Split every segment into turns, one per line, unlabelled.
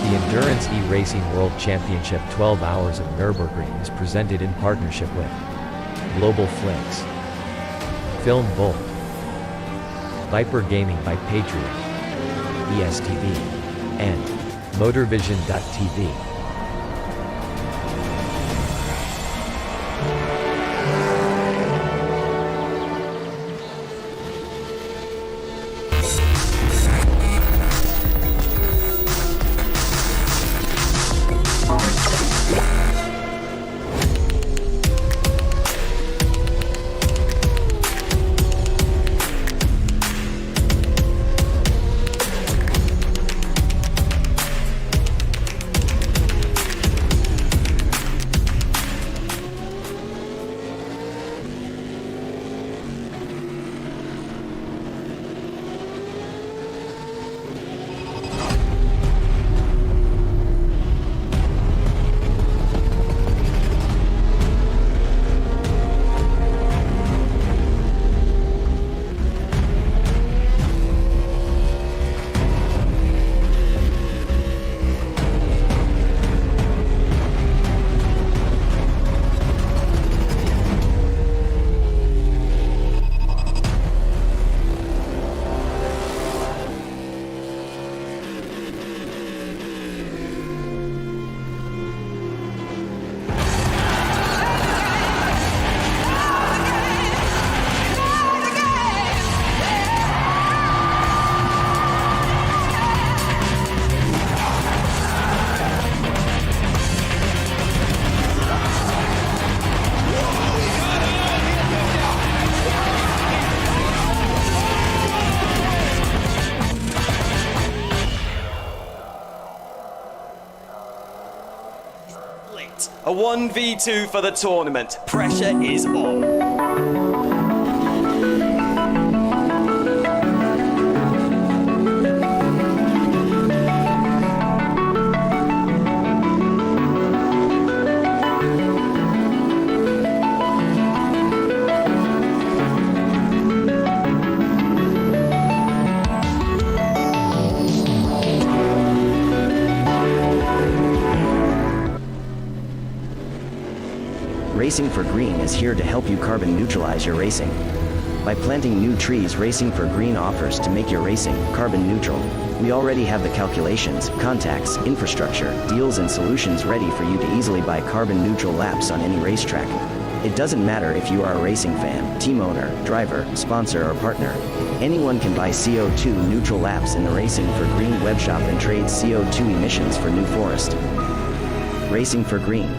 The Endurance E-Racing World Championship 12 Hours of Nürburgring is presented in partnership with Global Flicks, Film Volt, Viper Gaming by Patriot, ESTV, and Motorvision.tv.
A 1v2 for the tournament. Pressure is on.
Racing for Green is here to help you carbon neutralize your racing. By planting new trees, Racing for Green offers to make your racing carbon neutral. We already have the calculations, contacts, infrastructure, deals and solutions ready for you to easily buy carbon neutral laps on any racetrack. It doesn't matter if you are a racing fan, team owner, driver, sponsor or partner. Anyone can buy CO2 neutral laps in the Racing for Green webshop and trade CO2 emissions for New Forest. Racing for Green.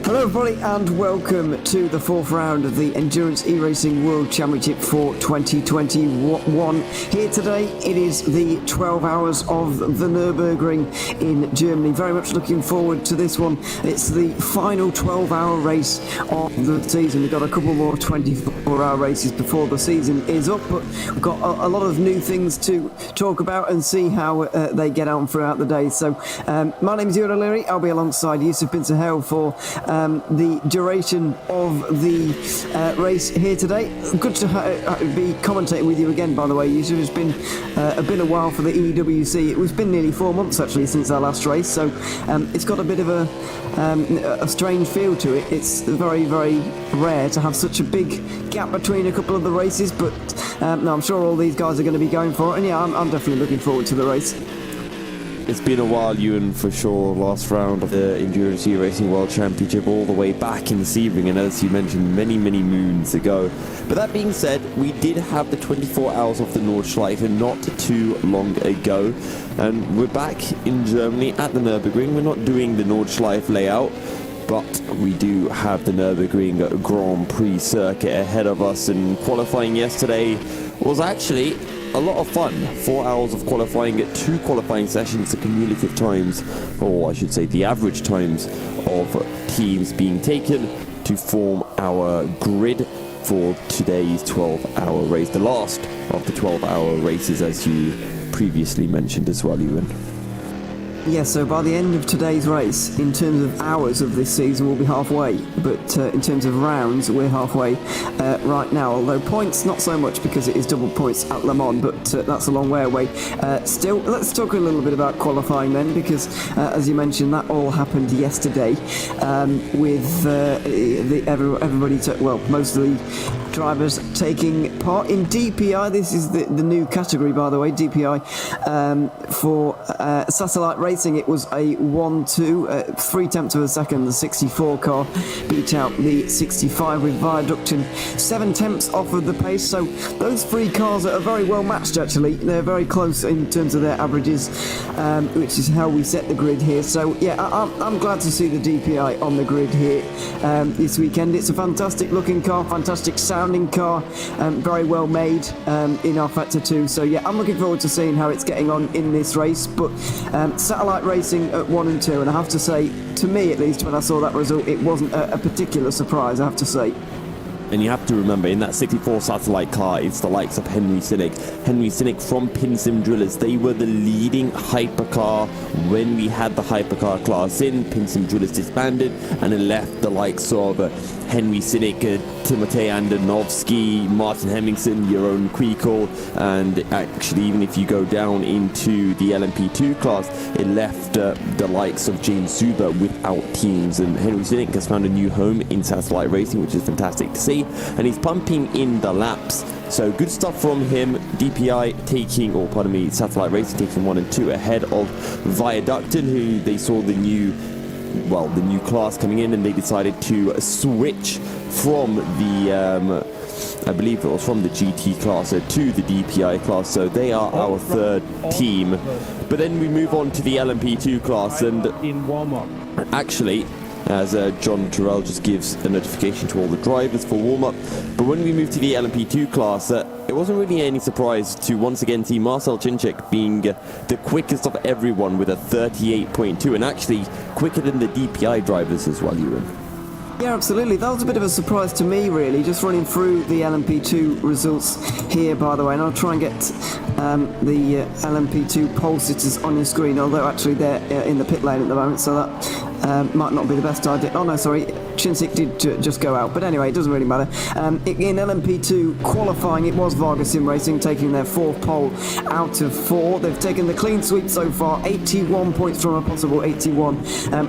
Hello everybody and welcome to the fourth round of the Endurance E-Racing World Championship for 2021. Here today it is the 12 hours of the Nürburgring in Germany. Very much looking forward to this one. It's the final 12-hour race of the season. We've got a couple more 24-hour races before the season is up, but we've got a lot of new things to talk about and see how they get on throughout the day. So my name is Ewan O'Leary. I'll be alongside Yusuf bin Sahel for the duration of the race here today. Good to be commentating with you again, by the way, Yusuf. It's been a while for the EEWC. It's been nearly 4 months actually since our last race, so it's got a bit of a strange feel to it. It's very, very rare to have such a big gap between a couple of the races, but no, I'm sure all these guys are going to be going for it, and yeah, I'm definitely looking forward to the race.
It's been a while, Ewan, for sure. Last round of the Endurance E-Racing World Championship all the way back in Sebring, and as you mentioned, many moons ago. But that being said, we did have the 24 hours of the Nordschleife not too long ago, and we're back in Germany at the Nürburgring. We're not doing the Nordschleife layout, but we do have the Nürburgring Grand Prix circuit ahead of us, and qualifying yesterday was actually a lot of fun. 4 hours of qualifying at 2 qualifying sessions, the cumulative times, or I should say the average times of teams being taken to form our grid for today's 12-hour race, the last of the 12-hour races, as you previously mentioned as well, Ewan.
Yeah, so by the end of today's race, in terms of hours of this season, we'll be halfway. But in terms of rounds, we're halfway right now. Although points, not so much because it is double points at Le Mans, but that's a long way away. Still, let's talk a little bit about qualifying then, because as you mentioned, that all happened yesterday with everybody, most of the drivers taking part in DPI. This is the new category, by the way, DPI. For satellite racing, it was a 1-2, 3/10 of a second. The 64 car beat out the 65 with Viaduct and 7/10 off of the pace. So those three cars are very well matched, actually. They're very close in terms of their averages, which is how we set the grid here. So yeah, I'm glad to see the DPI on the grid here this weekend. It's a fantastic looking car, fantastic sounding car, very well made in our Factor 2. So yeah, I'm looking forward to seeing how it's getting on in this race. But satellite racing at 1 and 2, and I have to say, to me at least, when I saw that result, it wasn't a particular surprise, I have to say.
And you have to remember, in that 64 satellite car, it's the likes of Henry Sinek. Henry Sinek from Pinsim Drillers. They were the leading hypercar when we had the hypercar class in. Pinsim Drillers disbanded, and it left the likes of Henry Sinek, Timotej Andonovsky, Martin Hemmingsen, Jeroen Kwikel, and actually, even if you go down into the LMP2 class, it left the likes of James Zuber without teams. And Henry Sinek has found a new home in satellite racing, which is fantastic to see. And he's pumping in the laps, so good stuff from him. DPI taking, satellite racing taking 1 and 2 ahead of Viaducten, who they saw the new class coming in, and they decided to switch from the I believe it was from the GT class to the DPI class, so they are our third team. But then we move on to the LMP2 class, and actually, as John Terrell just gives a notification to all the drivers for warm-up. But when we move to the LMP2 class, it wasn't really any surprise to once again see Marcel Czincek being the quickest of everyone with a 38.2, and actually quicker than the DPI drivers as well, Ewan.
Yeah, absolutely. That was a bit of a surprise to me, really. Just running through the LMP2 results here, by the way, and I'll try and get the LMP2 pole sitters on your screen, although actually they're in the pit lane at the moment, so that might not be the best idea. Oh no, sorry, Czincek did just go out, but anyway, it doesn't really matter. In LMP2 qualifying, it was Varga Sim Racing taking their 4th pole out of 4. They've taken the clean sweep so far, 81 points from a possible 81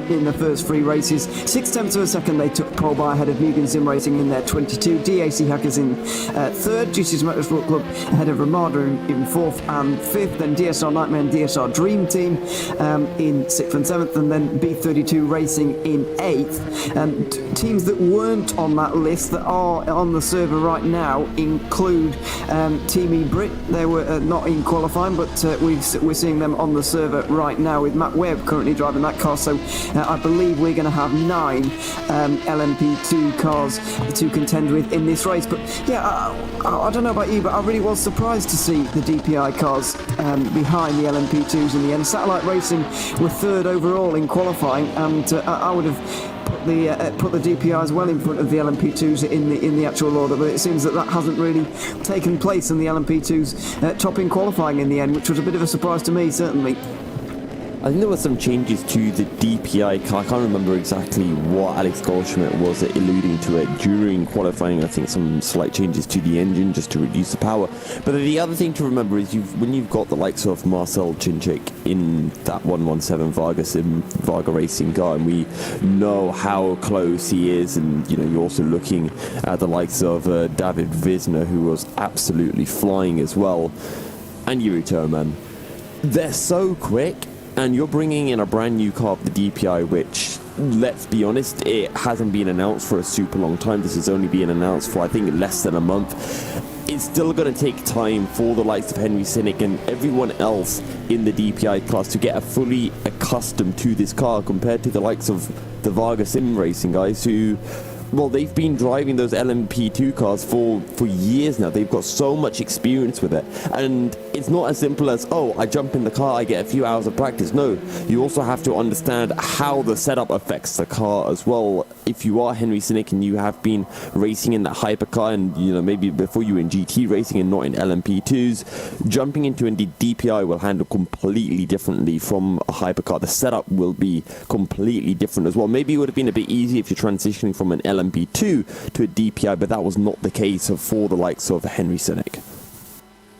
in the first 3 races. 6/10 of a second they took pole by ahead of Mugen Sim Racing in their 22. DAC Hackers in 3rd, GC's Motorsport Club ahead of Ramada in 4th and 5th, then DSR Nightmare and DSR Dream Team in 6th and 7th, and then B32 Racing in 8th. And teams that weren't on that list that are on the server right now include Team E Brit. They were not in qualifying, but we're seeing them on the server right now with Matt Webb currently driving that car. So I believe we're going to have 9 LMP2 cars to contend with in this race. But yeah, I don't know about you, but I really was surprised to see the DPI cars behind the LMP2s in the end. Satellite Racing were 3rd overall in qualifying, and I would have put the DPIs well in front of the LMP2s in the actual order, but it seems that hasn't really taken place, and the LMP2s topping qualifying in the end, which was a bit of a surprise to me, certainly.
I think there were some changes to the DPI car. I can't remember exactly what Alex Goldschmidt was alluding to it during qualifying. I think some slight changes to the engine just to reduce the power. But the other thing to remember is when you've got the likes of Marcel Czincek in that 117 Varga Racing car, and we know how close he is, and you're also looking at the likes of David Wisner, who was absolutely flying as well, and Yuri Toman. They're so quick. And you're bringing in a brand new car, the DPI, which, let's be honest, it hasn't been announced for a super long time. This has only been announced for, I think, less than a month. It's still going to take time for the likes of Henry Sinek and everyone else in the DPI class to get fully accustomed to this car, compared to the likes of the Varga Sim Racing guys, who well, they've been driving those LMP2 cars for years now. They've got so much experience with it. And it's not as simple as, oh, I jump in the car, I get a few hours of practice. No, you also have to understand how the setup affects the car as well. If you are Henry Sinick and you have been racing in that HyperCar and, you know, maybe before you were in GT racing and not in LMP2s, jumping into a DPI will handle completely differently from a HyperCar. The setup will be completely different as well. Maybe it would have been a bit easier if you're transitioning from an LMP2 to a DPI, but that was not the case for the likes of Henry Sinick.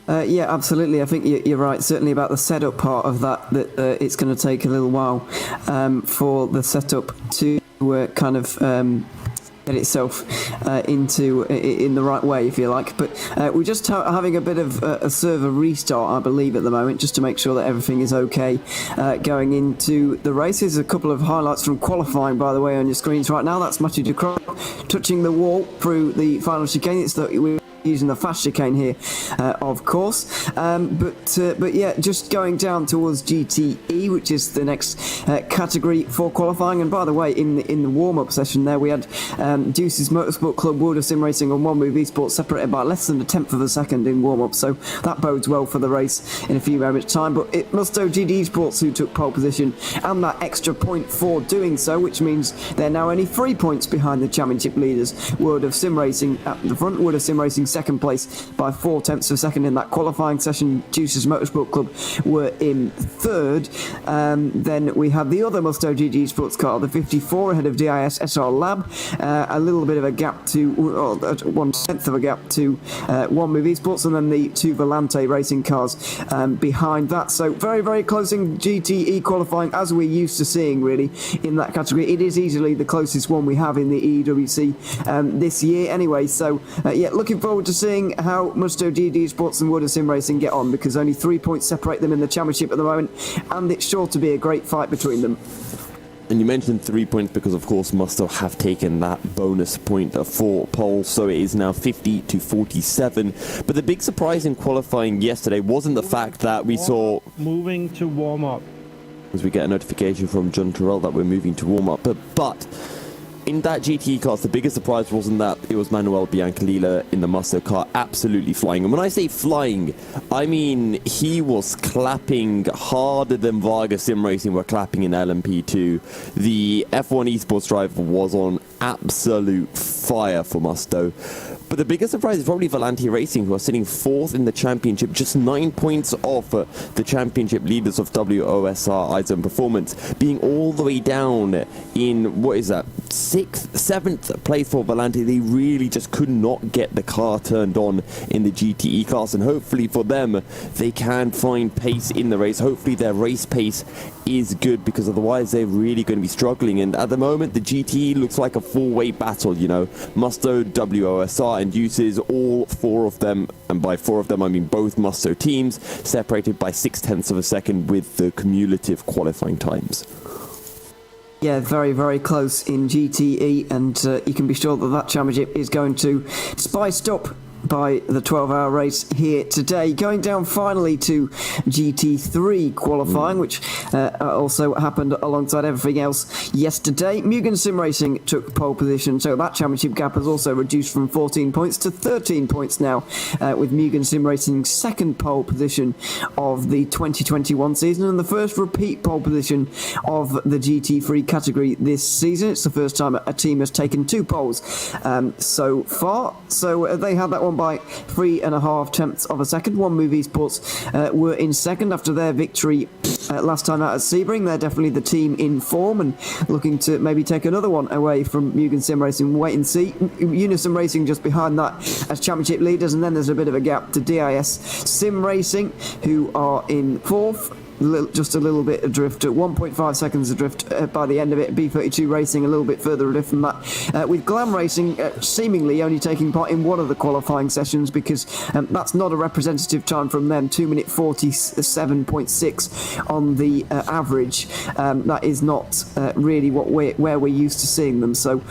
Yeah, absolutely. I think you're right, certainly about the setup part of that it's going to take a little while for the setup to kind of get itself in the right way, if you like. But we're just having a bit of a server restart, I believe, at the moment, just to make sure that everything is okay going into the races. A couple of highlights from qualifying, by the way, on your screens right now. That's Mathieu Ducrot touching the wall through the final chicane. It's we're using the fast chicane here, of course, but yeah, just going down towards GTE, which is the next category for qualifying. And by the way, in the warm-up session there, we had Deuce's Motorsport Club, World of Sim Racing and One Move Esports separated by less than a tenth of a second in warm-up, so that bodes well for the race in a few moments' time. But it must go GD Esports, who took pole position, and that extra point for doing so, which means they're now only 3 points behind the championship leaders. World of Sim Racing at the front, World of Sim Racing second place by 4/10 of a second in that qualifying session. Juice's Motorsport Club were in third. Then we have the other Musto GG Sports car, the 54, ahead of DIS SR Lab. A little bit of a gap to 1/10 of a gap to One Move Esports, and then the two Volante racing cars behind that. So very, very close in GTE qualifying, as we're used to seeing really in that category. It is easily the closest one we have in the EEWC this year anyway. So yeah, looking forward to seeing how Musto GD Sports and World of Sim Racing get on, because only 3 points separate them in the championship at the moment, and it's sure to be a great fight between them.
And you mentioned 3 points because, of course, Musto have taken that bonus point for pole, so it is now 50 to 47. But the big surprise in qualifying yesterday wasn't the fact that we saw...
Moving to warm-up.
As we get a notification from John Terrell that we're moving to warm-up. But in that GT class, the biggest surprise wasn't that it was Manuel Biancalila in the Musto car absolutely flying. And when I say flying, I mean he was clapping harder than Vargas Sim Racing were clapping in LMP2. The F1 esports driver was on absolute fire for Musto. But the biggest surprise is probably Volante Racing, who are sitting fourth in the championship, just 9 points off the championship leaders of WOSR Eisen Performance, being all the way down in, what is that, 6th, 7th place for Volante. They really just could not get the car turned on in the GTE class, and hopefully for them, they can find pace in the race. Hopefully their race pace is good, because otherwise they're really going to be struggling. And at the moment, the GTE looks like a four-way battle, you know. Musto, WOSR, and Uses, all four of them, and by four of them I mean both Musto teams, separated by 6/10 of a second with the cumulative qualifying times.
Yeah, very, very close in GTE, and you can be sure that that championship is going to spiced up by the 12-hour race here today. Going down finally to GT3 qualifying, which also happened alongside everything else yesterday. Mugen Sim Racing took pole position, so that championship gap has also reduced from 14 points to 13 points now, with Mugen Sim Racing's second pole position of the 2021 season and the first repeat pole position of the GT3 category this season. It's the first time a team has taken two poles so far, so they had that one by 3.5 of a second. One Move Esports were in second after their victory last time out at Sebring. They're definitely the team in form and looking to maybe take another one away from Mugen Sim Racing. Wait and see. Unison Racing just behind that as championship leaders, and then there's a bit of a gap to DIS Sim Racing, who are in fourth. Just a little bit adrift, 1.5 seconds adrift by the end of it. B32 Racing a little bit further adrift from that, with Glam Racing seemingly only taking part in one of the qualifying sessions, because that's not a representative time from them. 2 minute 47.6 on the average. That is not really where we're used to seeing them, so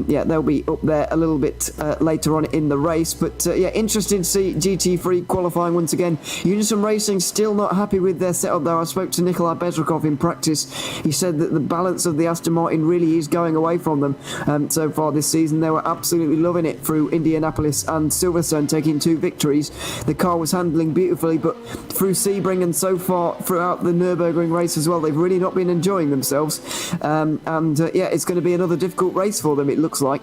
yeah, they'll be up there a little bit later on in the race. But yeah, interesting to see GT3 qualifying once again. Unison Racing still not happy with their setup. though. I spoke to Nikolai Bezrukov in practice. He said that the balance of the Aston Martin really is going away from them so far this season. They were absolutely loving it through Indianapolis and Silverstone, taking 2 victories. The car was handling beautifully, but through Sebring and so far throughout the Nürburgring race as well, they've really not been enjoying themselves. It's going to be another difficult race for them, it looks like.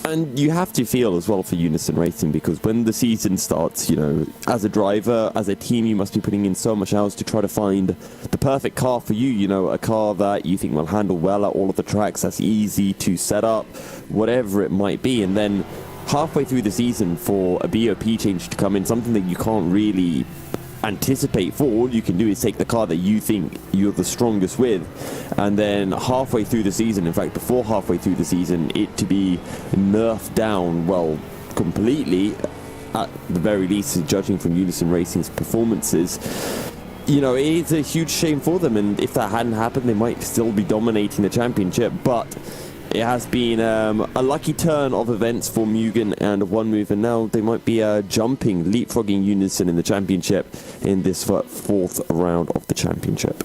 And you have to feel as well for Unison Racing, because when the season starts, as a driver, as a team, you must be putting in so much hours to try to find the perfect car for you, a car that you think will handle well at all of the tracks, that's easy to set up, whatever it might be. And then halfway through the season for a BOP change to come in, something that you can't really anticipate for, all you can do is take the car that you think you're the strongest with, and then halfway through the season, in fact before halfway through the season, it to be nerfed down, well, completely, at the very least, judging from Unison Racing's performances. It is a huge shame for them, and if that hadn't happened, they might still be dominating the championship. But it has been a lucky turn of events for Mugen and One Move, and now they might be leapfrogging Unison in the championship in this 4th round of the championship.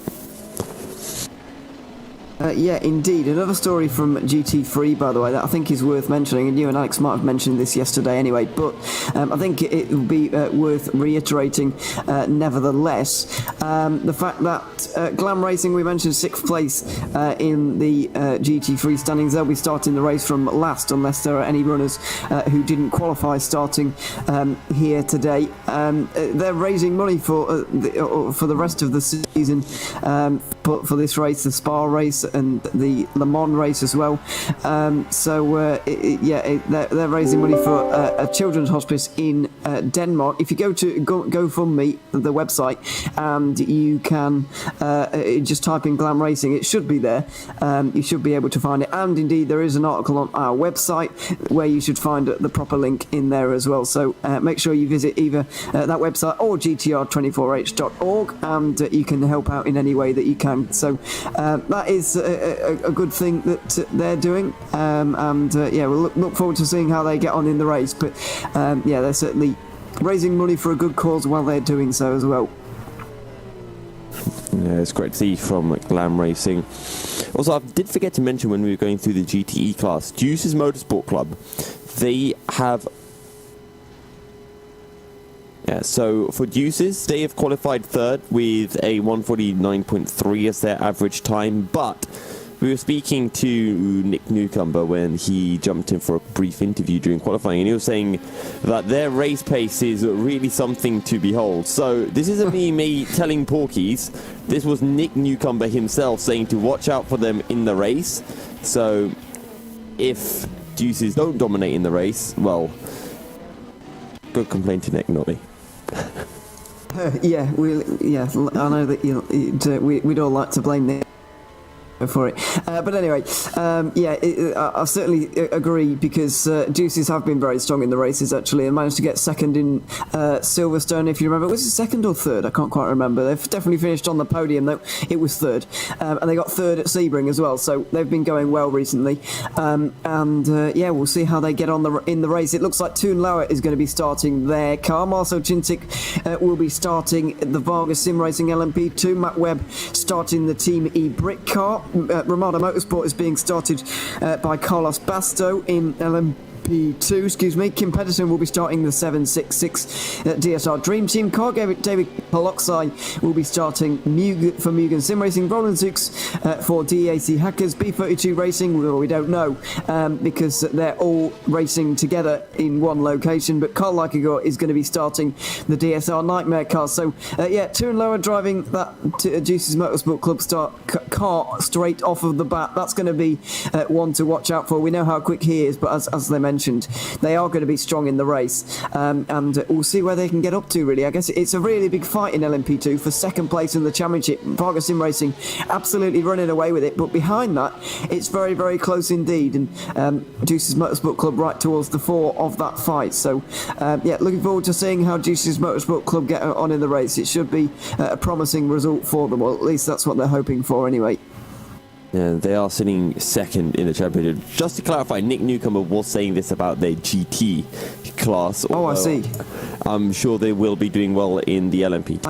Indeed. Another story from GT3, by the way, that I think is worth mentioning, and you and Alex might have mentioned this yesterday anyway, but I think it would be worth reiterating nevertheless. The fact that Glam Racing, we mentioned 6th place in the GT3 standings. They'll be starting the race from last, unless there are any runners who didn't qualify starting here today. They're raising money for the rest of the season, but for this race, the Spa race and the Le Mans race as well. They're raising money for a children's hospice in Denmark. If you go to GoFundMe, the website, and you can just type in Glam Racing, it should be there. You should be able to find it. And indeed, there is an article on our website where you should find the proper link in there as well. So make sure you visit either that website or gtr24h.org, and you can help out in any way that you can. So that is a good thing that they're doing, we'll look forward to seeing how they get on in the race. But they're certainly raising money for a good cause while they're doing so as well.
Yeah, it's great to see from Glam Racing. Also, I did forget to mention when we were going through the GTE class, Juice's Motorsport Club, they have... so for Deuces, they have qualified 3rd with a 149.3 as their average time, but we were speaking to Nick Newcomber when he jumped in for a brief interview during qualifying, and he was saying that their race pace is really something to behold. So this isn't me telling porkies, this was Nick Newcomber himself saying to watch out for them in the race. So if Deuces don't dominate in the race, well, go complain to Nick, not me.
I know that we'd all like to blame Nick for it, but anyway, I certainly agree, because Juices have been very strong in the races actually, and managed to get 2nd in Silverstone, if you remember. Was it 2nd or 3rd? I can't quite remember. They've definitely finished on the podium though. It was 3rd, and they got 3rd at Sebring as well, so they've been going well recently. We'll see how they get on in the race. It looks like Toon Lauer is going to be starting their car. Marcel Cintiq will be starting the Vargas Sim Racing LMP2. Matt Webb starting the Team E-Brick car. Ramada Motorsport is being started by Carlos Basto in LMP2, Kim Pedersen will be starting the 766 DSR Dream Team car. David Poloxai will be starting for Mugen Sim Racing. Roland Zux for DAC Hackers. B32 Racing, well, we don't know, because they're all racing together in one location, but Carl Leikegor is going to be starting the DSR Nightmare car. So Toon Lower driving that Juice's Motorsport Club car straight off of the bat. That's going to be one to watch out for. We know how quick he is, but as they mentioned, they are going to be strong in the race, and we'll see where they can get up to, really. I guess it's a really big fight in LMP2 for 2nd place in the championship. Vargas Sim Racing absolutely running away with it, but behind that it's very, very close indeed, and Juice's Motorsport Club right towards the 4 of that fight. So looking forward to seeing how Juice's Motorsport Club get on in the race. It should be a promising result for them, or at least that's what they're hoping for anyway.
Yeah, they are sitting 2nd in the championship. Just to clarify, Nick Newcomer was saying this about their GT class.
I see.
I'm sure they will be doing well in the LMP.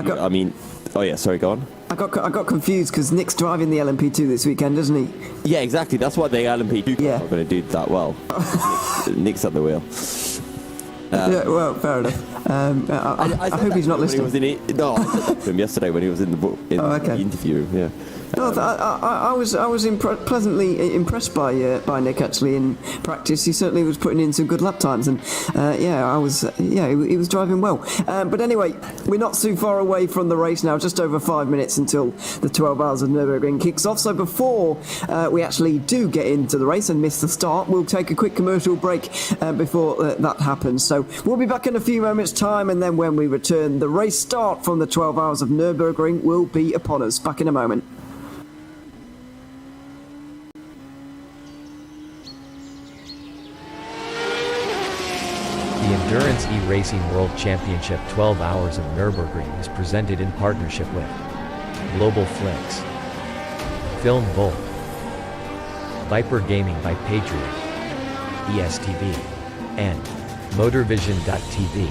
Oh yeah, sorry, go on.
I got confused because Nick's driving the LMP2 this weekend, isn't he?
Yeah, exactly. That's why the LMP2
Yeah.
are going to do that well. Nick's at the wheel.
Yeah, well, fair enough. I hope he's not listening.
I said that to him yesterday when he was in the the interview. Yeah.
No, I was pleasantly impressed by Nick actually in practice. He certainly was putting in some good lap times, and he was driving well. But anyway, we're not too far away from the race now. Just over 5 minutes until the 12 hours of Nürburgring kicks off. So before we actually do get into the race and miss the start, we'll take a quick commercial break before that happens. So we'll be back in a few moments' time, and then when we return, the race start from the 12 hours of Nürburgring will be upon us. Back in a moment.
The Endurance E-Racing World Championship 12 Hours of Nürburgring is presented in partnership with Global Flicks, Film Volt, Viper Gaming by Patriot, ESTV, and Motorvision.tv.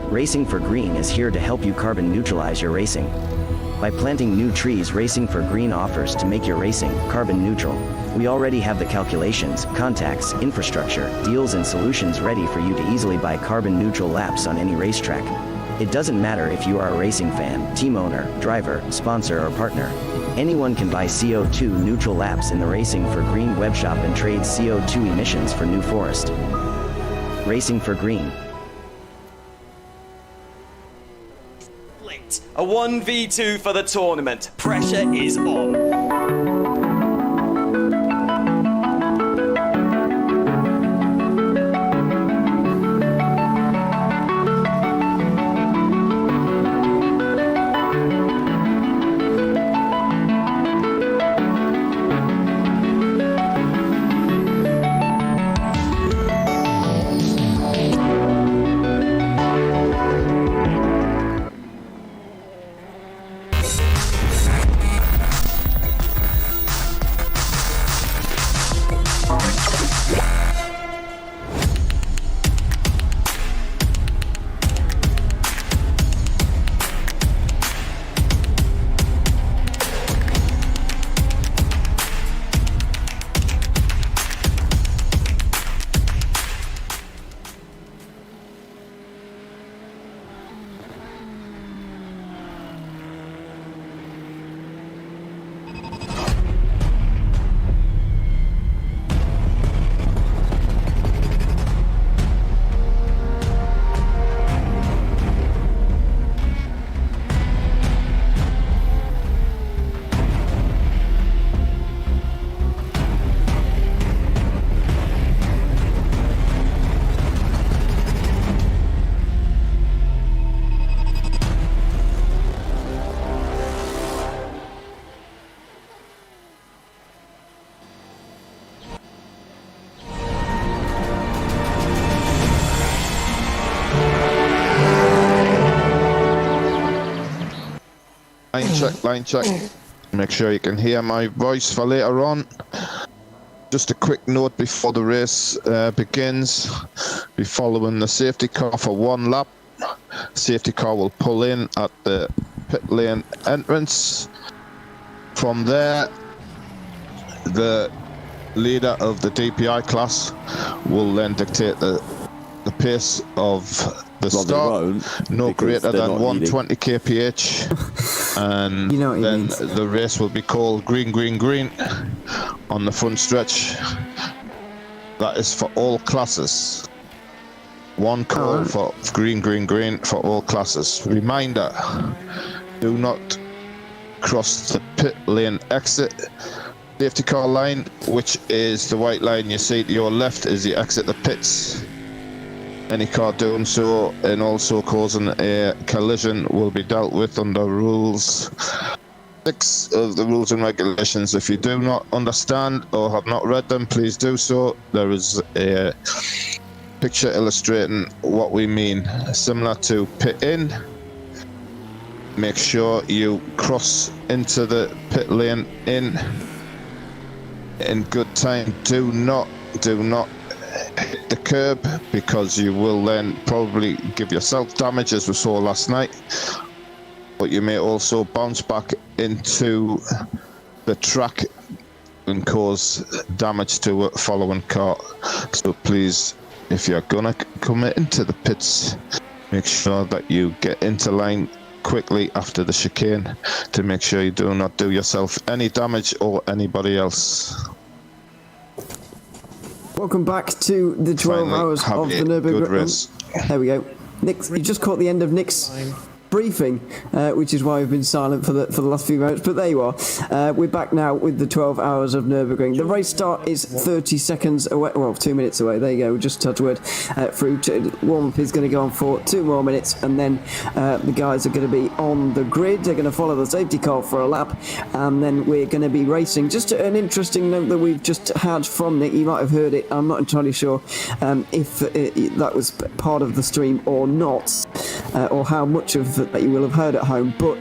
Racing for Green is here to help you carbon neutralize your racing. By planting new trees, Racing for Green offers to make your racing carbon neutral. We already have the calculations, contacts, infrastructure, deals and solutions ready for you to easily buy carbon neutral laps on any racetrack. It doesn't matter if you are a racing fan, team owner, driver, sponsor or partner. Anyone can buy CO2 neutral laps in the Racing for Green webshop and trade CO2 emissions for New Forest. Racing for Green.
A 1v2 for the tournament. Pressure is on.
Line check. Make sure you can hear my voice for later on. Just a quick note before the race begins. Be following the safety car for one lap. Safety car will pull in at the pit lane entrance. From there, the leader of the DPI class will then dictate the pace of the start, no greater than 120 kph, and
You know what he
then
means.
the race will be called green, green, green on the front stretch. That is for all classes. One call for green, green, green for all classes. Reminder, do not cross the pit lane exit safety car line, which is the white line you see to your left as you exit the pits. Any car doing so and also causing a collision will be dealt with under rules 6 of the rules and regulations. If you do not understand or have not read them, please do so. There is a picture illustrating what we mean. Similar to pit in, make sure you cross into the pit lane in good time. Do not hit the curb, because you will then probably give yourself damage, as we saw last night, but you may also bounce back into the track and cause damage to a following car. So please, if you're gonna come into the pits, make sure that you get into line quickly after the chicane to make sure you do not do yourself any damage or anybody else.
Welcome back to the 12 hours of the Nürburgring. There we go. Nick, you just caught the end of Nick's briefing, which is why we've been silent for the last few moments, but there you are. We're back now with the 12 hours of Nürburgring. The race start is 30 seconds away, well, 2 minutes away. There you go, just a touch word through. Warm-up is going to go on for 2 more minutes, and then the guys are going to be on the grid. They're going to follow the safety car for a lap, and then we're going to be racing. Just an interesting note that we've just had from Nick, you might have heard it, I'm not entirely sure if that was part of the stream or not, or how much of that you will have heard at home, but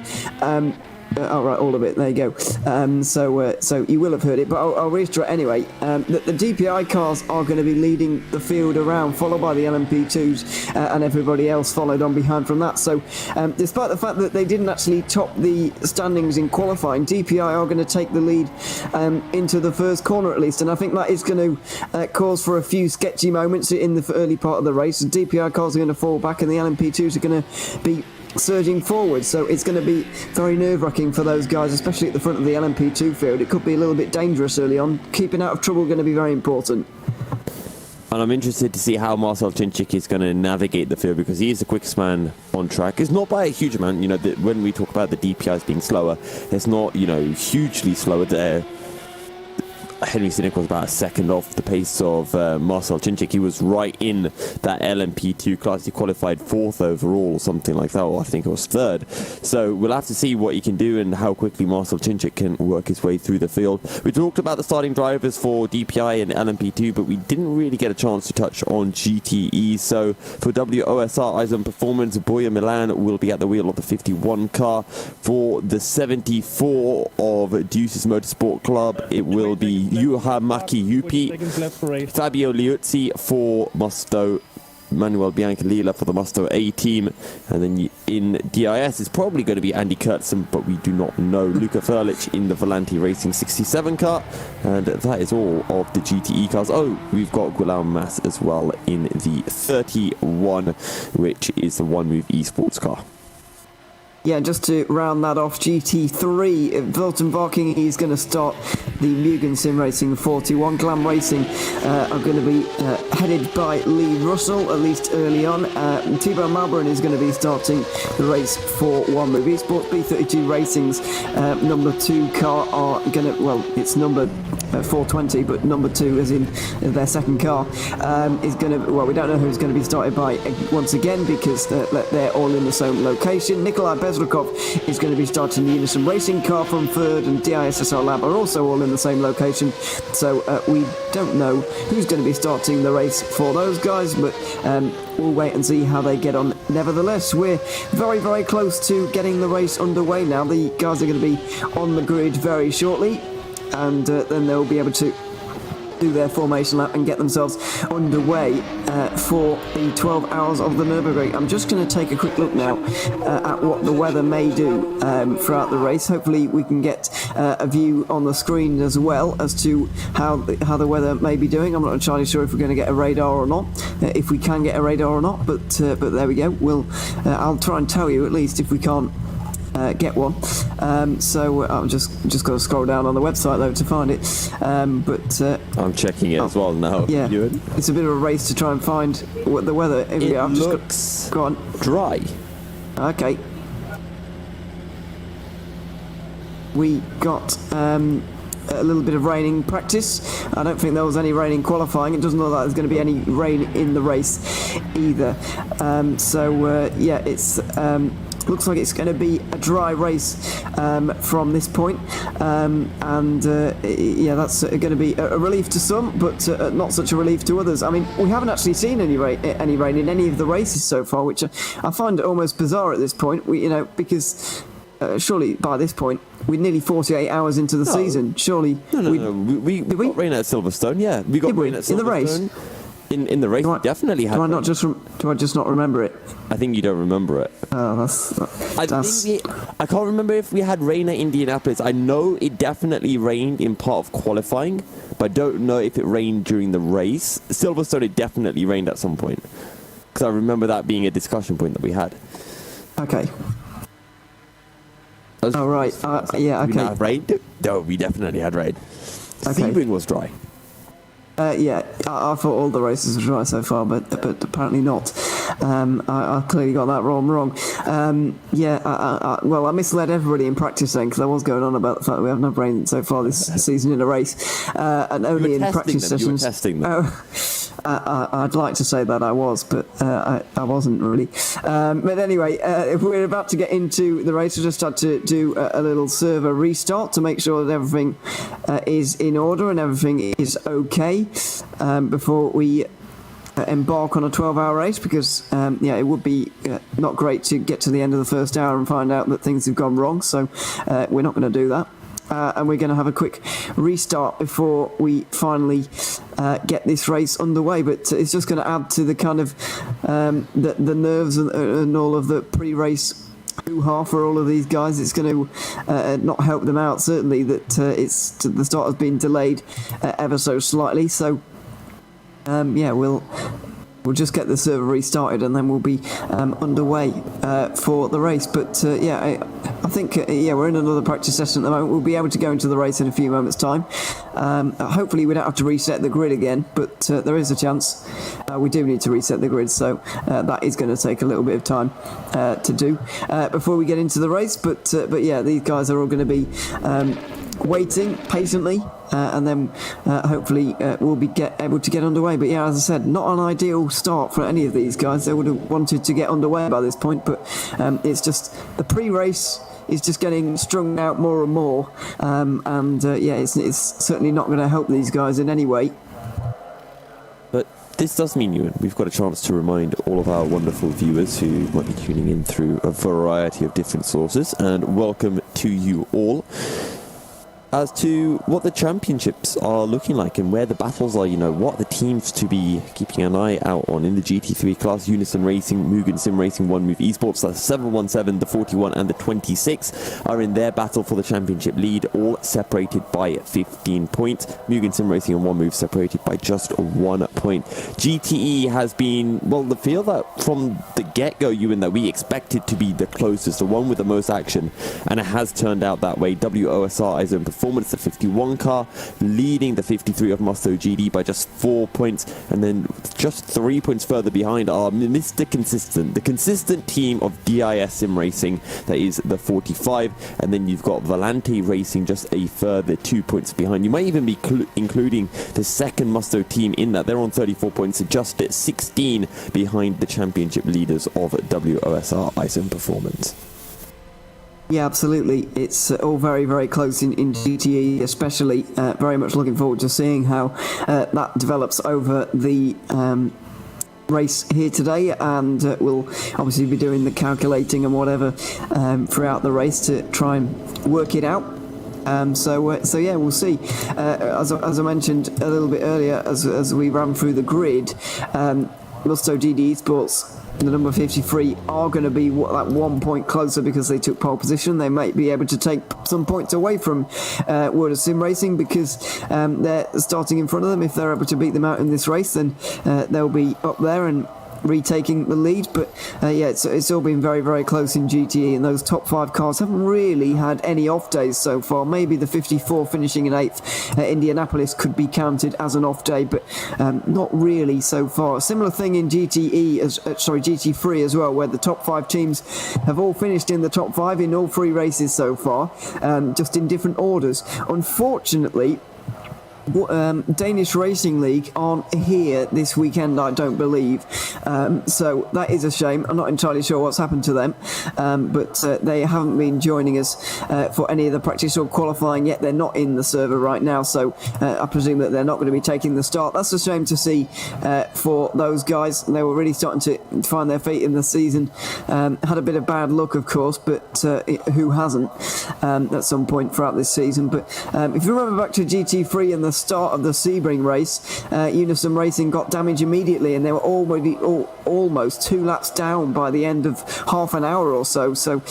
all right, all of it, there you go. So you will have heard it, but I'll reiterate anyway, that the DPI cars are going to be leading the field around, followed by the LMP2s, and everybody else followed on behind from that. So despite the fact that they didn't actually top the standings in qualifying, DPI are going to take the lead into the first corner at least, and I think that is going to cause for a few sketchy moments in the early part of the race. The DPI cars are going to fall back, and the LMP2s are going to be surging forward, so it's going to be very nerve-wracking for those guys, especially at the front of the LMP2 field. It could be a little bit dangerous early on. Keeping out of trouble going to be very important.
And I'm interested to see how Marcel Czincik is going to navigate the field, because he is the quickest man on track. It's not by a huge amount, you know, when we talk about the DPIs being slower, it's not, you know, hugely slower there. Henry Sinek was about a second off the pace of Marcel Czincik. He was right in that LMP2 class. He qualified 4th overall or something like that, or I think it was 3rd. So we'll have to see what he can do and how quickly Marcel Czincik can work his way through the field. We talked about the starting drivers for DPI and LMP2, but we didn't really get a chance to touch on GTE. So for WOSR Eyes on Performance, Boya Milan will be at the wheel of the 51 car. For the 74 of Deuces Motorsport Club, it will be Juha Maki-Jupi, Fabio Liuzzi for Musto, Manuel Biancalila for the Musto A team, and then in DIS it's probably going to be Andy Kurtzen, but we do not know. Luka Frlich in the Volanti Racing 67 car, and that is all of the GTE cars. Oh, we've got Guillaume Mas as well in the 31, which is the One Move Esports car.
Yeah, just to round that off, GT3, Wilton Varking is going to start the Mugen Sim Racing 41. Glam Racing are going to be headed by Lee Russell, at least early on. Thibaut Malbron is going to be starting the race for One Move Esports. B32 Racing's number 2 car are going to, well, it's number 420, but number 2, as in their second car, is going to, well, we don't know who's going to be started by once again, because they're all in the same location. Nikolai Bezrukov is going to be starting the Unison Racing car from 3rd, and DISSR Lab are also all in the same location, so we don't know who's going to be starting the race for those guys, but we'll wait and see how they get on. Nevertheless, we're very, very close to getting the race underway now. The guys are going to be on the grid very shortly, and then they'll be able to do their formation lap and get themselves underway for the 12 hours of the Nürburgring. I'm just going to take a quick look now at what the weather may do throughout the race. Hopefully we can get a view on the screen as well as to how the weather may be doing. I'm not entirely sure if we're going to get a radar or not, if we can get a radar or not, but there we go. I'll try and tell you at least if we can't get one. So I'm just going to scroll down on the website though to find it. But
I'm checking it as well now.
Yeah, it's a bit of a race to try and find what the weather. Here we go.
Looks
go on.
Dry.
Okay. We got a little bit of rain in practice. I don't think there was any rain in qualifying. It doesn't look like there's going to be any rain in the race either. Yeah, it's looks like it's going to be a dry race from this point, yeah, that's going to be a relief to some, but not such a relief to others. I mean, we haven't actually seen any rain in any of the races so far, which I find almost bizarre at this point. Because surely by this point we're nearly 48 hours into the season. Surely
no. We got rain at Silverstone. Yeah, we got rain at Silverstone.
In the race.
In the race, we definitely had.
Do I just not remember it?
I think you don't remember it.
Oh,
I can't remember if we had rain at Indianapolis. I know it definitely rained in part of qualifying, but I don't know if it rained during the race. Silverstone, it definitely rained at some point, because I remember that being a discussion point that we had.
Okay. Oh, right. Yeah, okay.
Did we not have rain? No, we definitely had rain.
Okay.
Sebring was dry.
Yeah, I thought all the races were dry so far, but apparently not. I clearly got that wrong. Well, I misled everybody in practice then, because I was going on about the fact that we haven't had rain so far this season in a race, and only in practice sessions.
You were testing them.
I'd like to say that I was, but I wasn't really. But anyway, if we're about to get into the race, we just had to do a little server restart to make sure that everything is in order and everything is okay before we embark on a 12-hour race, because it would be not great to get to the end of the first hour and find out that things have gone wrong, so we're not going to do that. And we're going to have a quick restart before we finally get this race underway. But it's just going to add to the kind of the nerves and all of the pre-race hoo-ha for all of these guys. It's going to not help them out, certainly, that the start has been delayed ever so slightly. So we'll just get the server restarted and then we'll be underway for the race. But I think we're in another practice session at the moment. We'll be able to go into the race in a few moments' time. Hopefully we don't have to reset the grid again, but there is a chance we do need to reset the grid, so that is going to take a little bit of time to do before we get into the race. But these guys are all going to be waiting patiently, and then hopefully we'll be able to get underway. But as I said, not an ideal start for any of these guys. They would have wanted to get underway by this point, but it's just the pre-race is just getting strung out more and more, it's certainly not going to help these guys in any way.
But this does mean, Ewan, we've got a chance to remind all of our wonderful viewers who might be tuning in through a variety of different sources, and welcome to you all, as to what the championships are looking like and where the battles are, what the teams to be keeping an eye out on in the GT3 class. Unison Racing, Mugen Sim Racing, One Move Esports, the 717, the 41 and the 26 are in their battle for the championship lead, all separated by 15 points. Mugen Sim Racing and One Move separated by just 1 point. GTE has been, the field that from the get-go, Ewan, that we expected to be the closest, the one with the most action, and it has turned out that way. WOSR is in performance, the 51 car, leading the 53 of Musto GD by just 4 points, and then just 3 points further behind are Mr. Consistent, the consistent team of DIS Sim Racing, that is the 45, and then you've got Volante Racing just a further 2 points behind. You might even be including the second Musto team in that. They're on 34 points, just at 16 behind the championship leaders of WOSR ISIM Performance.
Yeah, absolutely. It's all very, very close in GTE, especially. Very much looking forward to seeing how that develops over the race here today, and we'll obviously be doing the calculating and whatever throughout the race to try and work it out. We'll see. As I mentioned a little bit earlier, as we ran through the grid, Musto GD Esports, the number 53, are going to be that 1 point closer because they took pole position. They might be able to take some points away from World of Sim Racing because they're starting in front of them. If they're able to beat them out in this race, then they'll be up there, and retaking the lead, but yeah, it's all been very, very close in GTE, and those top 5 cars haven't really had any off days so far. Maybe the 54 finishing in 8th at Indianapolis could be counted as an off day, but not really so far. A similar thing in GT3 as well, where the top 5 teams have all finished in the top 5 in all 3 races so far, just in different orders. Unfortunately, Danish Racing League aren't here this weekend, I don't believe, so that is a shame. I'm not entirely sure what's happened to them, but they haven't been joining us for any of the practice or qualifying yet. They're not in the server right now, so I presume that they're not going to be taking the start. That's a shame to see for those guys. They were really starting to find their feet in the season. Had a bit of bad luck, of course, but who hasn't at some point throughout this season. But if you remember back to GT3 and the start of the Sebring race, Unison Racing got damage immediately, and they were already almost 2 laps down by the end of half an hour or so. So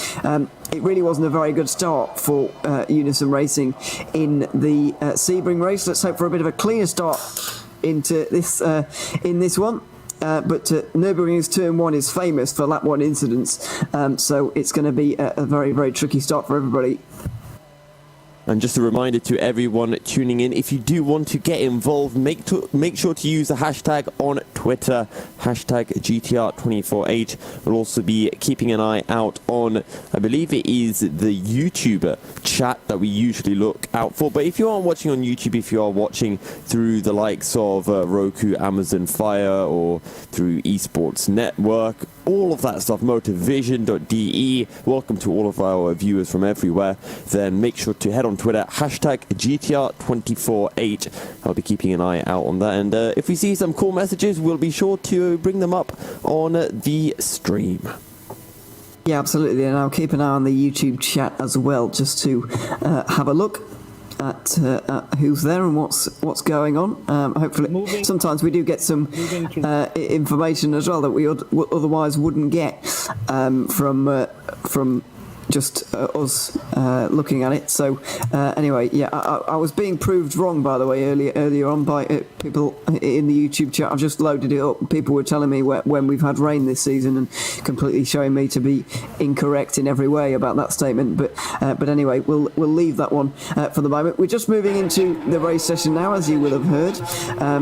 it really wasn't a very good start for Unison Racing in the Sebring race. Let's hope for a bit of a cleaner start into this in this one. But Nürburgring's Turn 1 is famous for lap 1 incidents, so it's going to be a very, very tricky start for everybody.
And just a reminder to everyone tuning in, if you do want to get involved, make sure to use the hashtag on Twitter, hashtag GTR248. We'll also be keeping an eye out on, I believe it is the YouTuber chat that we usually look out for. But if you aren't watching on YouTube, if you are watching through the likes of Roku, Amazon Fire, or through esports network, all of that stuff, motorvision.de, welcome to all of our viewers from everywhere, then make sure to head on Twitter, hashtag GTR248. I'll be keeping an eye out on that, and if we see some cool messages, we'll be sure to bring them up on the stream.
Yeah, absolutely, and I'll keep an eye on the YouTube chat as well, just to have a look at who's there and what's going on. Hopefully, sometimes we do get some information as well that we otherwise wouldn't get from just us looking at it. So anyway, yeah, I was being proved wrong, by the way, earlier on by people in the YouTube chat. I've just loaded it up. People were telling me when we've had rain this season and completely showing me to be incorrect in every way about that statement. But anyway, we'll leave that one for the moment. We're just moving into the race session now, as you will have heard.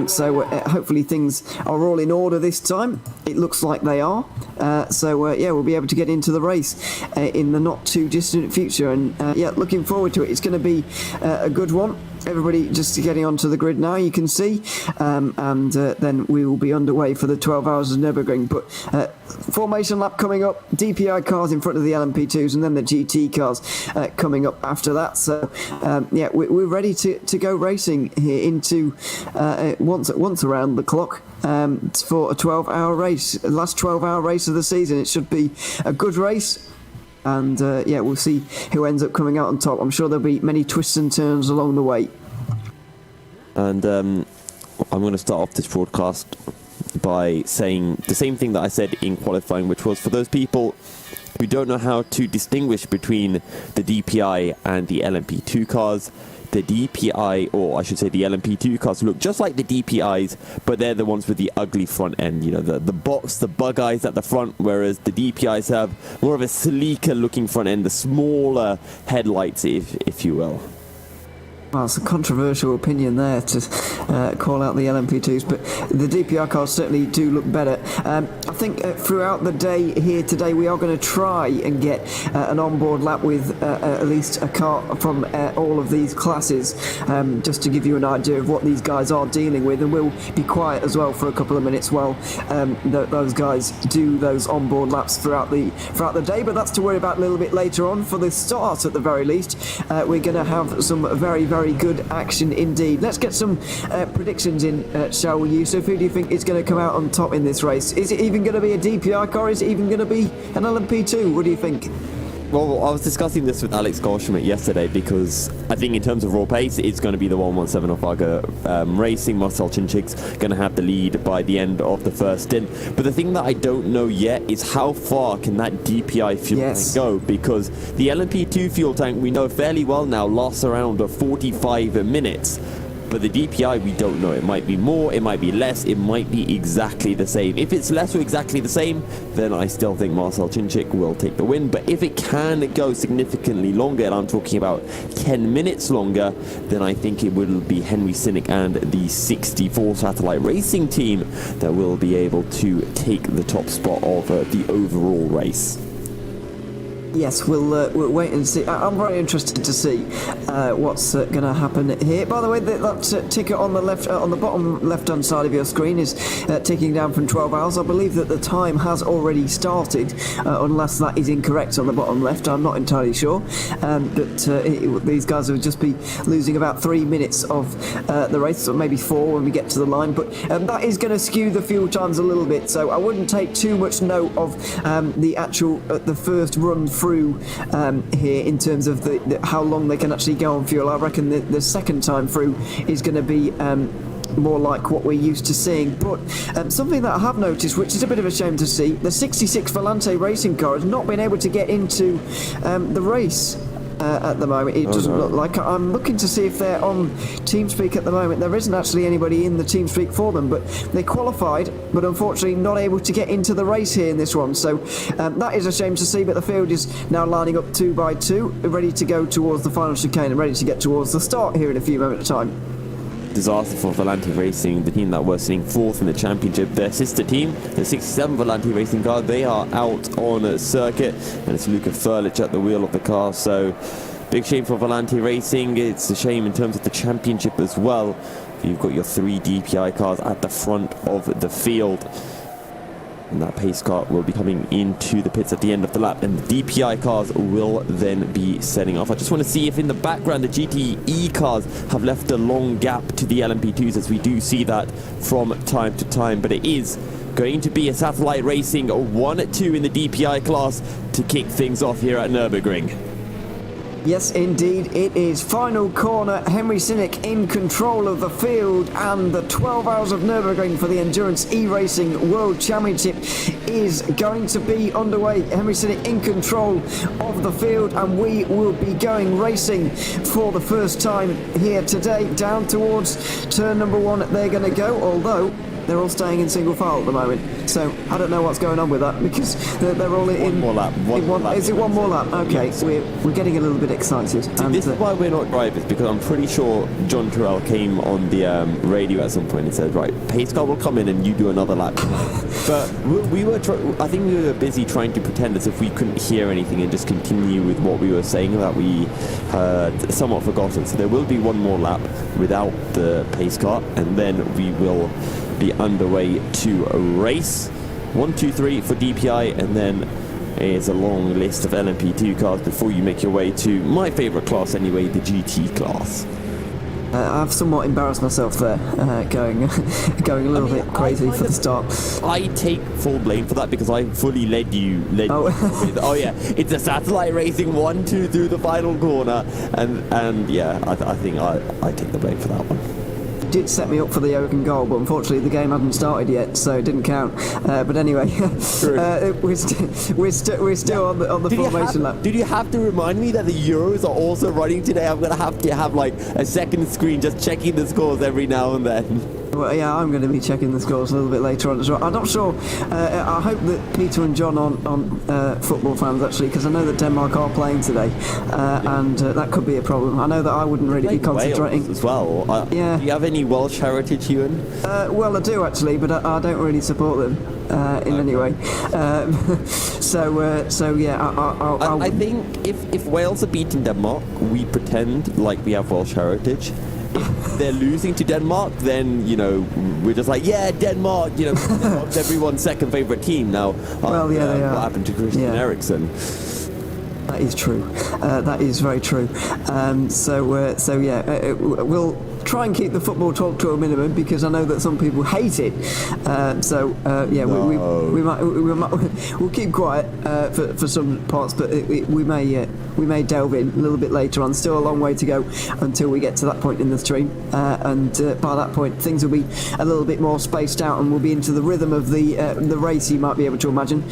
So hopefully things are all in order this time. It looks like they are. So yeah, we'll be able to get into the race in the not too distant future, and yeah, looking forward to it. It's going to be a good one. Everybody just getting onto the grid now, you can see, and then we will be underway for the 12 hours of Nürburgring. But formation lap coming up, DPI cars in front of the LMP2s, and then the GT cars coming up after that. So yeah, we're ready to go racing here into once around the clock for a 12-hour race, the last 12-hour race of the season. It should be a good race. And yeah, we'll see who ends up coming out on top. I'm sure there'll be many twists and turns along the way.
And I'm going to start off this broadcast by saying the same thing that I said in qualifying, which was for those people who don't know how to distinguish between the DPI and the LMP2 cars. The DPI, or I should say the LMP2 cars, look just like the DPIs, but they're the ones with the ugly front end, you know, the box, the bug eyes at the front, whereas the DPIs have more of a sleeker looking front end, the smaller headlights, if you will.
Well, it's a controversial opinion there to call out the LMP2s, but the DPI cars certainly do look better. I think throughout the day here today, we are going to try and get an onboard lap with at least a car from all of these classes, just to give you an idea of what these guys are dealing with, and we'll be quiet as well for a couple of minutes while those guys do those onboard laps throughout the day. But that's to worry about a little bit later on. For the start, at the very least, we're going to have some very, very good action indeed. Let's get some predictions in, shall we, Yusuf? Who do you think is going to come out on top in this race? Is it even going to be a DPI car? Is it even going to be an LMP2? What do you think?
Well, I was discussing this with Alex Goldschmidt yesterday, because I think in terms of raw pace, it's going to be the 117 of Arga Racing. Marcel Cinchik's going to have the lead by the end of the first stint. But the thing that I don't know yet is how far can that DPI fuel tank go, because the LMP2 fuel tank, we know fairly well now, lasts around 45 minutes. But the DPI, we don't know. It might be more, it might be less, it might be exactly the same. If it's less or exactly the same, then I still think Marcel Chinchik will take the win. But if it can go significantly longer, and I'm talking about 10 minutes longer, then I think it will be Henry Sinnick and the 64 Satellite Racing team that will be able to take the top spot of the overall race.
Yes, we'll wait and see. I'm very interested to see what's going to happen here. By the way, that ticker on the left, on the bottom left-hand side of your screen is ticking down from 12 hours. I believe that the time has already started, unless that is incorrect on the bottom left. I'm not entirely sure. But these guys will just be losing about 3 minutes of the race, or maybe 4 when we get to the line. But that is going to skew the fuel times a little bit, so I wouldn't take too much note of the actual the first run through here in terms of the how long they can actually go on fuel. I reckon the second time through is going to be more like what we're used to seeing. But something that I have noticed, which is a bit of a shame to see, the 66 Volante racing car has not been able to get into the race at the moment. It doesn't look like. I'm looking to see if they're on TeamSpeak at the moment. There isn't actually anybody in the TeamSpeak for them, but they qualified, but unfortunately not able to get into the race here in this one. So that is a shame to see, but the field is now lining up 2 by 2, ready to go towards the final chicane and ready to get towards the start here in a few moments' time.
Disaster for Volante Racing, the team that was sitting 4th in the championship. Their sister team, the 67 Volante Racing car, they are out on circuit, and it's Luca Furlich at the wheel of the car. So big shame for Volante Racing. It's a shame in terms of the championship as well. You've got your 3 DPI cars at the front of the field, and that pace car will be coming into the pits at the end of the lap, and the DPI cars will then be setting off. I just want to see if in the background the GTE cars have left a long gap to the LMP2s, as we do see that from time to time. But it is going to be a Satellite Racing 1-2 in the DPI class to kick things off here at Nürburgring.
Yes, indeed, it is final corner. Henry Sinnick in control of the field, and the 12 hours of Nürburgring for the Endurance E-Racing World Championship is going to be underway. Henry Sinnick in control of the field, and we will be going racing for the first time here today. Down towards turn number 1 they're going to go, although they're all staying in single file at the moment, so I don't know what's going on with that, because they're all in
one more lap.
Is it one more lap? Okay,
yes.
We're getting a little bit excited.
See, this is why we're not drivers, because I'm pretty sure John Terrell came on the radio at some point and said, right, pace car will come in and you do another lap. But I think we were busy trying to pretend as if we couldn't hear anything and just continue with what we were saying, that we had somewhat forgotten. So there will be one more lap without the pace car, and then we will be underway to a race. 1, 2, 3 for DPI, and then is a long list of LMP2 cars before you make your way to my favourite class anyway, the GT class.
I've somewhat embarrassed myself there, going a little bit crazy for the start.
I take full blame for that, because I fully led you with, oh yeah, it's a Satellite Racing 1-2 through the final corner, and yeah, I think I take the blame for that one.
Did set me up for the open goal, but unfortunately the game hadn't started yet, so it didn't count. But anyway, we're still on the formation lap.
Did you have to remind me that the Euros are also running today? I'm going to have like a second screen just checking the scores every now and then.
Well, yeah, I'm going to be checking the scores a little bit later on as well. I'm not sure. I hope that Peter and John on football fans, actually, because I know that Denmark are playing today, and that could be a problem. I know that I wouldn't really be concentrating.
Wales as well.
Yeah.
Do you have any Welsh heritage, Ewan?
Well, I do actually, but I don't really support them in any way. So yeah,
I think if Wales are beating Denmark, we pretend like we have Welsh heritage. If they're losing to Denmark, then, you know, we're just like, yeah, Denmark, you know, Denmark's everyone's second favourite team now.
Well, yeah, they are.
What happened to Christian Eriksen?
That is true. That is very true. So yeah, we'll try and keep the football talk to a minimum, because I know that some people hate it. Yeah, we'll keep quiet for some parts, but we may delve in a little bit later on. Still a long way to go until we get to that point in the stream, and by that point things will be a little bit more spaced out, and we'll be into the rhythm of the race, you might be able to imagine.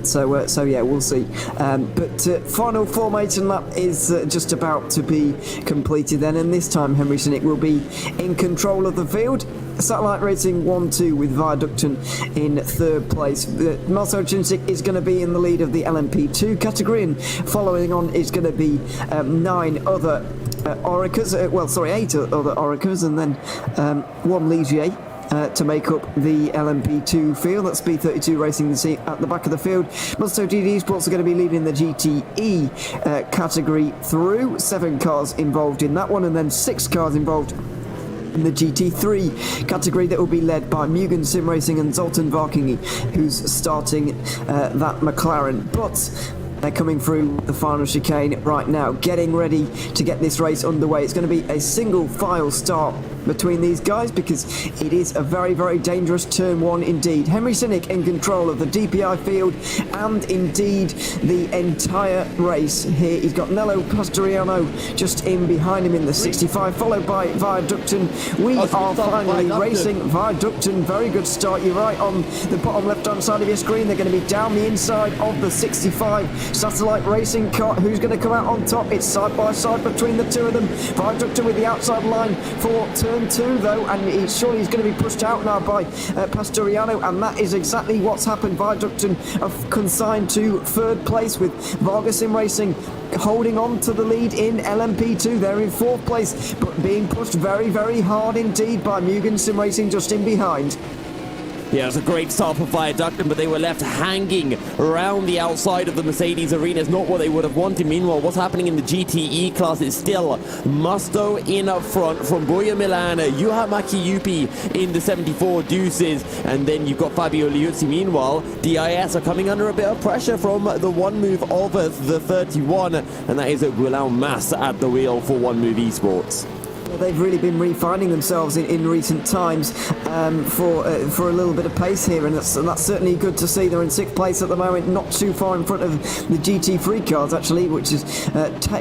So yeah, we'll see. But final formation lap is just about to be completed then, and this time Henry Sinnick will be in control of the field. Satellite Racing 1-2 with Viaducton in third place. Marcel Cinsic is going to be in the lead of the LMP2 category, and following on is going to be 9 other Oricas, 8 other Oricas, and then 1 Ligier. To make up the LMP2 field. That's B32 Racing at the back of the field. Musto GT Esports are going to be leading the GTE category through. 7 cars involved in that one, and then 6 cars involved in the GT3 category that will be led by Mugen Sim Racing and Zoltan Varkingi, who's starting that McLaren. But they're coming through the final chicane right now, getting ready to get this race underway. It's going to be a single file start between these guys because it is a very, very dangerous turn 1 indeed. Henry Sinnick in control of the DPI field and indeed the entire race here. He's got Nello Pastoriano just in behind him in the 65, followed by Viaducton. We are finally racing Viaducton. Very good start. You're right on the bottom left-hand side of your screen. They're going to be down the inside of the 65. Satellite Racing car. Who's going to come out on top? It's side by side between the two of them. Viaducton with the outside line for turn 2 though, and he's going to be pushed out now by Pastoriano, and that is exactly what's happened. Viaducton are consigned to third place with Vargas Sim Racing holding on to the lead in LMP2. They're in 4th place, but being pushed very, very hard indeed by Mugen Sim Racing just in behind.
Yeah, it was a great start for Viaducton, but they were left hanging around the outside of the Mercedes arena. It's not what they would have wanted. Meanwhile, what's happening in the GTE class is still Musto in up front from Boya Milan, Juha Mäki-Jypi in the 74 Deuces, and then you've got Fabio Liuzzi. Meanwhile, DIS are coming under a bit of pressure from the One Move of the 31, and that is Guillaume Mas at the wheel for One Move Esports.
Well, they've really been refining themselves in recent times for a little bit of pace here, and that's certainly good to see. They're in 6th place at the moment, not too far in front of the GT3 cars actually, which is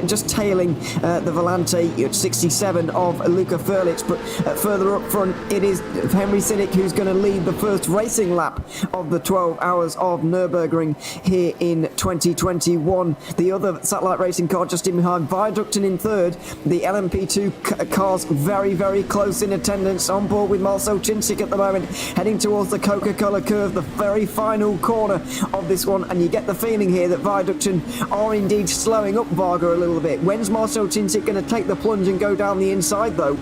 just tailing the Volante at 67 of Luka Furlic. But further up front, it is Henry Sinnick who's going to lead the first racing lap of the 12 hours of Nürburgring here in 2021. The other Satellite Racing car just in behind, Viaducton in 3rd. The LMP2 cars very, very close in attendance, on board with Marcel Cinsic at the moment, heading towards the Coca-Cola curve, the very final corner of this one, and you get the feeling here that Viaducton are indeed slowing up Varga a little bit. When's Marcel Cinsic going to take the plunge and go down the inside though?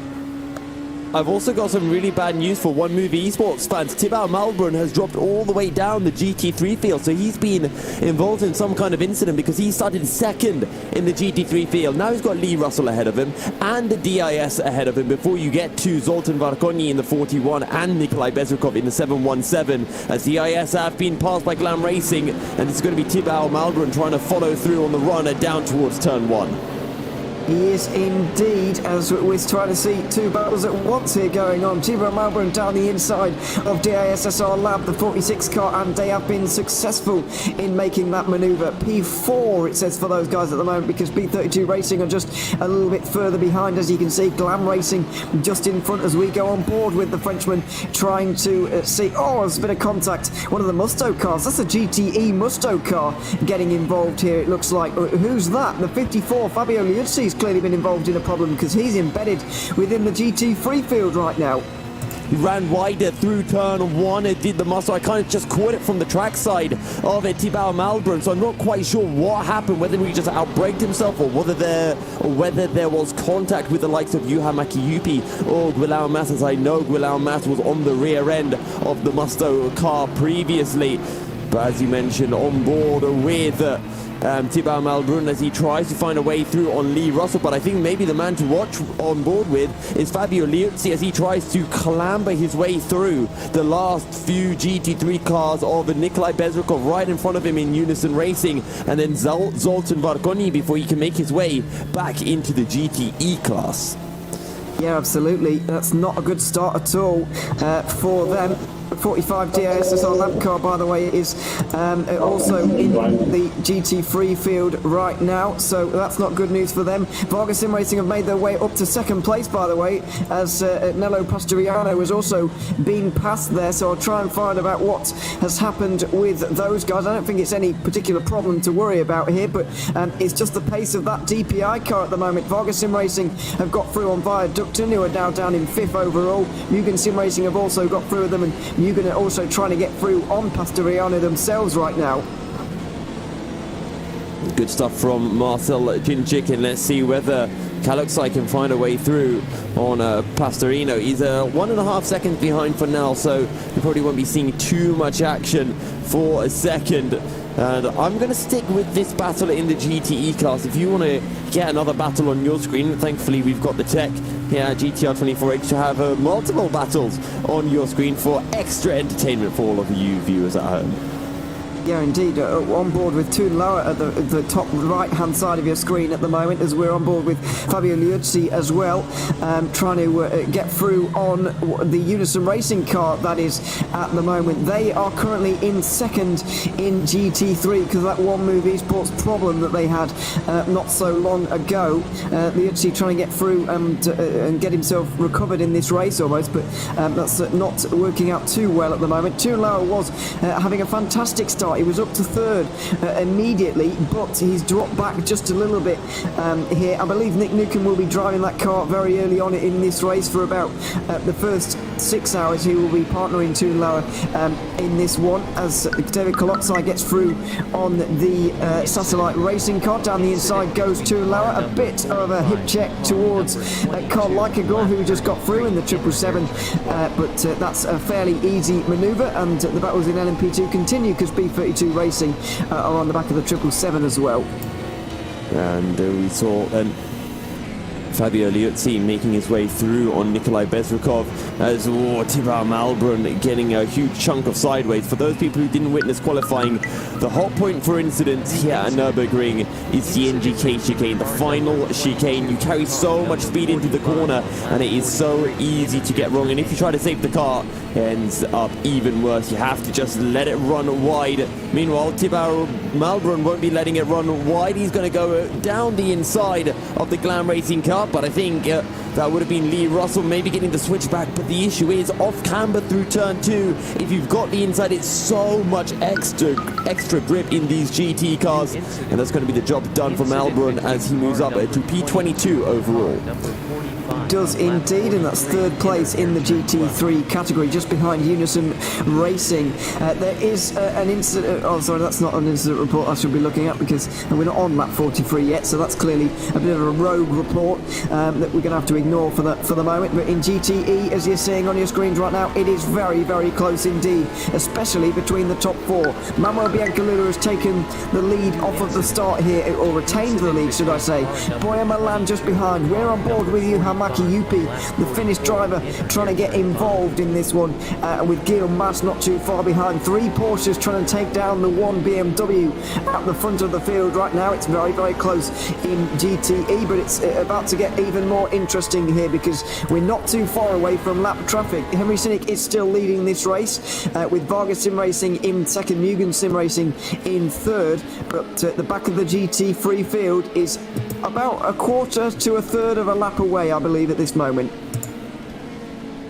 I've also got some really bad news for One Move Esports fans. Thibaut Malbrun has dropped all the way down the GT3 field, so he's been involved in some kind of incident because he started 2nd in the GT3 field. Now he's got Lee Russell ahead of him and the DIS ahead of him before you get to Zoltan Varkonyi in the 41 and Nikolai Bezrikov in the 717, as DIS have been passed by Glam Racing, and it's going to be Thibaut Malbrun trying to follow through on the run down towards turn 1.
He is indeed, as we're trying to see 2 battles at once here going on. Thibaut Malbrun down the inside of DISSR Lab, the 46 car, and they have been successful in making that manoeuvre. P4 it says for those guys at the moment, because B32 Racing are just a little bit further behind. As you can see, Glam Racing just in front as we go on board with the Frenchman trying to see. Oh, there's a bit of contact. One of the Musto cars, that's a GTE Musto car getting involved here, it looks like. Who's that? The 54, Fabio Liuzzi's clearly been involved in a problem because he's embedded within the GT3 field right now.
He ran wider through turn 1. It did the muscle. I kind of just caught it from the track side of it, Thibaut Malbrun, so I'm not quite sure what happened, whether he just outbraked himself or whether there was contact with the likes of Juha Mäki-Jypi or Guillaume Mas, as I know Guillaume Mas was on the rear end of the Musto car previously. But as you mentioned, on board with Thibaut Malbrun as he tries to find a way through on Lee Russell, but I think maybe the man to watch on board with is Fabio Liuzzi as he tries to clamber his way through the last few GT3 cars of Nikolai Bezrikov right in front of him in Unison Racing, and then Zoltan Varkonyi before he can make his way back into the GTE class.
Yeah, absolutely. That's not a good start at all for them. 45 DASSR lap car, by the way, is also in the GT3 field right now, so that's not good news for them. Vargas Sim Racing have made their way up to second place, by the way, as Nello Pastoriano has also been passed there, so I'll try and find out what has happened with those guys. I don't think it's any particular problem to worry about here, but it's just the pace of that DPI car at the moment. Vargas Sim Racing have got through on Viaducton, who are now down in 5th overall. Mugen Sim Racing have also got through with them, and Mugen are also trying to get through on Pastoriano themselves right now.
Good stuff from Marcel Ginchik, and let's see whether Kaluxai can find a way through on Pastorino. He's 1.5 seconds behind for now, so you probably won't be seeing too much action for a second. And I'm going to stick with this battle in the GTE class. If you want to get another battle on your screen, thankfully we've got the tech here at GTR24H to have multiple battles on your screen for extra entertainment for all of you viewers at home.
Yeah, indeed. On board with Toon Lower at the top right-hand side of your screen at the moment, as we're on board with Fabio Liuzzi as well, trying to get through on the Unison Racing car, that is, at the moment. They are currently in second in GT3 because of that One Move Esports problem that they had not so long ago. Liuzzi trying to get through and get himself recovered in this race almost, but that's not working out too well at the moment. Toon Lower was having a fantastic start. He was up to third immediately, but he's dropped back just a little bit here. I believe Nick Newcomb will be driving that car very early on in this race for about the first 6 hours. He will be partnering Toon Lower in this one as David Kolotsai gets through on the satellite racing car. Down the inside goes Toon Lower. A bit of a hip check towards Carl Likagor, who just got through in the 777, but that's a fairly easy manoeuvre, and the battles in LMP2 continue because B32 Racing are on the back of the 777 as well.
And we saw Fabio Liuzzi making his way through on Nikolai Bezrukov as Tibor Malbrun getting a huge chunk of sideways. For those people who didn't witness qualifying, the hot point for incidents here at Nürburgring is the NGK chicane, the final chicane. You carry so much speed into the corner and it is so easy to get wrong, and if you try to save the car, it ends up even worse. You have to just let it run wide. Meanwhile, Tibor Malbrun won't be letting it run wide. He's going to go down the inside of the Glam Racing car, but I think that would have been Lee Russell maybe getting the switchback. But the issue is off camber through turn 2. If you've got the inside, it's so much extra grip in these GT cars, and that's going to be the job done for Malbrun as he moves up to P22 overall.
Does indeed, and that's third place in the GT3 category, just behind Unison Racing. There is an incident. Oh, sorry, that's not an incident report I should be looking at because we're not on lap 43 yet, so that's clearly a bit of a rogue report that we're going to have to ignore for the moment. But in GTE, as you're seeing on your screens right now, it is very, very close indeed, especially between the top 4. Manuel Biancalula has taken the lead off of the start here, or retained the lead, should I say. Boya Milan just behind. We're on board with you, Hamaki Yupi, the Finnish driver, trying to get involved in this one, with Guillaume Mas not too far behind. 3 Porsches trying to take down the 1 BMW at the front of the field right now. It's very, very close in GTE, but it's about to get even more interesting here because we're not too far away from lap traffic. Henry Sinnick is still leading this race, with Vargas Sim Racing in second, Mugen Sim Racing in third, but the back of the GT3 field is about a quarter to a third of a lap away, I believe, at this moment.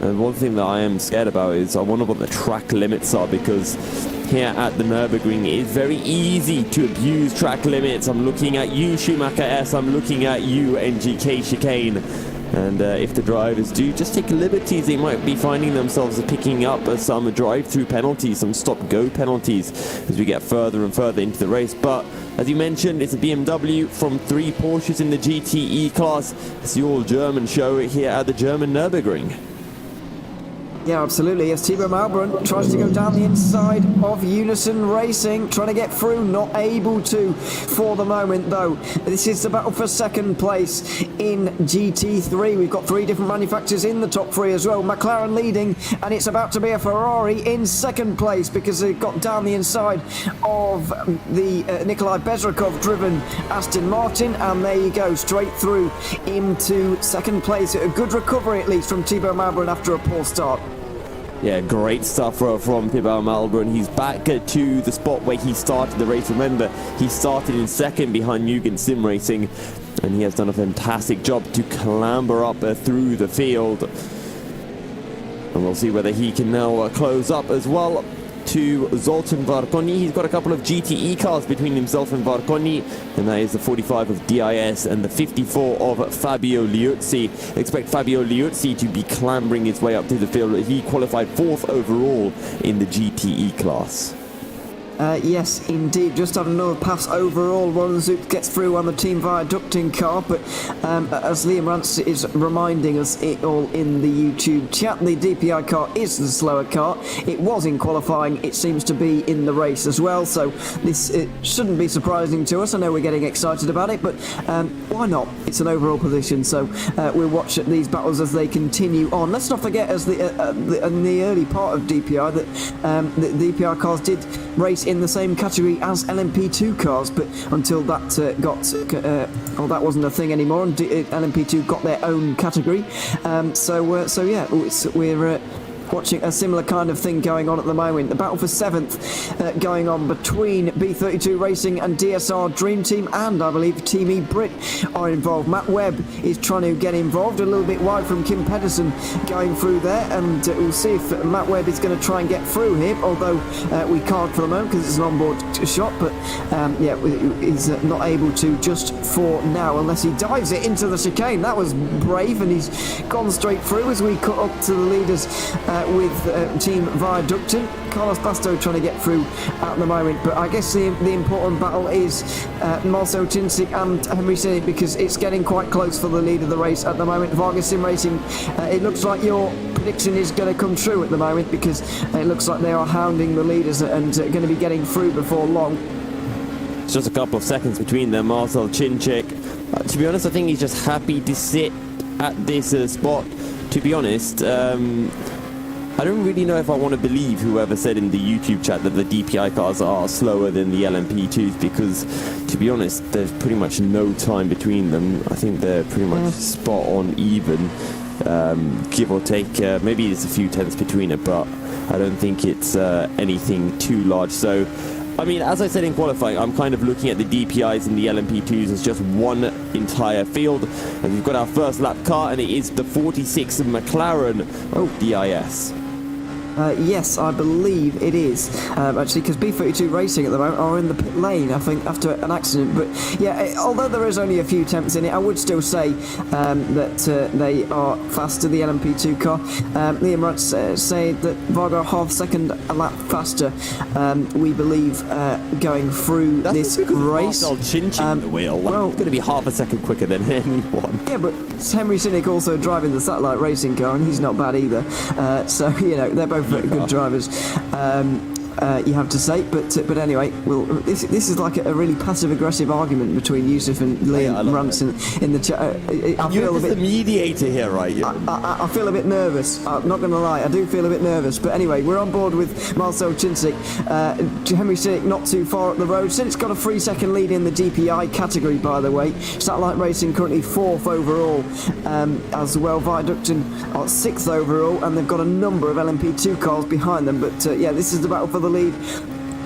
And one thing that I am scared about is I wonder what the track limits are, because here at the Nürburgring it is very easy to abuse track limits. I'm looking at you, Schumacher S, I'm looking at you, NGK chicane. And if the drivers do just take liberties, they might be finding themselves picking up some drive-through penalties, some stop-go penalties as we get further and further into the race. But as you mentioned, it's a BMW from 3 Porsches in the GTE class. It's the all-German show here at the German Nürburgring.
Yeah, absolutely. Yes, Tibor Malbrun tries to go down the inside of Unison Racing, trying to get through, not able to for the moment though. This is the battle for second place in GT3. We've got 3 different manufacturers in the top 3 as well. McLaren leading, and it's about to be a Ferrari in second place because they got down the inside of the Nikolai Bezrukov driven Aston Martin, and there you go, straight through into second place. A good recovery at least from Tibor Malbrun after a poor start.
Yeah, great stuff from Thibaut Malbro, and he's back to the spot where he started the race. Remember, he started in second behind Mugen Sim Racing, and he has done a fantastic job to clamber up through the field. And we'll see whether he can now close up as well to Zoltan Varconi. He's got a couple of GTE cars between himself and Varconi, and that is the 45 of DIS and the 54 of Fabio Liuzzi. Expect Fabio Liuzzi to be clambering his way up to the field. He qualified 4th overall in the GTE class.
Yes, indeed. Just had another pass overall. Ronzuk gets through on the team viaducting car, but as Liam Rance is reminding us it all in the YouTube chat, the DPI car is the slower car. It was in qualifying. It seems to be in the race as well, so this shouldn't be surprising to us. I know we're getting excited about it, but why not? It's an overall position, so we'll watch these battles as they continue on. Let's not forget, as in the early part of DPI, that the DPI cars did race in the same category as LMP2 cars, but until that that wasn't a thing anymore, and LMP2 got their own category. So yeah, we're watching a similar kind of thing going on at the moment. The battle for 7th going on between B32 Racing and DSR Dream Team, and I believe Team E Brit are involved. Matt Webb is trying to get involved, a little bit wide from Kim Pedersen going through there, and we'll see if Matt Webb is going to try and get through here, although we can't for the moment because it's an onboard shot, but yeah, he's not able to just for now, unless he dives it into the chicane. That was brave, and he's gone straight through as we cut up to the leaders with Team Viaducting. Carlos Basto trying to get through at the moment, but I guess the important battle is Marcel Cincic and Henry Sinnet, because it's getting quite close for the lead of the race at the moment. Vargas Sim Racing, it looks like your prediction is going to come true at the moment, because it looks like they are hounding the leaders and going to be getting through before long.
It's just a couple of seconds between them. Marcel Cincic, to be honest, I think he's just happy to sit at this spot. To be honest, I don't really know if I want to believe whoever said in the YouTube chat that the DPI cars are slower than the LMP2s, because, to be honest, there's pretty much no time between them. I think they're pretty much spot on even, give or take. Maybe it's a few tenths between it, but I don't think it's anything too large. So, I mean, as I said in qualifying, I'm kind of looking at the DPIs and the LMP2s as just one entire field. And we've got our first lap car, and it is the 46 McLaren DIS.
Yes, I believe it is, actually, because B32 Racing at the moment are in the pit lane, I think, after an accident. But yeah, although there is only a few temps in it, I would still say that they are faster, the LMP2 car. Liam Rutz said that Varga half second a lap faster, we believe, going through this race.
Marcel Cincic the wheel. Well, it's going to be half a second quicker than anyone.
Yeah, but Henry Sinnick also driving the satellite racing car, and he's not bad either. So, you know, they're both very good drivers, you have to say. But anyway, this is like a really passive-aggressive argument between Yusuf and Liam Rance in the chat.
You're just the mediator here, right?
I feel a bit nervous. I'm not going to lie, I do feel a bit nervous. But anyway, we're on board with Marcel Cincic. Henry Sinnick not too far up the road. Cincic's got a 3-second lead in the DPI category, by the way. Satellite Racing currently 4th overall as well. Viaducting are 6th overall, and they've got a number of LMP2 cars behind them. But yeah, this is the battle for the lead.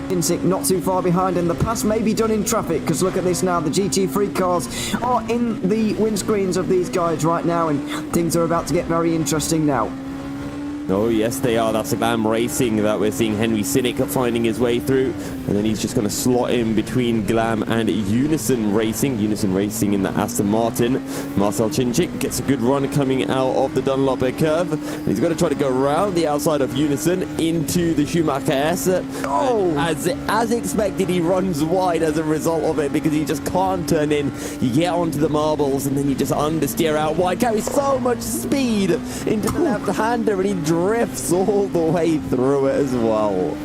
Cincic not too far behind, and the pass may be done in traffic, because look at this now, the GT3 cars are in the windscreens of these guys right now, and things are about to get very interesting now.
Oh yes, they are. That's the Glam Racing that we're seeing Henry Sinnick finding his way through, and then he's just going to slot in between Glam and Unison Racing. Unison Racing in the Aston Martin. Marcel Cincic gets a good run coming out of the Dunlop curve, and he's going to try to go around the outside of Unison into the Schumacher S.
Oh!
As expected, he runs wide as a result of it, because he just can't turn in. You get onto the marbles, and then you just understeer out wide. Carries so much speed into the left-hander, and he drifts all the way through it as well.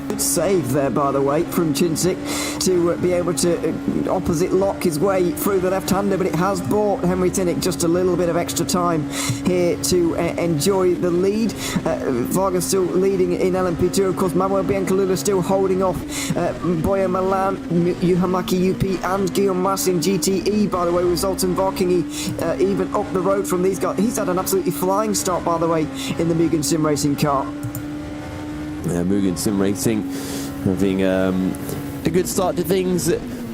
Good save there, by the way, from Cincic to be able to opposite lock his way through the left-hander, but it has bought Henry Sinnick just a little bit of extra time here to enjoy the lead. Vargas still leading in LMP2, of course. Manuel Biancalula still holding off Boya Milan, Yuhamaki UP, and Guillaume Mas in GTE, by the way, with Zoltan Varkingi even up the road from these guys. He's had an absolutely flying start, by the way, in the Mugen Sim Racing car.
Mugen Sim Racing having a good start to things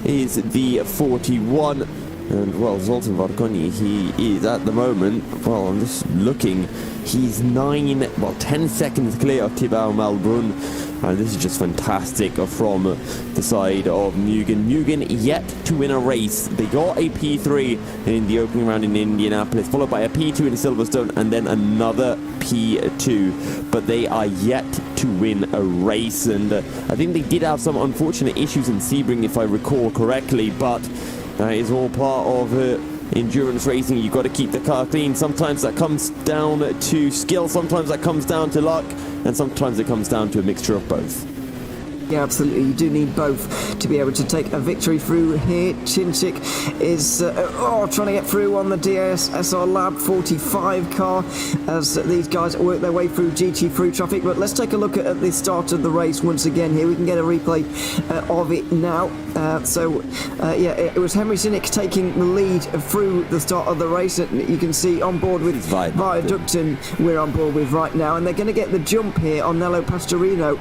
is the 41. And well, Zoltan Varkoni, he is at the moment, well, I'm just looking, he's 10 seconds clear of Thibaut Malbrun. And this is just fantastic from the side of Mugen. Mugen yet to win a race. They got a P3 in the opening round in Indianapolis, followed by a P2 in Silverstone, and then another P2. But they are yet to win a race. And I think they did have some unfortunate issues in Sebring, if I recall correctly. But that is all part of endurance racing. You've got to keep the car clean. Sometimes that comes down to skill, sometimes that comes down to luck, and sometimes it comes down to a mixture of both.
Yeah, absolutely. You do need both to be able to take a victory through here. Chinchik is trying to get through on the DSR Lab 45 car as these guys work their way through GT3 traffic. But let's take a look at the start of the race once again here. We can get a replay of it now. It was Henry Sinnick taking the lead through the start of the race. You can see on board with Viaducton we're on board with right now. And they're going to get the jump here on Nello Pastorino.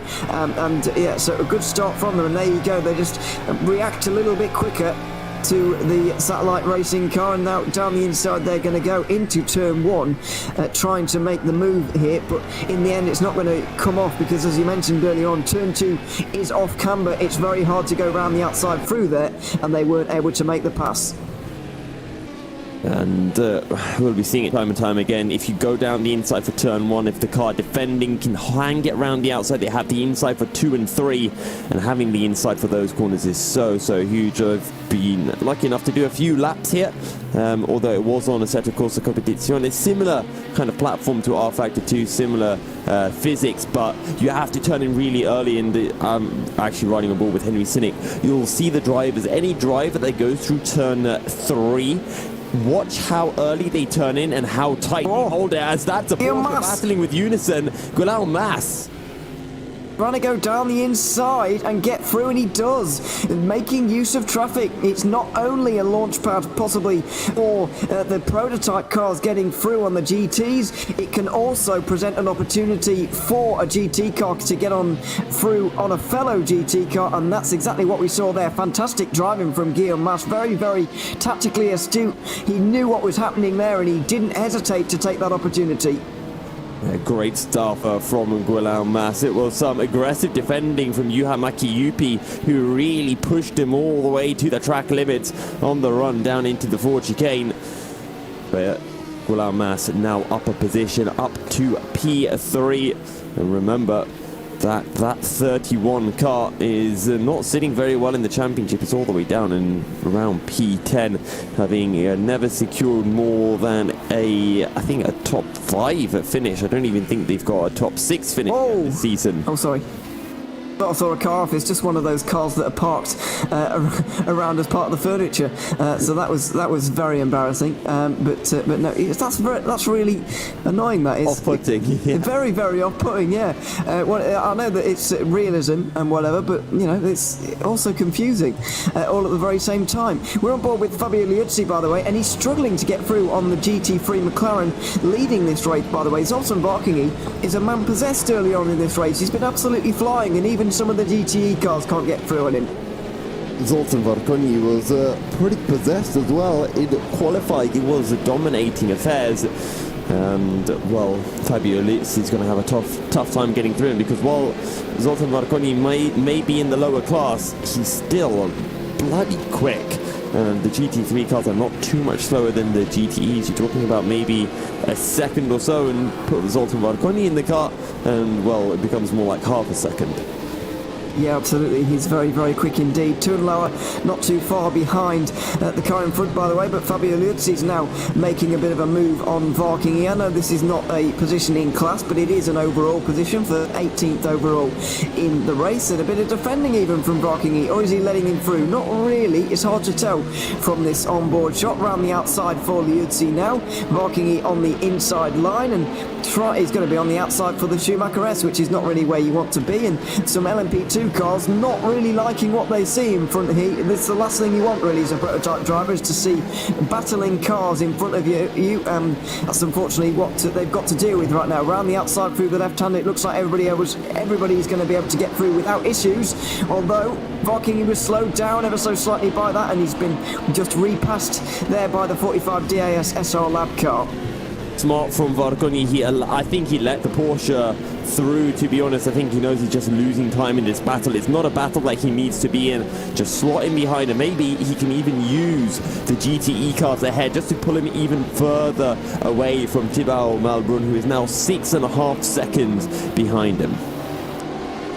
So a good start from them, and there you go, they just react a little bit quicker to the satellite racing car, and now down the inside they're going to go into turn one, trying to make the move here, but in the end it's not going to come off because, as you mentioned earlier on, turn two is off camber. It's very hard to go around the outside through there, and they weren't able to make the pass.
And we'll be seeing it time and time again. If you go down the inside for turn one, if the car defending can hang it around the outside, they have the inside for 2 and 3, and having the inside for those corners is so huge. I've been lucky enough to do a few laps here, although it was on a CET Corsa Competizione. It's similar kind of platform to R Factor 2, similar physics, but you have to turn in really early. And I'm actually riding on board with Henry Sinnick. You'll see the drivers, any driver that goes through turn 3, watch how early they turn in and how tight they hold it, as that's a Porsche battling with Unison. Guillaume Mas
trying to go down the inside and get through, and he does, making use of traffic. It's not only a launch pad possibly for the prototype cars getting through on the GTs, it can also present an opportunity for a GT car to get on through on a fellow GT car, and that's exactly what we saw there. Fantastic driving from Guillaume Mas, very tactically astute. He knew what was happening there, and he didn't hesitate to take that opportunity.
Great stuff from Guillaume Mas. It was some aggressive defending from Juha Mäki-Jypi, who really pushed him all the way to the track limits on the run down into the Ford chicane. But Guillaume Mas now up a position, up to P3. And remember, that 31 car is not sitting very well in the championship. It's all the way down in around P10, having never secured more than I think a top 5 finish. I don't even think they've got a top 6 finish this season.
Oh, sorry. I saw a car off. It's just one of those cars that are parked around as part of the furniture. So that was very embarrassing. But no, that's really annoying. That is
off-putting. Yeah.
Very off-putting. Yeah. I know that it's realism and whatever, but you know it's also confusing all at the very same time. We're on board with Fabio Liuzzi, by the way, and he's struggling to get through on the GT3 McLaren, leading this race. By the way, Zoltan Varkini is a man possessed early on in this race. He's been absolutely flying, and even some of the GTE cars can't get through on him.
Zoltan Varkoni was pretty possessed as well. In qualifying, he was dominating affairs. And, well, Fabio Liuzzi is going to have a tough time getting through him, because while Zoltan Varkoni may be in the lower class, he's still bloody quick. And the GT3 cars are not too much slower than the GTEs. You're talking about maybe a second or so, and put Zoltan Varkoni in the car, and, well, it becomes more like half a second.
Yeah, absolutely. He's very quick indeed. Two and lower, not too far behind the car in front, by the way. But Fabio Liuzzi is now making a bit of a move on Varkini. I know this is not a position in class, but it is an overall position for 18th overall in the race. And a bit of defending even from Varkini. Or is he letting him through? Not really. It's hard to tell from this onboard shot. Round the outside for Liuzzi now. Varkini on the inside line, and he's going to be on the outside for the Schumacher S, which is not really where you want to be. And some LMP2 2 cars not really liking what they see in front of you. This is the last thing you want really as a prototype driver, is to see battling cars in front of you. That's unfortunately what they've got to deal with right now. Around the outside through the left hand, it looks like everybody's going to be able to get through without issues, although Varking was slowed down ever so slightly by that, and he's been just repassed there by the 45 DAS SR Lab car.
Smart from Vargoni. I think he let the Porsche through, to be honest. I think he knows he's just losing time in this battle. It's not a battle that he needs to be in. Just slot him behind, and maybe he can even use the GTE cars ahead just to pull him even further away from Thibaut Malbrun, who is now 6.5 seconds behind him.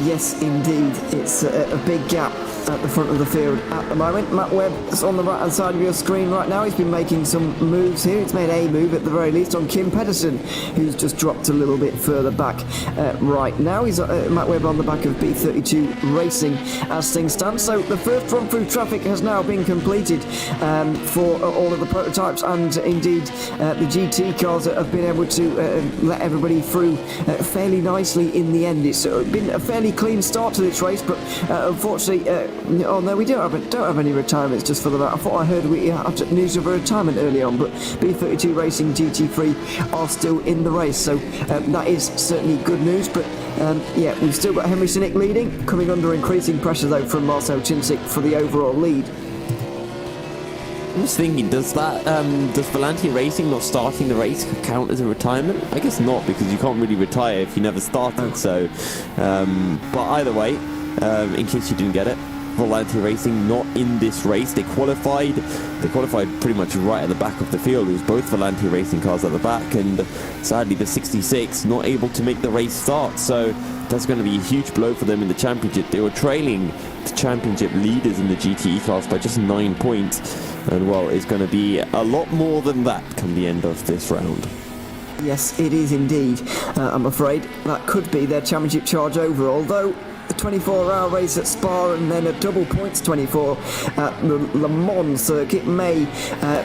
Yes, indeed. It's a big gap at the front of the field at the moment. Matt Webb is on the right hand side of your screen right now. He's been making some moves here. He's made a move at the very least on Kim Pedersen, who's just dropped a little bit further back right now. He's Matt Webb on the back of B32 Racing as things stand. So the first run through traffic has now been completed for all of the prototypes, and indeed the GT cars have been able to let everybody through fairly nicely in the end. It's been a fairly clean start to this race, but unfortunately, oh no, we don't have any retirements just for the moment. I thought I heard we had news of a retirement early on, but B32 Racing GT3 are still in the race, so that is certainly good news. But yeah, we've still got Henry Sinek leading, coming under increasing pressure though from Marcel Chinzik for the overall lead.
I was thinking, does Volante Racing not starting the race count as a retirement? I guess not, because you can't really retire if you never started. So, but either way, in case you didn't get it, Volante Racing not in this race. They qualified pretty much right at the back of the field. It was both Volante Racing cars at the back, and sadly the 66 not able to make the race start. So that's going to be a huge blow for them in the championship. They were trailing the championship leaders in the GTE class by just 9 points, and well, it's going to be a lot more than that come the end of this round.
Yes, it is indeed. I'm afraid that could be their championship charge over, although a 24-hour race at Spa and then a double points 24 at the Le Mans circuit may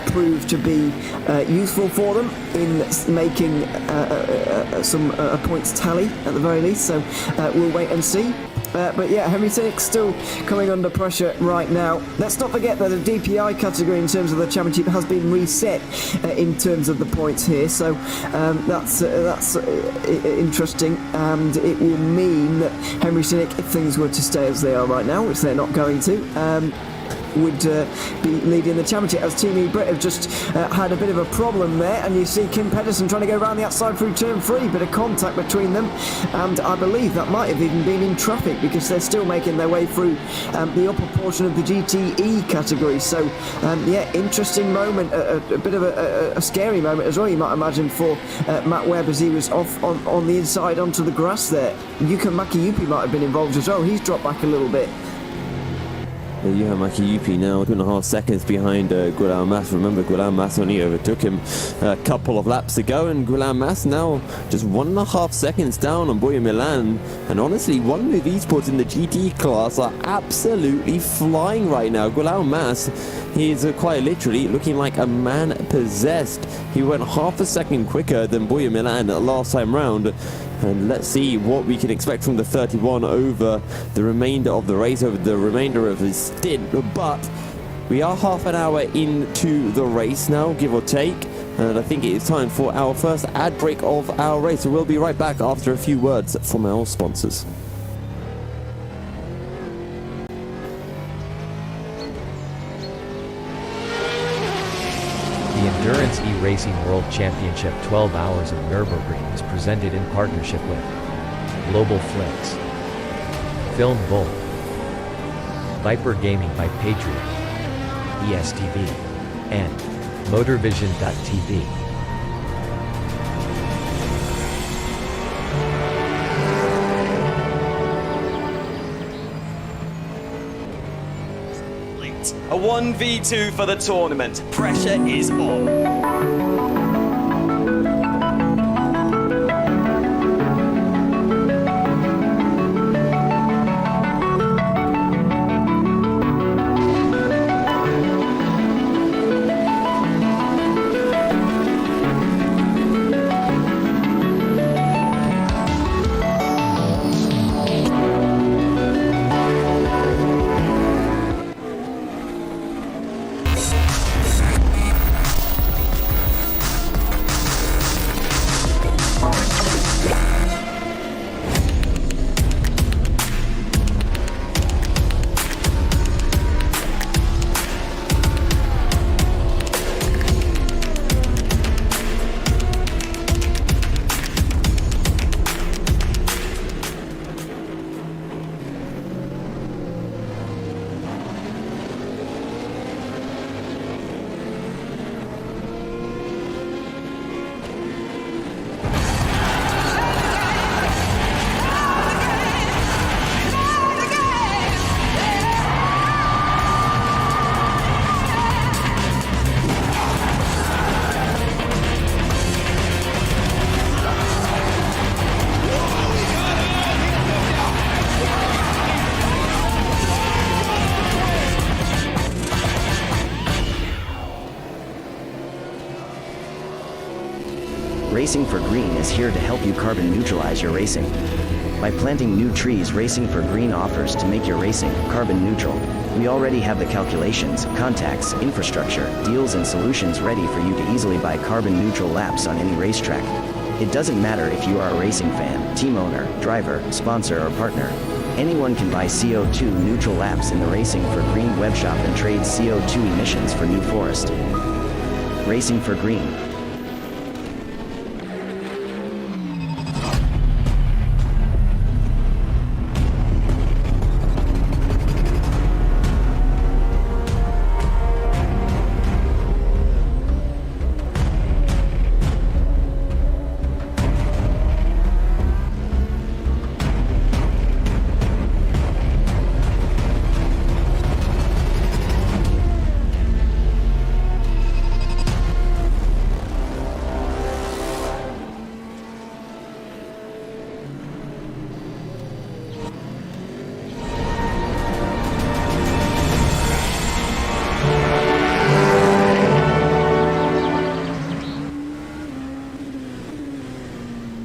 prove to be useful for them in making some points tally at the very least, so we'll wait and see. But yeah, Henry Sinek still coming under pressure right now. Let's not forget that the DPI category in terms of the championship has been reset in terms of the points here, so that's interesting, and it will mean that Henry Sinek, if things were to stay as they are right now, which they're not going to, would be leading the championship, as Team Brett have just had a bit of a problem there, and you see Kim Pedersen trying to go around the outside through turn 3, bit of contact between them, and I believe that might have even been in traffic because they're still making their way through the upper portion of the GTE category. So yeah, interesting moment, a bit of a scary moment as well, you might imagine, for Matt Webb as he was off on the inside onto the grass there. Yuka Makiyupi might have been involved as well. He's dropped back a little bit.
Yuha Makiyupi now 2.5 seconds behind Guillaume Mas. Remember, Guillaume Mas only overtook him a couple of laps ago, and Guillaume Mas now just 1.5 seconds down on Boya Milan. And honestly, One Move Esports in the GT class are absolutely flying right now. Guillaume Mas, he's quite literally looking like a man possessed. He went 0.5 second quicker than Boya Milan last time round. And let's see what we can expect from the 31 over the remainder of the race, over the remainder of his stint. But we are half an hour into the race now, give or take. And I think it is time for our first ad break of our race. So we'll be right back after a few words from our sponsors.
The Endurance E-Racing World Championship 12 Hours of Nürburgring is presented in partnership with Global Flicks, Film Bolt, Viper Gaming by Patriot, ESTV, and Motorvision.tv.
A 1v2 for the tournament. Pressure is on.
Racing for Green is here to help you carbon neutralize your racing. By planting new trees, Racing for Green offers to make your racing carbon neutral. We already have the calculations, contacts, infrastructure, deals and solutions ready for you to easily buy carbon neutral laps on any racetrack. It doesn't matter if you are a racing fan, team owner, driver, sponsor or partner. Anyone can buy CO2 neutral laps in the Racing for Green webshop and trade CO2 emissions for New Forest. Racing for Green.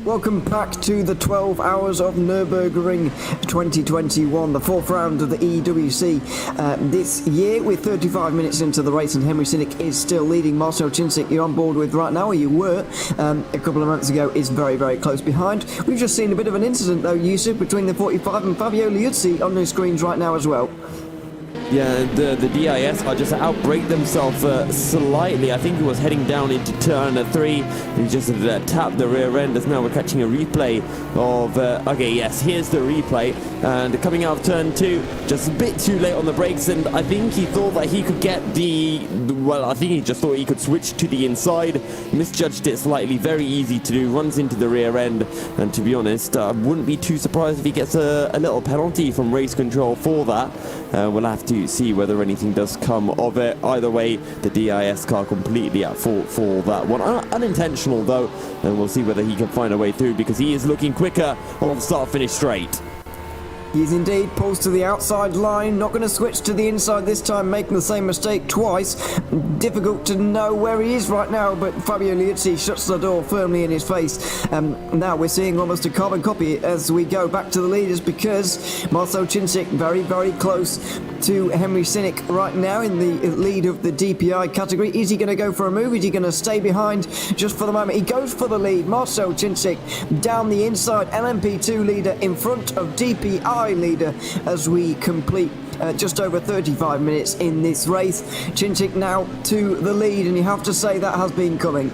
Welcome back to the 12 hours of Nürburgring 2021, the fourth round of the EEWC. This year, we're 35 minutes into the race and Henry Sinnick is still leading. Marcel Cincic, you're on board with right now, or you were a couple of months ago, is very, very close behind. We've just seen a bit of an incident though, Yusuf, between the 45 and Fabio Liuzzi on the screens right now as well.
Yeah, the DIS are just outbrake themselves slightly. I think he was heading down into turn 3. He just tapped the rear end. As now we're catching a replay of... okay, yes, here's the replay. And coming out of turn 2, just a bit too late on the brakes. And I think he thought that he could get well, I think he just thought he could switch to the inside. Misjudged it slightly. Very easy to do. Runs into the rear end. And to be honest, I wouldn't be too surprised if he gets a little penalty from race control for that. We'll have to see whether anything does come of it. Either way, the DIS car completely at fault for that one. Unintentional though, and we'll see whether he can find a way through because he is looking quicker on start-finish straight.
He is indeed, pulls to the outside line, not going to switch to the inside this time, making the same mistake twice. Difficult to know where he is right now, but Fabio Liuzzi shuts the door firmly in his face. Now we're seeing almost a carbon copy as we go back to the leaders because Marcel Cincic very, very close to Henry Sinnick right now in the lead of the DPI category. Is he going to go for a move? Is he going to stay behind just for the moment? He goes for the lead. Marcel Cincic down the inside, LMP2 leader in front of DPI leader as we complete just over 35 minutes in this race. Cincic now to the lead, and you have to say that has been coming.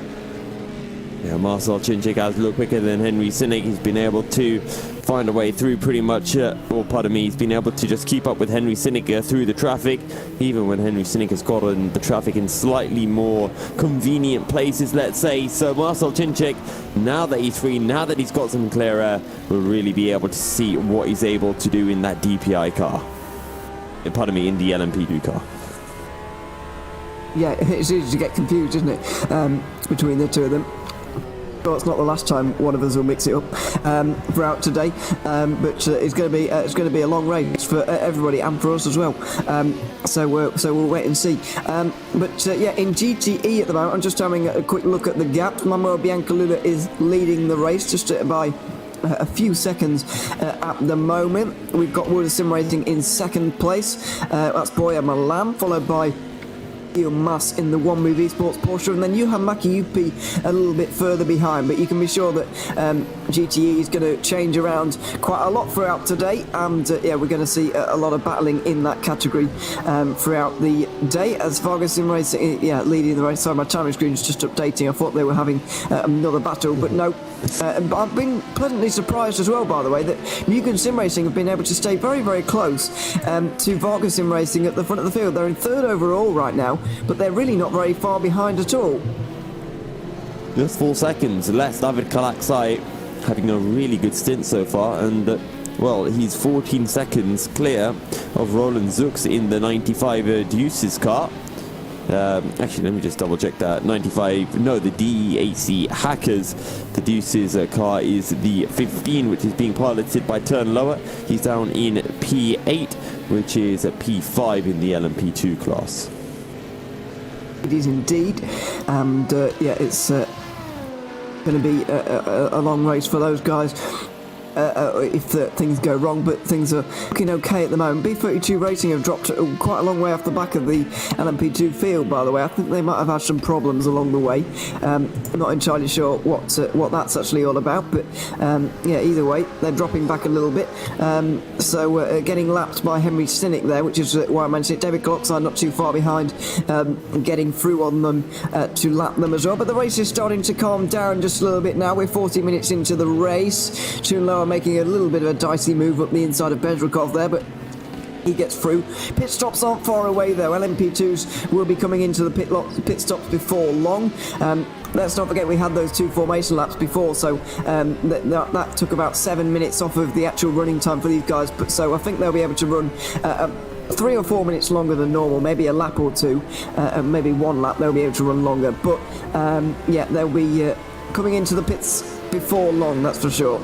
Yeah, Marcel Cincic has looked quicker than Henry Sinnick. He's been able to find a way through pretty much, he's been able to just keep up with Henry Sinnick through the traffic, even when Henry Sinnick has gotten the traffic in slightly more convenient places, let's say. So Marcel Cincic, now that he's free, now that he's got some clear air, will really be able to see what he's able to do in that DPI car. In the LMP2 car.
Yeah, it's easy to get confused, isn't it, between the two of them. Well, it's not the last time one of us will mix it up throughout today, but it's going to be a long race for everybody and for us as well. So we'll wait and see. Yeah, in GTE at the moment, I'm just having a quick look at the gaps. Manuel Biancalula is leading the race just by a few seconds at the moment. We've got Wood Sim Racing in second place. That's Boya Malam, followed by Mas in the One Move Esports Porsche, and then Yuhan Makiyupi a little bit further behind. But you can be sure that GTE is going to change around quite a lot throughout today, and yeah, we're going to see a lot of battling in that category throughout the day. As Vargas Sim Racing, leading the race. Sorry, my timing screen is just updating. I thought they were having another battle, but no. But I've been pleasantly surprised as well, by the way, that Nürburgring Sim Racing have been able to stay very, very close to Vargas Sim Racing at the front of the field. They're in third overall right now, but they're really not very far behind at all.
Just 4 seconds less. David Kalaksai having a really good stint so far, and well, he's 14 seconds clear of Roland Zux in the 95 Deuces car. Actually, let me just double check that. 95, no, the DEAC Hackers. The Deuces car is the 15, which is being piloted by Turn Lower. He's down in P8, which is a P5 in the LMP2 class.
It is indeed, and yeah, it's going to be a long race for those guys. If things go wrong, but things are looking okay at the moment. B32 Racing have dropped quite a long way off the back of the LMP2 field, by the way. I think they might have had some problems along the way. I'm not entirely sure what that's actually all about, but yeah, either way, they're dropping back a little bit. So getting lapped by Henry Sinnick there, which is why I mentioned it. David Clockside not too far behind, getting through on them to lap them as well. But the race is starting to calm down just a little bit now. We're 40 minutes into the race. Tune Lower making a little bit of a dicey move up the inside of Bezrikov there, but he gets through. Pit stops aren't far away though. LMP2s will be coming into the pit stops before long. Let's not forget we had those 2 formation laps before, so that took about 7 minutes off of the actual running time for these guys. But so I think they'll be able to run 3 or 4 minutes longer than normal, maybe a lap or 2, maybe 1 lap they'll be able to run longer. But yeah, they'll be coming into the pits before long, that's for sure.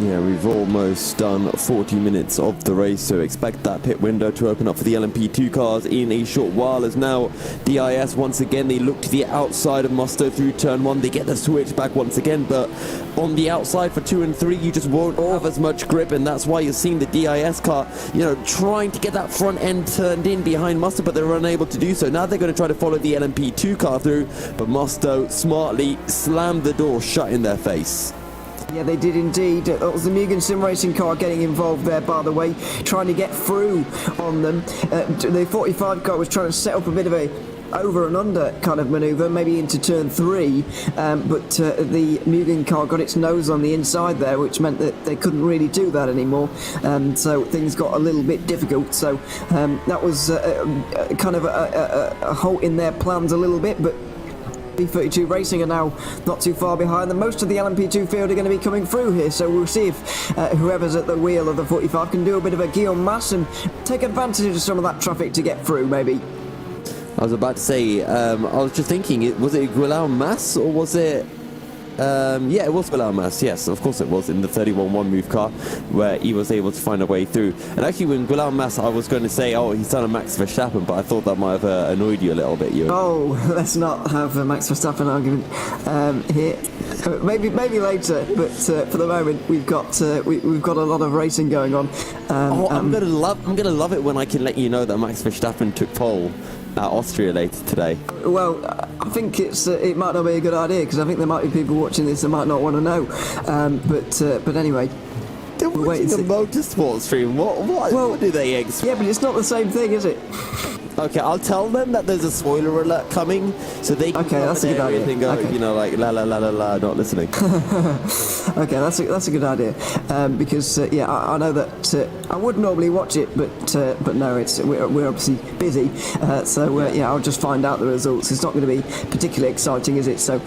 Yeah, we've almost done 40 minutes of the race, so expect that pit window to open up for the LMP2 cars in a short while. As now DIS once again, they look to the outside of Musto through turn 1. They get the switch back once again, but on the outside for 2 and 3 you just won't have as much grip, and that's why you're seeing the DIS car, you know, trying to get that front end turned in behind Musto, but they're unable to do so. Now they're going to try to follow the LMP2 car through, but Musto smartly slammed the door shut in their face.
Yeah, they did indeed. It was the Mugen Sim Racing car getting involved there, by the way, trying to get through on them. The 45 car was trying to set up a bit of a over and under kind of manoeuvre, maybe into turn 3, but the Mugen car got its nose on the inside there, which meant that they couldn't really do that anymore, so things got a little bit difficult. So that was kind of a halt in their plans a little bit, but B32 Racing are now not too far behind them. Most of the LMP2 field are going to be coming through here, so we'll see if whoever's at the wheel of the 45 can do a bit of a Guillaume Mass and take advantage of some of that traffic to get through, maybe.
I was about to say, I was just thinking, was it Guillaume Mass or was it... yeah, it was Guillaume Mass, yes, of course it was, in the 31-1 move car, where he was able to find a way through. And actually, when Guillaume Mass, I was going to say, oh, he's done a Max Verstappen, but I thought that might have annoyed you a little bit, Ewan.
Oh, let's not have a Max Verstappen argument here. Maybe later, but for the moment, we've got a lot of racing going on.
I'm gonna love it when I can let you know that Max Verstappen took pole at Austria later today.
Well, I think it might not be a good idea, because I think there might be people watching this that might not want to know. But anyway,
they're watching the motorsport stream. What do they expect?
Yeah, but it's not the same thing, is it?
Okay, I'll tell them that there's a spoiler alert coming, so they can
that's a good idea.
And go,
okay.
You know, like la la la la la, not listening.
Okay, that's a good idea, because yeah, I know that I would normally watch it, but no, we're obviously busy, so yeah, I'll just find out the results. It's not going to be particularly exciting, is it? So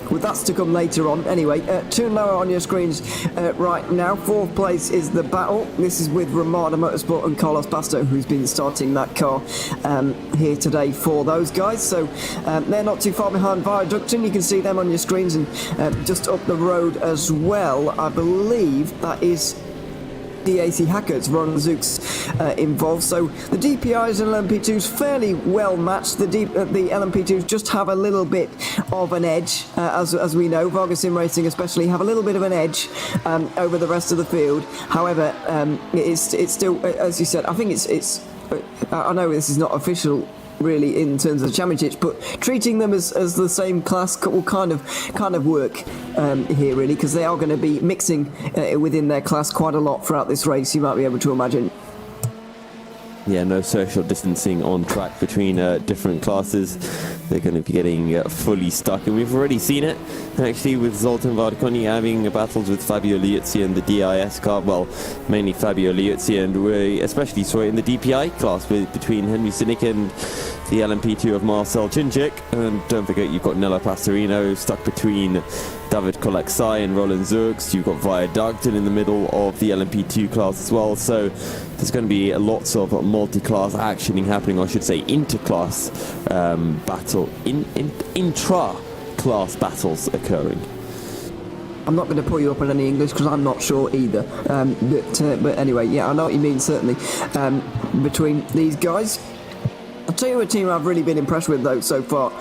well, that's to come later on. Anyway, Tune Lower on your screens right now. 4th place is the battle. This is with Ramada Motorsport and Carlos Basto, who's been starting that car here today for those guys. So they're not too far behind Viaducton. You can see them on your screens, and just up the road as well, I believe that is DAC Hackers, Ron Zooks involved. So the DPIs and LMP2s fairly well matched. The LMP2s just have a little bit of an edge, as we know. Vargas Sim Racing especially have a little bit of an edge over the rest of the field. However, it's still, as you said, I think it's I know this is not official really in terms of the championships, but treating them as the same class will kind of work here, really, because they are going to be mixing within their class quite a lot throughout this race, you might be able to imagine.
Yeah, no social distancing on track between different classes. They're going to be getting fully stuck, and we've already seen it actually with Zoltan Vardkoni having battles with Fabio Liuzzi and the DIS car. Well, mainly Fabio Liuzzi, and we especially saw it in the DPI class between Henry Sinnick and the LMP2 of Marcel Chinchik. And don't forget, you've got Nello Pastorino stuck between David Koleksai and Roland Zurks. You've got Viaducton in the middle of the LMP2 class as well. So there's going to be lots of multi-class actioning happening, I should say inter-class intra-class battles occurring.
I'm not going to pull you up on any English because I'm not sure either. But anyway, yeah, I know what you mean, certainly. Between these guys, I'll tell you a team I've really been impressed with, though, so far.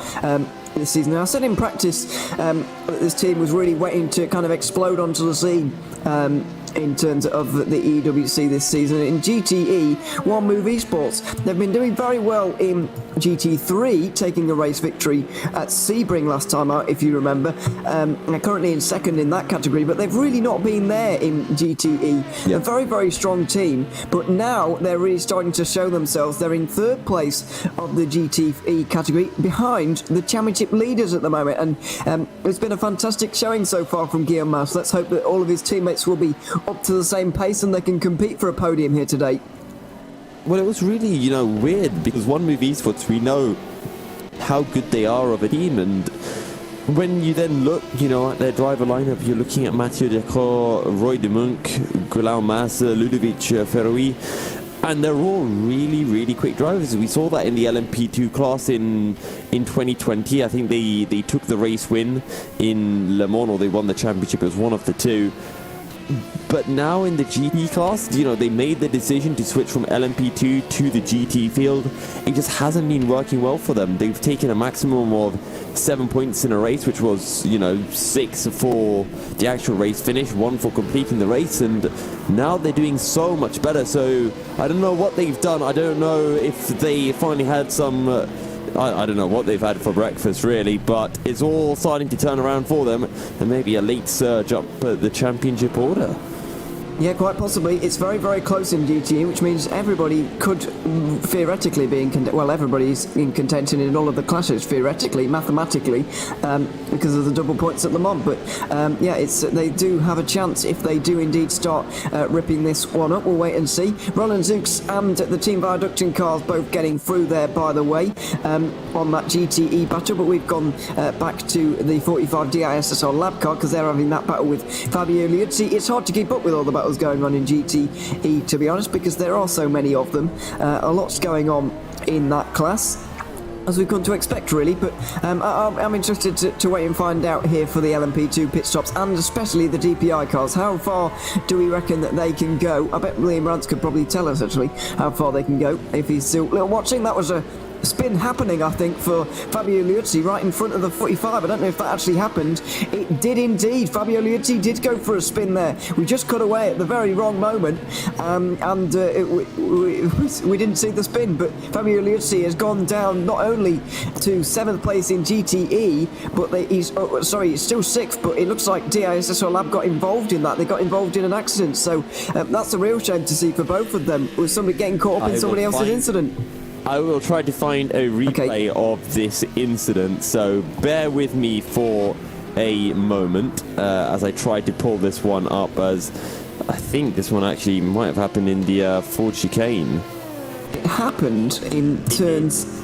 this season. Now, I said in practice that this team was really waiting to kind of explode onto the scene in terms of the EEWC this season. In GTE, One Move Esports, they've been doing very well in GT3, taking the race victory at Sebring last time out, if you remember. They're currently in second in that category, but they've really not been there in GTE. A very, very strong team, but now they're really starting to show themselves. They're in third place of the GTE category, behind the championship leaders at the moment, and it's been a fantastic showing so far from Guillaume Maus. Let's hope that all of his teammates will be up to the same pace and they can compete for a podium here today.
Well, it was really, weird because One Move Esports, we know how good they are of a team, and when you then look, at their driver lineup, you're looking at Mathieu Decaux, Roy de Munk, Guillaume Maus, Ludovic Ferroy, and they're all really, really quick drivers. We saw that in the LMP2 class in 2020. I think they took the race win in Le Mans, or they won the championship. It was one of the two. But now in the GT class, they made the decision to switch from LMP2 to the GT field. It just hasn't been working well for them. They've taken a maximum of 7 points in a race, which was, 6 for the actual race finish, 1 for completing the race, and now they're doing so much better. So I don't know what they've done. I don't know if they finally had some... I don't know what they've had for breakfast, really, but it's all starting to turn around for them, and maybe a late surge up the championship order.
Yeah, quite possibly. It's very, very close in GTE, which means everybody could theoretically be in contention. Well, everybody's in contention in all of the classes, theoretically, mathematically, because of the double points at Le Mans. But they do have a chance if they do indeed start ripping this one up. We'll wait and see. Roland Zooks and the Team Viaducting cars both getting through there, by the way, on that GTE battle. But we've gone back to the 45 DISSR lab car because they're having that battle with Fabio Liuzzi. It's hard to keep up with all the battles going on in GTE, to be honest, because there are so many of them. A lot's going on in that class, as we've come to expect, really. But I'm interested to wait and find out here for the LMP2 pit stops, and especially the DPI cars. How far do we reckon that they can go? I bet Liam Rance could probably tell us, actually, how far they can go if he's still watching. That was a spin happening, I think, for Fabio Liuzzi right in front of the 45. I don't know if that actually happened. It did indeed. Fabio Liuzzi did go for a spin there. We just cut away at the very wrong moment, and we didn't see the spin. But Fabio Liuzzi has gone down not only to 7th place in GTE, but he's still 6th, but it looks like DISSR Lab got involved in that. They got involved in an accident, so that's a real shame to see for both of them, with somebody getting caught up in somebody else's incident.
I will try to find a replay of this incident, so bear with me for a moment as I try to pull this one up, as I think this one actually might have happened in the Ford chicane.
It happened in turns...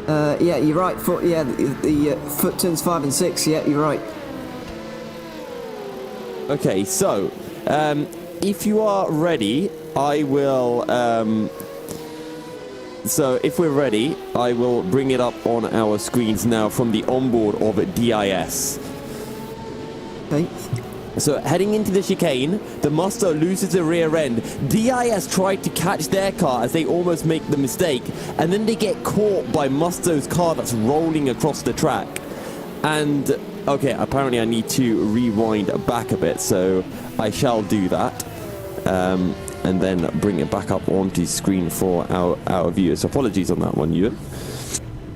yeah, you're right. The turns 5 and 6, yeah, you're right.
Okay, so if you are ready, I will... So if we're ready, I will bring it up on our screens now from the onboard of DIS.
Okay.
So heading into the chicane, the Musto loses the rear end. DIS tried to catch their car as they almost make the mistake, and then they get caught by Musto's car that's rolling across the track. And, okay, apparently I need to rewind back a bit, so I shall do that. And then bring it back up onto screen for our viewers. Apologies on that one, Ewan.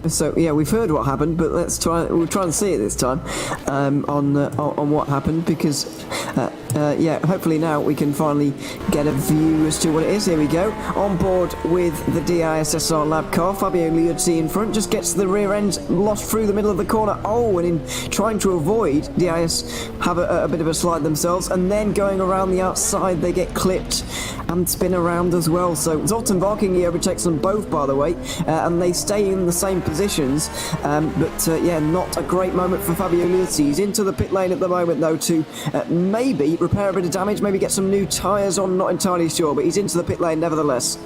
So yeah, we've heard what happened, but we'll try and see it this time on what happened, because hopefully now we can finally get a view as to what it is. Here we go. On board with the DISSR lab car, Fabio Liuzzi in front, just gets the rear end lost through the middle of the corner. Oh, and in trying to avoid, DIS have a bit of a slide themselves, and then going around the outside they get clipped and spin around as well. So Zoltan Varking, he overtakes them both, by the way, and they stay in the same positions, but not a great moment for Fabio Liuzzi. He's into the pit lane at the moment, though, to maybe repair a bit of damage, maybe get some new tyres on, not entirely sure, but he's into the pit lane nevertheless.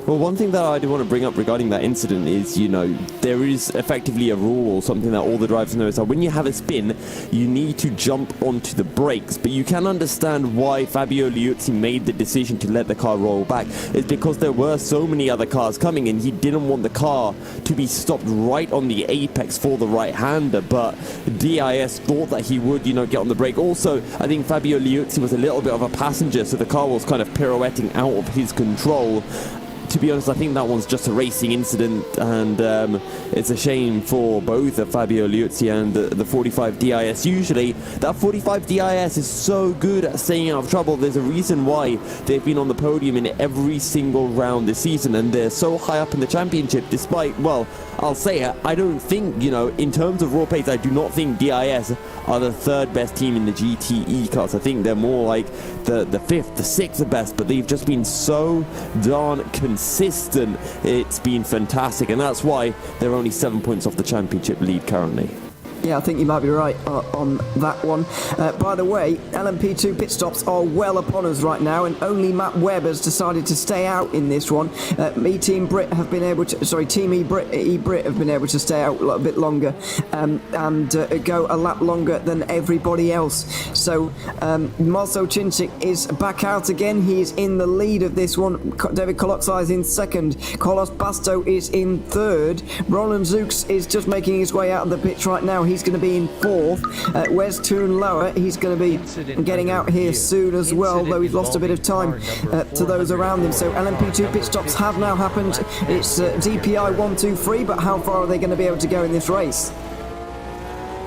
Well, one thing that I do want to bring up regarding that incident is, you know, there is effectively a rule or something that all the drivers know is that when you have a spin, you need to jump onto the brakes. But you can understand why Fabio Liuzzi made the decision to let the car roll back. It's because there were so many other cars coming and he didn't want the car to be stopped right on the apex for the right-hander. But DIS thought that he would, you know, get on the brake. Also, I think Fabio Liuzzi was a little bit of a passenger, so the car was kind of pirouetting out of his control. To be honest, I think that one's just a racing incident, and it's a shame for both Fabio Liuzzi and the 45 DIS. Usually, that 45 DIS is so good at staying out of trouble. There's a reason why they've been on the podium in every single round this season, and they're so high up in the championship, despite, well, I'll say it, I don't think, you know, in terms of raw pace, I do not think DIS are the third best team in the GTE cars. I think they're more like the fifth, the sixth best, but they've just been so darn consistent. It's been fantastic, and that's why they're only 7 points off the championship lead currently.
Yeah, I think you might be right on that one. By the way, LMP2 pit stops are well upon us right now, and only Matt Webb has decided to stay out in this one. Team Brit have been able to, Team E-Brit have been able to stay out a little bit longer and go a lap longer than everybody else. So Marcel Cincic is back out again. He is in the lead of this one. David Kolotza is in second. Carlos Basto is in third. Roland Zux is just making his way out of the pits right now. He's going to be in fourth. Wes Toonlower, he's going to be getting out here soon as well, though he's lost a bit of time to those around him. So LMP2 pit stops have now happened. It's DPI 1, 2, 3, but how far are they going to be able to go in this race?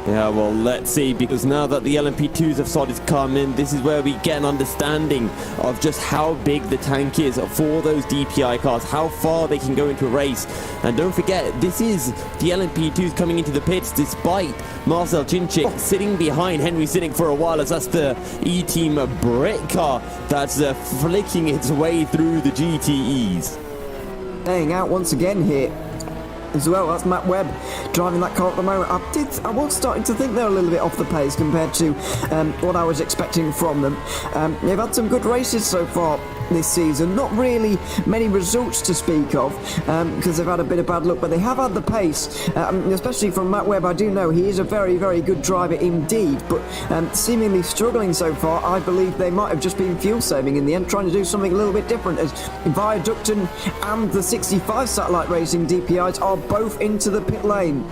Yeah, well, let's see, because now that the LMP2s have started to come in, this is where we get an understanding of just how big the tank is for those DPI cars, how far they can go into a race. And don't forget, this is the LMP2s coming into the pits despite Marcel Cincic sitting behind Henry Sinnick for a while, as that's the E-Team Brit car that's flicking its way through the GTEs.
Staying out once again here as well. That's Matt Webb driving that car at the moment. I was starting to think they're a little bit off the pace compared to what I was expecting from them. They've had some good races so far this season, not really many results to speak of because they've had a bit of bad luck, but they have had the pace, especially from Matt Webb. I do know he is a very, very good driver indeed, but seemingly struggling so far. I believe they might have just been fuel saving in the end, trying to do something a little bit different, as Viaducton and the 65 Satellite Racing DPIs are both into the pit lane.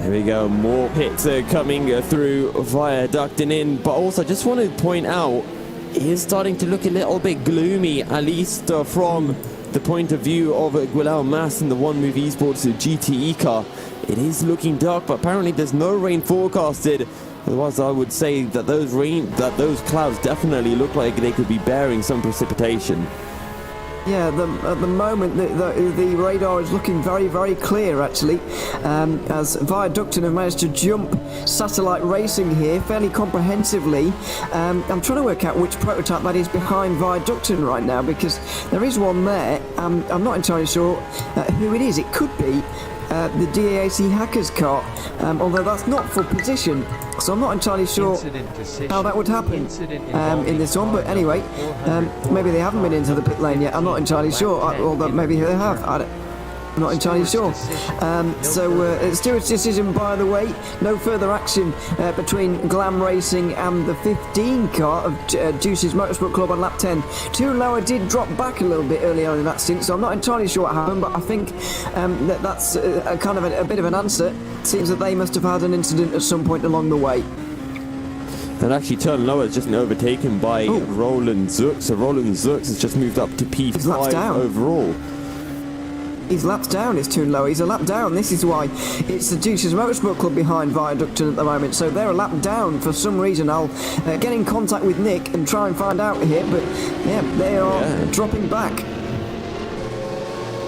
There we go, more pits are coming through Viaducton in, but also just want to point out, it is starting to look a little bit gloomy, at least from the point of view of Guilherme Mas in the One Move Esports GTE car. It is looking dark, but apparently there's no rain forecasted. Otherwise, I would say that those clouds definitely look like they could be bearing some precipitation.
Yeah, at the moment the radar is looking very, very clear actually, as Viaducton have managed to jump Satellite Racing here fairly comprehensively. I'm trying to work out which prototype that is behind Viaducton right now, because there is one there. I'm not entirely sure who it is. It could be the DAC Hackers car, although that's not for position, so I'm not entirely sure how that would happen in this one. But anyway, maybe they haven't been into the pit lane yet. I'm not entirely sure, although maybe they have. I'm not entirely sure. Stewart's decision, by the way. No further action between Glam Racing and the 15 car of Juice's Motorsport Club on lap 10. Toonlower did drop back a little bit early on in that stint, so I'm not entirely sure what happened, but I think that's kind of a bit of an answer. It seems that they must have had an incident at some point along the way.
And actually, Toonlower has just been overtaken by Roland Zux. So Roland Zux has just moved up to P5 overall.
He's lapped down, it's Toonlower. He's a lap down. This is why it's the Juice's Motorsport Club behind Viaducton at the moment. So they're a lap down for some reason. I'll get in contact with Nick and try and find out here. But yeah, they are dropping back.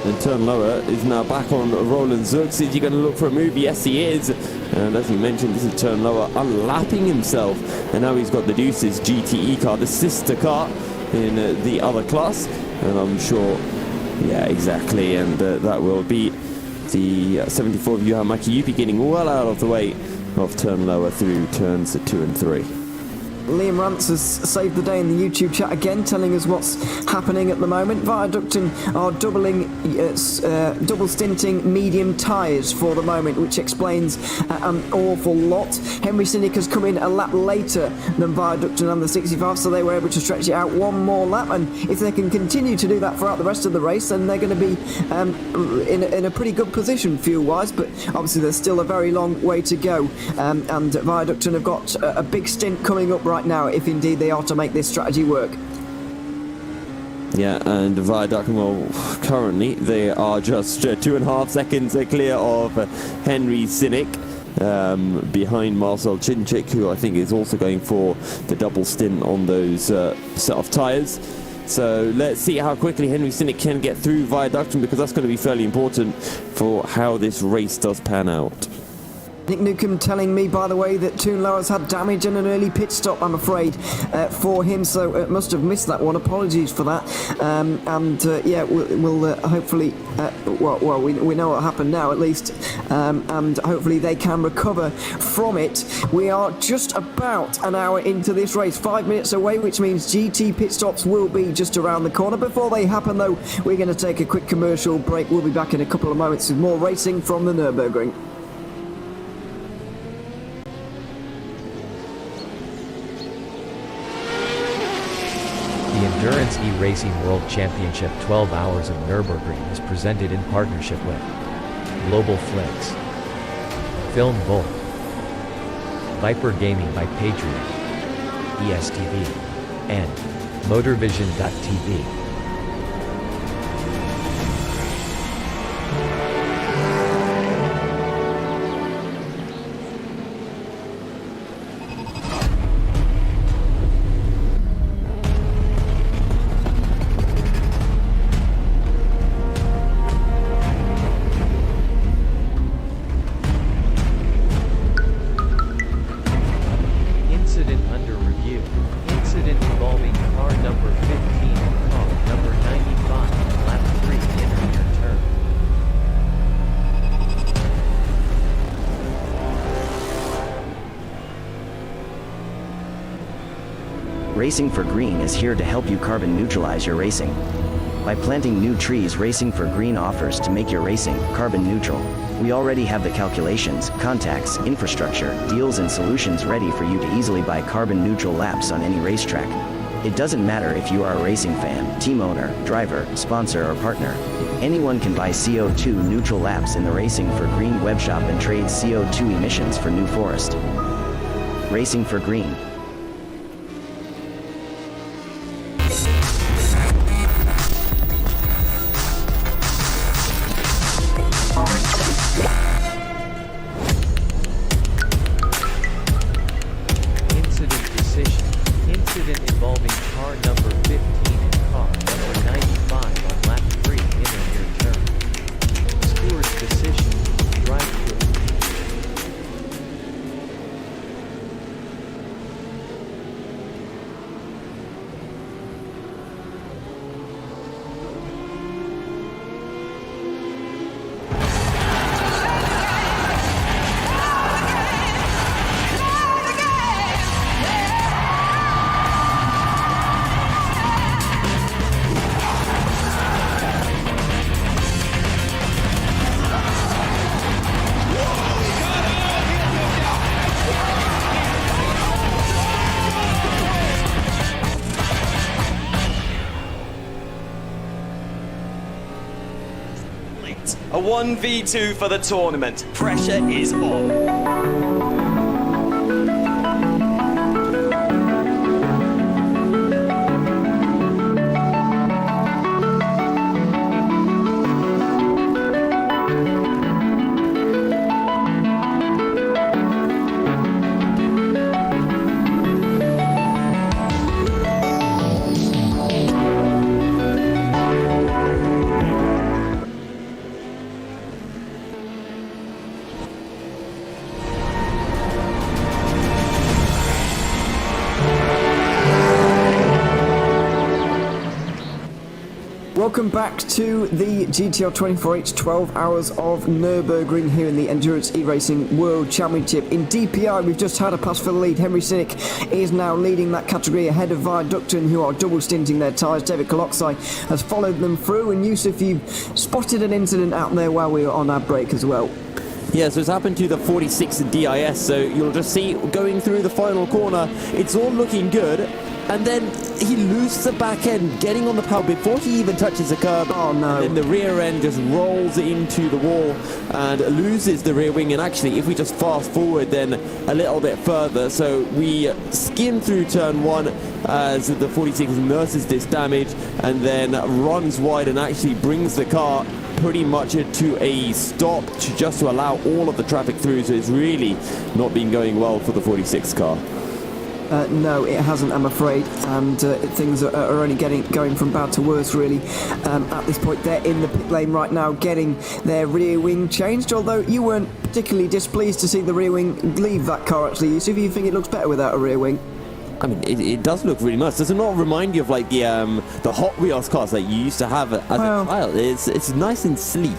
And Toonlower is now back on Roland Zux. Is he going to look for a move? Yes, he is. And as you mentioned, this is Toonlower unlapping himself. And now he's got the Deuce's GTE car, the sister car in the other class. And I'm sure... Yeah, exactly, and that will be the 74 of Johan Makiyupi getting well out of the way of Toonlower through turns 2 and 3.
Liam Rance has saved the day in the YouTube chat again, telling us what's happening at the moment. Viaducton are double stinting medium tyres for the moment, which explains an awful lot. Henry Cynic has come in a lap later than Viaducton and the 65, so they were able to stretch it out one more lap, and if they can continue to do that throughout the rest of the race, then they're going to be in a pretty good position fuel-wise, but obviously there's still a very long way to go, and Viaducton have got a big stint coming up right now, if indeed they are to make this strategy work.
Yeah, and Viaducton, well, currently they are just 2.5 seconds clear of Henry Cynic, behind Marcel Chinchik, who I think is also going for the double stint on those set of tyres. So let's see how quickly Henry Cynic can get through Viaducton, because that's going to be fairly important for how this race does pan out.
Nick Newcomb telling me, by the way, that Toonlow has had damage and an early pit stop, I'm afraid, for him, so must have missed that one. Apologies for that. Yeah, we'll hopefully, we know what happened now at least, and hopefully they can recover from it. We are just about an hour into this race, 5 minutes away, which means GT pit stops will be just around the corner. Before they happen, though, we're going to take a quick commercial break. We'll be back in a couple of moments with more racing from the Nürburgring.
The Endurance E-Racing World Championship 12 Hours of Nürburgring is presented in partnership with Global Flicks, Film Volt, Viper Gaming by Patriot, ESTV, and Motorvision.tv.
Racing for Green is here to help you carbon neutralize your racing. By planting new trees, Racing for Green offers to make your racing carbon neutral. We already have the calculations, contacts, infrastructure, deals and solutions ready for you to easily buy carbon neutral laps on any racetrack. It doesn't matter if you are a racing fan, team owner, driver, sponsor or partner. Anyone can buy CO2 neutral laps in the Racing for Green webshop and trade CO2 emissions for New Forest. Racing for Green.
A 1v2 for the tournament. Pressure is on.
welcome back to the GTR 24H 12 Hours of Nürburgring here in the Endurance E-Racing World Championship. In DPI, we've just had a pass for the lead. Henry Sinnick is now leading that category ahead of Viaducton, who are double stinting their tyres. David Koloksai has followed them through, and Yusuf, you spotted an incident out there while we were on our break as well.
Yeah, so it's happened to the 46 DIS, so you'll just see going through the final corner, it's all looking good, and then he loses the back end, getting on the power before he even touches the curb.
Oh no.
And then the rear end just rolls into the wall and loses the rear wing. And actually, if we just fast forward then a little bit further, so we skim through turn 1 as the 46 nurses this damage and then runs wide and actually brings the car pretty much to a stop just to allow all of the traffic through. So it's really not been going well for the 46 car.
No, it hasn't, I'm afraid, and things are only going from bad to worse, really. At this point, they're in the pit lane right now, getting their rear wing changed, although you weren't particularly displeased to see the rear wing leave that car, actually. Yusuf, you think it looks better without a rear wing?
I mean, it does look really nice. Does it not remind you of like the Hot Wheels cars that you used to have as a child? It's nice and sleek.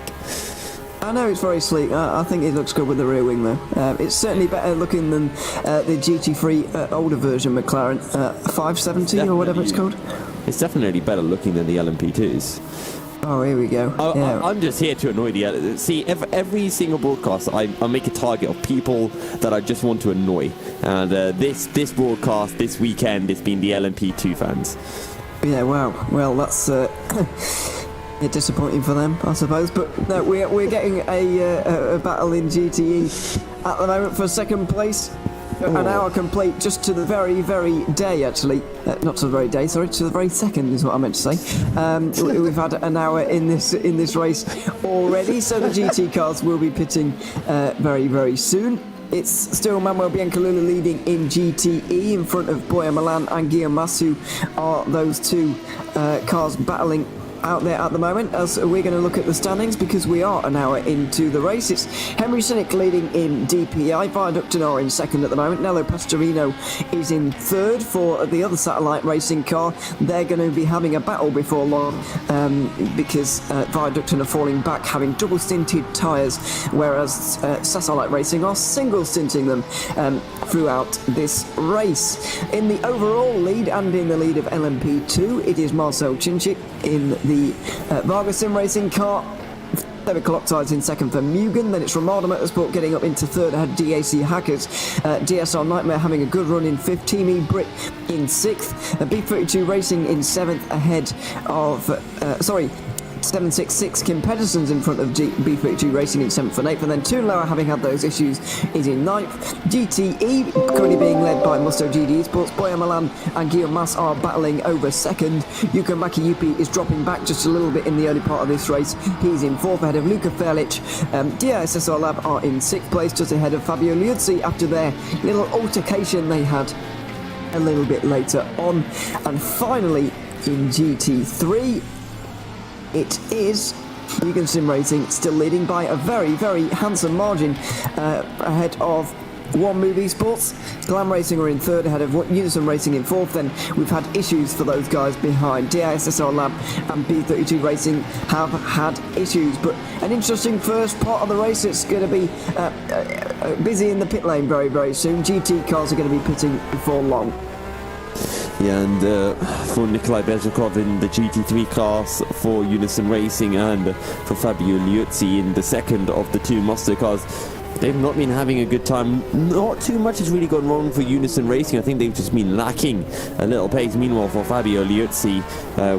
I know it's very sleek. I think it looks good with the rear wing, though. It's certainly better looking than the GT3 older version McLaren 570 or whatever it's called.
It's definitely better looking than the LMP2s.
Oh, here we go.
I'm just here to annoy the see, every single broadcast I make a target of people that I just want to annoy, and this broadcast this weekend it's been the LMP2 fans.
Yeah, wow. Well, that's disappointing for them, I suppose. But no, we're getting a battle in GTE at the moment for second place. An hour complete, just to the very, very day, actually. Not to the very day, sorry, to the very second is what I meant to say. We've had an hour in this race already, so the GT cars will be pitting very, very soon. It's still Manuel Biancalula leading in GTE in front of Boya Milan and Guillaume Mas, who are those two cars battling out there at the moment, as we're going to look at the standings because we are an hour into the race. It's Henry Sinnick leading in DPI, Viaducton are in second at the moment, Nello Pastorino is in third for the other satellite racing car. They're going to be having a battle before long because Viaducton are falling back, having double stinted tyres, whereas satellite racing are single stinting them throughout this race. In the overall lead and in the lead of LMP2, it is Marcel Cinchik in the Vargas Sim Racing car. David Koloksai's in second for Mugen, then it's Ramada Motorsport getting up into third ahead of DAC Hackers. DSR Nightmare having a good run in fifth, Team E Brit in sixth, B32 Racing in seventh ahead of 766 Kim Pedersen's in front of B32 Racing in 7th and 8th, and then Toonlower, having had those issues, is in 9th. GTE currently being led by Musto GD Esports. Boya Milan and Guillaume Mas are battling over second. Yuka Makiyupi is dropping back just a little bit in the early part of this race. He's in 4th ahead of Luka Ferlich. DISSR Lab are in 6th place, just ahead of Fabio Liuzzi after their little altercation they had a little bit later on. And finally, in GT3, it is Mugen Sim Racing still leading by a very, very handsome margin ahead of One Move Esports. Glam Racing are in third ahead of Unison Racing in fourth. Then we've had issues for those guys behind. DISSR Lab and B32 Racing have had issues, but an interesting first part of the race. It's going to be busy in the pit lane very, very soon. GT cars are going to be pitting before long.
Yeah, and for Nikolai Bezhakov in the GT3 class, for Unison Racing, and for Fabio Liuzzi in the second of the two Musto cars, they've not been having a good time. Not too much has really gone wrong for Unison Racing. I think they've just been lacking a little pace. Meanwhile, for Fabio Liuzzi,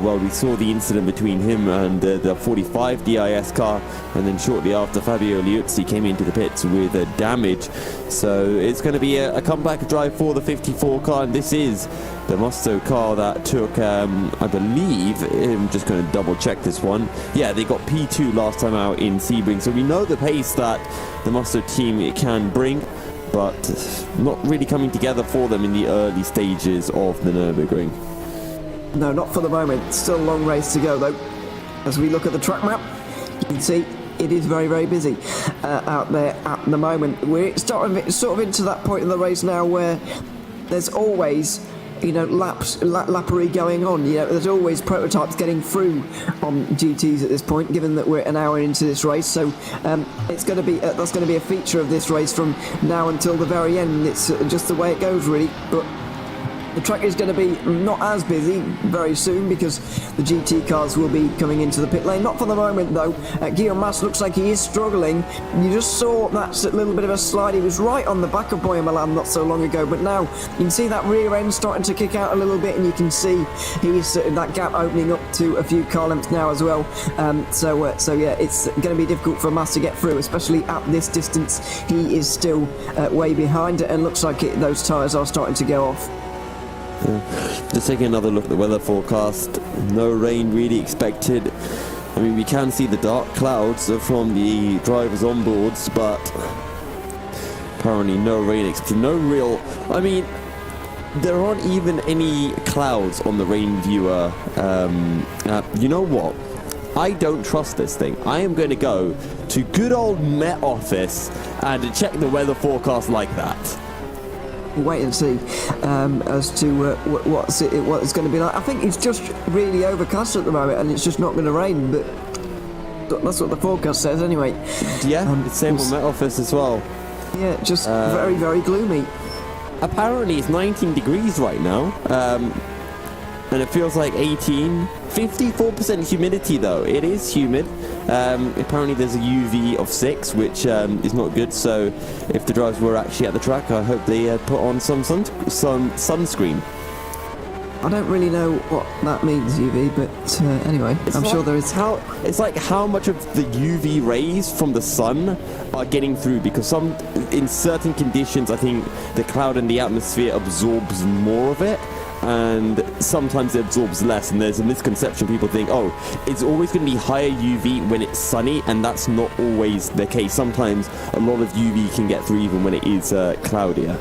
well, we saw the incident between him and the 45 DIS car, and then shortly after, Fabio Liuzzi came into the pits with damage. So it's going to be a comeback drive for the 54 car, and this is the Musto car that took, I believe, I'm just going to double check this one. Yeah, they got P2 last time out in Sebring, so we know the pace that the Musto team can bring, but not really coming together for them in the early stages of the Nürburgring.
No, not for the moment. Still a long race to go, though. As we look at the track map, you can see it is very, very busy out there at the moment. We're starting sort of into that point in the race now where there's always lappery going on. There's always prototypes getting through on GTs at this point, given that we're an hour into this race. So it's going to be that's going to be a feature of this race from now until the very end. It's just the way it goes, really. But the track is going to be not as busy very soon because the GT cars will be coming into the pit lane. Not for the moment, though. Guillaume Mas looks like he is struggling. You just saw that little bit of a slide. He was right on the back of Boyer Milan not so long ago, but now you can see that rear end starting to kick out a little bit, and you can see he's that gap opening up to a few car lengths now as well. So yeah, it's going to be difficult for Mas to get through, especially at this distance. He is still way behind, and looks like those tyres are starting to go off.
Just taking another look at the weather forecast. No rain really expected. I mean, we can see the dark clouds from the drivers on boards, but apparently no rain expected. No real... I mean, there aren't even any clouds on the rain viewer. You know what? I don't trust this thing. I am going to go to good old Met Office and check the weather forecast like that.
Wait and see as to what it's going to be like. I think it's just really overcast at the moment, and it's just not going to rain. But that's what the forecast says, anyway.
Yeah, it's same on Met Office as well.
Yeah, just very, very gloomy.
Apparently, it's 19 degrees right now, and it feels like 18. 54% humidity, though. It is humid. Apparently there's a UV of 6, which is not good, so if the drivers were actually at the track, I hope they put on some sunscreen.
I don't really know what that means, UV, but anyway, I'm sure there is.
It's like how much of the UV rays from the sun are getting through, because in certain conditions, I think the cloud in the atmosphere absorbs more of it, and sometimes it absorbs less, and there's a misconception. People think, oh, it's always going to be higher UV when it's sunny, and that's not always the case. Sometimes a lot of UV can get through even when it is cloudier.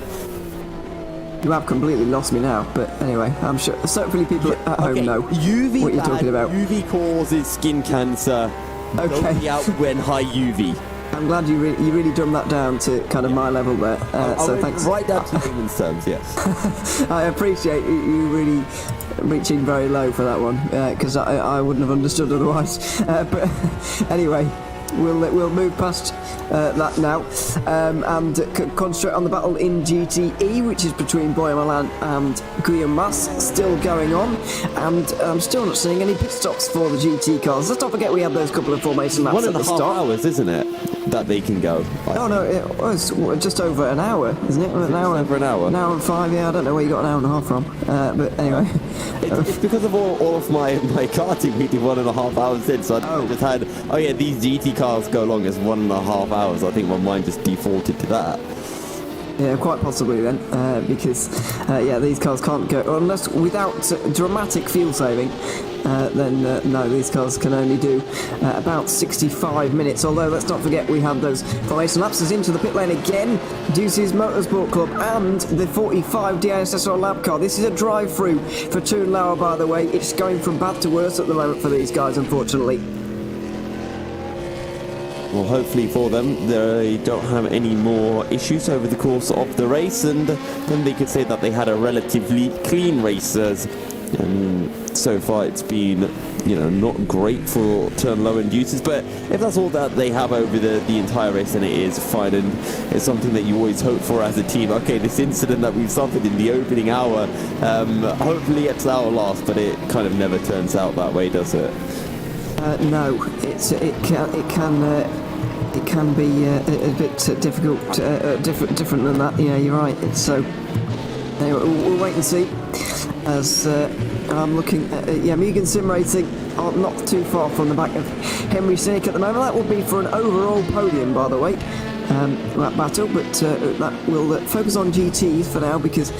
You have completely lost me now, but anyway, I'm sure certainly people at home know
UV
what you're talking about.
UV causes skin cancer.
Okay.
Don't be out when high UV.
I'm glad you really dumbed that down to kind of my level there. So thanks.
Right down to layman's terms, yes.
I appreciate you really reaching very low for that one, because I wouldn't have understood otherwise. But anyway, we'll move past that now and concentrate on the battle in GTE, which is between Boyer Milan and Guillaume Mas, still going on, and I'm still not seeing any pit stops for the GT cars. Let's not forget we had those couple of formation laps at the start.
1.5 hours, isn't it, that they can go?
Oh no, it was just over an hour, isn't it?
Over an hour.
An hour and 5, yeah, I don't know where you got an hour and a half from, but anyway.
It's because of all of my karting we did 1.5 hours in, so I just had, these GT cars go long as 1.5 hours. I think my mind just defaulted to that.
Yeah, quite possibly then, because these cars can't go unless without dramatic fuel saving. Then no, these cars can only do about 65 minutes. Although let's not forget we have those formation lapses into the pit lane again. Deuce's Motorsport Club and the 45 DISSR lab car. This is a drive-through for Toon Lauer, by the way. It's going from bad to worse at the moment for these guys, unfortunately.
Well, hopefully for them, they don't have any more issues over the course of the race, and then they could say that they had a relatively clean race. I mean, so far it's been, not great for turn low inducers, but if that's all that they have over the entire race, then it is fine, and it's something that you always hope for as a team. Okay, this incident that we've suffered in the opening hour, hopefully it's our last, but it kind of never turns out that way, does it?
No, it can be a bit difficult, different than that. Yeah, you're right. Anyway, we'll wait and see. As I'm looking at Mugen Sim Racing are not too far from the back of Henry Sinick at the moment. That will be for an overall podium, by the way. That battle, but that will focus on GTs for now, because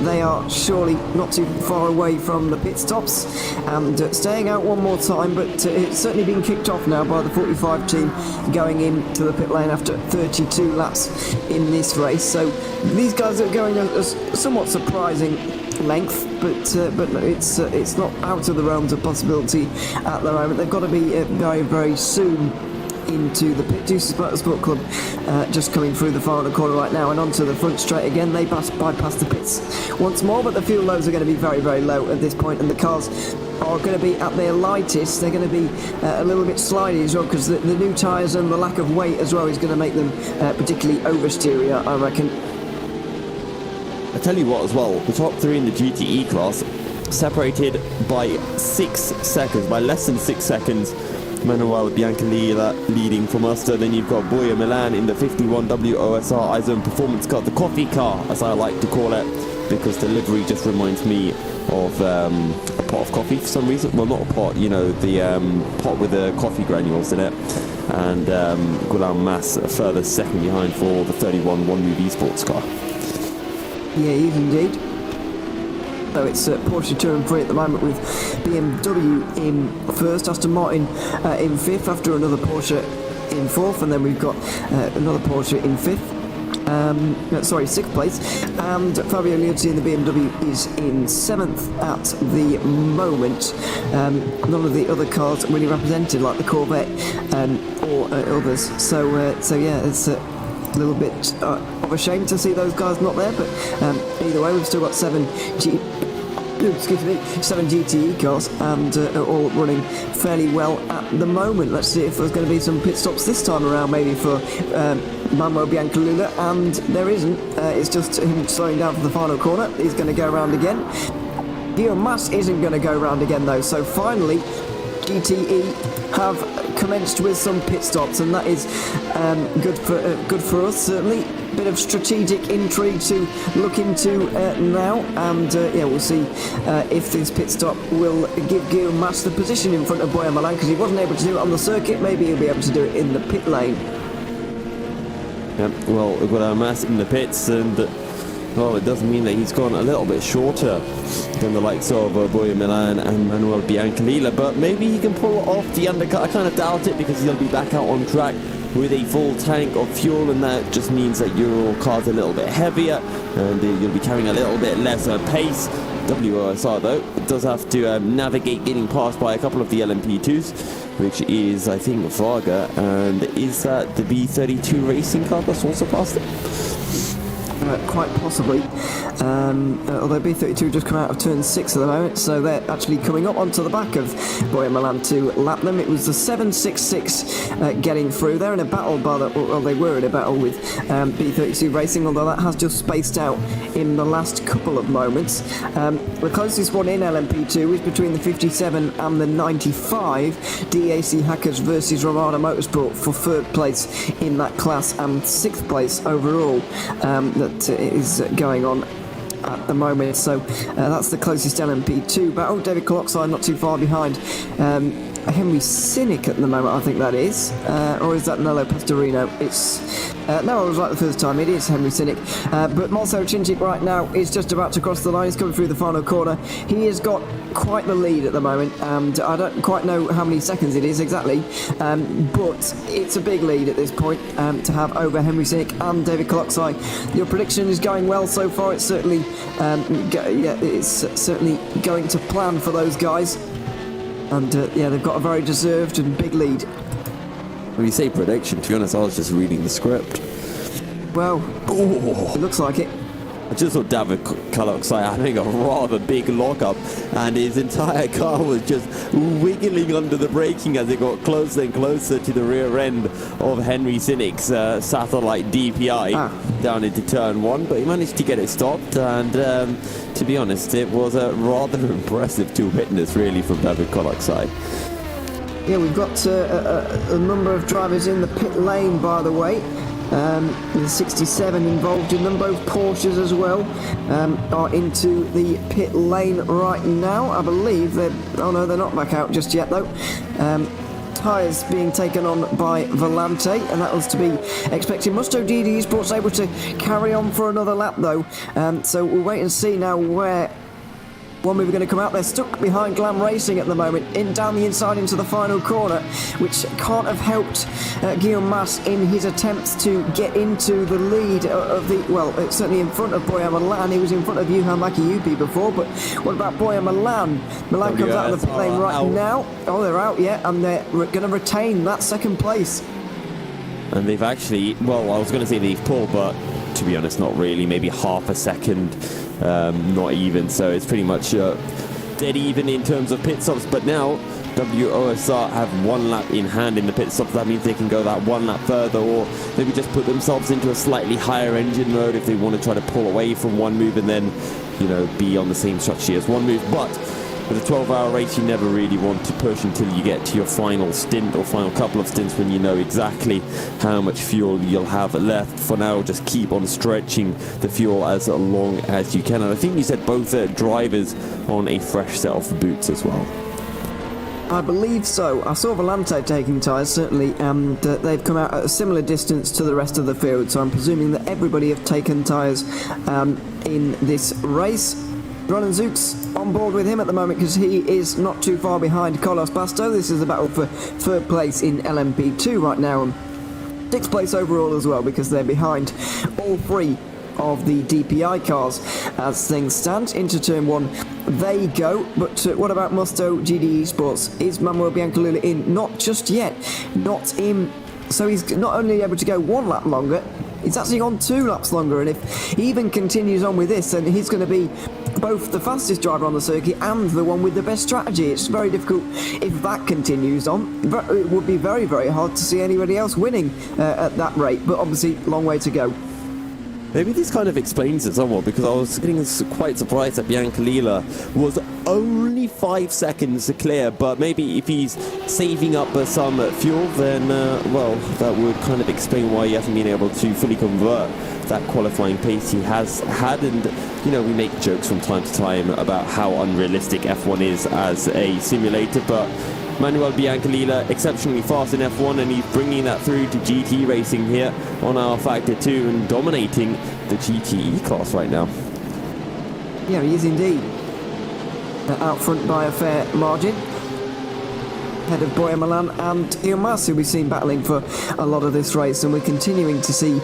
they are surely not too far away from the pit stops and staying out one more time, but it's certainly been kicked off now by the 45 team going into the pit lane after 32 laps in this race. So these guys are going a somewhat surprising length, but it's not out of the realms of possibility at the moment. They've got to be very, very soon into the pit. Deuces Motorsport Club just coming through the final corner right now and onto the front straight again. They bypass the pits once more, but the fuel loads are going to be very, very low at this point, and the cars are going to be at their lightest. They're going to be a little bit slidey as well, because the new tyres and the lack of weight as well is going to make them particularly oversteery, I reckon.
I tell you what as well, the top three in the GTE class separated by 6 seconds, by less than 6 seconds. Manuel Biancalila leading from us. Then you've got Boya Milan in the 51W OSR iZone Performance Car, the coffee car as I like to call it, because the livery just reminds me of a pot of coffee for some reason. Well, not a pot, you know, the pot with the coffee granules in it. And Gulam Mas a further second behind for the 31 One Move esports car.
Yeah, he is indeed. So it's Porsche 2 and 3 at the moment, with BMW in first, Aston Martin in fifth, after another Porsche in fourth, and then we've got another Porsche in fifth. Sixth place, and Fabio Liuzzi in the BMW is in seventh at the moment. None of the other cars really represented, like the Corvette or others. So yeah, it's a little bit of a shame to see those guys not there, but either way, we've still got 7 GTE cars, and all running fairly well at the moment. Let's see if there's going to be some pit stops this time around, maybe for Manuel Biancalila, and there isn't. It's just him slowing down for the final corner. He's going to go around again. Guillaume Mas isn't going to go around again though, so finally GTE have commenced with some pit stops, and that is good for us, certainly. Bit of strategic intrigue to look into now, and yeah, we'll see if this pit stop will give Guillaume Mas the position in front of Boya Milan, because he wasn't able to do it on the circuit. Maybe he'll be able to do it in the pit lane.
Yep, well, we've got our Mas in the pits, and well, it doesn't mean that he's gone a little bit shorter than the likes of Boya Milan and Manuel Biancalila, but maybe he can pull off the undercut. I kind of doubt it, because he'll be back out on track with a full tank of fuel, and that just means that your car's a little bit heavier and you'll be carrying a little bit less pace. WOSR though does have to navigate getting passed by a couple of the LMP2s, which is I think Varga, and is that the B32 racing car that's also passed it?
Quite possibly, although B32 just come out of turn 6 at the moment, so they're actually coming up onto the back of Boya Milan to lap them. It was the 766 getting through. They're in a battle, they were in a battle with B32 Racing, although that has just spaced out in the last couple of moments. The closest one in LMP2 is between the 57 and the 95. DAC Hackers versus Romana Motorsport for third place in that class and 6th place overall. That is going on at the moment, so that's the closest LMP2 battle. David Coloxide not too far behind Henry Cynic at the moment, I think that is, or is that Nello Pastorino? It's no, I was right the first time, it is Henry Cynic, but Marcel Cinčić right now is just about to cross the line. He's coming through the final corner. He has got quite the lead at the moment, and I don't quite know how many seconds it is exactly, but it's a big lead at this point to have over Henry Cynic and David Coloxide. Your prediction is going well so far. It's certainly it's certainly going to plan for those guys, and yeah, they've got a very deserved and big lead.
When you say prediction, to be honest, I was just reading the script.
Well, it looks like it.
I just saw David Coloxide having a rather big lockup, and his entire car was just wiggling under the braking as it got closer and closer to the rear end of Henry Cynic's satellite DPI down into turn 1, but he managed to get it stopped, and to be honest, it was rather impressive to witness, really, from David Coloxide.
Yeah, we've got a number of drivers in the pit lane, by the way. The 67 involved in them, both Porsches as well, are into the pit lane right now. I believe they're... oh no, they're not back out just yet though. Tyres being taken on by Volante, and that was to be expected. Musto DD Esports able to carry on for another lap though, so we'll wait and see now where One Move are going to come out. They're stuck behind Glam Racing at the moment, down the inside into the final corner, which can't have helped Guillaume Mas in his attempts to get into the lead of the... well, it's certainly in front of Boya Milan. He was in front of Juhan Makiyupi before, but what about Boya Milan? Milan comes out of the pit lane right now. Oh, they're out, yeah, and they're going to retain that second place.
And they've actually, well, I was going to say they've pulled, but to be honest, not really. Maybe half a second, not even. So it's pretty much dead even in terms of pit stops. But now WOSR have 1 lap in hand in the pit stops. That means they can go that 1 lap further, or maybe just put themselves into a slightly higher engine mode if they want to try to pull away from one move and then, you know, be on the same strategy as one move. But with a 12-hour race, you never really want to push until you get to your final stint or final couple of stints when you know exactly how much fuel you'll have left. For now, just keep on stretching the fuel as long as you can. And I think you said both drivers on a fresh set of boots as well.
I believe so. I saw Volante taking tyres, certainly, and they've come out at a similar distance to the rest of the field, so I'm presuming that everybody have taken tyres in this race. Ron and Zooks on board with him at the moment because he is not too far behind Carlos Basto. This is a battle for third place in LMP2 right now, and 6th place overall as well, because they're behind all 3 of the DPI cars as things stand. Into turn 1 they go, but what about Musto GTE Esports? Is Manuel Biancalula in? Not just yet, not in. So he's not only able to go 1 lap longer, he's actually gone 2 laps longer, and if he even continues on with this, then he's going to be both the fastest driver on the circuit and the one with the best strategy. It's very difficult if that continues on. It would be very, very hard to see anybody else winning at that rate, but obviously long way to go.
Maybe this kind of explains it somewhat, because I was getting quite surprised that Biancalila was only 5 seconds clear, but maybe if he's saving up some fuel, then, well, that would kind of explain why he hasn't been able to fully convert that qualifying pace he has had. And, you know, we make jokes from time to time about how unrealistic F1 is as a simulator, but Manuel Biancalila exceptionally fast in F1, and he's bringing that through to GT racing here on our Factor 2 and dominating the GTE class right now.
Yeah, he is indeed. Out front by a fair margin. Head of Boya Milan and Ilmas, who we've seen battling for a lot of this race, and we're continuing to see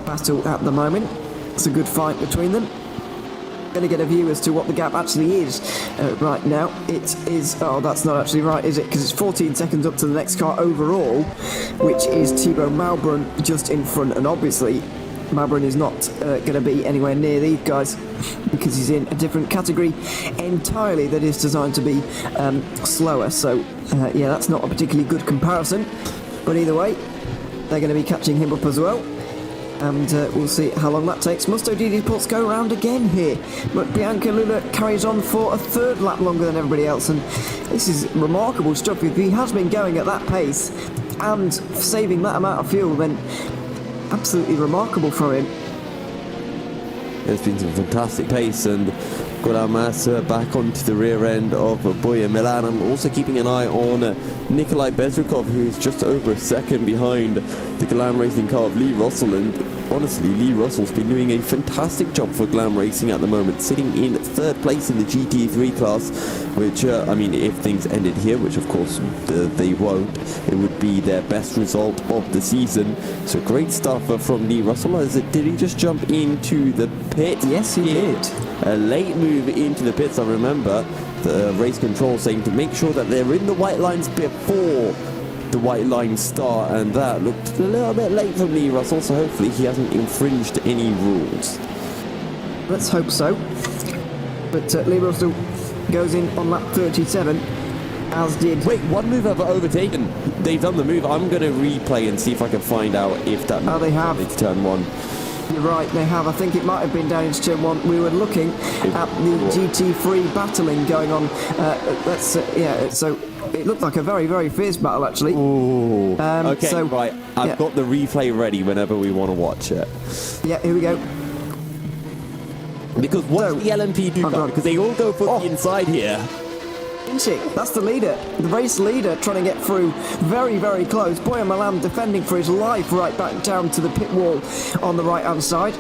battle at the moment. It's a good fight between them. Going to get a view as to what the gap actually is right now. It is, oh, that's not actually right, is it? Because it's 14 seconds up to the next car overall, which is Thibaut Malbrun just in front, and obviously Malbrun is not going to be anywhere near these guys because he's in a different category entirely that is designed to be slower. So yeah, that's not a particularly good comparison, but either way they're going to be catching him up as well. And we'll see how long that takes. Musto GT Sports go around again here, but Biancalila carries on for a 3rd lap longer than everybody else, and this is remarkable stuff. If he has been going at that pace and saving that amount of fuel, then absolutely remarkable for him.
There's been some fantastic pace, and got our master back onto the rear end of Boya Milan. I'm also keeping an eye on Nikolai Bezrikov, who's just over a second behind the Glam Racing car of Lee Russell. And honestly, Lee Russell's been doing a fantastic job for Glam Racing at the moment, sitting in 3rd place in the GT3 class, which, I mean, if things ended here, which of course they won't, it would be their best result of the season. So great stuff from Lee Russell. Did he just jump into the pit?
Yes, he did.
A late move into the pits. I remember the race control saying to make sure that they're in the white lines before the white lines start, and that looked a little bit late from Lee Russell, so hopefully he hasn't infringed any rules.
Let's hope so. But Lee Russell goes in on lap 37, as did...
Wait, one move have overtaken. They've done the move. I'm going to replay and see if I can find out if that move
they have.
It's turn 1.
You're right, they have. I think it might have been down into turn 1. We were looking at the GT3 battling going on. Yeah, so it looked like a very, very fierce battle, actually.
Ooh. Okay,
so,
right. I've got the replay ready whenever we want to watch it.
Yeah, here we go.
Because what's the LMP do? Because they all go for the inside here.
That's the leader, the race leader, trying to get through very, very close. Boya Milan defending for his life right back down to the pit wall on the right hand side.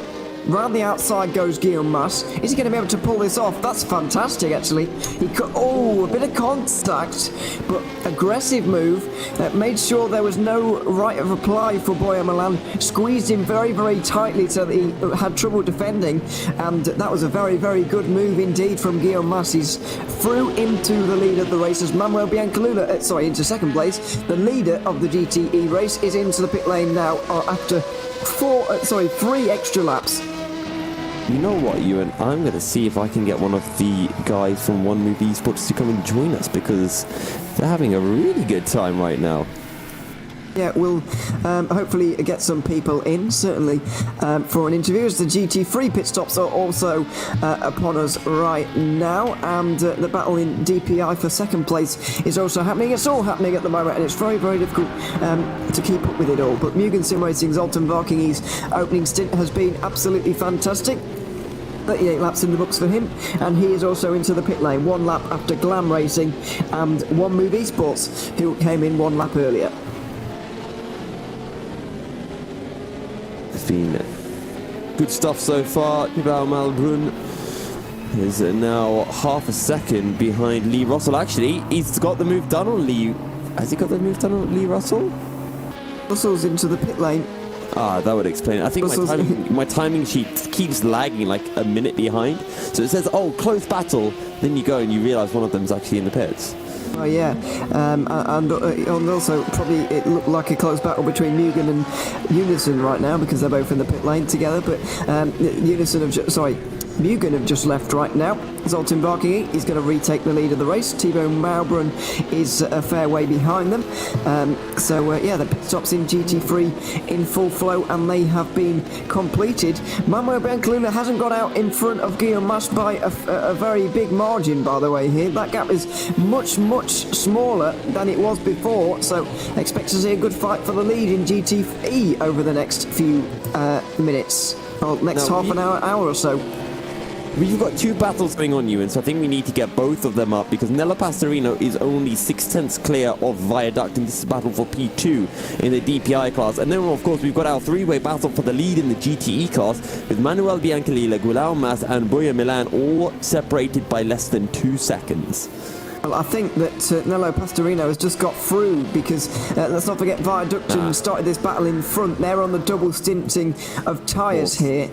round the outside goes Guillaume Mas. Is he going to be able to pull this off? That's fantastic, actually. A bit of contact, but aggressive move. Made sure there was no right of reply for Boya Milan. Squeezed him very, very tightly so that he had trouble defending, and that was a very, very good move indeed from Guillaume Mas. He's through into the lead of the race as Manuel Biancalula, into second place. The leader of the GTE race is into the pit lane now after 3 extra laps.
You know what, Ewan? I'm going to see if I can get one of the guys from One Move Esports to come and join us, because they're having a really good time right now.
Yeah, we'll hopefully get some people in, certainly, for an interview, as the GT3 pit stops are also upon us right now, and the battle in DPI for second place is also happening. It's all happening at the moment, and it's very, very difficult to keep up with it all. But Mugen Sim Racing's Zoltan Varkingi's opening stint has been absolutely fantastic. 38 laps in the books for him, and he is also into the pit lane, 1 lap after Glam Racing and One Move Esports, who came in 1 lap earlier.
It's been good stuff so far. Thibaut Malbrun is now half a second behind Lee Russell. Actually, he's got the move done on Lee. Has he got the move done on Lee Russell?
Russell's into the pit lane.
Ah, that would explain it. I think my timing sheet keeps lagging like a minute behind. So it says, oh, close battle. Then you go and you realise one of them's actually in the pits.
Oh yeah, and also probably it looked like a close battle between Mugen and Unison right now, because they're both in the pit lane together. But Mugen have just left right now. Zoltan Varkingi is going to retake the lead of the race. Thibaut Malbrun is a fair way behind them. The pit stops in GT3 in full flow, and they have been completed. Manuel Biancalula hasn't got out in front of Guillaume Mas by a very big margin, by the way, here. That gap is much, much smaller than it was before, so expect to see a good fight for the lead in GT3 over the next few minutes, or next half an hour or so.
We've got 2 battles going on, Ewan, so I think we need to get both of them up, because Nello Pastorino is only 6/10 clear of Viaduct in this battle for P2 in the DPI class. And then, of course, we've got our 3-way battle for the lead in the GTE class, with Manuel Biancalila, Guillaume Mas and Boya Milan all separated by less than 2 seconds.
Well, I think that Nello Pastorino has just got through, because let's not forget Viaduct started this battle in front. They're on the double stinting of tyres here,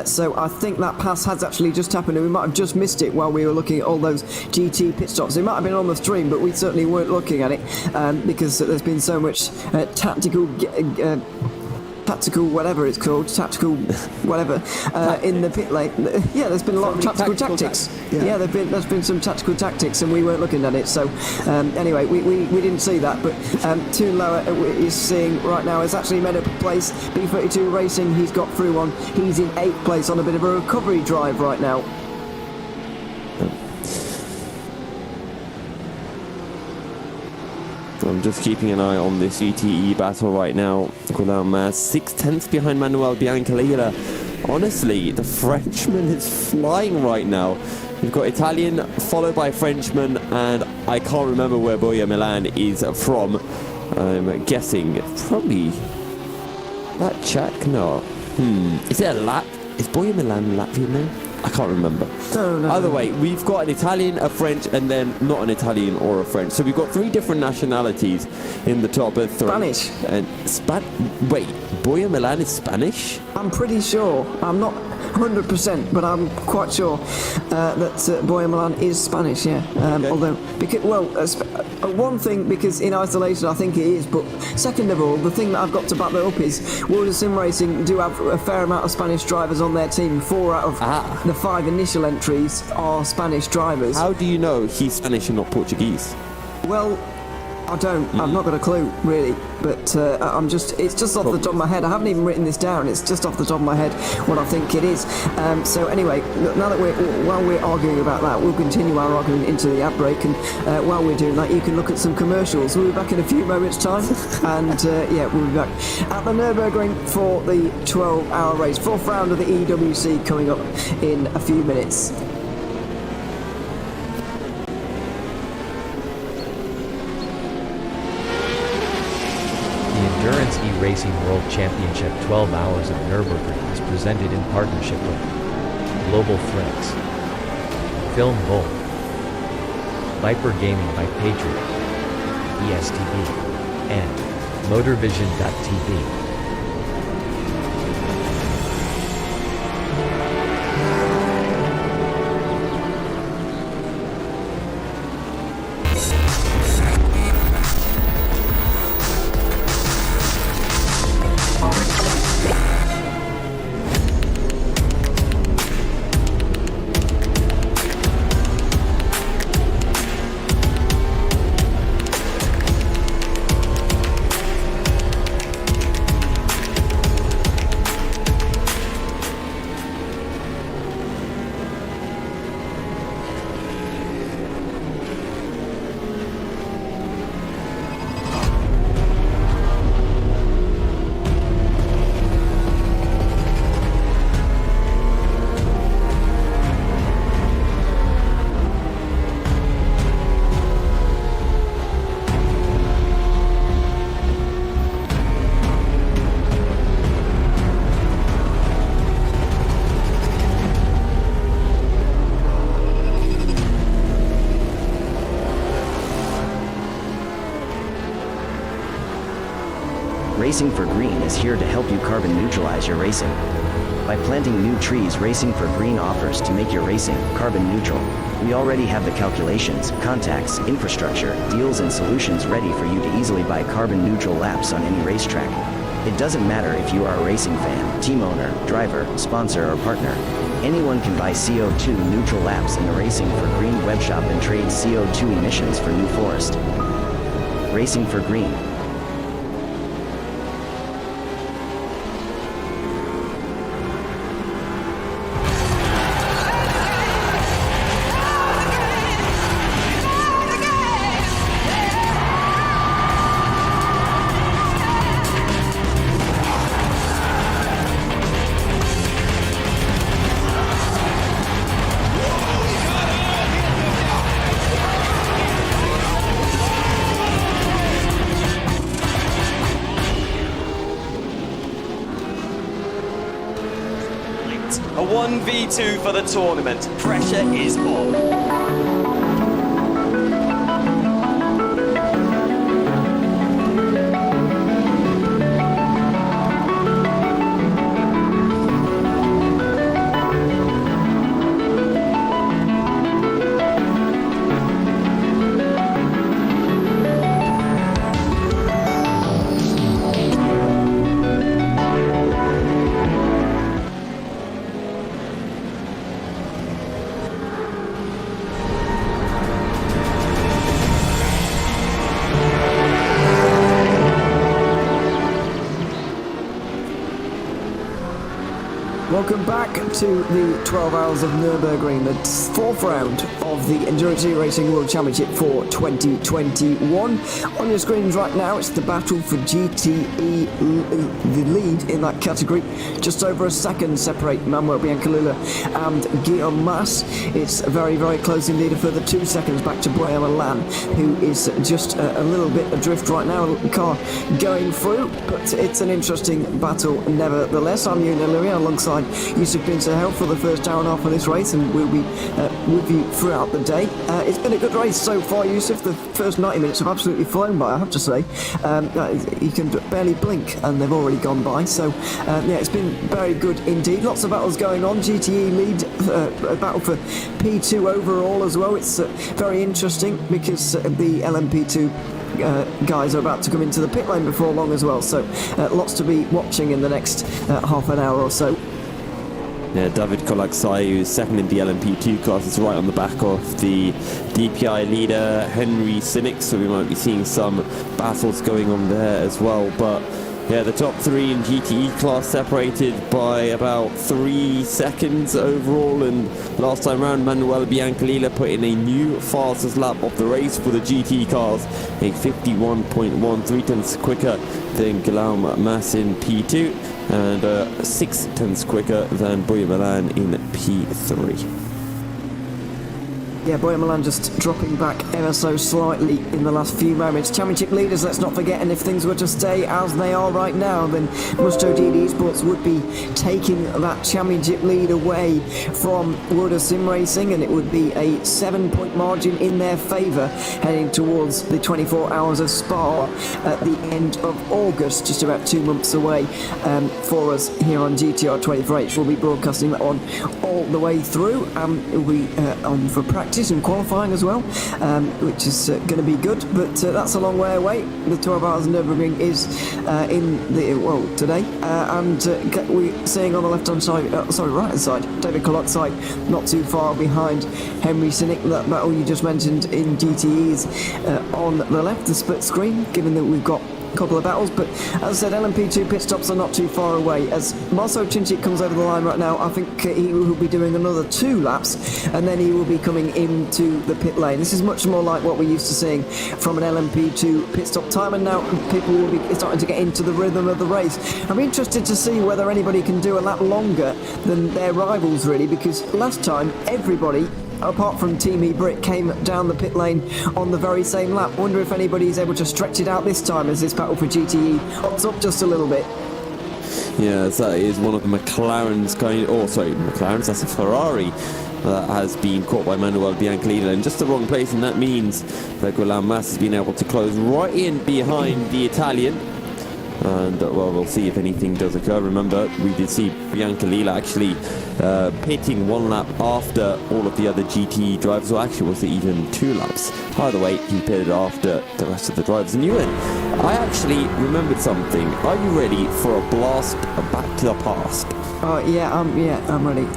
so I think that pass has actually just happened, and we might have just missed it while we were looking at all those GT pit stops. It might have been on the stream, but we certainly weren't looking at it, because there's been so much tactical whatever it's called, in the pit lane. Yeah, there's been a lot of tactical tactics. Yeah, there's been some tactical tactics, and we weren't looking at it. So anyway, we didn't see that. But Toon Lower is seeing right now is actually made up a place. B32 Racing, he's got through on. He's in 8th place on a bit of a recovery drive right now.
I'm just keeping an eye on this GTE battle right now. Guillaume Mas 6/10 behind Manuel Biancalila. Honestly, the Frenchman is flying right now. We've got Italian followed by Frenchman, and I can't remember where Boya Milan is from. I'm guessing probably that Czech. No. Is it a Lat? Is Boya Milan Latvian now? I can't remember.
No.
Either way, we've got an Italian, a French, and then not an Italian or a French. So we've got 3 different nationalities in the top 3.
Spanish.
And wait, Boya Milan is Spanish?
I'm pretty sure. I'm not 100%, but I'm quite sure that Boya Milan is Spanish, yeah.
Okay.
Although, one thing, because in isolation I think it is, but second of all, the thing that I've got to back that up is World of Sim Racing do have a fair amount of Spanish drivers on their team. 4 out of the 5 initial entries are Spanish drivers.
How do you know he's Spanish and not Portuguese?
Well, I don't. I've not got a clue, really. But it's just off the top of my head. I haven't even written this down. It's just off the top of my head what I think it is. So anyway, now that while we're arguing about that, we'll continue our argument into the ad break. And while we're doing that, you can look at some commercials. We'll be back in a few moments' time. And we'll be back at the Nürburgring for the 12-hour race. 4th round of the EEWC coming up in a few minutes.
Endurance Racing World Championship 12 Hours of Nürburgring is presented in partnership with Global Flicks, Film Bolt, Viper Gaming by Patriot, ESTB, and Motorvision.tv.
Racing for Green is here to help you carbon neutralize your racing. By planting new trees, Racing for Green offers to make your racing carbon neutral. We already have the calculations, contacts, infrastructure, deals, and solutions ready for you to easily buy carbon neutral laps on any racetrack. It doesn't matter if you are a racing fan, team owner, driver, sponsor, or partner. Anyone can buy CO2 neutral laps in the Racing for Green webshop and trade CO2 emissions for New Forest. Racing for Green.
A 1v2 for the tournament. Pressure is on.
Welcome back to the 12 Hours of Nürburgring, the fourth round of the Endurance E-Racing World Championship for 2021. On your screens right now, it's the battle for GTE, the lead in that category. Just over a second separate Manuel Biancalula and Guillaume Mas. It's very, very close indeed, a further 2 seconds back to Brian Milan, who is just a little bit adrift right now, a car going through, but it's an interesting battle nevertheless. I'm Ewan Illyria alongside Yusuf Bin Sahel for the first hour and a half of this race, and we'll be with you throughout the day. It's been a good race so far, Yusuf. The first 90 minutes have absolutely flown by, I have to say. You can barely blink and they've already gone by, so yeah, it's been very good indeed. Lots of battles going on. GTE lead, a battle for P2 overall as well. It's very interesting because the LMP2 guys are about to come into the pit lane before long as well, so lots to be watching in the next half an hour or so.
Yeah, David Kolaksai, who's second in the LMP2 class, is right on the back of the DPI leader Henry Sinnick, so we might be seeing some battles going on there as well. But yeah, the top three in GTE class separated by about 3 seconds overall, and last time round Manuel Biancalila put in a new fastest lap of the race for the GTE cars, a 51.13 tenths quicker than Guillaume Mas in P2 and 6 tenths quicker than Brian Milan in P3.
Yeah, Boyer Milan just dropping back ever so slightly in the last few moments. Championship leaders, let's not forget, and if things were to stay as they are right now, then Musto GT Esports would be taking that championship lead away from World of Sim Racing, and it would be a 7-point margin in their favour heading towards the 24 Hours of Spa at the end of August, just about 2 months away for us here on GTR 24H. We'll be broadcasting that on all the way through. It'll be on for practice and qualifying as well, which is going to be good, but that's a long way away. The 12 Hours of Nürburgring is in the today, and we're seeing on the left hand side, right hand side, David Collott's side, not too far behind Henry Sinnick. That battle you just mentioned in GTE is on the left, the split screen, given that we've got couple of battles, but as I said, LMP2 pit stops are not too far away. As Marcel Cincic comes over the line right now, I think he will be doing another 2 laps, and then he will be coming into the pit lane. This is much more like what we're used to seeing from an LMP2 pit stop time, and now people will be starting to get into the rhythm of the race. I'm interested to see whether anybody can do a lap longer than their rivals, really, because last time everybody apart from Team eBrit came down the pit lane on the very same lap. Wonder if anybody is able to stretch it out this time as this battle for GTE hops up just a little bit.
Yeah, that is one of the McLaren's McLaren's, that's a Ferrari that has been caught by Manuel Biancalina in just the wrong place, and that means that Guillaume Mas has been able to close right in behind the Italian. And we'll see if anything does occur. Remember, we did see Biancalina actually pitting 1 lap after all of the other GT drivers, or actually was it even 2 laps? Either way, he pitted after the rest of the drivers. And Ewan, I actually remembered something. Are you ready for a blast back to the past?
I'm ready.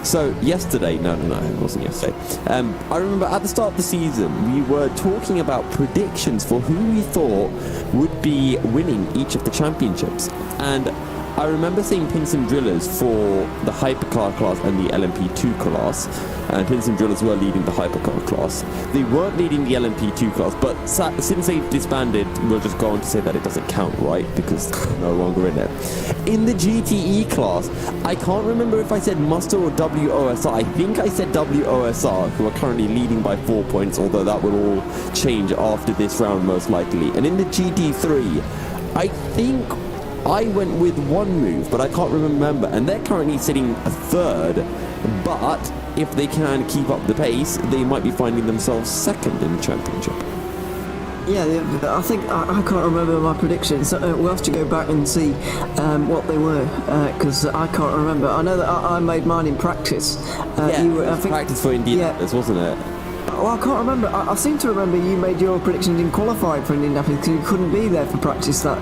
So yesterday, no, it wasn't yesterday. I remember at the start of the season, we were talking about predictions for who we thought would be winning each of the championships. And I remember seeing pins and drillers for the HyperCar class and the LMP2 class. And pins and drillers were leading the HyperCar class. They weren't leading the LMP2 class, but since they've disbanded, we'll just go on to say that it doesn't count, right? Because they're no longer in it. In the GTE class, I can't remember if I said Muster or WOSR. I think I said WOSR, who are currently leading by 4 points, although that will all change after this round most likely. And in the GT3, I think I went with one move, but I can't remember, and they're currently sitting a 3rd, but if they can keep up the pace, they might be finding themselves 2nd in the championship.
Yeah, I think I can't remember my predictions. We'll have to go back and see what they were, because I can't remember. I know that I made mine in practice.
I think practice for Indianapolis, wasn't it?
Well, I can't remember. I seem to remember you made your predictions in qualifying for Indianapolis because you couldn't be there for practice that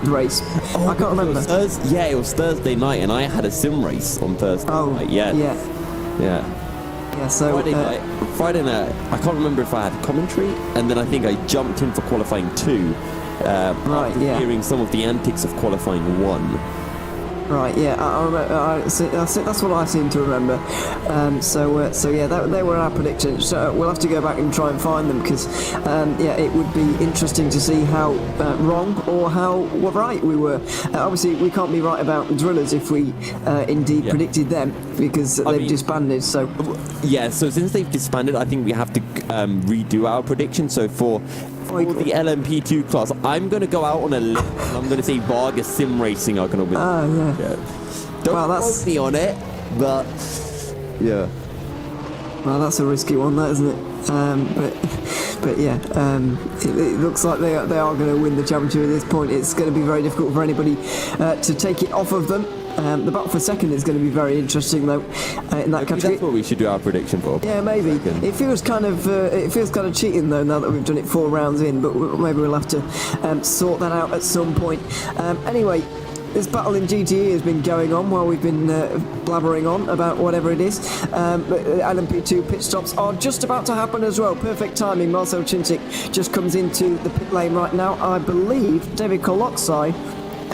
race. I can't remember.
It was Thursday night, and I had a sim race on Thursday night.
Yeah, so
Friday night, I can't remember if I had commentary, and then I think I jumped in for qualifying 2. Hearing some of the antics of qualifying 1.
Right, yeah, I remember. That's what I seem to remember. They were our predictions. So we'll have to go back and try and find them because, it would be interesting to see how wrong or how right we were. Obviously, we can't be right about drillers if we indeed predicted them because they've disbanded. So
since they've disbanded, I think we have to redo our prediction. So for the LMP2 class, I'm going to go out on a limb and I'm going to say Vargas Sim Racing are going to win. Don't quote me on it, but yeah.
Well, that's a risky one, that, isn't it? It looks like they are going to win the championship at this point. It's going to be very difficult for anybody to take it off of them. The battle for 2nd is going to be very interesting, though, in that category.
That's what we should do our prediction for.
Yeah, maybe. It feels kind of cheating, though, now that we've done it 4 rounds in. But maybe we'll have to sort that out at some point. Anyway. This battle in GTE has been going on while we've been blabbering on about whatever it is. LMP2 pit stops are just about to happen as well. Perfect timing. Marcel Cincic just comes into the pit lane right now. I believe David Koloksai,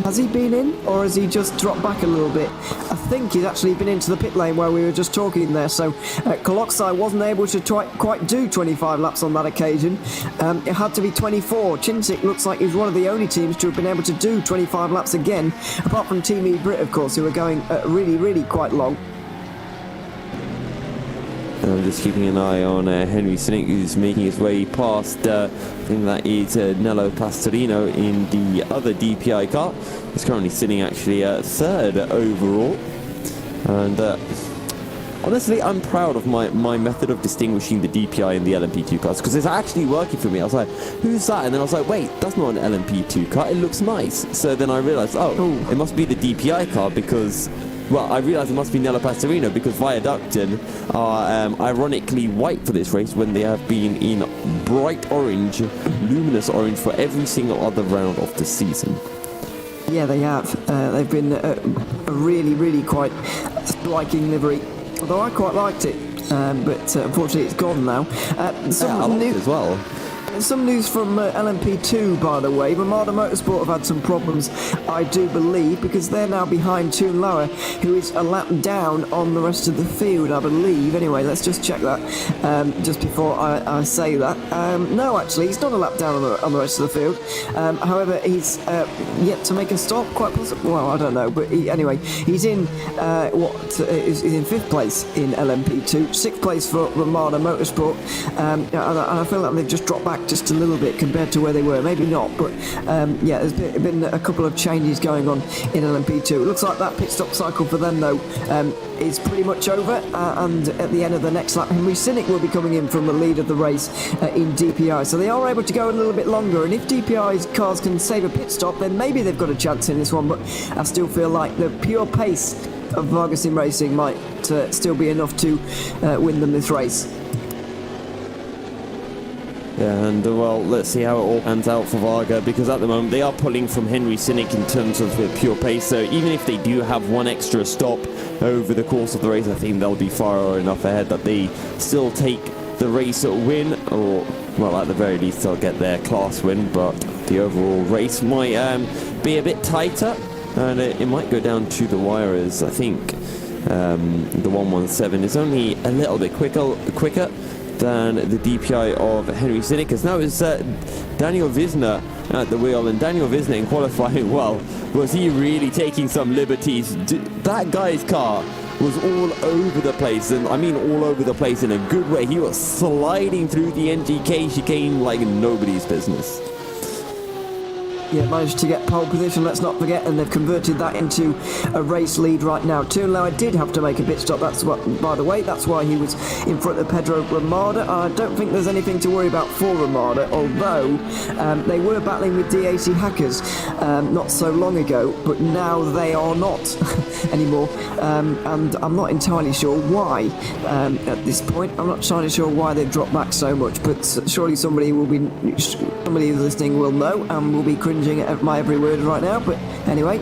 has he been in or has he just dropped back a little bit? I think he's actually been into the pit lane while we were just talking there. So Koloksai wasn't able to quite do 25 laps on that occasion. It had to be 24. Cincic looks like he's one of the only teams to have been able to do 25 laps again, apart from Team eBrit, of course, who are going really, really quite long.
Just keeping an eye on Henry Sinek, who's making his way past, I think that is Nello Pastorino in the other DPI car. He's currently sitting actually third overall. And honestly, I'm proud of my method of distinguishing the DPI and the LMP2 cars, because it's actually working for me. I was like, who's that? And then I was like, wait, that's not an LMP2 car. It looks nice. So then I realized, it must be the DPI car, because... Well, I realised it must be Nello Pastorino, because Viaductin are ironically white for this race when they have been in bright orange, luminous orange for every single other round of the season.
Yeah, they have. They've been a really, really quite striking livery. Although I quite liked it, but unfortunately it's gone now.
Some new as well.
Some news from LMP2, by the way. Ramada Motorsport have had some problems, I do believe, because they're now behind Toon Lauer, who is a lap down on the rest of the field, I believe. Anyway, let's just check that just before I say that. No, actually, he's not a lap down on the rest of the field. However, he's yet to make a stop, quite possibly. Well, I don't know, but anyway, he's in is in 5th place in LMP2, 6th place for Ramada Motorsport, and I feel like they've just dropped back just a little bit compared to where they were. Maybe not, but yeah, there's been a couple of changes going on in LMP2. It looks like that pit stop cycle for them, though, is pretty much over, and at the end of the next lap, Henry Sinek will be coming in from the lead of the race in DPI. So they are able to go a little bit longer, and if DPI's cars can save a pit stop, then maybe they've got a chance in this one, but I still feel like the pure pace of Vargasim Racing might still be enough to win them this race.
Yeah, and well, let's see how it all pans out for Varga, because at the moment they are pulling from Henry Sinek in terms of pure pace, so even if they do have one extra stop over the course of the race, I think they'll be far enough ahead that they still take the race win, or, well, at the very least they'll get their class win, but the overall race might be a bit tighter, and it might go down to the wire, as I think the 117 is only a little bit quicker than the DPI of Henry Sinek, because now it's Daniel Wisner at the wheel, and Daniel Wisner in qualifying, well, was he really taking some liberties? That guy's car was all over the place, and I mean all over the place in a good way. He was sliding through the NGK chicane like nobody's business.
Yeah, managed to get pole position, let's not forget, and they've converted that into a race lead right now. Toon Lauer did have to make a pit stop, that's what, by the way, that's why he was in front of Pedro Ramada. I don't think there's anything to worry about for Ramada, although they were battling with DAC hackers not so long ago, but now they are not anymore, and I'm not entirely sure why at this point. I'm not entirely sure why they've dropped back so much, but surely somebody who's listening will know and will be cringing at my every word right now. But anyway,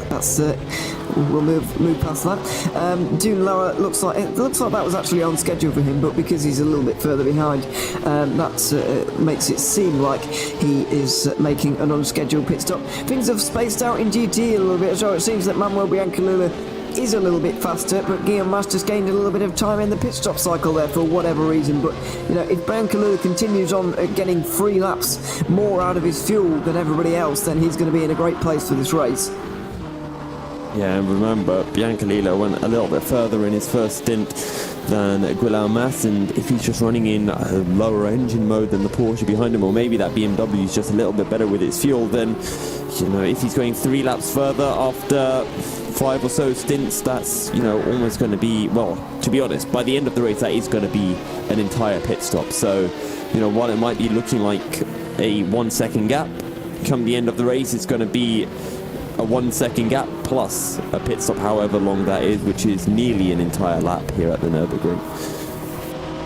that's we'll move past that. Toon Lauer looks like that was actually on schedule for him, but because he's a little bit further behind, that makes it seem like he is making an unscheduled pit stop. Things have spaced out in GT a little bit as well. It seems that Manuel Biancalula is a little bit faster, but Guillaume Masters gained a little bit of time in the pit stop cycle there for whatever reason. But you know, if Biancalula continues on getting 3 laps more out of his fuel than everybody else, then he's going to be in a great place for this race.
Yeah, and remember, Biancalila went a little bit further in his first stint than Guillaume Mas, and if he's just running in a lower engine mode than the Porsche behind him, or maybe that BMW is just a little bit better with its fuel, then, you know, if he's going 3 laps further after 5 or so stints, that's, you know, almost going to be, well, to be honest, by the end of the race, that is going to be an entire pit stop. So, you know, while it might be looking like a 1 second gap, come the end of the race, it's going to be a 1 second gap plus a pit stop, however long that is, which is nearly an entire lap here at the Nürburgring.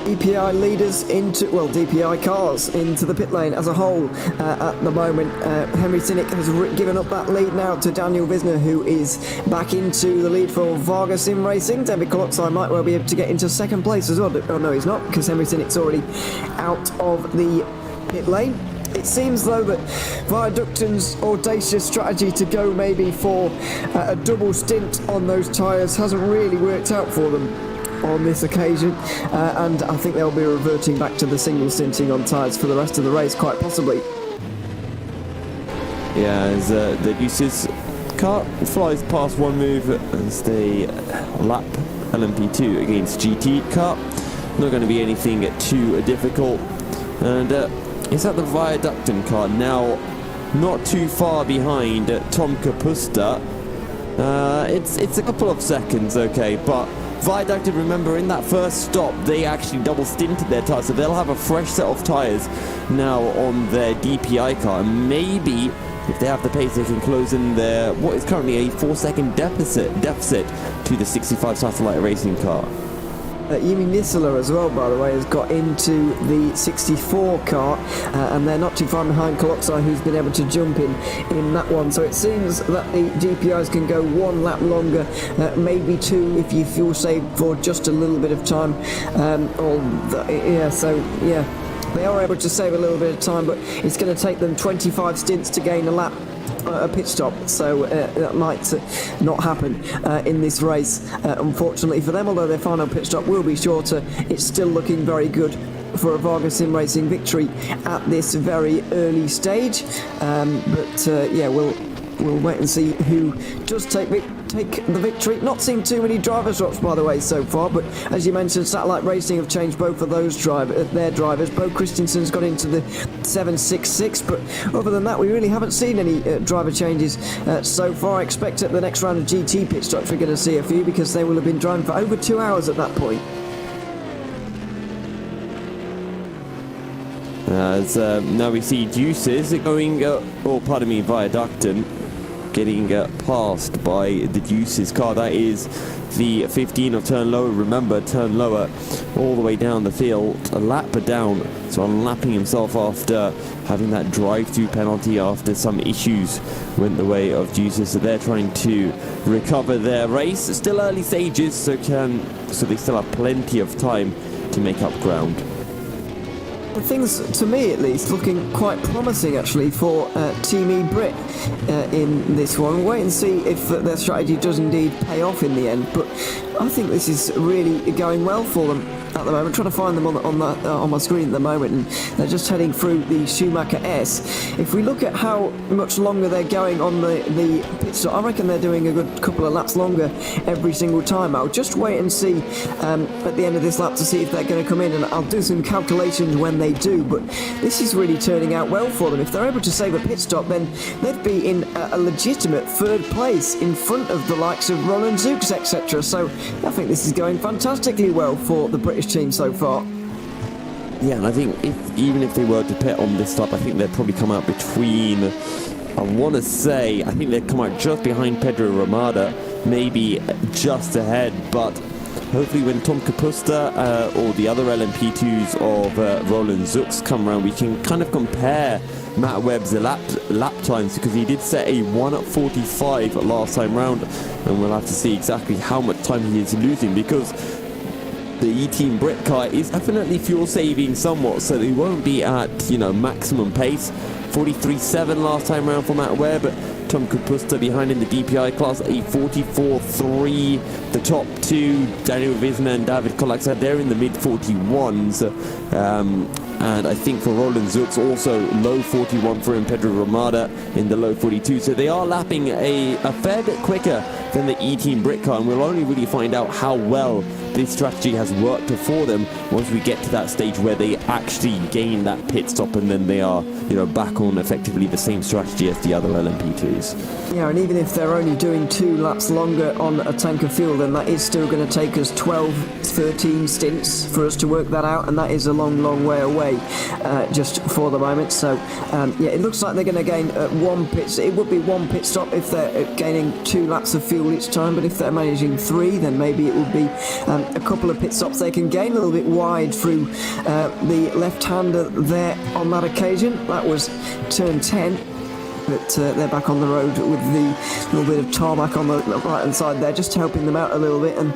DPI leaders DPI cars into the pit lane as a whole at the moment. Henry Sinek has given up that lead now to Daniel Wisner, who is back into the lead for Vargasim Racing. David Coloxai might well be able to get into 2nd place as well. Oh no, he's not, because Henry Sinek's already out of the pit lane. It seems, though, that Viaductin's audacious strategy to go maybe for a double stint on those tyres hasn't really worked out for them on this occasion, and I think they'll be reverting back to the single stinting on tyres for the rest of the race, quite possibly.
Yeah, as the Deuces car flies past one move as they lap LMP2 against GT car. not going to be anything too difficult. And it's at the Viaductum car now, not too far behind Tom Kapusta. It's a couple of seconds, okay, but Viaductum, remember, in that first stop, they actually double stinted their tyres, so they'll have a fresh set of tyres now on their DPI car. And maybe, if they have the pace, they can close in their, what is currently a 4-second deficit to the 65 Satellite Racing car.
Yimi Nisela as well, by the way, has got into the 64 car, and they're not too far behind Koloksai, who's been able to jump in that one. So it seems that the DPIs can go one lap longer, maybe two if you fuel save for just a little bit of time. They are able to save a little bit of time, but it's going to take them 25 stints to gain a lap. A pit stop, so that might not happen in this race, unfortunately for them, although their final pit stop will be shorter. It's still looking very good for a Varga Sim Racing victory at this very early stage, we'll wait and see who does take the victory. Not seen too many driver swaps, by the way, so far, but as you mentioned, Satellite Racing have changed both of those their drivers. Bo Christensen's got into the 766, but other than that, we really haven't seen any driver changes so far. I expect at the next round of GT pit stops we're going to see a few, because they will have been driving for over 2 hours at that point.
As now we see Deuces going, Viaductum getting passed by the Deuces car. That is the 15 of turn lower. Remember, turn lower all the way down the field, a lap down, so unlapping himself after having that drive-through penalty after some issues went the way of Deuces. So they're trying to recover their race. Still early stages, so they still have plenty of time to make up ground.
Things, to me at least, looking quite promising actually for Team E Brit in this one. We'll wait and see if their strategy does indeed pay off in the end, but I think this is really going well for them at the moment. I'm trying to find them on my screen at the moment, and they're just heading through the Schumacher S. If we look at how much longer they're going on the pit stop, I reckon they're doing a good couple of laps longer every single time. I'll just wait and see at the end of this lap to see if they're going to come in, and I'll do some calculations when they do, but this is really turning out well for them. If they're able to save a pit stop, then they'd be in a legitimate third place in front of the likes of Roland Zooks, etc. So I think this is going fantastically well for the British team so far.
Yeah, and I think even if they were to pit on this lap, I think they'd probably come out between, I think they'd come out just behind Pedro Ramada, maybe just ahead, but hopefully when Tom Kapusta or the other LMP2s of Roland Zooks come around, we can kind of compare Matt Webb's lap times, because he did set a 1:45 last time round, and we'll have to see exactly how much time he is losing, because the E-Team Brit car is definitely fuel saving somewhat, so they won't be at maximum pace. 43.7 last time round for Matt Webb. Tom Kapusta behind in the DPI class, a 44.3. The top two, Daniel Visma and David Koloksai, they're in the mid 41s. And I think for Roland Zooks, also low 41 for him, Pedro Ramada in the low 42. So they are lapping a fair bit quicker than the E-Team Brit car, and we'll only really find out how well this strategy has worked for them once we get to that stage where they actually gain that pit stop, and then they are back on effectively the same strategy as the other LMP2s.
Yeah, and even if they're only doing 2 laps longer on a tank of fuel, then that is still going to take us 12-13 stints for us to work that out, and that is a long way away just for the moment. So it looks like they're going to gain one pit. It would be one pit stop if they're gaining 2 laps of fuel each time, but if they're managing 3, then maybe it would be a couple of pit stops they can gain a little bit wide through the left-hander there on that occasion. That was turn 10. But they're back on the road with the little bit of tarmac on the right hand side there, just helping them out a little bit, and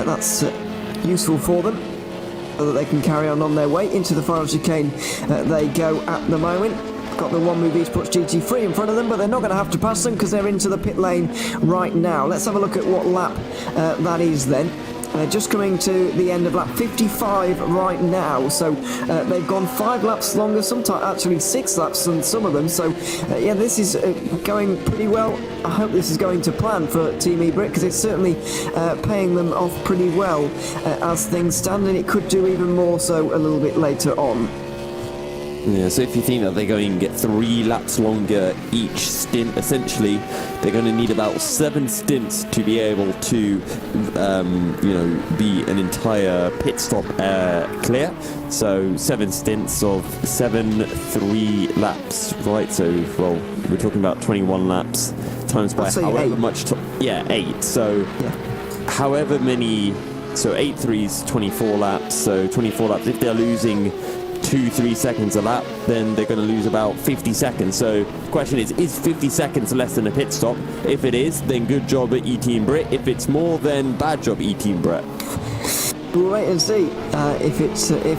that's useful for them so that they can carry on their way into the final chicane. They go at the moment. Got the One Move Esports GT3 in front of them, but they're not going to have to pass them because they're into the pit lane right now. Let's have a look at what lap that is then. They're just coming to the end of lap 55 right now, so they've gone 5 laps longer, sometimes actually 6 laps on some of them, so yeah, this is going pretty well. I hope this is going to plan for Team eBrit, because it's certainly paying them off pretty well as things stand, and it could do even more so a little bit later on.
Yeah, so if you think that they're going to get 3 laps longer each stint, essentially they're going to need about 7 stints to be able to, be an entire pit stop clear. So 7 stints of 3 laps, right? So, well, we're talking about 21 laps times by however
8.
much time. Yeah, 8. So however many, so 8 threes, 24 laps. So 24 laps, if they're losing 2-3 seconds a lap, then they're going to lose about 50 seconds. So the question is 50 seconds less than a pit stop? If it is, then good job at E-Team Brit. If it's more, then bad job E-Team Brit.
We'll wait and see if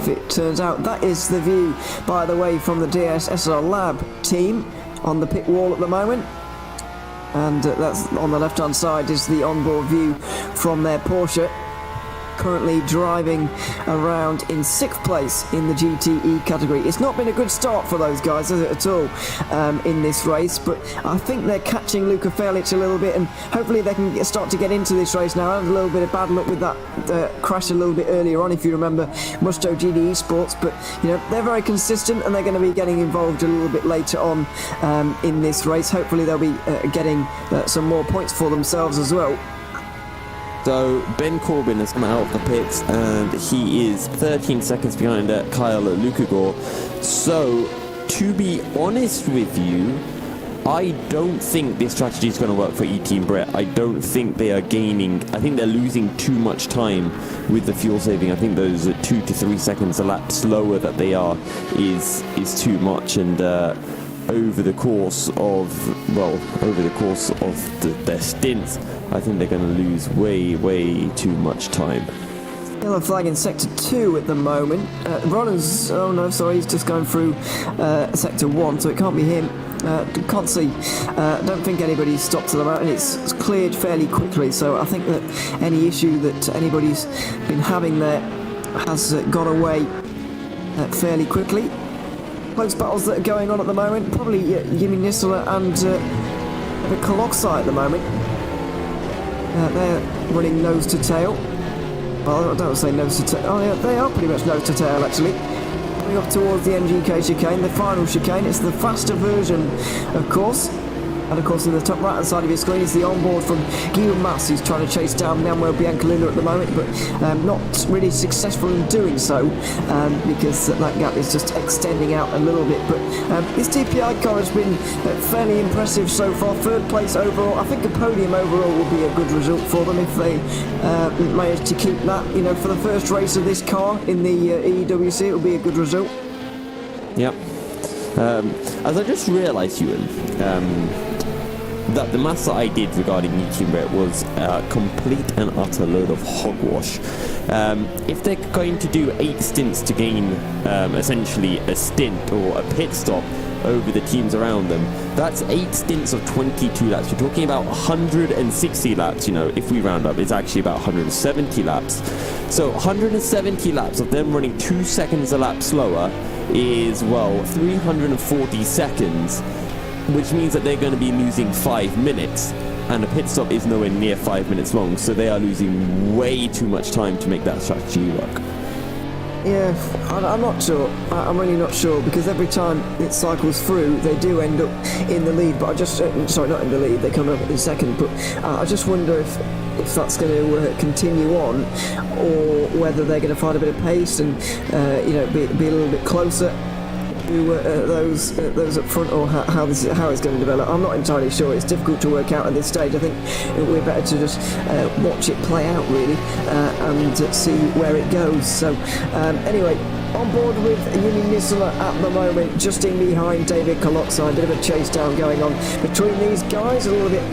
it turns out. That is the view, by the way, from the DSSR Lab team on the pit wall at the moment. And that's on the left-hand side is the onboard view from their Porsche. Currently driving around in 6th place in the GTE category. It's not been a good start for those guys, has it, at all, in this race, but I think they're catching Luka Felix a little bit, and hopefully they can start to get into this race now. I had a little bit of bad luck with that crash a little bit earlier on, if you remember, Musto GD Esports, but they're very consistent, and they're going to be getting involved a little bit later on in this race. Hopefully they'll be getting some more points for themselves as well.
So Ben Corbin has come out of the pits, and he is 13 seconds behind Kyle Lukagor. So, to be honest with you, I don't think this strategy is going to work for E-Team Brit. I don't think they are gaining. I think they're losing too much time with the fuel saving. I think those 2 to 3 seconds a lap slower that they are is too much, and over the course of their stints, I think they're going to lose way too much time.
Yellow flag in Sector 2 at the moment. Rollins, oh no, sorry, he's just going through Sector 1, so it can't be him. Can't see. Don't think anybody's stopped to the moment. It's cleared fairly quickly, so I think that any issue that anybody's been having there has gone away fairly quickly. Close battles that are going on at the moment. Probably Yimi Nisela and the Coloxai at the moment. They're running nose to tail. Well, I don't say nose to tail. Oh, yeah, they are pretty much nose to tail, actually. Coming up towards the MGK chicane, the final chicane. It's the faster version, of course. And of course, in the top right-hand side of your screen is the onboard from Guillaume Mas, who's trying to chase down Manuel Biancalina at the moment, but not really successful in doing so, because that gap is just extending out a little bit. But this DPI car has been fairly impressive so far. 3rd place overall. I think a podium overall will be a good result for them if they manage to keep that. For the first race of this car in the EEWC, it will be a good result.
Yep. As I just realised, Ewan, that the maths that I did regarding E-Team Brit was a complete and utter load of hogwash. If they're going to do 8 stints to gain essentially a stint or a pit stop over the teams around them, that's 8 stints of 22 laps. You're talking about 160 laps, if we round up, it's actually about 170 laps. So 170 laps of them running 2 seconds a lap slower is, 340 seconds, which means that they're going to be losing 5 minutes, and a pit stop is nowhere near 5 minutes long, so they are losing way too much time to make that strategy work.
Yeah, I'm not sure. I'm really not sure, because every time it cycles through, they do end up in the lead, but sorry, not in the lead, they come up in second, but I just wonder if that's going to continue on, or whether they're going to find a bit of pace and be a little bit closer to those up front, or how it's going to develop. I'm not entirely sure. It's difficult to work out at this stage. I think we're better to just watch it play out, really, and see where it goes. So anyway, on board with Yimi Nisela at the moment, just in behind David Coloxai. A bit of a chase down going on between these guys, a little bit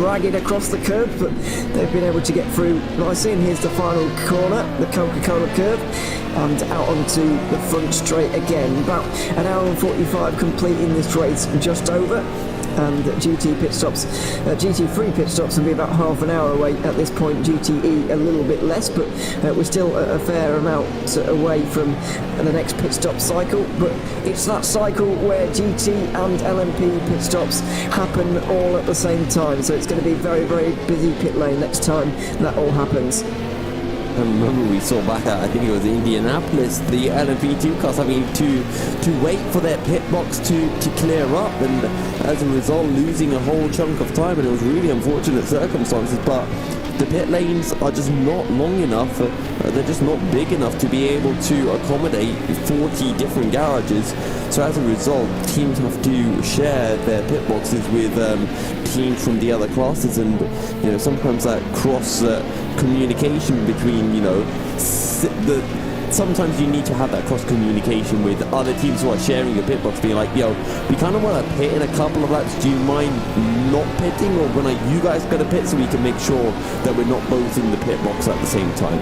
ragged across the curve, but they've been able to get through nicely. And here's the final corner, the Coca-Cola curve, and out onto the front straight again. About an hour and 45 complete in this race, just over. and GT pit stops. GT3 pit stops will be about half an hour away at this point. GTE a little bit less, but we're still a fair amount away from the next pit stop cycle. But it's that cycle where GT and LMP pit stops happen all at the same time, so it's going to be very, very busy pit lane next time that all happens.
I remember we saw back at, I think it was Indianapolis, the LMP2 cars having to wait for their pit box to clear up, and as a result losing a whole chunk of time, and it was really unfortunate circumstances. But the pit lanes are just not long enough, they're just not big enough to be able to accommodate 40 different garages. So as a result, teams have to share their pit boxes with teams from the other classes, and sometimes that cross communication between sometimes you need to have that cross communication with other teams who are sharing a pit box, being like, yo, we kind of want to pit in a couple of laps, do you mind not pitting, or when you guys got to pit, so we can make sure that we're not both in the pit box at the same time.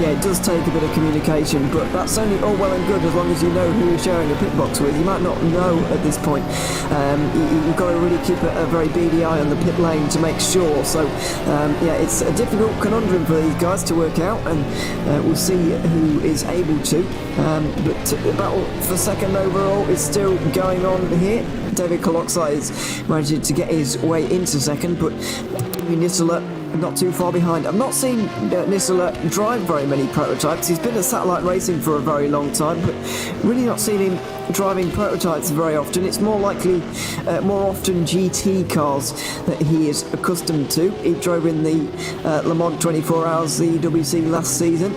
Yeah, it does take a bit of communication, but that's only all well and good as long as you know who you're sharing a pit box with. You might not know at this point. You've got to really keep a very beady eye on the pit lane to make sure. So, yeah, it's a difficult conundrum for these guys to work out, and we'll see who is able to. But the battle for second overall is still going on here. David Koloksai is managing to get his way into second, but Nisula not too far behind. I've not seen Nisula drive very many prototypes. He's been at satellite racing for a very long time, but really not seen him driving prototypes very often. It's more likely, more often GT cars that he is accustomed to. He drove in the Le Mans 24 Hours, the EEWC last season,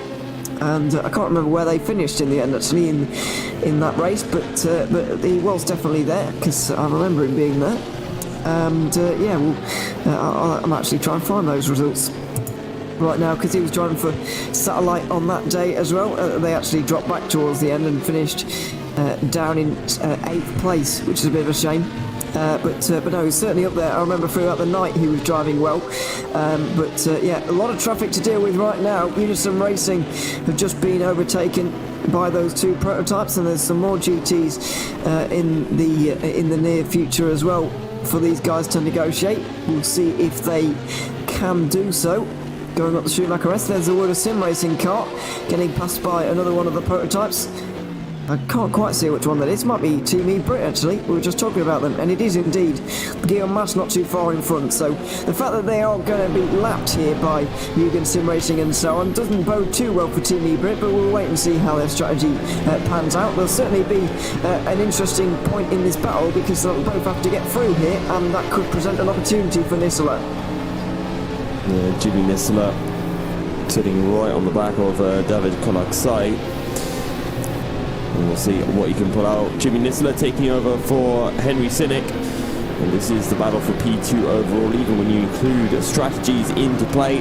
and I can't remember where they finished in the end, actually, in that race, but he was definitely there, because I remember him being there. And yeah, I'm actually trying to find those results right now, because he was driving for satellite on that day as well. They actually dropped back towards the end and finished down in 8th place, which is a bit of a shame. But no, he's certainly up there. I remember throughout the night he was driving well. But yeah, a lot of traffic to deal with right now. Unison Racing have just been overtaken by those two prototypes, and there's some more GTs in the near future as well for these guys to negotiate. We'll see if they can do so. Going up the Schumacher S, there's the World of Sim Racing car getting passed by another one of the prototypes. I can't quite see which one that is. It might be Team E-Brit, actually. We were just talking about them, and it is indeed. Guillaume Mas not too far in front, so the fact that they are going to be lapped here by Mugen Sim Racing and so on doesn't bode too well for Team E-Brit, but we'll wait and see how their strategy pans out. There'll certainly be an interesting point in this battle, because they'll both have to get through here, and that could present an opportunity for Nisula.
Yeah, Jimmy Nisula sitting right on the back of David Koloksai. And we'll see what he can pull out. Jimmy Nisula taking over for Henry Sinek. And this is the battle for P2 overall, even when you include strategies into play.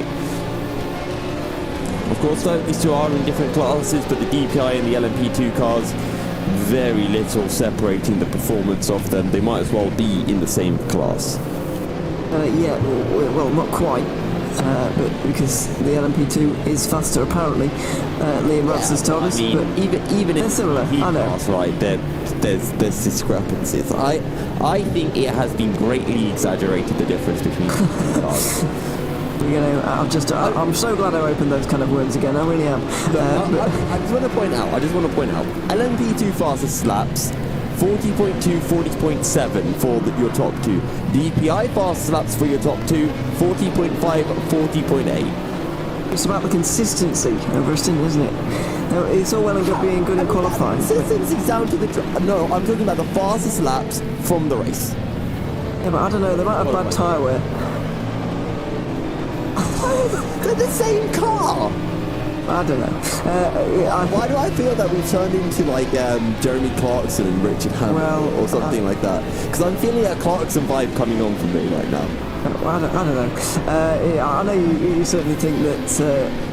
Of course, though, these two are in different classes, but the DPI and the LMP2 cars, very little separating the performance of them. They might as well be in the same class.
Yeah, well, not quite. But because the LMP2 is faster, apparently, Liam Russ has told us.
I mean,
but
even in
similar.
the heat
I know.
class, right, there's discrepancies. I think it has been greatly exaggerated, the difference between the cars.
I'm so glad I opened those kind of words again. I really am.
I just want to point out. LMP2 fastest laps. 40.2, 40.7 for your top two. DPI fast laps for your top two, 40.5, 40.8.
It's about the consistency over a stint, isn't it? It's all well and good being good in qualifying.
Consistency's down to the... No, I'm talking about the fastest laps from the race.
Yeah, but I don't know, they might have bad tyre wear.
They're the same car!
I don't know.
Why do I feel that we've turned into like Jeremy Clarkson and Richard Hamill or something like that? Because I'm feeling a Clarkson vibe coming on from me right now.
I don't know. Yeah, I know you certainly think that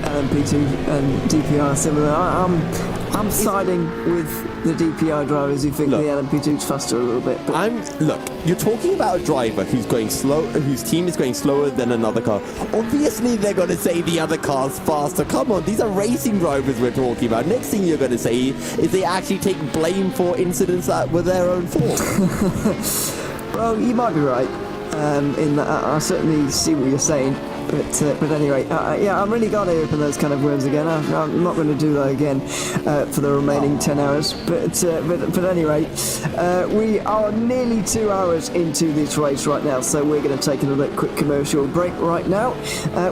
LMP2 and DPI are similar. I'm siding with the DPI drivers who think the LMP2 is faster a little bit. But
look, you're talking about a driver who's going slow, whose team is going slower than another car. Obviously, they're going to say the other car's faster. Come on, these are racing drivers we're talking about. Next thing you're going to say is they actually take blame for incidents that were their own fault.
Well, you might be right. In that, I certainly see what you're saying. But anyway, yeah, I'm really glad I opened those kind of worms again. I'm not going to do that again for the remaining 10 hours. But anyway, we are nearly 2 hours into this race right now, so we're going to take another quick commercial break right now.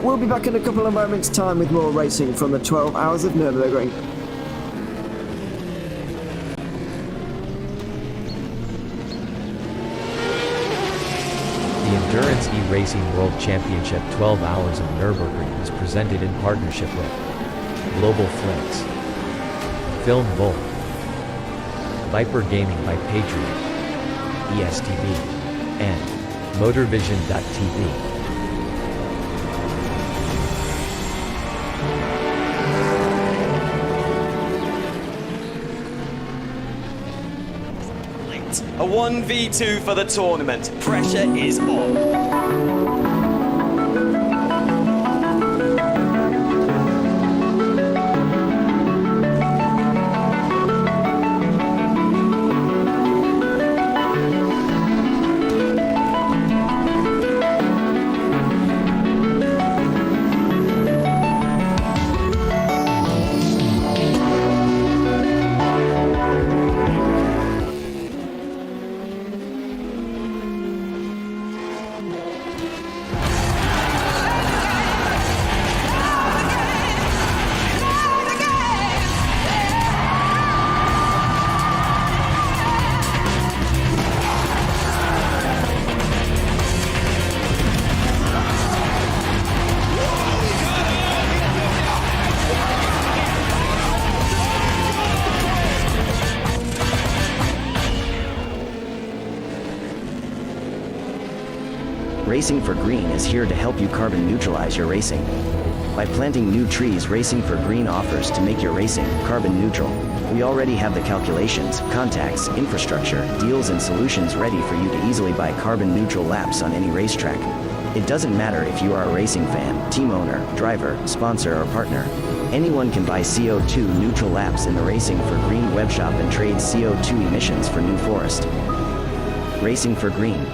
We'll be back in a couple of moments' time with more racing from the 12 hours of Nürburgring.
The Endurance E-Racing World Championship 12 Hours of Nürburgring is presented in partnership with Global Flicks, Film Volt, Viper Gaming by Patriot, ESTV, and Motorvision.tv.
A 1v2 for the tournament. Pressure is on.
Racing for Green is here to help you carbon neutralize your racing. By planting new trees, Racing for Green offers to make your racing carbon neutral. We already have the calculations, contacts, infrastructure, deals and solutions ready for you to easily buy carbon neutral laps on any racetrack. It doesn't matter if you are a racing fan, team owner, driver, sponsor or partner. Anyone can buy CO2 neutral laps in the Racing for Green webshop and trade CO2 emissions for New Forest. Racing for Green.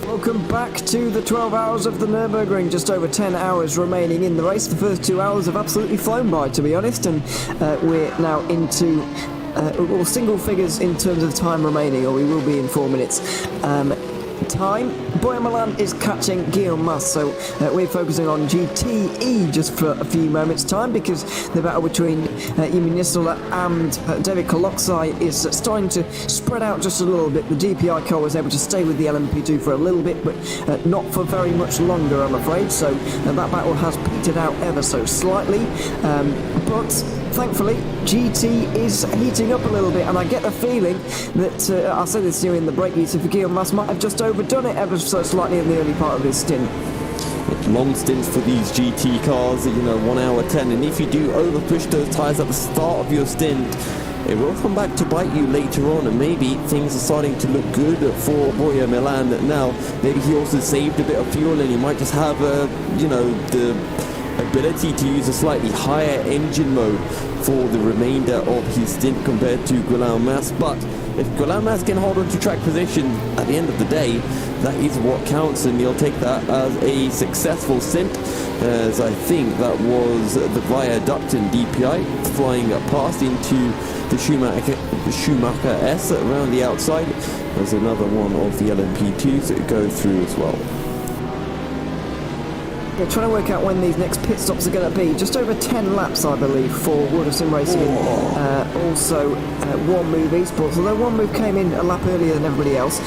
Welcome back to the 12 hours of the Nürburgring. Just over 10 hours remaining in the race. The first 2 hours have absolutely flown by, to be honest, and we're now into single figures in terms of time remaining, or we will be in 4 minutes. Time, Boya Milan is catching Guillaume Mas, so we're focusing on GTE just for a few moments time, because the battle between Yemi Nistola and David Koloksai is starting to spread out just a little bit. The DPI car was able to stay with the LMP2 for a little bit, but not for very much longer, I'm afraid, so that battle has petered out ever so slightly, but thankfully GT is heating up a little bit, and I get the feeling that I'll say this to you in the break, Yusuf, Guillaume Mas might have just overdone it ever so slightly in the early part of his stint.
Long stints for these GT cars, 1 hour 10, and if you do over push those tyres at the start of your stint, it will come back to bite you later on, and maybe things are starting to look good for Boya Milan now. Maybe he also saved a bit of fuel, and he might just have a ability to use a slightly higher engine mode for the remainder of his stint compared to Guillaume Mas. But if Guillaume Mas can hold on to track position at the end of the day, that is what counts, and you'll take that as a successful stint, as I think that was the Viaduct in DPI flying past into the Schumacher S around the outside. There's another one of the LMP2s that go through as well.
Yeah, trying to work out when these next pit stops are going to be. Just over 10 laps, I believe, for World of Sim Racing. Also, One Move Esports, although One Move came in a lap earlier than everybody else,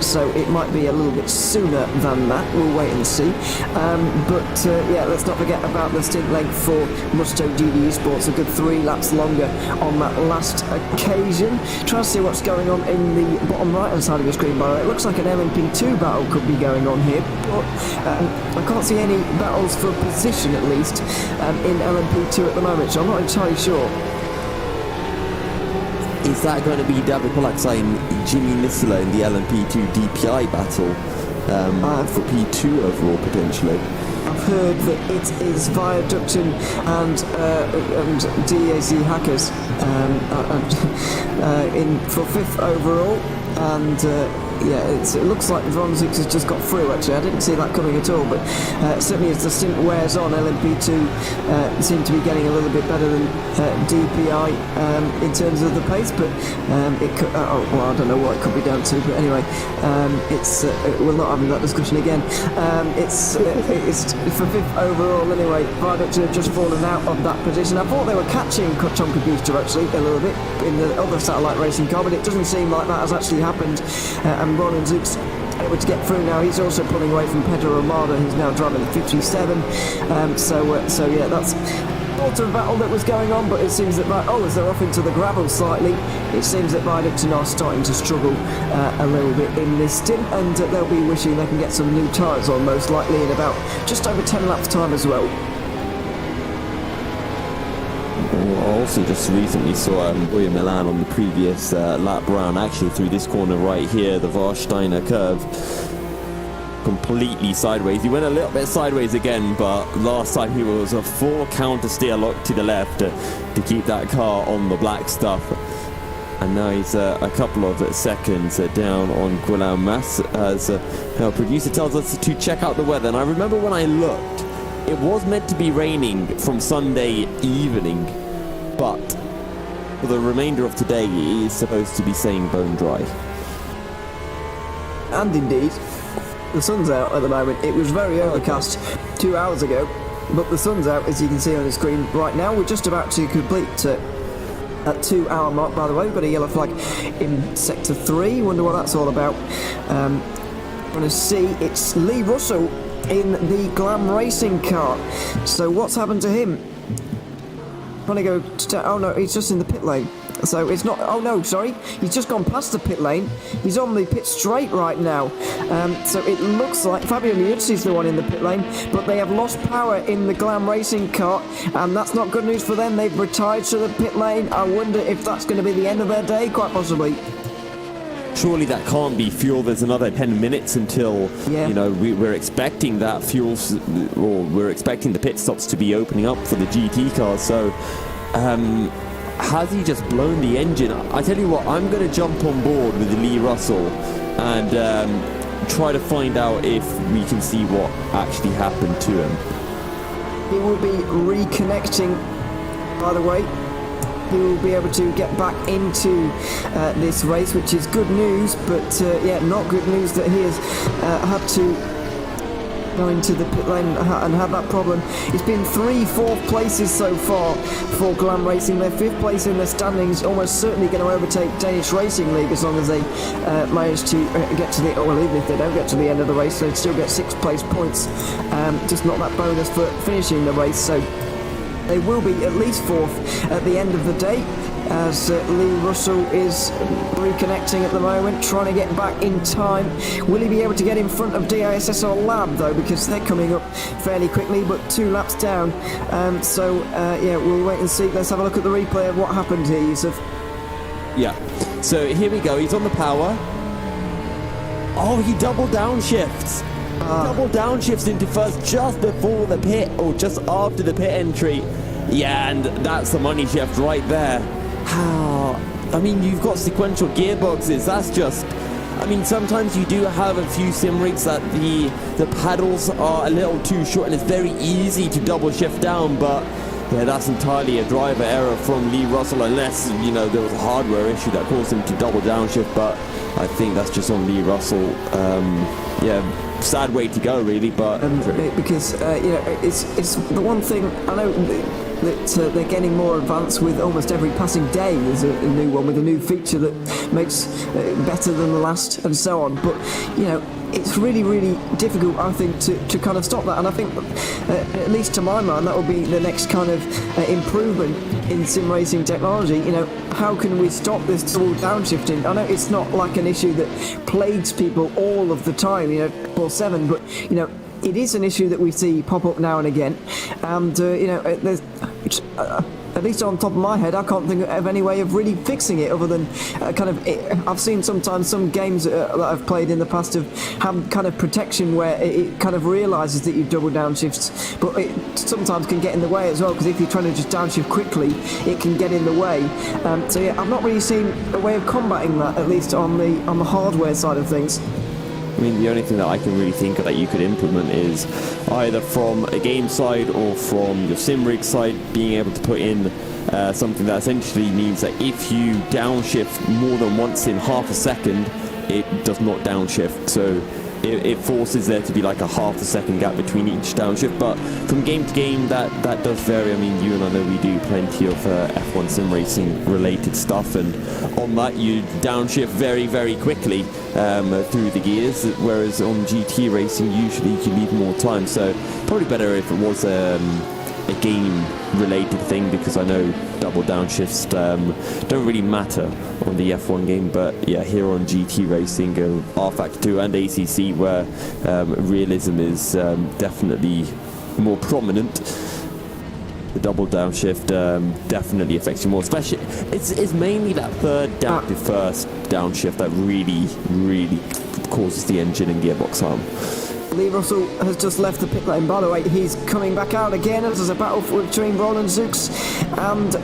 so it might be a little bit sooner than that. We'll wait and see. Yeah, let's not forget about the stint length for Musto GD Esports, a good 3 laps longer on that last occasion. Trying to see what's going on in the bottom right-hand side of the screen, by the way. It looks like an LMP2 battle could be going on here, but I can't see any battles for position, at least, in LMP2 at the moment, so I'm not entirely sure.
Is that going to be David Polaksa and Jimmy Nisler in the LMP2 DPI battle for P2 overall, potentially?
I've heard that it is Viaductin and DAC Hackers for 5th overall, and yeah, it looks like Vronzix has just got through, actually. I didn't see that coming at all, but certainly as the stint wears on, LMP2 seem to be getting a little bit better than DPI in terms of the pace, but it could, well, I don't know what it could be down to, but anyway, we're not having that discussion again. It's for 5th overall anyway. Viaduct have just fallen out of that position. I thought they were catching Tonka Booster actually a little bit in the other satellite racing car, but it doesn't seem like that has actually happened. And Ronan Zook's able to get through now. He's also pulling away from Pedro Armada, who's now driving the 57. So yeah, that's sort of battle that was going on, but it seems that as they're off into the gravel slightly, it seems that Viaduct are starting to struggle a little bit in this stint, and they'll be wishing they can get some new tyres on, most likely in about just over 10 laps time as well.
I also just recently saw Boya Milan on the previous lap round, actually through this corner right here, the Warsteiner curve, completely sideways. He went a little bit sideways again, but last time he was a full counter steer lock to the left to keep that car on the black stuff. And now he's a couple of seconds down on Guillaume Mas, as our producer tells us to check out the weather. And I remember when I looked, it was meant to be raining from Sunday evening, but for the remainder of today it is supposed to be staying bone dry. And
indeed, the sun's out at the moment. It was very overcast 2 hours ago, but the sun's out, as you can see on the screen right now. We're just about to complete at 2 hour mark, by the way. We've got a yellow flag in sector 3. Wonder what that's all about. We're going to see it's Lee Russell in the Glam Racing car. So what's happened to him? Trying to go oh no, he's just in the pit lane. So it's not, oh no, sorry, he's just gone past the pit lane. He's on the pit straight right now. So it looks like Fabio Miuzzi's the one in the pit lane, but they have lost power in the Glam Racing car, and that's not good news for them. They've retired to the pit lane. I wonder if that's going to be the end of their day, quite possibly.
Surely that can't be fuel. There's another 10 minutes until, we're expecting that fuel, or we're expecting the pit stops to be opening up for the GT cars. So, has he just blown the engine? I tell you what, I'm going to jump on board with Lee Russell and try to find out if we can see what actually happened to him.
He will be reconnecting, by the way. He will be able to get back into this race, which is good news, but not good news that he has had to go into the pit lane and have that problem. It's been 3-4 places so far for Glam Racing. They're 5th place in the standings, almost certainly going to overtake Danish Racing League as long as they manage to get to the, well, even if they don't get to the end of the race, they'd still get 6th place points, just not that bonus for finishing the race. So they will be at least 4th at the end of the day, as Lee Russell is reconnecting at the moment, trying to get back in time. Will he be able to get in front of DISSR Lab, though, because they're coming up fairly quickly, but 2 laps down. We'll wait and see. Let's have a look at the replay of what happened here, Yusuf.
Yeah, so here we go. He's on the power. Oh, he double downshifts. Double downshifts into first just before the pit, or just after the pit entry. Yeah, and that's the money shift right there. How? I mean, you've got sequential gearboxes. That's just... I mean, sometimes you do have a few sim rigs that the paddles are a little too short and it's very easy to double shift down, but yeah, that's entirely a driver error from Lee Russell, unless, you know, there was a hardware issue that caused him to double downshift, but I think that's just on Lee Russell. Yeah, sad way to go, really, but...
because, you know, it's the one thing, I know that they're getting more advanced with almost every passing day. There's a new one with a new feature that makes better than the last and so on, but, you know, it's really, really difficult, I think, to kind of stop that. And I think, at least to my mind, that will be the next kind of improvement in sim racing technology. You know, how can we stop this double downshifting? I know it's not like an issue that plagues people all of the time, you know, 24/7, but, you know, it is an issue that we see pop up now and again. And, you know, there's... at least on top of my head, I can't think of any way of really fixing it other than I've seen sometimes some games that I've played in the past have kind of protection where it kind of realises that you've double downshifts, but it sometimes can get in the way as well, because if you're trying to just downshift quickly, it can get in the way. So yeah, I've not really seen a way of combating that, at least on the hardware side of things.
I mean, the only thing that I can really think of that you could implement is either from a game side or from your sim rig side, being able to put in something that essentially means that if you downshift more than once in half a second, it does not downshift. So it forces there to be like a half a second gap between each downshift. But from game to game, that does vary. I mean, you and I know we do plenty of F1 sim racing related stuff, and on that you downshift very, very quickly through the gears, whereas on GT racing usually you need more time. So probably better if it was a game related thing, because I know double downshifts don't really matter on the F1 game, but yeah, here on GT racing, R Factor 2 and ACC, where realism is definitely more prominent, the double downshift definitely affects you more. Especially, it's mainly that third down to first downshift that really causes the engine and gearbox harm.
Lee Russell has just left the pit lane. By the way, he's coming back out again as there's a battle between Roland Zux and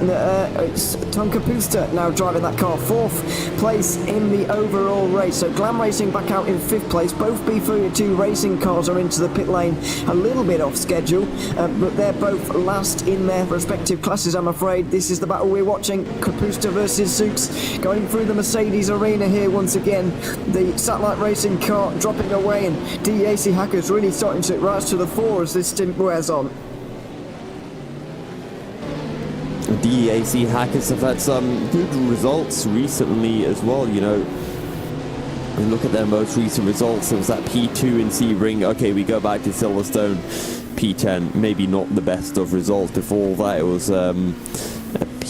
it's Tom Kapusta now driving that car. 4th place in the overall race. So Glam Racing back out in 5th place. Both B32 racing cars are into the pit lane a little bit off schedule, but they're both last in their respective classes, I'm afraid. This is the battle we're watching. Kapusta versus Zux going through the Mercedes arena here once again. The satellite racing car dropping away, and DAC Hackers really starting to rise to the fore as this stint wears on.
DAC Hackers have had some good results recently as well, you know. And look at their most recent results. It was that P2 in Sebring. Okay, we go back to Silverstone. P10, maybe not the best of results. Before that, it was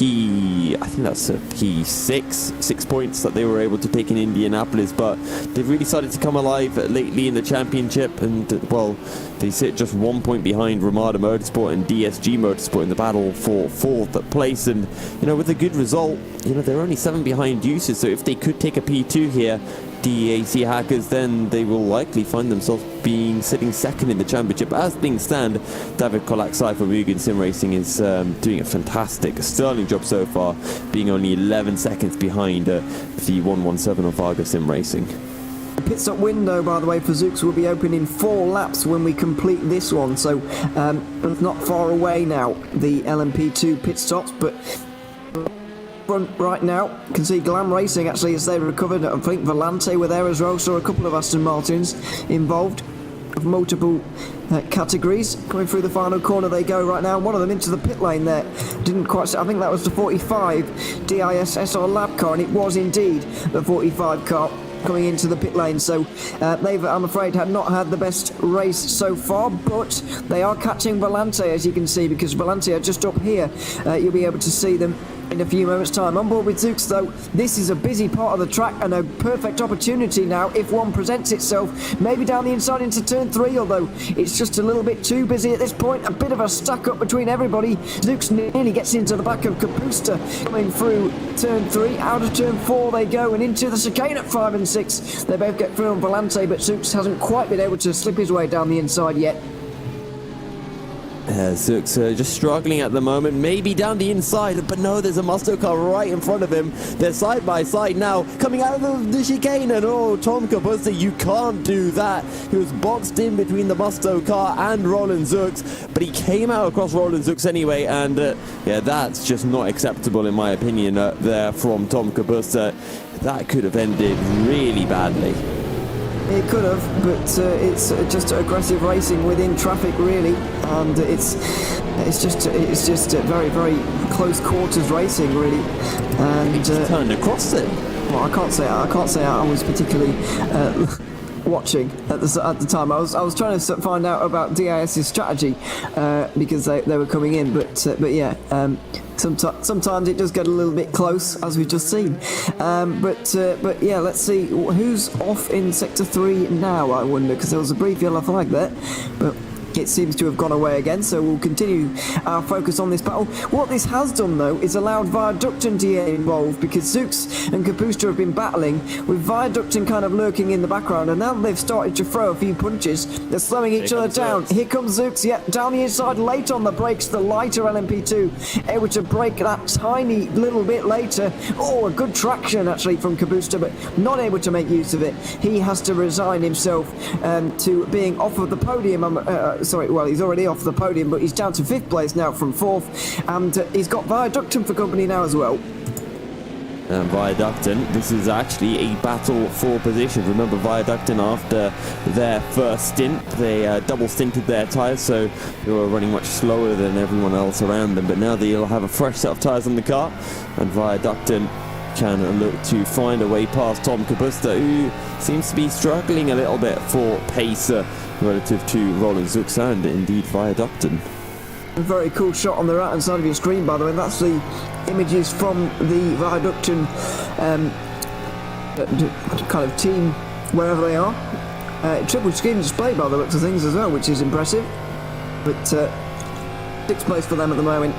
I think that's a P6, 6 points that they were able to take in Indianapolis, but they've really started to come alive lately in the championship, and well, they sit just 1 point behind Ramada Motorsport and DSG Motorsport in the battle for 4th place. And you know, with a good result, you know, they're only 7 behind Uses, so if they could take a P2 here, DAC Hackers, then they will likely find themselves sitting 2nd in the championship. As things stand, David Kolaksai from Mugen Sim Racing is doing a fantastic, sterling job so far, being only 11 seconds behind the 117 of Varga Sim Racing.
The pit stop window, by the way, for Zux will be open in 4 laps when we complete this one, so not far away now, the LMP2 pit stops, but right now, you can see Glam Racing actually as they recovered. I think Volante were there as well, saw a couple of Aston Martins involved of multiple categories. Coming through the final corner they go right now. One of them into the pit lane there. Didn't quite, I think that was the 45 DIS SR lab car, and it was indeed the 45 car coming into the pit lane. So they've, I'm afraid, not had the best race so far, but they are catching Volante, as you can see, because Volante are just up here. You'll be able to see them in a few moments' time. On board with Zooks, though, this is a busy part of the track and a perfect opportunity now if one presents itself. Maybe down the inside into turn 3, although it's just a little bit too busy at this point. A bit of a stack up between everybody. Zooks nearly gets into the back of Kapusta coming through turn 3. Out of turn 4 they go and into the chicane at 5 and 6. They both get through on Volante, but Zooks hasn't quite been able to slip his way down the inside yet.
Zooks just struggling at the moment, maybe down the inside, but no, there's a Musto car right in front of him. They're side by side now, coming out of the chicane, and oh, Tom Kapusta, you can't do that. He was boxed in between the Musto car and Roland Zooks, but he came out across Roland Zooks anyway, and yeah, that's just not acceptable in my opinion there from Tom Kapusta. That could have ended really badly.
It could have, but it's just aggressive racing within traffic, really, and it's just very, very close quarters racing, really. And
he just turned across it.
Well, I can't say I was particularly watching at the time. I was trying to find out about DIS's strategy because they were coming in, but yeah. Sometimes it does get a little bit close, as we've just seen. But yeah, let's see who's off in Sector 3 now, I wonder, because there was a brief yellow flag there. But it seems to have gone away again, so we'll continue our focus on this battle. What this has done, though, is allowed Viaducton to get involved, because Zooks and Kapusta have been battling, with Viaducton kind of lurking in the background, and now they've started to throw a few punches. They're slowing each other down. Here comes Zooks, yeah, down the inside, late on the brakes, the lighter LMP2, able to brake that tiny little bit later. Oh, a good traction, actually, from Kapusta, but not able to make use of it. He has to resign himself to being off of the podium. Sorry, well, he's already off the podium, but he's down to 5th place now from 4th, and he's got Viaducton for company now as well.
And Viaducton, this is actually a battle for position. Remember, Viaducton, after their first stint, they double stinted their tyres, so they were running much slower than everyone else around them, but now they'll have a fresh set of tyres on the car, and Viaducton can look to find a way past Tom Kapusta, who seems to be struggling a little bit for pace relative to Roland Zooks and indeed Viaducton.
A very cool shot on the right hand side of your screen, by the way. That's the images from the Viaducton kind of team, wherever they are. Triple screen display by the looks of things as well, which is impressive. But 6th place for them at the moment.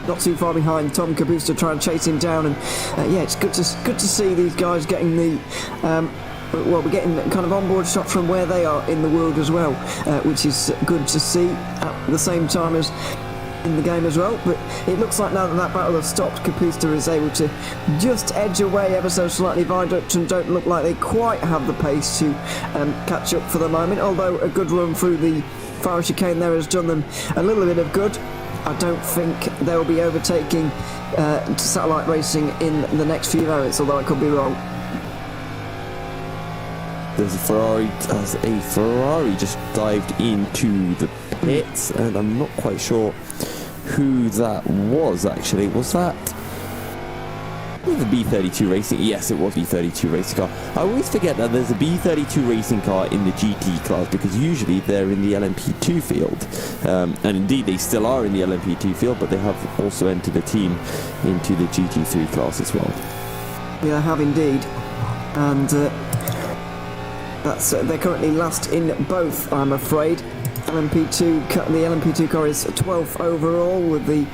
Not too far behind. Tom Kapusta trying to chase him down, and yeah, it's good to see these guys getting the well, we're getting kind of onboard shots from where they are in the world as well, which is good to see at the same time as in the game as well. But it looks like now that battle has stopped, Kapusta is able to just edge away ever so slightly. Viaducton don't look like they quite have the pace to catch up for the moment, although a good run through the fire chicane there has done them a little bit of good. I don't think they'll be overtaking Satellite Racing in the next few moments, although I could be wrong.
There's a Ferrari, just dived into the pits, and I'm not quite sure who that was actually. Was that the B32 Racing? Yes, it was B32 Racing car. I always forget that there's a B32 Racing car in the GT class, because usually they're in the LMP2 field, and indeed they still are in the LMP2 field, but they have also entered a team into the GT3 class as well.
Yeah, I have indeed, and they're currently last in both, I'm afraid. The LMP2 car is 12th overall, with the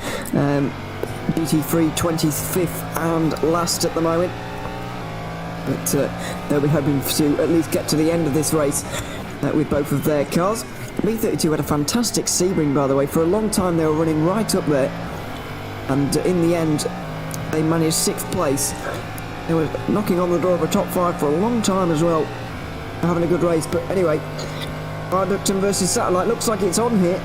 GT3 25th and last at the moment. But they'll be hoping to at least get to the end of this race with both of their cars. B32 had a fantastic Sebring, by the way. For a long time they were running right up there, and in the end they managed 6th place. They were knocking on the door of a top 5 for a long time as well, having a good race. But anyway, Viaducton versus Satellite looks like it's on here,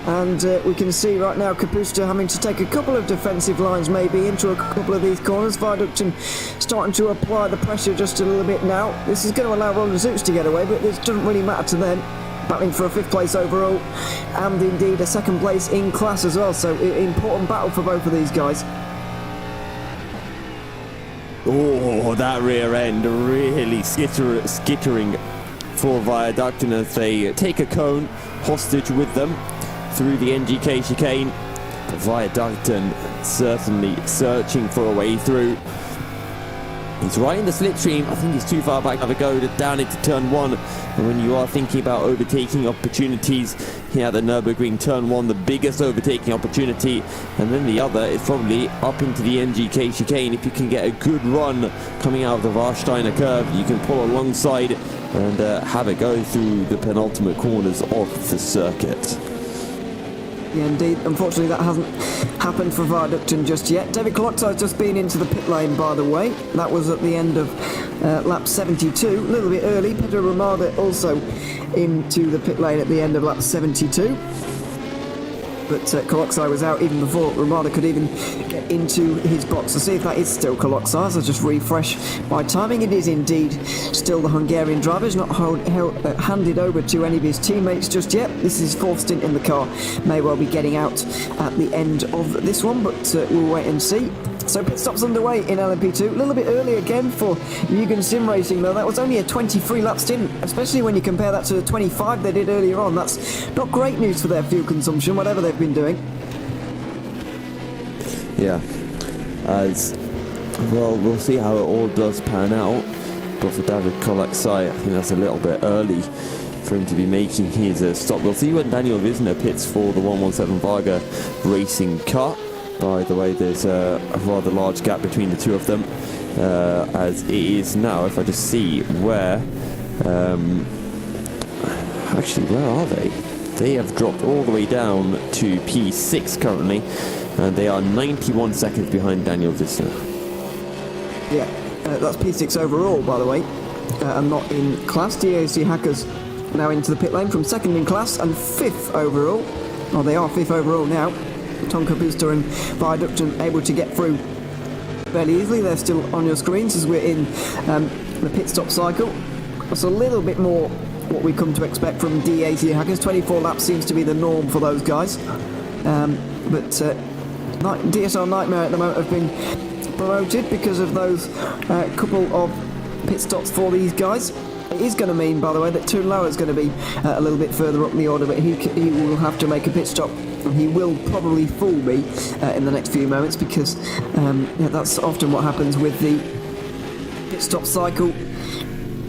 and we can see right now Kapusta having to take a couple of defensive lines maybe into a couple of these corners. Viaducton starting to apply the pressure just a little bit now. This is going to allow Roland Zooks to get away, but this doesn't really matter to them. Battling for a 5th place overall, and indeed a 2nd place in class as well, so important battle for both of these guys.
Oh, that rear end really skittering for Viaducton as they take a cone hostage with them through the NGK chicane. viaduct and certainly searching for a way through. He's right in the slipstream. I think he's too far back. Have a go down into turn 1. And when you are thinking about overtaking opportunities here at the Nürburgring, turn 1, the biggest overtaking opportunity. And then the other is probably up into the MGK chicane. If you can get a good run coming out of the Warsteiner curve, you can pull alongside and have it go through the penultimate corners of the circuit.
Yeah, indeed. Unfortunately, that hasn't happened for Viaducton just yet. David Coloxai just been into the pit lane, by the way. That was at the end of lap 72, a little bit early. Pedro Ramada also into the pit lane at the end of lap 72. But Coloxai was out even before Ramada could even get into his box. To see if that is still Coloxai, so just refresh my timing. It is indeed still the Hungarian driver. He's not handed over to any of his teammates just yet. This is his 4th stint in the car. May well be getting out at the end of this one, but we'll wait and see. So pit stops underway in LMP2. A little bit early again for Mugen Sim Racing, though. That was only a 23 lap stint, especially when you compare that to the 25 they did earlier on. That's not great news for their fuel consumption, whatever they've been doing.
Yeah, as well, we'll see how it all does pan out. But for David Coloxai, I think that's a little bit early for him to be making his stop. We'll see when Daniel Wisner pits for the 117 Varga Racing car. By the way, there's a rather large gap between the two of them, as it is now. If I just see where, actually, where are they? They have dropped all the way down to P6 currently, and they are 91 seconds behind Daniel Wisner.
Yeah, that's P6 overall, by the way, and not in class. DAC Hackers now into the pit lane from 2nd in class and 5th overall. Oh, they are 5th overall now. Tonka Buster and Viaducton able to get through fairly easily. They're still on your screens as we're in the pit stop cycle. That's a little bit more what we come to expect from DAC Hackers. 24 laps seems to be the norm for those guys. But DSR Nightmare at the moment have been promoted because of those couple of pit stops for these guys. It is going to mean, by the way, that Toonloa is going to be a little bit further up the order, but he will have to make a pit stop. He will probably fool me in the next few moments because that's often what happens with the pit stop cycle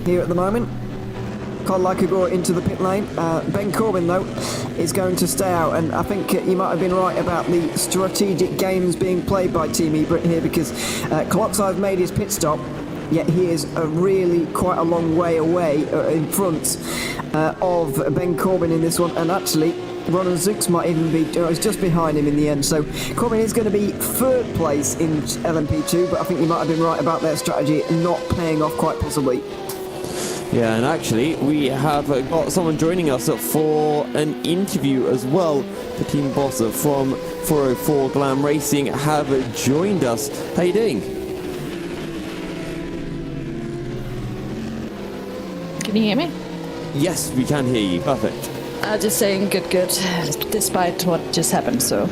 here at the moment. Kyle Lycagor into the pit lane. Ben Corbin, though, is going to stay out, and I think you might have been right about the strategic games being played by Team Ebrit here because Coloxai has made his pit stop, yet he is really quite a long way away in front of Ben Corbin in this one, and actually Ronan Zooks might even be he's just behind him in the end. So Corbin is going to be 3rd place in LMP2, but I think you might have been right about their strategy not paying off quite possibly.
Yeah, and actually we have got someone joining us for an interview as well. The team boss from 404 Glam Racing have joined us. How you doing?
Can you hear me?
Yes, we can hear you. Perfect.
Just saying good, despite what just happened, so.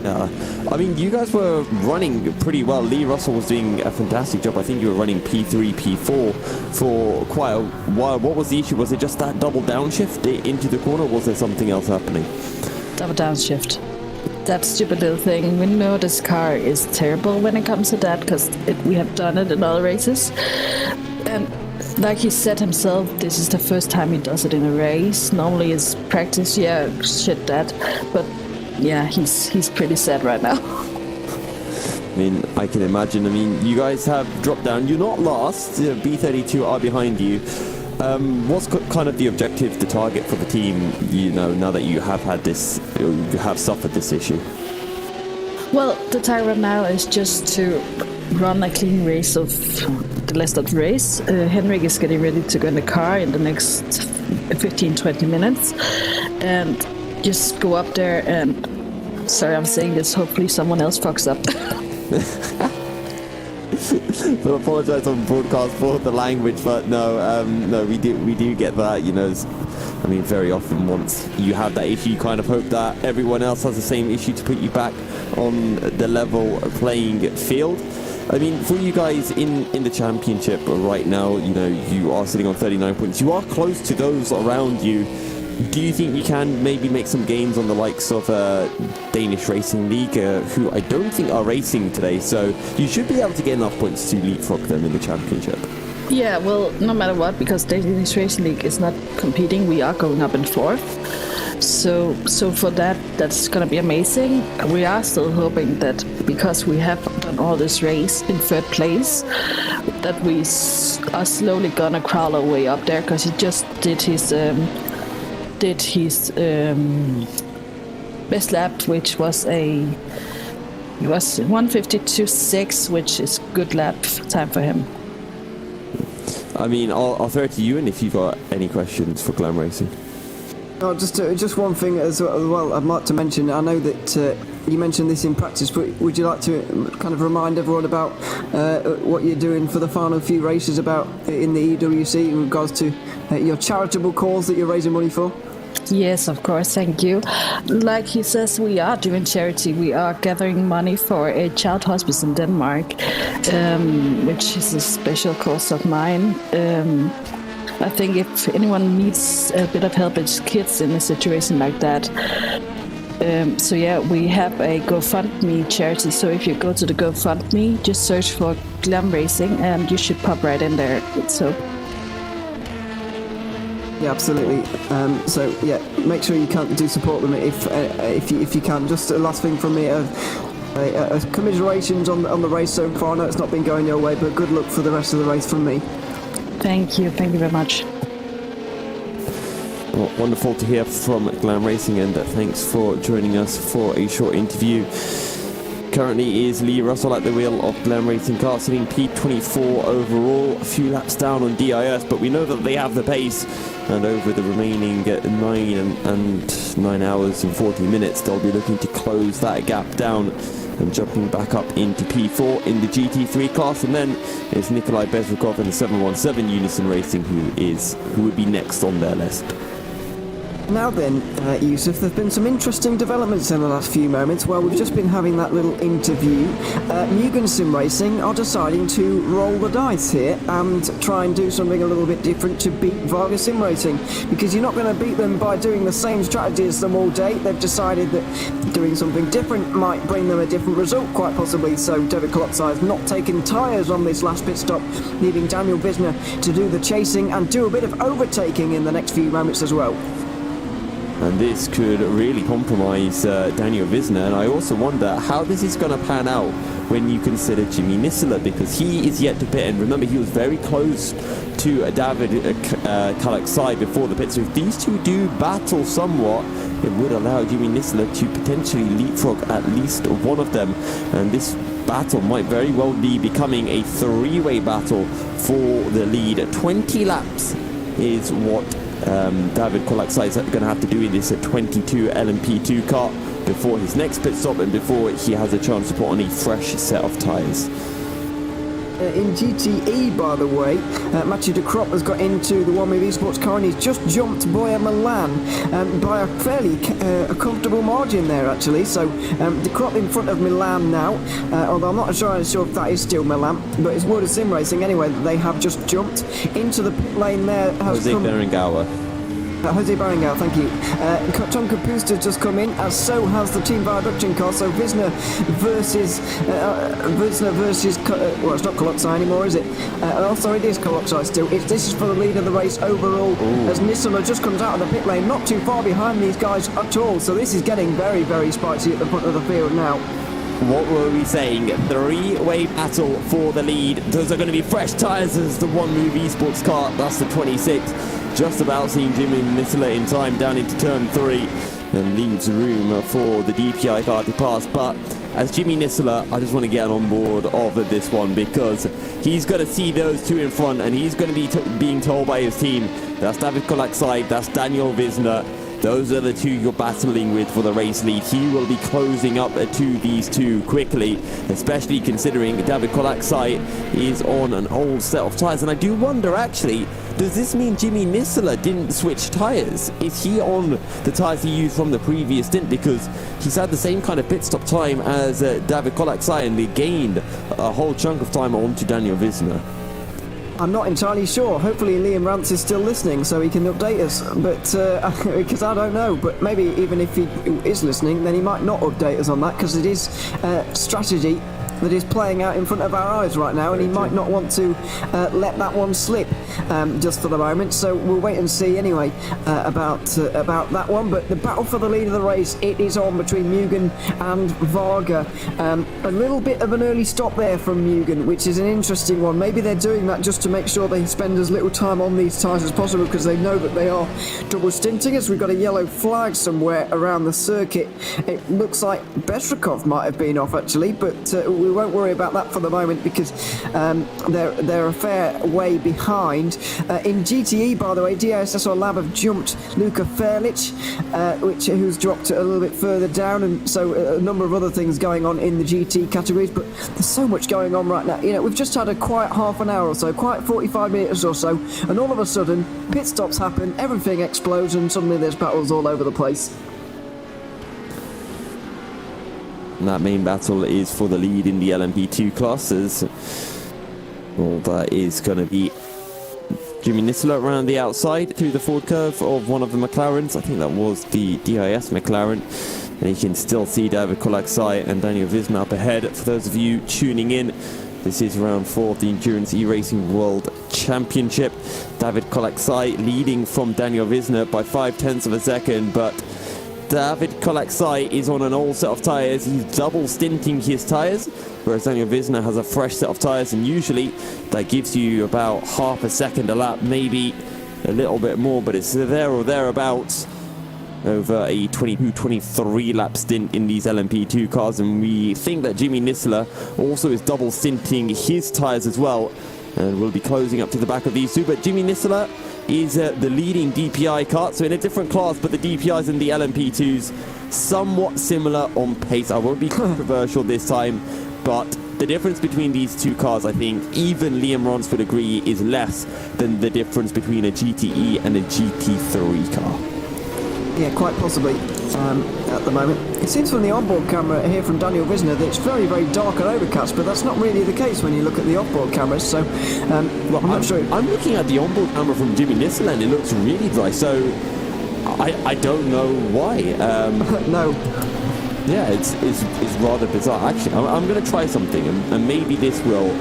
I mean, you guys were running pretty well. Lee Russell was doing a fantastic job. I think you were running P3, P4 for quite a while. What was the issue? Was it just that double downshift into the corner, or was there something else happening?
Double downshift. That stupid little thing. We know this car is terrible when it comes to that, because we have done it in other races. And like he said himself, this is the first time he does it in a race. Normally it's practice, but yeah, he's pretty sad right now.
I mean, I can imagine. I mean, you guys have dropped down. You're not last. B32 are behind you. What's kind of the objective, the target for the team, you know, now that you have had this, you have suffered this issue?
Well, the target now is just to run a clean race of the rest of the race. Henrik is getting ready to go in the car in the next 15-20 minutes and just go up there and, sorry I'm saying this, hopefully someone else fucks up.
So I apologise on broadcast for the language, but no, we do get that, you know. I mean, very often once you have that issue, you kind of hope that everyone else has the same issue to put you back on the level playing field. I mean, for you guys in the championship right now, you know, you are sitting on 39 points. You are close to those around you do you think you can maybe make some gains on the likes of Danish Racing League, who I don't think are racing today, so you should be able to get enough points to leapfrog them in the championship?
Yeah, well, no matter what, because Danish Racing League is not competing, we are going up in 4th. So for that's going to be amazing. We are still hoping that because we have done all this race in 3rd place, that we are slowly going to crawl our way up there, because he just did his best lap, which was he was 1:52.6, which is good lap time for him.
I mean, I'll throw it to you, and if you've got any questions for Glam Racing.
Oh, just one thing as well I'd like to mention. I know that you mentioned this in practice, but would you like to kind of remind everyone about what you're doing for the final few races about in the EEWC in regards to your charitable cause that you're raising money for?
Yes, of course, thank you. Like he says, we are doing charity. We are gathering money for a child hospice in Denmark, which is a special cause of mine. I think if anyone needs a bit of help, it's kids in a situation like that. So yeah, we have a GoFundMe charity. So if you go to the GoFundMe, just search for Glam Racing and you should pop right in there. So.
Yeah, absolutely. So yeah, make sure you can do support them if you can. Just a last thing from me. Commiserations on the race so far. I know it's not been going your way, but good luck for the rest of the race from me.
Thank you very much.
Well, wonderful to hear from Glam Racing, and thanks for joining us for a short interview. Currently is Lee Russell at the wheel of Glam Racing car, sitting P24 overall, a few laps down on DIS, but we know that they have the pace, and over the remaining 9 hours and 40 minutes, they'll be looking to close that gap down and jumping back up into P4 in the GT3 class. And then it's Nikolai Bezrukov in the 717 Unison Racing who would be next on their list.
Now then, Yusuf, there have been some interesting developments in the last few moments. Well, we've just been having that little interview. Mugen Sim Racing are deciding to roll the dice here and try and do something a little bit different to beat Varga Sim Racing, because you're not going to beat them by doing the same strategy as them all day. They've decided that doing something different might bring them a different result, quite possibly. So David Kolopsai has not taken tyres on this last pit stop, leaving Daniel Wisner to do the chasing and do a bit of overtaking in the next few moments as well.
And this could really compromise Daniel Wisner. And I also wonder how this is going to pan out when you consider Jimmy Nisler, because he is yet to pit. And remember, he was very close to David Kolopsai before the pit. So if these two do battle somewhat, it would allow Jimmy Nisler to potentially leapfrog at least one of them. And this battle might very well be becoming a three-way battle for the lead. 20 laps is what David Kolopsai is going to have to do in this 22 LMP2 car before his next pit stop and before he has a chance to put on a fresh set of tyres.
In GTE, by the way, Mathieu de Crop has got into the One Move Esports car and he's just jumped Boyer Milan by a fairly comfortable margin there, actually. So de Crop in front of Milan now, although I'm not sure if that is still Milan, but it's World of Sim Racing anyway. They have just jumped into the pit lane there.
Jose Berenguer.
Jose Berenguer, thank you. Tom Capusta has just come in, as so has the Team Viaduction car. So Wisner versus well, it's not Kolopsai anymore, is it? Oh, sorry, it is Kolopsai still. This is for the lead of the race overall. Ooh. As Nisler just comes out of the pit lane, not too far behind these guys at all. So this is getting very, very spicy at the front of the field now.
What were we saying? Three-way battle for the lead. Those are going to be fresh tyres as the One Move Esports car. That's the 26. Just about seeing Jimmy Nisler in time down into turn 3 and leaves room for the DPI car to pass. But as Jimmy Nisler, I just want to get on board of this one, because he's going to see those two in front and he's going to be being told by his team, that's David Kolopsai, that's Daniel Wisner. Those are the two you're battling with for the race lead. He will be closing up to these two quickly, especially considering David Kolopsai is on an old set of tyres. And I do wonder, actually, does this mean Jimmy Nisler didn't switch tyres? Is he on the tyres he used from the previous stint? Because he's had the same kind of pit stop time as David Kolopsai, and they gained a whole chunk of time onto Daniel Wisner.
I'm not entirely sure. Hopefully Liam Rance is still listening so he can update us, but because I don't know. But maybe even if he is listening, then he might not update us on that, because it is strategy that is playing out in front of our eyes right now, and he might not want to let that one slip just for the moment. So we'll wait and see anyway about that one. But the battle for the lead of the race, it is on between Mugen and Varga. A little bit of an early stop there from Mugen, which is an interesting one. Maybe they're doing that just to make sure they spend as little time on these tyres as possible, because they know that they are double stinting us. We've got a yellow flag somewhere around the circuit. It looks like Betrikov might have been off actually, but we won't worry about that for the moment, because they're a fair way behind. In GTE, by the way, DSSR Lab have jumped Luka Fairlich, who's dropped a little bit further down, and so a number of other things going on in the GT categories. But there's so much going on right now. You know, we've just had a quiet half an hour or so, quiet 45 minutes or so, and all of a sudden pit stops happen, everything explodes, and suddenly there's battles all over the place.
And that main battle is for the lead in the LMP2 classes. Well, that is going to be Jimmy Nisler around the outside through the forward curve of one of the McLarens. I think that was the DIS McLaren. And you can still see David Kolaksai and Daniel Visma up ahead. For those of you tuning in, this is round 4 of the Endurance E-Racing World Championship. David Kolaksai leading from Daniel Visma by 0.5 of a second, but David Kolaksai is on an old set of tyres. He's double stinting his tyres, whereas Daniel Visma has a fresh set of tyres, and usually that gives you about half a second a lap, maybe a little bit more, but it's there or thereabouts over a 22-23 lap stint in these LMP2 cars. And we think that Jimmy Nisler also is double stinting his tyres as well, and we'll be closing up to the back of these two. But Jimmy Nisler is the leading DPI car, so in a different class, but the DPIs in the LMP2s somewhat similar on pace. I won't be controversial this time, but the difference between these two cars, I think even Liam Rance would agree, is less than the difference between a GTE and a GT3 car.
Yeah, quite possibly at the moment. It seems from the onboard camera here from Daniel Visner that it's very, very dark and overcast, but that's not really the case when you look at the offboard cameras, so well, I'm not sure.
I'm looking at the onboard camera from Jimmy Nisler and it looks really dry, so I don't know why.
No.
Yeah, it's rather bizarre. Actually, I'm going to try something, and maybe this will...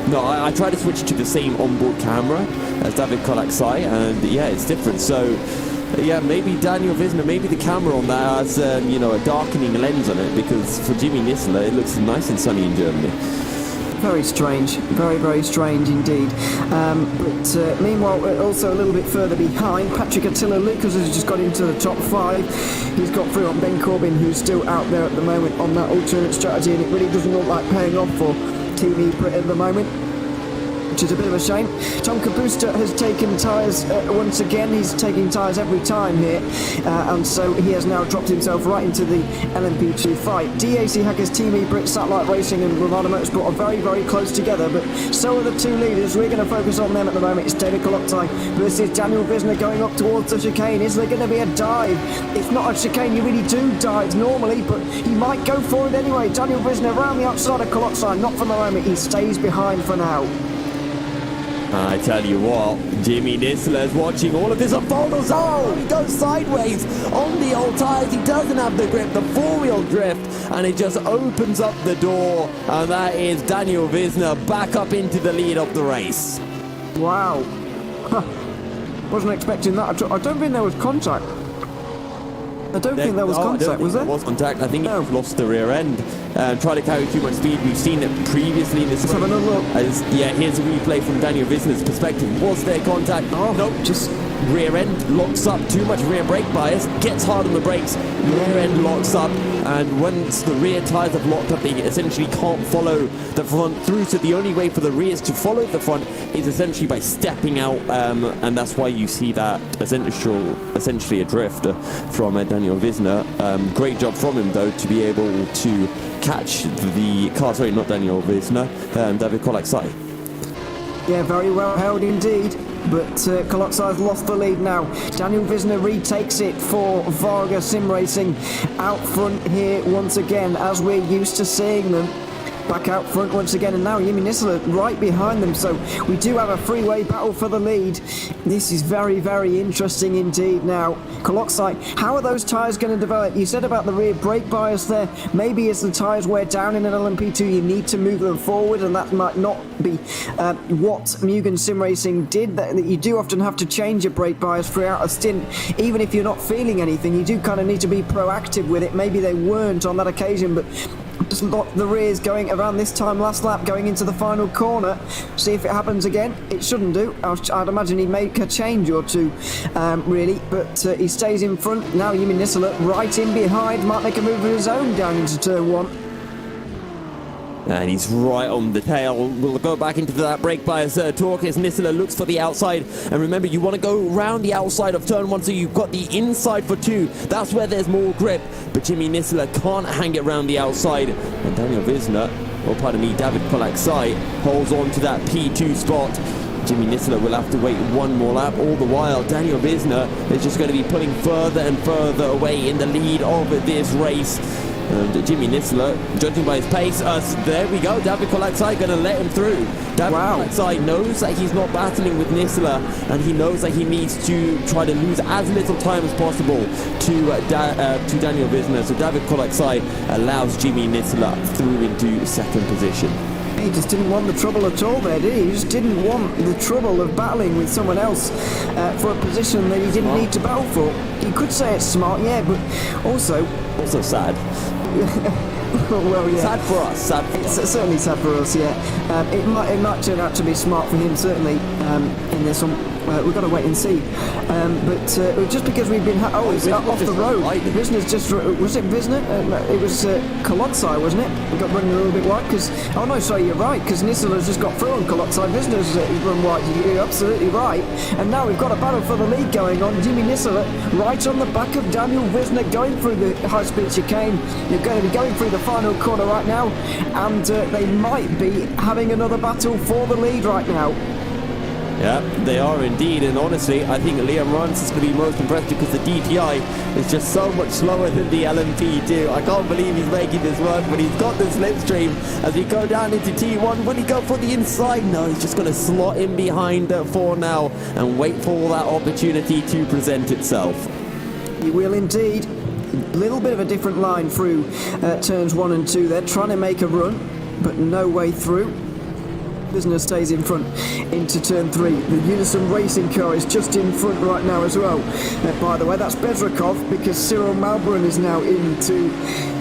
No, I tried to switch to the same onboard camera as David Kolaksai, and yeah, it's different. So, yeah, maybe Daniel Visma, maybe the camera on that has, a darkening lens on it, because for Jimmy Nisler, it looks nice and sunny in Germany.
Very strange, very, very strange indeed. But meanwhile, also a little bit further behind, Patrick Attila Lucas has just got into the top 5. He's got through on Ben Corbin, who's still out there at the moment on that alternate strategy, and it really doesn't look like paying off for Team Ebrit at the moment, which is a bit of a shame. Tom Kapusta has taken tyres once again. He's taking tyres every time here, and so he has now dropped himself right into the LMP2 fight. DAC Hackers, Team Ebrit, Satellite Racing and Ramada Motorsport are very, very close together, but so are the two leaders. We're going to focus on them at the moment. It's David Kolaksai versus Daniel Visner going up towards the chicane. Is there going to be a dive? If not a chicane, you really do dive normally, but he might go for it anyway. Daniel Visner around the outside of Kolaksai, not for the moment. He stays behind for now.
I tell you what, Jimmy Nisler's watching all of this unfold. Oh, he goes sideways on the old tyres. He doesn't have the grip, the four-wheel drift, and it just opens up the door, and that is Daniel Visner back up into the lead of the race.
Wow. Wasn't expecting that. I don't think there was contact. I don't think there was contact, was there?
There was contact. I think he lost the rear end and tried to carry too much speed. We've seen it previously in this race.
Let's have another look.
Here's a replay from Daniel Visner's perspective. Was there contact?
Oh,
nope.
Just
rear end locks up, too much rear brake bias, gets hard on the brakes, rear end locks up, and once the rear tyres have locked up, they essentially can't follow the front through, so the only way for the rears to follow the front is essentially by stepping out, and that's why you see that essentially a drift from Daniel Visner. Great job from him, though, to be able to catch the car, sorry, not Daniel Visner, David Kolaksai.
Yeah, very well held indeed. But Kolaksai's lost the lead now. Daniel Visner retakes it for Varga Sim Racing out front here once again, as we're used to seeing them. back out front once again, and now Jimmy Nisler right behind them. So we do have a freeway battle for the lead. This is very, very interesting indeed. Now, Coloxai, how are those tyres going to develop? You said about the rear brake bias there. Maybe as the tyres wear down in an LMP2, you need to move them forward, and that might not be what Mugen Sim Racing did. That you do often have to change your brake bias throughout a stint, even if you're not feeling anything. You do kind of need to be proactive with it. Maybe they weren't on that occasion, but just lock the rears going around this time last lap, going into the final corner. See if it happens again. It shouldn't do. I'd imagine he'd make a change or two, really, but he stays in front. Now Jimmy Nisler right in behind, might make a move of his own down into turn 1.
And he's right on the tail. We'll go back into that brake bias talk as Nisler looks for the outside. And remember, you want to go around the outside of turn 1, so you've got the inside for 2. That's where there's more grip. But Jimmy Nisler can't hang it around the outside. And Daniel Visner, or pardon me, David Colaxai, holds on to that P2 spot. Jimmy Nisler will have to wait one more lap. All the while, Daniel Visner is just going to be pulling further and further away in the lead of this race. And Jimmy Nisler, judging by his pace, there we go, David Colaxai going to let him through. David Colaxai knows that he's not battling with Nisler, and he knows that he needs to try to lose as little time as possible to Daniel Visner. So David Colaxai allows Jimmy Nisler through into second position.
He just didn't want the trouble at all there, did he? He just didn't want the trouble of battling with someone else for a position that he didn't need to battle for. You could say it's smart, yeah, but also
sad.
Well, yeah.
Sad for us.
It's certainly sad for us, yeah. It might turn out to be smart for him, certainly, in this one. We've got to wait and see. But just because we've been... it's off the road. Visner's just... Was it Visner? It was Coloxai, wasn't it? We got running a little bit wide because... Oh, no, sorry, you're right, because Nisler's just got through on Coloxai. Visner's run wide. You're absolutely right. And now we've got a battle for the lead going on. Jimmy Nisler right on the back of Daniel Visner going through the high-speed chicane. They're going to be going through the final corner right now, and they might be having another battle for the lead right now.
Yeah, they are indeed, and honestly, I think Liam Rance is going to be most impressed because the DTI is just so much slower than the LMP2. I can't believe he's making this work, but he's got the slipstream as we go down into T1. Will he go for the inside? No, he's just going to slot in behind for now and wait for that opportunity to present itself.
He will indeed. A little bit of a different line through turns 1 and 2. They're trying to make a run, but no way through. Visner stays in front into turn 3. The Unison Racing car is just in front right now as well. By the way, that's Bezrakov, because Cyril Malbron is now into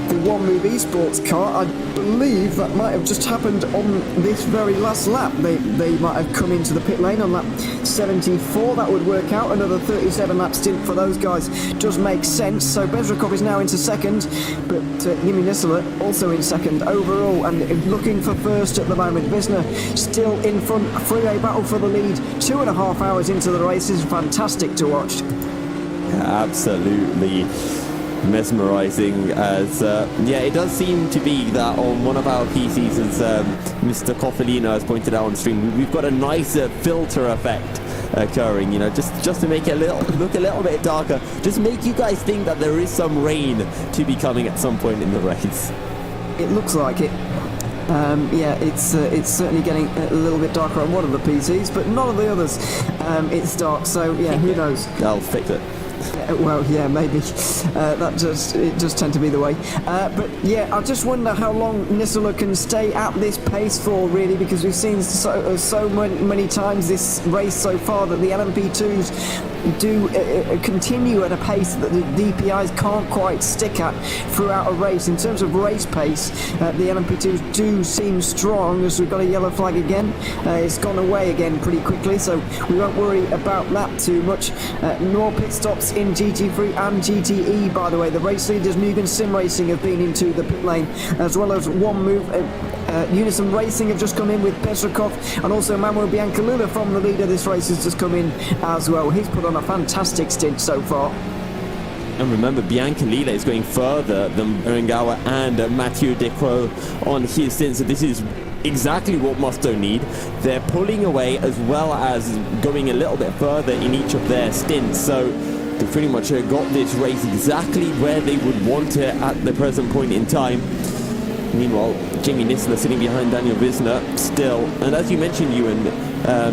the One Move Esports car. I believe that might have just happened on this very last lap. They might have come into the pit lane on lap 74. That would work out. Another 37 lap stint for those guys does make sense. So Bezrakov is now into second, but Jimmy Nisler also in second overall and looking for first at the moment. Visner still in front. A freeway battle for the lead. 2.5 hours into the race is fantastic to watch.
Absolutely mesmerizing, as it does seem to be that on one of our PCs, as Mr. Coffolino has pointed out on stream, we've got a nicer filter effect occurring, just to make it look a little bit darker, just make you guys think that there is some rain to be coming at some point in the race.
It looks like it. It's certainly getting a little bit darker on one of the PCs, but none of the others. It's dark, so yeah, who knows?
I'll fix it.
Well, yeah, maybe. It does tend to be the way. But yeah, I just wonder how long Nisler can stay at this pace for, really, because we've seen so many times this race so far that the LMP2s do continue at a pace that the DPIs can't quite stick at throughout a race. In terms of race pace, the LMP2s do seem strong, as we've got a yellow flag again. It's gone away again pretty quickly, so we won't worry about that too much. Nor pit stops in GT3 and GTE, by the way. The race leaders Mugen Sim Racing have been into the pit lane, as well as One Move. Unison Racing have just come in with Bezrakov, and also Manuel Biancalula from the leader of this race has just come in as well. He's put on a fantastic stint so far.
And remember, Biancalila is going further than Berengawa and Mathieu Decroix on his stint, so this is exactly what Musto need. They're pulling away as well as going a little bit further in each of their stints, so they pretty much got this race exactly where they would want it at the present point in time. Meanwhile, Jimmy Nisler sitting behind Daniel Wisner still. And as you mentioned, Ewan,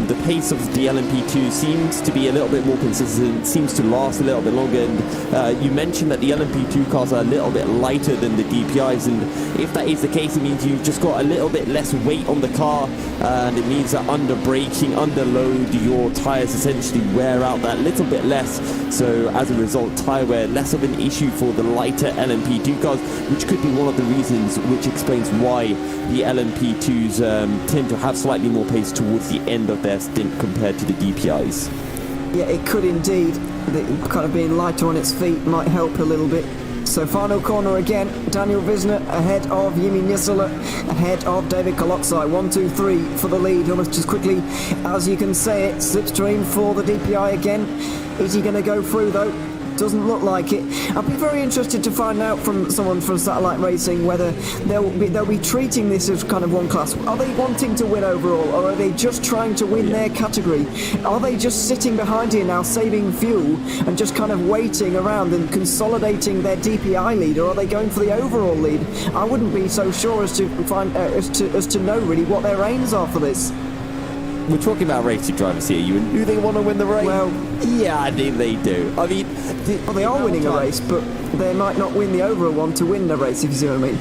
the pace of the LMP2 seems to be a little bit more consistent, seems to last a little bit longer. And you mentioned that the LMP2 cars are a little bit lighter than the DPIs. And if that is the case, it means you've just got a little bit less weight on the car. And it means that under braking, under load, your tyres essentially wear out that little bit less. So as a result, tyre wear less of an issue for the lighter LMP2 cars, which could be one of the reasons which explains why the LMP2s tend to have slightly more pace towards the end of their stint compared to the DPIs.
Yeah, it could indeed. The kind of being lighter on its feet might help a little bit. So final corner again, Daniel Wisner ahead of Jimmy Nisler, ahead of David Kolotsai. 1, 2, 3 for the lead, almost as quickly as you can say it. Slipstream for the DPI again. Is he going to go through though? Doesn't look like it. I'll be very interested to find out from someone from Satellite Racing whether they'll be treating this as kind of one class. Are they wanting to win overall, or are they just trying to win their category? Are they just sitting behind here now, saving fuel and just kind of waiting around and consolidating their DPI lead, or are they going for the overall lead? I wouldn't be so sure as to find as to know really what their aims are for this.
We're talking about racing drivers here, Ewan. Do they want to win the race?
Well,
yeah, I think they do. I mean,
they are winning a race, but they might not win the overall one to win the race, if you see what I mean.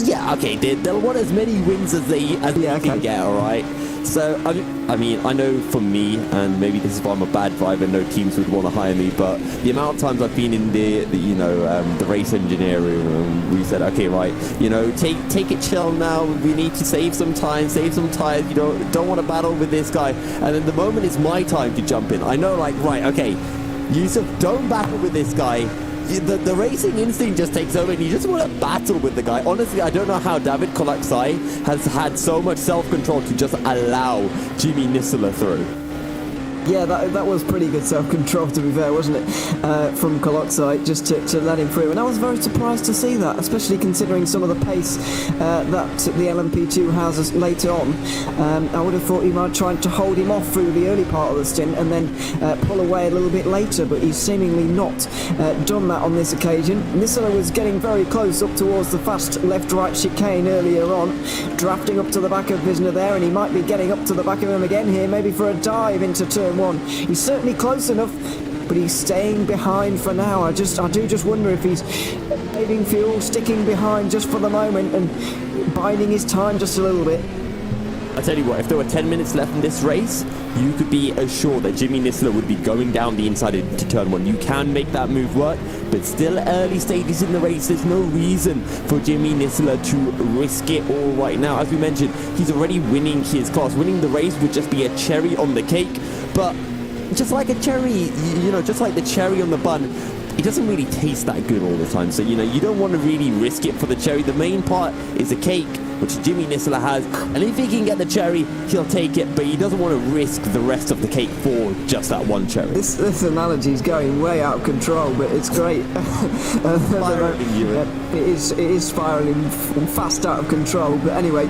Yeah, okay, they'll want as many wins as they can get, alright? So, I mean, I know for me, and maybe this is why I'm a bad driver, no teams would want to hire me, but the amount of times I've been in the race engineering room, we said, okay, right, take it chill now, we need to save some time, save some tires, don't want to battle with this guy, and then the moment it's my time to jump in, I know, like, right, okay, Yusuf, don't battle with this guy. The racing instinct just takes over and you just want to battle with the guy. Honestly, I don't know how David Kolotsai has had so much self-control to just allow Jimmy Nisler through.
Yeah, that was pretty good self-control, to be fair, wasn't it? From Kolotsai, just to let him through. And I was very surprised to see that, especially considering some of the pace that the LMP2 has later on. I would have thought he might try to hold him off through the early part of the stint and then pull away a little bit later, but he's seemingly not done that on this occasion. Nisler was getting very close up towards the fast left-right chicane earlier on, drafting up to the back of Wisner there, and he might be getting up to the back of him again here, maybe for a dive into turn one. He's certainly close enough, but he's staying behind for now. I do just wonder if he's saving fuel, sticking behind just for the moment and biding his time just a little bit.
I tell you what, if there were 10 minutes left in this race, you could be assured that Jimmy Nisler would be going down the inside into turn one. You can make that move work, but still early stages in the race. There's no reason for Jimmy Nisler to risk it all right now. As we mentioned, he's already winning his class. Winning the race would just be a cherry on the cake, but just like a cherry, just like the cherry on the bun, it doesn't really taste that good all the time. So, you don't want to really risk it for the cherry. The main part is the cake, which Jimmy Nisler has, and if he can get the cherry, he'll take it, but he doesn't want to risk the rest of the cake for just that one cherry.
This analogy is going way out of control, but it's great. It is spiraling fast out of control, but anyway,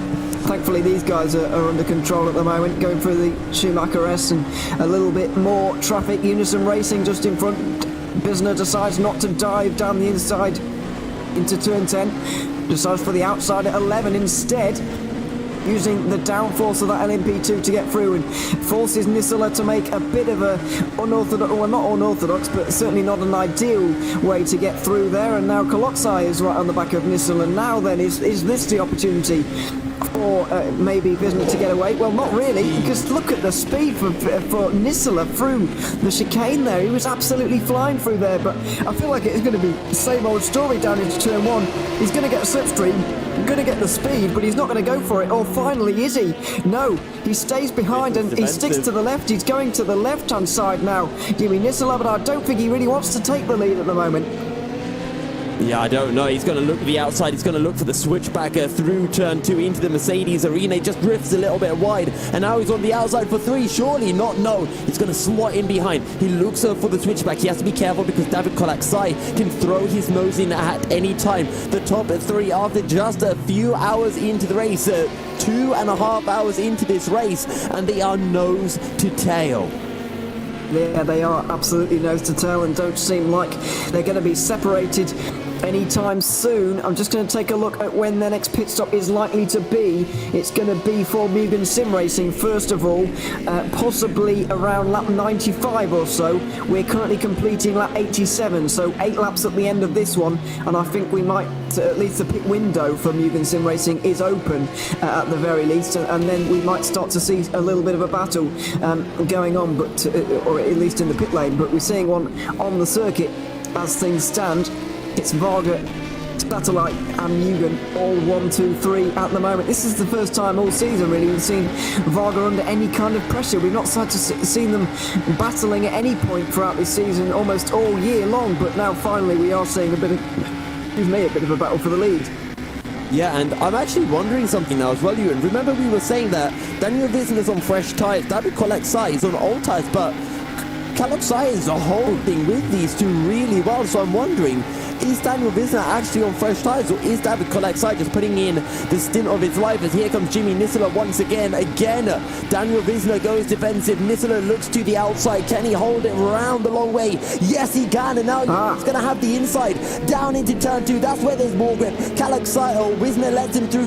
thankfully these guys are under control at the moment, going through the Schumacher S and a little bit more traffic. Unison Racing just in front. Wisner decides not to dive down the inside into turn 10, decides for the outside at 11 instead, using the downforce of that LMP2 to get through, and forces Nisler to make a bit of a unorthodox, well, not unorthodox, but certainly not an ideal way to get through there. And now Kolotsai is right on the back of Nisler, and now then is this the opportunity for maybe Wisner to get away? Well, not really, because look at the speed for Nisler through the chicane there. He was absolutely flying through there, but I feel like it's going to be the same old story down into turn one. He's going to get a slipstream, going to get the speed, but he's not going to go for it. Or finally, is he? No, he stays behind and he sticks to the left. He's going to the left-hand side now, Jimmy Nisler, but I don't think he really wants to take the lead at the moment.
Yeah, I don't know. He's going to look at the outside. He's going to look for the switchback through turn 2 into the Mercedes arena. He just drifts a little bit wide, and now he's on the outside for 3. Surely not. No, he's going to slot in behind. He looks for the switchback. He has to be careful because David Kolotsai can throw his nose in at any time. The top 3 after just a few hours into the race, 2.5 hours into this race, and they are nose to tail.
Yeah, they are absolutely nose to tail and don't seem like they're going to be separated anytime soon. I'm just going to take a look at when their next pit stop is likely to be. It's going to be for Mugen Sim Racing, first of all, possibly around lap 95 or so. We're currently completing lap 87, so 8 laps at the end of this one, and I think we might, at least the pit window for Mugen Sim Racing is open at the very least, and then we might start to see a little bit of a battle going on, but or at least in the pit lane, but we're seeing one on the circuit as things stand. It's Varga, Satellite and Mugen, all 1, 2, 3 at the moment. This is the first time all season really we've seen Varga under any kind of pressure. We've not seen them battling at any point throughout this season, almost all year long, but now finally we are seeing a bit of a battle for the lead.
Yeah, and I'm actually wondering something now as well, Ewan. Remember we were saying that Daniel Visner is on fresh tyres, David Colexai is on old tyres, but Colexai is holding with these two really well, so I'm wondering, is Daniel Visner actually on fresh tyres, or is David Colexai just putting in the stint of his life? As here comes Jimmy Nisler once again. Daniel Visner goes defensive. Nisler looks to the outside. Can he hold it round the long way? Yes, he can, and now he's going to have the inside down into turn 2. That's where there's more grip. Colexai, Visner lets him through.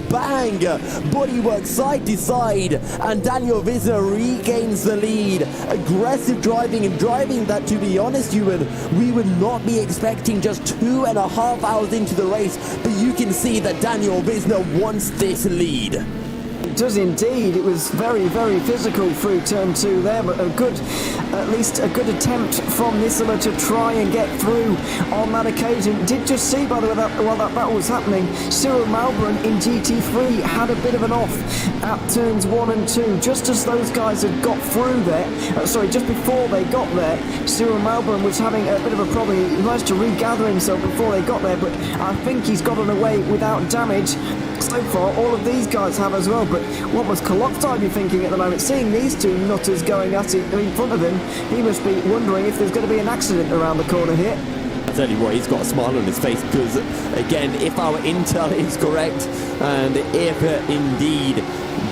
Bang! Bodywork side to side, and Daniel Visner regains the lead. Aggressive driving, and driving that, to be honest, Ewan, we would not be expecting just 2.5 hours into the race, but you can see that Daniel Visner wants this lead.
It does indeed. It was very, very physical through turn 2 there, but at least a good attempt from Nisler to try and get through on that occasion. Did just see, by the way, while that battle was happening, Cyril Malbran in GT3 had a bit of an off at turns 1 and 2. Just as those guys had got through there, just before they got there, Cyril Malbran was having a bit of a problem. He managed to regather himself before they got there, but I think he's gotten away without damage. So far, all of these guys have as well, but what must Colexai be thinking at the moment? Seeing these two nutters going at it in front of him, he must be wondering if there's going to be an accident around the corner here.
I tell you what, he's got a smile on his face, because, again, if our intel is correct, and if indeed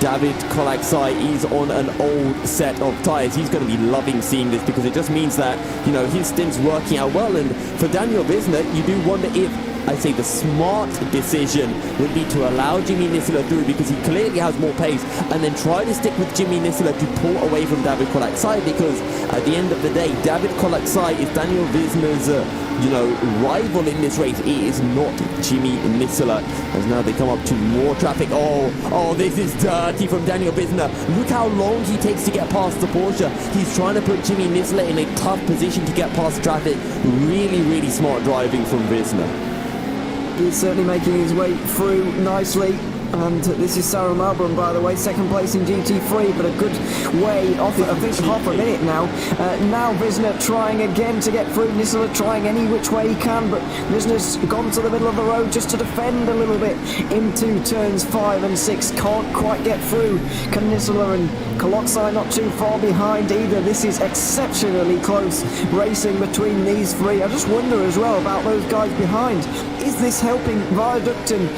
David Colexai is on an old set of tyres, he's going to be loving seeing this, because it just means that, his stint's working out well. And for Daniel Visner, you do wonder if, I say, the smart decision would be to allow Jimmy Nisler through, because he clearly has more pace, and then try to stick with Jimmy Nisler to pull away from David Colexai, because at the end of the day, David Colexai is Daniel Visner's rival in this race. It is not Jimmy Nisler. As now they come up to more traffic. Oh, this is dirty from Daniel Visner. Look how long he takes to get past the Porsche. He's trying to put Jimmy Nisler in a tough position to get past traffic. Really, really smart driving from Visner.
He's certainly making his way through nicely. And this is Sarah Malbran, by the way, second place in GT3, but a good way off, I think, half a minute now. Now Visner trying again to get through. Nisler trying any which way he can, but Visner's gone to the middle of the road just to defend a little bit into turns 5 and 6. Can't quite get through. Can Nisler and Colexai not too far behind either. This is exceptionally close racing between these three. I just wonder as well about those guys behind. Is this helping Viaduct and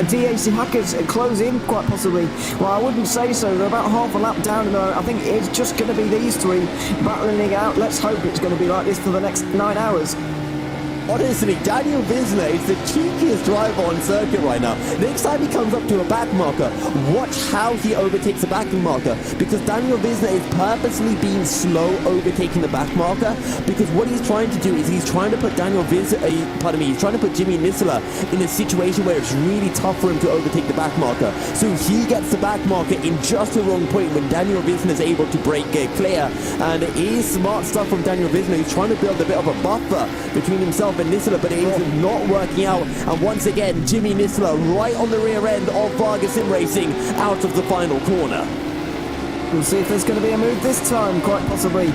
DAC Hackers close in quite possibly? Well, I wouldn't say so. They're about half a lap down, and I think it's just going to be these three battling it out. Let's hope it's going to be like this for the next 9 hours.
Honestly, Daniel Visner is the cheekiest driver on circuit right now. Next time he comes up to a back marker, watch how he overtakes the back marker, because Daniel Visner is purposely being slow overtaking the back marker, because what he's trying to do is he's trying to put he's trying to put Jimmy Nisler in a situation where it's really tough for him to overtake the back marker. So he gets the back marker in just the wrong point when Daniel Visner is able to break clear. And it is smart stuff from Daniel Visner. He's trying to build a bit of a buffer between himself and Nisler, but it is not working out. And once again, Jimmy Nisler right on the rear end of Varga Sim Racing out of the final corner.
We'll see if there's going to be a move this time, quite possibly,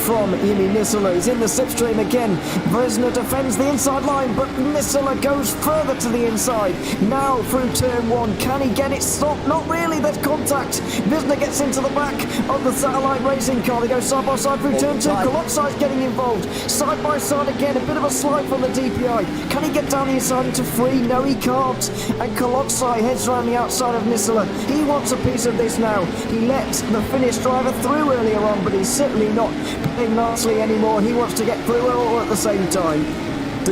from Jimmy Nisler. He's in the slipstream again. Visner defends the inside line, but Nisler goes further to the inside. Now through turn 1. Can he get it stopped? Not really. There's contact. Visner gets into the back of the satellite racing car. They go side by side through turn 2. Colexai's getting involved. Side by side again. A bit of a slide from the DPI. Can he get down the inside into 3? No, he can't. And Colexai heads around the outside of Nisler. He wants a piece of this now. He let the Finnish driver through earlier on, but he's certainly not playing nicely anymore. He wants to get through all at the same time.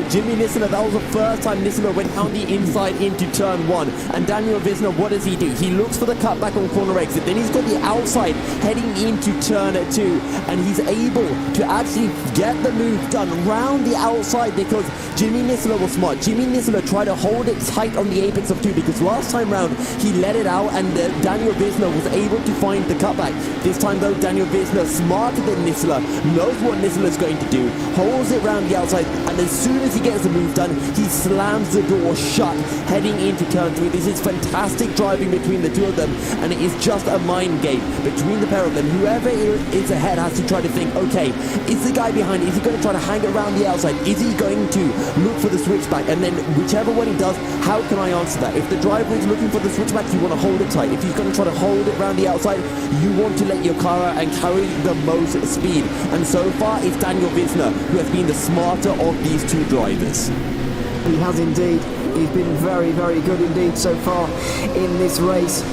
Jimmy Nisler, that was the first time Nisler went down the inside into turn 1. And Daniel Visner, what does he do? He looks for the cutback on corner exit. Then he's got the outside heading into turn 2. And he's able to actually get the move done round the outside because Jimmy Nisler was smart. Jimmy Nisler tried to hold it tight on the apex of 2 because last time round he let it out and Daniel Visner was able to find the cutback. This time though, Daniel Visner, smarter than Nisler, knows what Nisler's going to do, holds it round the outside, and as soon as he gets the move done, he slams the door shut, heading into turn 3. This is fantastic driving between the two of them, and it is just a mind game between the pair of them. Whoever is ahead has to try to think, okay, is the guy behind, is he going to try to hang it around the outside? Is he going to look for the switchback? And then whichever one he does, how can I answer that? If the driver is looking for the switchback, you want to hold it tight. If he's going to try to hold it around the outside, you want to let your car out and carry the most speed. And so far, it's Daniel Visner who has been the smarter of these two drivers.
He has indeed. He's been very, very good indeed so far in this race.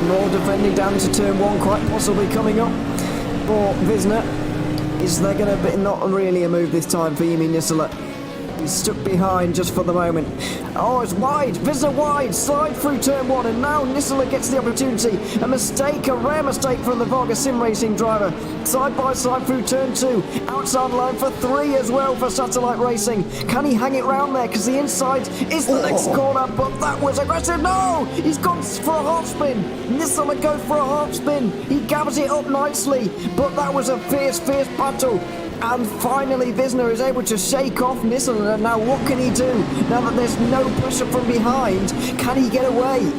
More defending down to turn 1, quite possibly coming up for Visner. Is there going to be not really a move this time for Jimmy Nisler? He's stuck behind just for the moment. Oh, it's wide. Visner wide. Slide through turn 1, and now Nisler gets the opportunity. A mistake, a rare mistake from the Varga Sim Racing driver. Side by side through turn 2. Outside line for 3 as well for Satellite Racing. Can he hang it round there? Because the inside is the next corner, but that was aggressive. No! He's gone for a half spin. Nisler goes for a half spin. He gathers it up nicely, but that was a fierce, fierce battle. And finally Visner is able to shake off Nisler. And now what can he do? Now that there's no pressure from behind, can he get away?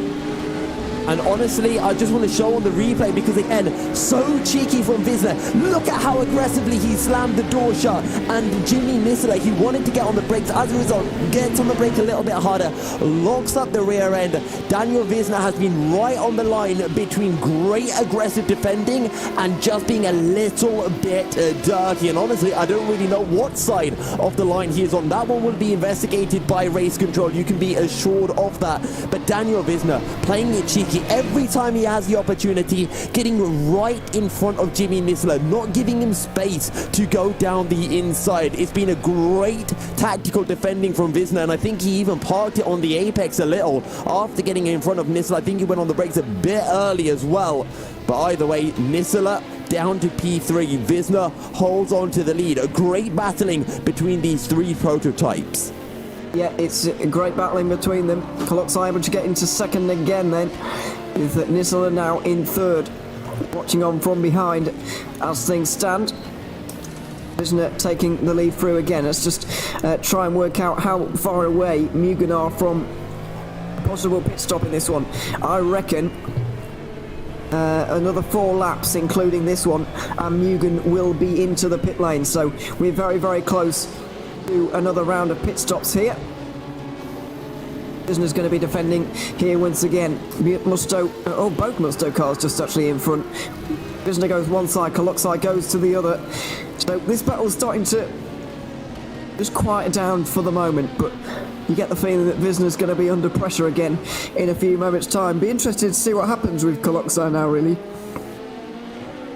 And honestly, I just want to show on the replay because again, so cheeky from Visner. Look at how aggressively he slammed the door shut. And Jimmy Nisler, he wanted to get on the brakes. As a result, gets on the brake a little bit harder, locks up the rear end. Daniel Visner has been right on the line between great aggressive defending and just being a little bit dirty. And honestly, I don't really know what side of the line he is on. That one will be investigated by race control. You can be assured of that. But Daniel Visner playing it cheeky every time he has the opportunity, getting right in front of Jimmy Nisler, not giving him space to go down the inside. It's been a great tactical defending from Visner, and I think he even parked it on the apex a little after getting in front of Nisler. I think he went on the brakes a bit early as well. But either way, Nisler down to P3. Visner holds on to the lead. A great battling between these three prototypes.
Yeah, it's a great battling between them. Kalotsai able to get into second again then, with Nisler now in third, watching on from behind as things stand. Visner taking the lead through again. Let's just try and work out how far away Mugen are from a possible pit stop in this one. I reckon another 4 laps, including this one, and Mugen will be into the pit lane. So we're very, very close to another round of pit stops here. Visner's going to be defending here once again. Musto, both Musto cars just actually in front. Visner goes one side, Kalotsai goes to the other. So this battle's starting to just quiet down for the moment, but you get the feeling that Visner's going to be under pressure again in a few moments' time. Be interested to see what happens with Kalotsai now, really.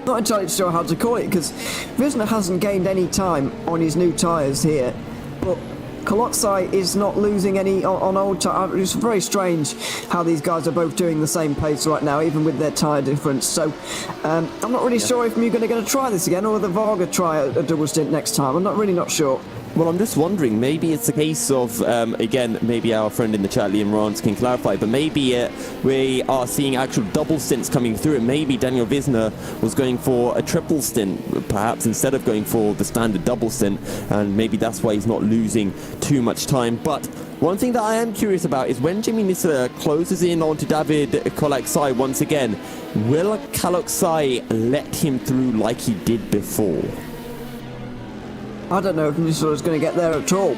Not entirely sure how to call it, because Visner hasn't gained any time on his new tyres here, but Kalotsai is not losing any on old tyres. It's very strange how these guys are both doing the same pace right now, even with their tyre difference. So I'm not really sure if Mugen are going to try this again, or whether Varga try a double stint next time. I'm not sure.
Well, I'm just wondering, maybe it's a case of, again, maybe our friend in the chat, Liam Rance, can clarify, but maybe we are seeing actual double stints coming through, and maybe Daniel Visner was going for a triple stint, perhaps, instead of going for the standard double stint, and maybe that's why he's not losing too much time. But one thing that I am curious about is when Jimmy Nisler closes in onto David Kalotsai once again, will Kalotsai let him through like he did before?
I don't know if Nisler is going to get there at all,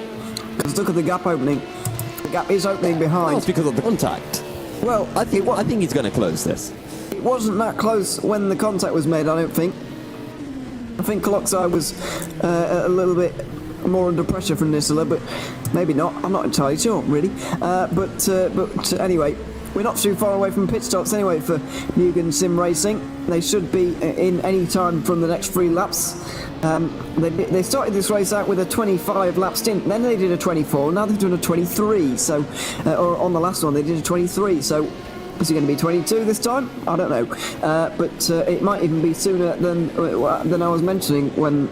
because look at the gap opening. The gap is opening behind.
That's because of the contact.
Well,
I think he's going to close this.
It wasn't that close when the contact was made, I don't think. I think Kalotsai was a little bit more under pressure from Nisler, but maybe not. I'm not entirely sure, really. But anyway, we're not too far away from pit stops anyway for Mugen Sim Racing. They should be in any time from the next 3 laps. They started this race out with a 25 lap stint, then they did a 24, now they've done a 23, so, or on the last one they did a 23, so is it going to be 22 this time? I don't know, but it might even be sooner than I was mentioning when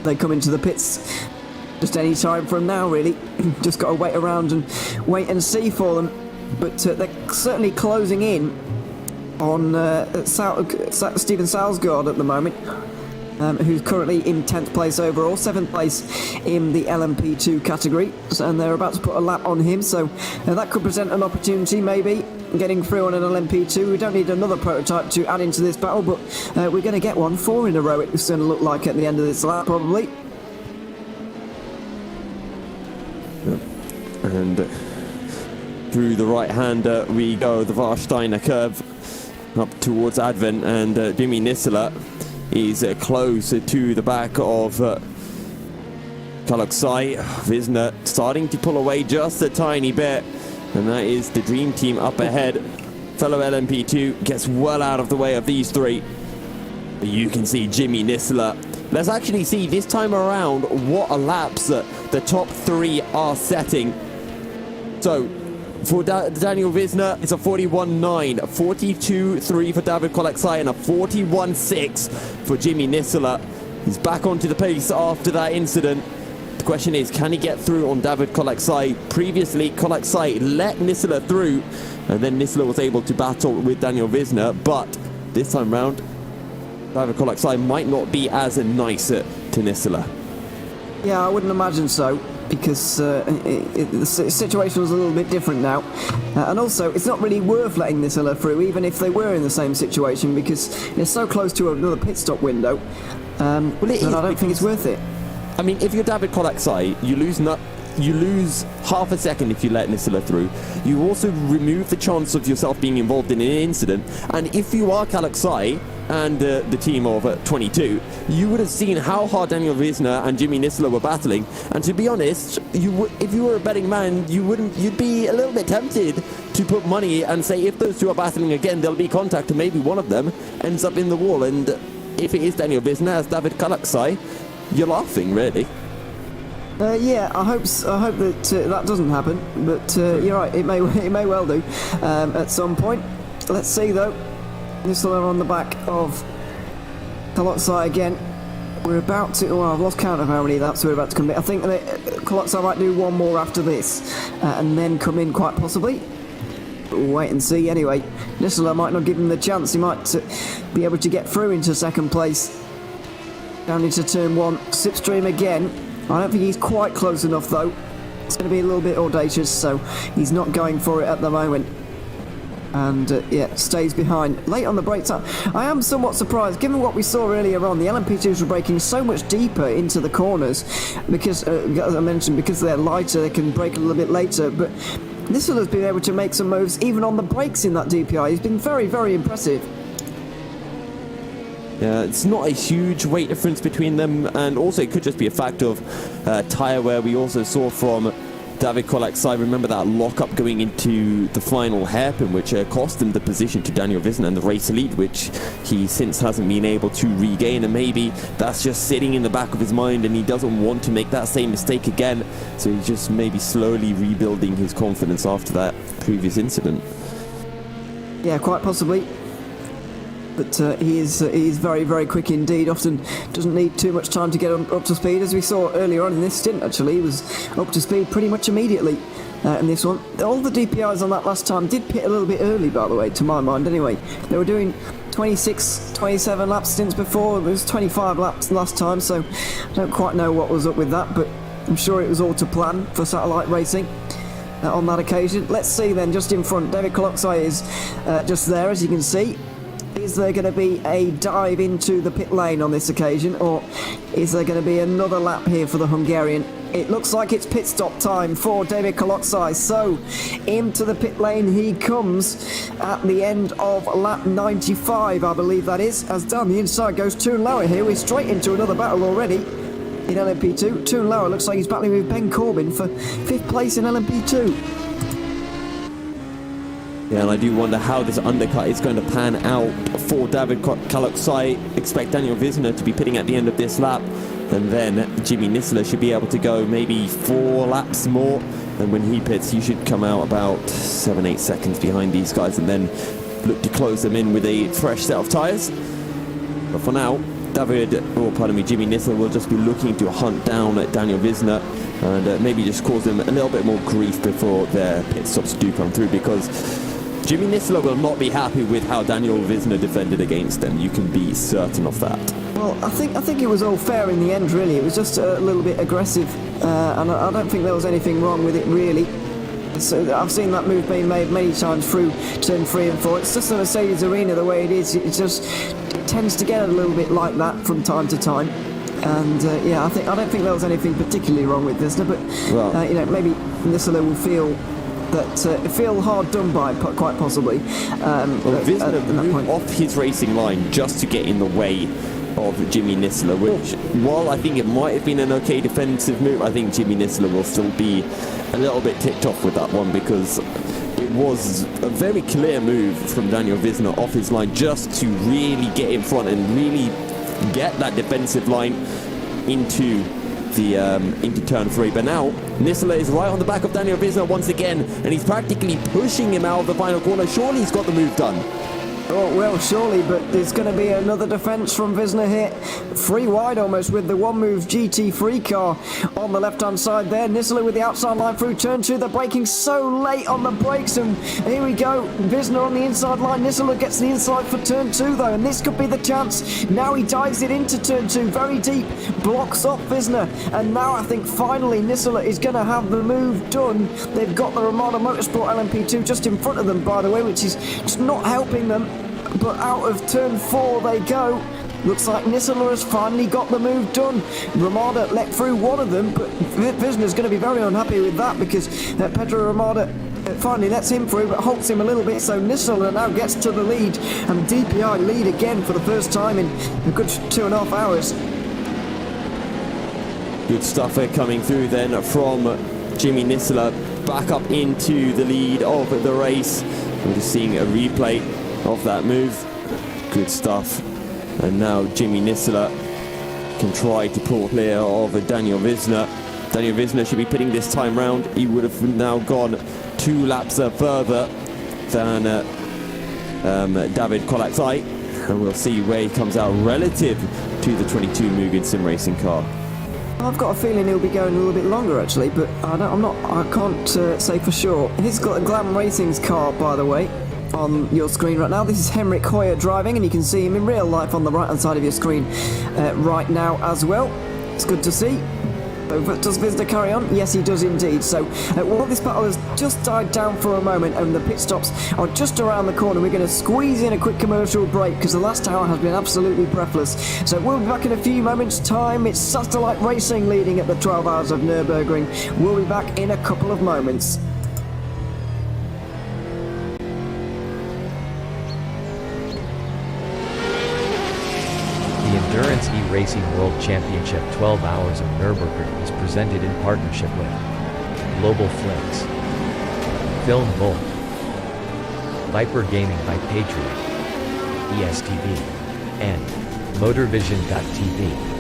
they come into the pits. Just any time from now, really. Just got to wait around and wait and see for them. But they're certainly closing in on Steven Salsgaard at the moment, who's currently in 10th place overall, 7th place in the LMP2 category, and they're about to put a lap on him, so that could present an opportunity, maybe, getting through on an LMP2. We don't need another prototype to add into this battle, but we're going to get one 4 in a row, it's going to look like at the end of this lap, probably.
And through the right hander we go, the Warsteiner curve up towards Advent, and Jimmy Nisler is close to the back of Kaloksai. Visner starting to pull away just a tiny bit, and that is the Dream Team up ahead. Fellow LMP2 gets well out of the way of these 3. But you can see Jimmy Nisler. Let's actually see this time around what a laps the top 3 are setting. So, for Daniel Visner, it's a 41.9, a 42.3 for David Koloksai, and a 41.6 for Jimmy Nisler. He's back onto the pace after that incident. The question is, can he get through on David Koloksai? Previously, Koloksai let Nisler through, and then Nisler was able to battle with Daniel Visner, but this time round, David Koloksai might not be as nice to Nisler.
Yeah, I wouldn't imagine so, because the situation was a little bit different now. And also, it's not really worth letting Nisler through, even if they were in the same situation, because it's so close to another pit stop window. Well, I don't think it's worth it.
I mean, if you're David Koloksai, you lose half a second if you let Nisler through. You also remove the chance of yourself being involved in an incident. And if you are Koloksai and the team of 22, you would have seen how hard Daniel Visner and Jimmy Nisler were battling. And to be honest, if you were a betting man, you'd be a little bit tempted to put money and say, if those 2 are battling again, there'll be contact, and maybe one of them ends up in the wall. And if it is Daniel Visner as David Koloksai, you're laughing, really.
Yeah, I hope that that doesn't happen, but you're right, it may well do at some point. Let's see though. Nisler on the back of Koloksai again. We're about to, well, I've lost count of how many laps we're about to commit. I think that Koloksai might do one more after this, and then come in quite possibly. But we'll wait and see anyway. Nisler might not give him the chance, he might be able to get through into 2nd place. Down into turn 1, slipstream again. I don't think he's quite close enough though. It's going to be a little bit audacious, so he's not going for it at the moment. And yeah, stays behind. Late on the brakes. I am somewhat surprised, given what we saw earlier on. The LMP2s were braking so much deeper into the corners, because, as I mentioned, because they're lighter, they can brake a little bit later. But Nisler has been able to make some moves even on the brakes in that DPI. He's been very, very impressive.
Yeah, it's not a huge weight difference between them, and also it could just be a fact of tyre wear. We also saw from David Koloksai, remember that lock-up going into the final hairpin, which cost him the position to Daniel Visner and the race lead, which he since hasn't been able to regain, and maybe that's just sitting in the back of his mind and he doesn't want to make that same mistake again, so he's just maybe slowly rebuilding his confidence after that previous incident.
Yeah, quite possibly. But he is very, very quick indeed. Often doesn't need too much time to get up to speed, as we saw earlier on in this stint. Actually, he was up to speed pretty much immediately in this one. All the DPIs on that last time did pit a little bit early, by the way, to my mind. Anyway, they were doing 26, 27 lap stints before. It was 25 laps last time, so I don't quite know what was up with that, but I'm sure it was all to plan for satellite racing. On that occasion. Let's see then, just in front, David Koloksai is just there, as you can see. Is there going to be a dive into the pit lane on this occasion, or is there going to be another lap here for the Hungarian? It looks like it's pit stop time for David Koloksai, so into the pit lane he comes at the end of lap 95, I believe that is, as down the inside goes Toon Lauer here. We're straight into another battle already in LMP2. Toon Lauer looks like he's battling with Ben Corbin for 5th place in LMP2.
Yeah, and I do wonder how this undercut is going to pan out for David Kalokzai. Expect Daniel Wisner to be pitting at the end of this lap, and then Jimmy Nisler should be able to go maybe 4 laps more. And when he pits, he should come out about 7-8 seconds behind these guys, and then look to close them in with a fresh set of tyres. But for now, Jimmy Nisler will just be looking to hunt down Daniel Wisner and maybe just cause them a little bit more grief before their pit stops do come through, because Jimmy Nisler will not be happy with how Daniel Wisner defended against them. You can be certain of that.
Well, I think it was all fair in the end, really. It was just a little bit aggressive, and I don't think there was anything wrong with it, really. So I've seen that move being made many times through turn 3 and 4. It's just the Mercedes arena the way it is. It tends to get a little bit like that from time to time. And yeah, I don't think there was anything particularly wrong with Wisner, but maybe Nisler will feel hard done by, quite possibly.
Wisner moved off his racing line just to get in the way of Jimmy Nisler, which, while I think it might have been an okay defensive move, I think Jimmy Nisler will still be a little bit ticked off with that one, because it was a very clear move from Daniel Wisner off his line just to really get in front and really get that defensive line into turn 3. But now Nisler is right on the back of Daniel Wisner once again, and he's practically pushing him out of the final corner. Surely he's got the move done.
Oh, well, surely, but there's going to be another defence from Wisner here. 3 wide almost, with the one-move GT3 car on the left-hand side there. Nisler with the outside line through turn 2. They're braking so late on the brakes, and here we go. Wisner on the inside line. Nisler gets the inside for turn 2, though, and this could be the chance. Now he dives it into turn 2, very deep, blocks off Wisner, and now I think finally Nisler is going to have the move done. They've got the Ramada Motorsport LMP2 just in front of them, by the way, which is just not helping them. But out of turn 4 they go. Looks like Nisler has finally got the move done. Ramada let through one of them, but Wisner's going to be very unhappy with that, because Pedro Ramada finally lets him through, but halts him a little bit. So Nisler now gets to the lead, and DPI lead again for the first time in a good 2.5 hours.
Good stuff coming through then from Jimmy Nisler, back up into the lead of the race. We're just seeing a replay of that move. Good stuff. And now Jimmy Nisler can try to pull clear of Daniel Wisner. Daniel Wisner should be pitting this time round. He would have now gone 2 laps further than David Kalokzai, and we'll see where he comes out relative to the 22 Mugen Sim Racing car.
I've got a feeling he'll be going a little bit longer, actually, but I can't say for sure. He's got a Glam Racing's car, by the way, on your screen right now. This is Henrik Hoyer driving, and you can see him in real life on the right hand side of your screen right now as well. It's good to see. Does Wisner carry on? Yes, he does indeed. So while this battle has just died down for a moment and the pit stops are just around the corner, we're going to squeeze in a quick commercial break, because the last hour has been absolutely breathless. So we'll be back in a few moments' time. It's Satellite Racing leading at the 12 hours of Nürburgring. We'll be back in a couple of moments.
The Endurance E-Racing World Championship 12 Hours of Nürburgring is presented in partnership with Global Flicks, Film Volt, Viper Gaming by Patriot, ESTV, and MotorVision.tv.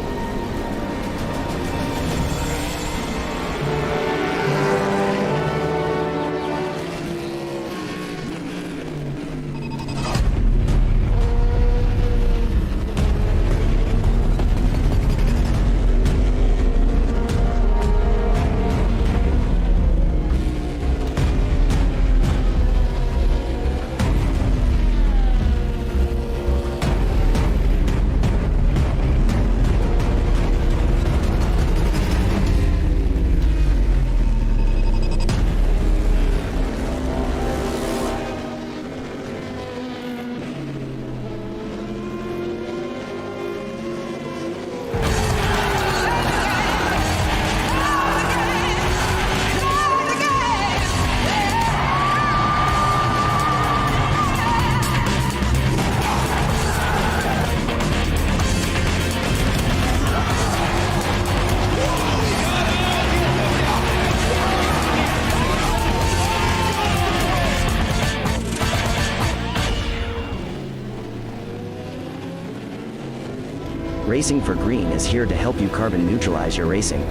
Racing for Green is here to help you carbon neutralize your racing.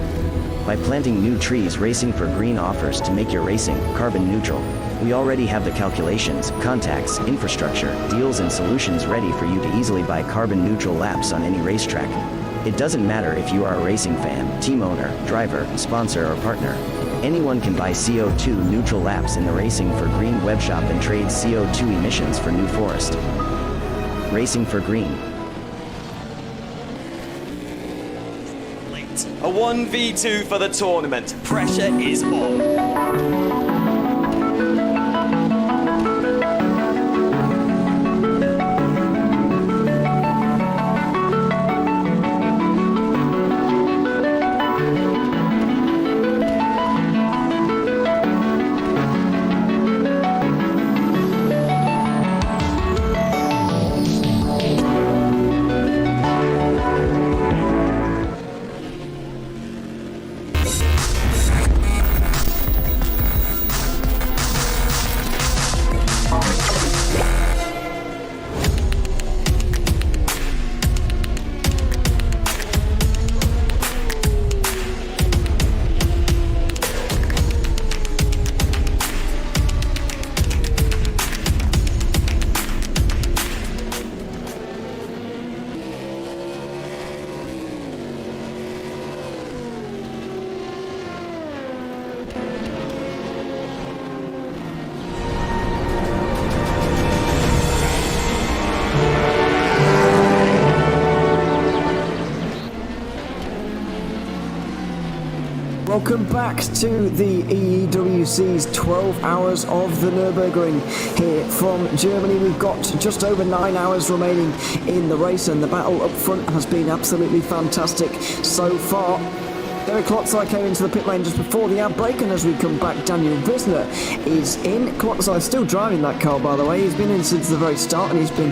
By planting new trees, Racing for Green offers to make your racing carbon neutral. We already have the calculations, contacts, infrastructure, deals and solutions ready for you to easily buy carbon neutral laps on any racetrack. It doesn't matter if you are a racing fan, team owner, driver, sponsor or partner. Anyone can buy CO2 neutral laps in the Racing for Green webshop and trade CO2 emissions for New Forest. Racing for Green.
A 1v2 for the tournament. Pressure is on.
Welcome back to the EEWC's 12 hours of the Nürburgring here from Germany. We've got just over 9 hours remaining in the race, and the battle up front has been absolutely fantastic so far. Derek Klotzai came into the pit lane just before the ad break, and as we come back, Daniel Wisner is in. Klotzai still driving that car, by the way. He's been in since the very start, and he's been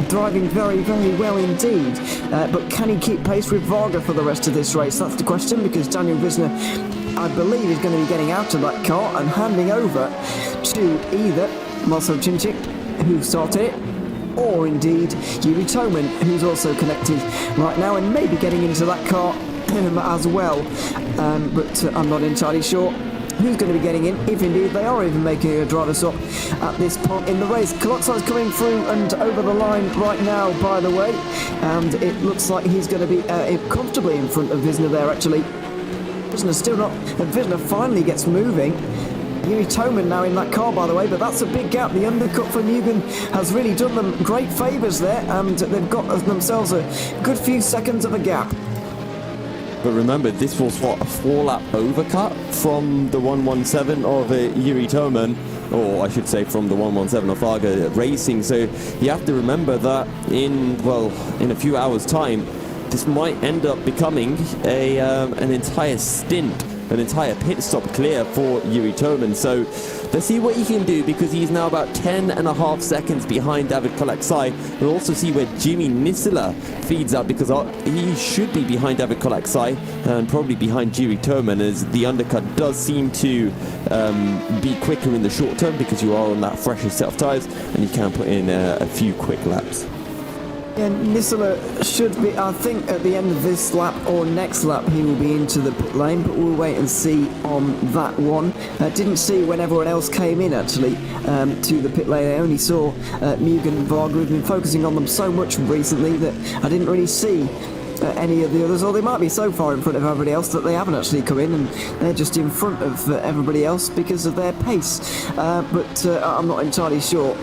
driving very, very well indeed. But can he keep pace with Varga for the rest of this race? That's the question, because Daniel Wisner, I believe, is going to be getting out of that car and handing over to either Marcel Cimcik, who started it, or indeed Yuri Toman, who's also connected right now and maybe getting into that car as well, but I'm not entirely sure who's going to be getting in, if indeed they are even making a driver swap at this point in the race. Klotzai's coming through and over the line right now, by the way, and it looks like he's going to be comfortably in front of Wisner there, actually. Wisner still not, and Wisner finally gets moving. Yuri Toman now in that car, by the way, but that's a big gap. The undercut from Mugen has really done them great favours there, and they've got themselves a good few seconds of a gap.
But remember, this was what, a 4-lap overcut from the 117 of Yuri Toman, or I should say from the 117 of Varga Racing. So you have to remember that in a few hours' time, this might end up becoming an entire stint, an entire pit stop clear for Yuri Toman. So let's see what he can do, because he's now about 10.5 seconds behind David Kolaksai. We'll also see where Jimmy Nisila feeds up, because he should be behind David Kolaksai and probably behind Yuri Toman, as the undercut does seem to be quicker in the short term, because you are on that fresher set of tyres and you can put in a few quick laps.
Yeah, Nisila should be, I think, at the end of this lap or next lap, he will be into the pit lane, but we'll wait and see on that one. Didn't see when everyone else came in, actually, to the pit lane. I only saw Mugen and Varga. We've been focusing on them so much recently that I didn't really see any of the others, or they might be so far in front of everybody else that they haven't actually come in, and they're just in front of everybody else because of their pace. But I'm not entirely sure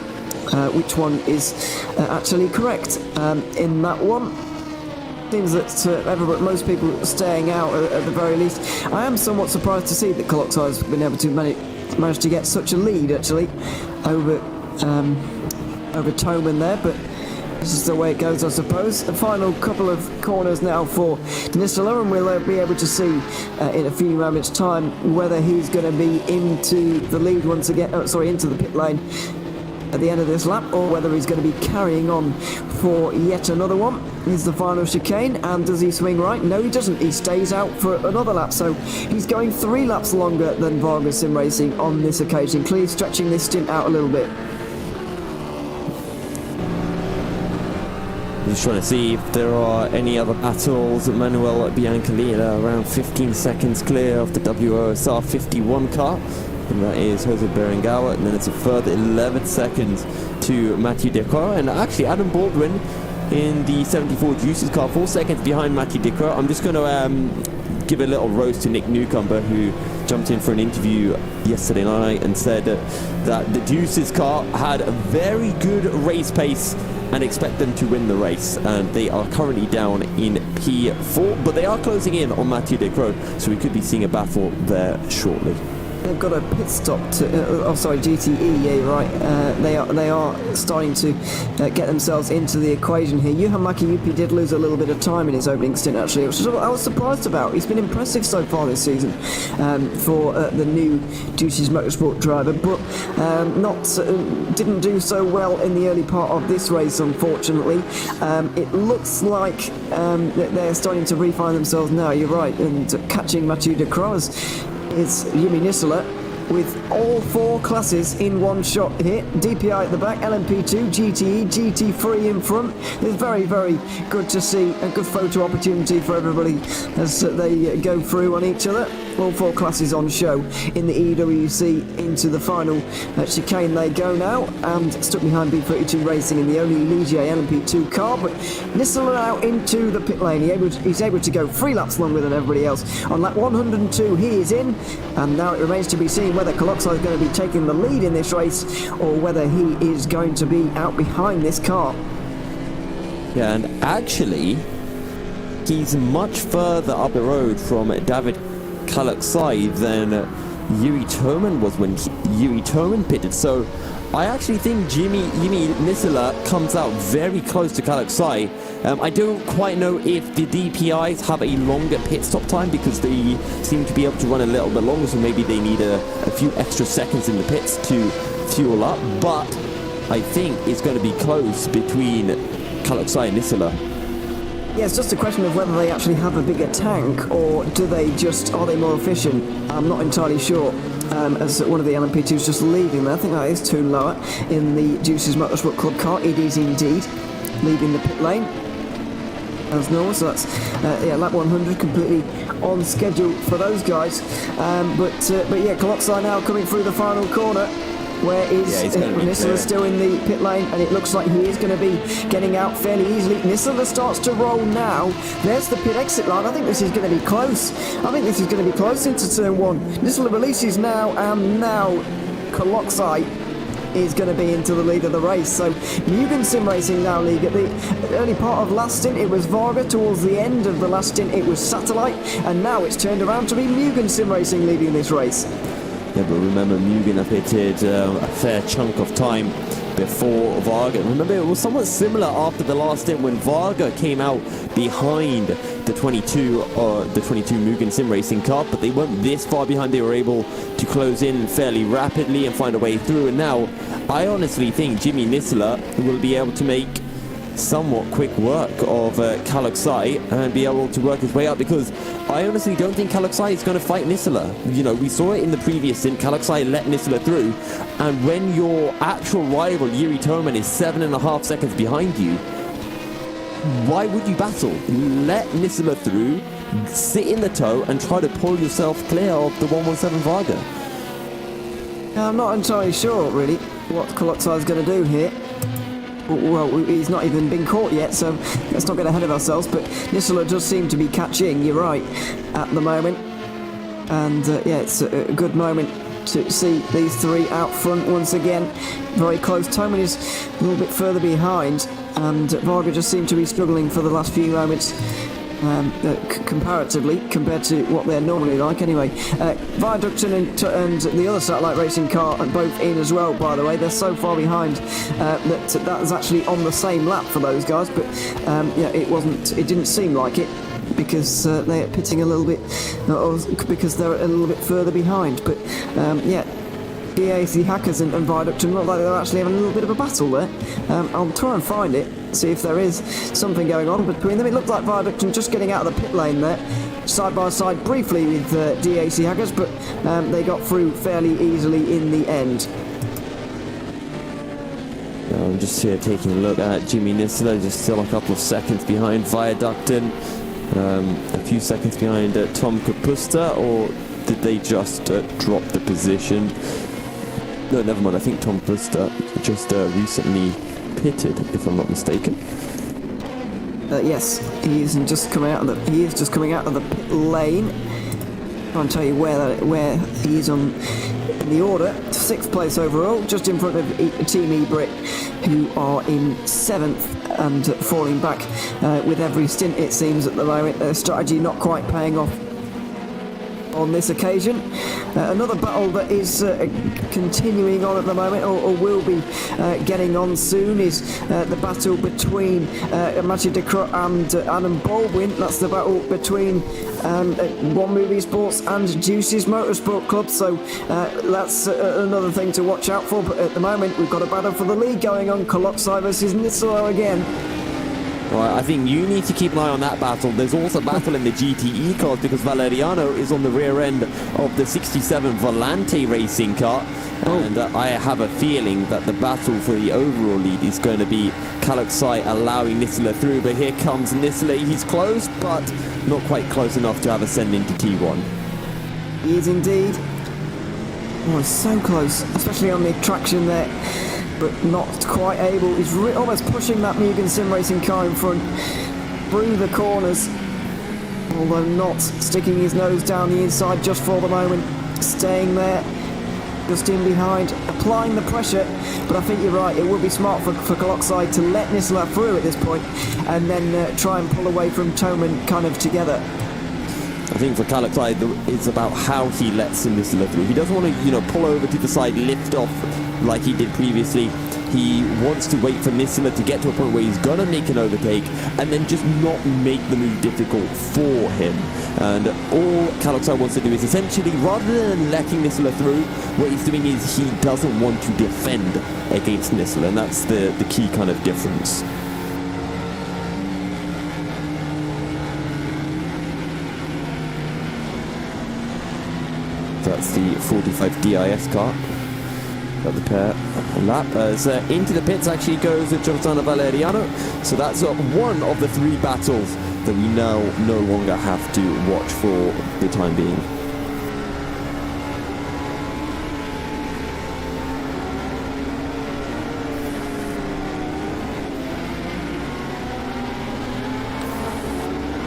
which one is actually correct in that one. Seems that most people are staying out at the very least. I am somewhat surprised to see that Kolaksai has been able to manage to get such a lead actually over Toman there, but this is the way it goes, I suppose. The final couple of corners now for Nisila, and we'll be able to see in a few moments' time whether he's going to be into the lead once again. Into the pit lane at the end of this lap, or whether he's going to be carrying on for yet another one. Here's the final chicane, and does he swing right? No, he doesn't. He stays out for another lap, so he's going 3 laps longer than Varga Sim Racing on this occasion, clearly stretching this stint out a little bit.
Just trying to see if there are any other battles. Manuel Biancalina around 15 seconds clear of the WOSR 51 car. And that is Jose Berengawa. And then it's a further 11 seconds to Mathieu Decroix. And actually Adam Baldwin in the 74 Juices car, 4 seconds behind Mathieu Decroix. I'm just going to give a little roast to Nick Newcomber, who jumped in for an interview yesterday night and said that the Juices car had a very good race pace and expect them to win the race, and they are currently down in P4, but they are closing in on Mathieu Decroix, so we could be seeing a battle there shortly.
They've got a pit stop to, GTE, yeah, you're right. They are starting to get themselves into the equation here. Juha Mäki did lose a little bit of time in his opening stint, actually, which I was surprised about. He's been impressive so far this season for the new Juices Motorsport driver, but didn't do so well in the early part of this race, unfortunately. It looks like they're starting to refine themselves now, you're right, and catching Mathieu Decroix is Jimmy Nisseler with all 4 classes in one shot here. DPI at the back, LMP2, GTE, GT3 in front. It's very, very good to see a good photo opportunity for everybody as they go through on each other. All 4 classes on show in the EEWC into the final chicane they go now, and stuck behind B32 Racing in the only Ligier LMP2 car, but Nisseler out into the pit lane. He's able to go 3 laps longer than everybody else. On lap 102 he is in, and now it remains to be seen whether Coloxai is going to be taking the lead in this race or whether he is going to be out behind this car.
Yeah, and actually he's much further up the road from David Coloxai than Yuri Toman was when Yuri Toman pitted. So I actually think Jimmy Nisseler comes out very close to Coloxai. I don't quite know if the DPIs have a longer pit stop time because they seem to be able to run a little bit longer, so maybe they need a few extra seconds in the pits to fuel up, but I think it's going to be close between Coloxai and Nisseler.
Yeah, it's just a question of whether they actually have a bigger tank or are they more efficient? I'm not entirely sure. As one of the LMP2s just leaving there, I think that is Toon Lower in the Juices Motorsport Club car. It is indeed leaving the pit lane as normal, so that's lap 100 completely on schedule for those guys. But yeah, Coloxai now coming through the final corner. Where is Nisseler still in the pit lane, and it looks like he is going to be getting out fairly easily. Nisseler starts to roll now. There's the pit exit line. I think this is going to be close. Into turn 1. Nisseler releases now, and now Coloxai is going to be into the lead of the race. So Mugen Sim Racing now lead. At the early part of last stint it was Varga, towards the end of the last stint it was Satellite, and now it's turned around to be Mugen Sim Racing leading this race.
Yeah, but remember Mugen pitted a fair chunk of time before Varga. Remember, it was somewhat similar after the last stint when Varga came out behind the 22 Mugen Sim Racing car, but they weren't this far behind. They were able to close in fairly rapidly and find a way through, and now I honestly think Jimmy Nisseler will be able to make somewhat quick work of Coloxai and be able to work his way up, because I honestly don't think Coloxai is going to fight Nisseler. You know, we saw it in the previous stint. Coloxai let Nisseler through, and when your actual rival Yuri Toman is 7.5 seconds behind you, why would you battle? Let Nisseler through, sit in the tow and try to pull yourself clear of the 117 Varga.
I'm not entirely sure really what Coloxai is going to do here. Well, he's not even been caught yet, so let's not get ahead of ourselves, but Nisseler does seem to be catching, you're right, at the moment. And yeah, it's a good moment to see these 3 out front once again. Very close. Toman is a little bit further behind, and Varga just seemed to be struggling for the last few moments. Comparatively, compared to what they're normally like anyway. Viaducton and the other Satellite Racing car are both in as well, by the way. They're so far behind that is actually on the same lap for those guys, but yeah, it didn't seem like it because they're pitting a little bit, because they're a little bit further behind, but yeah, DAC Hackers and Viaducton look like they're actually having a little bit of a battle there. I'll try and find it, see if there is something going on between them. It looked like Viaducton just getting out of the pit lane there, side by side briefly with DAC Hackers, but they got through fairly easily in the end.
I'm just here taking a look at Jimmy Nisler, just still a couple of seconds behind Viaductin, a few seconds behind Tom Kapusta, or did they just drop the position? No, never mind. I think Tom Kapusta just recently pitted, if I'm not mistaken.
Yes, he is just coming out of the pit lane. I'll tell you where he is on in the order. 6th place overall, just in front of Team eBrit, who are in 7th and falling back with every stint, it seems, at the moment. Their strategy not quite paying off on this occasion. Another battle that is continuing on at the moment, or will be getting on soon, is the battle between Mathieu Decroix and Adam Baldwin. That's the battle between One Movie Sports and Juicy's Motorsport Club, so that's another thing to watch out for. But at the moment, we've got a battle for the lead going on, Koloksai versus Nisolo again.
Right, I think you need to keep an eye on that battle. There's also a battle in the GTE cars because Valeriano is on the rear end of the 67 Volante racing car. And I have a feeling that the battle for the overall lead is going to be Kaloksai allowing Nisler through. But here comes Nisler. He's close, but not quite close enough to have ascend into T1.
He is indeed. Oh, he's so close, especially on the traction there, but not quite able. He's almost pushing that Mugen Sim Racing car in front through the corners, although not sticking his nose down the inside just for the moment, staying there just in behind, applying the pressure. But I think you're right, it would be smart for Koloksai to let Nisler through at this point and then try and pull away from Toman kind of together.
I think for Kaloksai, it's about how he lets Nisler through. He doesn't want to, pull over to the side, lift off like he did previously. He wants to wait for Nisler to get to a point where he's going to make an overtake and then just not make the move difficult for him. And all Kaloksai wants to do is essentially, rather than letting Nisler through, what he's doing is he doesn't want to defend against Nisler, and that's the key kind of difference. That's the 45 DIS car. Got the pair lap as into the pits actually goes Giordano Valeriano. So that's one of the 3 battles that we now no longer have to watch for the time being.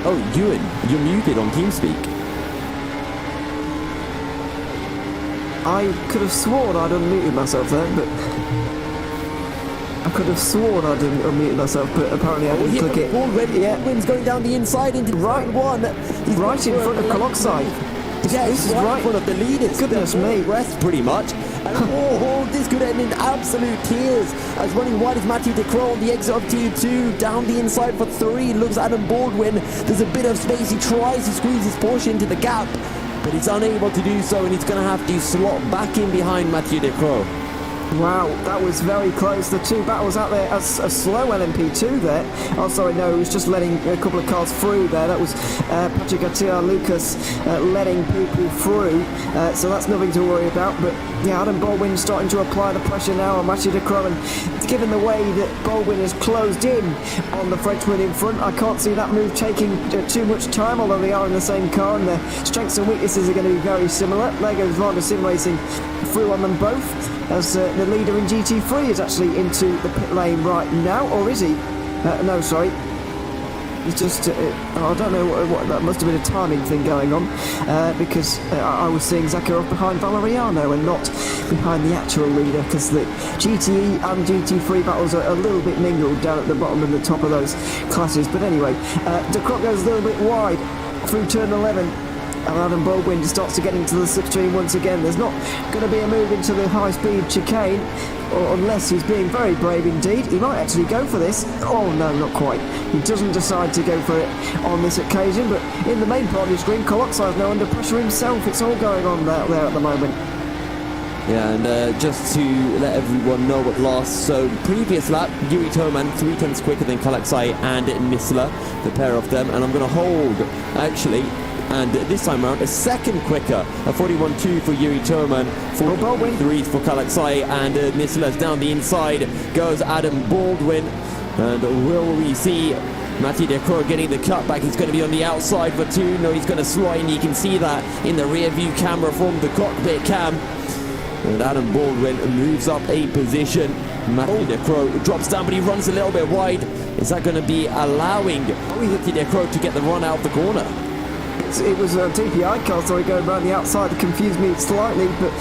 Oh, Ewan, you're muted on TeamSpeak.
I could have sworn I'd unmuted myself there, but unmuted myself, but apparently I didn't click it.
Already, yeah. Wind's going down the inside into right one.
He's right in front of Koloksai.
Yeah, he's right in front of the leaders.
Goodness me.
Rest pretty much. And this could end in absolute tears. As running wide is Mathieu Decroix on the exit of T2. Down the inside for 3. Looks Adam Baldwin. There's a bit of space. He tries to squeeze his Porsche into the gap, but he's unable to do so, and he's going to have to slot back in behind Mathieu Decroix.
Wow, that was very close. The 2 battles out there as a slow LMP2 there. Oh, sorry, no, he was just letting a couple of cars through there. That was Patrick Garcia Lucas letting people through. So that's nothing to worry about. But yeah, Adam Baldwin starting to apply the pressure now on Mathieu Decroix. And given the way that Baldwin has closed in on the Frenchman in front, I can't see that move taking too much time, although they are in the same car and their strengths and weaknesses are going to be very similar. There goes Varda Sim Racing through on them both, as the leader in GT3 is actually into the pit lane right now, or is he? No, sorry. He's just, I don't know what that must have been a timing thing going on, because I was seeing Zakharov behind Valeriano and not behind the actual leader, because the GTE and GT3 battles are a little bit mingled down at the bottom and the top of those classes. But anyway, Decroix goes a little bit wide through turn 11. And Adam Baldwin starts to get into the slipstream once again. There's not going to be a move into the high-speed chicane, or unless he's being very brave indeed. He might actually go for this. Oh no, not quite. He doesn't decide to go for it on this occasion, but in the main part of the screen, Koloksai is now under pressure himself. It's all going on there at the moment.
Yeah, and just to let everyone know what last, so previous lap, Yuri Toman 3/10 quicker than Kaloksai and Nisler, the pair of them, and I'm going to hold, actually, and this time around a second quicker, a 41.2 for Yuri Toman, 43 for Kalaksai, and Nisela's down the inside goes Adam Baldwin. And will we see Matthew Decroix getting the cutback? He's going to be on the outside for 2. No, he's going to slide, and you can see that in the rear view camera from the cockpit cam. And Adam Baldwin moves up a position. Matthew Decroix drops down, but he runs a little bit wide. Is that going to be allowing Matthew Decroix to get the run out of the corner?
It was a DPI car, sorry, going around the outside that confused me slightly, but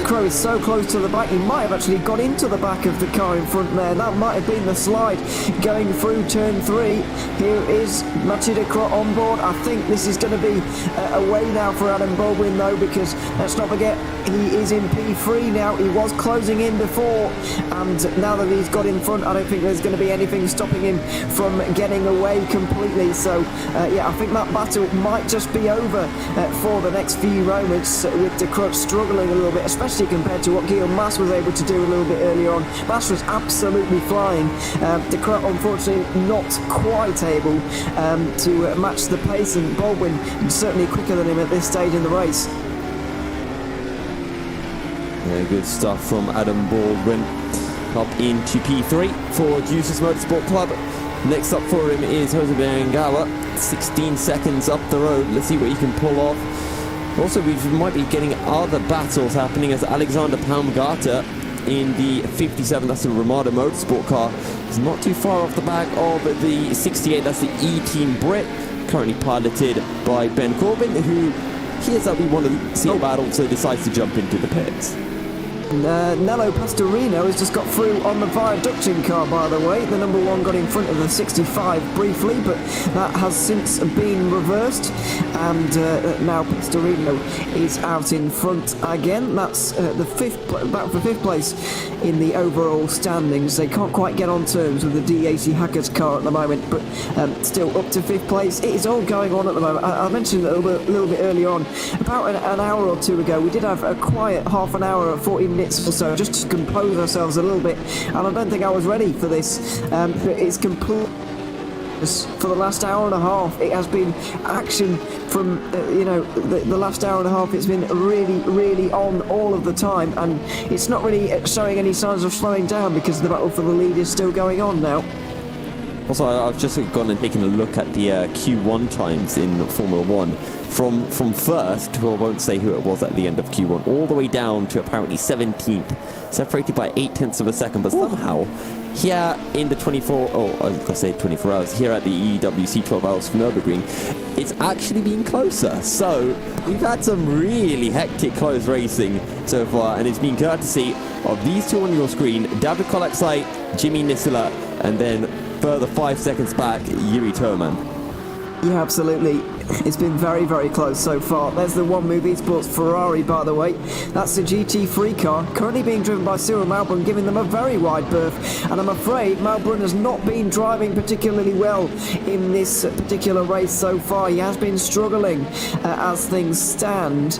Crow is so close to the back, he might have actually got into the back of the car in front there. That might have been the slide going through turn 3. Here is Mathieu Decroix on board. I think this is going to be away now for Adam Baldwin, though, because let's not forget, he is in P3 now. He was closing in before, and now that he's got in front, I don't think there's going to be anything stopping him from getting away completely. So, yeah, I think that battle might just be over for the next few moments, with Decroix struggling a little bit, especially compared to what Guillaume Mas was able to do a little bit earlier on. Mas was absolutely flying. Decroix, unfortunately, not quite able to match the pace, and Baldwin certainly quicker than him at this stage in the race.
Yeah, good stuff from Adam Baldwin. Up into P3 for Juices Motorsport Club. Next up for him is Jose Berengawa, 16 seconds up the road. Let's see what he can pull off. Also, we might be getting other battles happening as Alexander Palmgata in the 57, that's the Ramada Motorsport car, is not too far off the back of the 68, that's the E-Team Brit, currently piloted by Ben Corbin, who hears that we want to see a battle, so decides to jump into the pits.
Nello Pastorino has just got through on the viaducting car, by the way. The number 1 got in front of the 65 briefly, but that has since been reversed, and now Pastorino is out in front again. That's the back for 5th place in the overall standings. They can't quite get on terms with the DAC Hackers car at the moment, but still up to 5th place. It is all going on at the moment. I mentioned a little bit earlier on, about an hour or 2 ago, we did have a quiet half an hour or 40 minutes or so just to compose ourselves a little bit, and I don't think I was ready for this. But it's complete. For the last hour and a half, it has been action from the last hour and a half. It's been really on all of the time, and it's not really showing any signs of slowing down because the battle for the lead is still going on now.
Also, I've just gone and taken a look at the Q1 times in Formula 1. From first, well, I won't say who it was at the end of Q1, all the way down to apparently 17th, separated by 0.8 of a second, but somehow, here in the 24 hours, here at the EEWC 12 hours from Nürburgring, it's actually been closer. So, we've had some really hectic close racing so far, and it's been courtesy of these two on your screen, David Kolaksai, Jimmy Nisela, and then further 5 seconds back, Yuri Toman.
Yeah, absolutely. It's been very close so far. There's the One Move Esports Ferrari, by the way. That's the GT3 car, currently being driven by Cyril Malbrun, giving them a very wide berth. And I'm afraid Malbrun has not been driving particularly well in this particular race so far. He has been struggling as things stand.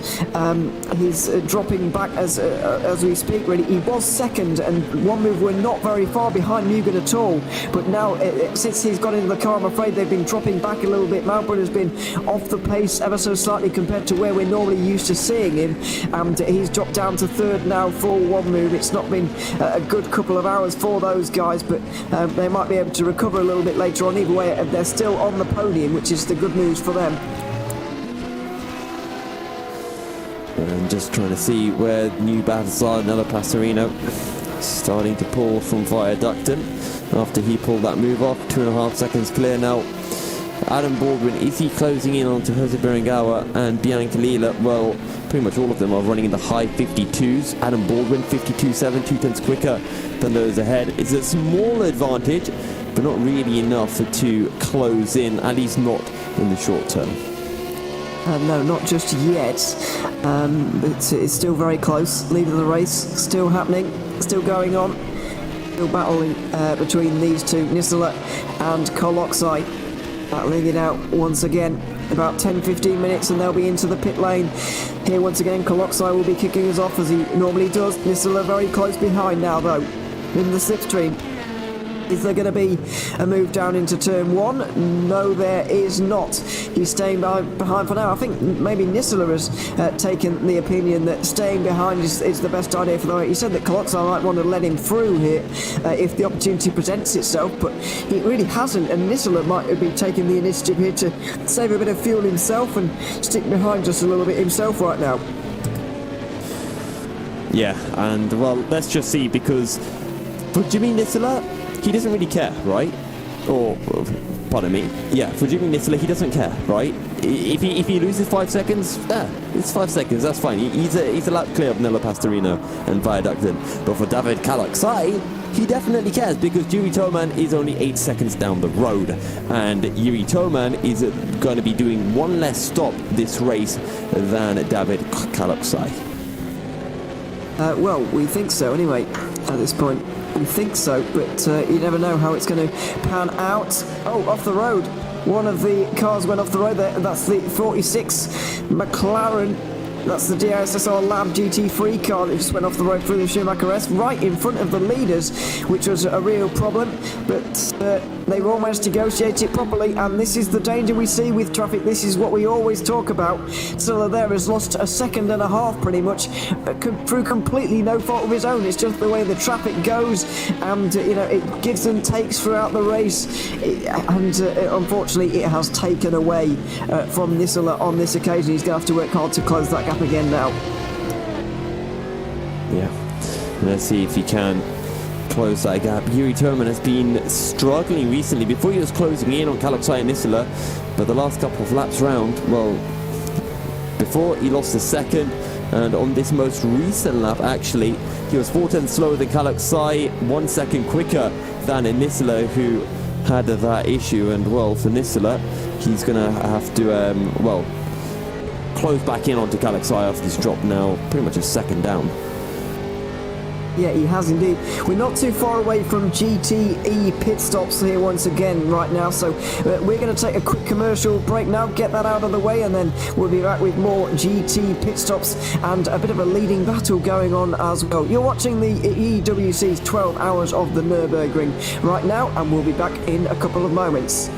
He's dropping back as we speak, really. He was second, and One Move were not very far behind Mugen at all. But now, since he's got into the car, I'm afraid they've been dropping back a little bit. Malbrun has been off the pace ever so slightly compared to where we're normally used to seeing him, and he's dropped down to 3rd now for One Move. It's not been a good couple of hours for those guys, but they might be able to recover a little bit later on. Either way, they're still on the podium, which is the good news for them.
And just trying to see where new battles are. Nello Pastorino starting to pull from Viaducton after he pulled that move off. 2.5 seconds clear now. Adam Baldwin, is he closing in onto Jose Berengawa and Bianca Lila? Well, pretty much all of them are running in the high 52s. Adam Baldwin, 52.7, 2/10 quicker than those ahead. It's a small advantage, but not really enough to close in, at least not in the short term.
No, not just yet. It's still very close. Lead of the race still happening, still going on. Still battling between these two, Nisela and Koloksai. Battling it out once again. About 10-15 minutes and they'll be into the pit lane. Here once again, Koloksai will be kicking us off as he normally does. Nisela very close behind now though, in the slipstream. Is there going to be a move down into turn 1? No, there is not. He's staying behind for now. I think maybe Nisela has taken the opinion that staying behind is the best idea for the race. He said that Kalotza might want to let him through here if the opportunity presents itself, but he really hasn't, and Nisela might be taking the initiative here to save a bit of fuel himself and stick behind just a little bit himself right now.
Yeah, and well, let's just see, because for Jimmy Nisela, he doesn't really care, right? Or, pardon me, yeah, for Jimmy Nisela, he doesn't care, right? If he loses 5 seconds, it's 5 seconds, that's fine. He's a lap clear of Nella Pastorino and Viaductin. But for David Kalaksai, he definitely cares, because Yuri Toman is only 8 seconds down the road, and Yuri Toman is going to be doing one less stop this race than David Kalaksai.
Well, we think so anyway, at this point. We think so, but you never know how it's going to pan out. Oh, off the road. One of the cars went off the road there. That's the 46 McLaren. That's the DISSR Lab GT3 car that just went off the road through the Schumacher S, right in front of the leaders, which was a real problem, but they've almost negotiated it properly, and this is the danger we see with traffic. This is what we always talk about. Silla there has lost a second and a half pretty much, through completely no fault of his own. It's just the way the traffic goes, and it gives and takes throughout the race, and unfortunately it has taken away from Nisela on this occasion. He's going to have to work hard to close that gap again now.
Yeah, let's see if he can close that gap. Yuri Toman has been struggling recently. Before he was closing in on Kalaksai and Nisela, but the last couple of laps round, well, before he lost a second, and on this most recent lap actually, he was 4 tenths slower than Kalaksai, 1 second quicker than Nisela, who had that issue. And well, for Nisela, he's gonna have to close back in onto Kalaksai after this drop, now pretty much a second down.
Yeah, he has indeed. We're not too far away from GTE pit stops here once again right now, so we're going to take a quick commercial break now, get that out of the way, and then we'll be back with more GT pit stops and a bit of a leading battle going on as well. You're watching the EEWC's 12 Hours of the Nürburgring right now, and we'll be back in a couple of moments.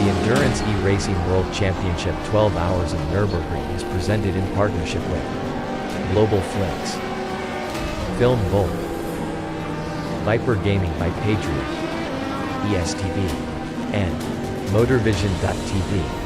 The Endurance E-Racing World Championship 12 Hours of Nürburgring is presented in partnership with Global Flicks, Film Bolt, Viper Gaming by Patriot, ESTV, and Motorvision.tv.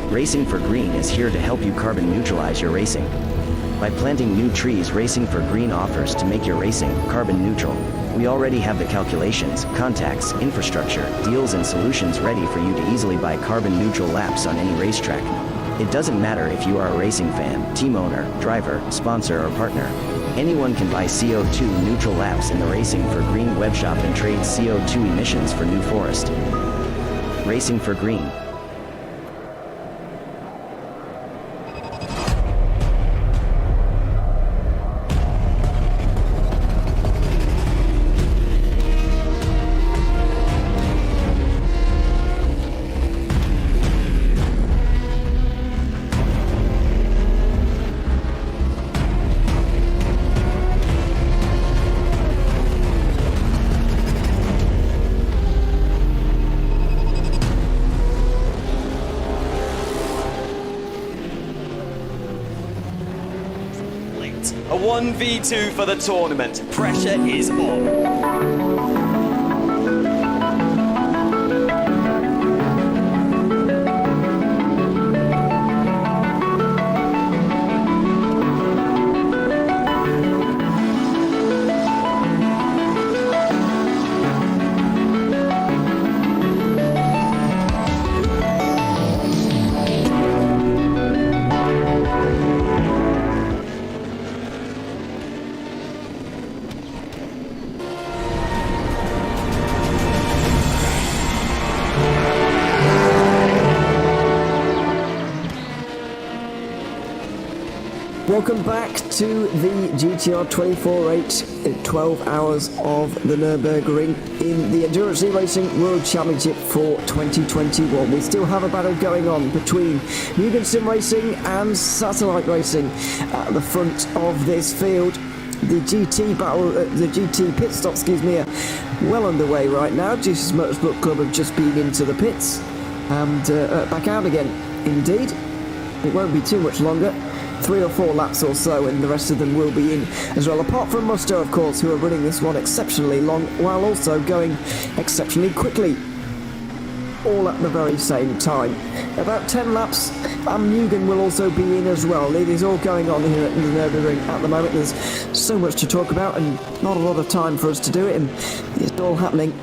Racing for Green is here to help you carbon neutralize your racing. By planting new trees, Racing for Green offers to make your racing carbon neutral. We already have the calculations, contacts, infrastructure, deals and solutions ready for you to easily buy carbon neutral laps on any racetrack. It doesn't matter if you are a racing fan, team owner, driver, sponsor or partner. Anyone can buy CO2 neutral laps in the Racing for Green webshop and trade CO2 emissions for New Forest. Racing for Green.
tournament. A 1v2 for the tournament. Pressure is on.
Welcome back to the GTR 24-8 12 hours of the Nürburgring in the Endurance E-Racing World Championship for 2021. We still have a battle going on between Mugen Sim Racing and Satellite Racing at the front of this field. The GT battle, the GT pit stop, are well underway right now. GC's Motorsport Club have just been into the pits and back out again. Indeed, it won't be too much longer. 3 or 4 laps or so, and the rest of them will be in as well, apart from Musto, of course, who are running this one exceptionally long while also going exceptionally quickly, all at the very same time. About 10 laps, and Mugen will also be in as well. It is all going on here at the Nürburgring at the moment. There's so much to talk about and not a lot of time for us to do it, and it's all happening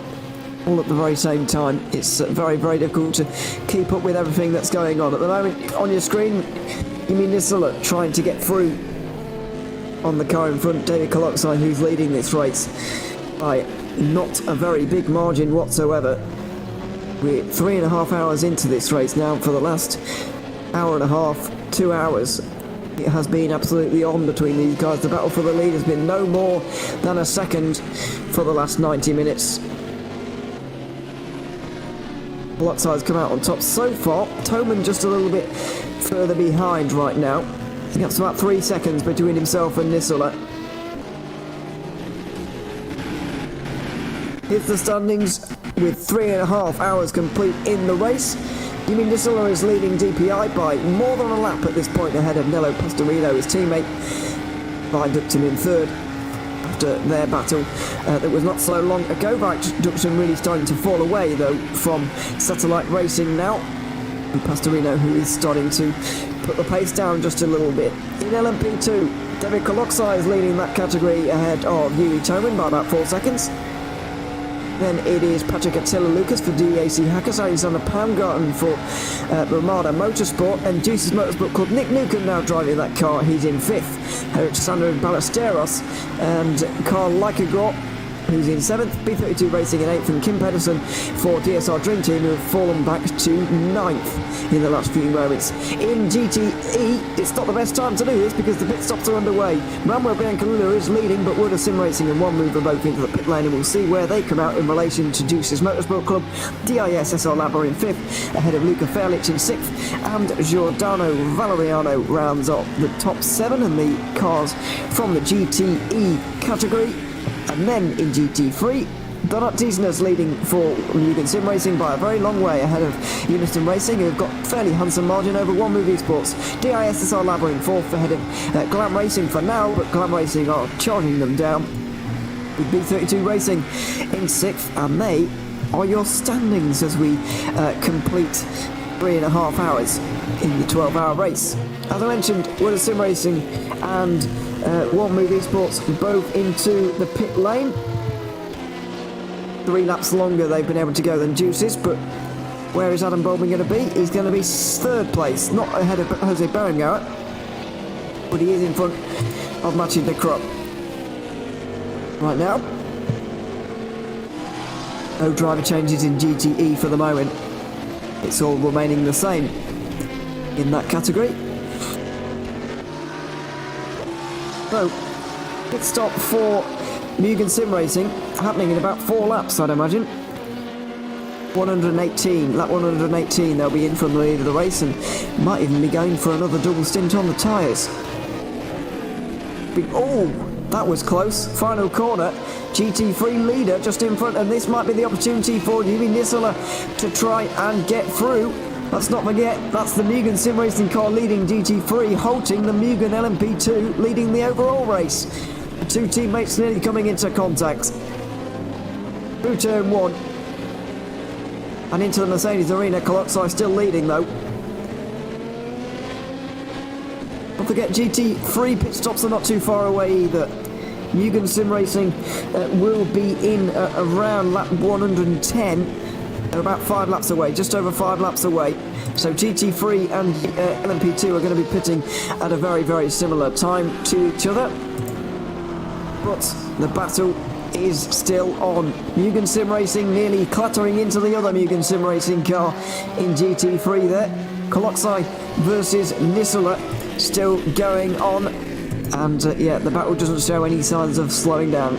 all at the very same time. It's very, very difficult to keep up with everything that's going on at the moment. On your screen, Nisula trying to get through on the car in front, David Coloxide, who's leading this race by not a very big margin whatsoever. We're 3.5 hours into this race now. For the last hour and a half, 2 hours, it has been absolutely on between these guys. The battle for the lead has been no more than a second for the last 90 minutes. Coloxide's come out on top so far. Toman just a little bit further behind right now. He gets about 3 seconds between himself and Nisula. Here's the standings with 3.5 hours complete in the race. Nisula is leading DPI by more than a lap at this point, ahead of Nello Pastorino, his teammate. Viaductum in third after their battle that was not so long ago. Viaductum really starting to fall away though from Satellite Racing now. And Pastorino, who is starting to put the pace down just a little bit. In LMP2, David Coloxide is leading that category ahead of Yuri Toman by about 4 seconds. Then it is Patrick Attila-Lucas for DAC Hackers, Alexander Palmgarten for Ramada Motorsport, and Juice's Motorsport called Nick Newcomb now driving that car. He's in 5th. Alexander Ballesteros and Carl Likegor, who's in 7th, B32 Racing in 8th, and Kim Pedersen for DSR Dream Team, who have fallen back to 9th in the last few moments. In GTE, it's not the best time to do this because the pit stops are underway. Manuel Biancalula is leading, but Wood Sim Racing and One Move are both into the pit lane, and we'll see where they come out in relation to Juice's Motorsport Club. DIS SR Labor in 5th, ahead of Luca Fairlich in 6th, and Giordano Valeriano rounds up the top 7, and the cars from the GTE category. And then in GT3, Donat Diesner's leading for Mugen Sim Racing by a very long way, ahead of Unison Racing, who have got fairly handsome margin over One Move Esports. DISSR Labor in 4th, ahead of Glam Racing for now, but Glam Racing are charging them down with B32 Racing in 6th, and they are your standings as we complete 3.5 hours in the 12-hour race. As I mentioned, Wood Sim Racing and One Move Esports both into the pit lane. 3 laps longer they've been able to go than Juice's, but where is Adam Bowman going to be? He's going to be 3rd place, not ahead of Jose Berenguer, but he is in front of Maciej de Krop. Right now, no driver changes in GTE for the moment. It's all remaining the same in that category. So, pit stop for Mugen Sim Racing, happening in about 4 laps, I'd imagine. 118, lap 118, they'll be in from the lead of the race and might even be going for another double stint on the tyres. Oh, that was close. Final corner, GT3 leader just in front, and this might be the opportunity for Yumi Nisula to try and get through. let's not forget, that's the Mugen Sim Racing car leading GT3, halting the Mugen LMP2 leading the overall race. The two teammates nearly coming into contact. Through turn 1. And into the Mercedes arena, Coloxai still leading though. Don't forget, GT3 pit stops are not too far away either. Mugen Sim Racing will be in around lap 110. They're about 5 laps away, just over 5 laps away. So GT3 and LMP2 are going to be pitting at a very, very similar time to each other. But the battle is still on. Mugen Sim Racing nearly clattering into the other Mugen Sim Racing car in GT3 there. Coloxai versus Nisula still going on. And yeah, the battle doesn't show any signs of slowing down.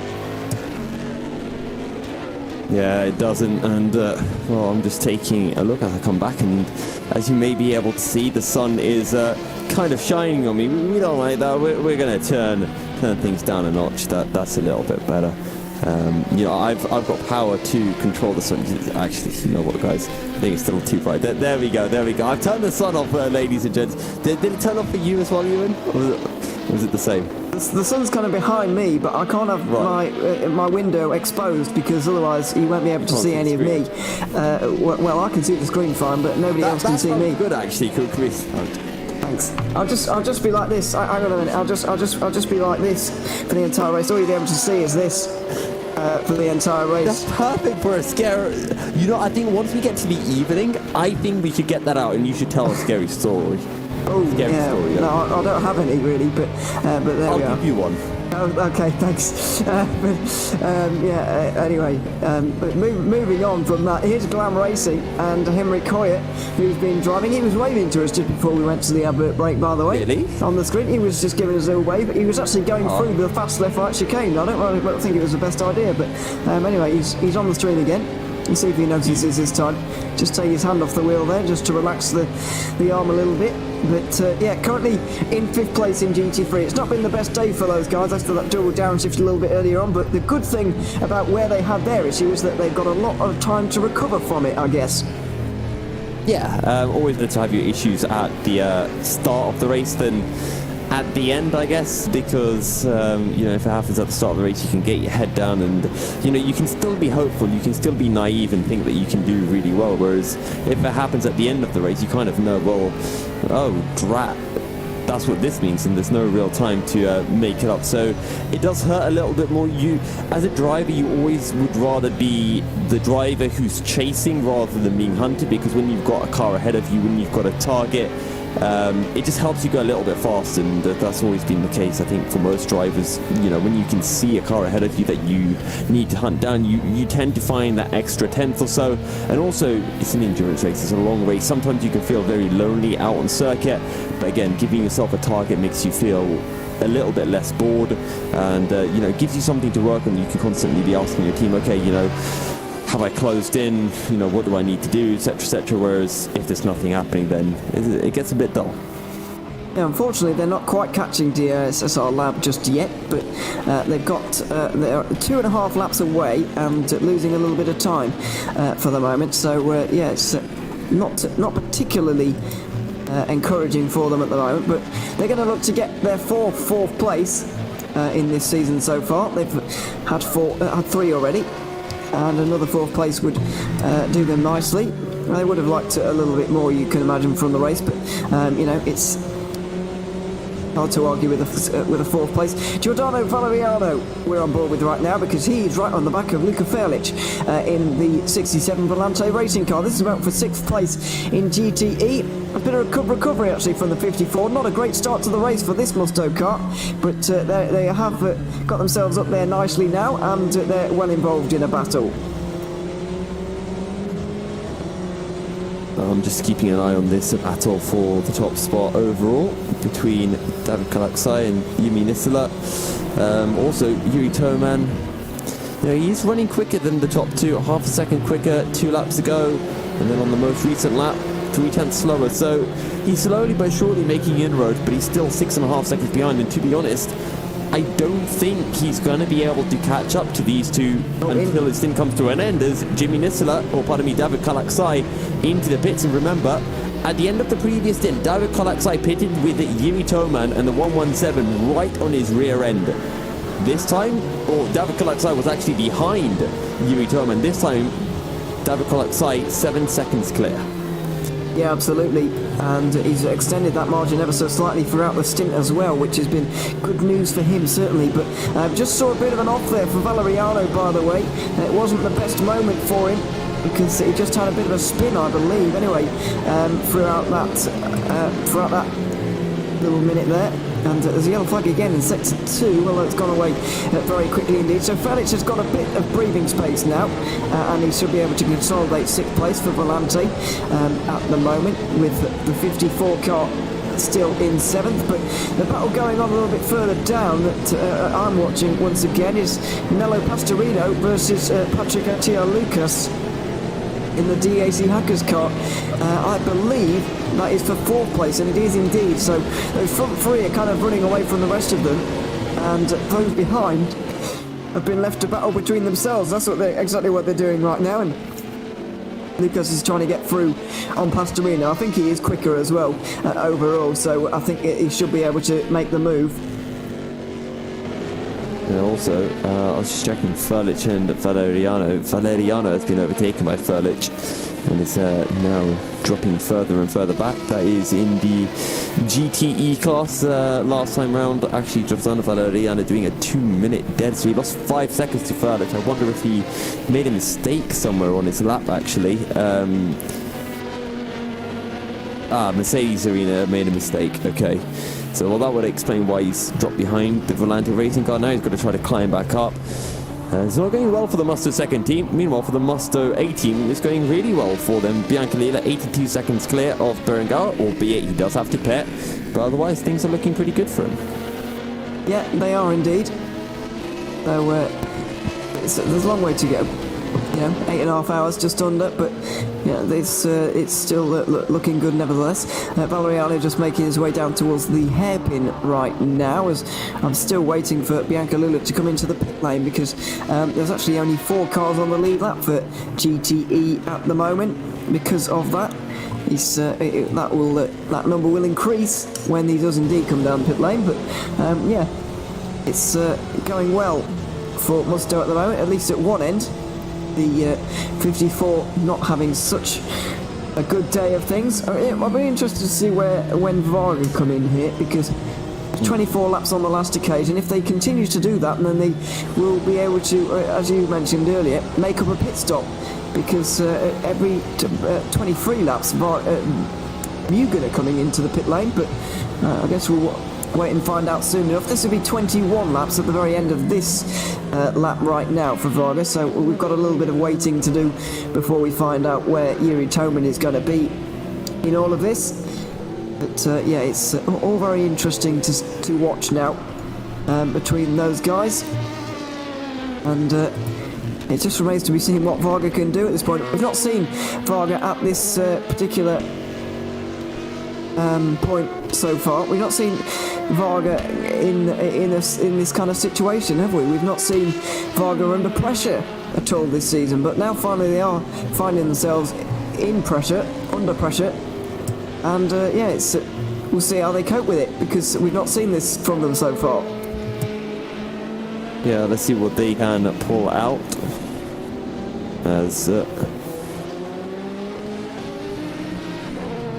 Yeah, it doesn't, and well, I'm just taking a look as I come back, and as you may be able to see, the sun is kind of shining on me. We don't like that. We're going to turn things down a notch. That's a little bit better. You know, I've got power to control the sun. Actually, you know what, guys? I think it's still too bright. There we go. I've turned the sun off, ladies and gents. Did it turn off for you as well, Ewan? Or was it the same?
The sun's kind of behind me, but I can't have my window exposed because otherwise you won't be able to see any of me. Well, I can see the screen fine, but nobody else can see me.
Good, actually, Chris.
Thanks. I'll just be like this. Hang on a minute. I'll just be like this for the entire race. All you'll be able to see is this for the entire race.
That's perfect for a scare. You know, I think once we get to the evening, I think we should get that out, and you should tell a scary story.
Oh, yeah.
Story,
No, I don't have any really, but there we are.
I'll give you one.
Oh, okay, thanks. Anyway, but moving on from that, here's Glam Racing and Henrik Hoyt, who's been driving. He was waving to us just before we went to the advert break, by the way.
Really?
On the screen, he was just giving us a wave. He was actually going through the fast left-right chicane. I don't think it was the best idea, but anyway, he's on the screen again. Let's see if he notices this time. Just take his hand off the wheel there, just to relax the arm a little bit. But yeah, currently in 5th place in GT3. It's not been the best day for those guys after that double downshift a little bit earlier on, but the good thing about where they had their issue is that they've got a lot of time to recover from it, I guess.
Yeah, always better to have your issues at the start of the race than at the end, I guess, because you know, if it happens at the start of the race, you can get your head down, and you know, you can still be hopeful, you can still be naive and think that you can do really well, whereas if it happens at the end of the race, you kind of know, well, oh drat, that's what this means, and there's no real time to make it up. So it does hurt a little bit more. You, as a driver, you always would rather be the driver who's chasing rather than being hunted, because when you've got a car ahead of you, when you've got a target, it just helps you go a little bit faster, and that's always been the case, I think, for most drivers. You know, when you can see a car ahead of you that you need to hunt down, you tend to find that extra tenth or so. And also, it's an endurance race, it's a long race. Sometimes you can feel very lonely out on circuit, but again, giving yourself a target makes you feel a little bit less bored, and you know, gives you something to work on. You can constantly be asking your team, okay, you know, have I closed in, you know, what do I need to do, etc., whereas if there's nothing happening, then it gets a bit dull.
Yeah, unfortunately, they're not quite catching the SSR Lab just yet, but they're 2.5 laps away and losing a little bit of time for the moment. So yeah, it's not particularly encouraging for them at the moment, but they're going to look to get their fourth place in this season so far. They've had 3 already, and another 4th place would do them nicely. They would have liked a little bit more, you can imagine, from the race, but you know, it's hard to argue with a 4th place. Giordano Valeriano we're on board with right now, because he's right on the back of Luca Ferlich in the 67 Volante racing car. This is about for 6th place in GTE. A bit of a recovery actually from the 54. Not a great start to the race for this Musto car, but they have got themselves up there nicely now, and they're well involved in a battle.
I'm just keeping an eye on this battle for the top spot overall between David Kalaksai and Yumi Nisila. Also, Yuri Toman, you know, he's running quicker than the top 2, half a second quicker 2 laps ago, and then on the most recent lap, 3/10 slower. So he's slowly but surely making inroads, but he's still 6.5 seconds behind. And to be honest, I don't think he's going to be able to catch up to these two until his thing comes to an end, as Jimmy Nisila, or pardon me, David Kalaksai, into the pits. And remember, at the end of the previous stint, David Kolaksai pitted with Yuri Toman and the 117 right on his rear end. This time, David Kolaksai was actually behind Yuri Toman. This time, David Kolaksai 7 seconds clear.
Yeah, absolutely, and he's extended that margin ever so slightly throughout the stint as well, which has been good news for him, certainly. But just saw a bit of an off there for Valeriano, by the way. It wasn't the best moment for him, because he just had a bit of a spin, I believe, anyway, throughout that little minute there. And there's a yellow flag again in sector 2, although it's gone away very quickly indeed. So Felic has got a bit of breathing space now, and he should be able to consolidate 6th place for Volante at the moment, with the 54 car still in 7th. But the battle going on a little bit further down that I'm watching once again is Nello Pastorino versus Patrick Attia Lucas in the DAC Hackers car. I believe that is for 4th place, and it is indeed. So those front three are kind of running away from the rest of them, and those behind have been left to battle between themselves. That's exactly what they're doing right now, and Lucas is trying to get through on Pastorino. I think he is quicker as well overall, so I think he should be able to make the move.
And also, I was just checking Furlich and Valeriano. Valeriano has been overtaken by Furlich and is now dropping further and further back. That is in the GTE class last time round. Actually, Giovanni Valeriano doing a 2-minute dead, so he lost 5 seconds to Furlich. I wonder if he made a mistake somewhere on his lap, actually. Mercedes Arena made a mistake, okay. So, well, that would explain why he's dropped behind the Volante racing car. Now he's got to try to climb back up. It's not going well for the Musto second team. Meanwhile, for the Musto A team, it's going really well for them. Biancalila 82 seconds clear of Berenguer, albeit he does have to pit. But otherwise, things are looking pretty good for him.
Yeah, they are indeed. Though there's a long way to go. 8.5 hours just under, but it's still looking good nevertheless. Valeriano just making his way down towards the hairpin right now, as I'm still waiting for Biancalila to come into the pit lane, because there's actually only 4 cars on the lead lap for GTE at the moment. Because of that, that number will increase when he does indeed come down pit lane. But it's going well for Musto at the moment, at least at one end. The 54 not having such a good day of things. I'll be interested to see when Varga come in here, because 24 laps on the last occasion. If they continue to do that, then they will be able to, as you mentioned earlier, make up a pit stop, because every 23 laps Mugen are coming into the pit lane. But I guess we'll wait and find out soon enough. This will be 21 laps at the very end of this lap right now for Varga, so we've got a little bit of waiting to do before we find out where Yuri Toman is going to be in all of this. But it's all very interesting to watch now between those guys, and it just remains to be seen what Varga can do at this point. We've not seen Varga at this particular point so far. We've not seen Varga in this kind of situation, have we? We've not seen Varga under pressure at all this season, but now finally they are finding themselves under pressure, and we'll see how they cope with it, because we've not seen this from them so far.
Yeah, let's see what they can pull out as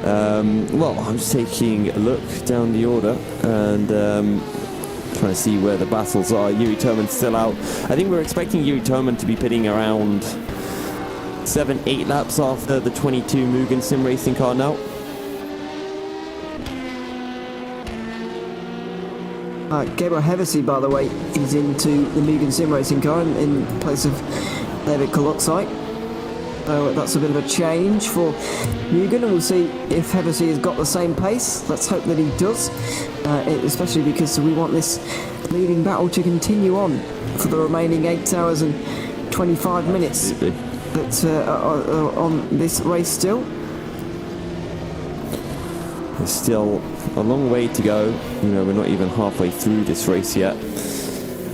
I'm just taking a look down the order and trying to see where the battles are. Yuri Toman's still out. I think we're expecting Yuri Toman to be pitting around 7-8 laps after the 22 Mugen Sim Racing car now.
Gabriel Hevesy, by the way, is into the Mugen Sim Racing car in place of David Koloksai. So that's a bit of a change for Mugen, and we'll see if Hevesy has got the same pace. Let's hope that he does, especially because we want this leading battle to continue on for the remaining 8 hours and 25 minutes that are on this race still.
There's still a long way to go. We're not even halfway through this race yet.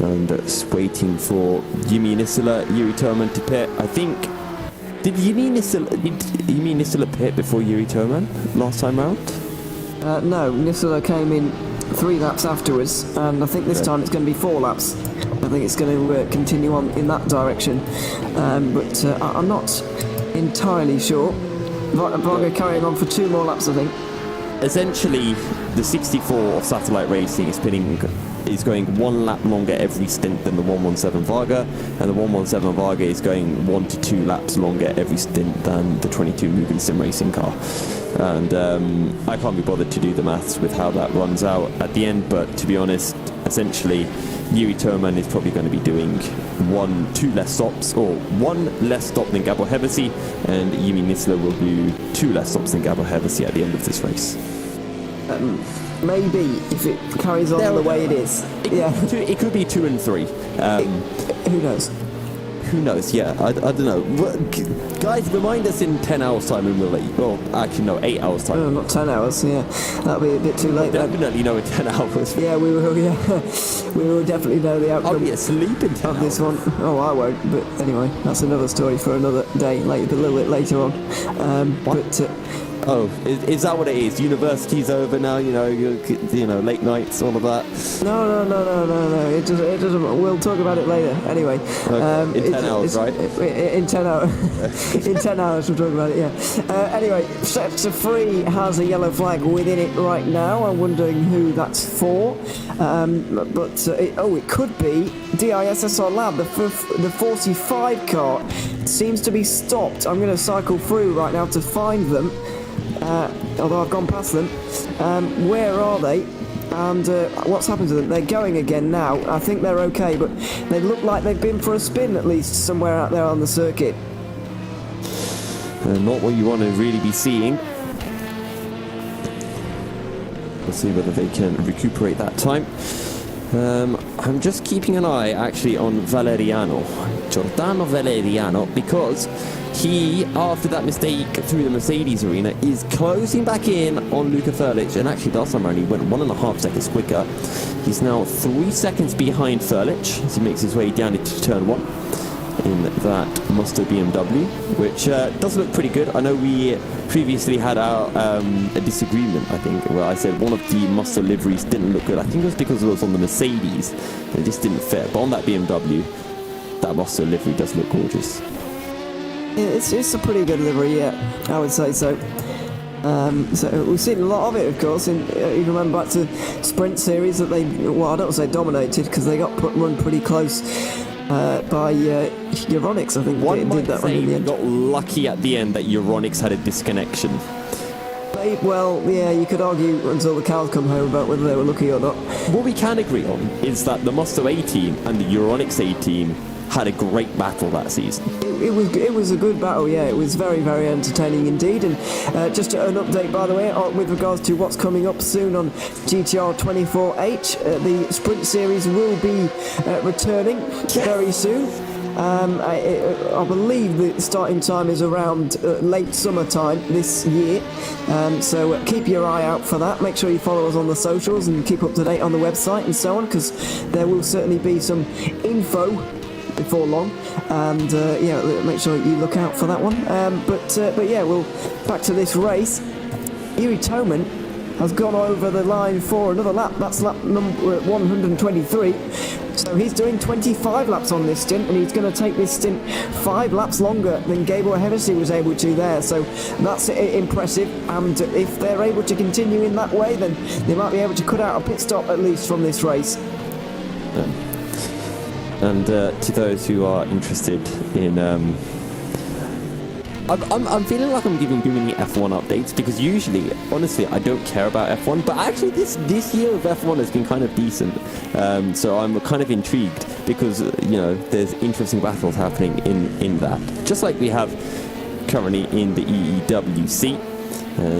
And just waiting for Yumi Nisila, Yuri Toman to pit. I think Did Nisila pit before Yuri Toman last time round?
No, Nisila came in 3 laps afterwards, and I think this time it's going to be 4 laps. I think it's going to continue on in that direction, but I'm not entirely sure. Varga carrying on for 2 more laps, I think.
Essentially, the 64 of Satellite Racing is going 1 lap longer every stint than the 117 Varga, and the 117 Varga is going 1 to 2 laps longer every stint than the 22 Mugen Sim Racing car. And I can't be bothered to do the maths with how that runs out at the end, but to be honest, essentially, Yuri Toman is probably going to be doing 2 less stops, or 1 less stop than Gabor Hevesi, and Yumi Nisler will do 2 less stops than Gabor Hevesi at the end of this race.
Maybe, if it carries on the way it is.
It could be 2 and 3.
Who knows?
Who knows? Yeah, I don't know. Guys, remind us in 10 hours' time and we'll let you... Well, actually, no, 8 hours' time.
Oh, not 10 hours, yeah. That'll be a bit too late then.
Definitely know in 10 hours.
Yeah, we will, yeah. We will definitely know the outcome.
I'll be asleep in 10
of
hours.
This one. Oh, I won't. But anyway, that's another story for another day, a little bit later on.
Is that what it is? University's over now, you know, late nights, all of that?
No. It doesn't. We'll talk about it later. Anyway.
In 10 hours, right?
In 10 hours. In 10 hours we'll talk about it, yeah. Anyway, Sector 3 has a yellow flag within it right now. I'm wondering who that's for. It could be DISSR Lab, the 45 car. Seems to be stopped. I'm going to cycle through right now to find them. Although I've gone past them. Where are they? And what's happened to them? They're going again now. I think they're okay, but they look like they've been for a spin at least somewhere out there on the circuit.
Not what you want to really be seeing. We'll see whether they can recuperate that time. I'm just keeping an eye actually on Giordano Valeriano, because he, after that mistake through the Mercedes arena, is closing back in on Luka Furlich, and actually last time around he went 1.5 seconds quicker. He's now 3 seconds behind Furlich as he makes his way down into turn 1 in that Musto BMW, which does look pretty good. I know we previously had a disagreement, I think, where I said one of the Musto liveries didn't look good. I think it was because it was on the Mercedes, it just didn't fit. But on that BMW, that Musto livery does look gorgeous.
It's a pretty good livery, yeah, I would say so. So we've seen a lot of it, of course. You remember back to Sprint Series that they, well, I don't say dominated, because they got run pretty close by Euronics, I think.
One
did that
might say
in the
we
end.
got lucky at the end that Euronics had a disconnection.
Well, yeah, you could argue until the cows come home about whether they were lucky or not.
What we can agree on is that the Musto A team and the Euronics A team had a great battle that season.
It was a good battle, yeah. It was very, very entertaining indeed. And just an update, by the way, with regards to what's coming up soon on GTR 24H. The Sprint Series will be returning very soon. I believe the starting time is around late summertime this year, so keep your eye out for that. Make sure you follow us on the socials and keep up to date on the website and so on, because there will certainly be some info before long, and make sure you look out for that one. But yeah, we'll back to this race. Yuri Toman has gone over the line for another lap. That's lap number 123. So he's doing 25 laps on this stint, and he's going to take this stint 5 laps longer than Gabor Hevesi was able to there. So that's impressive, and if they're able to continue in that way, then they might be able to cut out a pit stop at least from this race.
And to those who are interested in... I'm feeling like I'm giving too many F1 updates, because usually, honestly, I don't care about F1, but actually this year of F1 has been kind of decent. So I'm kind of intrigued, because, there's interesting battles happening in that. Just like we have currently in the EEWC.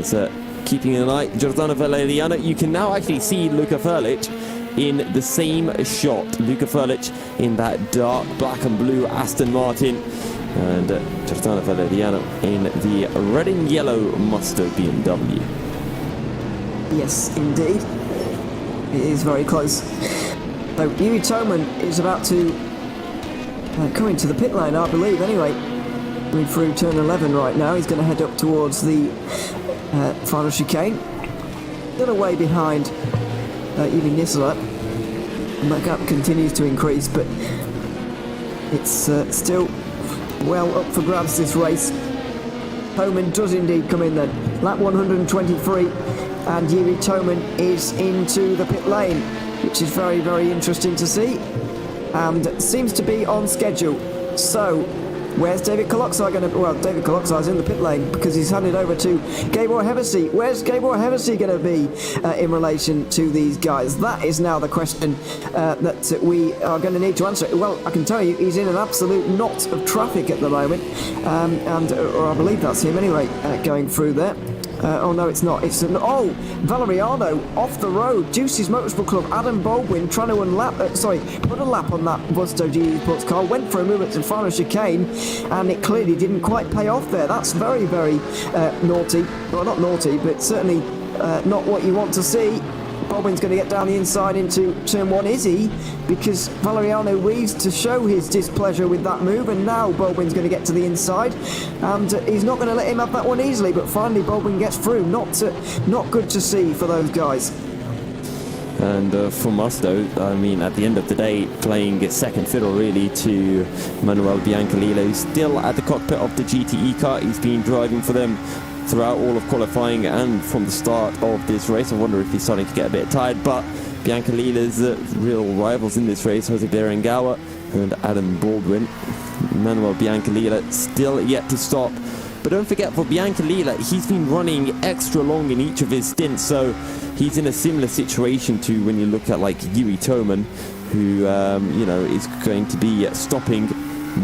So keeping an eye, Giordano Valeriano, you can now actually see Luka Furlich in the same shot. Luka Furlich in that dark black and blue Aston Martin, and Giordano Valeriano in the red and yellow Musto BMW.
Yes, indeed. It is very close. So Yuri Toman is about to come into the pit lane, I believe, anyway. We're through turn 11 right now. He's going to head up towards the final chicane. Still away behind Yuri Nisela. And that gap continues to increase, but it's still well up for grabs, this race. Toman does indeed come in then. Lap 123, and Yuri Toman is into the pit lane, which is very, very interesting to see, and seems to be on schedule. So, where's David Koloksai going to... Well, David Koloksai's in the pit lane because he's handed over to Gabor Hevesi. Where's Gabor Hevesi going to be in relation to these guys? That is now the question that we are going to need to answer. Well, I can tell you, he's in an absolute knot of traffic at the moment, or I believe that's him anyway, going through there. Oh no, it's not. It's Valeriano off the road. Juicy's Motorsport Club. Adam Baldwin trying to put a lap on that Busto GT sports car. Went for a movement to final chicane, and it clearly didn't quite pay off there. That's very, very naughty. Well, not naughty, but certainly not what you want to see. Baldwin's going to get down the inside into turn 1, is he? Because Valeriano weaves to show his displeasure with that move, and now Baldwin's going to get to the inside, and he's not going to let him have that one easily, but finally Baldwin gets through. Not good to see for those guys.
And from us though, I mean, at the end of the day, playing second fiddle really to Manuel Biancalillo, who's still at the cockpit of the GTE car. He's been driving for them throughout all of qualifying and from the start of this race. I wonder if he's starting to get a bit tired, but Biancalila's real rivals in this race, Jose Berengawa and Adam Baldwin. Manuel Biancalila still yet to stop. But don't forget, for Biancalila, he's been running extra long in each of his stints, so he's in a similar situation to when you look at like Yuri Toman, who is going to be stopping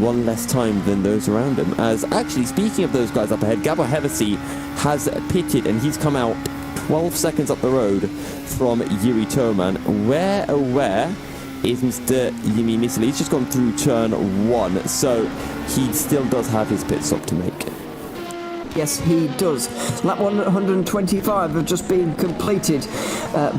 one less time than those around him. As actually, speaking of those guys up ahead, Gabor Hevesi has pitted and he's come out 12 seconds up the road from Yuri Toman. Where is Mr. Yimi Nisela? He's just gone through turn 1, so he still does have his pit stop to make.
Yes, he does. Lap 125 have just been completed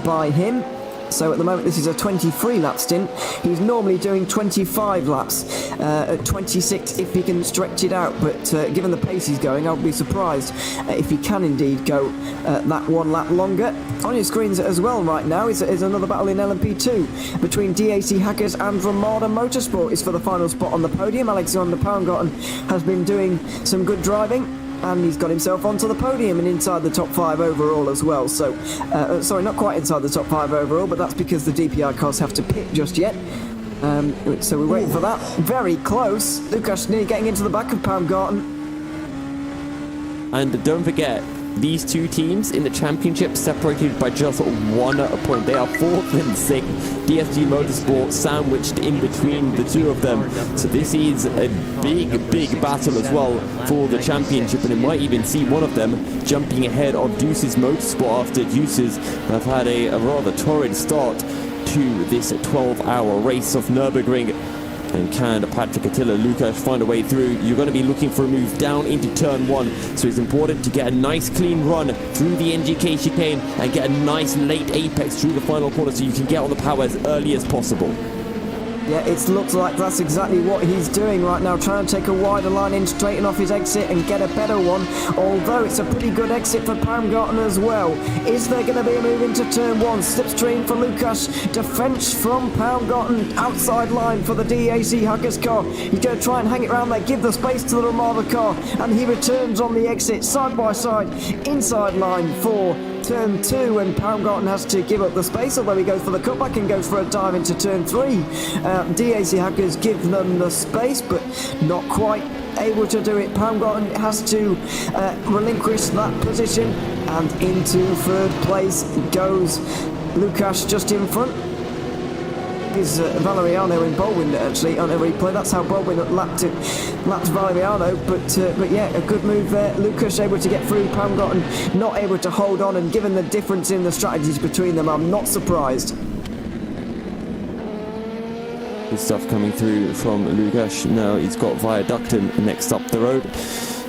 by him. So at the moment this is a 23 lap stint. He's normally doing 25 laps at 26 if he can stretch it out, but given the pace he's going, I'll be surprised if he can indeed go that one lap longer. On your screens as well right now is another battle in LMP2 between DAC Hackers and Ramada Motorsport. Is for the final spot on the podium. Alexander Poundgarten has been doing some good driving, and he's got himself onto the podium and inside the top 5 overall as well. So, sorry, not quite inside the top 5 overall, but that's because the DPI cars have to pit just yet. So we're waiting for that. Very close. Lukas nearly getting into the back of Poundgarten.
And don't forget, these two teams in the championship separated by just 1 point. They are 4th and 6th. DSG Motorsport sandwiched in between the two of them. So this is a big battle as well for the championship, and it might even see one of them jumping ahead of Deuces Motorsport after Deuces have had a rather torrid start to this 12-hour race of Nürburgring. And can Patrick Attila Lukas find a way through? You're going to be looking for a move down into turn 1, so it's important to get a nice clean run through the NGK chicane and get a nice late apex through the final corner so you can get on the power as early as possible.
Yeah, it looks like that's exactly what he's doing right now, trying to take a wider line in, straighten off his exit and get a better one, although it's a pretty good exit for Poundgarten as well. Is there going to be a move into turn 1? Slipstream for Lukas, defence from Poundgarten, outside line for the DAC Hackers car. He's going to try and hang it around there, give the space to the Ramada car, and he returns on the exit, side by side, inside line for turn 2, and Poundgarten has to give up the space, although he goes for the cutback and goes for a dive into turn 3. DAC Hackers give them the space, but not quite able to do it. Poundgarten has to relinquish that position, and into 3rd place goes Lukas just in front. Is Valeriano and Baldwin actually on a replay. That's how Baldwin lapped Valeriano, but yeah, a good move there. Lukas able to get through, Poundgarten not able to hold on, and given the difference in the strategies between them, I'm not surprised.
Good stuff coming through from Lukas. Now he's got Viaducton next up the road.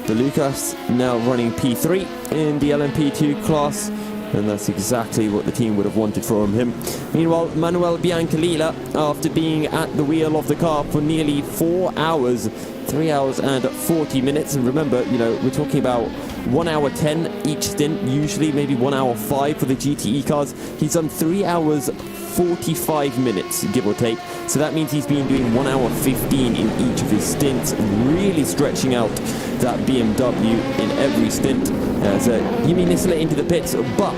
The Lukas now running P3 in the LMP2 class. and that's exactly what the team would have wanted from him. Meanwhile, Manuel Biancalila, after being at the wheel of the car for nearly 4 hours, 3 hours and 40 minutes, and remember, you know, we're talking about 1 hour 10 each stint, usually maybe 1 hour 5 for the GTE cars. He's done 3 hours 45 minutes, give or take. So that means he's been doing 1 hour 15 in each of his stints, really stretching out that BMW in every stint. So Jimmy Nisler into the pits, but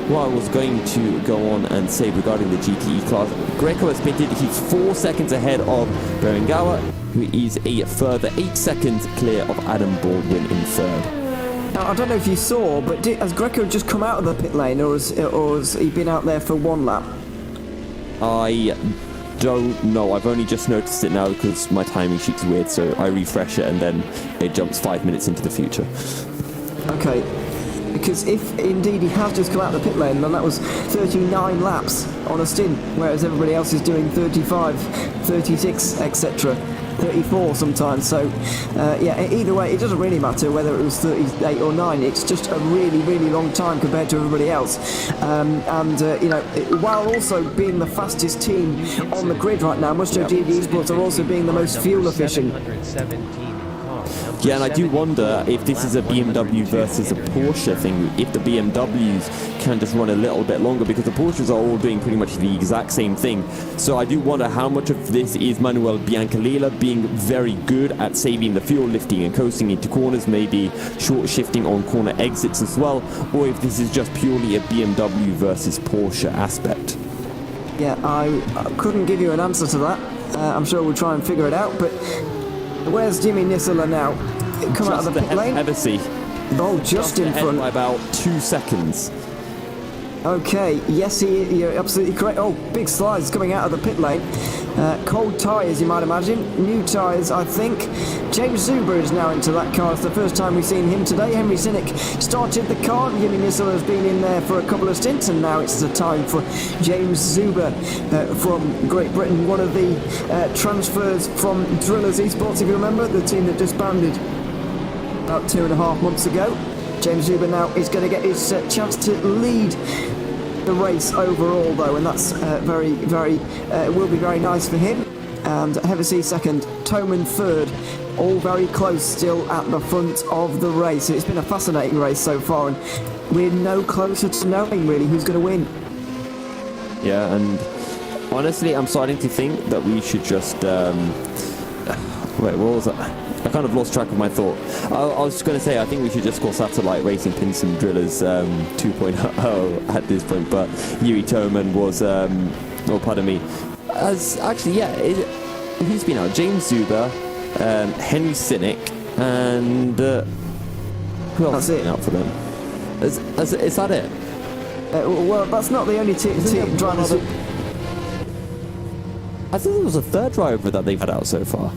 what I was going to go on and say regarding the GTE class, Greco has pitted. He's 4 seconds ahead of Berengawa, who is a further 8 seconds clear of Adam Baldwin in third.
Now, I don't know if you saw, but has Greco just come out of the pit lane, or has he been out there for one lap?
I don't know. I've only just noticed it now because my timing sheet's weird, so I refresh it and then it jumps 5 minutes into the future.
Okay, because if indeed he has just come out of the pit lane, then that was 39 laps on a stint, whereas everybody else is doing 35, 36, etc. 34 sometimes, so yeah, either way, it doesn't really matter whether it was 38 or 9, it's just a really, really long time compared to everybody else. You know, while also being the fastest team on the grid right now, Musto GV Esports are also being the most fuel efficient.
Yeah, and I do wonder if this is a BMW versus a Porsche thing, if the BMWs can just run a little bit longer, because the Porsches are all doing pretty much the exact same thing. So I do wonder how much of this is Manuel Biancalila being very good at saving the fuel, lifting and coasting into corners, maybe short shifting on corner exits as well, or if this is just purely a BMW versus Porsche aspect.
Yeah, I couldn't give you an answer to that. I'm sure we'll try and figure it out, but where's Jimmy Nisler now? Come out of the pit lane? Oh, just in front.
By about 2 seconds.
Okay, yes, you're absolutely correct. Oh, big slides coming out of the pit lane. Cold tyres, you might imagine. New tyres, I think. James Zuber is now into that car. It's the first time we've seen him today. Henry Sinnick started the car. Jimmy Nisler has been in there for a couple of stints, and now it's the time for James Zuber from Great Britain. One of the transfers from Drillers Esports, if you remember, the team that disbanded about 2.5 months ago. James Zuber now is going to get his chance to lead the race overall, though, and that's will be very nice for him. And Hevesy second, Toman third, all very close still at the front of the race. It's been a fascinating race so far, and we're no closer to knowing really who's going to win.
Yeah, and honestly, I'm starting to think that we should just wait, what was that? I kind of lost track of my thought. I was just going to say, I think we should just call Satellite Racing Pinson Drillers 2.0 at this point, but Yuri Toman was, oh, pardon me, as actually, yeah, who's been out? James Zuber, Henry Sinnick, and who else has been out for them? Is that it?
Well, that's not the only team drivers.
I thought there was a third driver that they've had out so far.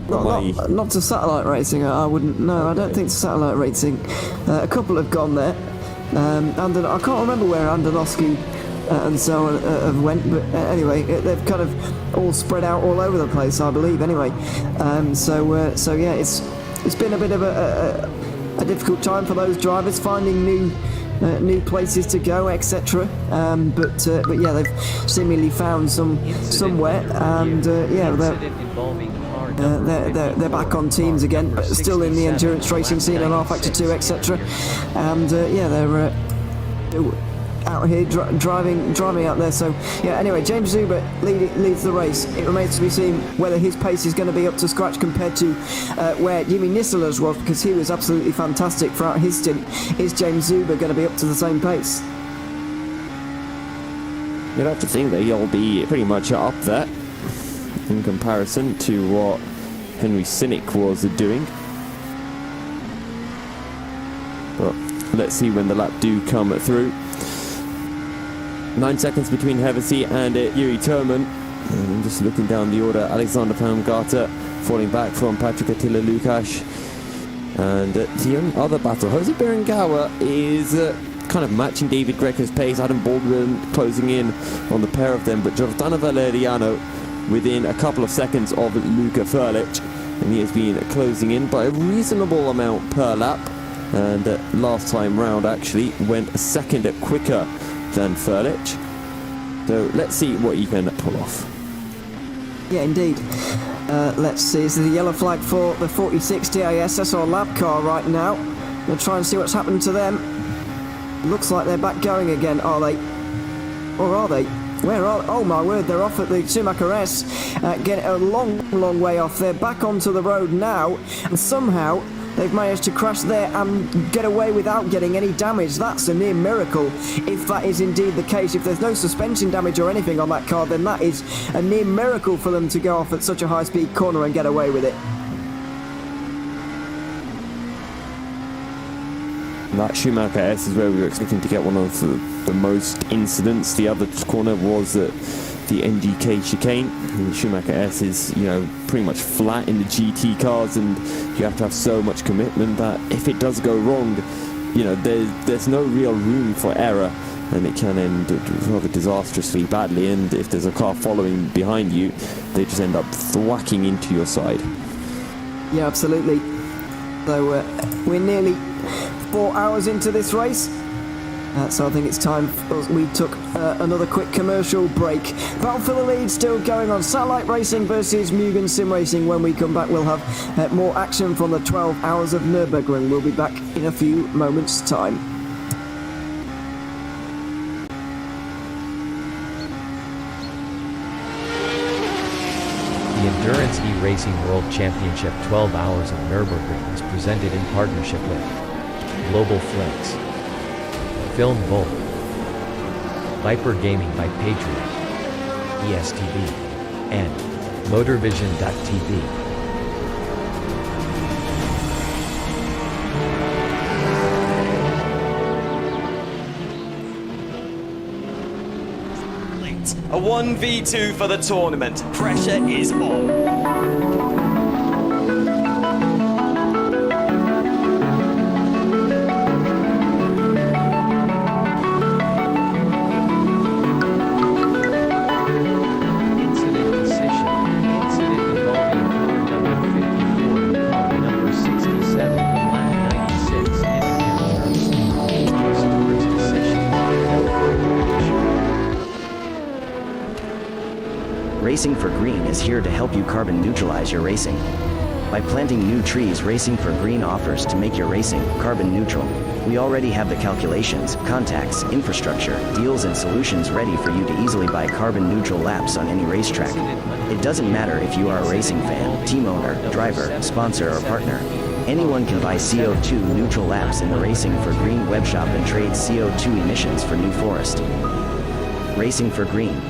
Not to Satellite Racing, I wouldn't. No, I don't think to Satellite Racing. A couple have gone there. I can't remember where Andonovsky and so on have went, but anyway, they've kind of all spread out all over the place, I believe. Anyway, so yeah, it's been a bit of a difficult time for those drivers finding new places to go, etc. But yeah, they've seemingly found somewhere, and yeah, they're back on teams again, but still in the endurance racing scene and R-Factor 2, etc. And yeah, they're out here driving out there. So yeah, anyway, James Zuber leads the race. It remains to be seen whether his pace is going to be up to scratch compared to where Jimmy Nisler's was, because he was absolutely fantastic throughout his stint. Is James Zuber going to be up to the same pace?
You'd have to think that he'll be pretty much up there in comparison to what Henry Sinnick was doing. But let's see when the lap do come through. 9 seconds between Hevesy and Yuri Toman. And just looking down the order, Alexander Baumgartner falling back from Patrick Attila Lukács. And the only other battle, Jose Berengawa is kind of matching David Greco's pace. Adam Baldwin closing in on the pair of them, but Giordano Valeriano within a couple of seconds of Luka Frlic, and he has been closing in by a reasonable amount per lap. and last time round actually went a second quicker than Furlich. So let's see what he can pull off.
Yeah, indeed. Let's see, this is the yellow flag for the 46 DISS or lab car right now. We'll try and see what's happened to them. Looks like they're back going again, are they? Or are they? Where are they? Oh my word, they're off at the Schumacher S. Getting a long way off. They're back onto the road now, and somehow they've managed to crash there and get away without getting any damage. That's a near miracle, if that is indeed the case. If there's no suspension damage or anything on that car, then that is a near miracle for them to go off at such a high-speed corner and get away with it.
That Schumacher S is where we were expecting to get one of the most incidents. The other corner was the NGK chicane. The Schumacher S is, pretty much flat in the GT cars, and you have to have so much commitment that if it does go wrong, there's no real room for error, and it can end rather disastrously badly. And if there's a car following behind you, they just end up thwacking into your side.
Yeah, absolutely. So we're nearly 4 hours into this race. So I think it's time we took another quick commercial break. Battle for the lead still going on. Satellite Racing versus Mugen Sim Racing. When we come back, we'll have more action from the 12 hours of Nürburgring. We'll be back in a few moments' time.
The Endurance E-Racing World Championship 12 Hours of Nürburgring is presented in partnership with Global Flicks, Film Volt, Viper Gaming by Patriot, ESTV, and Motorvision.tv.
A 1v2 for the tournament. Pressure is on.
Racing for Green is here to help you carbon neutralize your racing. By planting new trees, Racing for Green offers to make your racing carbon neutral. We already have the calculations, contacts, infrastructure, deals and solutions ready for you to easily buy carbon neutral laps on any racetrack. It doesn't matter if you are a racing fan, team owner, driver, sponsor or partner. Anyone can buy CO2 neutral laps in the Racing for Green webshop and trade CO2 emissions for New Forest. Racing for Green.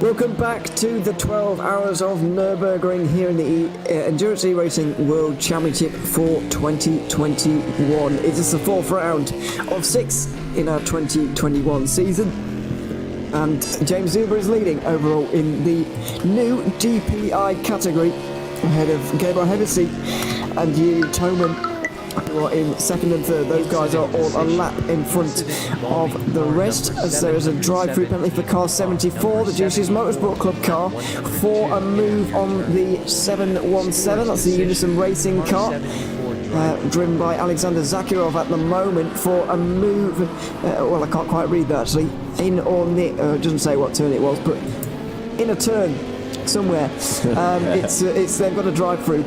Welcome back to the 12 hours of Nürburgring here in the Endurance E-Racing World Championship for 2021. It is the fourth round of 6 in our 2021 season. And James Zuber is leading overall in the new GPI category ahead of Gabriel Hevesy and Yu Toman, who are in second and third. Those guys are all a lap in front of the rest, as there is a drive-through penalty for car 74, the Juicy's Motorsport Club car, for a move on the 717. That's the Unison Racing car, driven by Alexander Zakirov at the moment, for a move, well, I can't quite read that actually, in or near, it doesn't say what turn it was, but in a turn somewhere. They've got a drive-through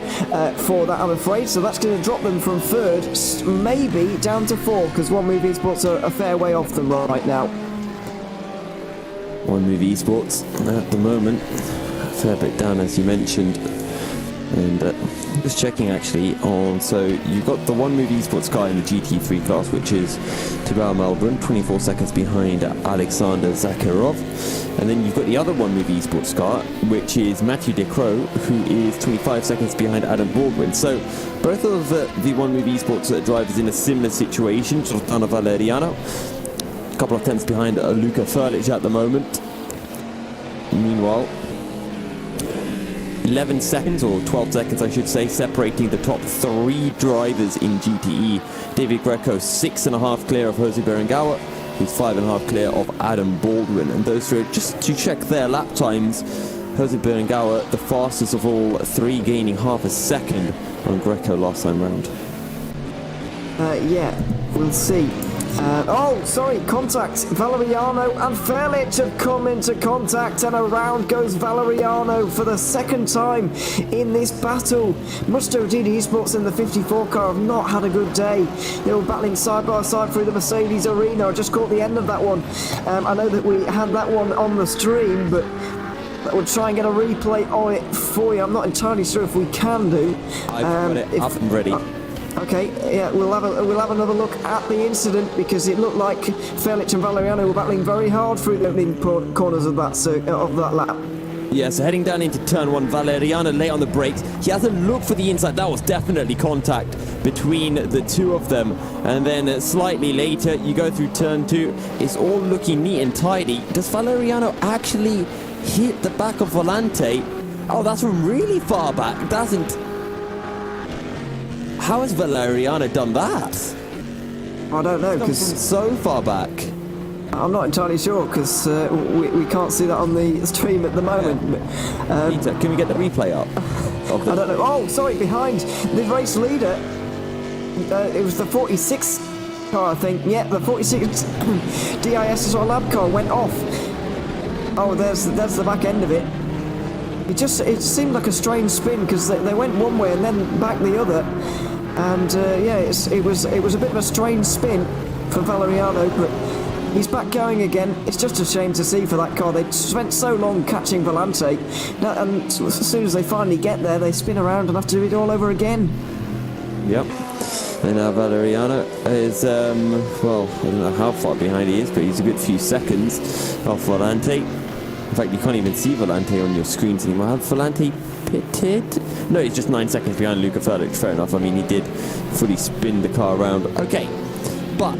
for that, I'm afraid, so that's going to drop them from third, maybe down to four, because One Move Esports are a fair way off them right now.
One Move Esports at the moment, a fair bit down as you mentioned, and just checking actually on, so you've got the One Move Esports car in the GT3 class, which is Tibau Melbourne, 24 seconds behind Alexander Zakharov. And then you've got the other One Move Esports car, which is Matthew Decroix, who is 25 seconds behind Adam Baldwin. So both of the One Move Esports drivers in a similar situation. Giordano Valeriano, a couple of tenths behind Luca Furlich at the moment. Meanwhile, 11 seconds, or 12 seconds I should say, separating the top three drivers in GTE. David Greco 6.5 clear of Jose Berengawa, who's 5.5 clear of Adam Baldwin. And those three, just to check their lap times, Jose Berengawa, the fastest of all three, gaining half a second on Greco last time round.
Yeah, we'll see. Contact. Valeriano and Furlich have come into contact, and around goes Valeriano for the second time in this battle. Musto GD Esports in the 54 car have not had a good day. They were battling side by side through the Mercedes arena. I just caught the end of that one. I know that we had that one on the stream, but we'll try and get a replay on it for you. I'm not entirely sure if we can do.
I've got it up and ready.
Okay, yeah, we'll have another look at the incident, because it looked like Furlich and Valeriano were battling very hard through the opening corners of that lap.
Yeah, so heading down into turn one, Valeriano late on the brakes. He has a look for the inside. That was definitely contact between the two of them. And then slightly later, you go through turn two. It's all looking neat and tidy. Does Valeriano actually hit the back of Volante? Oh, that's from really far back, doesn't... How has Valeriano done that?
I don't know, because
so far back.
I'm not entirely sure, because we can't see that on the stream at the moment.
Yeah. Peter, can we get the replay up?
I don't know. Oh, sorry, behind the race leader. It was the 46 car, I think. Yeah, the 46 DIS or lab car went off. Oh, there's the back end of it. It seemed like a strange spin, because they went one way and then back the other. And it was a bit of a strange spin for Valeriano, but he's back going again. It's just a shame to see for that car. They spent so long catching Volante, and as soon as they finally get there, they spin around and have to do it all over again.
Yep. And now Valeriano is, well, I don't know how far behind he is, but he's a good few seconds off Volante. In fact, you can't even see Volante on your screens anymore. Have Volante pitted? No, he's just 9 seconds behind Luca Furlich. Fair enough. I mean, he did fully spin the car around. Okay, but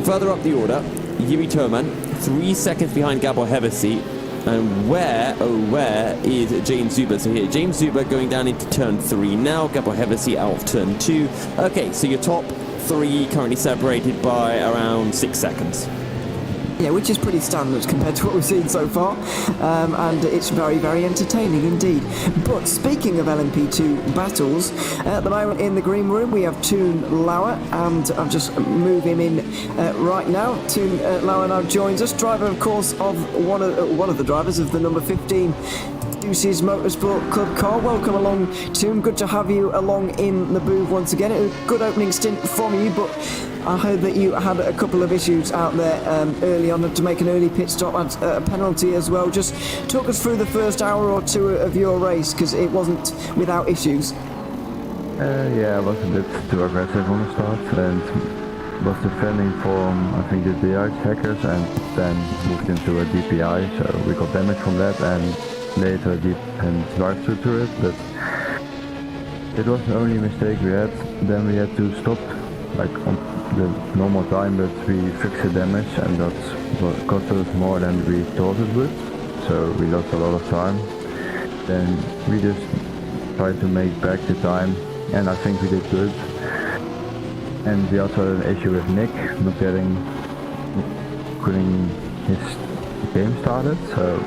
further up the order, Yuri Toman, 3 seconds behind Gabor Hevesy. And where is James Zuber? So here, James Zuber going down into turn 3 now. Gabor Hevesy out of turn 2. Okay, so your top 3 currently separated by around 6 seconds.
Yeah, which is pretty standard compared to what we've seen so far, and it's very, very entertaining indeed. But speaking of LMP2 battles, at the moment in the green room we have Toon Lauer, and I'll just move him in right now. Toon Lauer now joins us, driver of course of one of the drivers of the number 15 Deuce's Motorsport Club car. Welcome along, Toon. Good to have you along in the booth once again. A good opening stint from you, but I heard that you had a couple of issues out there early on to make an early pit stop and a penalty as well. Just talk us through the first hour or two of your race, because it wasn't without issues.
Yeah, I was a bit too aggressive on the start, and was defending from, I think, the DI hackers, and then moved into a DPI, so we got damage from that, and later a deep and drive-through to it, but it was the only mistake we had. Then we had to stop, like, on the normal time, but we fixed the damage, and that's what cost us more than we thought it would, so we lost a lot of time. Then we just tried to make back the time, and I think we did good. And we also had an issue with Nick not getting his game started, so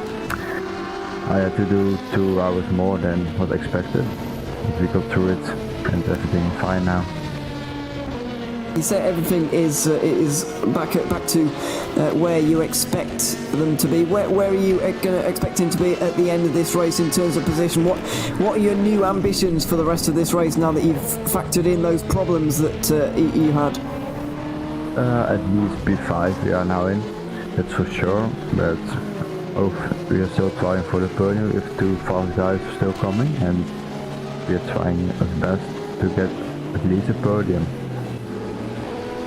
I had to do 2 hours more than what expected. But we got through it, and everything is fine now.
You say everything is back to where you expect them to be. Where are you expecting to be at the end of this race in terms of position? What are your new ambitions for the rest of this race now that you've factored in those problems that you had?
At least P5 we are now in, that's for sure. But we are still trying for the podium if 2 fast guys are still coming, and we are trying our best to get at least a podium.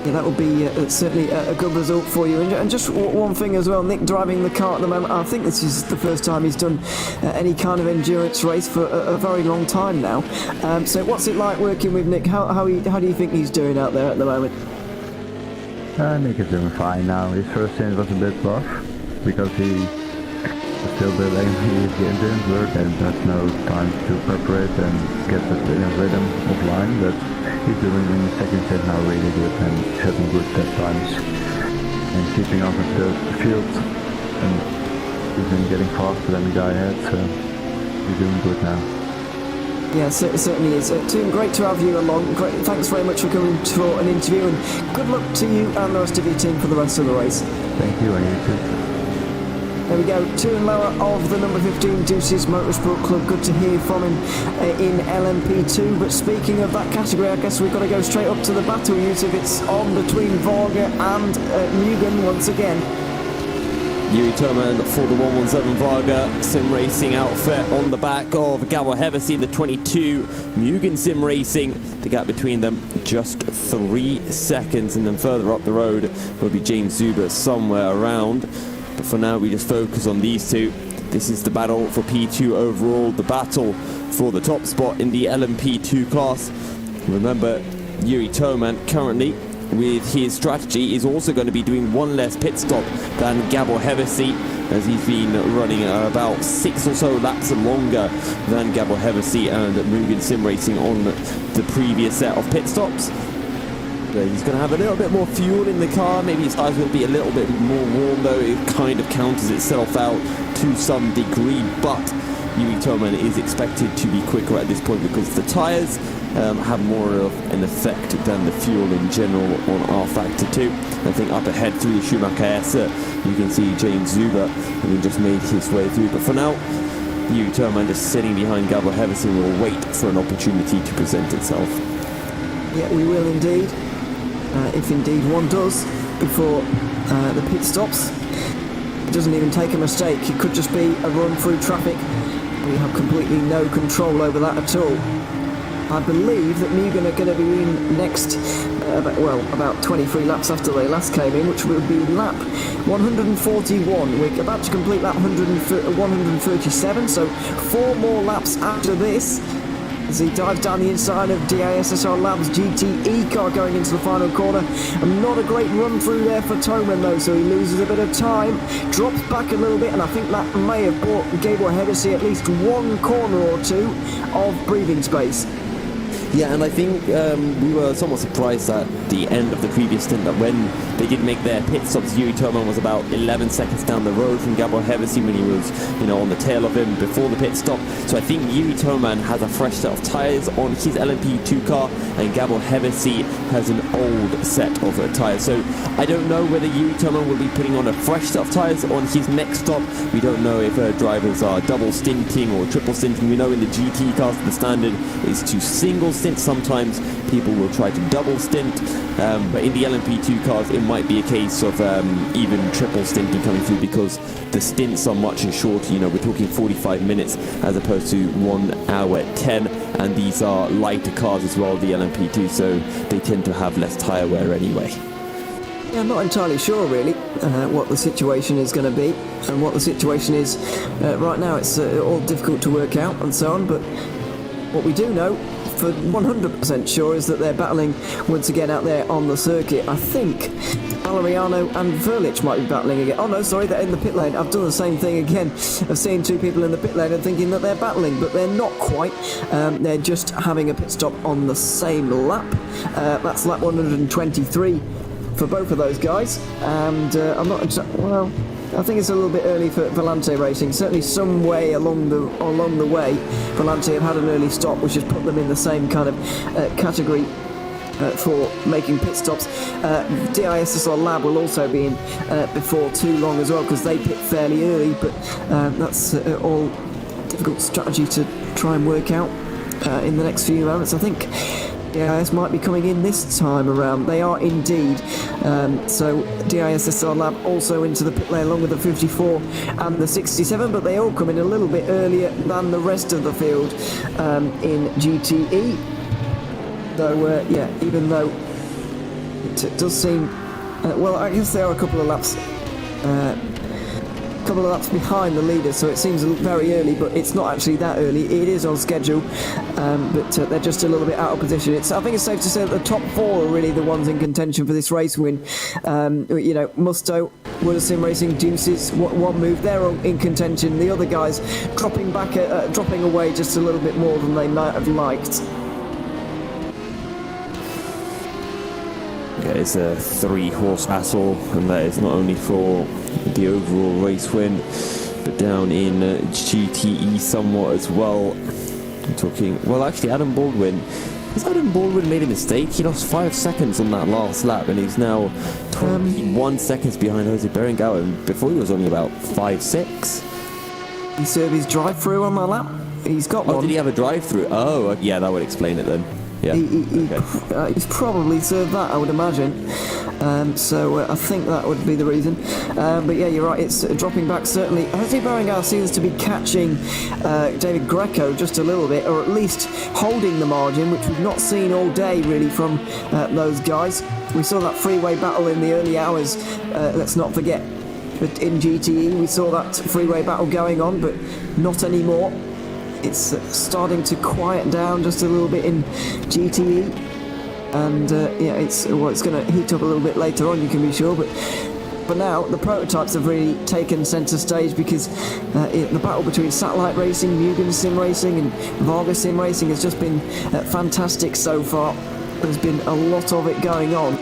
Yeah, that would be certainly a good result for you. And just one thing as well, Nick driving the car at the moment, I think this is the first time he's done any kind of endurance race for a very long time now. So what's it like working with Nick? How do you think he's doing out there at the moment?
Nick is doing fine now. His first stint was a bit rough, because he was still building his endurance work and has no time to prepare and get the rhythm offline, but he's doing in the second set now really good and having good test times and keeping up with the field, and even getting faster than the guy ahead, so he's doing good now.
Yeah, it certainly is. Tim, great to have you along. Great, thanks very much for coming for an interview, and good luck to you and the rest of your team for the rest of the race.
Thank you, and you too.
There we go, to and lower of the number 15 Deuces Motorsport Club. Good to hear from him in LMP2. But speaking of that category, I guess we've got to go straight up to the battle, Yusuf. It's on between Varga and Mugen once again.
Yuri Toman for the 117 Varga Sim Racing outfit on the back of Gabor Hevesi, the 22 Mugen Sim Racing. The gap between them just 3 seconds, and then further up the road will be James Zuber somewhere around. But for now, we just focus on these two. This is the battle for P2 overall, the battle for the top spot in the LMP2 class. Remember, Yuri Toman currently, with his strategy, is also going to be doing 1 less pit stop than Gabor Hevesi, as he's been running about 6 or so laps longer than Gabor Hevesi and Mugen Sim Racing on the previous set of pit stops. He's going to have a little bit more fuel in the car. Maybe his tires will be a little bit more warm, though. It kind of counters itself out to some degree, but Yuri Toman is expected to be quicker at this point because the tires have more of an effect than the fuel in general on R Factor 2. I think up ahead through the Schumacher S, you can see James Zuber, who just made his way through. But for now, Yuri Toman just sitting behind Gabor Hevesi will wait for an opportunity to present itself.
Yeah, we will indeed. If indeed one does, before the pit stops. It doesn't even take a mistake. It could just be a run through traffic. We have completely no control over that at all. I believe that Mugen are going to be in next, about 23 laps after they last came in, which would be lap 141. We're about to complete lap 137, so 4 more laps after this. As he dives down the inside of DISSR Labs GTE car going into the final corner. And not a great run through there for Toman though, so he loses a bit of time, drops back a little bit, and I think that may have bought Gabor Hevesi at least 1 corner or 2 of breathing space.
Yeah, and I think we were somewhat surprised at the end of the previous stint that when they did make their pit stops, Yuri Toman was about 11 seconds down the road from Gabor Hevesi when he was, on the tail of him before the pit stop. So I think Yuri Toman has a fresh set of tyres on his LMP2 car, and Gabor Hevesi has an old set of tyres. So I don't know whether Yuri Toman will be putting on a fresh set of tyres on his next stop. We don't know if drivers are double stinting or triple stinting. We know in the GT cars the standard is to single stint. Sometimes people will try to double stint, but in the LMP2 cars it might be a case of even triple stinting coming through, because the stints are much shorter. You know, we're talking 45 minutes as opposed to 1 hour 10, and these are lighter cars as well, the LMP2, so they tend to have less tyre wear anyway.
Yeah, I'm not entirely sure really what the situation is going to be and what the situation is right now. It's all difficult to work out and so on, but what we do know for 100% sure is that they're battling once again out there on the circuit. I think Valeriano and Verlich might be battling again. Oh no, sorry, they're in the pit lane. I've done the same thing again of seeing two people in the pit lane and thinking that they're battling, but they're not quite. They're just having a pit stop on the same lap. That's lap 123 for both of those guys, and I'm not well, I think it's a little bit early for Volante Racing. Certainly some way along the way Volante have had an early stop, which has put them in the same kind of category for making pit stops. DISSR Lab will also be in before too long as well, because they pit fairly early, but that's all difficult strategy to try and work out in the next few moments. I think DIS might be coming in this time around. They are indeed. So DISSR Lab also into the pit lane along with the 54 and the 67, but they all come in a little bit earlier than the rest of the field in GTE. Though, yeah, even though it does seem... well, I guess there are a couple of laps behind the leader, so it seems very early, but it's not actually that early. It is on schedule, but they're just a little bit out of position. I think it's safe to say that the top four are really the ones in contention for this race win. You know, Musto, Wheeler Sim Racing, Deuces, one move, they're all in contention. The other guys dropping away just a little bit more than they might have liked.
Yeah, it's a 3-horse battle, and that is not only for the overall race win, but down in GTE somewhat as well. I'm talking, well, actually, Adam Baldwin made a mistake. He lost 5 seconds on that last lap, and he's now 21 seconds behind Jose Berenguer, and before he was only about 5-6.
He served his drive-through on that lap. He's got one.
Did he have a drive-through? Oh, yeah, that would explain it then. Yeah.
He's probably served that, I would imagine. So I think that would be the reason. But yeah, you're right, it's dropping back certainly. Jose Berenguer seems to be catching David Greco just a little bit, or at least holding the margin, which we've not seen all day really from those guys. We saw that freeway battle in the early hours, let's not forget. But in GTE we saw that freeway battle going on, but not anymore. It's starting to quiet down just a little bit in GTE, and yeah, it's going to heat up a little bit later on, you can be sure. But for now, the prototypes have really taken centre stage, because the battle between Satellite Racing, Mugen Sim Racing, and Varga Sim Racing has just been fantastic so far. There's been a lot of it going on,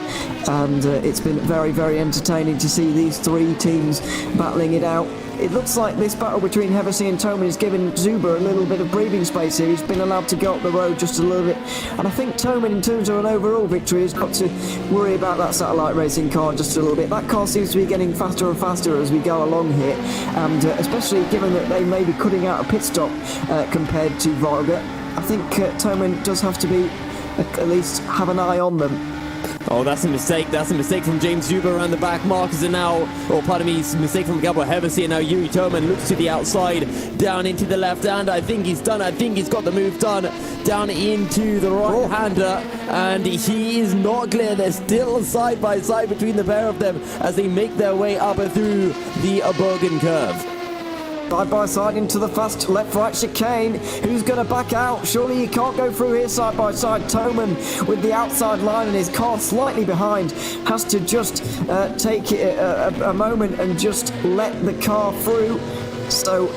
and it's been very, very entertaining to see these three teams battling it out. It looks like this battle between Hevesy and Toman is giving Zuber a little bit of breathing space here. He's been allowed to go up the road just a little bit, and I think Toman, in terms of an overall victory, has got to worry about that Satellite Racing car just a little bit. That car seems to be getting faster and faster as we go along here, and especially given that they may be cutting out a pit stop compared to Varga, I think Toman does have to be at least have an eye on them.
Oh, that's a mistake. That's a mistake from James Zuber around the back. Marcus and now, or pardon me, mistake from Gabor Hevesy, and now Yuri Toman looks to the outside, down into the left hand. I think he's done. I think he's got the move done. Down into the right-hander, and he is not clear. They're still side by side between the pair of them as they make their way up through the Bergen curve.
Side by side into the fast left-right chicane. Who's going to back out? Surely he can't go through here side by side. Toman with the outside line and his car slightly behind has to just take it a moment and just let the car through. So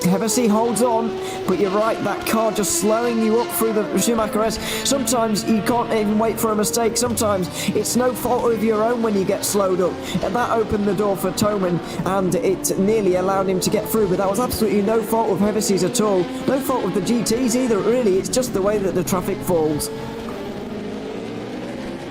Hevesy holds on, but you're right, that car just slowing you up through the Schumacher S. Sometimes you can't even wait for a mistake. Sometimes it's no fault of your own when you get slowed up. And that opened the door for Toman, and it nearly allowed him to get through, but that was absolutely no fault of Hevesy's at all. No fault of the GTs either, really. It's just the way that the traffic falls.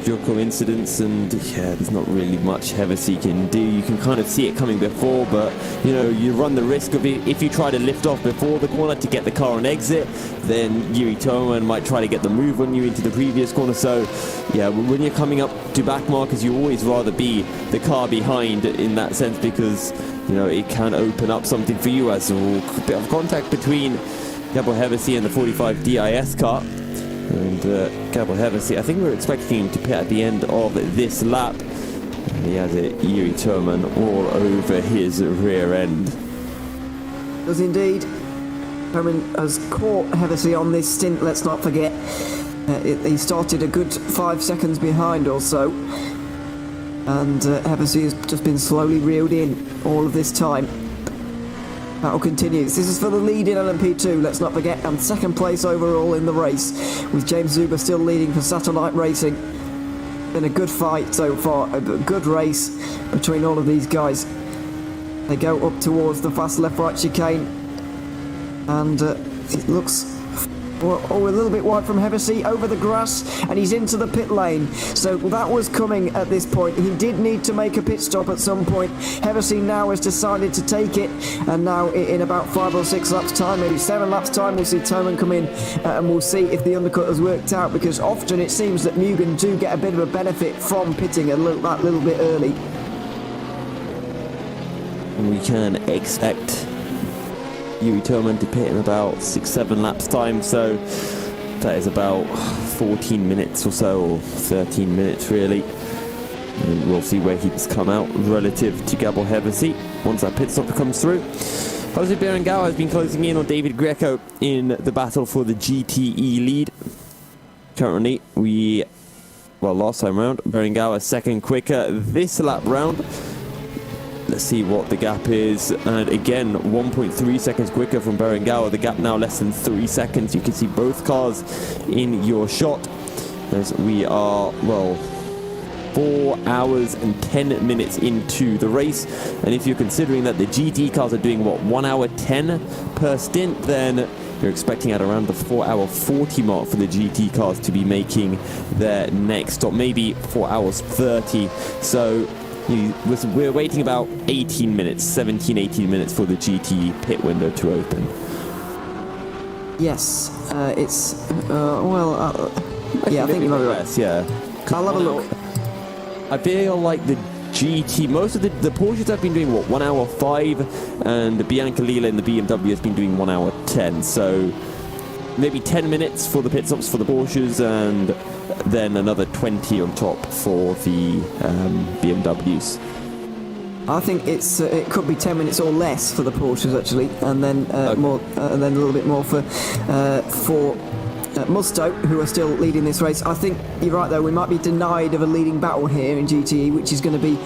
pure coincidence, and yeah, there's not really much Hevesy can do. You can kind of see it coming before, but you know, you run the risk of it. If you try to lift off before the corner to get the car on exit, then Yuri Toman might try to get the move on you into the previous corner. So yeah, when you're coming up to back markers, you always rather be the car behind in that sense, because you know, it can open up something for you as a bit of contact between Gabo Hevesy and the 45 DIS car. And Gabo Hevesy, I think we were expecting him to pit at the end of this lap. And he has it, Yuri Toman, all over his rear end.
Does indeed. Toman has caught Hevesy on this stint, let's not forget. He started a good 5 seconds behind or so. And Hevesy has just been slowly reeled in all of this time. Battle continues. This is for the lead in LMP2, let's not forget, and second place overall in the race, with James Zuber still leading for Satellite Racing. Been a good fight so far, a good race between all of these guys. They go up towards the fast left-right chicane, and it looks a little bit wide from Hevesy, over the grass, and he's into the pit lane. So that was coming at this point. He did need to make a pit stop at some point. Hevesy now has decided to take it, and now in about 5 or 6 laps time, maybe 7 laps time, we'll see Toman come in, and we'll see if the undercut has worked out, because often it seems that Mugen do get a bit of a benefit from pitting that little bit early.
We can expect Yuri Toman to pit in about 6-7 laps time, so that is about 14 minutes or so, or 13 minutes really, and we'll see where he's come out relative to Gabo Hevesy once that pit stop comes through. Jose Berenguer has been closing in on David Greco in the battle for the GTE lead. Currently last time round, Berenguer second quicker this lap round. Let's see what the gap is, and again 1.3 seconds quicker from Berenguer. The gap now less than 3 seconds. You can see both cars in your shot as we are 4 hours and 10 minutes into the race, and if you're considering that the GT cars are doing 1 hour 10 per stint, then you're expecting at around the 4 hour 40 mark for the GT cars to be making their next stop, maybe 4 hours 30. So we're waiting about 18 minutes, 17-18 minutes for the GT pit window to open.
Yes, it's I think you might be right.
Yeah,
I'll have a look.
I feel like the GT, most of the Porsches have been doing 1 hour 5, and the Bianca Lila in the BMW has been doing 1 hour 10. So maybe 10 minutes for the pit stops for the Porsches, and then another 20 on top for the BMWs.
I think it could be 10 minutes or less for the Porsches actually, and then more, and then a little bit more for Musto, who are still leading this race. I think you're right though. We might be denied of a leading battle here in GTE, which is going to be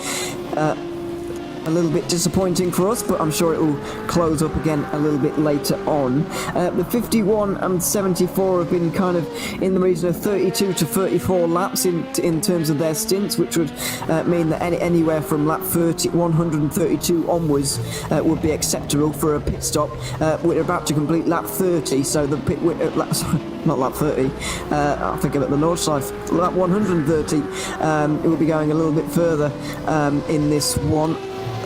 a little bit disappointing for us, but I'm sure it will close up again a little bit later on. The 51 and 74 have been kind of in the region of 32 to 34 laps in terms of their stints, which would mean that anywhere from lap 132 onwards would be acceptable for a pit stop. We're about to complete lap 30, so the pit not lap 30, I think about the north side, lap 130, it will be going a little bit further in this one.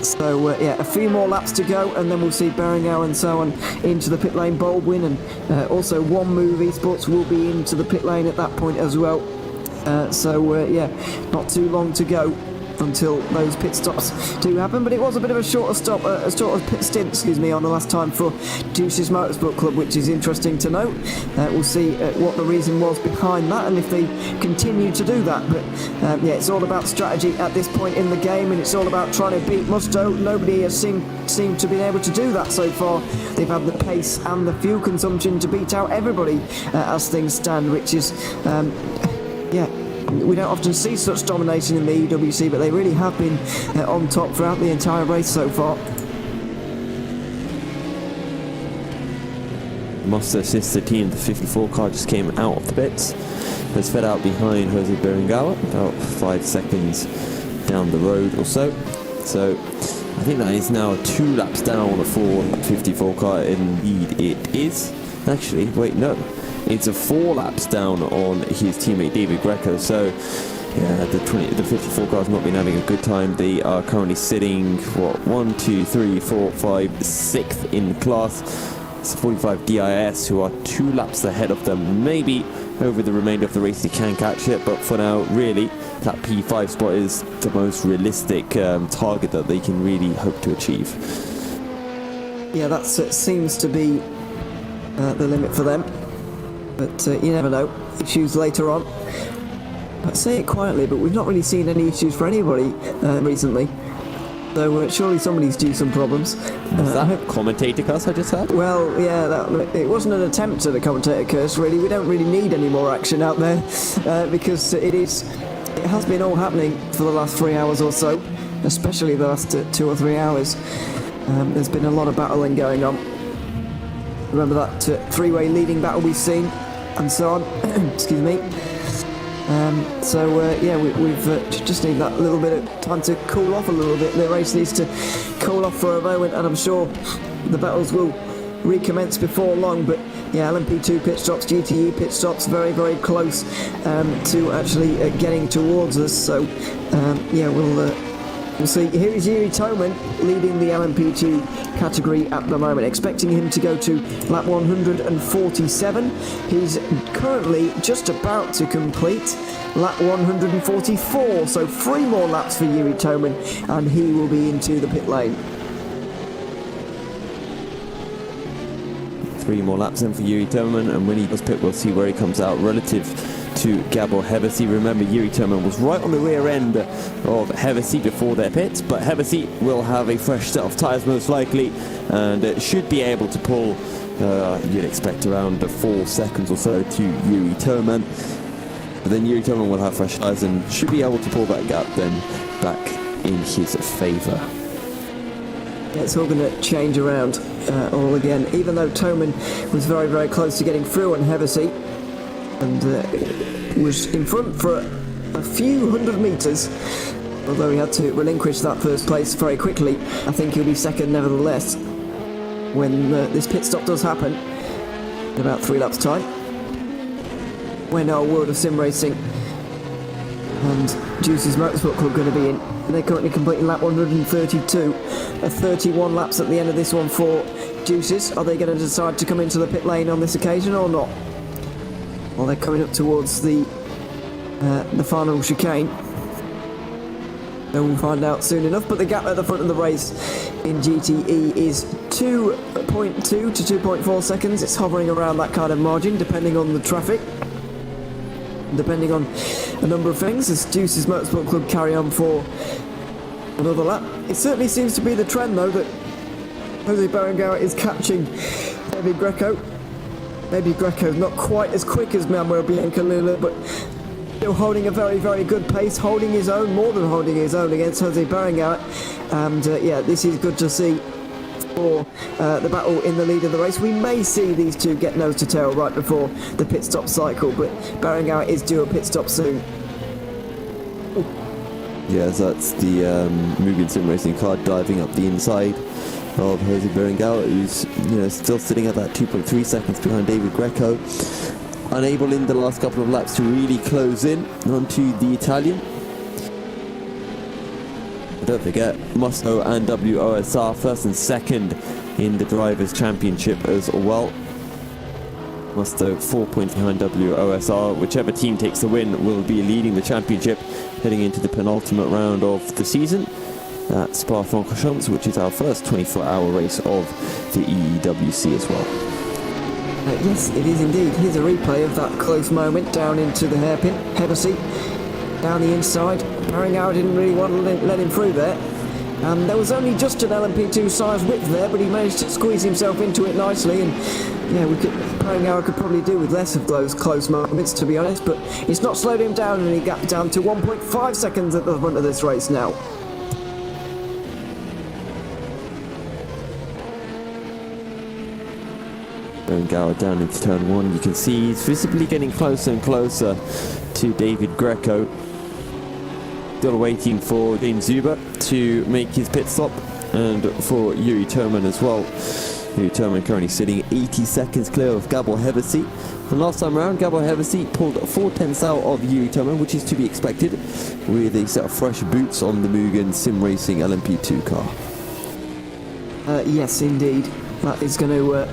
So a few more laps to go, and then we'll see Berenguer and so on into the pit lane. Baldwin and also One Move Esports will be into the pit lane at that point as well. Not too long to go until those pit stops do happen, but it was a bit of a shorter pit stint, on the last time for Deuces Motorsport Club, which is interesting to note. We'll see what the reason was behind that, and if they continue to do that. But it's all about strategy at this point in the game, and it's all about trying to beat Musto. Nobody has seemed to be able to do that so far. They've had the pace and the fuel consumption to beat out everybody as things stand, which is we don't often see such domination in the EEWC, but they really have been on top throughout the entire race so far.
Master Sister Team, the 54 car, just came out of the pits. Has fed out behind Jose Berenguer, about 5 seconds down the road or so. So I think that is now 2 laps down for 54 car. Indeed it is. Actually, wait, no. It's a 4 laps down on his teammate David Greco. So Yeah, the 54 car's not been having a good time. They are currently sitting, 1, 2, 3, 4, 5, 6th in class. It's 45 DIS, who are 2 laps ahead of them. Maybe over the remainder of the race they can catch it, but for now, really, that P5 spot is the most realistic target that they can really hope to achieve.
Yeah, that seems to be the limit for them. But you never know. Issues later on. I say it quietly, but we've not really seen any issues for anybody recently. So surely somebody's due some problems.
Was that commentator curse I just heard?
Well, yeah, it wasn't an attempt at a commentator curse, really. We don't really need any more action out there because it has been all happening for the last 3 hours or so, especially the last 2 or 3 hours. There's been a lot of battling going on. Remember that 3-way leading battle we've seen, and so on. Excuse me. Yeah, we've just need that little bit of time to cool off a little bit. The race needs to cool off for a moment, and I'm sure the battles will recommence before long. But yeah, LMP2 pit stops, GTE pit stops, very, very close to actually getting towards us. So yeah, we'll see. Here is Yuri Toman leading the LMP2 category at the moment, expecting him to go to lap 147. He's currently just about to complete lap 144, so 3 more laps for Yuri Toman, and he will be into the pit lane.
3 more laps in for Yuri Toman, and when he does pit, we'll see where he comes out relative to Gabor Hevesi. Remember, Yuri Toman was right on the rear end of Hevesi before their pits, but Hevesi will have a fresh set of tyres most likely, and should be able to pull, you'd expect around 4 seconds or so to Yuri Toman. But then Yuri Toman will have fresh tyres and should be able to pull that gap then back in his favour.
Yeah, it's all going to change around all again, even though Toman was very, very close to getting through on Hevesi, and was in front for a few hundred metres, although he had to relinquish that first place very quickly. I think he'll be second nevertheless when this pit stop does happen in about 3 laps time, when our World of Sim Racing and Juice's Motorsport Club are going to be in. They're currently completing lap 132, 31 laps at the end of this one for Juices. Are they going to decide to come into the pit lane on this occasion or not? Well, they're coming up towards the final chicane. Then we'll find out soon enough, but the gap at the front of the race in GTE is 2.2 to 2.4 seconds. It's hovering around that kind of margin, depending on the traffic, depending on a number of things, as Juice's Motorsport Club carry on for another lap. It certainly seems to be the trend, though, that Jose Berenguer is catching David Greco. Maybe Greco's not quite as quick as Manuel Biancalula, but still holding a very, very good pace, holding his own, more than holding his own against Jose Berenguer. And yeah, this is good to see for the battle in the lead of the race. We may see these two get nose to tail right before the pit stop cycle, but Berenguer is due a pit stop soon.
Yeah, that's the Mugen Sim Racing car diving up the inside of Jose Berenguer, who's still sitting at that 2.3 seconds behind David Greco. Unable in the last couple of laps to really close in onto the Italian. Don't forget, Musto and WOSR first and second in the Drivers' Championship as well. Musto 4 points behind WOSR. Whichever team takes the win will be leading the championship heading into the penultimate round of the season at Spa-Francorchamps, which is our first 24-hour race of the EEWC as well.
Yes, it is indeed. Here's a replay of that close moment down into the hairpin. Hevesi down the inside. Berenguer didn't really want to let him through there. There was only just an LMP2 size width there, but he managed to squeeze himself into it nicely. And yeah, Berenguer could probably do with less of those close moments, to be honest. But it's not slowed him down, and he got down to 1.5 seconds at the front of this race now.
Berenguer down into turn 1. You can see he's visibly getting closer and closer to David Greco. Still waiting for James Zuber to make his pit stop, and for Yuri Toman as well. Yuri Toman currently sitting 80 seconds clear of Gabor Hevesi. And last time around, Gabor Hevesi pulled 4/10 out of Yuri Toman, which is to be expected, with a set of fresh boots on the Mugen Sim Racing LMP2 car.
Yes, indeed. That is going to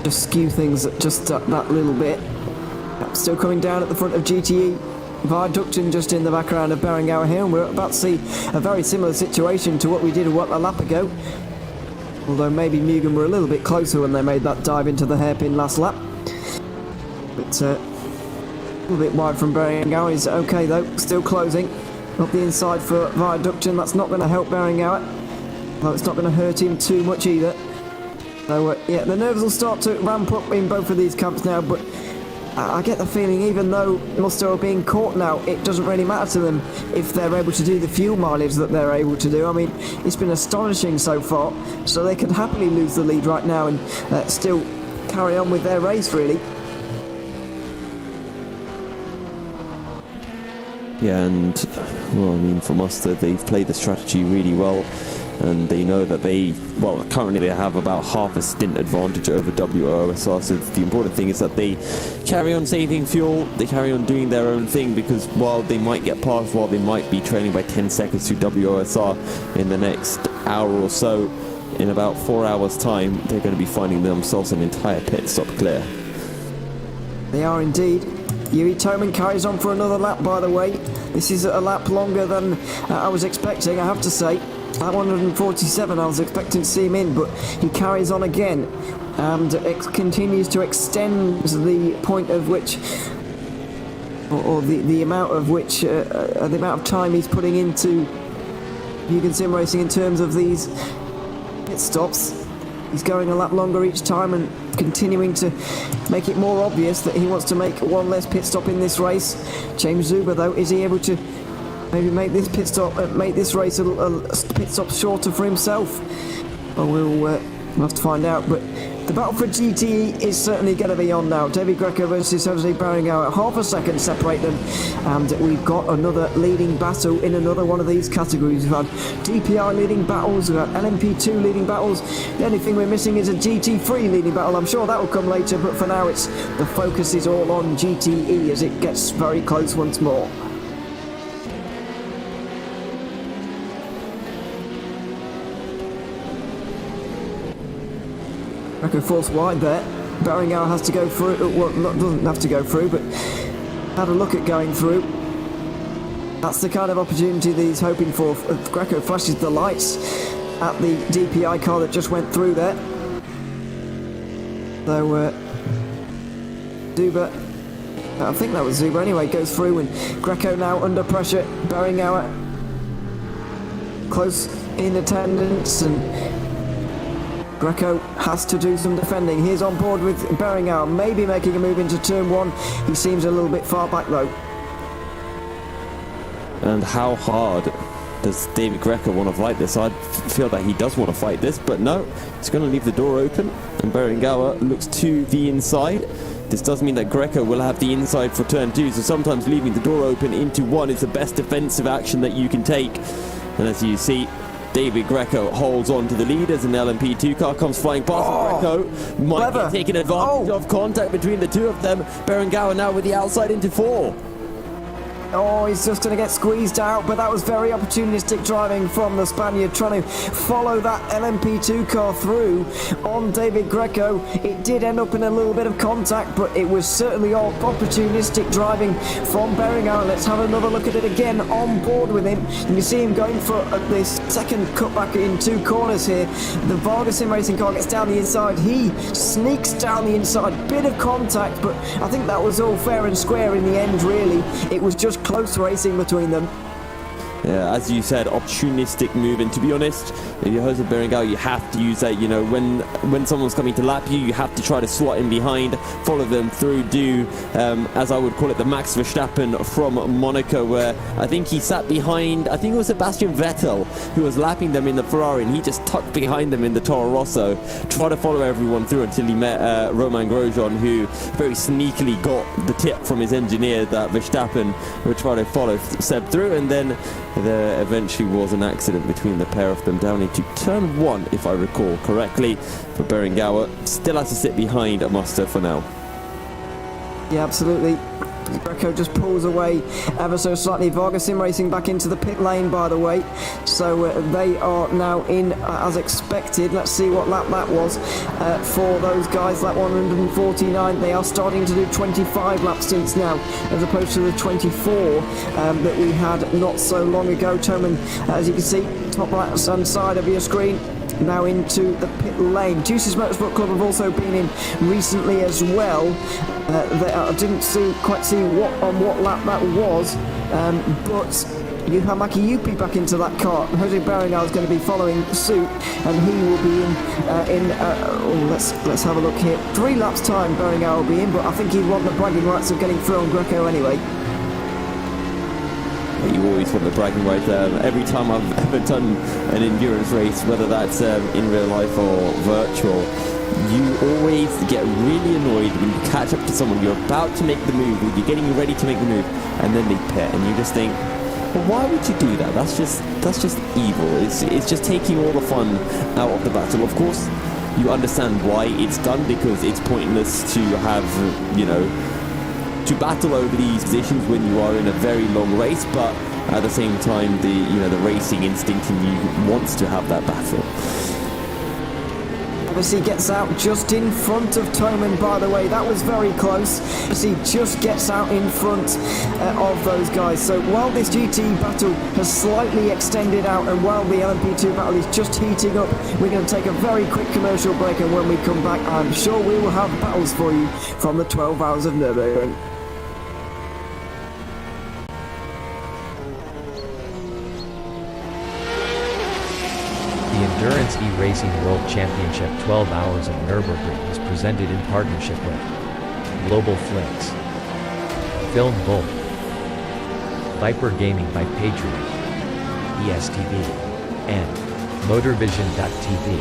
just skew things just that little bit. Still coming down at the front of GTE. Viaducting just in the background of Beringauer here, and we're about to see a very similar situation to what we did a lap ago. Although maybe Mugen were a little bit closer when they made that dive into the hairpin last lap. But a little bit wide from Beringauer. He's okay though, still closing. Up the inside for Viaduction. That's not going to help Beringauer. Well, it's not going to hurt him too much either. So yeah, the nerves will start to ramp up in both of these camps now, but I get the feeling even though Musto are being caught now, it doesn't really matter to them if they're able to do the fuel mileage that they're able to do. I mean, it's been astonishing so far, so they could happily lose the lead right now and still carry on with their race, really.
Yeah, and, well, I mean, for Musto, they've played the strategy really well. And they know that currently they have about half a stint advantage over WOSR, so the important thing is that they carry on saving fuel, they carry on doing their own thing, because while they might get past, while they might be trailing by 10 seconds to WOSR in the next hour or so, in about 4 hours time, they're going to be finding themselves an entire pit stop clear.
They are indeed. Yuri Toman carries on for another lap, by the way. This is a lap longer than I was expecting, I have to say. At 147 I was expecting to see him in, but he carries on again and continues to extend the point of which, or the amount of which, the amount of time he's putting into Mugen Sim Racing in terms of these pit stops. He's going a lap longer each time and continuing to make it more obvious that he wants to make one less pit stop in this race. James Zuber, though, is he able to maybe make this pit stop, make this race a pit stop shorter for himself? Well, we'll have to find out. But the battle for GTE is certainly going to be on now. David Greco versus Jose Beringauer. Half a second separate them, and we've got another leading battle in another one of these categories. We've had DPI leading battles, we've had LMP2 leading battles. The only thing we're missing is a GT3 leading battle. I'm sure that will come later, but for now the focus is all on GTE as it gets very close once more. Greco forced wide there. Beringauer has to go through. Well, doesn't have to go through, but had a look at going through. That's the kind of opportunity that he's hoping for. Greco flashes the lights at the DPI car that just went through there. So Zuber, I think that was Zuber anyway, goes through, and Greco now under pressure. Beringauer close in attendance, and Greco has to do some defending. He's on board with Beringauer, maybe making a move into turn one. He seems a little bit far back though.
And how hard does David Greco want to fight this? I feel that he does want to fight this, but no, he's going to leave the door open, and Beringauer looks to the inside. This does mean that Greco will have the inside for turn two, so sometimes leaving the door open into one is the best defensive action that you can take. And as you see, David Greco holds on to the lead as an LMP2 car comes flying past. Greco might be taking advantage of contact between the two of them. Beringauer now with the outside into four.
Oh, he's just going to get squeezed out, but that was very opportunistic driving from the Spaniard, trying to follow that LMP2 car through on David Greco. It did end up in a little bit of contact, but it was certainly all opportunistic driving from Beringauer. Let's have another look at it again, on board with him. You can see him going for this second cutback in two corners here. The Vargas Sim Racing car gets down the inside. He sneaks down the inside, bit of contact, but I think that was all fair and square in the end, really. It was just close racing between them.
Yeah, as you said, opportunistic move, and to be honest, if you're Jose Beringauer, you have to use that. You know, when someone's coming to lap you, you have to try to slot in behind, follow them through, do as I would call it, the Max Verstappen from Monaco, where I think he sat behind, I think it was Sebastian Vettel who was lapping them in the Ferrari, and he just tucked behind them in the Toro Rosso, tried to follow everyone through until he met Romain Grosjean, who very sneakily got the tip from his engineer that Verstappen would try to follow Seb through, and then there eventually was an accident between the pair of them down into turn 1, if I recall correctly, for Beringauer. Still has to sit behind a Muster for now.
Yeah, absolutely. Greco just pulls away ever so slightly. Vargas Sim Racing back into the pit lane, by the way. So they are now in as expected. Let's see what lap that was for those guys. Lap 149. They are starting to do 25 lap stints now, as opposed to the 24 that we had not so long ago. Toman, as you can see, top right hand side of your screen, now into the pit lane. Juice's Motorsport Club have also been in recently as well. I didn't quite see what lap that was, but Yuhamaki Yupi back into that car. Jose Beringauer is going to be following suit, and he will be let's have a look here. 3 laps time Beringauer will be in, but I think he'd want the bragging rights of getting through on Greco anyway.
You always want the bragging rights. Every time I've ever done an endurance race, whether that's in real life or virtual, you always get really annoyed when you catch up to someone, you're about to make the move, or you're getting ready to make the move, and then they pit, and you just think, well, why would you do that? That's just evil. It's just taking all the fun out of the battle. Of course, you understand why it's done, because it's pointless to have, to battle over these positions when you are in a very long race, but at the same time, the racing instinct in you wants to have that battle.
Obviously gets out just in front of Toman, by the way. That was very close. Obviously just gets out in front of those guys. So while this GT battle has slightly extended out, and while the LMP2 battle is just heating up, we're going to take a very quick commercial break, and when we come back, I'm sure we will have battles for you from the 12 hours of Nürburgring.
The Endurance E-Racing World Championship 12 Hours of Nürburgring is presented in partnership with Global Flicks, Film Bolt, Viper Gaming by Patriot, ESTV, and Motorvision.tv.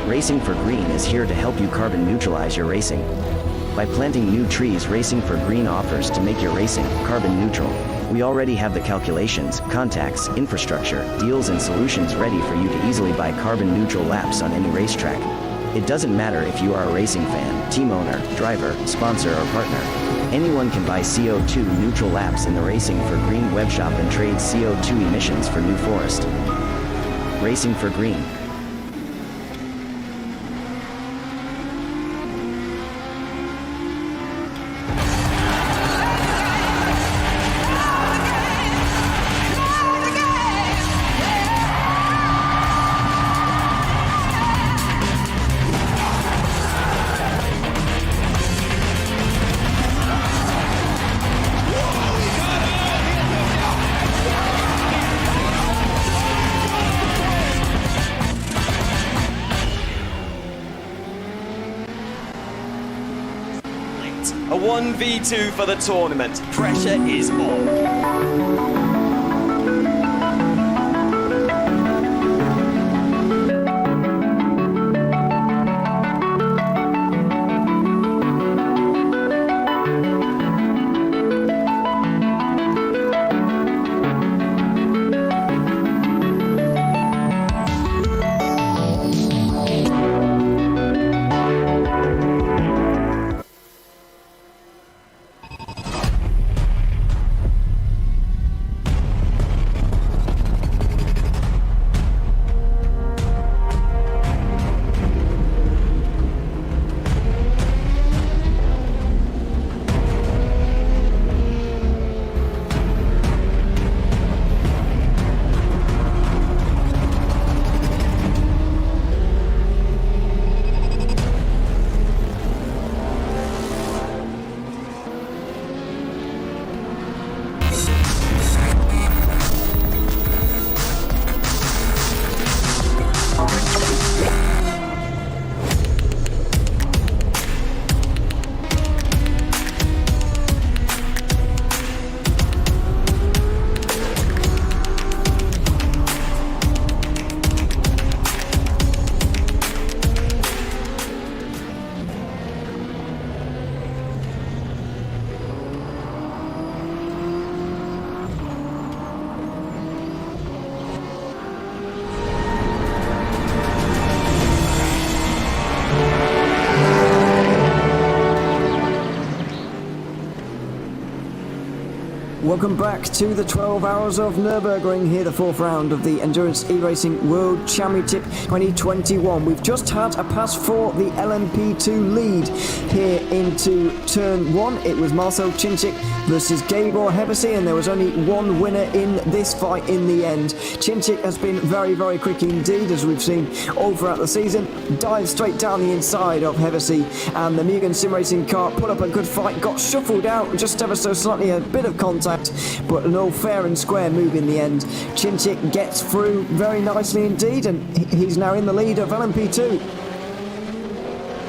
Racing for Green is here to help you carbon neutralize your racing. By planting new trees, Racing for Green offers to make your racing carbon neutral. We already have the calculations, contacts, infrastructure, deals and solutions ready for you to easily buy carbon neutral laps on any racetrack. It doesn't matter if you are a racing fan, team owner, driver, sponsor or partner. Anyone can buy CO2 neutral laps in the Racing for Green webshop and trade CO2 emissions for New Forest. Racing for Green.
A 1v2 for the tournament. Pressure is on.
Welcome back to the 12 Hours of Nürburgring, here the fourth round of the Endurance E-Racing World Championship 2021. We've just had a pass for the LMP2 lead here into turn one. It was Marcel Czincik versus Gabor Hevesi, and there was only one winner in this fight in the end. Czincik has been very, very quick indeed, as we've seen all throughout the season. Dived straight down the inside of Hevesi, and the Mugen Sim Racing car put up a good fight, got shuffled out just ever so slightly, a bit of contact, but an all fair and square move in the end. Czincik gets through very nicely indeed, and he's now in the lead of LMP2.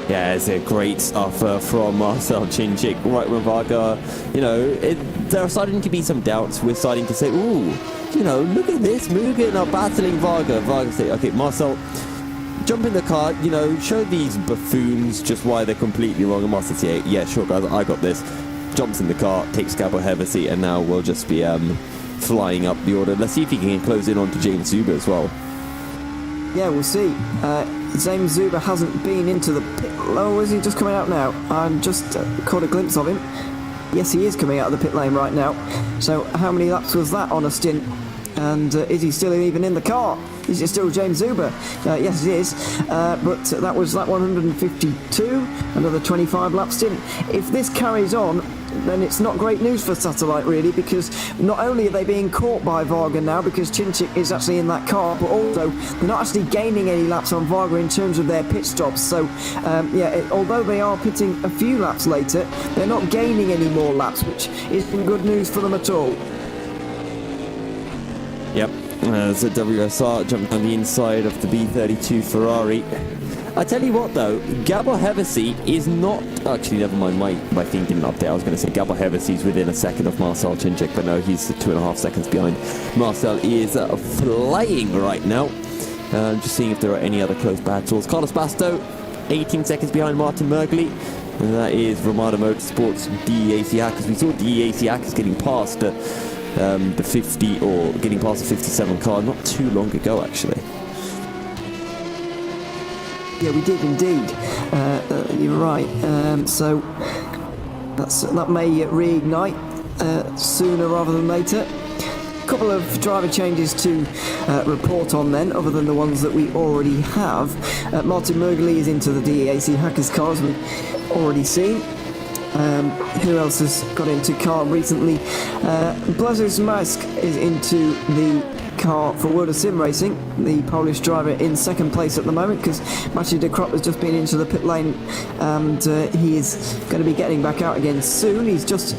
Yeah, it's a great stuff from Marcel Czincik right when Varga, there are starting to be some doubts. We're starting to say, ooh, look at this, Mugen are battling Varga. Varga say, okay, Marcel, jump in the car, show these buffoons just why they're completely wrong. And Marcel say, yeah, sure guys, I got this. Jumps in the car, takes Gabor Hevesi, and now we'll just be flying up the order. Let's see if he can close in onto James Zuber as well. Yeah,
we'll see. James Zuber hasn't been into the pit. Oh, is he just coming out now? I'm just caught a glimpse of him. Yes, he is coming out of the pit lane right now. So how many laps was that on a stint? And is he still even in the car? Is it still James Zuber? Yes, it is. But that was lap 152, another 25 lap stint. If this carries on, then it's not great news for Satellite, really, because not only are they being caught by Varga now, because Czincik is actually in that car, but also they're not actually gaining any laps on Varga in terms of their pit stops. So, although they are pitting a few laps later, they're not gaining any more laps, which isn't good news for them at all.
Yep, so WSR jumped on the inside of the B32 Ferrari. I tell you what though, Gabor Hevesi is not... Actually, never mind, my thing didn't update. I was going to say Gabor Hevesi's within a second of Marcel Czincik, but no, he's 2.5 seconds behind. Marcel is flying right now. Just seeing if there are any other close battles. Carlos Basto, 18 seconds behind Martin Mergli. And that is Romano Motorsports DEAC Hackers. We saw DEAC Hackers getting past the 50 or getting past the 57 car not too long ago, actually.
Yeah, we did indeed. You're right. So that may reignite sooner rather than later. A couple of driver changes to report on then, other than the ones that we already have. Martin Mergli is into the DEAC Hackers car, as we've already seen. Who else has got into car recently? Blazus Mask is into the car for World of Sim Racing, the Polish driver in second place at the moment, because Maciej de Krop has just been into the pit lane, and he is going to be getting back out again soon. He's just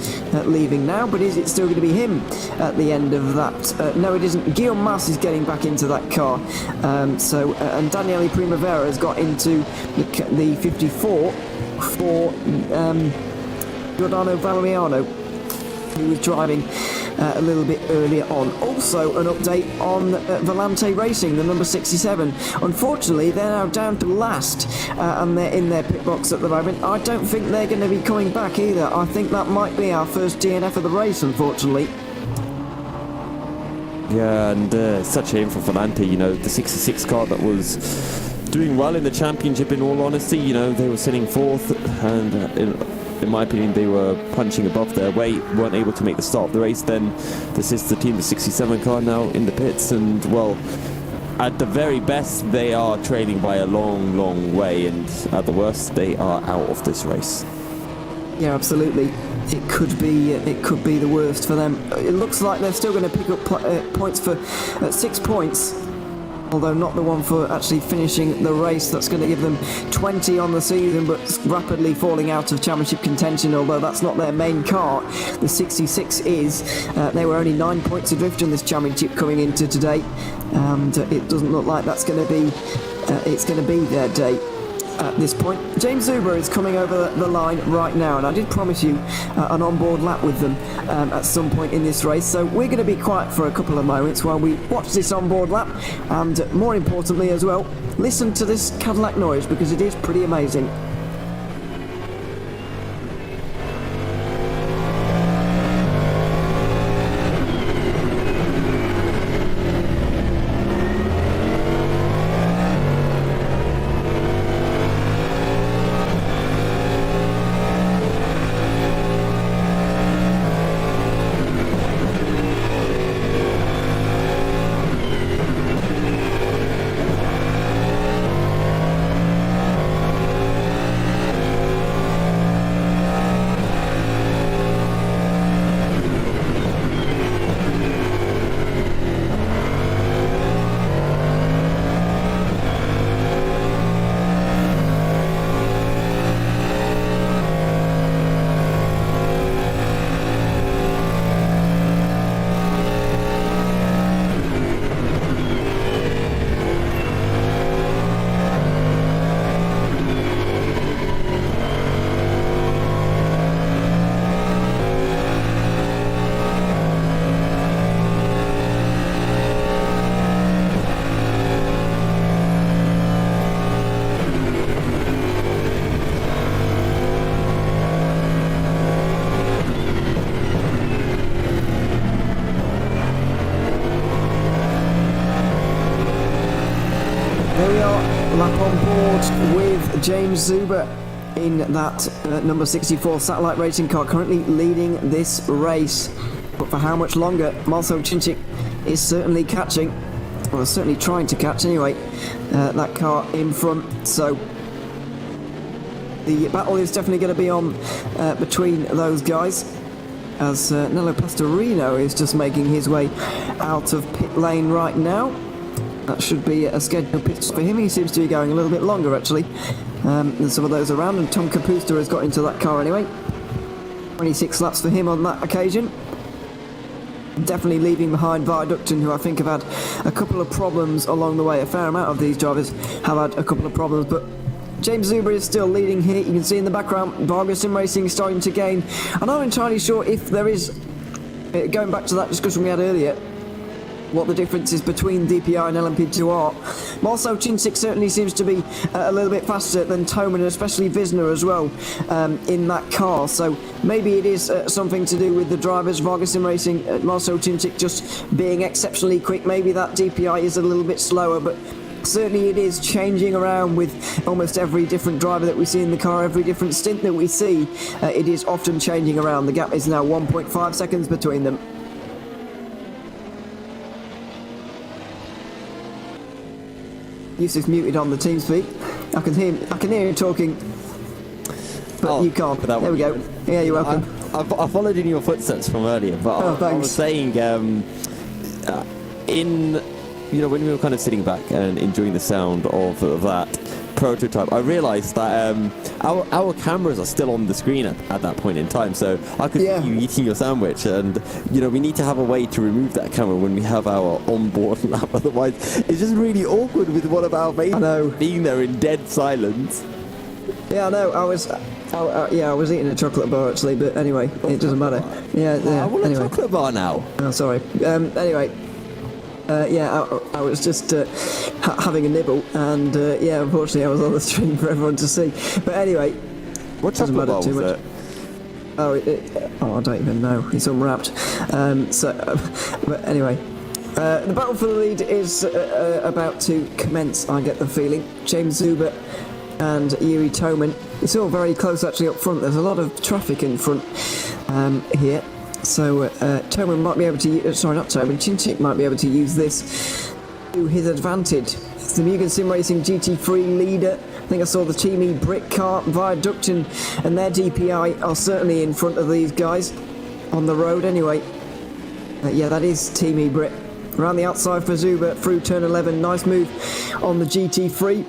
leaving now, but is it still going to be him at the end of that? No, it isn't. Guillaume Mas is getting back into that car. And Daniele Primavera has got into the 54 for Giordano Valeriano, who was driving a little bit earlier on. Also, an update on Volante Racing, the number 67. Unfortunately, they're now down to last, and they're in their pit box at the moment. I don't think they're going to be coming back either. I think that might be our first DNF of the race, unfortunately.
Yeah, and such aim for Volante, the 66 car that was doing well in the championship, in all honesty. They were sitting fourth, and in my opinion, they were punching above their weight, weren't able to make the start of the race. Then the sister team, the 67 car, now in the pits, and well, at the very best, they are trailing by a long, long way, and at the worst, they are out of this race.
Yeah, absolutely. It could be the worst for them. It looks like they're still going to pick up points for 6 points. Although not the one for actually finishing the race. That's going to give them 20 on the season, but rapidly falling out of championship contention, although that's not their main car. The 66 is. They were only 9 points adrift in this championship coming into today, and it doesn't look like that's going to be it's going to be their day at this point. James Zuber is coming over the line right now, and I did promise you an onboard lap with them at some point in this race, so we're going to be quiet for a couple of moments while we watch this onboard lap, and more importantly as well, listen to this Cadillac noise, because it is pretty amazing. James Zuber in that number 64 satellite racing car, currently leading this race. But for how much longer? Marcel Cinčić is certainly catching, or certainly trying to catch anyway, that car in front. So the battle is definitely going to be on between those guys, as Nello Pastorino is just making his way out of pit lane right now. That should be a scheduled pit stop for him. He seems to be going a little bit longer actually than some of those around, and Tom Capusta has got into that car anyway. 26 laps for him on that occasion. Definitely leaving behind Viaducton, who I think have had a couple of problems along the way. A fair amount of these drivers have had a couple of problems, but James Zuber is still leading here. You can see in the background, Varga Sim Racing is starting to gain. I'm not entirely sure if there is, going back to that discussion we had earlier, what the difference is between DPI and LMP2 are. Marcel Cinčić certainly seems to be a little bit faster than Toman, and especially Visner as well in that car. So maybe it is something to do with the drivers. Varga Sim Racing, Marcel Cinčić just being exceptionally quick. Maybe that DPI is a little bit slower, but certainly it is changing around with almost every different driver that we see in the car, every different stint that we see. It is often changing around. The gap is now 1.5 seconds between them. Yusuf's muted on the TeamSpeak. I can hear him talking, but you can't. There we go. Yeah, you're welcome.
I followed in your footsteps from earlier, but I was saying, when we were kind of sitting back and enjoying the sound of that prototype, I realised that our cameras are still on the screen at that point in time, so I could see you eating your sandwich, and we need to have a way to remove that camera when we have our onboard lap. Otherwise, it's just really awkward with one of our mates being there in dead silence.
Yeah, I know. I was eating a chocolate bar actually, but anyway, it doesn't matter. I
want a chocolate bar now.
Oh, sorry. Anyway. I was just having a nibble, and unfortunately I was on the stream for everyone to see. But anyway,
what chocolate bar was it?
I don't even know. It's unwrapped. But anyway, the battle for the lead is about to commence, I get the feeling. James Zuber and Yuri Toman. It's all very close actually up front. There's a lot of traffic in front here. So Toman might be able to, Cinčić might be able to use this to his advantage. It's the Mugen Sim Racing GT3 leader. I think I saw the Team E Brick car, Viaducton, and their DPI are certainly in front of these guys on the road anyway. That is Team E Brick. Around the outside for Zuber through turn 11. Nice move on the GT3.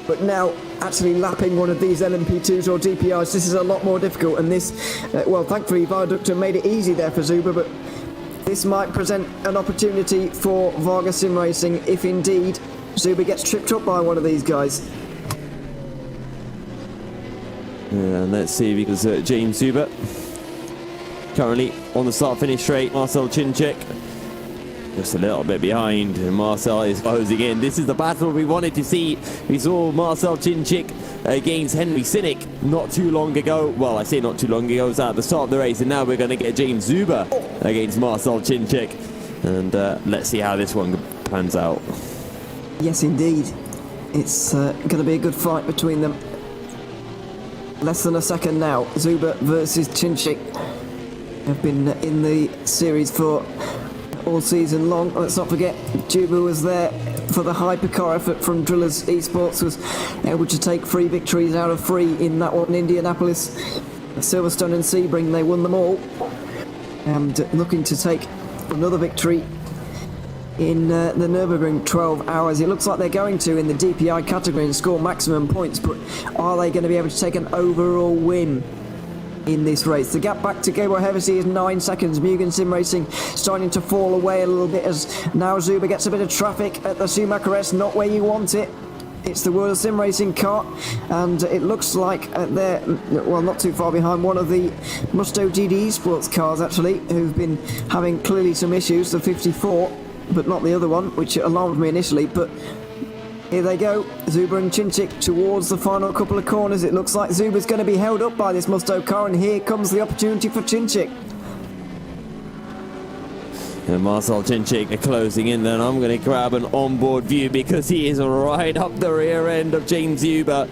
But now actually lapping one of these LMP2s or DPIs, this is a lot more difficult, and this, thankfully Viaducton made it easy there for Zuber, but this might present an opportunity for Varga Sim Racing if indeed Zuber gets tripped up by one of these guys.
And let's see, because James Zuber currently on the start-finish straight. Marcel Cinčić just a little bit behind, and Marcel is closing in. This is the battle we wanted to see. We saw Marcel Cinčić against Henry Sinnick not too long ago. Well, I say not too long ago, it was at the start of the race, and now we're going to get James Zuber against Marcel Cinčić. And let's see how this one pans out.
Yes, indeed. It's going to be a good fight between them. Less than a second now. Zuber versus Cinčić have been in the series for all season long. Let's not forget, Zuber was there for the HyperCar effort from Drillers Esports, was able to take 3 victories out of 3 in that one in Indianapolis. Silverstone and Sebring, they won them all. And looking to take another victory in the Nürburgring 12 hours. It looks like they're going to in the DPI category and score maximum points, but are they going to be able to take an overall win in this race? The gap back to Gabriel Hevesy is 9 seconds. Mugen Sim Racing starting to fall away a little bit as now Zuber gets a bit of traffic at the Schumacher S, not where you want it. It's the World Sim Racing car, and it looks like they're, well, not too far behind one of the Musto GTE sports cars actually, who've been having clearly some issues, the 54, but not the other one, which alarmed me initially. But here they go, Zuber and Cinčić towards the final couple of corners. It looks like Zuber's going to be held up by this Musto car, and here comes the opportunity for Cinčić.
And Marcel Cinčić closing in, then I'm going to grab an onboard view because he is right up the rear end of James Zuber.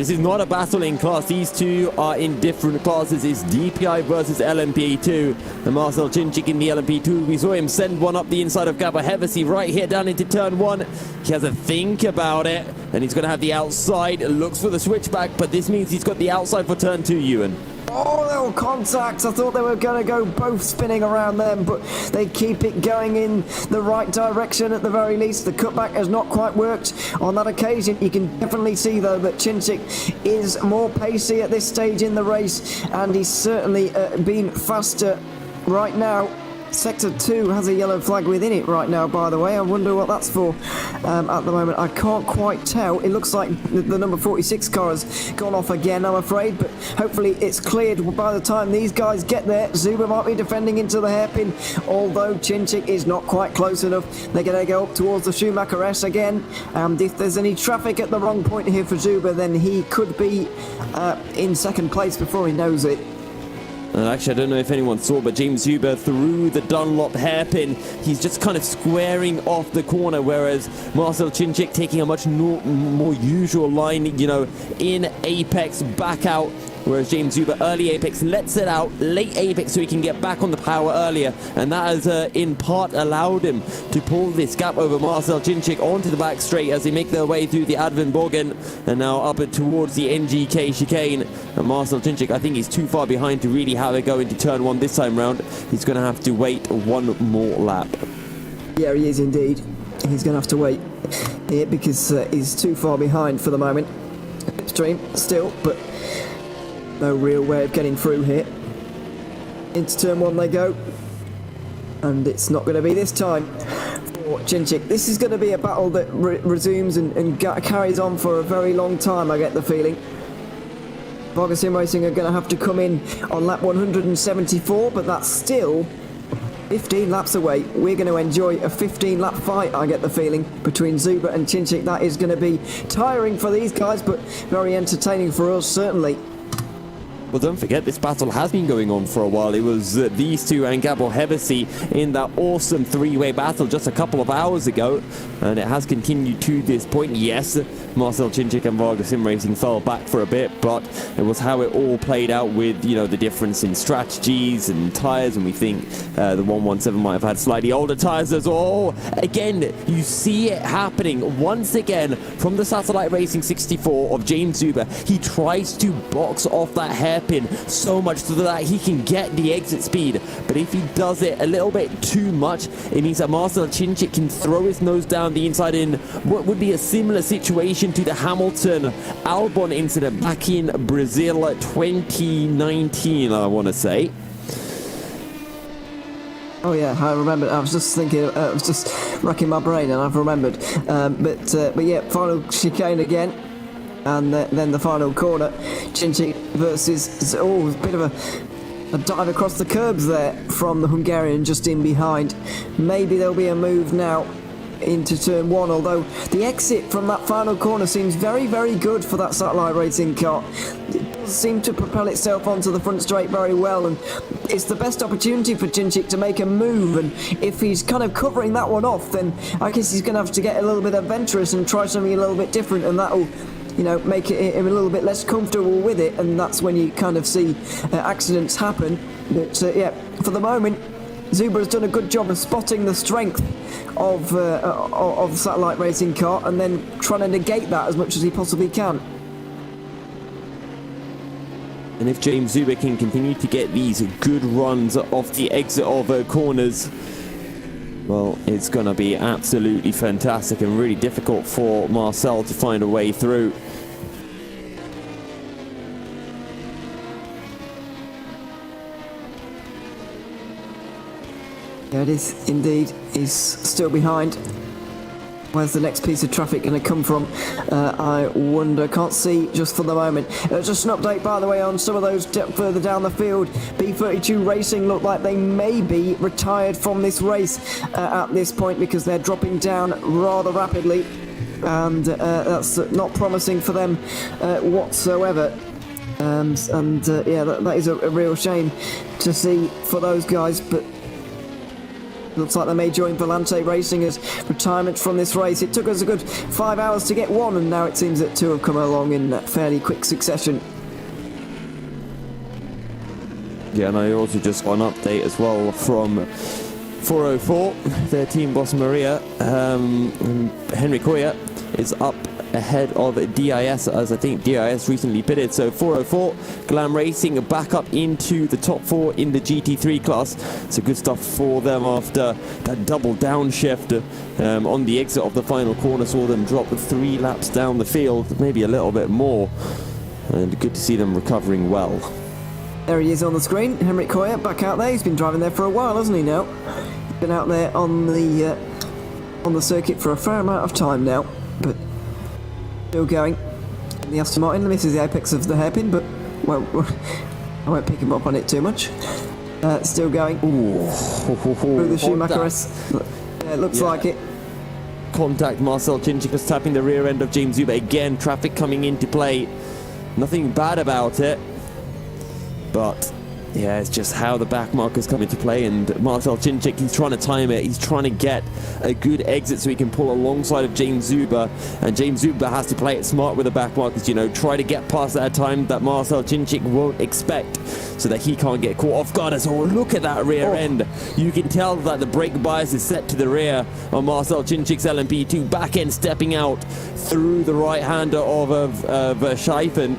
This is not a battle in class. These two are in different classes. It's DPI versus LMP2. And Marcel Chinchik in the LMP2. We saw him send one up the inside of Gabo Hevesi right here down into turn 1. He has a think about it. And he's going to have the outside. Looks for the switchback. But this means he's got the outside for turn 2, Ewan.
Oh, little contacts. I thought they were going to go both spinning around them, but they keep it going in the right direction at the very least. The cutback has not quite worked on that occasion. You can definitely see, though, that Chinchik is more pacey at this stage in the race, and he's certainly been faster right now. Sector 2 has a yellow flag within it right now, by the way. I wonder what that's for at the moment. I can't quite tell. It looks like the number 46 car has gone off again, I'm afraid, but hopefully it's cleared by the time these guys get there. Zuber might be defending into the hairpin, although Chinchik is not quite close enough. They're going to go up towards the Schumacher S again, and if there's any traffic at the wrong point here for Zuber, then he could be in second place before he knows it.
And actually, I don't know if anyone saw, but James Huber through the Dunlop hairpin. He's just kind of squaring off the corner, whereas Marcel Chinchik taking a much more usual line, you know, in apex, back out. Whereas James Huber, early apex, lets it out, late apex, so he can get back on the power earlier. And that has, in part, allowed him to pull this gap over Marcel Chinchik onto the back straight as they make their way through the Advenbogen. And now up towards the NGK chicane. And Marcel Chinchik, I think he's too far behind to really have it go into turn 1 this time round. He's going to have to wait one more lap.
Yeah, he is indeed. He's going to have to wait here because he's too far behind for the moment. Slipstream still, but no real way of getting through here. Into turn 1 they go, and it's not going to be this time for Chinchik. This is going to be a battle that resumes and carries on for a very long time, I get the feeling. Varga Sim Racing are going to have to come in on lap 174, but that's still 15 laps away. We're going to enjoy a 15-lap fight, I get the feeling, between Zuber and Chinchik. That is going to be tiring for these guys, but very entertaining for us, certainly.
Well, don't forget, this battle has been going on for a while. It was these two and Gabo Hevesi in that awesome three-way battle just a couple of hours ago, and it has continued to this point. Yes, Marcel Chinchik and Varga Sim Racing fell back for a bit, but it was how it all played out with, you know, the difference in strategies and tyres, and we think the 117 might have had slightly older tyres as well. Again, you see it happening once again from the Satellite Racing 64 of James Zuber. He tries to box off that hairpin so much so that he can get the exit speed, but if he does it a little bit too much, it means that Marcel Chinchik can throw his nose down the inside in what would be a similar situation to the Hamilton Albon incident back in Brazil 2019, I want to say.
Oh yeah, I remember. I was just thinking, I was just racking my brain, and I've remembered. But yeah, final chicane again, and then the final corner. Chinchik versus a bit of a dive across the curbs there from the Hungarian just in behind. Maybe there'll be a move now into turn 1, although the exit from that final corner seems very, very good for that Satellite Racing car. It does seem to propel itself onto the front straight very well, and it's the best opportunity for Chinchik to make a move, and if he's kind of covering that one off, then I guess he's going to have to get a little bit adventurous and try something a little bit different, and that'll, you know, make him a little bit less comfortable with it, and that's when you kind of see accidents happen. But yeah, for the moment, Zuber has done a good job of spotting the strength of the Satellite Racing car and then trying to negate that as much as he possibly can.
And if James Zuber can continue to get these good runs off the exit of corners, well, it's going to be absolutely fantastic and really difficult for Marcel to find a way through.
Yeah, it is indeed. He's still behind. Where's the next piece of traffic going to come from? I wonder. Can't see just for the moment. Just an update, by the way, on some of those further down the field. B32 Racing look like they may be retired from this race at this point because they're dropping down rather rapidly, and that's not promising for them whatsoever. Yeah, that is a real shame to see for those guys, but Looks like they may join Volante Racing as retirement from this race. It took us a good 5 hours to get one, and now it seems that two have come along in fairly quick succession.
Yeah, and I also just got an update as well from 404, their team boss Maria. Henry Coya is up ahead of DIS, as I think DIS recently pitted. So 404, Glam Racing back up into the top 4 in the GT3 class. So good stuff for them after that double downshift on the exit of the final corner. Saw them drop 3 laps down the field, maybe a little bit more. And good to see them recovering well.
There he is on the screen, Henrik Coya back out there. He's been driving there for a while, hasn't he now? Been out there on the circuit for a fair amount of time now, but still going. The Aston Martin misses the apex of the hairpin, but I won't pick him up on it too much. Still going. Through the Schumacher. Yeah, it looks like it.
Contact. Marcel Cinchik was tapping the rear end of James Zuber. Again, traffic coming into play. Nothing bad about it, but yeah, it's just how the back markers come into play, and Marcel Cinchik, he's trying to time it. He's trying to get a good exit so he can pull alongside of James Zuber, and James Zuber has to play it smart with the back markers, you know, try to get past that time that Marcel Cinchik won't expect, so that he can't get caught off guard. So look at that rear end. You can tell that the brake bias is set to the rear on Marcel Cinchik's LMP2. Back end stepping out through the right-hander of Scheifen.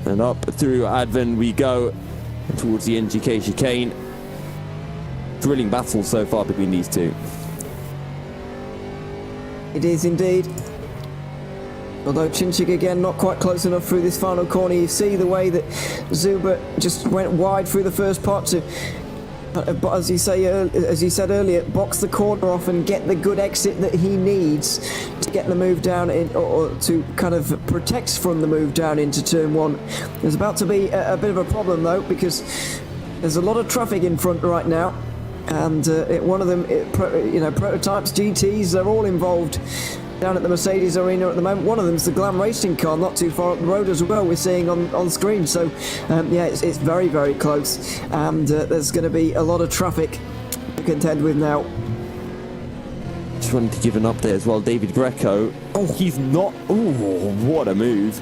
And up through Adven we go towards the NGK chicane. Thrilling battle so far between these two.
It is indeed. Although Cinchik again not quite close enough through this final corner. You see the way that Zuber just went wide through the first part to, as you said earlier, box the corner off and get the good exit that he needs to get the move down in, or to kind of protect from the move down into turn 1. There's about to be a bit of a problem though, because there's a lot of traffic in front right now, and one of them, prototypes, GTs, they're all involved down at the Mercedes arena at the moment. One of them's the Glam Racing car, not too far up the road as well, we're seeing on screen. So yeah, it's very, very close, and there's going to be a lot of traffic to contend with now.
Just wanted to give an update as well. David Greco, he's not, what a move.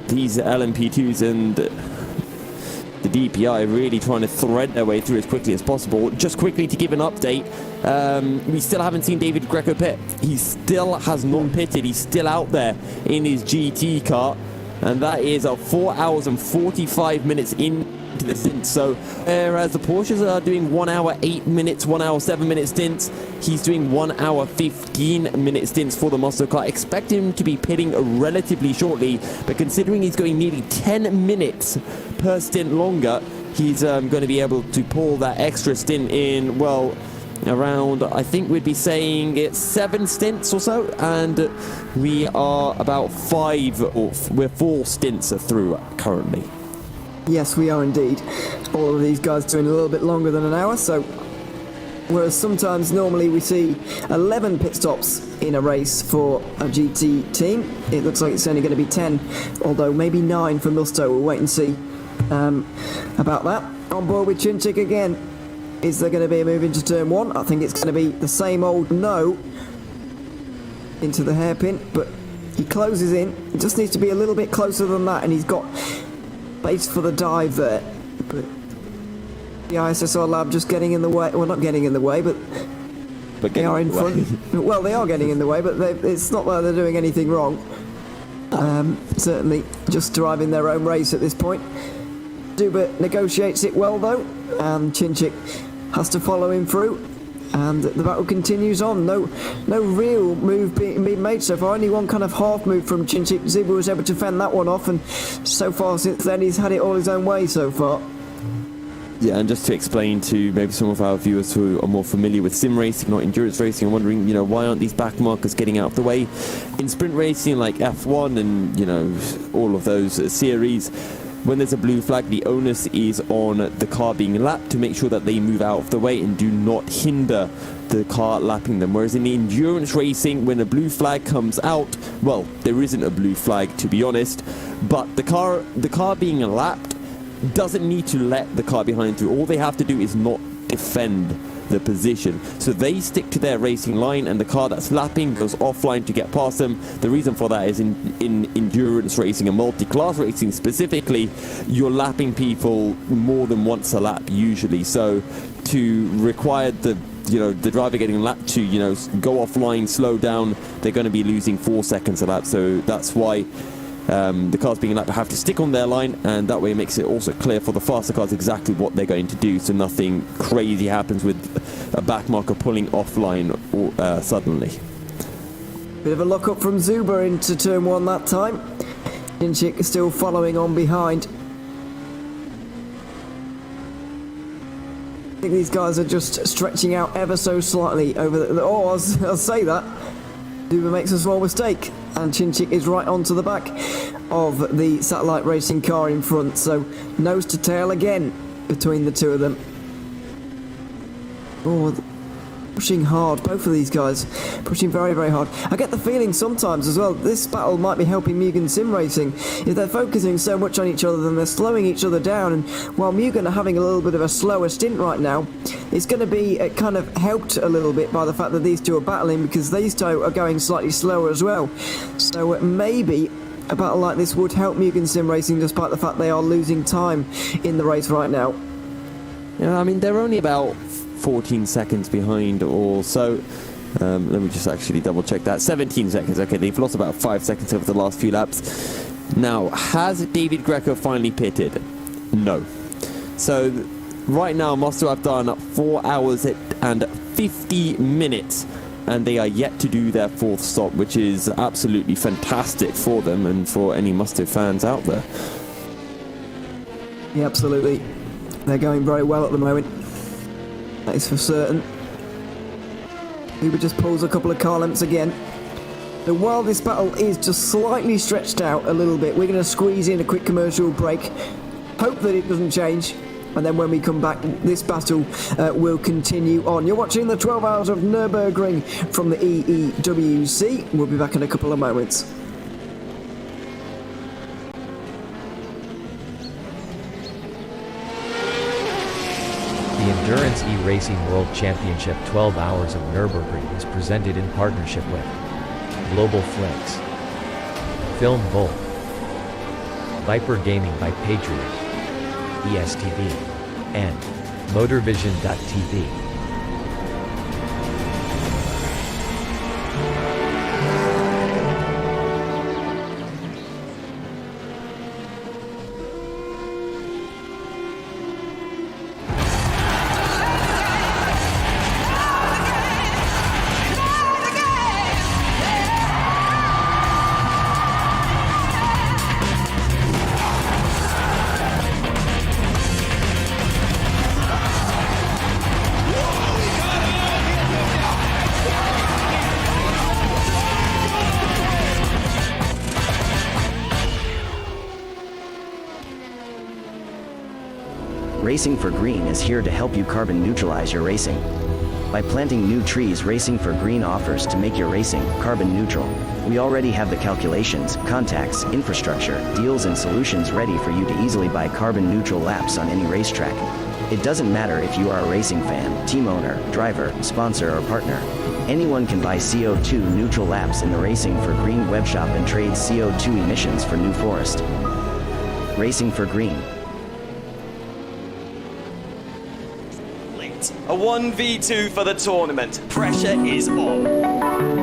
These LMP2s and the DPI really trying to thread their way through as quickly as possible. Just quickly to give an update, we still haven't seen David Greco pit. He still has not pitted. He's still out there in his GT car, and that is 4 hours and 45 minutes into the stint. So whereas the Porsches are doing 1 hour 8 minutes, 1 hour 7 minute stints, he's doing 1 hour 15 minute stints for the muscle car. Expect him to be pitting relatively shortly, but considering he's going nearly 10 minutes per stint longer, he's going to be able to pull that extra stint in, well, around, I think we'd be saying it's 7 stints or so, and we are about 4 stints through currently.
Yes, we are indeed. All of these guys doing a little bit longer than an hour, so whereas sometimes normally we see 11 pit stops in a race for a GT team, it looks like it's only going to be 10, although maybe 9 for Milsto. We'll wait and see about that. On board with Cinchik again. Is there going to be a move into turn 1? I think it's going to be the same old no into the hairpin, but he closes in. He just needs to be a little bit closer than that, and he's got base for the dive there. But the ISSR lab just getting in the way. Well, not getting in the way, but they are in front. Well, they are getting in the way, but it's not that they're doing anything wrong. Certainly just driving their own race at this point. Zuber negotiates it well though, and Cinchik has to follow him through, and the battle continues on. No real move being made so far, only one kind of half move from Cinchik. Zuber was able to fend that one off, and so far since then he's had it all his own way so far.
Yeah, and just to explain to maybe some of our viewers who are more familiar with sim racing, not endurance racing, and wondering, why aren't these back markers getting out of the way? In sprint racing like F1 and, all of those series, when there's a blue flag, the onus is on the car being lapped to make sure that they move out of the way and do not hinder the car lapping them. Whereas in the endurance racing, when a blue flag comes out, well, there isn't a blue flag to be honest, but the car being lapped doesn't need to let the car behind through. All they have to do is not defend the position. So they stick to their racing line, and the car that's lapping goes offline to get past them. The reason for that is in endurance racing and multi-class racing specifically, you're lapping people more than once a lap usually. So to require the driver getting lapped to, go offline, slow down, they're going to be losing 4 seconds a lap. So that's why the cars being lapped have to stick on their line, and that way it makes it also clear for the faster cars exactly what they're going to do, so nothing crazy happens with a backmarker pulling offline suddenly.
Bit of a lock up from Zuber into turn 1 that time. Inchik is still following on behind. I think these guys are just stretching out ever so slightly over the... Oh, I'll say that. Zuber makes a small mistake, and Chinchik is right onto the back of the satellite racing car in front, so nose to tail again between the two of them. Oh, pushing hard, both of these guys pushing very, very hard. I get the feeling sometimes as well, this battle might be helping Mugen Sim Racing. If they're focusing so much on each other, then they're slowing each other down, and while Mugen are having a little bit of a slower stint right now, it's going to be kind of helped a little bit by the fact that these two are battling, because these two are going slightly slower as well. So maybe a battle like this would help Mugen Sim Racing, despite the fact they are losing time in the race right now.
Yeah, I mean, they're only about 14 seconds behind or so. Let me just actually double check that. 17 seconds. Okay, they've lost about 5 seconds over the last few laps. Now, has David Greco finally pitted? No. So right now Mosto have done 4 hours and 50 minutes, and they are yet to do their 4th stop, which is absolutely fantastic for them and for any Mosto fans out there.
Yeah, absolutely. They're going very well at the moment. That is for certain. Uber just pulls a couple of car lengths again. So while this battle is just slightly stretched out a little bit, we're going to squeeze in a quick commercial break. Hope that it doesn't change. And then when we come back, this battle will continue on. You're watching the 12 Hours of Nürburgring from the EEWC. We'll be back in a couple of moments.
The Endurance E-Racing World Championship 12 Hours of Nürburgring is presented in partnership with Global Flicks, Film Volt, Viper Gaming by Patriot, ESTV, and Motorvision.tv.
Racing for Green is here to help you carbon neutralize your racing. By planting new trees, Racing for Green offers to make your racing carbon neutral. We already have the calculations, contacts, infrastructure, deals and solutions ready for you to easily buy carbon neutral laps on any racetrack. It doesn't matter if you are a racing fan, team owner, driver, sponsor or partner. Anyone can buy CO2 neutral laps in the Racing for Green webshop and trade CO2 emissions for New Forest. Racing for Green.
A 1v2 for the tournament. Pressure is on.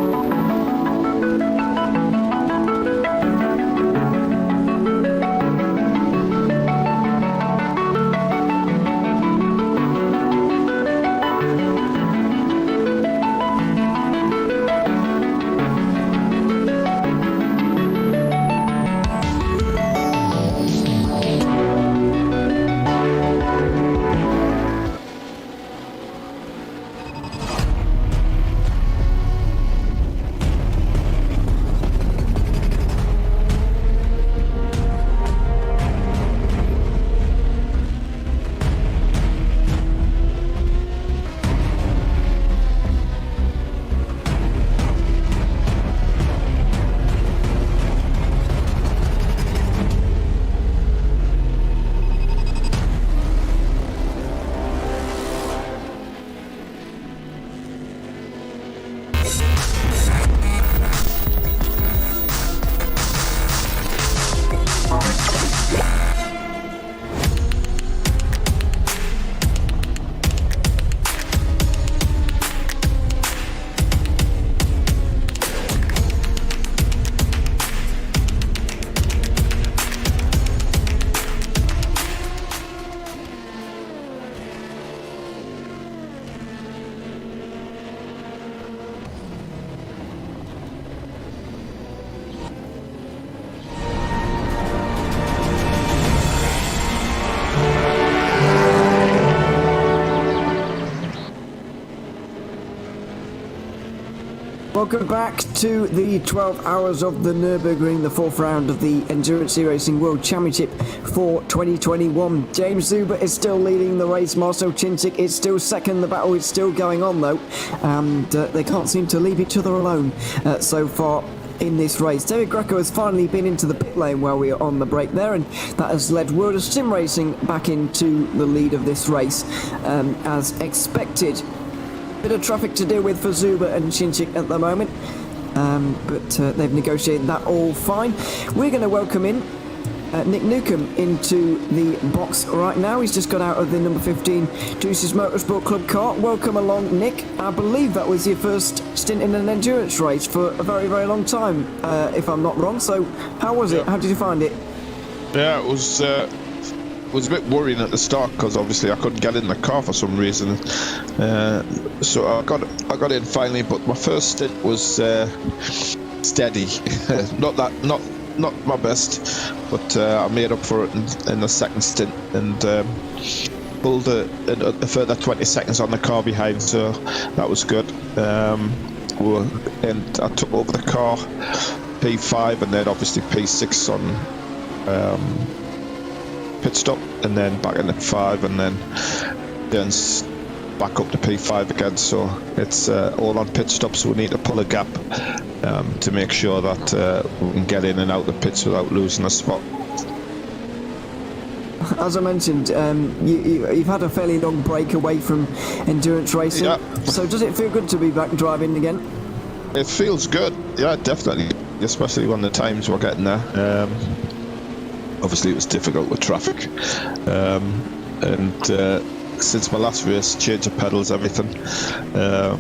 Welcome back to the 12 hours of the Nürburgring, the fourth round of the Endurance E-Racing World Championship for 2021. James Zuber is still leading the race. Marcel Cinczyk is still second. The battle is still going on though, and they can't seem to leave each other alone so far in this race. David Greco has finally been into the pit lane while we are on the break there, and that has led World of Sim Racing back into the lead of this race as expected. Bit of traffic to deal with for Zuber and Cinczyk at the moment, but they've negotiated that all fine. We're going to welcome in Nick Newcomb into the box right now. He's just got out of the number 15 Juice's Motorsport Club car. Welcome along, Nick. I believe that was your first stint in an endurance race for a very, very long time, if I'm not wrong. So how was it? How did you find it?
Yeah, it was a bit worrying at the start because obviously I couldn't get in the car for some reason. So I got in finally, but my first stint was steady. Not my best, but I made up for it in the second stint and pulled a further 20 seconds on the car behind, so that was good. And I took over the car, P5, and then obviously P6 on pit stop, and then back in at 5, and then back up to P5 again. So it's all on pit stop, so we need to pull a gap to make sure that we can get in and out the pits without losing a spot.
As I mentioned, you've had a fairly long break away from endurance racing.
Yeah.
So does it feel good to be back driving again?
It feels good, yeah, definitely, especially when the times were getting there. Obviously it was difficult with traffic, and since my last race, change of pedals, everything.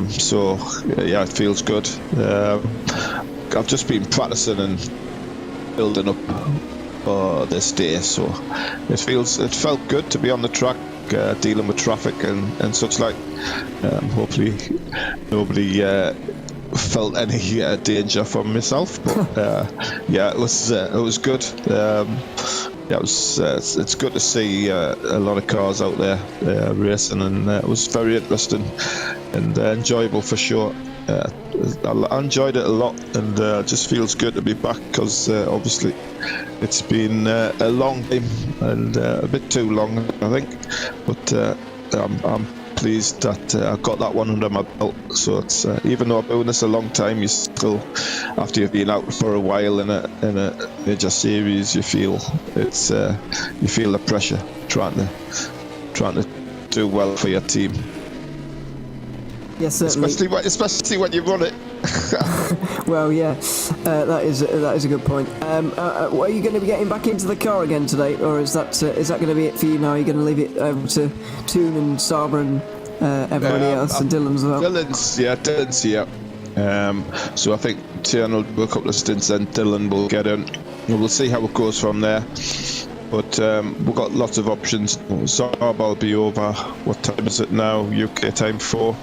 So yeah, it feels good. I've just been practicing and building up this day, so it felt good to be on the track, dealing with traffic and such like. Hopefully nobody felt any danger from myself, but yeah, it was good. Yeah, it's good to see a lot of cars out there racing, and it was very interesting and enjoyable for sure. I enjoyed it a lot, and it just feels good to be back because obviously it's been a long time and a bit too long, I think, but I'm pleased that I got that one under my belt. So it's even though I've been doing this a long time, you still, after you've been out for a while in a major series, you feel the pressure trying to do well for your team.
Yes, certainly.
Especially when you run it.
Well, yeah, that is a good point. Are you going to be getting back into the car again today, or is that going to be it for you now? Are you going to leave it over to Toon and Saba and everybody else, and Dylan as well?
Dylan's here. So I think Tian will do a couple of stints, and Dylan will get in. We'll see how it goes from there. But we've got lots of options. Saba will be over. What time is it now? UK time 4.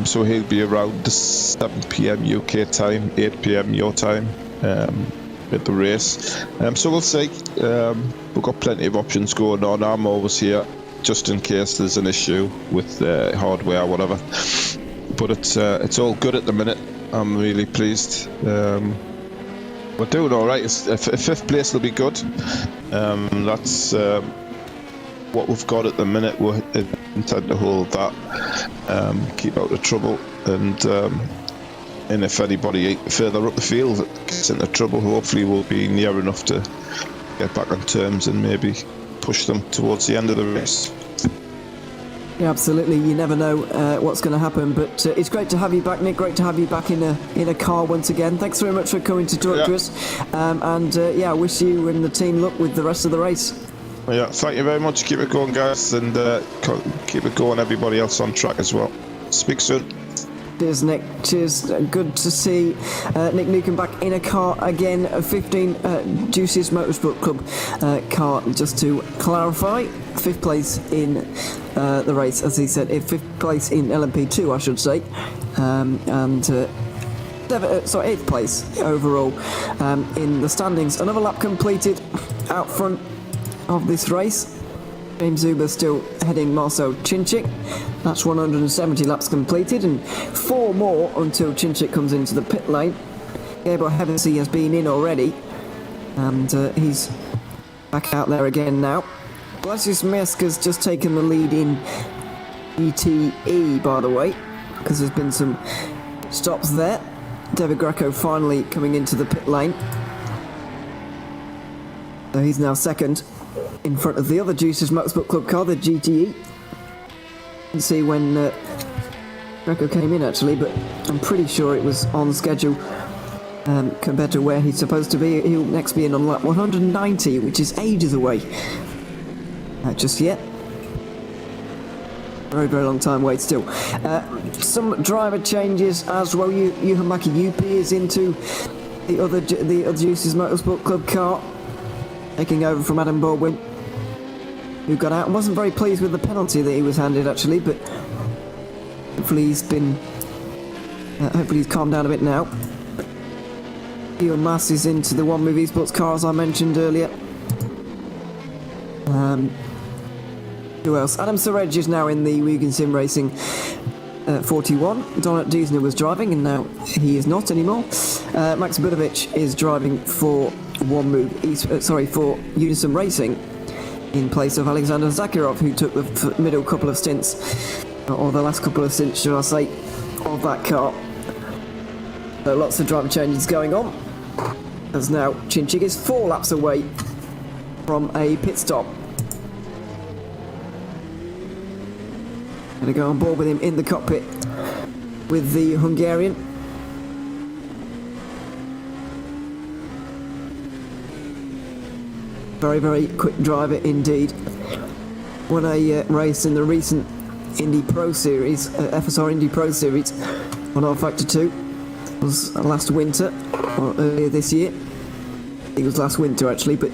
So he'll be around the 7 p.m. UK time, 8 p.m. your time at the race. So we'll see. We've got plenty of options going on. I'm always here just in case there's an issue with hardware or whatever. But it's all good at the minute. I'm really pleased. We're doing all right. Fifth place will be good. That's what we've got at the minute. We intend to hold that, keep out of trouble, and if anybody further up the field gets into trouble, hopefully we'll be near enough to get back on terms and maybe push them towards the end of the race.
Yeah, absolutely. You never know what's going to happen, but it's great to have you back, Nick. Great to have you back in a car once again. Thanks very much for coming to talk to us, and I wish you and the team luck with the rest of the race.
Yeah, thank you very much. Keep it going, guys, and keep it going, everybody else on track as well. Speak soon.
Cheers, Nick. Cheers. Good to see Nick Newcomb back in a car again. 15 Juice's Motorsport Club car. Just to clarify, 5th place in the race, as he said. 5th place in LMP2, I should say. And 8th place overall in the standings. Another lap completed out front of this race. James Zuber still heading Marcel Cinczyk. That's 170 laps completed and 4 more until Cinczyk comes into the pit lane. Gabriel Hevesy has been in already, and he's back out there again now. Blasius Mieska's just taken the lead in GTE, by the way, because there's been some stops there. David Greco finally coming into the pit lane. So he's now second in front of the other Juicers Motorsport Club car, the GTE. You can see when Greco came in actually, but I'm pretty sure it was on schedule compared to where he's supposed to be. He'll next be in on lap 190, which is ages away. Just yet. Very, very long time wait still. Some driver changes as well. Yuhamaki Yupi is into the other Juicers Motorsport Club car, taking over from Adam Baldwin, who got out and wasn't very pleased with the penalty that he was handed actually, but hopefully he's calmed down a bit now. Ian Mass is into the One Move Esports car, as I mentioned earlier. Who else? Adam Surridge is now in the Wigan Sim Racing 41. Donat Diesner was driving, and now he is not anymore. Max Budovic is driving for One Move, for Unison Racing, in place of Alexander Zakharov, who took the middle couple of stints, or the last couple of stints, should I say, of that car. So lots of driver changes going on, as now Cinczyk is 4 laps away from a pit stop. Going to go on board with him in the cockpit with the Hungarian. Very, very quick driver indeed. Won a race in the recent Indy Pro Series, FSR Indy Pro Series on R Factor 2. It was last winter, or earlier this year. I think it was last winter actually, but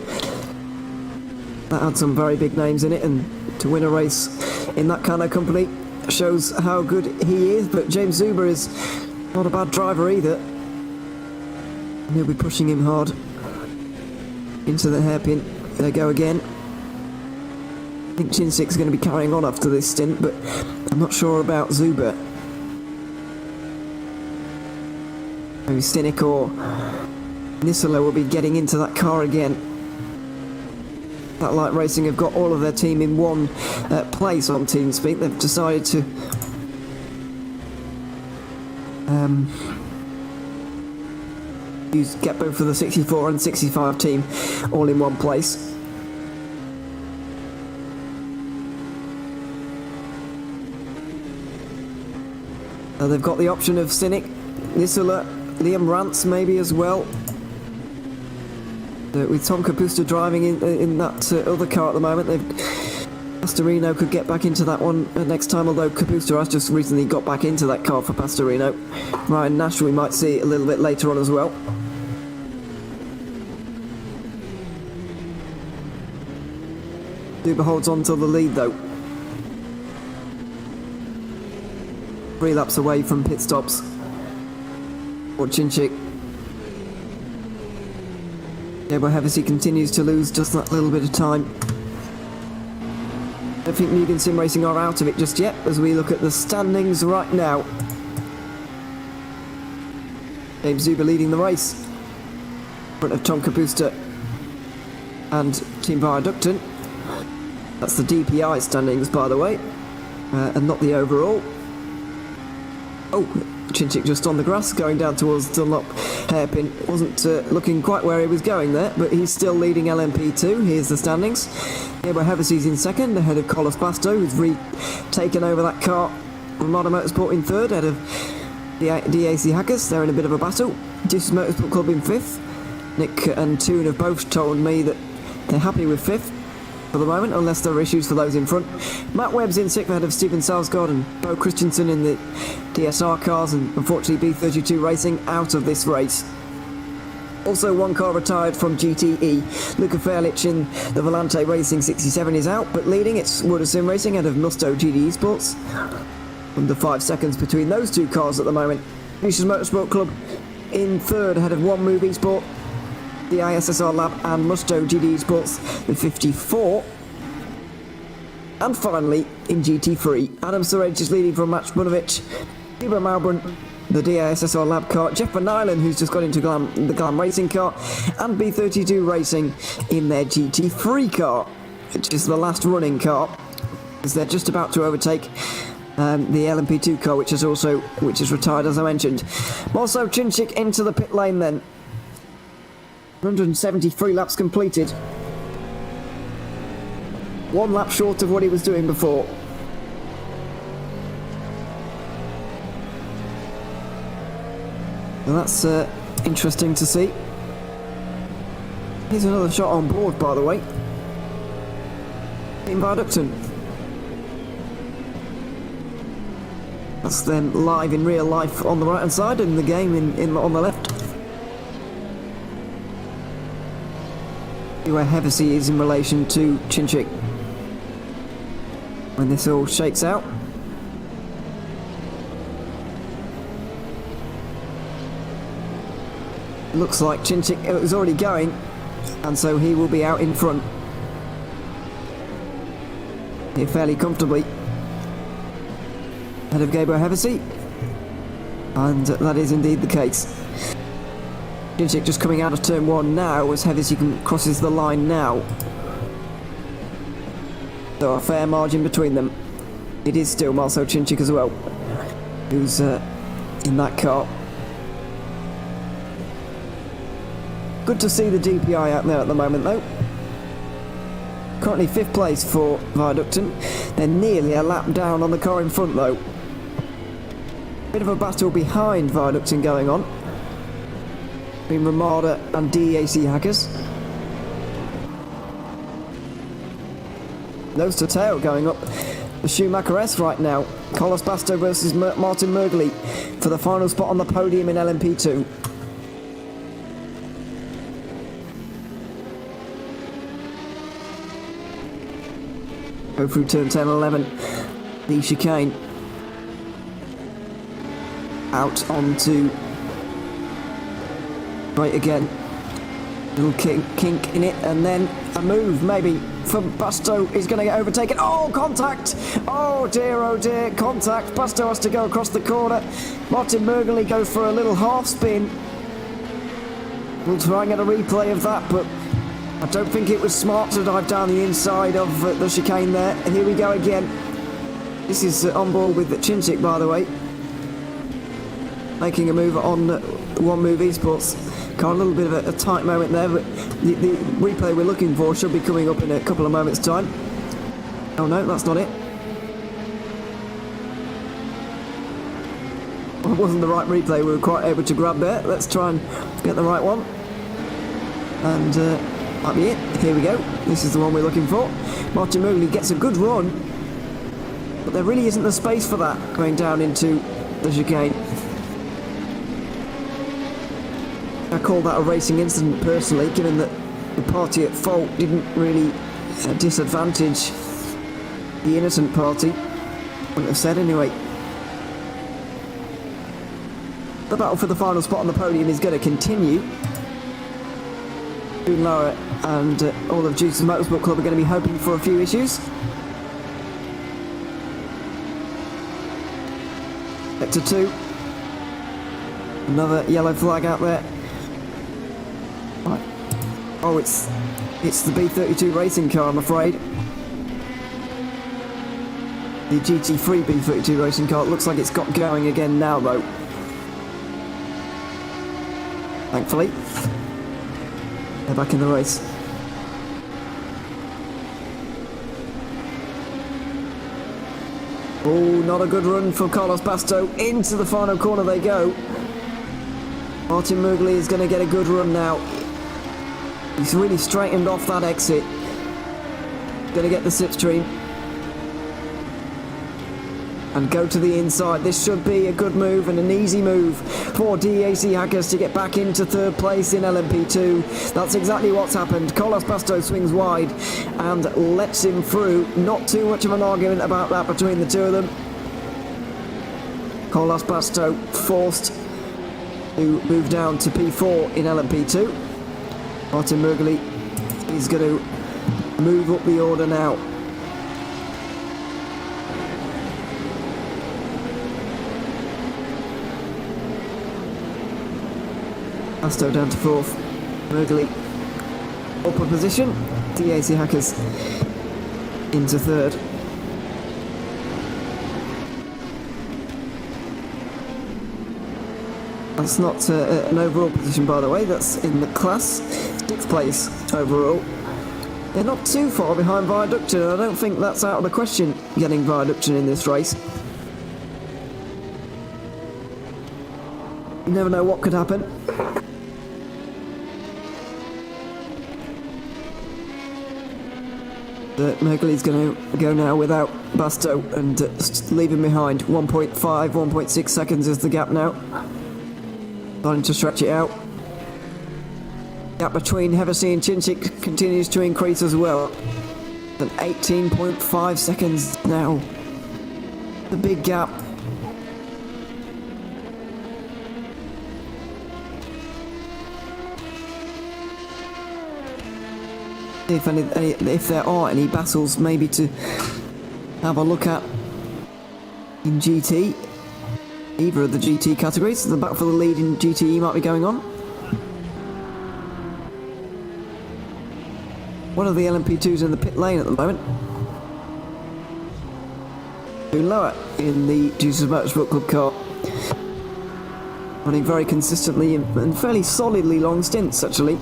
that had some very big names in it, and to win a race in that kind of company shows how good he is. But James Zuber is not a bad driver either, and he'll be pushing him hard into the hairpin. There they go again. I think Cincyk's going to be carrying on after this stint, but I'm not sure about Zuber. Maybe Stinik or Nisolo will be getting into that car again. That Light Racing have got all of their team in one place on TeamSpeak. They've decided to get both for the 64 and 65 team all in one place. They've got the option of Stinik, Nisola, Liam Rance maybe as well. With Tom Capusta driving in that other car at the moment, Pastorino could get back into that one next time, although Capusta has just recently got back into that car for Pastorino. Ryan Nash we might see a little bit later on as well. Zuber holds on to the lead though. 3 laps away from pit stops for Cinczyk. Gabriel Hevesy continues to lose just that little bit of time. I don't think Mugen Sim Racing are out of it just yet, as we look at the standings right now. James Zuber leading the race in front of Tom Capusta and Team Viaducton. That's the DPI standings, by the way, and not the overall. Oh, Cinczyk just on the grass, going down towards Dunlop hairpin. Wasn't looking quite where he was going there, but he's still leading LMP2. Here's the standings. Gabriel Hevesy's in second, ahead of Carlos Basto, who's taken over that car. Ramada Motorsport in third, ahead of the DAC Hackers. They're in a bit of a battle. Juicers Motorsport Club in fifth. Nick and Toon have both told me that they're happy with fifth for the moment, unless there are issues for those in front. Matt Webb's in sixth ahead of Stephen Salsgaard and Bo Christensen in the DSR cars, and unfortunately B32 Racing out of this race. Also, one car retired from GTE. Luca Fairlich in the Volante Racing 67 is out, but leading it's Wood Sim Racing ahead of Musto GD Esports. Under 5 seconds between those two cars at the moment. Juicers Motorsport Club in third ahead of One Move Esport, the ISSR Lab and Musto GD Esports with 54. And finally, in GT3, Adam Surridge is leading from Max Bunovic, Tibor Malbran, the DASSR lab car, Jeff Van Nylen, who's just got into the Glam Racing car, and B32 Racing in their GT3 car, which is the last running car, as they're just about to overtake the LMP2 car, which is retired, as I mentioned. Also, Chinchik into the pit lane then. 173 laps completed. One lap short of what he was doing before. And that's interesting to see. Here's another shot on board, by the way. In Viaducton. That's them live in real life on the right hand side, and the game on the left. Where Hevesy is in relation to Chinchik. When this all shakes out. Looks like Chinchik is already going, and so he will be out in front. Here fairly comfortably. Ahead of Gabriel Hevesy. And that is indeed the case. Chinchik just coming out of turn 1 now as Hevesy crosses the line now. So a fair margin between them. It is still Marcel Chinchik as well, who's in that car. Good to see the DPI out there at the moment though. Currently 5th place for Viaducton. They're nearly a lap down on the car in front though. Bit of a battle behind Viaducton going on between Ramada and DEAC hackers. Nose to tail going up the Schumacher S right now. Carlos Basto versus Martin Mergley for the final spot on the podium in LMP2. Go through turn 10 and 11. The chicane. Out onto right again. Little kink in it, and then a move maybe from Basto is going to get overtaken. Oh, contact! Oh dear, contact. Basto has to go across the corner. Martin Mergley goes for a little half spin. We'll try and get a replay of that, but I don't think it was smart to dive down the inside of the chicane there. And here we go again. This is on board with Chinchik, by the way. Making a move on One Move Esports. Got a little bit of a tight moment there, but the replay we're looking for should be coming up in a couple of moments' time. Oh no, that's not it. Well, it wasn't the right replay we were quite able to grab there. Let's try and get the right one. And might be it. Here we go. This is the one we're looking for. Martin Mergley gets a good run, but there really isn't the space for that going down into the chicane. I call that a racing incident personally, given that the party at fault didn't really disadvantage the innocent party. Wouldn't have said anyway. The battle for the final spot on the podium is going to continue. Boone Lower and all of Juice's Motorsport Club are going to be hoping for a few issues. Sector 2. Another yellow flag out there. Right. Oh, it's the B32 racing car, I'm afraid. The GT3 B32 racing car. It looks like it's got going again now, though. Thankfully. They're back in the race. Oh, not a good run for Carlos Basto. Into the final corner they go. Martin Mergley is going to get a good run now. He's really straightened off that exit. Going to get the slipstream. And go to the inside. This should be a good move and an easy move for DAC hackers to get back into 3rd place in LMP2. That's exactly what's happened. Carlos Basto swings wide and lets him through. Not too much of an argument about that between the two of them. Carlos Basto forced to move down to P4 in LMP2. Martin Mergley is going to move up the order now. Asto down to 4th. Mergley upper position. DAC Hackers into 3rd. That's not an overall position, by the way. That's in the class. 6th place overall. They're not too far behind Viaducton. I don't think that's out of the question, getting Viaducton in this race. You never know what could happen. Mergley's going to go now without Basto and leave him behind. 1.5, 1.6 seconds is the gap now. Starting to stretch it out. Gap between Hevesy and Chinchik continues to increase as well. At 18.5 seconds now. The big gap. If there are any battles maybe to have a look at in GT, either of the GT categories, the battle for the lead in GTE might be going on. One of the LMP2s in the pit lane at the moment. Doing lower in the Jesus Motorsport Club car. Running very consistently and fairly solidly long stints actually.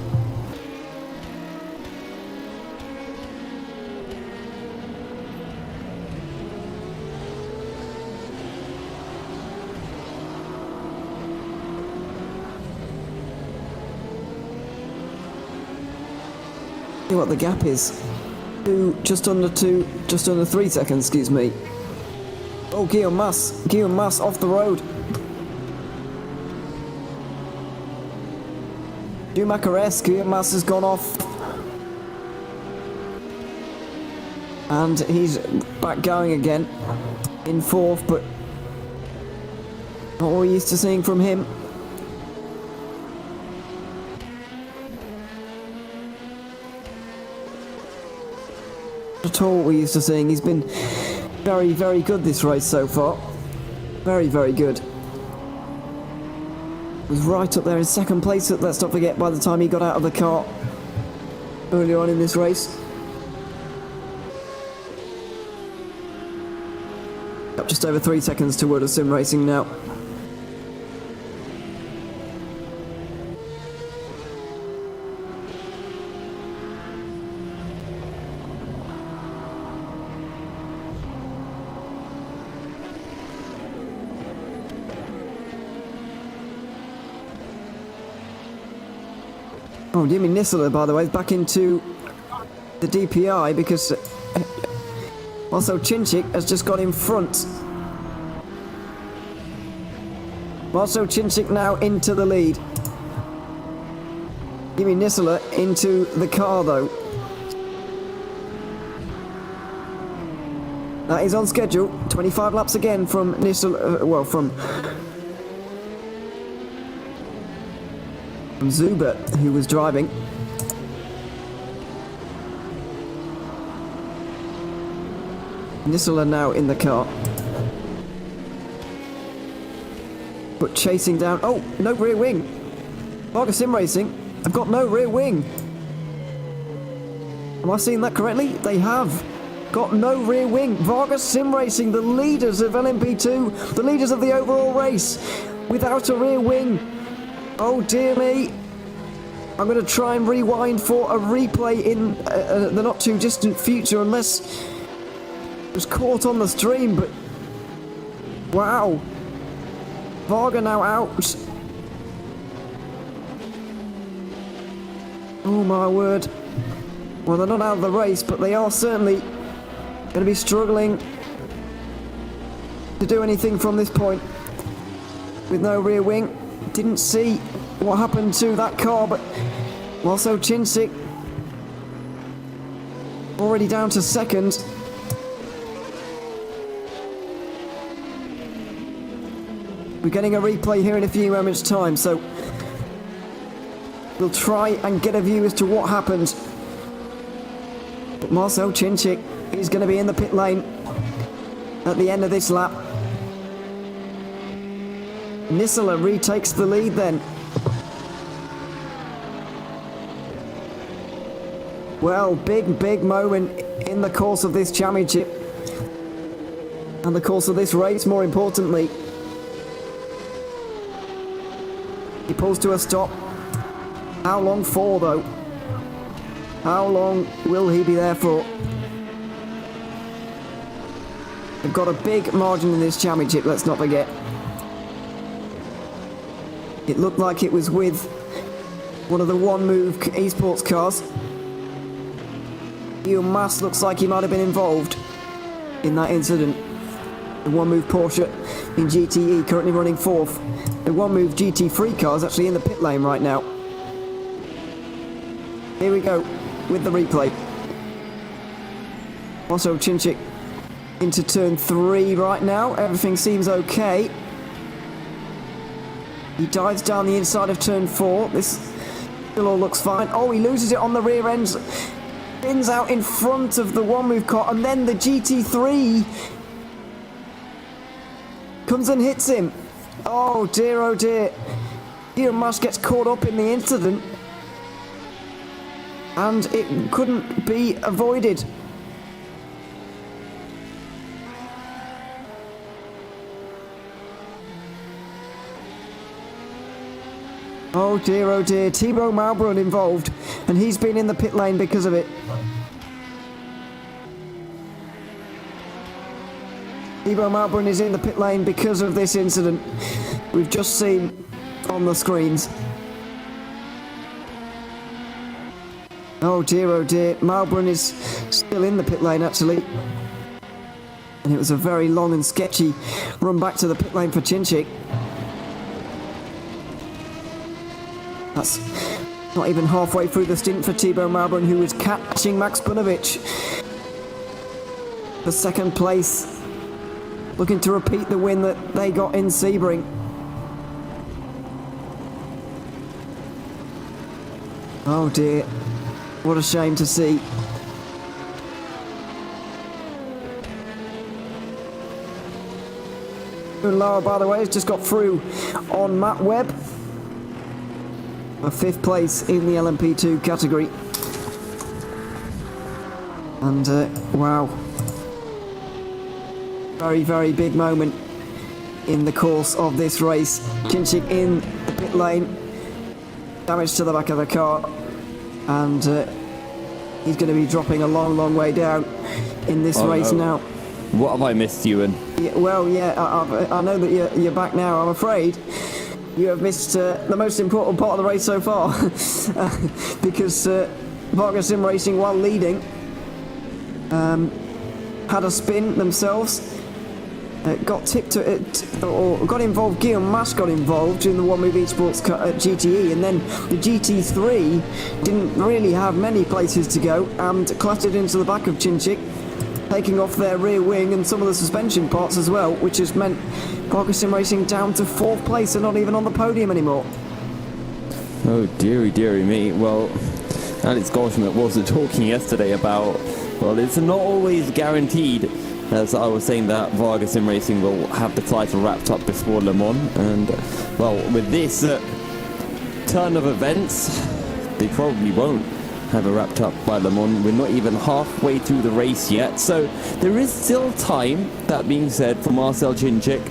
What the gap is. Just under 3 seconds, excuse me. Oh, Guillaume Mas off the road. Schumacher-esque, Guillaume Mas has gone off. And he's back going again in 4th, but not what we're used to seeing from him. At all what we're used to seeing. He's been very, very good this race so far. Very, very good. Was right up there in 2nd place, let's not forget, by the time he got out of the car earlier on in this race. Up just over 3 seconds to World of Sim Racing now. Oh, Jimmy Nisler, by the way, is back into the DPI because also Chinchik has just got in front. Also Chinchik now into the lead. Jimmy Nisler into the car though. That is on schedule. 25 laps again from Nisler, from Zuber, who was driving. Nisler now in the car. But chasing down... Oh, no rear wing. Vargas Sim Racing have got no rear wing. Am I seeing that correctly? They have got no rear wing. Vargas Sim Racing, the leaders of LMP2, the leaders of the overall race, without a rear wing. Oh dear me. I'm going to try and rewind for a replay in the not too distant future, unless it was caught on the stream, but wow. Varga now out. Oh my word. Well, they're not out of the race, but they are certainly going to be struggling to do anything from this point with no rear wing. Didn't see what happened to that car, but also Chinchik already down to 2nd. We're getting a replay here in a few moments' time, so we'll try and get a view as to what happened. But Marcel Chinchik is going to be in the pit lane at the end of this lap. Nisler retakes the lead then. Well, big moment in the course of this championship. And the course of this race, more importantly. He pulls to a stop. How long for, though? How long will he be there for? They've got a big margin in this championship, let's not forget. It looked like it was with one of the one-move esports cars. Guillaume Mas looks like he might have been involved in that incident. The one-move Porsche in GTE currently running fourth. The one-move GT3 car is actually in the pit lane right now. Here we go with the replay. Also Chinchik into turn 3 right now. Everything seems okay. He dives down the inside of turn 4. This still all looks fine. Oh, he loses it on the rear end. Spins out in front of the one-move car, and then the GT3 comes and hits him. Oh dear. Guillaume Mas gets caught up in the incident, and it couldn't be avoided. Oh dear, Thibaut Malbrun involved, and he's been in the pit lane because of it. Thibaut Malbrun is in the pit lane because of this incident we've just seen on the screens. Oh dear, Malbrun is still in the pit lane actually. And it was a very long and sketchy run back to the pit lane for Chinchik. That's not even halfway through the stint for Thibaut Malbrun, who was catching Max Bunovic for second place, looking to repeat the win that they got in Sebring. Oh dear, what a shame to see. Lara, by the way, has just got through on Matt Webb. A 5th place in the LMP2 category. And wow, very big moment in the course of this race. Chinchik in the pit lane, damage to the back of the car, and he's going to be dropping a long way down in this race now.
What have I missed, Ewan?
Yeah, well, yeah, I know that you're back now. I'm afraid you have missed the most important part of the race so far, because Varga Sim Racing, while leading, had a spin themselves, got tipped to it, or got involved. Guillaume Mas got involved in the one-move esports GTE, and then the GT3 didn't really have many places to go and clattered into the back of Chinchik, taking off their rear wing and some of the suspension parts as well, which has meant Varga Sim Racing down to 4th place and not even on the podium anymore.
Oh dearie me. Well, Alex Goldschmidt was talking yesterday about, well, it's not always guaranteed, as I was saying, that Varga Sim Racing will have the title wrapped up before Le Mans, and well, with this turn of events, they probably won't have it wrapped up by Le Mans. We're not even halfway through the race yet, so there is still time, that being said, for Marcel Chinchik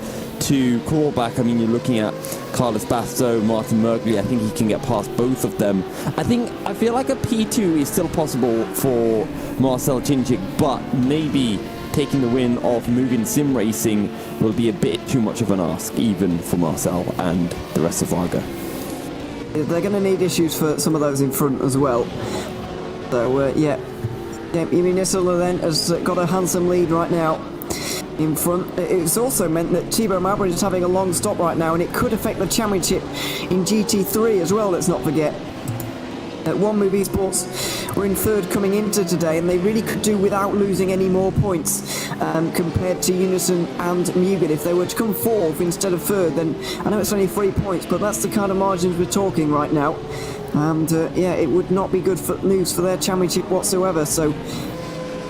to claw back. I mean, you're looking at Carlos Basto, Martin Merkley. I think he can get past both of them. I feel like a P2 is still possible for Marcel Chinchik, but maybe taking the win of Mugen Sim Racing will be a bit too much of an ask, even for Marcel and the rest of Varga.
They're going to need issues for some of those in front as well. So, yeah, Yemi Nisula then has got a handsome lead right now in front. It's also meant that Thibaut Malbrun is having a long stop right now, and it could affect the championship in GT3 as well, let's not forget. One Move Esports were in 3rd coming into today, and they really could do without losing any more points compared to Unison and Mugen. If they were to come 4th instead of 3rd, then I know it's only 3 points, but that's the kind of margins we're talking right now. And yeah, it would not be good news for their championship whatsoever. So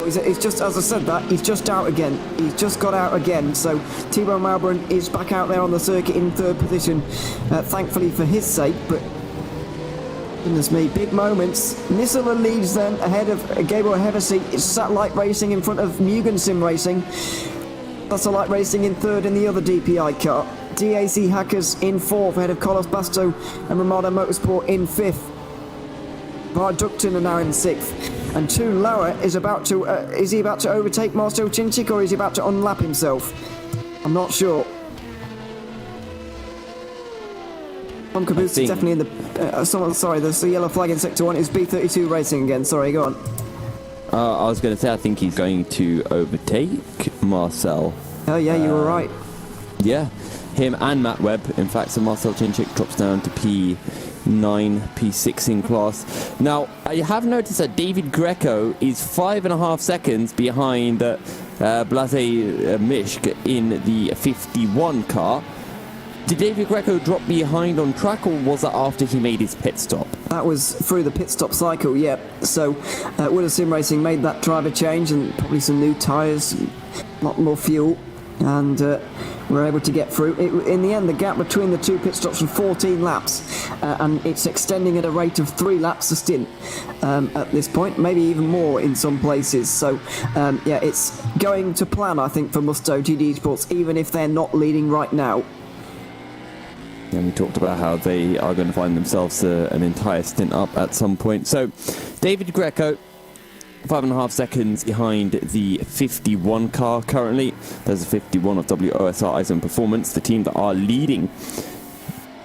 it's just, as I said that, he's just out again. He's just got out again. So Thibaut Malbrun is back out there on the circuit in 3rd position, thankfully for his sake, but Goodness me, big moments. Nisila leads then ahead of Gabriel Hevesi. It's Satellite Racing in front of Mugen Sim Racing. Satellite Racing in third in the other DPI car. DAC Hackers in fourth ahead of Carlos Basto and Ramada Motorsport in fifth. Varducton are now in sixth. And Toon Lauer is about to, is he about to overtake Marcel Cinchik or is he about to unlap himself? I'm not sure. Tom Caboose is definitely in the... sorry, there's a yellow flag in Sector 1. It's B32 Racing again. Sorry, go on.
I was going to say, I think he's going to overtake Marcel.
Oh, yeah, you were right.
Yeah, him and Matt Webb. In fact, so Marcel Cinchik drops down to P9, P6 in class. Now, I have noticed that David Greco is 5.5 seconds behind Blase Mishk in the 51 car. Did David Greco drop behind on track, or was that after he made his pit stop?
That was through the pit stop cycle, yeah. So, Wood Sim Racing made that driver change and probably some new tyres, a lot more fuel, and were able to get through. In the end, the gap between the two pit stops was 14 laps, and it's extending at a rate of 3 laps a stint at this point, maybe even more in some places. So, yeah, it's going to plan, I think, for Musto GD Esports, even if they're not leading right now.
And we talked about how they are going to find themselves an entire stint up at some point. So, David Greco, 5.5 seconds behind the 51 car currently. There's a 51 of WOSR Eisen Performance, the team that are leading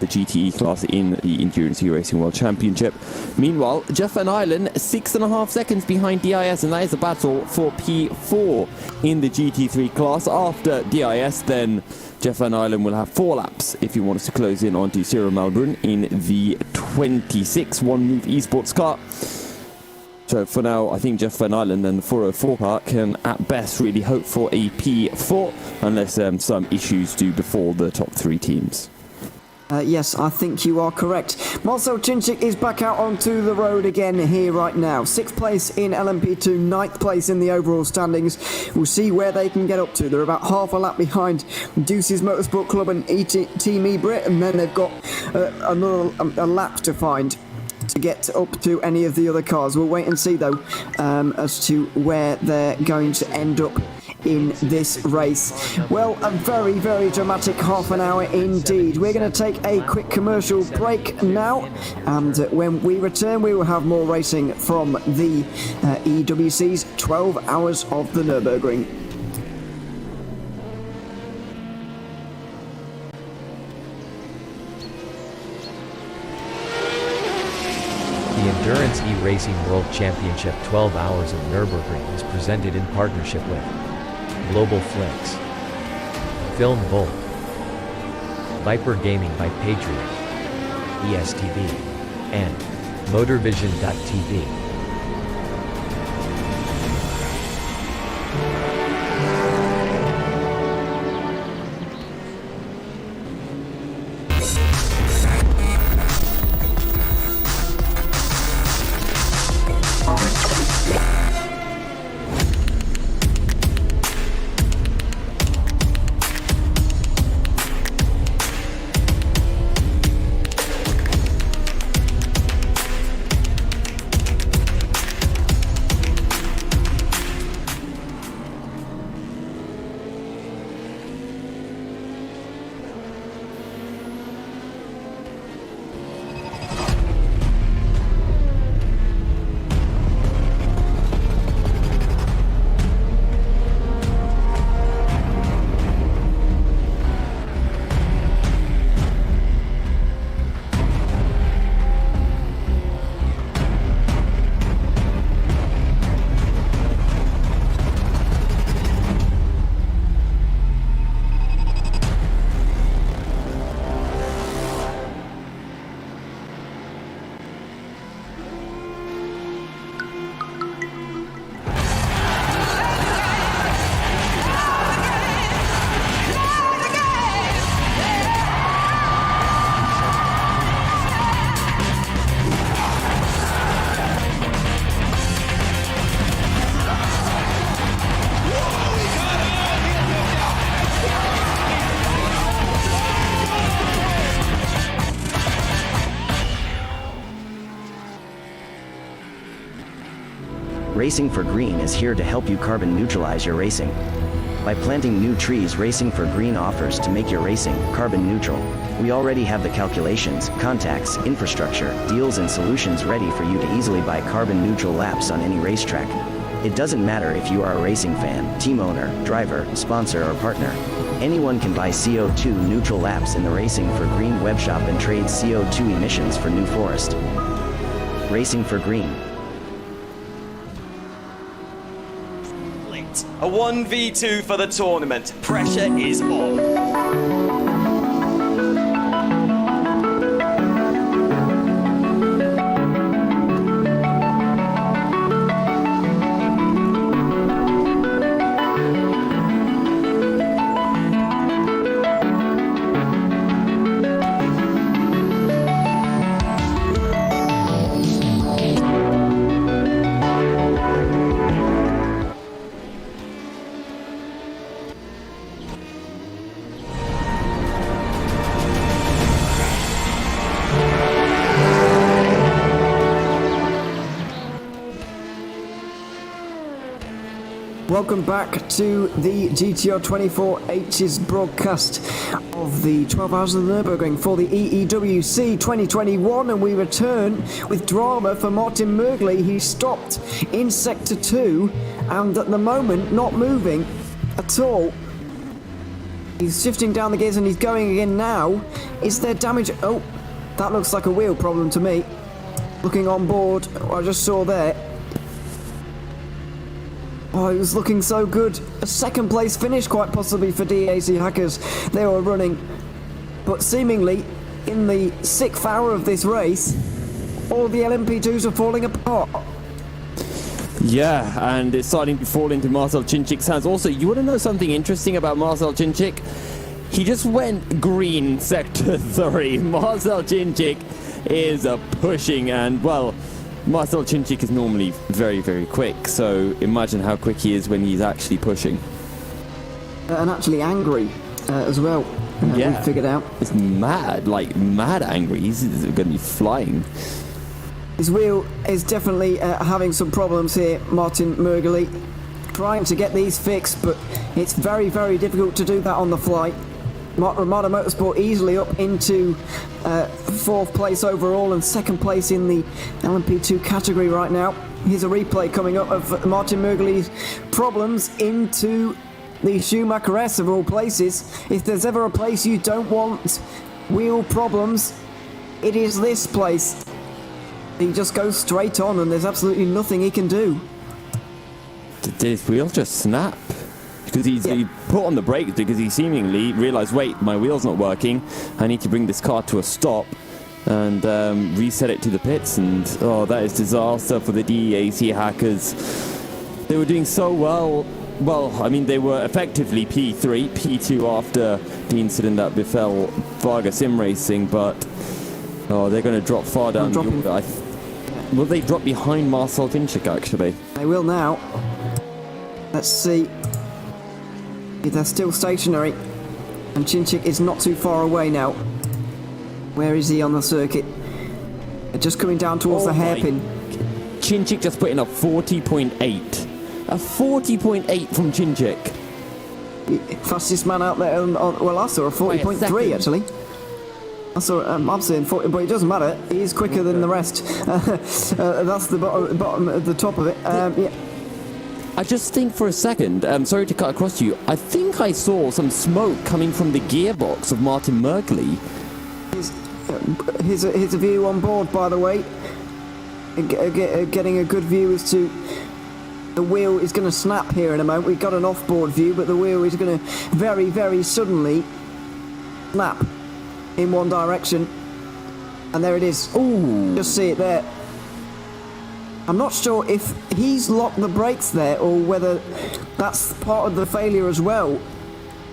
the GTE class in the Endurance E-Racing World Championship. Meanwhile, Jeff Van Islen, 6.5 seconds behind DIS, and that is a battle for P4 in the GT3 class. After DIS, then Jeff Van Islen will have 4 laps if he wants to close in onto Cyril Malbrun in the 26 one-move esports car. So for now, I think Jeff Van Islen and the 404 car can at best really hope for a P4, unless some issues do befall the top 3 teams.
Yes, I think you are correct. Marcel Cinchik is back out onto the road again here right now. 6th place in LMP2, 9th place in the overall standings. We'll see where they can get up to. They're about half a lap behind Deuces Motorsport Club and Team eBrit, and then they've got a lap to find to get up to any of the other cars. We'll wait and see, though, as to where they're going to end up in this race. Well, a very, very dramatic half an hour indeed. We're going to take a quick commercial break now, and when we return, we will have more racing from the EEWC's 12 Hours of the Nürburgring.
The Endurance E-Racing World Championship 12 Hours of Nürburgring is presented in partnership with Global Flicks, Film Volt, Viper Gaming by Patriot, ESTV, and Motorvision.tv.
Racing for Green is here to help you carbon neutralize your racing. By planting new trees, Racing for Green offers to make your racing carbon neutral. We already have the calculations, contacts, infrastructure, deals and solutions ready for you to easily buy carbon neutral laps on any racetrack. It doesn't matter if you are a racing fan, team owner, driver, sponsor or partner. Anyone can buy CO2 neutral laps in the Racing for Green webshop and trade CO2 emissions for New Forest. Racing for Green.
A 1v2 for the tournament. Pressure is on.
Welcome back to the GTR 24H's broadcast of the 12 Hours of the Nürburgring for the EEWC 2021, and we return with drama for Martin Mörgli. He stopped in Sector 2 and at the moment not moving at all. He's shifting down the gears and he's going again now. Is there damage? Oh, that looks like a wheel problem to me. Looking on board, I just saw there. Oh, it was looking so good. A second place finish quite possibly for DAC Hackers. They were running. But seemingly, in the 6th hour of this race, all the LMP2s are falling apart.
Yeah, and it's starting to fall into Marcel Cinčic's hands. Also, you want to know something interesting about Marcel Cinčic? He just went green Sector 3. Marcel Cinčic is pushing, and, well, Marcel Cinčic is normally very, very quick, so imagine how quick he is when he's actually pushing.
And actually angry as well.
Yeah.
We figured out.
It's mad, like mad angry. He's going to be flying.
His wheel is definitely having some problems here, Martin Mörgli. Trying to get these fixed, but it's very, very difficult to do that on the fly. Ramada Motorsport easily up into 4th place overall and 2nd place in the LMP2 category right now. Here's a replay coming up of Martin Mörgli's problems into the Schumacher S of all places. If there's ever a place you don't want wheel problems, it is this place. He just goes straight on and there's absolutely nothing he can do.
Did his wheel just snap? Because he put on the brakes because he seemingly realised, wait, my wheel's not working. I need to bring this car to a stop and reset it to the pits. And, oh, that is disaster for the DAC Hackers. They were doing so well. Well, I mean, they were effectively P3, P2 after the incident that befell Varga Sim Racing, but, oh, they're going to drop far down the order. Will they drop behind Marcel Cinčic, actually?
They will now. Let's see. They're still stationary, and Cinčic is not too far away now. Where is he on the circuit? They're just coming down towards the hairpin.
Cinčic just put in a 40.8. A 40.8 from Cinčic.
Fastest man out there. Well, I saw a 40.3 actually. I saw. I'm saying 40, but it doesn't matter. He is quicker than the rest. That's the bottom at the top of it. Yeah.
I just think for a second, sorry to cut across you, I think I saw some smoke coming from the gearbox of Martin Mörgli.
Here's a view on board, by the way. Getting a good view as to the wheel is going to snap here in a moment. We've got an off-board view, but the wheel is going to very, very suddenly snap in one direction. And there it is. Ooh, just see it there. I'm not sure if he's locked the brakes there or whether that's part of the failure as well.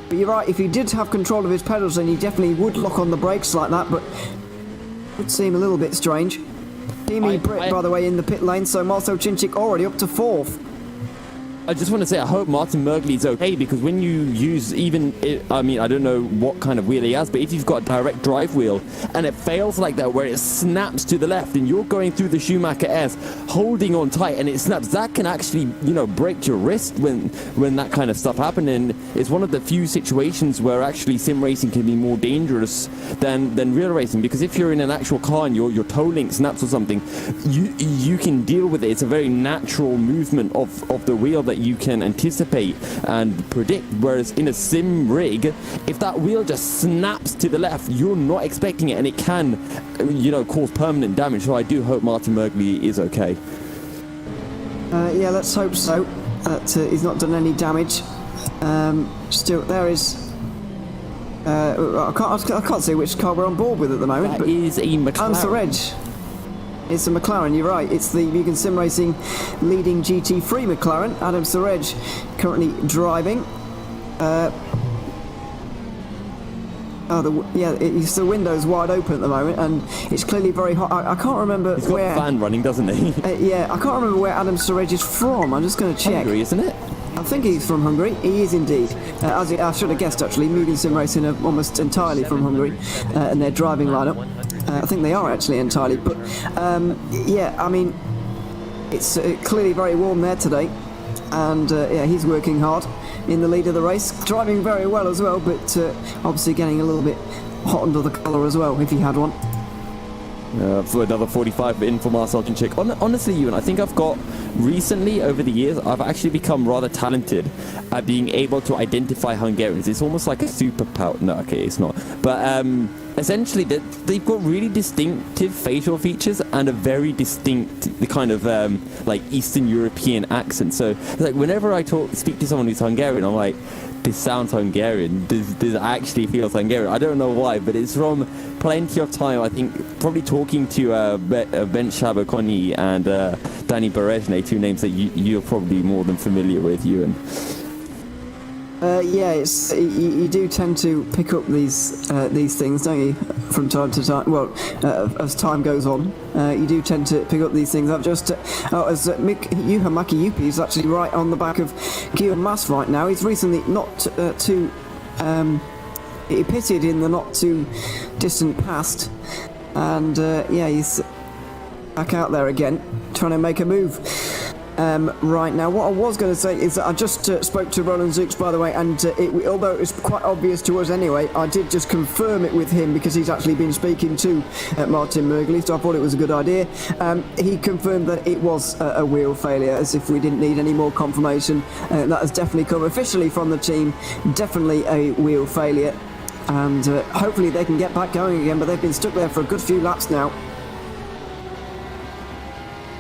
But you're right, if he did have control of his pedals, then he definitely would lock on the brakes like that, but it would seem a little bit strange. Kimi Britt, by the way, in the pit lane, so Marcel Cinčic already up to 4th.
I just want to say I hope Martin Mergley is okay, because when you use I don't know what kind of wheel he has, but if you've got a direct drive wheel and it fails like that, where it snaps to the left and you're going through the Schumacher S holding on tight and it snaps, that can actually, break your wrist when that kind of stuff happens. And it's one of the few situations where actually sim racing can be more dangerous than real racing, because if you're in an actual car and your toe link snaps or something, you can deal with it. It's a very natural movement of the wheel that you can anticipate and predict, whereas in a sim rig, if that wheel just snaps to the left, you're not expecting it and it can cause permanent damage. So I do hope Martin Mergley is okay.
Yeah, let's hope so, that he's not done any damage. Still, there is I can't see which car we're on board with at the moment.
That is a McLaren.
It's a McLaren, you're right. It's the Mugen Sim Racing leading GT3 McLaren. Adam Surrej currently driving. The window's wide open at the moment, and it's clearly very hot. I can't remember
He's got
where.
the fan running, doesn't he?
I can't remember where Adam Surrej is from. I'm just going to check.
Hungary, isn't it?
I think he's from Hungary. He is indeed. I should have guessed, actually. Mugen Sim Racing are almost entirely from Hungary, and their driving lineup. I think they are actually entirely. But it's clearly very warm there today, and he's working hard in the lead of the race, driving very well as well, but obviously getting a little bit hot under the collar as well, if he had one.
For another 45 in for Marcel Ginchik. Honestly, Ewan, I think I've got recently, over the years, I've actually become rather talented at being able to identify Hungarians. It's almost like a superpower. No, okay, it's not. But essentially, they've got really distinctive facial features and a very distinct kind of Eastern European accent. So, like, whenever I speak to someone who's Hungarian, I'm like, this sounds Hungarian. This actually feels Hungarian. I don't know why, but it's from plenty of time. I think probably talking to Ben Shabakoni and Danny Berezhny, two names that you're probably more than familiar with, Ewan.
You do tend to pick up these things, don't you, from time to time? Well, as time goes on, you do tend to pick up these things. I've just, Juha Mäki-Juppi is actually right on the back of Guillaume Mas right now. He's recently he pitted in the not too distant past, and he's back out there again, trying to make a move. Right now, what I was going to say is that I just spoke to Roland Zooks, by the way, and although it's quite obvious to us anyway, I did just confirm it with him because he's actually been speaking to Martin Mergley, so I thought it was a good idea. He confirmed that it was a wheel failure, as if we didn't need any more confirmation. That has definitely come officially from the team, definitely a wheel failure, and hopefully they can get back going again, but they've been stuck there for a good few laps now.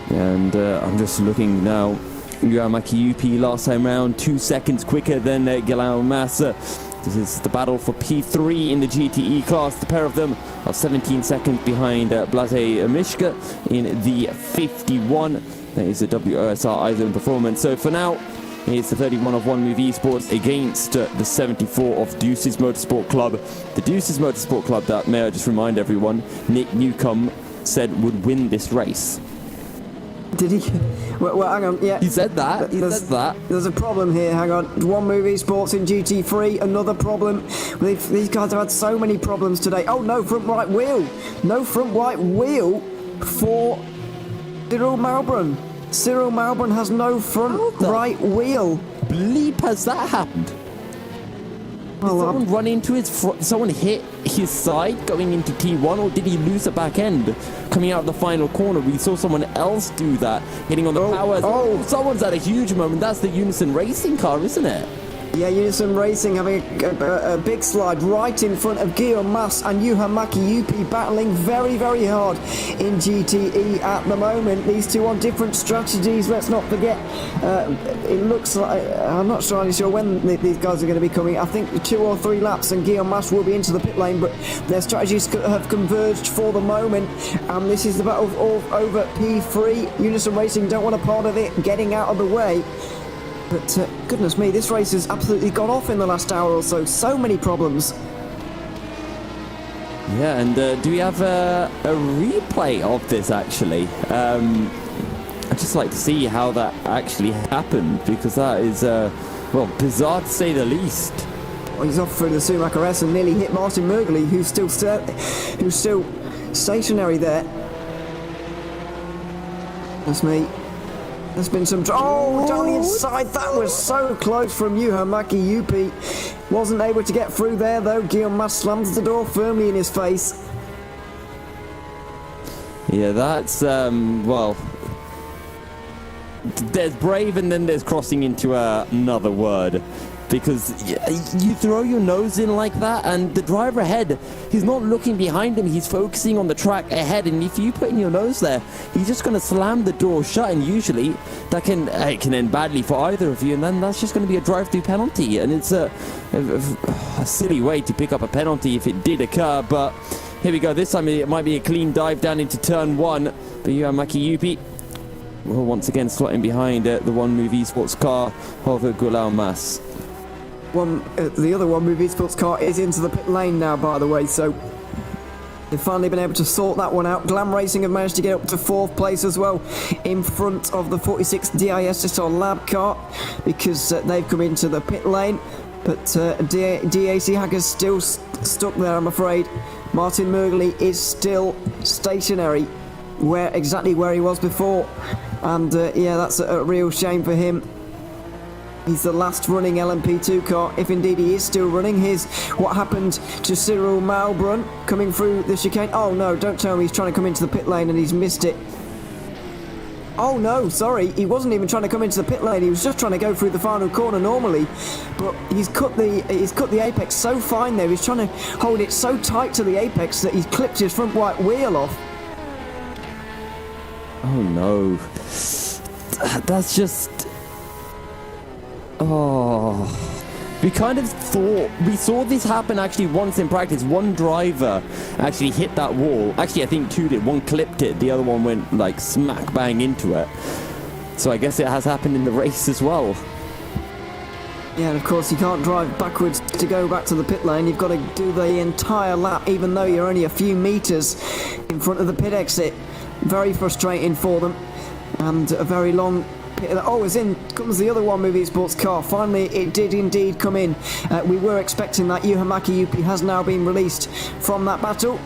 And I'm just looking now. Juha Mäki-Juppi last time round 2 seconds quicker than Guillaume Mas. This is the battle for P3 in the GTE class. The pair of them are 17 seconds behind Blazej Mishka in the 51. That is the WOSR iZone performance. So for now, it's the 31 of One Move Esports against the 74 of Deuces Motorsport Club. The Deuces Motorsport Club that, may I just remind everyone, Nick Newcomb said would win this race.
Did he? Well, hang on. Yeah,
he said that.
There's a problem here. Hang on. One Move Esports in GT3. Another problem. These guys have had so many problems today. Oh no, front right wheel. No front right wheel for Cyril Malbran. Cyril Malbran has no front right wheel.
Bleep, has that happened? Did someone run into someone hit his side going into T1, or did he lose the back end coming out of the final corner? We saw someone else do that, hitting on the powers. Someone's had a huge moment. That's the Unison Racing car, isn't it?
Yeah, Unison Racing having a big slide right in front of Guillaume Mas and Juha Mäki-Juppi battling very, very hard in GTE at the moment. These two on different strategies, let's not forget. It looks like, I'm not really sure when these guys are going to be coming. I think 2 or 3 laps and Guillaume Mas will be into the pit lane, but their strategies have converged for the moment. And this is the battle over P3. Unison Racing don't want a part of it, getting out of the way. But goodness me, this race has absolutely gone off in the last hour or so. So many problems.
Yeah, and do we have a replay of this, actually? I'd just like to see how that actually happened, because that is, well, bizarre to say the least.
Well, he's off through the Sumacher S and nearly hit Martin Murgley, who's still stationary there. That's me. There's been some... Oh, down the inside. That was so close from Juha-Matti Juppi. Wasn't able to get through there, though. Guillaume Mas slams the door firmly in his face.
Yeah, that's, well... There's brave and then there's crossing into another word. Because you throw your nose in like that, and the driver ahead, he's not looking behind him, he's focusing on the track ahead, and if you put in your nose there, he's just going to slam the door shut, and usually that can end badly for either of you, and then that's just going to be a drive-through penalty, and it's a silly way to pick up a penalty if it did occur. But here we go, this time it might be a clean dive down into turn 1, but Juha-Matti Juppi will once again slotting behind the One Move Esports car of Guillaume Mas.
The other One Move Esports car is into the pit lane now, by the way, so they've finally been able to sort that one out. Glam Racing have managed to get up to 4th place as well, in front of the 46 DIS Lab car, because they've come into the pit lane, but DAC Hacker's still stuck there, I'm afraid. Martin Murgley is still stationary, exactly where he was before, and yeah, that's a real shame for him. He's the last running LMP2 car, if indeed he is still running. Here's what happened to Cyril Malbrun coming through the chicane. Oh no, don't tell me he's trying to come into the pit lane and he's missed it. Oh no, sorry, he wasn't even trying to come into the pit lane, he was just trying to go through the final corner normally. But he's cut the apex so fine there, he's trying to hold it so tight to the apex that he's clipped his front right wheel off.
Oh no. That's just... Oh, we kind of thought, we saw this happen actually once in practice. One driver actually hit that wall. Actually, I think 2 did. One clipped it, the other one went like smack bang into it. So I guess it has happened in the race as well.
Yeah, and of course you can't drive backwards to go back to the pit lane. You've got to do the entire lap, even though you're only a few meters in front of the pit exit. Very frustrating for them, and a very long... Oh, as in comes the other One Move Esports car. Finally, it did indeed come in. We were expecting that. Juha-Matti Juppi has now been released from that battle,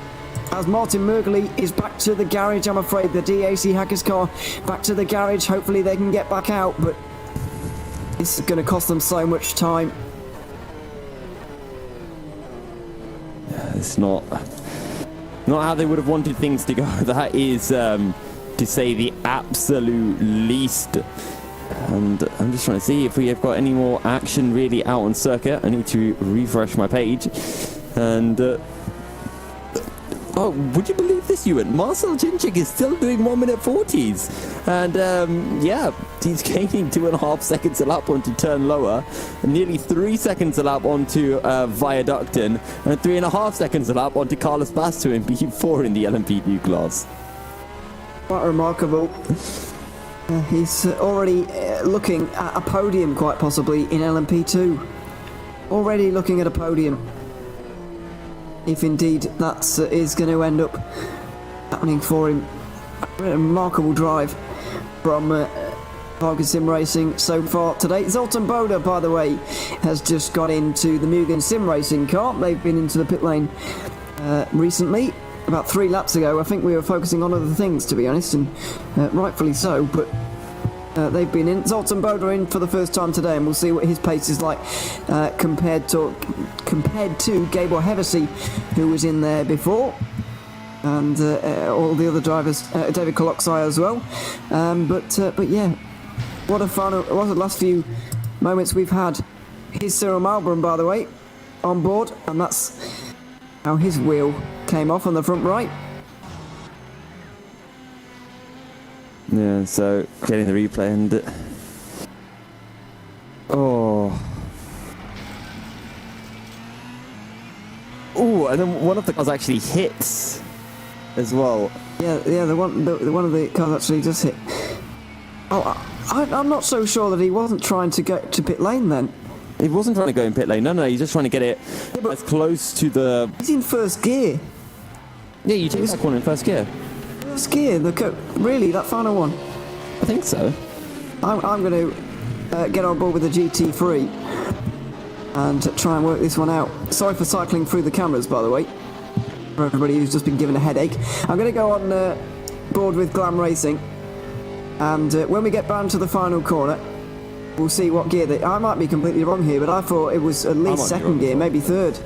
as Martin Murgley is back to the garage, I'm afraid. The DAC Hackers car back to the garage. Hopefully they can get back out, but this is going to cost them so much time.
It's not how they would have wanted things to go. That is... to say the absolute least. And I'm just trying to see if we have got any more action really out on circuit. I need to refresh my page. And oh, would you believe this, Ewan? Marcel Cinchik is still doing 1 minute 40s, and yeah, he's gaining 2.5 seconds a lap onto turn lower, and nearly 3 seconds a lap onto Viaducton, and 3.5 seconds a lap onto Carlos Basto in P4 in the LMP2 class.
Quite remarkable. He's already looking at a podium, quite possibly, in LMP2. Already looking at a podium. If indeed that is going to end up happening for him. A remarkable drive from Vargas Sim Racing so far today. Zoltan Boda, by the way, has just got into the Mugen Sim Racing car. They've been into the pit lane recently. About 3 laps ago. I think we were focusing on other things, to be honest, and rightfully so, but they've been in. Zoltan Boda in for the first time today, and we'll see what his pace is like compared to Gabor Hevesy, who was in there before, and all the other drivers, David Koloksai as well. But yeah, what a last few moments we've had. Here's Cyril Malbrun, by the way, on board, and that's how his wheel came off on the front right.
Yeah, so getting the replay and oh, and then one of the cars actually hits as well.
Yeah, the one of the cars actually just hit. Oh, I'm not so sure that he wasn't trying to get to pit lane then.
He wasn't trying to go in pit lane. No, he's just trying to get it as close to the...
He's in first gear.
Yeah, you take that one in first gear.
First gear, really, that final one.
think so.
I'm going to get on board with the GT3 and try and work this one out. Sorry for cycling through the cameras, by the way, for everybody who's just been given a headache. I'm going to go on board with Glam Racing, and when we get down to the final corner, we'll see what gear I might be completely wrong here, but I thought it was at least second gear, maybe third.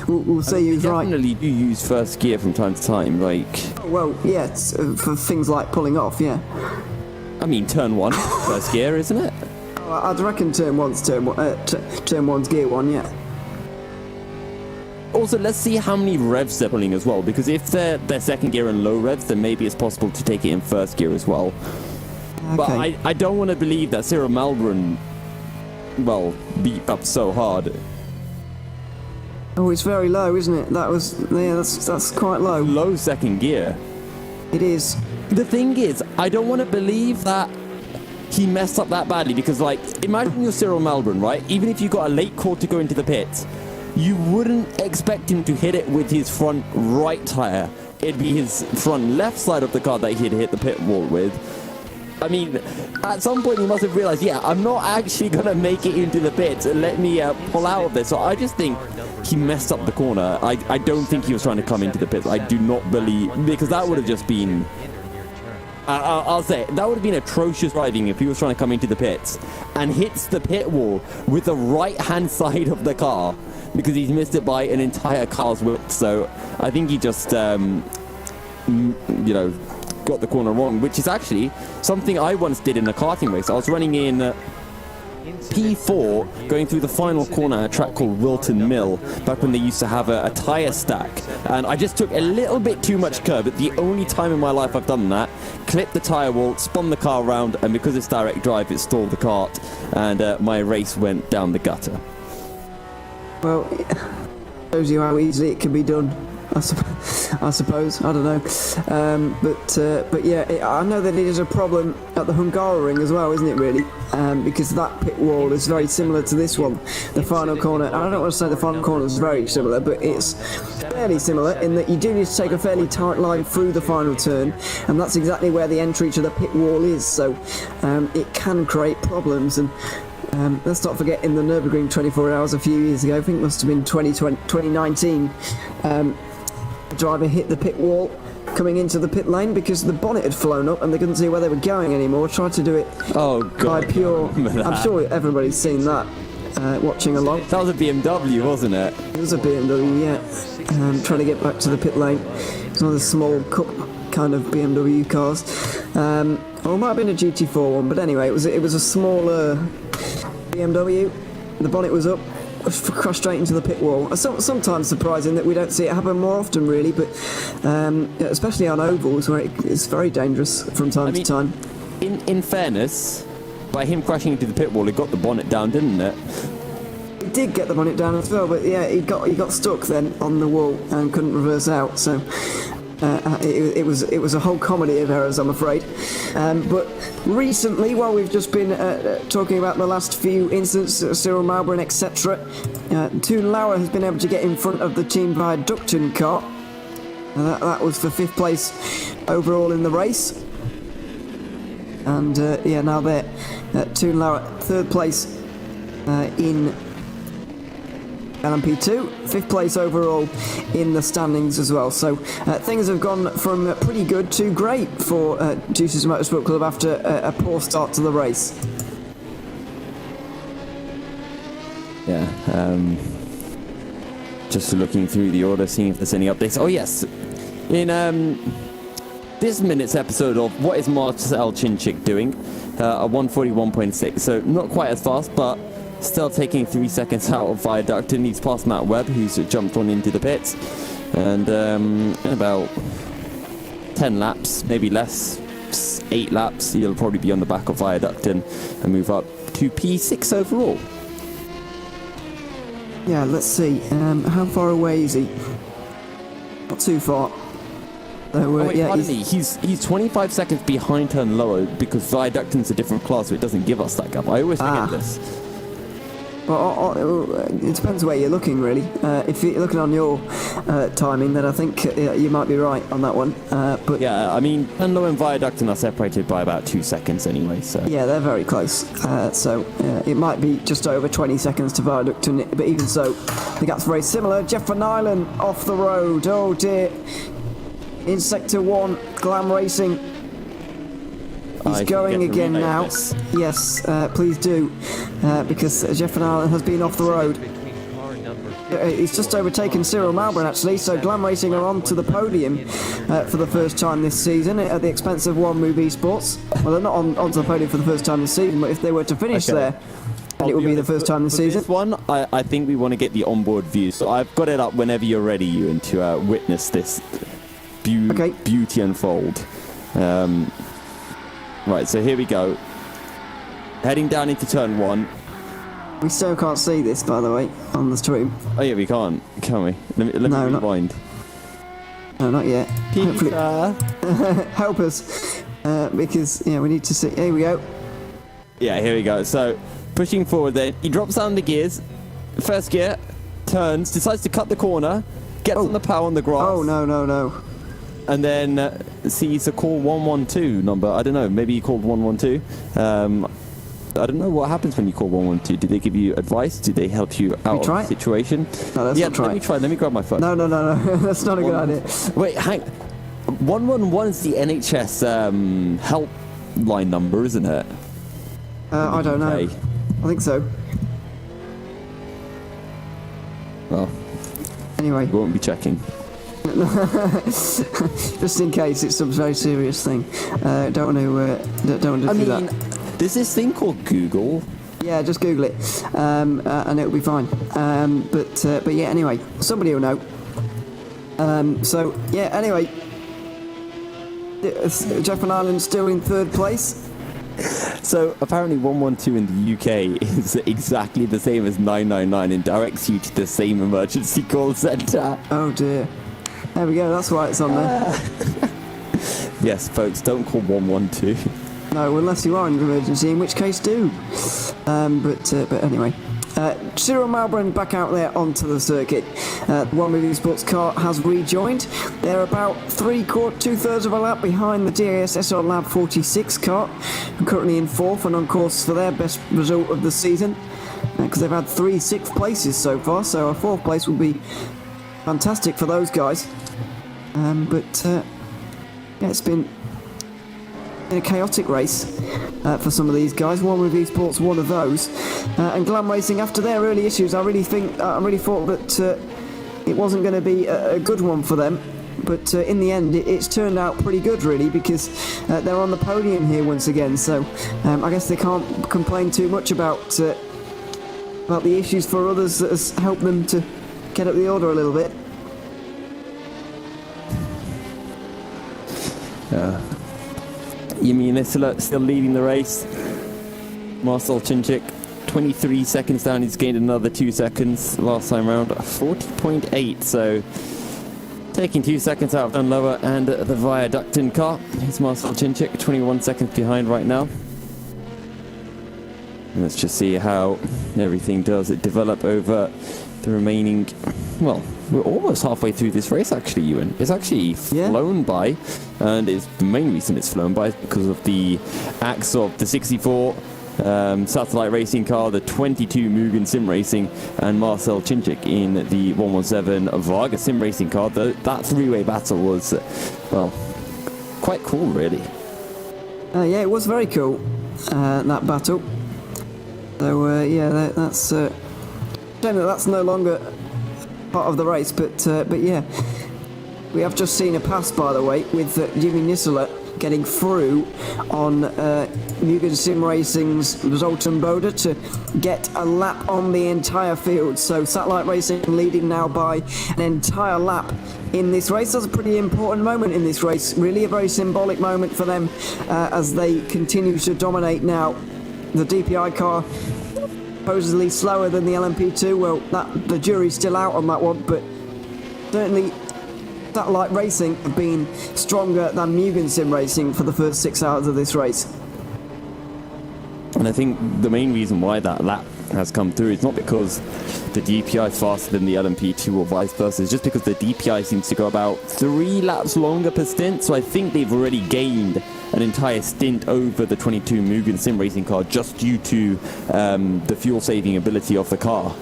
we'll see who's right.
Definitely do use first gear from time to time, like...
Well, yeah, it's, for things like pulling off, yeah.
I mean, turn 1, first gear, isn't it?
Oh, I'd reckon turn one's gear 1, yeah.
Also, let's see how many revs they're pulling as well, because if they're second gear and low revs, then maybe it's possible to take it in first gear as well. Okay. But I don't want to believe that Cyril Malbran, well, beat up so hard.
Oh, it's very low, isn't it? That's quite low.
Low second gear.
It is.
The thing is, I don't want to believe that he messed up that badly, because, like, imagine you're Cyril Malbran, right? Even if you got a late call to go into the pits, you wouldn't expect him to hit it with his front right tyre. It'd be his front left side of the car that he'd hit the pit wall with. I mean, at some point he must have realised, yeah, I'm not actually going to make it into the pits, and let me pull out of this. So I just think he messed up the corner. I don't think he was trying to come into the pits. I do not believe, because that would have just been... I'll say, that would have been atrocious driving if he was trying to come into the pits and hits the pit wall with the right-hand side of the car, because he's missed it by an entire car's width. So I think he just, you know, got the corner wrong, which is actually something I once did in a karting race. I was running in P4 going through the final corner at a track called Wilton Mill, back when they used to have a tyre stack, and I just took a little bit too much curb. But the only time in my life I've done that, clipped the tyre wall, spun the car around, and because it's direct drive, it stalled the kart, and my race went down the gutter.
Well, it shows you how easily it can be done, I suppose. I don't know. But yeah, I know that it is a problem at the Hungaroring as well, isn't it, really? Because that pit wall is very similar to this one. The final corner, I don't want to say the final corner is very similar, but it's fairly similar in that you do need to take a fairly tight line through the final turn, and that's exactly where the entry to the pit wall is, so it can create problems. And let's not forget, in the Nürburgring 24 Hours a few years ago, I think it must have been 2019, the driver hit the pit wall coming into the pit lane because the bonnet had flown up and they couldn't see where they were going anymore. Tried to do it by pure... I'm sure everybody's seen that, watching along.
That was a BMW, wasn't it?
It was a BMW, yeah. Trying to get back to the pit lane. It's one of the small cup kind of BMW cars. Or it might have been a GT4 one, but anyway, it was a smaller BMW. The bonnet was up, crashed straight into the pit wall. Sometimes surprising that we don't see it happen more often, really, but especially on ovals where it's very dangerous from time to time.
In fairness, by him crashing into the pit wall, it got the bonnet down, didn't it?
It did get the bonnet down as well, but yeah, he got stuck then on the wall and couldn't reverse out. So. It was a whole comedy of errors, I'm afraid. But recently, while we've just been talking about the last few incidents, Cyril Malbran, etc., Toon Lauer has been able to get in front of the team via Ducton car. That was for 5th place overall in the race. And yeah, now they're Toon Lauer 3rd place in LMP2, 5th place overall in the standings as well. So things have gone from pretty good to great for Juices Motorsport Club after a poor start to the race.
Yeah, just looking through the order, seeing if there's any updates. Oh yes, in this minute's episode of What is Marcel Chinchik Doing, a 141.6, so not quite as fast, but still taking 3 seconds out of Viaduct, and he's past Matt Webb, who's jumped on into the pits. And in about 10 laps, maybe less, 8 laps, he'll probably be on the back of Viaduct and move up to P6 overall.
Yeah, let's see. How far away is he? Not too far.
Pardon me, he's 25 seconds behind Turn Lower because Viaducton's a different class, so it doesn't give us that gap. I always forget this.
Well, it depends where you're looking, really. If you're looking on your timing, then I think you might be right on that one. But
yeah, I mean, Venlo and Viaducton are separated by about 2 seconds anyway, so...
Yeah, they're very close. So it might be just over 20 seconds to Viaducton, but even so, the gap's very similar. Jeff Van Island off the road. Oh dear. In Sector 1, Glam Racing. He's going again now. Yes, please do, because Jeff Van Island has been off the road. He's just overtaken Cyril Malbran actually, so Glam Racing are on to the podium for the first time this season at the expense of One Move Esports. Well, they're not onto the podium for the first time this season, but if they were to finish there, then it would be the first time this season.
This one, I think we want to get the onboard view, so I've got it up whenever you're ready, Ewan, to witness this beauty unfold. Right, so here we go. Heading down into turn 1.
We still can't see this, by the way, on the stream.
Oh yeah, we can't, can we? Let me rewind.
No, not yet.
Hopefully,
help us, because we need to see. Here we go.
Yeah, here we go. So pushing forward, then he drops down the gears. First gear, turns, decides to cut the corner, gets on the power on the grass.
Oh no.
And then sees a call 112 number. I don't know. Maybe he called 112. I don't know what happens when you call 112. Do they give you advice? Do they help you out of the situation?
No, let's not try.
Let me try. Let me grab my phone.
No. That's not a good idea.
Wait, hang. 111 is the NHS helpline number, isn't it?
I don't know.
Okay.
I think so.
Well,
anyway,
we won't be checking.
Just in case it's some very serious thing. Don't want to do that.
There's this thing called Google.
Yeah, just Google it, and it'll be fine. But yeah, anyway, somebody will know. So yeah, anyway, Jeff Van Island still in 3rd place.
So apparently 112 in the UK is exactly the same as 999 and directs you to the same emergency call centre.
Oh dear. There we go, that's why it's on there.
Yes, folks, don't call 112.
No, unless you are in an emergency, in which case do. But anyway. Cyril Malbran back out there onto the circuit. One Move Esports car has rejoined. They're about 2/3 of a lap behind the DAS SR Lab 46 car, currently in 4th and on course for their best result of the season, because they've had 3 6th places so far, so a 4th place would be fantastic for those guys. Yeah, it's been a chaotic race for some of these guys. One Move Esports, one of those, and Glam Racing, after their early issues, I really thought that it wasn't going to be a good one for them, but in the end it's turned out pretty good, really, because they're on the podium here once again, so I guess they can't complain too much about the issues for others that has helped them to get up the order a little bit.
You mean they're still leading the race? Marcel Chinchik, 23 seconds down. He's gained another 2 seconds last time round. 40.8, so taking 2 seconds out of Dunlower and the Viaducton car. Here's Marcel Chinchik, 21 seconds behind right now. And let's just see how everything does develop over the remaining... Well, we're almost halfway through this race, actually, Ewan. It's actually flown by, and the main reason it's flown by is because of the acts of the 64 Satellite Racing car, the 22 Mugen Sim Racing, and Marcel Chinchik in the 117 Varga Sim Racing car. That three-way battle was, well, quite cool, really.
Yeah, it was very cool, that battle. So, yeah, that's... shame that's no longer part of the race, but yeah, we have just seen a pass, by the way, with Jimmy Nisela getting through on Mugen Sim Racing's Zoltan Boda to get a lap on the entire field. So Satellite Racing leading now by an entire lap in this race. That's a pretty important moment in this race, really a very symbolic moment for them as they continue to dominate now. The DPI car supposedly slower than the LMP2. Well, the jury's still out on that one, but certainly Satellite Racing have been stronger than Mugen Sim Racing for the first 6 hours of this race.
And I think the main reason why that lap has come through is not because the DPI is faster than the LMP2 or vice versa. It's just because the DPI seems to go about 3 laps longer per stint. So I think they've already gained an entire stint over the 22 Mugen sim racing car just due to the fuel saving ability of the car.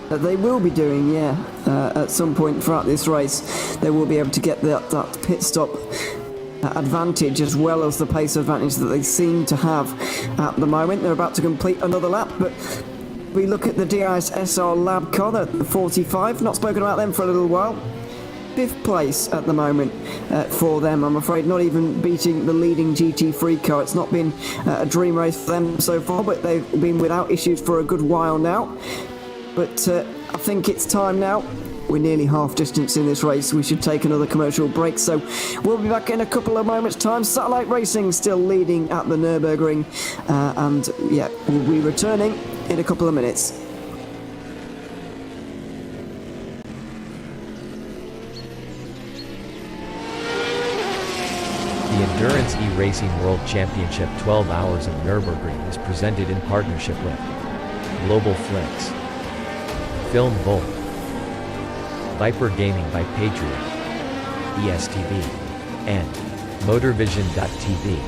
They will be doing, at some point throughout this race, they will be able to get that pit stop advantage as well as the pace advantage that they seem to have at the moment. They're about to complete another lap, but we look at the DIS SR Lab car, the 45, not spoken about them for a little while. 5th place at the moment for them, I'm afraid, not even beating the leading GT3 car. It's not been a dream race for them so far, but they've been without issues for a good while now. But I think it's time now. We're nearly half distance in this race. We should take another commercial break, so we'll be back in a couple of moments' time. Satellite Racing still leading at the Nürburgring, and yeah, we'll be returning in a couple of minutes.
The Endurance E-Racing World Championship 12 Hours of Nürburgring is presented in partnership with Global Flicks, Film Bolt, Viper Gaming by Patriot, ESTV, and Motorvision.tv.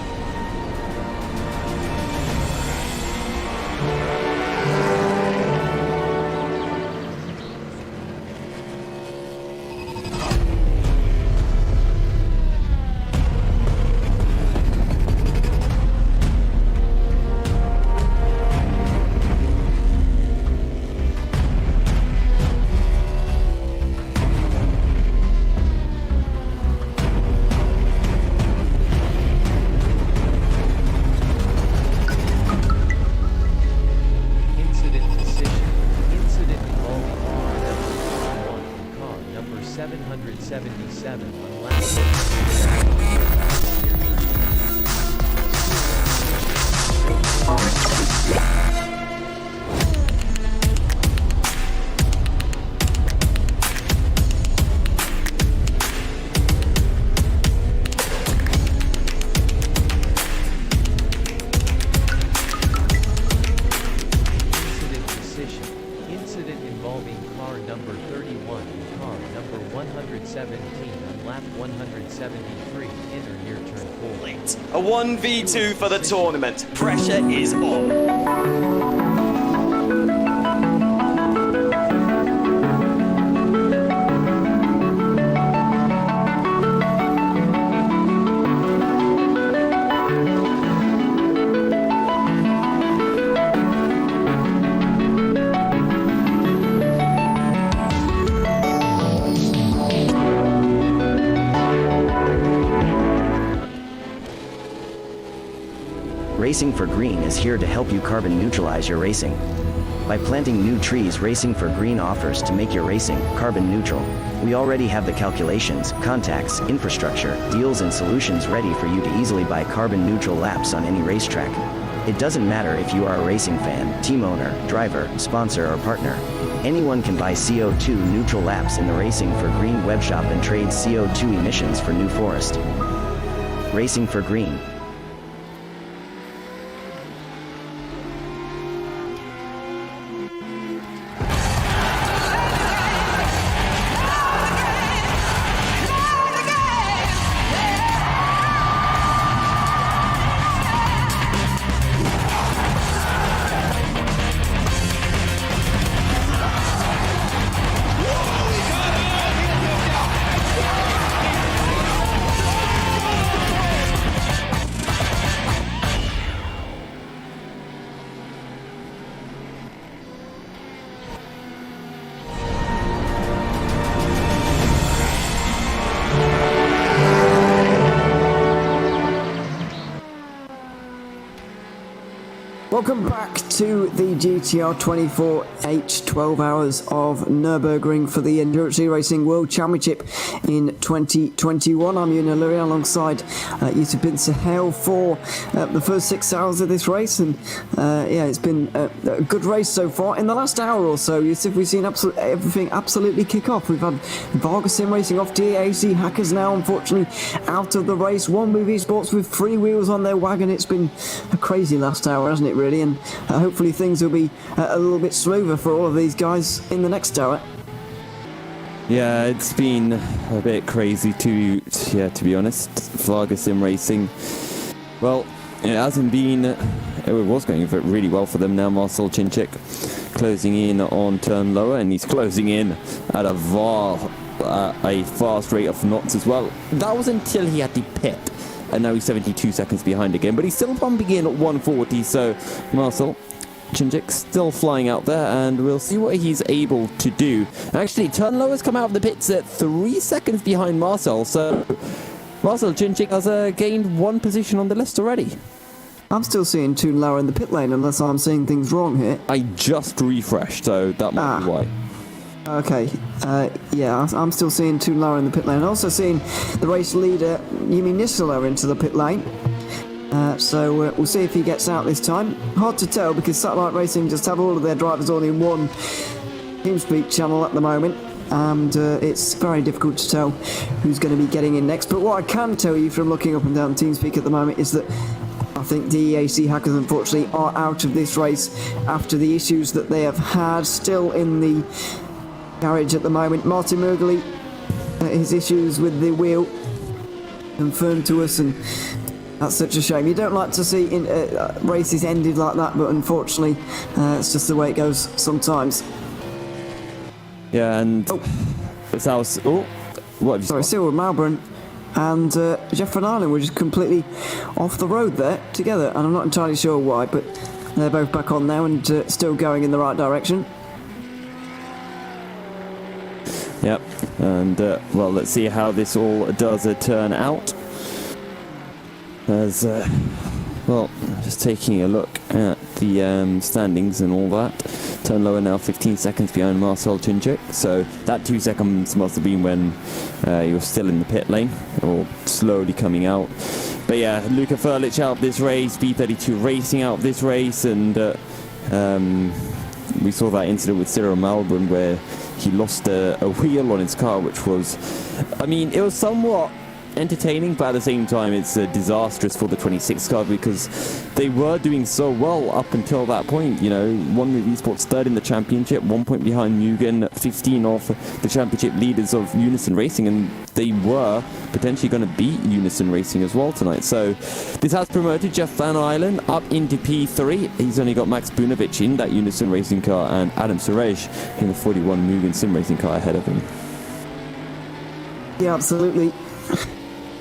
A 1v2 for the tournament. Pressure is on.
Racing for Green is here to help you carbon neutralize your racing. By planting new trees, Racing for Green offers to make your racing carbon neutral. We already have the calculations, contacts, infrastructure, deals and solutions ready for you to easily buy carbon neutral laps on any racetrack. It doesn't matter if you are a racing fan, team owner, driver, sponsor or partner. Anyone can buy CO2 neutral laps in the Racing for Green webshop and trade CO2 emissions for New Forest. Racing for Green.
Welcome back to the GTR 24H 12 hours of Nürburgring for the Endurance E-Racing World Championship in 2021. I'm Una Luria alongside Yusuf bin Sahel for the first 6 hours of this race, and yeah, it's been a good race so far. In the last hour or so, Yusuf, we've seen everything absolutely kick off. We've had Varga Sim Racing off DAC Hackers now, unfortunately, out of the race. One Move Esports with 3 wheels on their wagon. It's been a crazy last hour, hasn't it, really? And hopefully things will be a little bit smoother for all of these guys in the next hour.
Yeah, it's been a bit crazy to be honest. Varga Sim Racing, well, it hasn't been, it was going really well for them. Now Marcel Chinchik closing in on turn lower, and he's closing in at a fast rate of knots as well. That was until he had to pit, and now he's 72 seconds behind again, but he's still bumping in at 140, so Marcel Chinchik still flying out there, and we'll see what he's able to do. Actually, turn low has come out of the pits at 3 seconds behind Marcel, so Marcel Chinchik has gained 1 position on the list already.
I'm still seeing Toon Lower in the pit lane, unless I'm seeing things wrong here.
I just refreshed, so that might be why.
Okay, yeah, I'm still seeing Toon Lower in the pit lane. Also seeing the race leader, Yumi Nisela, into the pit lane. So we'll see if he gets out this time. Hard to tell because Satellite Racing just have all of their drivers all in one TeamSpeak channel at the moment, and it's very difficult to tell who's going to be getting in next. But what I can tell you from looking up and down TeamSpeak at the moment is that I think DAC Hackers unfortunately are out of this race after the issues that they have had still in the garage at the moment. Martin Murgley, his issues with the wheel confirmed to us, and that's such a shame. You don't like to see races ended like that, but unfortunately it's just the way it goes sometimes.
Yeah, and it's our... Oh, what have you...
Sorry, Cyril Malbran and Jeff Van Island were just completely off the road there together, and I'm not entirely sure why, but they're both back on now and still going in the right direction.
Yep, and well, let's see how this all does turn out. As well, just taking a look at the standings and all that. Turn lower now, 15 seconds behind Marcel Chinchik. So that 2 seconds must have been when he was still in the pit lane, or slowly coming out. But yeah, Luca Furlich out of this race, B32 Racing out of this race, and we saw that incident with Cyril Malbran where he lost a wheel on his car, which was, I mean, it was somewhat entertaining, but at the same time it's disastrous for the 26 car because they were doing so well up until that point. You know, One Move Esports third in the championship, 1 point behind Mugen, 15 off the championship leaders of Unison Racing, and they were potentially going to beat Unison Racing as well tonight. So this has promoted Jeff Van Island up into P3. He's only got Max Bunovic in that Unison Racing car and Adam Suresh in the 41 Mugen Sim Racing car ahead of him.
Yeah, absolutely.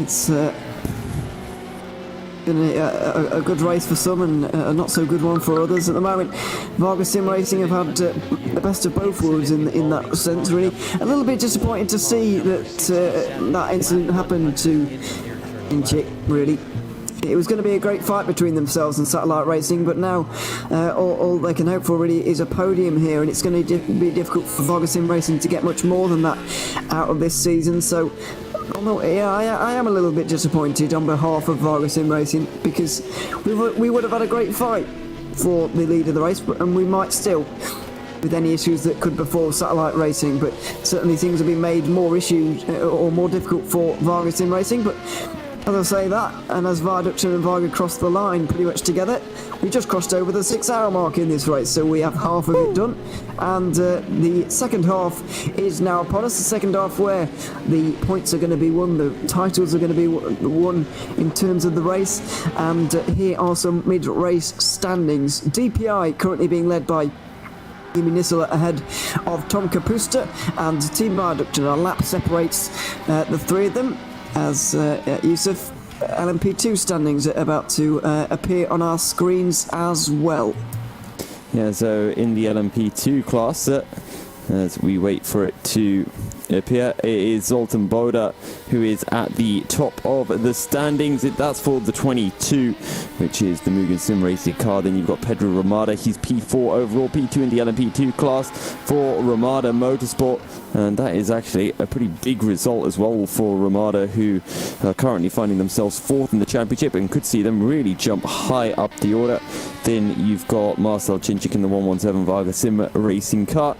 It's been a good race for some and a not so good one for others at the moment. Varga Sim Racing have had the best of both worlds in that sense, really. A little bit disappointed to see that that incident happened to Inchik, really. It was going to be a great fight between themselves and Satellite Racing, but now all they can hope for really is a podium here, and it's going to be difficult for Varga Sim Racing to get much more than that out of this season. So although, yeah, I am a little bit disappointed on behalf of Varga Sim Racing because we would have had a great fight for the lead of the race, and we might still, with any issues that could befall Satellite Racing, but certainly things have been made more issues or more difficult for Varga Sim Racing. But as I say that, and as Varduction and Varga crossed the line pretty much together, we just crossed over the 6 hour mark in this race, so we have half of it done, and the second half is now upon us. The second half where the points are going to be won, the titles are going to be won in terms of the race, and here are some mid-race standings. DPI currently being led by Yumi Nisela ahead of Tom Kapusta, and Team Varduction. A lap separates the three of them, as Yusuf, LMP2 standings are about to appear on our screens as well.
Yeah, so in the LMP2 class, as we wait for it to appear. It is Zoltan Boda who is at the top of the standings. That's for the 22, which is the Mugen Sim Racing car. Then you've got Pedro Ramada. He's P4 overall, P2 in the LMP2 class for Ramada Motorsport. And that is actually a pretty big result as well for Ramada, who are currently finding themselves 4th in the championship and could see them really jump high up the order. Then you've got Marcel Cinchik in the 117 Varga Sim Racing car.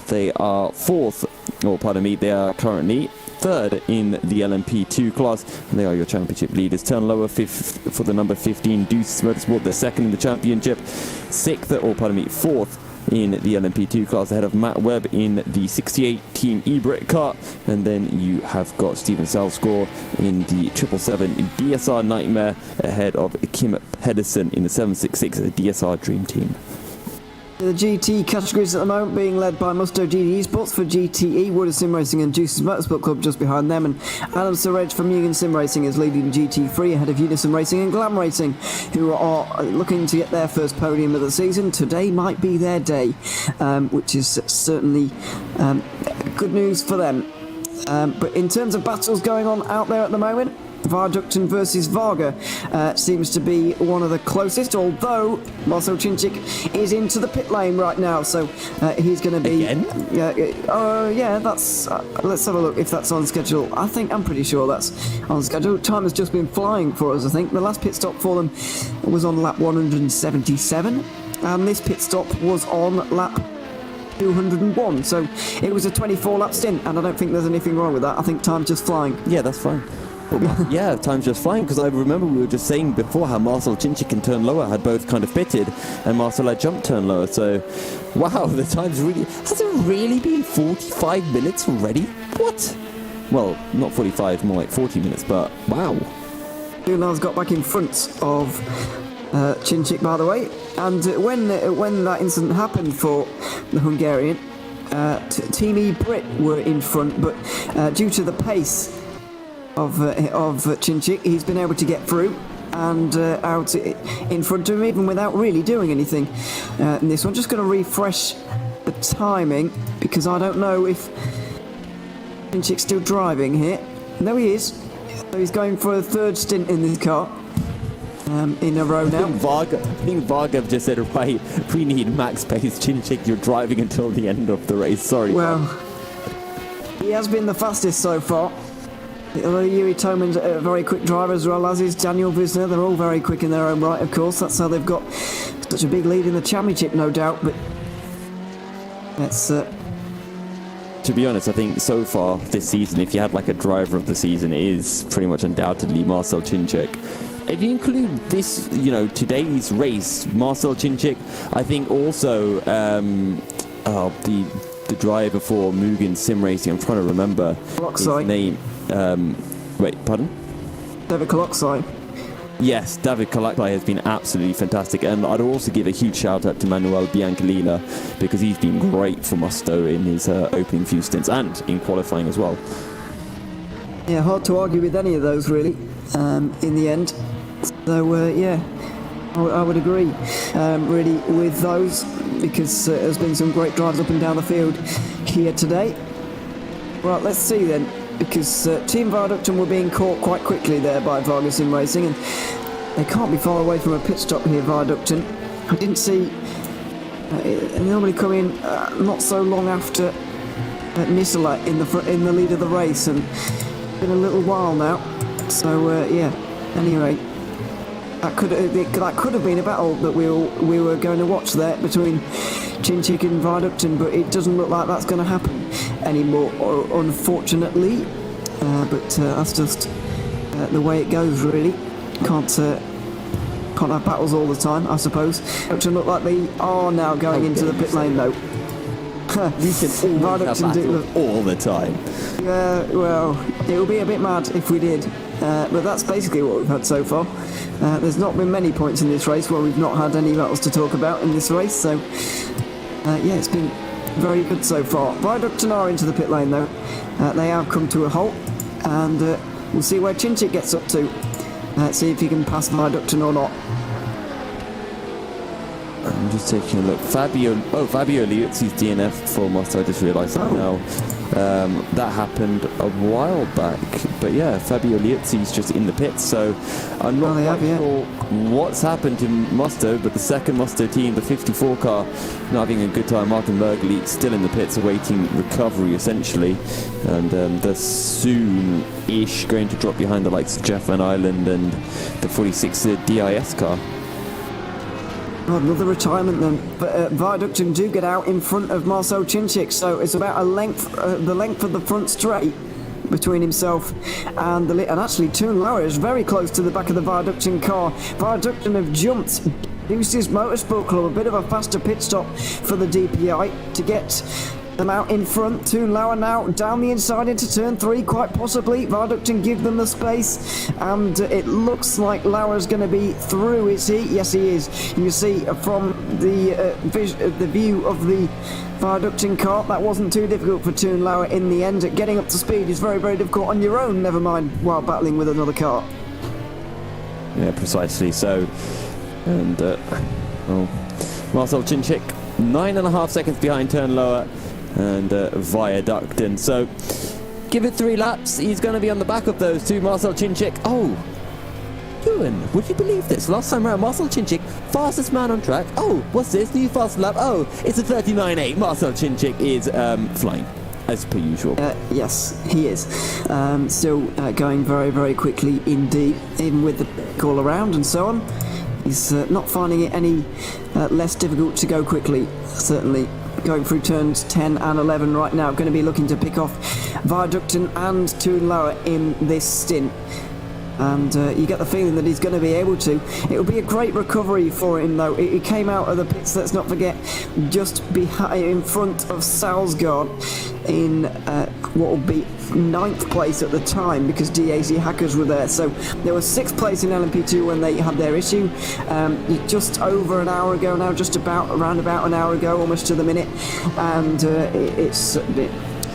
They are 4th, or pardon me, they are currently 3rd in the LMP2 class, and they are your championship leaders. Turn lower 5th for the number 15 Deuce Motorsport. They're 2nd in the championship, 4th in the LMP2 class, ahead of Matt Webb in the 68 Team Ebrit car. And then you have got Steven Salscore in the 777 DSR Nightmare, ahead of Kim Pedersen in the 766 DSR Dream Team.
The GT categories at the moment being led by Musto GT Esports for GTE, Wood Sim Racing and Juice's Motorsport Club just behind them, and Adam Surridge from Mugen Sim Racing is leading GT3 ahead of Unison Racing and Glam Racing, who are looking to get their first podium of the season. Today might be their day, which is certainly good news for them. But in terms of battles going on out there at the moment, Viaducton versus Varga seems to be one of the closest, although Marcel Cinchik is into the pit lane right now, so he's going to be...
Again?
Yeah, that's... let's have a look if that's on schedule. I'm pretty sure that's on schedule. Time has just been flying for us, I think. The last pit stop for them was on lap 177, and this pit stop was on lap 201, so it was a 24 lap stint, and I don't think there's anything wrong with that. I think time's just flying.
Yeah, that's fine. Yeah, time's just flying, because I remember we were just saying before how Marcel Cinchik and Turn Lower had both kind of pitted, and Marcel had jumped Turn Lower, so wow, the time's really... Has it really been 45 minutes already? What? Well, not 45, more like 40 minutes, but wow.
Gunar's got back in front of Cinchik, by the way, and when that incident happened for the Hungarian, Team E-Brit were in front, but due to the pace of Cinchik, he's been able to get through and out in front of him, even without really doing anything. In this one, just going to refresh the timing, because I don't know if Cinchik's still driving here. No, he is. So he's going for a 3rd stint in this car in a row now.
I think Varga just said, right, we need max pace. Cinchik, you're driving until the end of the race. Sorry.
Well, he has been the fastest so far. Yuri Toman's a very quick driver, as well as is Daniel Visner. They're all very quick in their own right, of course. That's how they've got such a big lead in the championship, no doubt. But that's...
To be honest, I think so far this season, if you had like a driver of the season, it is pretty much undoubtedly Marcel Cinchik. If you include this, today's race, Marcel Cinchik, I think also the driver for Mugen Sim Racing, I'm trying to remember his name. Wait, pardon?
David Koloksai.
Yes, David Koloksai has been absolutely fantastic, and I'd also give a huge shout out to Manuel Biancalila, because he's been great for Musto in his opening few stints and in qualifying as well.
Yeah, hard to argue with any of those really, in the end. So yeah, I would agree really with those, because there's been some great drives up and down the field here today. Right, let's see then, because Team Viaducton were being caught quite quickly there by Varga Sim Racing, and they can't be far away from a pit stop here, Viaducton. I didn't see... they normally come in not so long after Nisala in the lead of the race, and it's been a little while now. So yeah, anyway, that could have been a battle that we were going to watch there between Cinchik and Viaducton, but it doesn't look like that's going to happen anymore, unfortunately. But that's just the way it goes, really. Can't have battles all the time, I suppose. Which look like they are now going into the pit lane, though.
We can all have battles all the time.
Yeah, well, it would be a bit mad if we did. But that's basically what we've had so far. There's not been many points in this race where we've not had any battles to talk about in this race, so yeah, it's been very good so far. Viaducton are into the pit lane though. They have come to a halt, and we'll see where Cinchik gets up to. See if he can pass Viaducton or not.
I'm just taking a look. Fabio Liuzzi's DNF for Mustard, I just realised that now. That happened a while back, but yeah, Fabio Liuzzi's just in the pits, so I'm not sure what's happened to Musto, but the second Musto team, the 54 car, not having a good time. Martin Mergeli still in the pits awaiting recovery essentially, and they're soon-ish going to drop behind the likes of Jeff Van Island and the 46 DIS car.
Oh, another retirement then, but Viaducton do get out in front of Marcel Chinchik, so it's about the length of the front straight between himself and and actually Toon Lauer is very close to the back of the Viaducton car. Viaducton have jumped Deuces Motorsport Club, a bit of a faster pit stop for the DPI to get them out in front. Toon Lauer now down the inside into turn 3, quite possibly. Viaducton give them the space, and it looks like Lauer's going to be through, is he? Yes, he is. You can see from the view of the Viaducton car, that wasn't too difficult for Toon Lauer in the end. Getting up to speed is very, very difficult on your own, never mind while battling with another car.
Yeah, precisely. So, and Marcel Chinchik, 9.5 seconds behind Turn Lower and Viaducton. So give it 3 laps. He's going to be on the back of those two. Marcel Chinchik. Oh, Ewan, would you believe this? Last time around, Marcel Chinchik, fastest man on track. Oh, what's this? New fast lap. Oh, it's a 39.8. Marcel Chinchik is flying, as per usual.
Yes, he is. Still going very, very quickly indeed, even with the call around and so on. He's not finding it any less difficult to go quickly, certainly. Going through turns 10 and 11 right now, going to be looking to pick off Viaducton and Toon Lauer in this stint. And you get the feeling that he's going to be able to. It will be a great recovery for him, though. He came out of the pits, let's not forget, just in front of Salsgaard in what will be 9th place at the time, because DAZ Hackers were there. So there was 6th place in LMP2 when they had their issue, just over an hour ago now, around about an hour ago, almost to the minute. And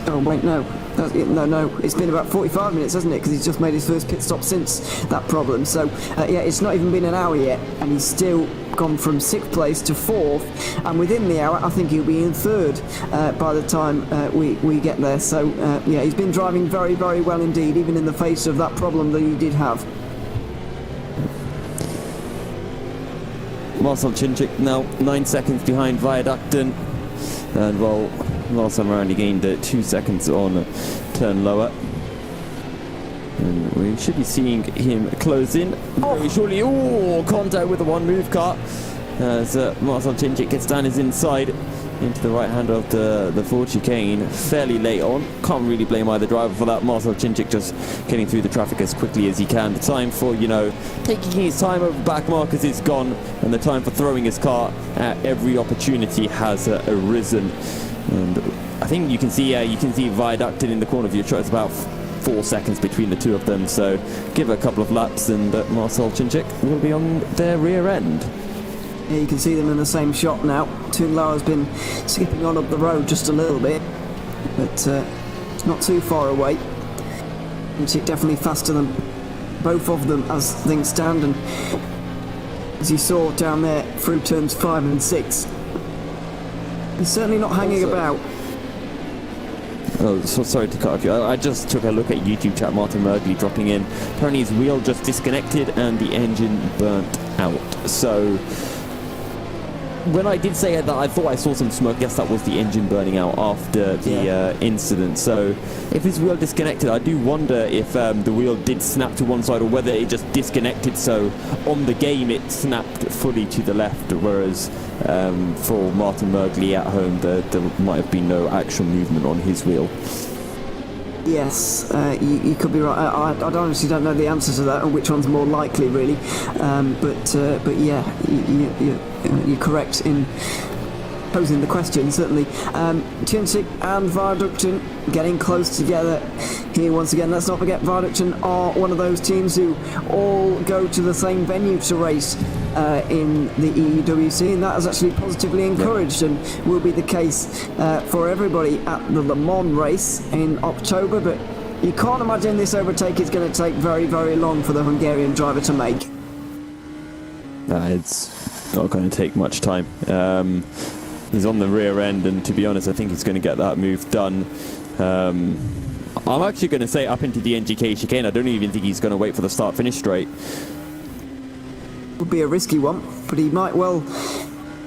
No, it's been about 45 minutes, hasn't it? Because he's just made his first pit stop since that problem. So, yeah, it's not even been an hour yet, and he's still gone from 6th place to 4th, and within the hour, I think he'll be in 3rd by the time we get there. So, yeah, he's been driving very, very well indeed, even in the face of that problem that he did have.
Marcel Chinchik now 9 seconds behind Viaducton, and well, last time around he gained 2 seconds on Turn Lower, and we should be seeing him close in very shortly. Oh, contact with the one move car as Marcel Chinchik gets down his inside into the right hand of the Ford chicane fairly late on. Can't really blame either driver for that. Marcel Chinchik just getting through the traffic as quickly as he can. The time for, taking his time over back markers is gone, and the time for throwing his car at every opportunity has arisen. And I think you can see Viaducton in the corner of your shot. It's about 4 seconds between the two of them. So give it a couple of laps, and Marcel Chinchik will be on their rear end.
Yeah, you can see them in the same shot now. Toon Lauer's been skipping on up the road just a little bit, but it's not too far away. Chinchik definitely faster than both of them as things stand, and as you saw down there through turns 5 and 6. He's certainly not hanging about.
Oh, so sorry to cut off you. I just took a look at YouTube chat. Martin Mergeli dropping in. Apparently his wheel just disconnected and the engine burnt out. So when I did say that, I thought I saw some smoke. Yes, that was the engine burning out after the incident. So if his wheel disconnected, I do wonder if the wheel did snap to one side, or whether it just disconnected, so on the game it snapped fully to the left, whereas for Martin Mergeli at home there might have been no actual movement on his wheel.
Yes, you could be right. I honestly don't know the answer to that, or which one's more likely, really. But yeah, you're correct in posing the question, certainly. Chinchik and Viaducton getting close together here once again. Let's not forget, Viaducton are one of those teams who all go to the same venue to race in the EEWC, and that is actually positively encouraged, and will be the case for everybody at the Le Mans race in October. But you can't imagine this overtake is going to take very, very long for the Hungarian driver to make.
It's not going to take much time. He's on the rear end, and to be honest, I think he's going to get that move done. I'm actually going to say up into the NGK chicane. I don't even think he's going to wait for the start-finish straight.
Would be a risky one, but he might well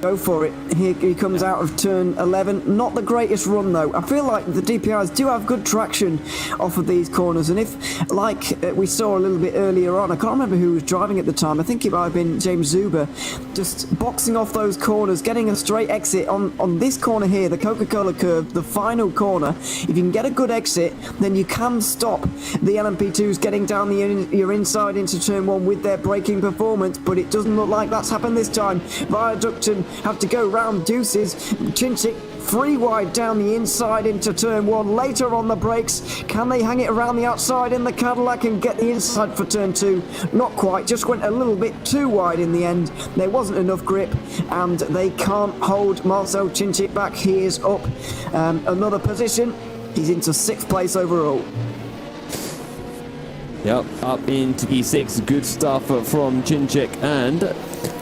go for it. Here he comes out of turn 11. Not the greatest run though. I feel like the DPIs do have good traction off of these corners, and if, like we saw a little bit earlier on, I can't remember who was driving at the time, I think it might have been James Zuber, just boxing off those corners, getting a straight exit on this corner here, the Coca-Cola curve, the final corner. If you can get a good exit, then you can stop the LMP2s getting down your inside into turn 1 with their braking performance, but it doesn't look like that's happened this time. Viaducton have to go round deuces. Chinchik 3 wide down the inside into turn 1. Later on the brakes, can they hang it around the outside in the Cadillac and get the inside for turn 2? Not quite, just went a little bit too wide in the end. There wasn't enough grip, and they can't hold Marcel Chinchik back. He is up another position. He's into 6th place overall.
Yep, up into P6. Good stuff from Chinchik, and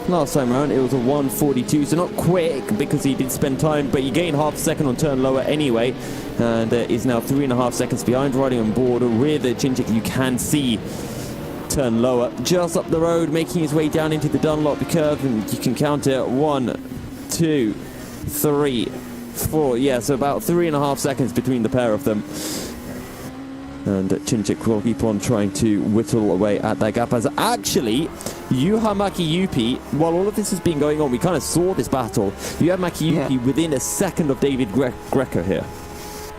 last time around it was a 1:42, so not quick because he did spend time, but he gained half a second on turn lower anyway, and is now 3.5 seconds behind, riding on board with Chinchik. You can see turn lower just up the road, making his way down into the Dunlop curve, and you can count it 1, 2, 3, 4. Yeah, so about 3.5 seconds between the pair of them. And Chinchik will keep on trying to whittle away at that gap, as actually Juha Mäki-Jypi, while all of this has been going on, we kind of saw this battle. Juha Mäki-Jypi within a second of David Greco here.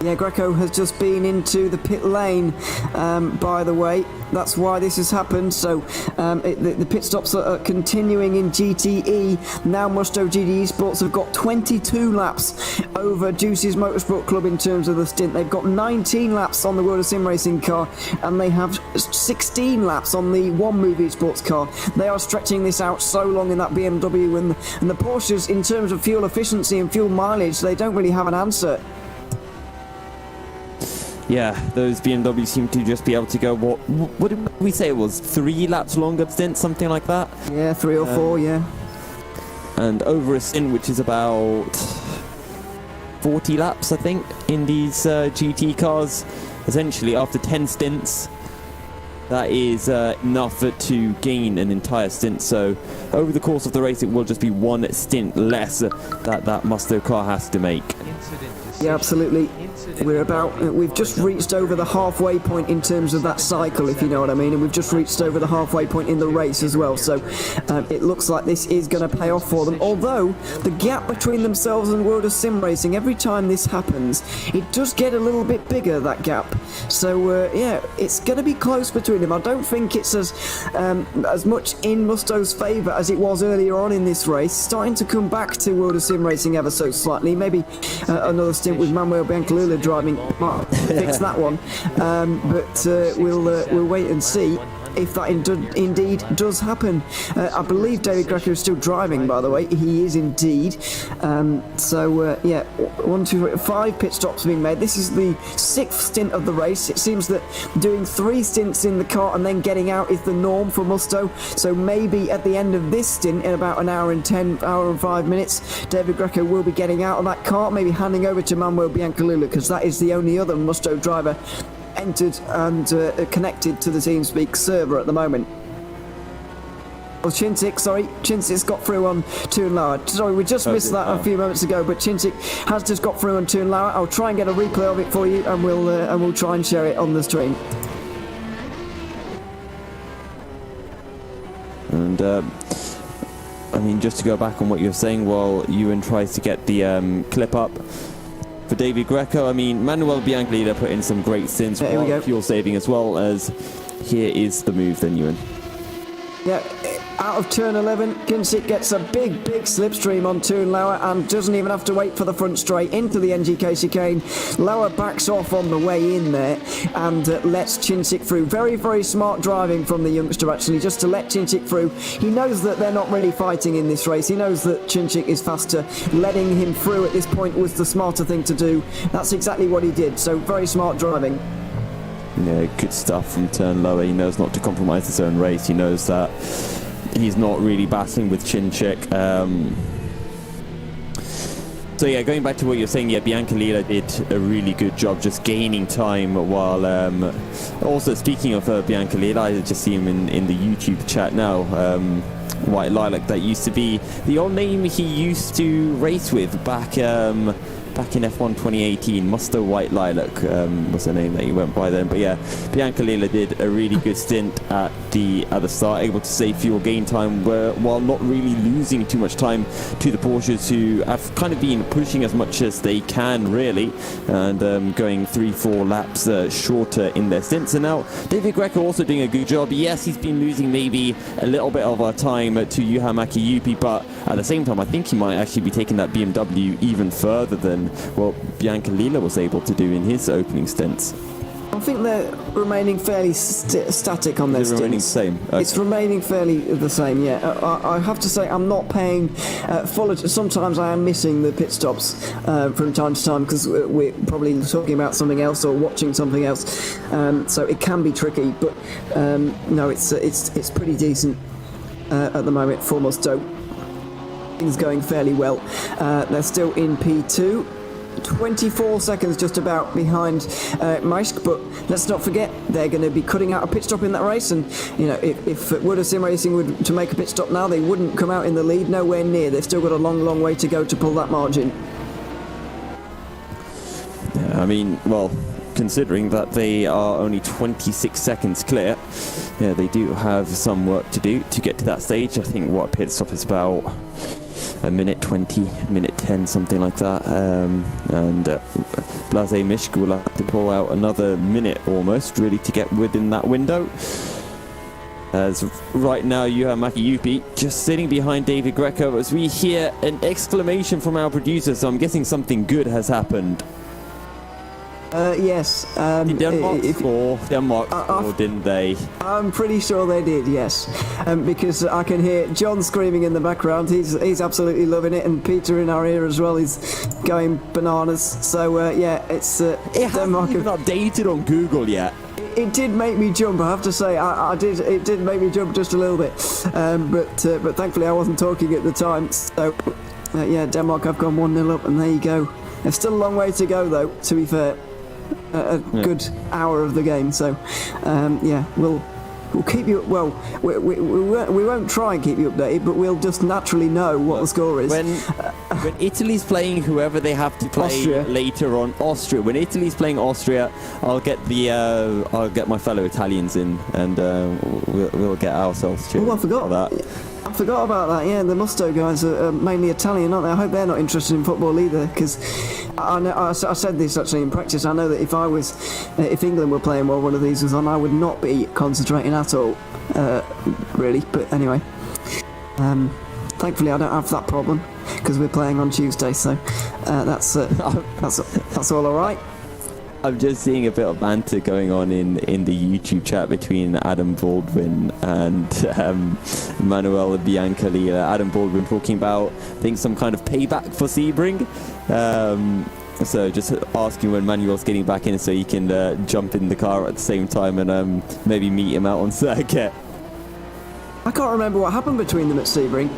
Yeah, Greco has just been into the pit lane, by the way. That's why this has happened. So the pit stops are continuing in GTE. Now Musto GT Esports have got 22 laps over Juicy's Motorsport Club in terms of the stint. They've got 19 laps on the World of Sim Racing car, and they have 16 laps on the One Movie Sports car. They are stretching this out so long in that BMW, and the Porsches, in terms of fuel efficiency and fuel mileage, they don't really have an answer.
Yeah, those BMWs seem to just be able to go, what did we say it was? 3 laps longer stint, something like that?
Yeah, 3 or 4, yeah.
And over a stint which is about 40 laps, I think, in these GT cars. Essentially, after 10 stints, that is enough to gain an entire stint. So over the course of the race, it will just be 1 stint less that Musto car has to make.
Yeah, absolutely. We've just reached over the halfway point in terms of that cycle, if you know what I mean, and we've just reached over the halfway point in the race as well, so it looks like this is going to pay off for them, although the gap between themselves and World of Sim Racing, every time this happens, it does get a little bit bigger, that gap. So yeah, it's going to be close between them. I don't think it's as much in Musto's favour as it was earlier on in this race, starting to come back to World of Sim Racing ever so slightly. Maybe another stint with Manuel Biancalula driving might fix that one, but we'll wait and see if that indeed does happen. I believe David Greco is still driving, by the way. He is indeed. So yeah, 1, 2, 3, 5 pit stops being made. This is the 6th stint of the race. It seems that doing 3 stints in the car and then getting out is the norm for Musto. So maybe at the end of this stint, in about an hour and 5 minutes, David Greco will be getting out of that car, maybe handing over to Manuel Biancalula, because that is the only other Musto driver entered and connected to the TeamSpeak server at the moment. Well, Chinchik's got through on Toon Lauer. Sorry, we just missed that a few moments ago, but Chinchik has just got through on Toon Lauer. I'll try and get a replay of it for you, and we'll try and share it on the stream.
And I mean, just to go back on what you're saying, while Ewan tries to get the clip up for David Greco, I mean, Manuel Biancalula put in some great stints, fuel saving as well, as here is the move then, Ewan.
Yeah, out of turn 11, Chinchik gets a big slipstream on Toon Lauer and doesn't even have to wait for the front straight into the NGK chicane. Lauer backs off on the way in there and lets Chinchik through. Very smart driving from the youngster, actually, just to let Chinchik through. He knows that they're not really fighting in this race. He knows that Chinchik is faster. Letting him through at this point was the smarter thing to do. That's exactly what he did, so very smart driving.
Yeah, good stuff from turn lower. He knows not to compromise his own race. He knows that he's not really battling with Chinchik. So yeah, going back to what you're saying, yeah, Bianca Lila did a really good job just gaining time while... also, speaking of Bianca Lila, I just see him in the YouTube chat now. White Lilac, that used to be the old name he used to race with back in F1 2018. Muster White Lilac was the name that he went by then. But yeah, Bianca Lila did a really good stint at the start, able to save fuel, gain time while not really losing too much time to the Porsches, who have kind of been pushing as much as they can really, and going 3-4 laps shorter in their stints. And now David Greco also doing a good job. Yes, he's been losing maybe a little bit of our time to Juha Mäki-Jypi, but at the same time I think he might actually be taking that BMW even further than what Bianca Lila was able to do in his opening stints.
I think they're remaining fairly static on their stints.
Remaining the same. Okay.
It's remaining fairly the same, yeah. I have to say I'm not paying full... Sometimes I am missing the pit stops from time to time because we're probably talking about something else or watching something else. So it can be tricky, but no, it's pretty decent at the moment for Musto. Things going fairly well. They're still in P2. 24 seconds just about behind Maisk, but let's not forget they're going to be cutting out a pit stop in that race, and you know, if Wood Sim Racing were to make a pit stop now, they wouldn't come out in the lead, nowhere near. They've still got a long way to go to pull that margin.
Yeah, I mean, well, considering that they are only 26 seconds clear, yeah, they do have some work to do to get to that stage. I think what a pit stop is about a minute 20, minute 10, something like that. And Blaze Mishk will have to pull out another minute almost, really, to get within that window. As right now, Juha Mäki-Jypi just sitting behind David Greco as we hear an exclamation from our producer, so I'm guessing something good has happened.
Yes.
Did Denmark score, didn't they?
I'm pretty sure they did, yes. Because I can hear John screaming in the background. He's absolutely loving it, and Peter in our ear as well is going bananas. So yeah, it's
it
Denmark.
It hasn't even updated on Google yet.
It did make me jump, I have to say. It did make me jump just a little bit. But thankfully I wasn't talking at the time. So yeah, Denmark have gone 1-0 up, and there you go. There's still a long way to go, though, to be fair. Good hour of the game, so yeah, we'll keep you. Well, we won't try and keep you updated, but we'll just naturally know what the score is.
When Italy's playing whoever they have to play Austria. Later on, Austria. When Italy's playing Austria, I'll get my fellow Italians in, and we'll get ourselves cheering.
Oh, I forgot
that.
I forgot about that. Yeah, the Musto guys are mainly Italian, aren't they? I hope they're not interested in football either, because I said this actually in practice. I know that if England were playing while one of these was on, I would not be concentrating at all, really. But anyway, thankfully I don't have that problem because we're playing on Tuesday, so that's all alright.
I'm just seeing a bit of banter going on in the YouTube chat between Adam Baldwin and Manuel Bianca Lila. Adam Baldwin talking about, I think, some kind of payback for Sebring. So just asking when Manuel's getting back in so he can jump in the car at the same time and maybe meet him out on circuit.
I can't remember what happened between them at Sebring.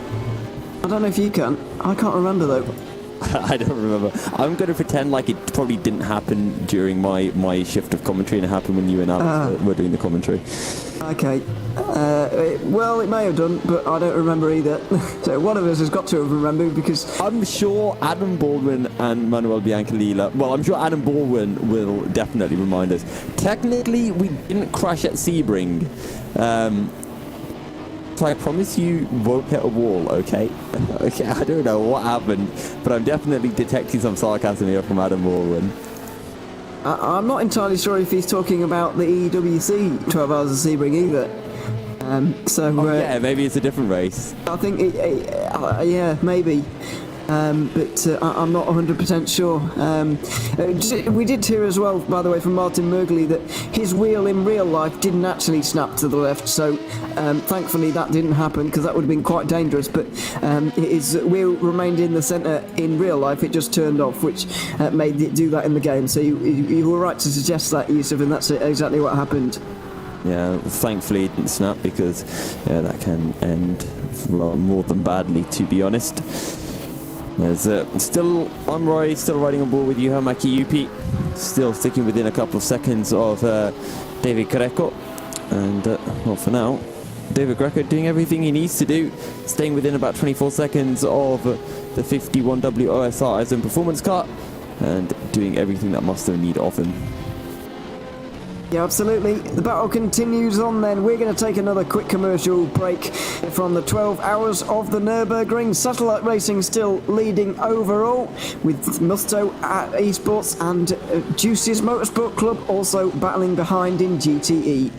I don't know if you can. I can't remember though.
I don't remember. I'm going to pretend like it probably didn't happen during my shift of commentary, and it happened when you and Alex were doing the commentary.
Okay. Well, it may have done, but I don't remember either. So one of us has got to have remembered, because
I'm sure Adam Baldwin and Manuel Bianca Lila, well, I'm sure Adam Baldwin will definitely remind us. Technically, we didn't crash at Sebring. So I promise you won't hit a wall, okay? Okay, I don't know what happened, but I'm definitely detecting some sarcasm here from Adam Baldwin.
I'm not entirely sure if he's talking about the EEWC 12 Hours of Sebring either.
Yeah, maybe it's a different race.
I think, yeah, maybe. But I'm not 100% sure. We did hear as well, by the way, from Martin Mergley, that his wheel in real life didn't actually snap to the left, so thankfully that didn't happen, because that would have been quite dangerous. But his wheel remained in the centre in real life, it just turned off, which made it do that in the game. So you were right to suggest that, Yusuf, and that's exactly what happened.
Yeah, thankfully it didn't snap because that can end more than badly, to be honest. There's I'm Roy, still riding on board with you, Hamaki UP. Still sticking within a couple of seconds of David Greco. And, well, for now, David Greco doing everything he needs to do, staying within about 24 seconds of the 51W OSR as in performance car, and doing everything that Musto need of him.
Yeah, absolutely. The battle continues on then. We're going to take another quick commercial break from the 12 hours of the Nürburgring. Satellite Racing still leading overall, with Musto at esports and Juice's Motorsport Club also battling behind in GTE.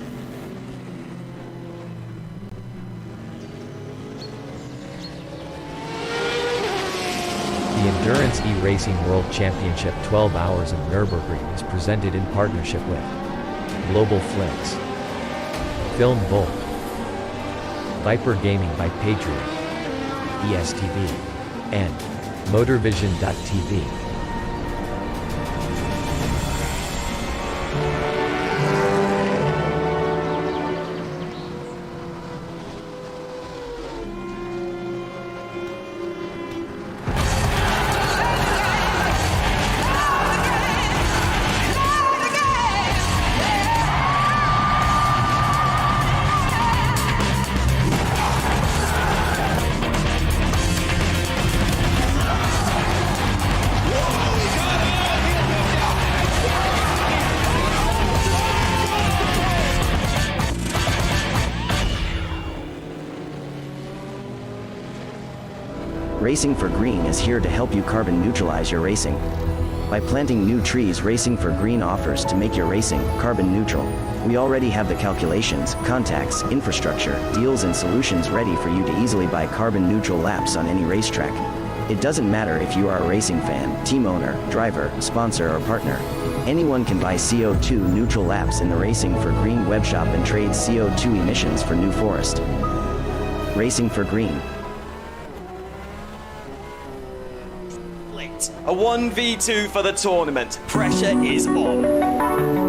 The Endurance E-Racing World Championship 12 Hours of Nürburgring is presented in partnership with Global Flicks, Film Bolt, Viper Gaming by Patriot, ESTV, and Motorvision.tv.
Racing for Green is here to help you carbon neutralize your racing. By planting new trees, Racing for Green offers to make your racing carbon neutral. We already have the calculations, contacts, infrastructure, deals and solutions ready for you to easily buy carbon neutral laps on any racetrack. It doesn't matter if you are a racing fan, team owner, driver, sponsor or partner. Anyone can buy CO2 neutral laps in the Racing for Green webshop and trade CO2 emissions for New Forest. Racing for Green.
A 1v2 for the tournament. Pressure is on.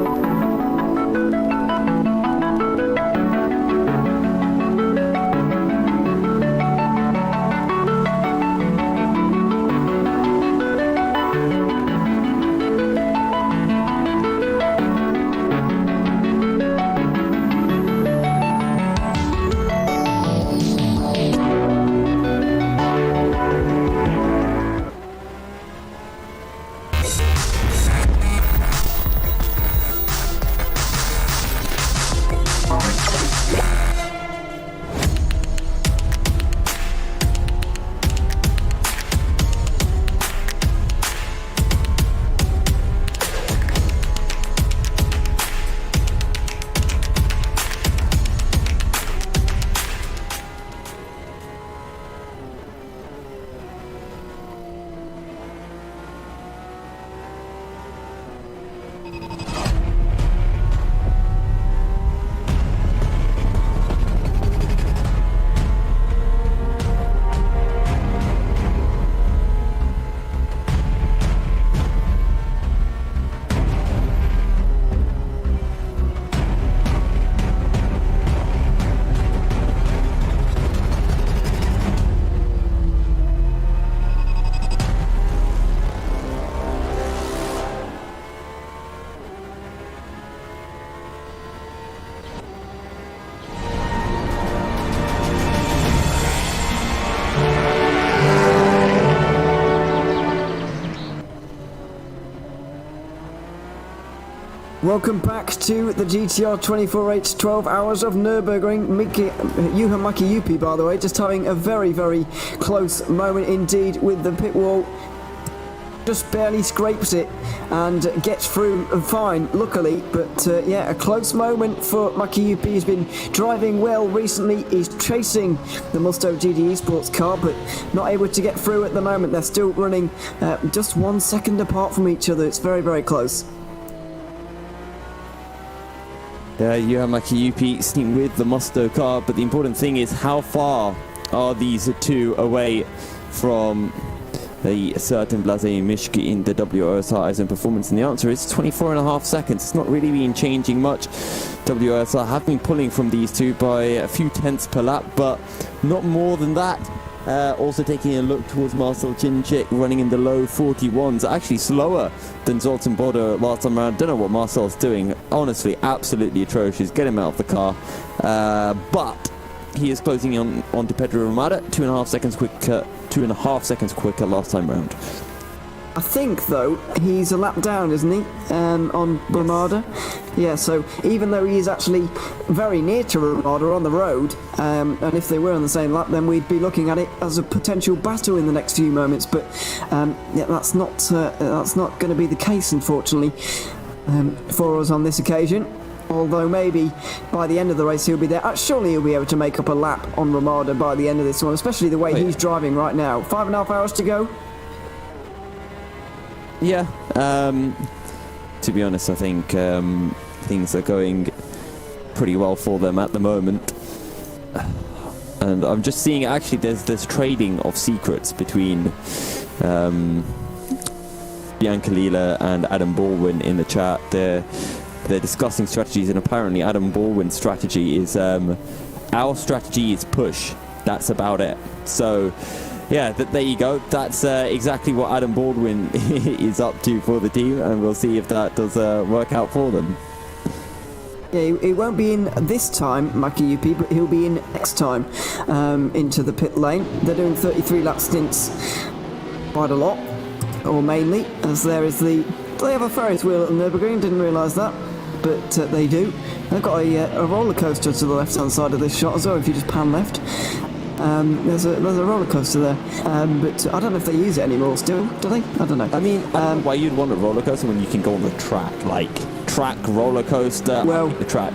Welcome back to the GTR 24H 12 Hours of Nürburgring. Juha Mäki-Upi, by the way, just having a very, very close moment indeed with the pit wall. Just barely scrapes it and gets through fine, luckily. But yeah, a close moment for Mäki-Upi. He's been driving well recently. He's chasing the Musto GT Esports car, but not able to get through at the moment. They're still running just 1 second apart from each other. It's very, very close.
Juha Mäki-Upi sneaking with the Musto car, but the important thing is how far are these two away from a certain Blazej Mishki in the WOSR as in performance? And the answer is 24.5 seconds. It's not really been changing much. WOSR have been pulling from these two by a few tenths per lap, but not more than that. Also taking a look towards Marcel Cinczyk, running in the low 41s, actually slower than Zoltan Bodo last time around. Don't know what Marcel's doing. Honestly, absolutely atrocious. Get him out of the car. But he is closing in onto Pedro Ramada, 2.5 seconds quicker last time round.
I think, though, he's a lap down, isn't he, on Ramada? Yeah, so even though he is actually very near to Ramada on the road, and if they were on the same lap, then we'd be looking at it as a potential battle in the next few moments. But yeah, that's not going to be the case, unfortunately, for us on this occasion. Although maybe by the end of the race he'll be there. Surely he'll be able to make up a lap on Ramada by the end of this one, especially the way he's driving right now. 5.5 hours to go.
Yeah, to be honest, I think things are going pretty well for them at the moment. And I'm just seeing, actually, there's trading of secrets between Bianca Lila and Adam Baldwin in the chat. They're discussing strategies, and apparently Adam Baldwin's strategy is, our strategy is push. That's about it. So, yeah, there you go. That's exactly what Adam Baldwin is up to for the team, and we'll see if that does work out for them.
Yeah, he won't be in this time, Maki UP, but he'll be in next time into the pit lane. They're doing 33 lap stints quite a lot, or mainly, as there is they have a Ferris wheel at the Nürburgring, didn't realise that, but they do. They've got a roller coaster to the left-hand side of this shot as well, if you just pan left. There's a roller coaster there, but I don't know if they use it anymore still, do they? I don't know.
I mean, I don't know why you'd want a roller coaster when you can go on the track, like track roller coaster.
Well,
the track.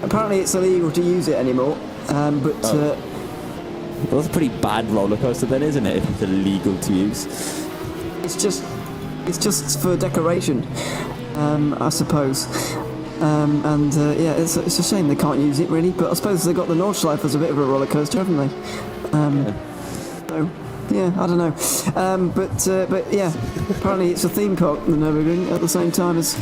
Apparently it's illegal to use it anymore, but
well, that's a pretty bad roller coaster then, isn't it? If it's illegal to use.
It's just for decoration, I suppose. Yeah, it's a shame they can't use it really, but I suppose they got the Nordschleife as a bit of a roller coaster, haven't they? So yeah, I don't know. But yeah, apparently it's a theme park, the Nürburgring, at the same time as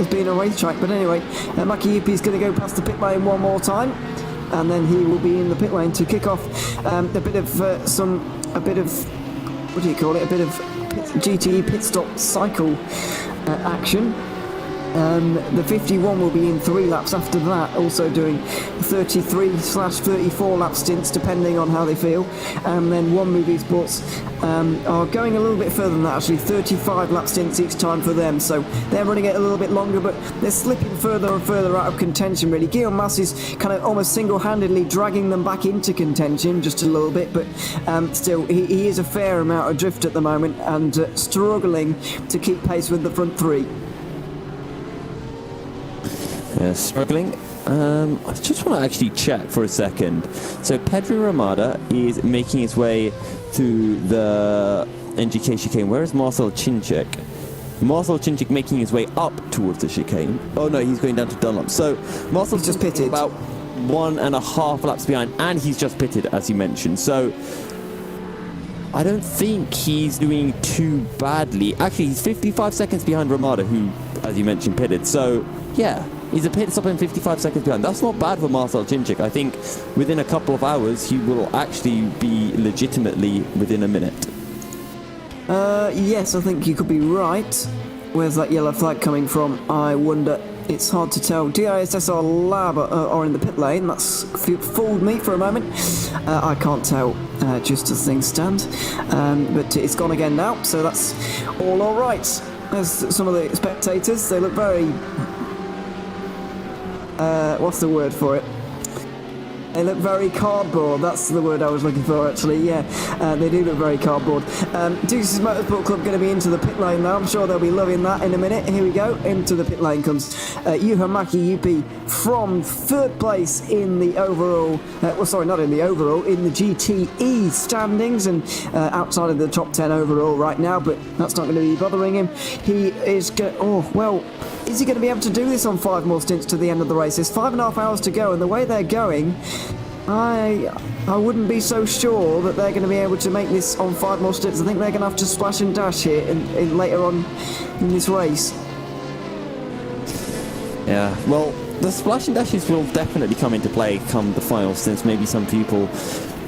being a racetrack. But anyway, Maki Yupi is going to go past the pit lane one more time, and then he will be in the pit lane to kick off a bit of what do you call it? A bit of GTE pit stop cycle action. The 51 will be in 3 laps after that, also doing 33/34 lap stints depending on how they feel, and then One Move Esports are going a little bit further than that, actually 35 lap stints each time for them, so they're running it a little bit longer, but they're slipping further and further out of contention really. Guillaume Mas is kind of almost single-handedly dragging them back into contention just a little bit, but still he is a fair amount adrift at the moment and struggling to keep pace with the front 3.
Yeah, struggling. I just want to actually check for a second. So Pedro Ramada is making his way through the NGK chicane. Where is Marcel Cinczyk? Marcel Cinczyk making his way up towards the chicane. Oh no, he's going down to Dunlop. So Marcel's
just pitted.
About 1.5 laps behind, and he's just pitted, as you mentioned. So I don't think he's doing too badly. Actually, he's 55 seconds behind Ramada, who, as you mentioned, pitted. So yeah, he's a pit stop in 55 seconds behind. That's not bad for Marcel Cinczyk. I think within a couple of hours, he will actually be legitimately within a minute.
Yes, I think you could be right. Where's that yellow flag coming from? I wonder. It's hard to tell. DISSR Lab are in the pit lane. That's fooled me for a moment. I can't tell just as things stand. But it's gone again now, so that's all right. There's some of the spectators. They look very... what's the word for it? They look very cardboard. That's the word I was looking for, actually. Yeah, they do look very cardboard. Deuces Motorsport Club going to be into the pit lane now. I'm sure they'll be loving that in a minute. Here we go. Into the pit lane comes Juha Mäki-Jypi from 3rd place in the overall... well, sorry, not in the overall, in the GTE standings, and outside of the top 10 overall right now, but that's not going to be bothering him. He is going... Oh, well... Is he going to be able to do this on 5 more stints to the end of the race? There's 5.5 hours to go, and the way they're going, I wouldn't be so sure that they're going to be able to make this on 5 more stints. I think they're going to have to splash and dash here in later on in this race.
Yeah, well, the splash and dashes will definitely come into play come the final, since maybe some people...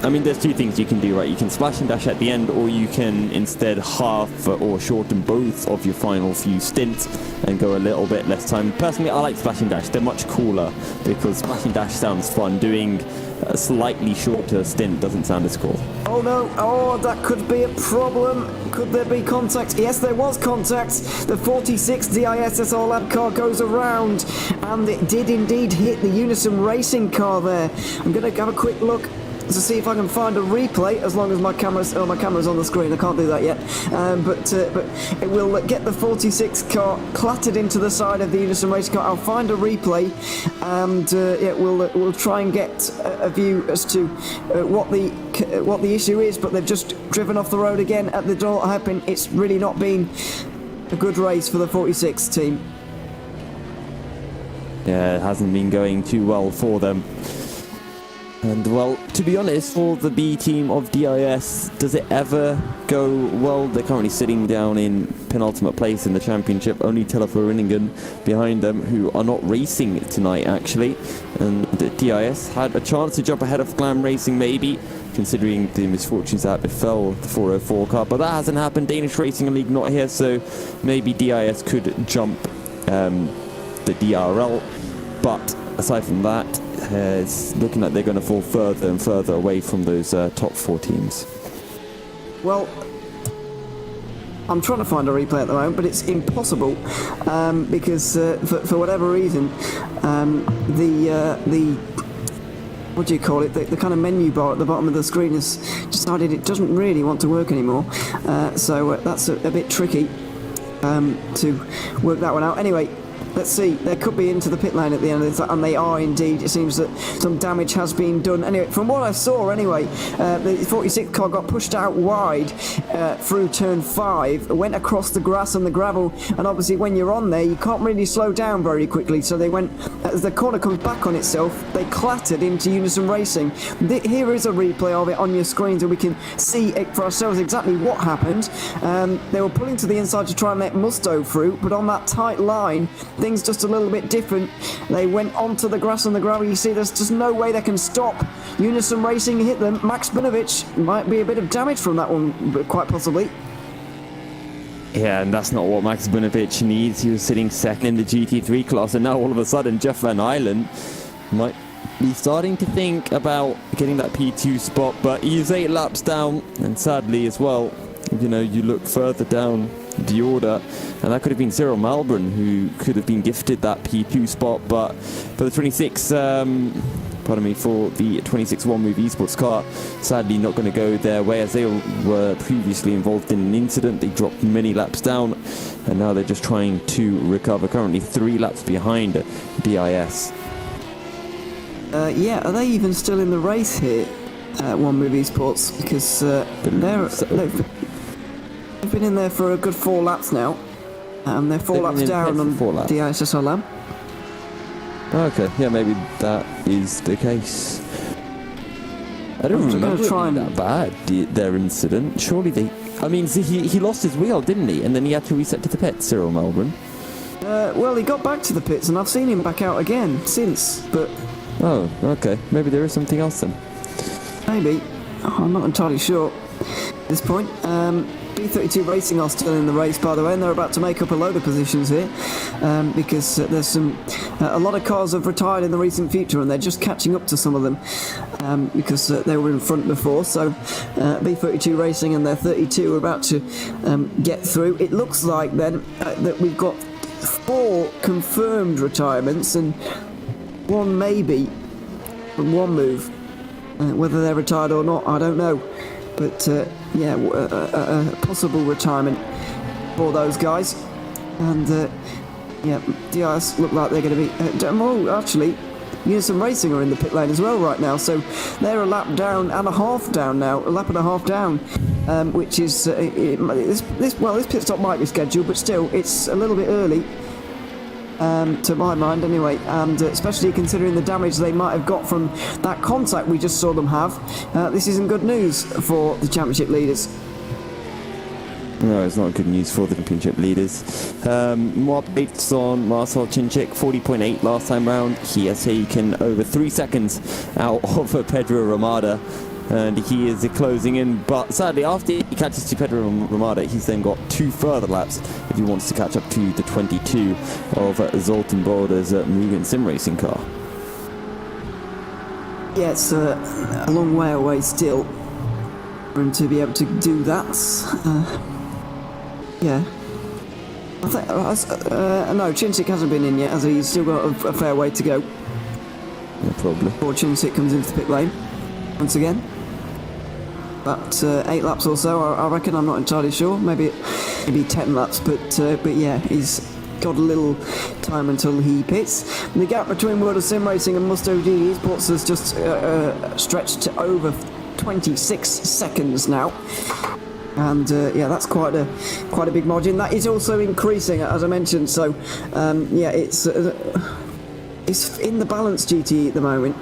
I mean, there's 2 things you can do, right? You can splash and dash at the end, or you can instead half or shorten both of your final few stints and go a little bit less time. Personally, I like splash and dash. They're much cooler because splash and dash sounds fun. Doing a slightly shorter stint doesn't sound as cool.
Oh no, oh, that could be a problem. Could there be contact? Yes, there was contact. The 46 DISSR lab car goes around, and it did indeed hit the Unison Racing car there. I'm going to have a quick look to see if I can find a replay, as long as my camera's on the screen. I can't do that yet, but it will get the 46 car clattered into the side of the Unison Racing car. I'll find a replay, and we'll try and get a view as to what the issue is. But they've just driven off the road again at the door. It's really not been a good race for the 46 team.
Yeah, it hasn't been going too well for them. And well, to be honest, for the B team of DIS, does it ever go well? They're currently sitting down in penultimate place in the championship, only Teleforinningen behind them, who are not racing tonight actually. And DIS had a chance to jump ahead of Glam Racing maybe, considering the misfortunes that befell the 404 car, but that hasn't happened. Danish Racing League not here, so maybe DIS could jump the DRL, but aside from that, it's looking like they're going to fall further and further away from those top 4 teams.
Well, I'm trying to find a replay at the moment, but it's impossible because for whatever reason, the what do you call it? The kind of menu bar at the bottom of the screen has decided it doesn't really want to work anymore. So that's a bit tricky to work that one out. Anyway. Let's see, they could be into the pit lane at the end of this, and they are indeed. It seems that some damage has been done. Anyway, from what I saw anyway, the 46 car got pushed out wide through turn 5, went across the grass and the gravel, and obviously when you're on there, you can't really slow down very quickly, so they went, as the corner comes back on itself, they clattered into Unison Racing. Here is a replay of it on your screen, so we can see it for ourselves exactly what happened. They were pulling to the inside to try and let Musto through, but on that tight line, things just a little bit different. They went onto the grass and the gravel. You see, there's just no way they can stop Unison Racing hit them. Max Binovich might be a bit of damage from that one, quite possibly.
Yeah, and that's not what Max Binovich needs. He was sitting second in the GT3 class, and now all of a sudden Jeff Van Islen might be starting to think about getting that P2 spot, but he's 8 laps down, and sadly as well, you know, you look further down the order, and that could have been Cyril Malbran who could have been gifted that P2 spot, but for the 26 for the 26 One Move Esports car, sadly not going to go their way, as they were previously involved in an incident. They dropped many laps down, and now they're just trying to recover, currently 3 laps behind DIS.
Yeah, are they even still in the race here at One Move Esports? Because they've been in there for a good 4 laps now. They're 4 laps down on the ISSR lab.
Okay, yeah, maybe that is the case. I don't remember it being that bad, their incident. Surely they... I mean, he lost his wheel, didn't he? And then he had to reset to the pits, Cyril Melbourne.
Well, he got back to the pits, and I've seen him back out again since, but...
Oh, okay. Maybe there is something else then.
Maybe. I'm not entirely sure at this point. B32 Racing are still in the race, by the way, and they're about to make up a load of positions here because there's a lot of cars have retired in the recent future, and they're just catching up to some of them because they were in front before. So B32 Racing and their 32 are about to get through. It looks like then that we've got 4 confirmed retirements and 1 maybe from One Move. Whether they're retired or not, I don't know. But yeah, a possible retirement for those guys. And yeah, DIS look like they're going to be... oh, actually, Unison Racing are in the pit lane as well right now. So they're a lap down and a half down now. A lap and a half down, which is... this pit stop might be scheduled, but still, it's a little bit early. to my mind anyway, and especially considering the damage they might have got from that contact we just saw them have. This isn't good news for the championship leaders.
No, it's not good news for the championship leaders. More updates on Marcel Chinchik, 40.8 last time round. He has taken over 3 seconds out of Pedro Ramada, and he is closing in. But sadly, after he catches to Pedro Ramada, he's then got 2 further laps if he wants to catch up to the 22 of Zoltan Boulder's Mugen sim racing car.
Yeah, it's a long way away still for him to be able to do that. Yeah. I think, no, Chinchik hasn't been in yet, has he? He's still got a fair way to go.
No problem.
Before Chinchik comes into the pit lane once again. About 8 laps or so, I reckon. I'm not entirely sure. Maybe 10 laps, but yeah, he's got a little time until he pits. And the gap between World of Sim Racing and Musto GTE Esports has just stretched to over 26 seconds now. And yeah, that's quite a big margin. That is also increasing, as I mentioned. So yeah, it's in the balance, GTE at the moment.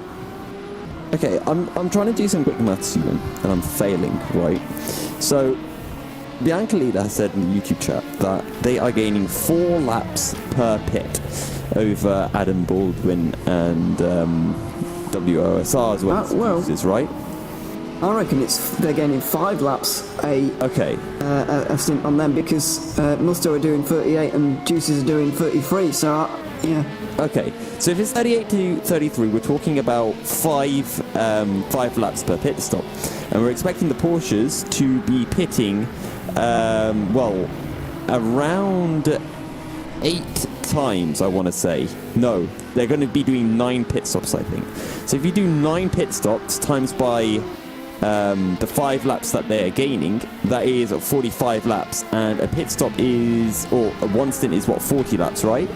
Okay, I'm trying to do some quick maths, Ewan, and I'm failing, right? So Bianca Lida said in the YouTube chat that they are gaining 4 laps per pit over Adam Baldwin and WOSR as well as users, right?
I reckon they're gaining 5 laps a stint on them, because Musto are doing 38 and Juices are doing 33, so yeah.
Okay, so if it's 38 to 33, we're talking about 5 laps per pit stop, and we're expecting the Porsches to be pitting around 8 times, I want to say. No, they're going to be doing 9 pit stops, I think. So if you do 9 pit stops times by the 5 laps that they're gaining, that is 45 laps, and a pit stop is, or one stint is what, 40 laps, right?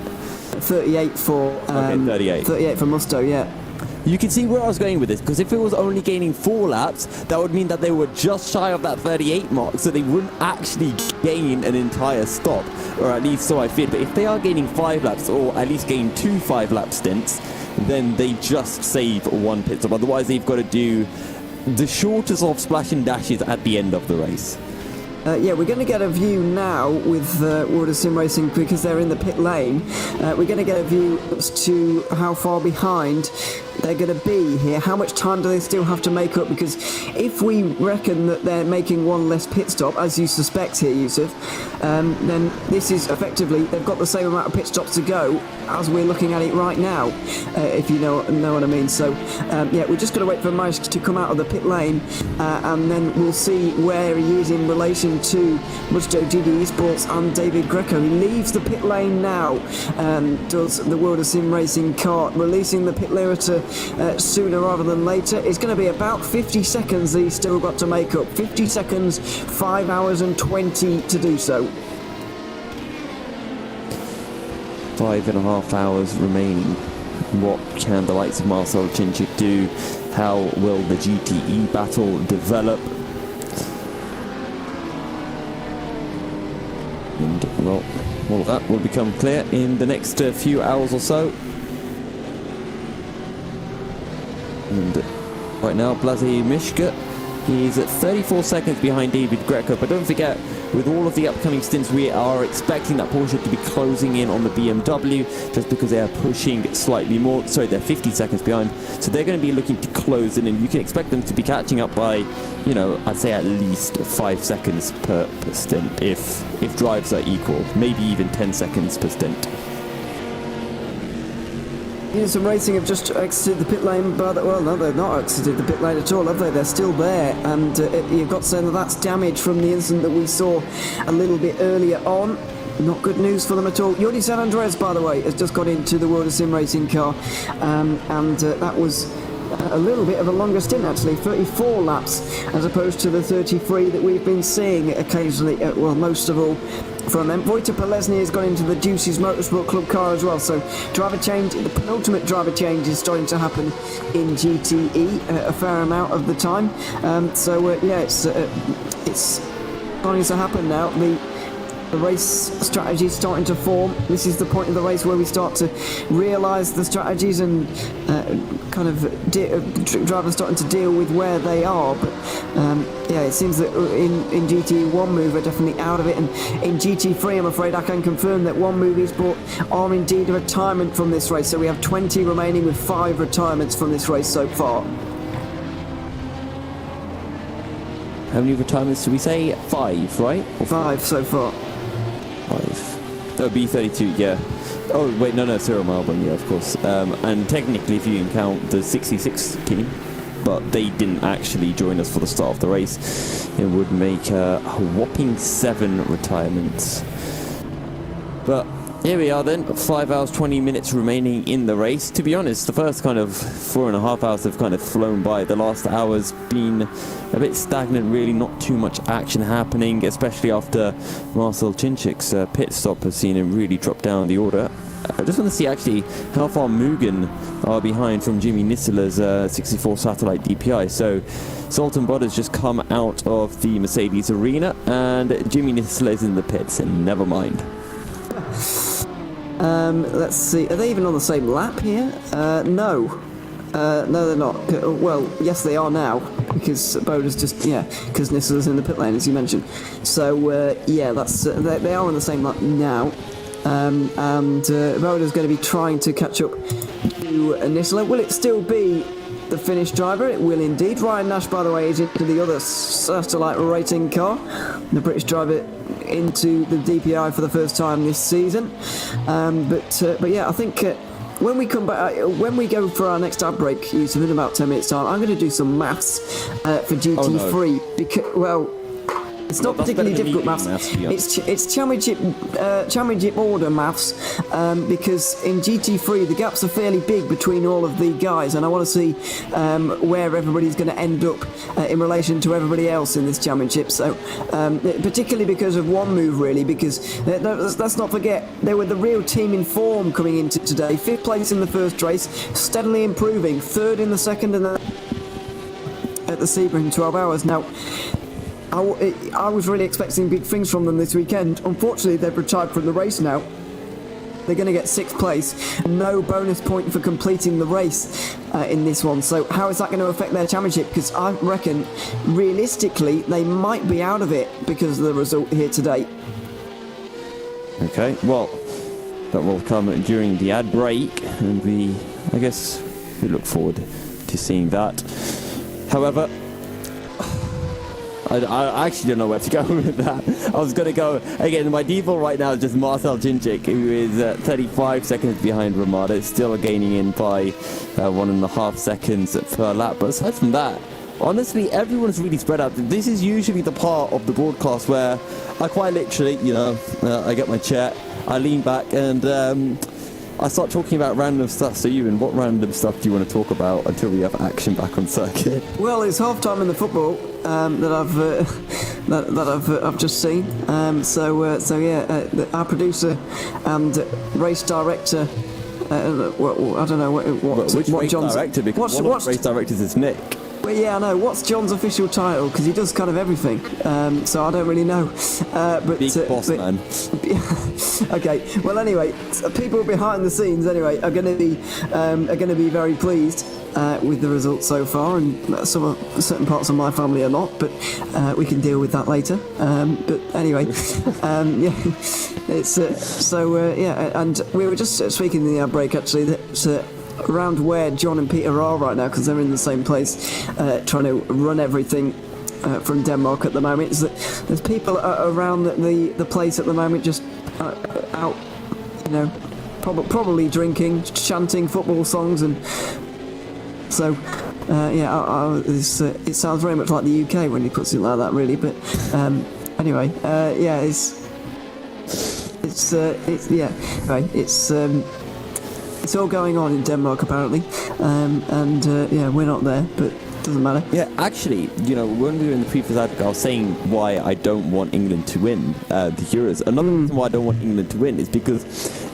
38 for
38
for Musto, yeah.
You can see where I was going with this, because if it was only gaining 4 laps, that would mean that they were just shy of that 38 mark, so they wouldn't actually gain an entire stop, or at least so I feared. But if they are gaining 5 laps, or at least gain 2 5-lap stints, then they just save 1 pit stop. Otherwise, they've got to do the shortest of splash and dashes at the end of the race.
Yeah, we're going to get a view now with World of Sim Racing, because they're in the pit lane. We're going to get a view as to how far behind they're going to be here. How much time do they still have to make up? Because if we reckon that they're making 1 less pit stop, as you suspect here, Yusuf, then this is effectively, they've got the same amount of pit stops to go as we're looking at it right now, if you know what I mean. So yeah, we're just going to wait for Marish to come out of the pit lane, and then we'll see where he is in relation to Musto GTE Esports and David Greco. He leaves the pit lane now, does the World of Sim Racing car, releasing the pit limiter sooner rather than later. It's going to be about 50 seconds that he's still got to make up. 50 seconds, 5 hours and 20 to do so.
5.5 hours remaining. What can the likes of Marcel Chinchik do? How will the GTE battle develop? And, well, all of that will become clear in the next few hours or so. And right now, Blazej Mishka is at 34 seconds behind David Greco. But don't forget, with all of the upcoming stints, we are expecting that Porsche to be closing in on the BMW, just because they are pushing slightly more. Sorry, they're 50 seconds behind. So they're going to be looking to close in, and you can expect them to be catching up by, you know, I'd say at least 5 seconds per stint, if drives are equal. Maybe even 10 seconds per stint.
Units of Racing have just exited the pit lane, but, well, no, they've not exited the pit lane at all, have they? They're still there, and you've got to say that that's damage from the incident that we saw a little bit earlier on. Not good news for them at all. Jordi San Andreas, by the way, has just got into the World of Sim Racing car, and that was a little bit of a longer stint, actually, 34 laps, as opposed to the 33 that we've been seeing occasionally, well, most of all from them. Wojtek Polesny has gone into the Juices Motorsport Club car as well, so driver change, the penultimate driver change is starting to happen in GTE a fair amount of the time. So yeah, it's starting to happen now. The The race strategy is starting to form. This is the point of the race where we start to realise the strategies and drivers starting to deal with where they are. But yeah, it seems that in GT, one move are definitely out of it, and in GT3, I'm afraid I can confirm that one move is brought are indeed a retirement from this race. So we have 20 remaining with 5 retirements from this race so far.
How many retirements did we say? 5, right?
Or 5 so far.
5. That would be 32, yeah. Oh, wait, no, Cyril Melbourne, yeah, of course. And technically, if you can count the 66 team, but they didn't actually join us for the start of the race, it would make a whopping 7 retirements. But here we are then, 5 hours 20 minutes remaining in the race. To be honest, the first kind of 4.5 hours have kind of flown by. The last hour's been a bit stagnant, really, not too much action happening, especially after Marcel Cinčic's pit stop has seen him really drop down the order. I just want to see actually how far Mugen are behind from Jimmy Nissela's 64 satellite DPI. So Zoltan Bodder's just come out of the Mercedes arena and Jimmy Nissela is in the pits, and never mind.
Let's see, are they even on the same lap here? No. No, they're not. Well, yes, they are now, because Boda's just, because Nissela's in the pit lane, as you mentioned. So, yeah, that's they are on the same lap now. And Boda's going to be trying to catch up to Nissela. Will it still be the Finnish driver? It will indeed. Ryan Nash, by the way, is into the other satellite rating car. The British driver into the DPI for the first time this season. But yeah, I think when we come back, when we go for our next ad break, Yusuf, in about 10 minutes time, I'm going to do some maths for GT3.
Oh, no.
Because, well, it's not particularly difficult maths. It's championship order maths, because in GT3 the gaps are fairly big between all of the guys, and I want to see where everybody's going to end up in relation to everybody else in this championship. So particularly because of one move, really, because let's not forget they were the real team in form coming into today. 5th place in the first race, steadily improving, 3rd in the second, and then at the Sebring 12 hours. Now, I was really expecting big things from them this weekend. Unfortunately, they've retired from the race now. They're going to get 6th place. No bonus point for completing the race in this one. So how is that going to affect their championship? Because I reckon, realistically, they might be out of it because of the result here today.
Okay, well, that will come during the ad break, and I guess we look forward to seeing that. However, I actually don't know where to go with that. I was going to go, again, my default right now is just Marcel Cinčic, who is 35 seconds behind Ramada, still gaining in by 1.5 seconds per lap. But aside from that, honestly, everyone's really spread out. This is usually the part of the broadcast where I quite literally, I get my chair, I lean back, and I start talking about random stuff. So, Ewan, what random stuff do you want to talk about until we have action back on circuit?
Well, it's half time in the football that I've just seen. So yeah, our producer and race director. I don't know
which race
John's
director, because one of the race directors is Nick.
Well, yeah, I know. What's John's official title? Because he does kind of everything. So I don't really know. But
Big boss man.
Okay. Well, anyway, people behind the scenes, anyway, are going to be very pleased with the results so far, and certain parts of my family are not. But we can deal with that later. But anyway, yeah, it's yeah, and we were just speaking in the break actually that. Around where John and Peter are right now, because they're in the same place trying to run everything from Denmark at the moment, is that there's people around the place at the moment just out, probably drinking, chanting football songs, and so yeah, it sounds very much like the UK when he puts it like that, really. But anyway, yeah, it's all going on in Denmark, apparently, and yeah, we're not there, but it doesn't matter.
Yeah, actually, when we were in the previous article, I was saying why I don't want England to win the Euros. Another reason why I don't want England to win is because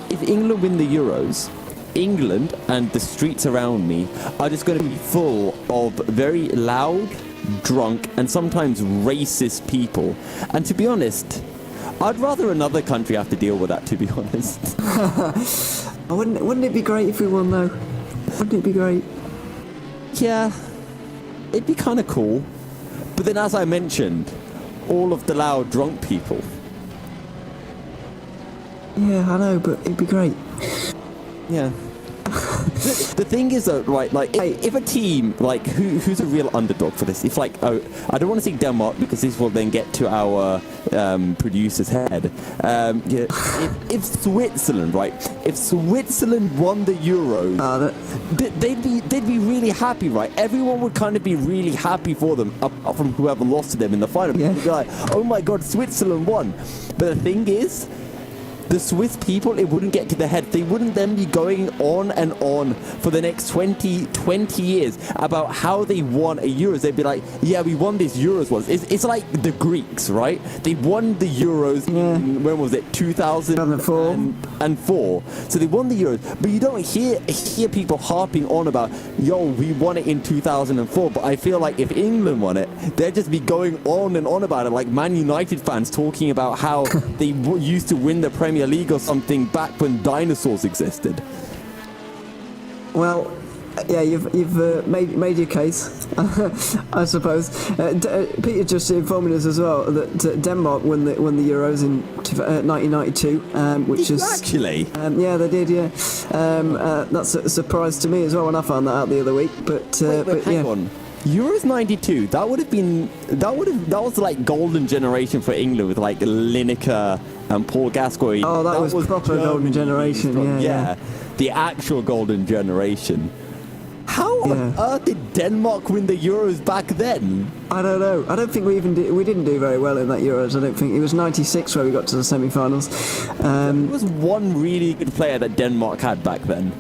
if England win the Euros, England and the streets around me are just going to be full of very loud, drunk, and sometimes racist people. And to be honest, I'd rather another country have to deal with that, to be honest.
Wouldn't it be great if we won, though? Wouldn't it be great?
Yeah, it'd be kind of cool. But then, as I mentioned, all of the loud drunk people.
Yeah, I know, but it'd be great.
Yeah. The thing is, though, right, like, if a team, like, who's a real underdog for this? If, like, I don't want to say Denmark, because this will then get to our producer's head. Yeah, if Switzerland, right, if Switzerland won the Euros, they'd be really happy, right? Everyone would kind of be really happy for them, apart from whoever lost to them in the final.
Yeah.
They'd be like, oh my god, Switzerland won. But the thing is, the Swiss people, it wouldn't get to their head. They wouldn't then be going on and on for the next 20 years about how they won a Euros. They'd be like, yeah, we won this Euros once. It's like the Greeks, right? They won the Euros in, when was it? 2004. So they won the Euros. But you don't hear people harping on about, yo, we won it in 2004. But I feel like if England won it, they'd just be going on and on about it, like Man United fans talking about how they used to win the Premier League or something back when dinosaurs existed.
Well, yeah, you've made your case, I suppose. Peter just informing us as well that Denmark won the Euros in 1992, which is
actually.
Yeah, they did. Yeah, that's a surprise to me as well when I found that out the other week. But
hang on. Euros 92, that was like golden generation for England with like Lineker and Paul Gascoigne.
Oh, that was proper golden generation. Yeah.
The actual golden generation. How on earth did Denmark win the Euros back then?
I don't know. I don't think we didn't do very well in that Euros. I don't think. It was 96 where we got to the semi-finals.
There was one really good player that Denmark had back then.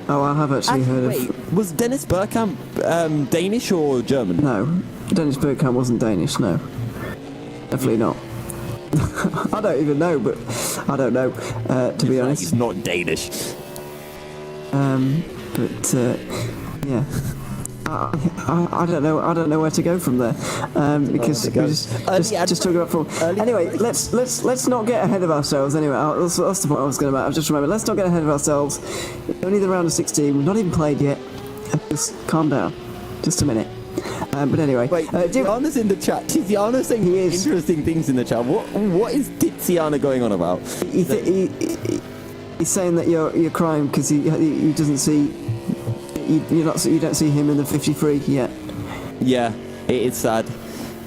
Oh, I have actually heard
wait,
of...
Was Dennis Bergkamp Danish or German?
No, Dennis Bergkamp wasn't Danish, no. Definitely not. I don't even know, but I don't know, to be honest.
He's not Danish.
Yeah. I don't know where to go from there, because we just talk about football. Anyway, let's not get ahead of ourselves. Anyway, that's the point I was going to make. I've just remembered. Let's not get ahead of ourselves. Only the round of 16. We've not even played yet. Just calm down. Just a minute. But anyway,
wait, Tiziana's in the chat. Tiziana's saying interesting things in the chat. What is Tiziana going on about?
He's saying that you're crying because he doesn't see. You don't see him in the 53 yet. Yeah,
it's sad.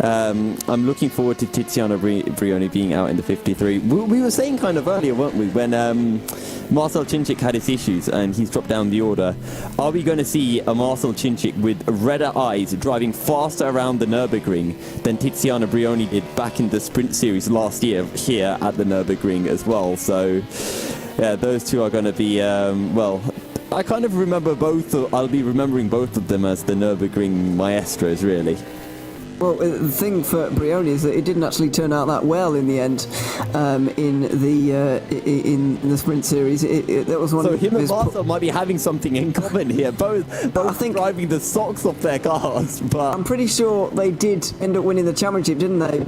I'm looking forward to Tiziana Brioni being out in the 53. We were saying kind of earlier, weren't we, when Marcel Chinchik had his issues and he's dropped down the order. Are we going to see a Marcel Chinchik with redder eyes driving faster around the Nürburgring than Tiziana Brioni did back in the sprint series last year here at the Nürburgring as well? So, yeah, those two are going to be, I kind of remember I'll be remembering both of them as the Nürburgring maestros, really.
Well, the thing for Brioni is that it didn't actually turn out that well in the end. In the sprint series, that was one.
So
of
him
his
and Marcel might be having something in common here. Both I think driving the socks off their cars. But
I'm pretty sure they did end up winning the championship, didn't they?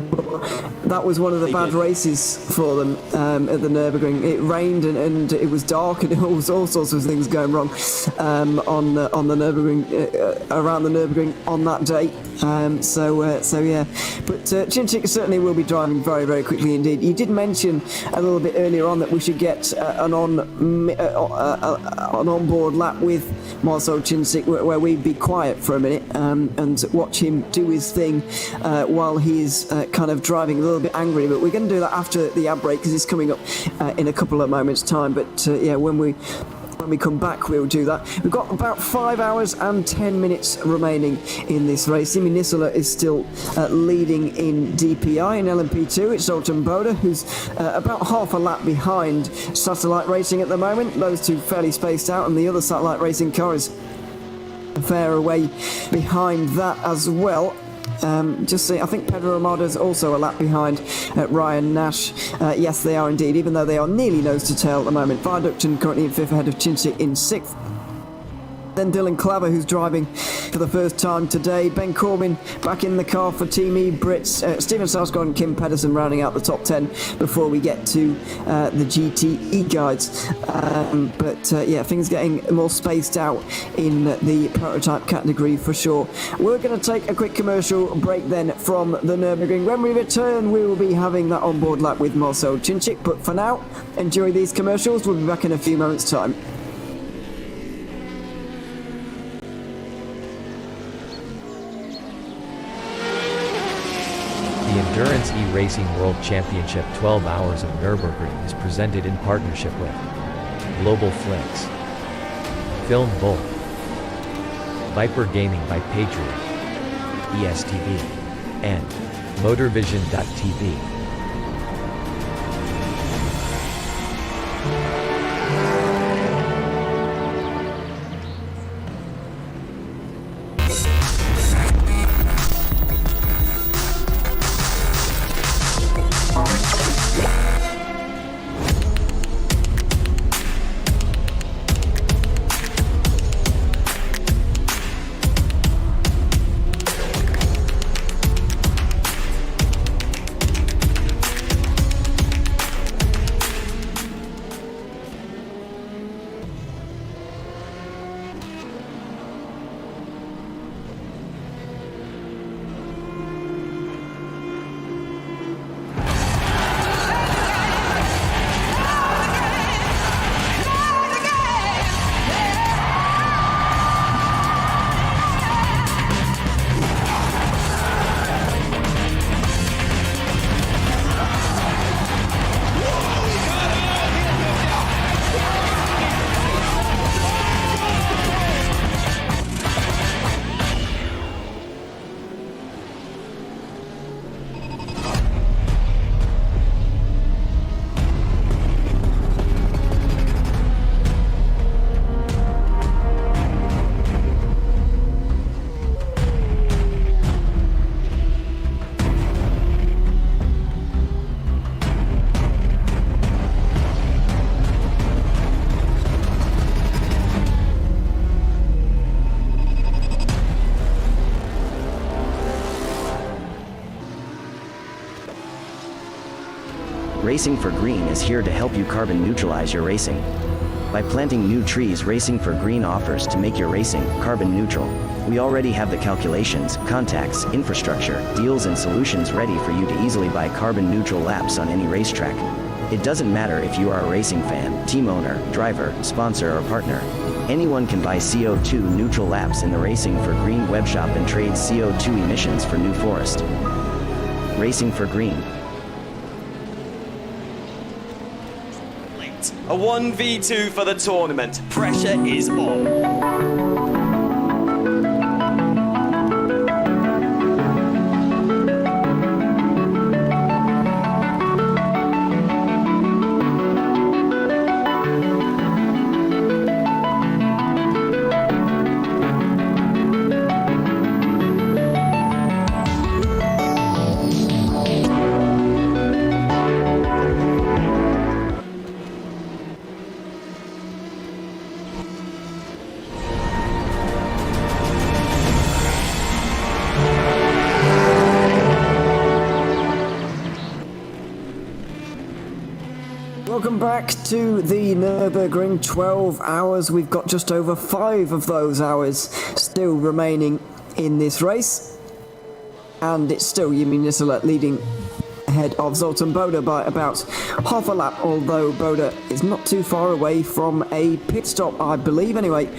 That was one of the bad races for them at the Nürburgring. It rained and it was dark and there was all sorts of things going wrong on the Nürburgring around the Nürburgring on that day. So yeah, but Chinchik certainly will be driving very, very quickly indeed. You did mention a little bit earlier on that we should get an onboard lap with Marcel Chinchik where we'd be quiet for a minute and watch him do his thing while he's kind of driving a little bit angry. But we're going to do that after the ad break because it's coming up in a couple of moments' time. But yeah, when we come back, we'll do that. We've got about 5 hours and 10 minutes remaining in this race. Simi Nisula is still leading in DPI. In LMP2, it's Zoltan Boda, who's about half a lap behind Satellite Racing at the moment. Those two fairly spaced out, and the other Satellite Racing car is a fair way behind that as well. Just see, I think Pedro Amado's also a lap behind Ryan Nash. Yes, they are indeed, even though they are nearly nose to tail at the moment. Viaducton currently in fifth ahead of Chinchik in sixth. Then Dylan Claver, who's driving for the first time today. Ben Corbin back in the car for Team E. Brits, Stephen Sarsgaard and Kim Pedersen rounding out the top 10 before we get to the GTE guides. Yeah, things getting more spaced out in the prototype category for sure. We're going to take a quick commercial break then from the Nürburgring. When we return, we will be having that onboard lap with Marcel Chinchik. But for now, enjoy these commercials. We'll be back in a few moments' time.
The Endurance E-Racing World Championship 12 Hours of Nürburgring is presented in partnership with Global Flicks, Film Bolt, Viper Gaming by Patriot, ESTV, and Motorvision.tv.
Racing for Green is here to help you carbon neutralize your racing. By planting new trees, Racing for Green offers to make your racing carbon neutral. We already have the calculations, contacts, infrastructure, deals and solutions ready for you to easily buy carbon neutral laps on any racetrack. It doesn't matter if you are a racing fan, team owner, driver, sponsor or partner. Anyone can buy CO2 neutral laps in the Racing for Green webshop and trade CO2 emissions for New Forest. Racing for Green.
A 1v2 for the tournament. Pressure is on.
Welcome back to the Nürburgring. 12 hours. We've got just over 5 of those hours still remaining in this race. And it's still Jimmy Nisseler leading ahead of Zoltan Boda by about half a lap, although Boda is not too far away from a pit stop, I believe, anyway.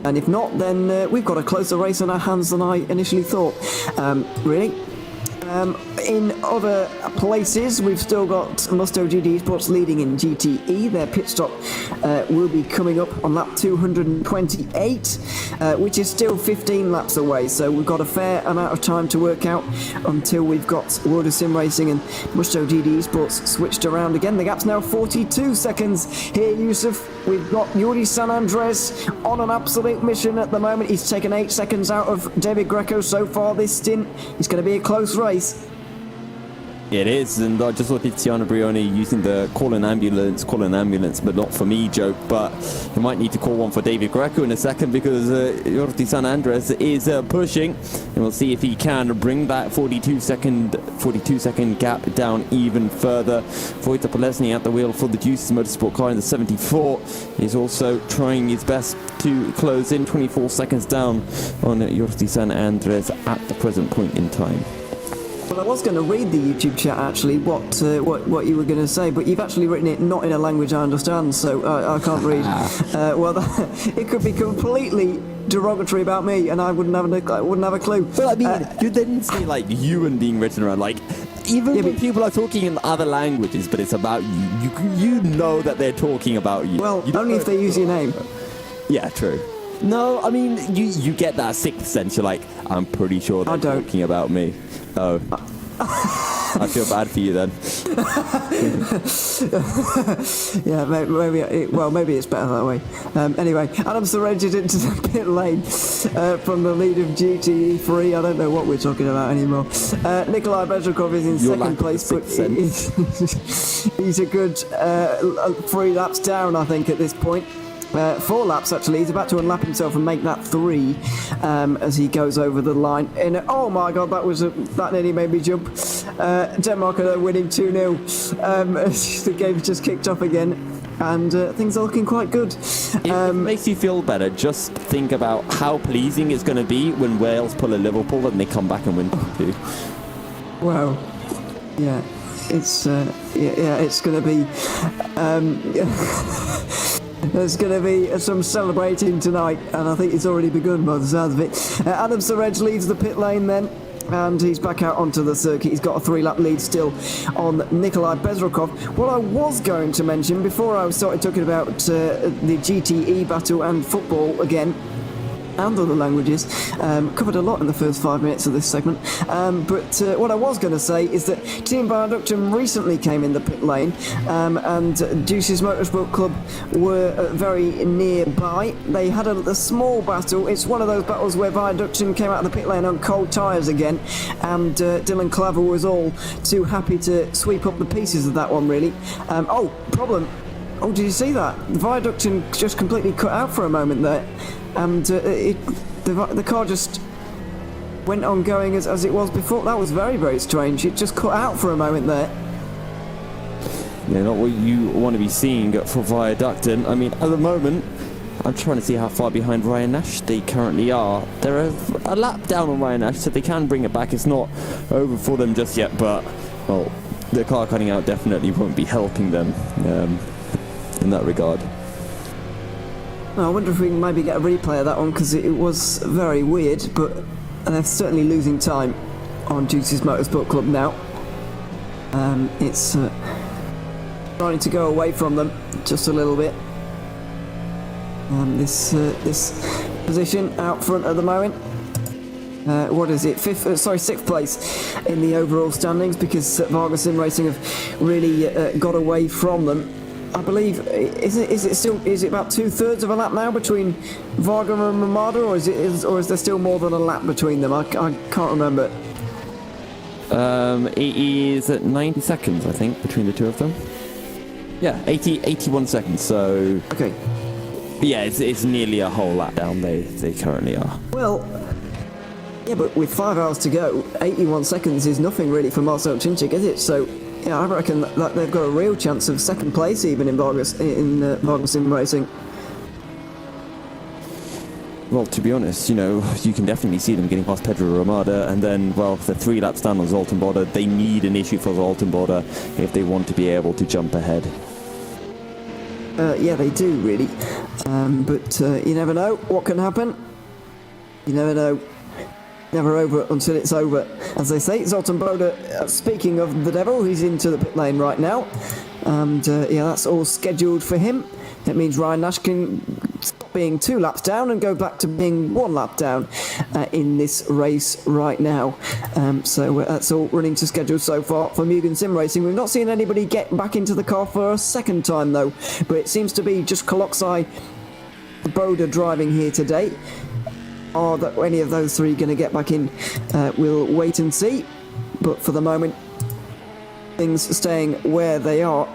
And if not, then we've got a closer race on our hands than I initially thought. Really? In other places, we've still got Musto GT Esports leading in GTE. Their pit stop will be coming up on lap 228, which is still 15 laps away. So we've got a fair amount of time to work out until we've got World of Sim Racing and Musto GT Esports switched around again. The gap's now 42 seconds here, Yusuf. We've got Yuri San Andres on an absolute mission at the moment. He's taken 8 seconds out of David Greco so far this stint. It's going to be a close race.
It is, and I just saw Tiziano Brioni using the call an ambulance, but not for me joke, but we might need to call one for David Greco in a second because Jordi San Andres is pushing, and we'll see if he can bring that 42 second gap down even further. Wojtek Polesny at the wheel for the Juices Motorsport car in the 74 is also trying his best to close in, 24 seconds down on Jordi San Andres at the present point in time.
Well, I was going to read the YouTube chat actually, what you were going to say, but you've actually written it not in a language I understand, so I can't read. It could be completely derogatory about me, and I wouldn't have a clue.
Well, I mean, you didn't say like human being written around, like even when people are talking in other languages, but it's about you. You know that they're talking about you.
Well, only if they use your name.
Yeah, true. No, I mean, you get that sixth sense. You're like, I'm pretty sure they're talking about me. Oh. I feel bad for you then.
Yeah, maybe it's better that way. Anyway, Adam surrendered into the pit lane from the lead of GTE3. I don't know what we're talking about anymore. Nikolai Bezrukov is in second place, but he's a good 3 laps down, I think, at this point. 4 laps actually. He's about to unlap himself and make that 3 as he goes over the line. Oh my god, that nearly made me jump. Denmark are winning 2-0. The game's just kicked off again, and things are looking quite good.
It makes you feel better. Just think about how pleasing it's going to be when Wales pull a Liverpool and they come back and win 2.
Wow. Yeah. It's it's going to be. There's going to be some celebrating tonight, and I think it's already begun by the sounds of it. Adam Surrej leads the pit lane then, and he's back out onto the circuit. He's got a 3-lap lead still on Nikolai Bezrukov. What I was going to mention before I started talking about the GTE battle and football again, and other languages, covered a lot in the first 5 minutes of this segment, but what I was going to say is that Team Viaductum recently came in the pit lane, and Juices Motorsport Club were very nearby. They had a small battle. It's one of those battles where Viaductum came out of the pit lane on cold tyres again, and Dylan Claver was all too happy to sweep up the pieces of that one, really. Problem. Oh, did you see that? The Viaductum just completely cut out for a moment there. And the car just went on going as it was before. That was very, very strange. It just cut out for a moment there.
Yeah, not what you want to be seeing for Viaductum. I mean, at the moment, I'm trying to see how far behind Ryan Nash they currently are. They're a lap down on Ryan Nash, so they can bring it back. It's not over for them just yet, but, well, the car cutting out definitely won't be helping them in that regard.
I wonder if we can maybe get a replay of that one, because it was very weird, but they're certainly losing time on Juices Motorsport Club now. It's trying to go away from them just a little bit. This position out front at the moment. What is it? Sixth place in the overall standings, because Vargas Sim Racing have really got away from them. I believe is it about 2/3 of a lap now between Varga and Ramada, or is there still more than a lap between them? I can't remember.
It is at 90 seconds, I think, between the two of them. Yeah, 81 seconds. So
okay.
Yeah, it's nearly a whole lap down. They currently are.
Well, yeah, but with 5 hours to go, 81 seconds is nothing really for Marcel Chinchik, is it? So. Yeah, I reckon that they've got a real chance of second place even in Vargas Sim Racing.
Well, to be honest, you can definitely see them getting past Pedro Ramada, and then, well, they're 3 laps down on Zoltan Boda. They need an issue for Zoltan Boda if they want to be able to jump ahead.
Yeah, they do, really. But you never know what can happen. You never know. Never over until it's over, as they say. Zoltan Boda, speaking of the devil, he's into the pit lane right now. And yeah, that's all scheduled for him. It means Ryan Nash can stop being 2 laps down and go back to being 1 lap down in this race right now. So that's all running to schedule so far for Mugen Sim Racing. We've not seen anybody get back into the car for a second time though, but it seems to be just Koloksai Boda driving here today. Are any of those 3 going to get back in? We'll wait and see. But for the moment, things staying where they are.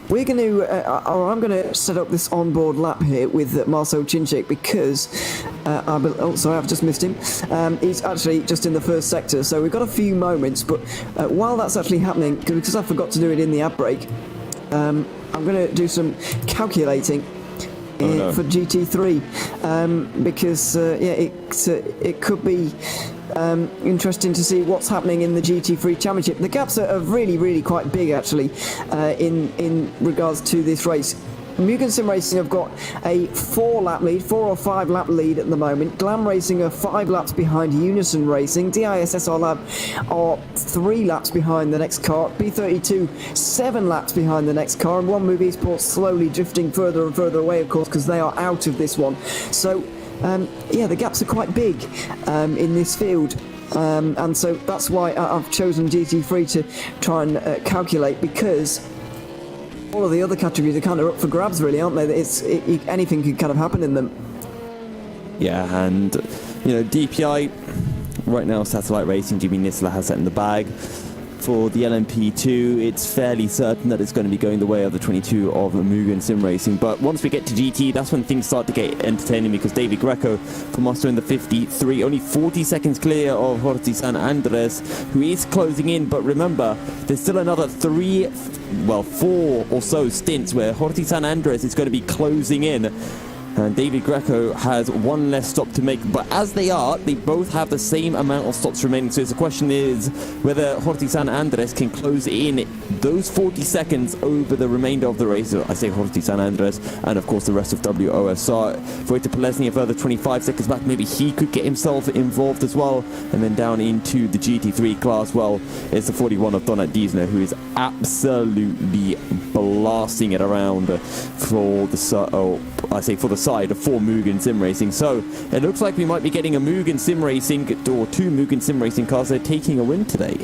We're going to, or I'm going to set up this onboard lap here with Marcel Cinczyk because, sorry, I've just missed him. He's actually just in the first sector, so we've got a few moments, but while that's actually happening, because I forgot to do it in the ad break, I'm going to do some calculating for GT3 because it could be interesting to see what's happening in the GT3 Championship. The gaps are really quite big actually in regards to this race. Mugen Sim Racing have got a 4 or 5 lap lead at the moment. Glam Racing are 5 laps behind Unison Racing. DISSR Lab are 3 laps behind the next car. B32 7 laps behind the next car, and One Move Esports slowly drifting further and further away, of course, because they are out of this one. So the gaps are quite big in this field. And so that's why I've chosen GT3 to try and calculate, because all of the other categories are kind of up for grabs, really, aren't they? Anything could kind of happen in them.
Yeah, and, DPI, right now, Satellite Racing, Jimmy Nisler has that in the bag. For the LMP2, it's fairly certain that it's going to be going the way of the 22 of Mugen Sim Racing. But once we get to GT, that's when things start to get entertaining, because David Greco from Master in the 53, only 40 seconds clear of Jorge San Andres, who is closing in. But remember, there's still another 4 or so stints where Jorge San Andres is going to be closing in. And David Greco has 1 less stop to make, but as they both have the same amount of stops remaining. So the question is whether Jorge San Andres can close in those 40 seconds over the remainder of the race. I say Jorge San Andres, and of course the rest of WOSR. Vojta Polesny a further 25 seconds back. Maybe he could get himself involved as well. And then down into the GT3 class, well, it's the 41 of Donat Diesner, who is absolutely blasting it around for the side for Mugen Sim Racing. So it looks like we might be getting a Mugen Sim Racing, or 2 Mugen Sim Racing cars that are taking a win today.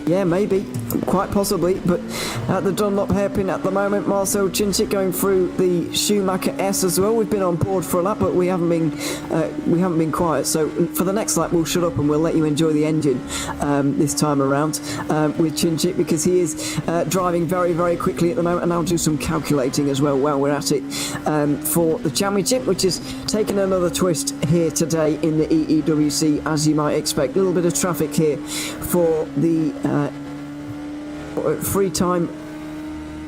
Yeah, maybe, quite possibly, but at the Dunlop hairpin at the moment, Marcel Cinczyk going through the Schumacher S as well. We've been on board for a lap, but we haven't been quiet. So for the next lap, we'll shut up and we'll let you enjoy the engine this time around with Cinczyk, because he is driving very quickly at the moment, and I'll do some calculating as well while we're at it for the championship, which is taking another twist here today in the EEWC, as you might expect. A little bit of traffic here for the 3-time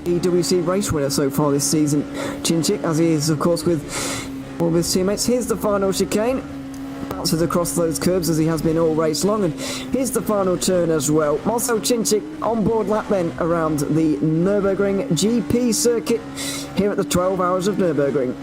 EEWC race winner so far this season, Cinczyk, as he is of course with all of his teammates. Here's the final chicane, bounces across those curbs as he has been all race long, and here's the final turn as well. Marcel Cinczyk on board lap then around the Nürburgring GP circuit here at the 12 Hours of Nürburgring.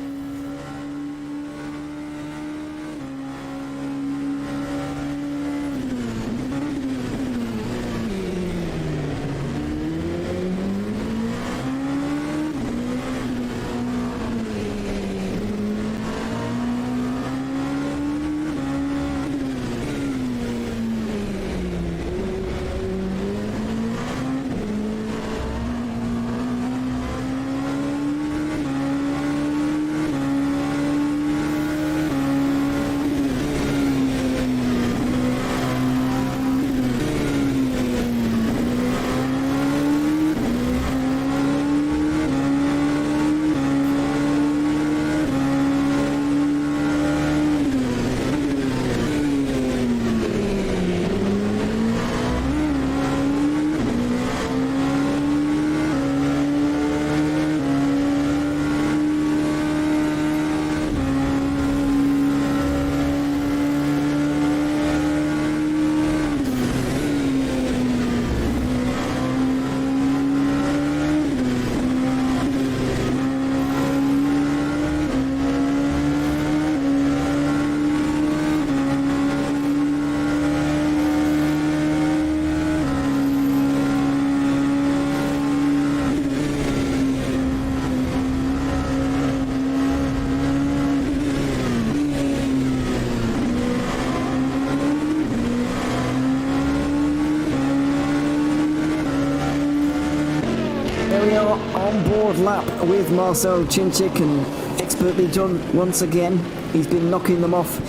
On board lap with Marcel Cinczyk, and expertly done once again he's been knocking them off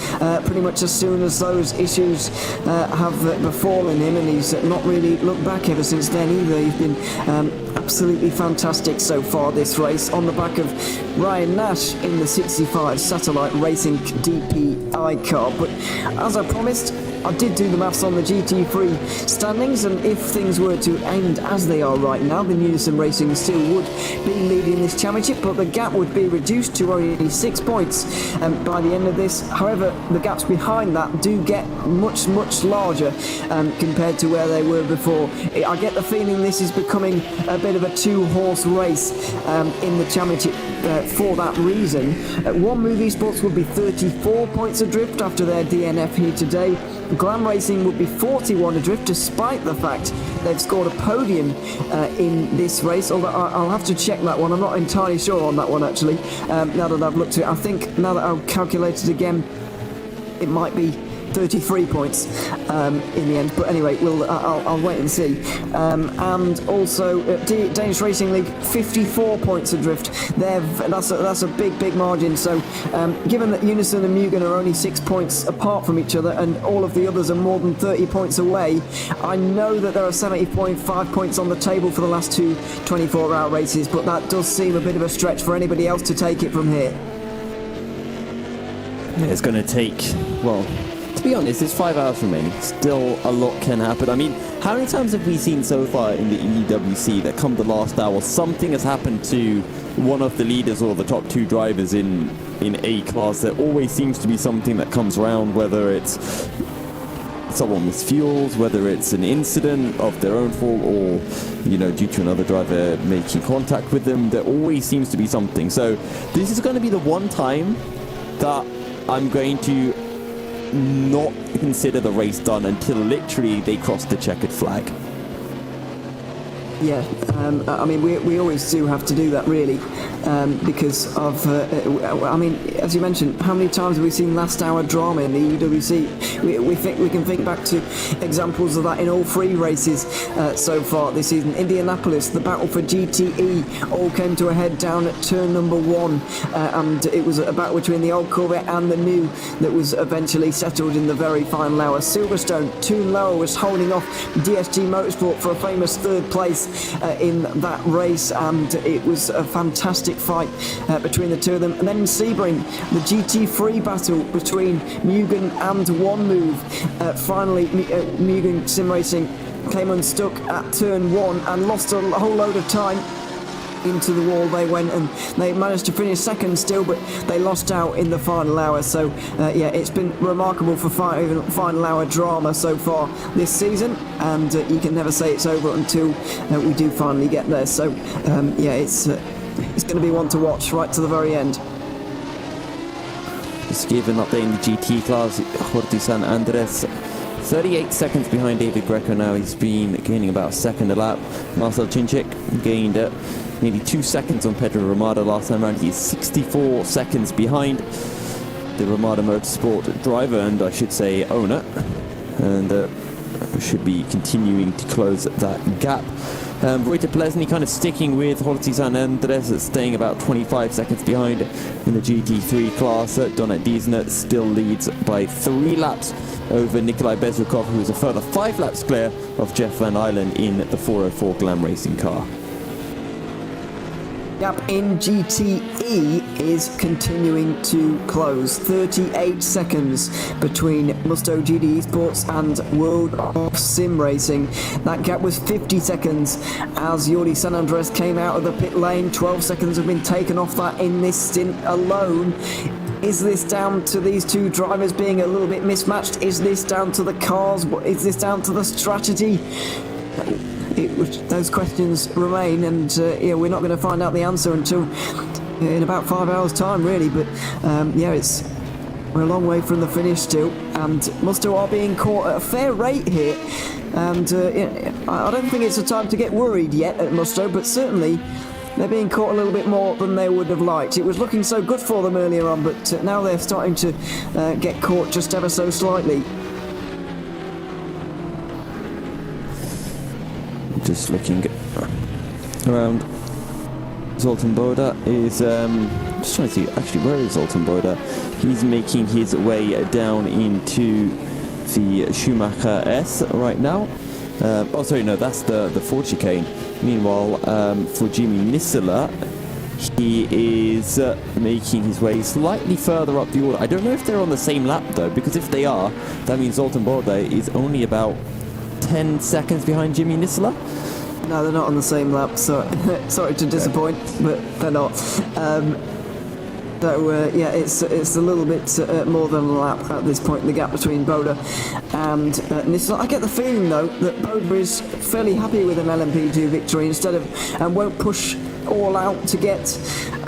pretty much as soon as those issues have befallen him, and he's not really looked back ever since then either. He's been absolutely fantastic so far this race, on the back of Ryan Nash in the 65 Satellite Racing DPI car. But as I promised, I did do the maths on the GT3 standings, and if things were to end as they are right now, then Unison Racing still would be leading this championship, but the gap would be reduced to only 6 points by the end of this. However, the gaps behind that do get much, much larger compared to where they were before. I get the feeling this is becoming a bit of a two-horse race in the championship for that reason. One Move Esports would be 34 points adrift after their DNF here today. Glam Racing would be 41 adrift, despite the fact they've scored a podium in this race, although I'll have to check that one. I'm not entirely sure on that one, actually, now that I've looked at it. I think, now that I've calculated again, it might be 33 points in the end, but anyway, I'll wait and see. And also Danish Racing League, 54 points adrift. That's a big margin. So given that Unison and Mugen are only 6 points apart from each other, and all of the others are more than 30 points away, I know that there are 70.5 points on the table for the last two 24-hour races, but that does seem a bit of a stretch for anybody else to take it from here.
It's going to take, well, to be honest, there's 5 hours remaining. Still a lot can happen. I mean, how many times have we seen so far in the EEWC that come the last hour, something has happened to one of the leaders or the top 2 drivers in A class? There always seems to be something that comes around, whether it's someone misfuels, whether it's an incident of their own fault, or, you know, due to another driver making contact with them. There always seems to be something. So this is going to be the one time that I'm going to not consider the race done until literally they cross the checkered flag.
Yeah, I mean, we always do have to do that, really, because of, I mean, as you mentioned, how many times have we seen last hour drama in the EEWC? We can think back to examples of that in all 3 races so far this season. Indianapolis, the battle for GTE, all came to a head down at turn number 1, and it was a battle between the old Corvette and the new that was eventually settled in the very final hour. Silverstone, Toon Lower was holding off DSG Motorsport for a famous 3rd place in that race, and it was a fantastic fight between the two of them. And then in Sebring, the GT3 battle between Mugen and One Move. Finally, Mugen Sim Racing came unstuck at turn 1 and lost a whole load of time. Into the wall they went, and they managed to finish second still, but they lost out in the final hour. So yeah, it's been remarkable for final hour drama so far this season, and you can never say it's over until we do finally get there. So yeah, it's going to be one to watch right to the very end.
Just give an update in the GT class. Jordi San Andres 38 seconds behind David Greco now. He's been gaining about a second a lap. Marcel Cinchik gained nearly 2 seconds on Pedro Ramada last time around. He's 64 seconds behind the Ramada Motorsport driver, and I should say owner, and should be continuing to close that gap. Reuter Plesny kind of sticking with Jordi San Andres, staying about 25 seconds behind in the GT3 class. Donat Diesner still leads by 3 laps over Nikolai Bezrukov, who is a further 5 laps clear of Jeff Van Islen in the 404 Glam Racing car.
Gap in GTE is continuing to close. 38 seconds between Musto GD Esports and World of Sim Racing. That gap was 50 seconds as Jordi San Andres came out of the pit lane. 12 seconds have been taken off that in this stint alone. Is this down to these two drivers being a little bit mismatched? Is this down to the cars? Is this down to the strategy? Those questions remain, and yeah, we're not going to find out the answer until in about 5 hours' time, really. But yeah, we're a long way from the finish still, and Musto are being caught at a fair rate here. And I don't think it's a time to get worried yet at Musto, but certainly they're being caught a little bit more than they would have liked. It was looking so good for them earlier on, but now they're starting to get caught just ever so slightly.
Just looking around, Zoltan Boda is just trying to see, actually, where is Zoltan Bode? He's making his way down into the Schumacher S right now. Oh, sorry, no, that's the Ford chicane. Meanwhile, for Jimmy Nisela, he is making his way slightly further up the order. I don't know if they're on the same lap, though, because if they are, that means Zoltan Bode is only about 10 seconds behind Jimmy Nisela.
No, they're not on the same lap, so sorry to disappoint, but they're not. Yeah, it's a little bit more than a lap at this point in the gap between Bode and Nissan. I get the feeling, though, that Bode is fairly happy with an LMP2 victory and won't push all out to get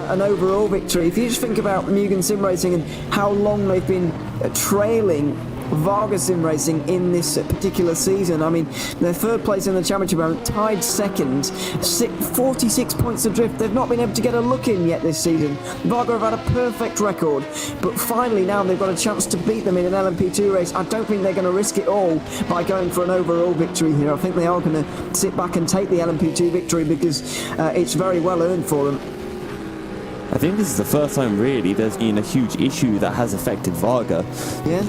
an overall victory. If you just think about Mugen Sim Racing and how long they've been trailing Varga Sim Racing in this particular season. I mean, they're third place in the championship round, tied second, 46 points adrift. They've not been able to get a look in yet this season. Varga have had a perfect record, but finally now they've got a chance to beat them in an LMP2 race. I don't think they're going to risk it all by going for an overall victory here. I think they are going to sit back and take the LMP2 victory because it's very well earned for them.
I think this is the first time, really, there's been a huge issue that has affected Varga.
Yeah.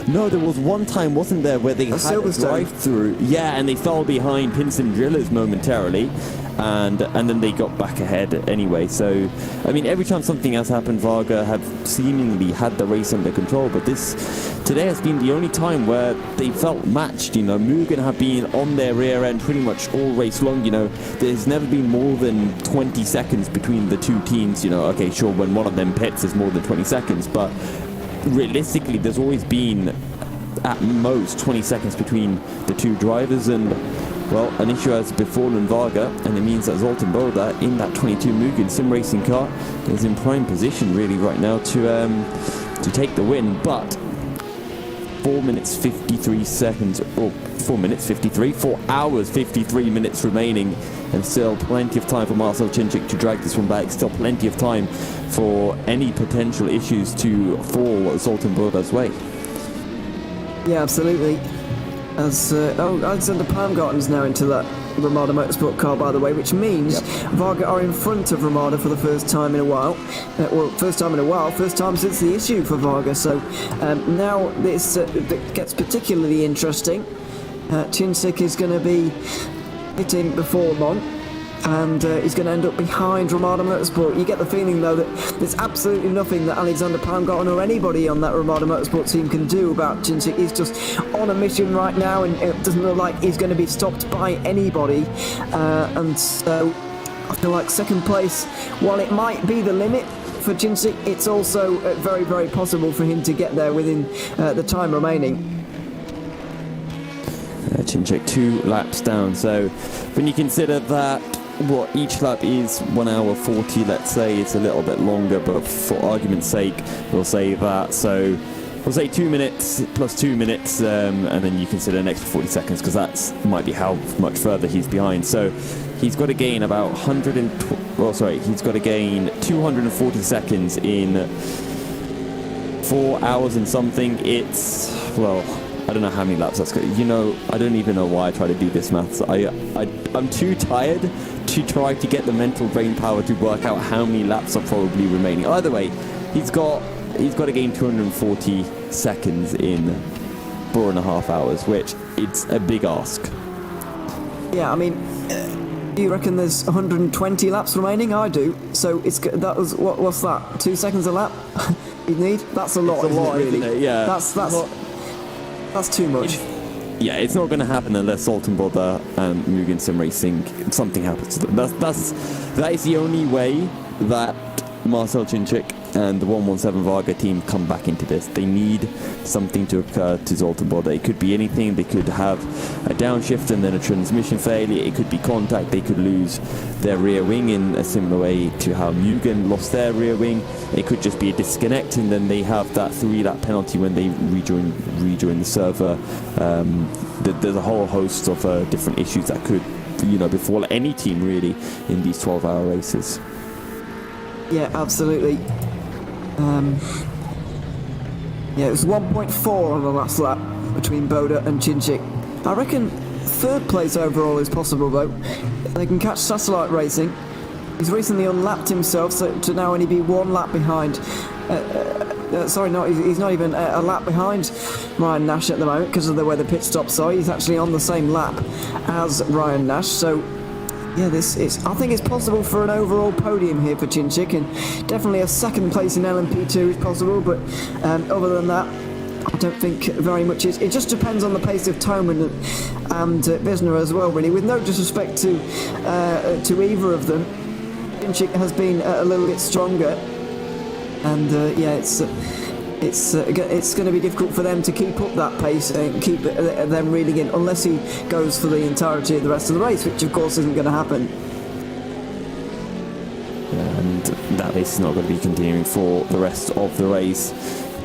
No, there was one time, wasn't there, where they had a drive-through. Yeah, and they fell behind Pinson Drillers momentarily, and then they got back ahead anyway. So, I mean, every time something has happened, Varga have seemingly had the race under control, but today has been the only time where they felt matched. You know, Mugen have been on their rear end pretty much all race long. You know, there's never been more than 20 seconds between the two teams. You know, okay, sure, when one of them pits, there's more than 20 seconds, but realistically, there's always been at most 20 seconds between the two drivers, and well, an issue has befallen Varga, and it means that Zoltan Bode in that 22 Mugen Sim Racing car is in prime position really right now to take the win. But 4 minutes 53 seconds, or 4 minutes 53, 4 hours 53 minutes remaining, and still plenty of time for Marcel Chinchik to drag this one back. Still plenty of time for any potential issues to fall Zoltan Bode's way.
Yeah, absolutely. As Alexander Palmgarten's now into that Ramada Motorsport car, by the way, which means Varga are in front of Ramada for the first time in a while. First time since the issue for Varga. So now this gets particularly interesting. Chinchik is going to be hitting before long, and he's going to end up behind Ramada Motorsport. You get the feeling, though, that there's absolutely nothing that Alexander Palmgarten or anybody on that Ramada Motorsport team can do about Chinchik. He's just on a mission right now, and it doesn't look like he's going to be stopped by anybody. And so I feel like second place, while it might be the limit for Chinchik, it's also very, very possible for him to get there within the time remaining.
Chinchik 2 laps down, so when you consider that what each lap is 1 hour 40, let's say it's a little bit longer, but for argument's sake we'll say that, so we'll say 2 minutes plus 2 minutes, and then you consider an extra 40 seconds because that's might be how much further he's behind. So he's got to gain about he's got to gain 240 seconds in 4 hours and something. It's, well, I don't know how many laps that's good. You know, I don't even know why I try to do this maths. I'm too tired to try to get the mental brain power to work out how many laps are probably remaining. Either way, he's got to gain 240 seconds in 4.5 hours, which it's a big ask.
Yeah, I mean, do you reckon there's 120 laps remaining? I do. So what's that? 2 seconds a lap you need? That's a lot, isn't it?
Yeah.
That's too much.
Yeah, it's not going to happen unless Zoltan Bode and Mugen Sim Racing, something happens to them. That is the only way that Marcel Chinchik and the 117 Varga team come back into this. They need something to occur to Zoltan Bode. It could be anything. They could have a downshift and then a transmission failure. It could be contact. They could lose their rear wing in a similar way to how Mugen lost their rear wing. It could just be a disconnect, and then they have that 3-lap penalty when they rejoin the server. There's a whole host of different issues that could, befall any team really in these 12-hour races.
Yeah, absolutely. It was 1.4 on the last lap between Bode and Chinchik. I reckon third place overall is possible, though. They can catch Satellite Racing. He's recently unlapped himself, so to now only be 1 lap behind. He's not even a lap behind Ryan Nash at the moment because of the way the pit stops are. He's actually on the same lap as Ryan Nash, so yeah, I think it's possible for an overall podium here for Chinchik, and definitely a second place in LMP2 is possible, but other than that, I don't think very much is. It just depends on the pace of Toman and Wisner as well, really, with no disrespect to either of them. Chinchik has been a little bit stronger, and it's going to be difficult for them to keep up that pace and keep them reeling in, unless he goes for the entirety of the rest of the race, which of course isn't going to happen.
And that race is not going to be continuing for the rest of the race.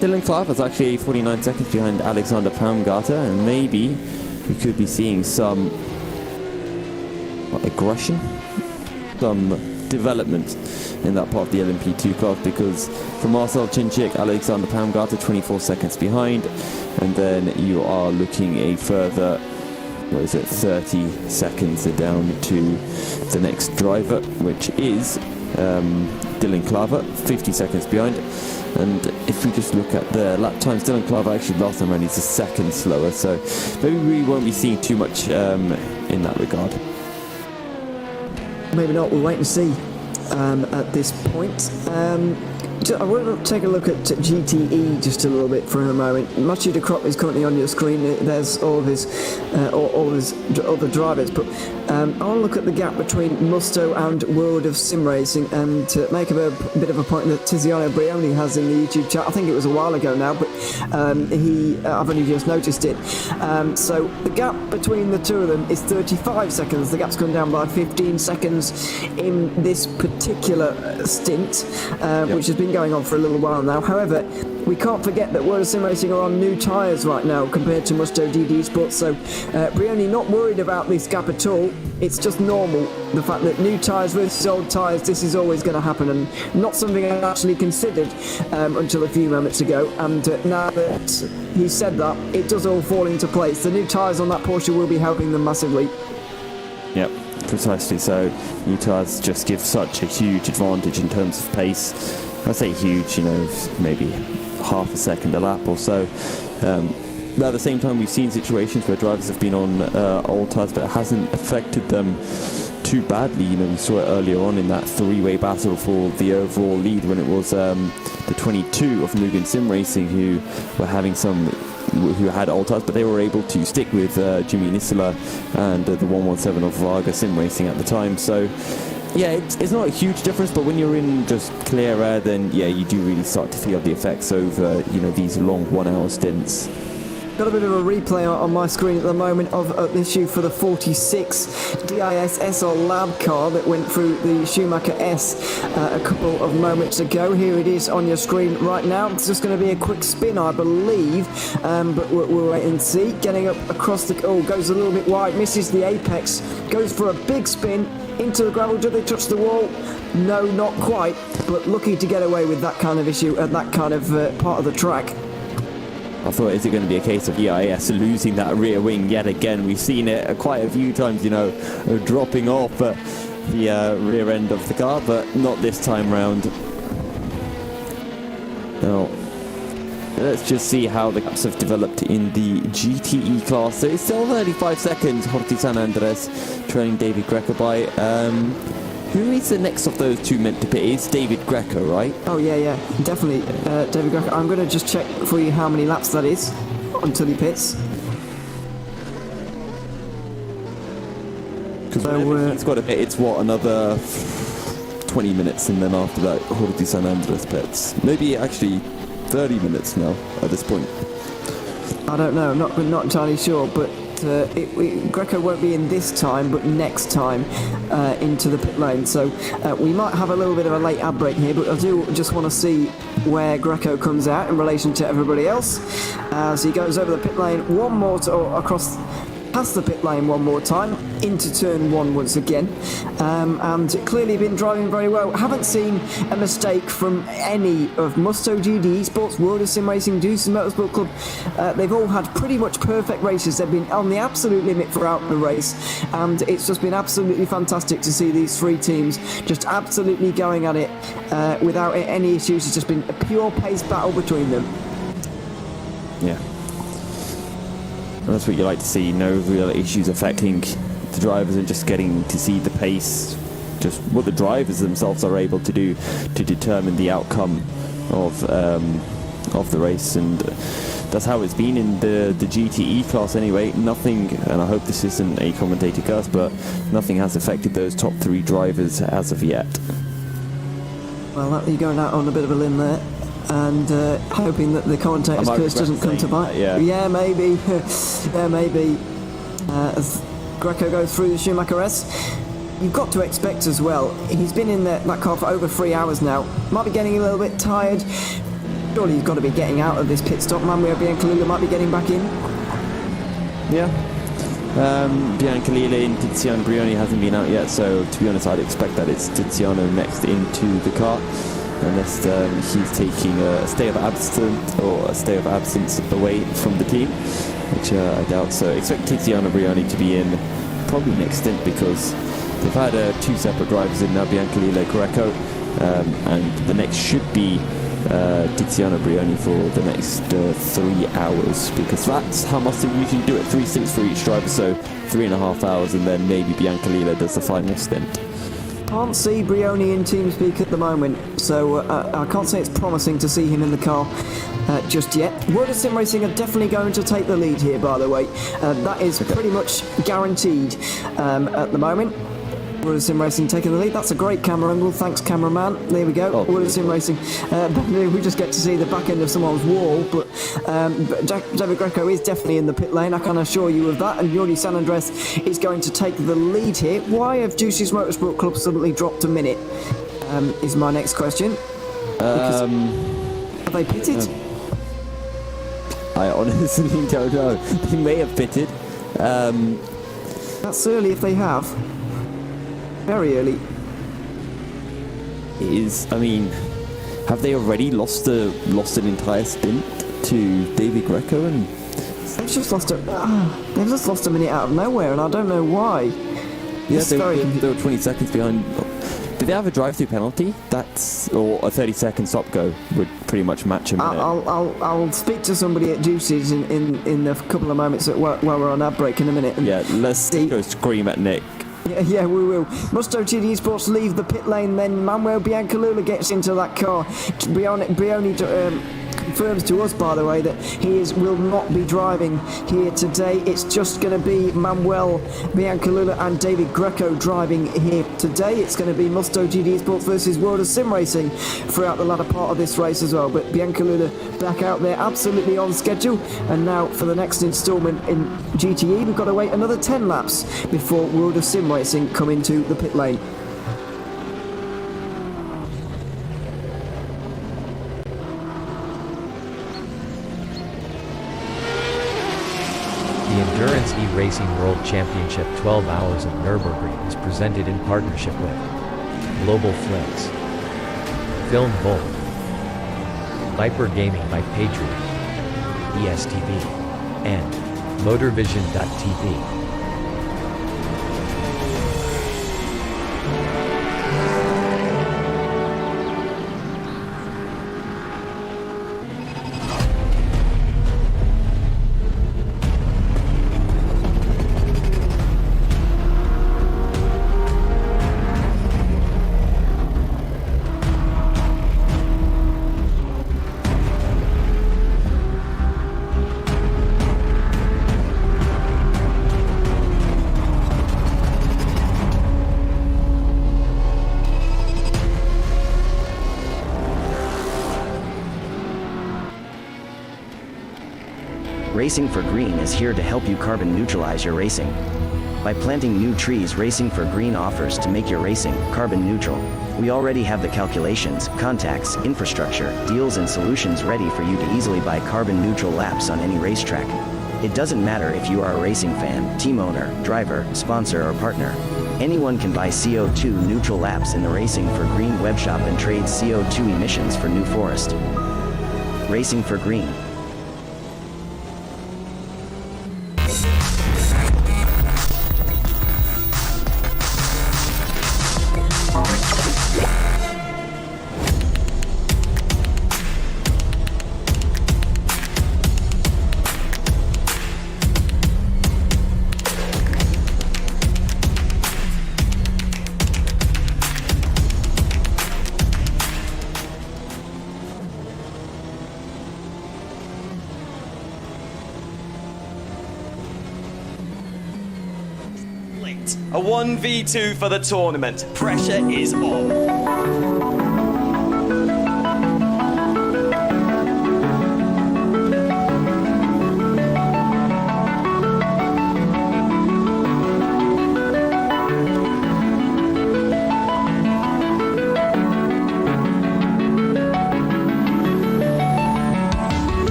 Dylan Clark is actually 49 seconds behind Alexander Baumgartner, and maybe we could be seeing some aggression, some development in that part of the LMP2 class, because for Marcel Chinchik, Alexander Baumgartner 24 seconds behind, and then you are looking a further 30 seconds down to the next driver, which is Dylan Klaver, 50 seconds behind. And if we just look at the lap times, Dylan Klaver actually last time around he's a second slower, so maybe we won't be seeing too much in that regard.
Maybe not, we'll wait and see at this point. I want to take a look at GTE just a little bit for a moment. Mathieu de Crop is currently on your screen. There's all of his other drivers, but I want to look at the gap between Musto and World of Sim Racing, and to make a bit of a point that Tiziano Brioni has in the YouTube chat. I think it was a while ago now, but I've only just noticed it. So the gap between the two of them is 35 seconds. The gap's gone down by 15 seconds in this particular stint, which has been going on for a little while now. However, we can't forget that World of Sim Racing are on new tyres right now compared to Musto DD Sports, so Brioni not worried about this gap at all. It's just normal, the fact that new tyres versus old tyres, this is always going to happen, and not something I actually considered until a few moments ago, and now that he said that, it does all fall into place. The new tyres on that Porsche will be helping them massively.
Yep, precisely so. New tyres just give such a huge advantage in terms of pace. I say huge, maybe half a second a lap or so. But at the same time, we've seen situations where drivers have been on old tyres, but it hasn't affected them too badly. We saw it earlier on in that three-way battle for the overall lead, when it was the 22 of Nürburgring Sim Racing who had old tyres, but they were able to stick with Jimmy Nisela and the 117 of Varga Sim Racing at the time. So yeah, it's not a huge difference, but when you're in just clear air, then yeah, you do really start to feel the effects over these long 1 hour stints.
Got a bit of a replay on my screen at the moment of an issue for the 46 DIS SR Lab car that went through the Schumacher S a couple of moments ago. Here it is on your screen right now. It's just going to be a quick spin, I believe, but we'll wait and see. Getting up across goes a little bit wide, misses the apex, goes for a big spin into the gravel. Do they touch the wall? No, not quite, but lucky to get away with that kind of issue at that kind of part of the track.
I thought, is it going to be a case of EIS losing that rear wing yet again? We've seen it quite a few times, dropping off the rear end of the car, but not this time round. Now, let's just see how the gaps have developed in the GTE class. So it's still 35 seconds, Horti San Andres trailing David Greco by. Who is the next of those two meant to pit? It's David Greco, right?
Oh, yeah, definitely David Greco. I'm going to just check for you how many laps that is until he pits.
Because he's got to pit, it's another 20 minutes, and then after that, Horti San Andres pits. Maybe actually 30 minutes now at this point.
I don't know, not entirely sure, but Greco won't be in this time, but next time into the pit lane. So we might have a little bit of a late ad break here, but I do just want to see where Greco comes out in relation to everybody else as he goes over the pit lane one more across past the pit lane one more time, into turn one once again, and clearly been driving very well. Haven't seen a mistake from any of Musto, GD, Esports, World of Sim Racing, Deuces Motorsport Club. They've all had pretty much perfect races. They've been on the absolute limit throughout the race, and it's just been absolutely fantastic to see these three teams just absolutely going at it without any issues. It's just been a pure pace battle between them.
Yeah. And that's what you like to see, no real issues affecting the drivers and just getting to see the pace, just what the drivers themselves are able to do to determine the outcome of the race. And that's how it's been in the GTE class anyway. Nothing, and I hope this isn't a commentator curse, but nothing has affected those top three drivers as of yet.
Well, you're going out on a bit of a limb there, and hoping that the commentator's curse doesn't come to bite. Yeah, maybe. Yeah, maybe. As Greco goes through the Schumacher S, you've got to expect as well, he's been in that car for over 3 hours now. Might be getting a little bit tired. Surely he's got to be getting out of this pit stop. Manuel Biancalilla might be getting back in.
Yeah. Biancalilla and Tiziano Brioni hasn't been out yet, so to be honest, I'd expect that it's Tiziano next into the car, unless he's taking a stay of absence away from the team, which I doubt. So expect Tiziano Brioni to be in probably next stint, because they've had two separate drivers in now, Biancalilla, Greco, and the next should be Tiziano Brioni for the next 3 hours, because that's how much they usually do it. 3 stints for each driver, so 3.5 hours, and then maybe Biancalilla does the final stint.
Can't see Brioni in TeamSpeak at the moment, so I can't say it's promising to see him in the car just yet. World of Sim Racing are definitely going to take the lead here, by the way. That is pretty much guaranteed at the moment. World of Sim Racing taking the lead. That's a great camera angle. Thanks, cameraman. There we go. World of Sim Racing. We just get to see the back end of someone's wall, but David Greco is definitely in the pit lane. I can assure you of that. And Jordi San Andres is going to take the lead here. Why have Deuces Motorsport Club suddenly dropped a minute? Is my next question. Have they pitted?
I honestly don't know. They may have pitted.
That's early if they have. Very early.
Have they already lost an entire stint to David Greco? And
they've just lost a minute out of nowhere, and I don't know why.
Yeah, they were 20 seconds behind. Did they have a drive-through penalty? Or a 30-second stop-go would pretty much match a minute.
I'll speak to somebody at Deuces in a couple of moments while we're on ad break in a minute.
Yeah, let's go scream at Nick.
Yeah, we will. Musto GD Esports leave the pit lane, then Manuel Biancalilla gets into that car. Brioni confirms to us, by the way, that he will not be driving here today. It's just going to be Manuel Biancalilla and David Greco driving here today. It's going to be Musto GD Esports versus World of Sim Racing throughout the latter part of this race as well. But Biancalilla back out there, absolutely on schedule. And now for the next instalment in GTE, we've got to wait another 10 laps before World of Sim Racing come into the pit lane.
The Endurance E-Racing World Championship 12 Hours of Nürburgring is presented in partnership with Global Flicks, Film Bolt, Viper Gaming by Patriot, ESTV, and Motorvision.tv.
Racing for Green is here to help you carbon neutralize your racing. By planting new trees, Racing for Green offers to make your racing carbon neutral. We already have the calculations, contacts, infrastructure, deals and solutions ready for you to easily buy carbon neutral laps on any racetrack. It doesn't matter if you are a racing fan, team owner, driver, sponsor, or partner. Anyone can buy CO2 neutral laps in the Racing for Green webshop and trade CO2 emissions for New Forest. Racing for Green.
A 1v2 for the tournament. Pressure is on.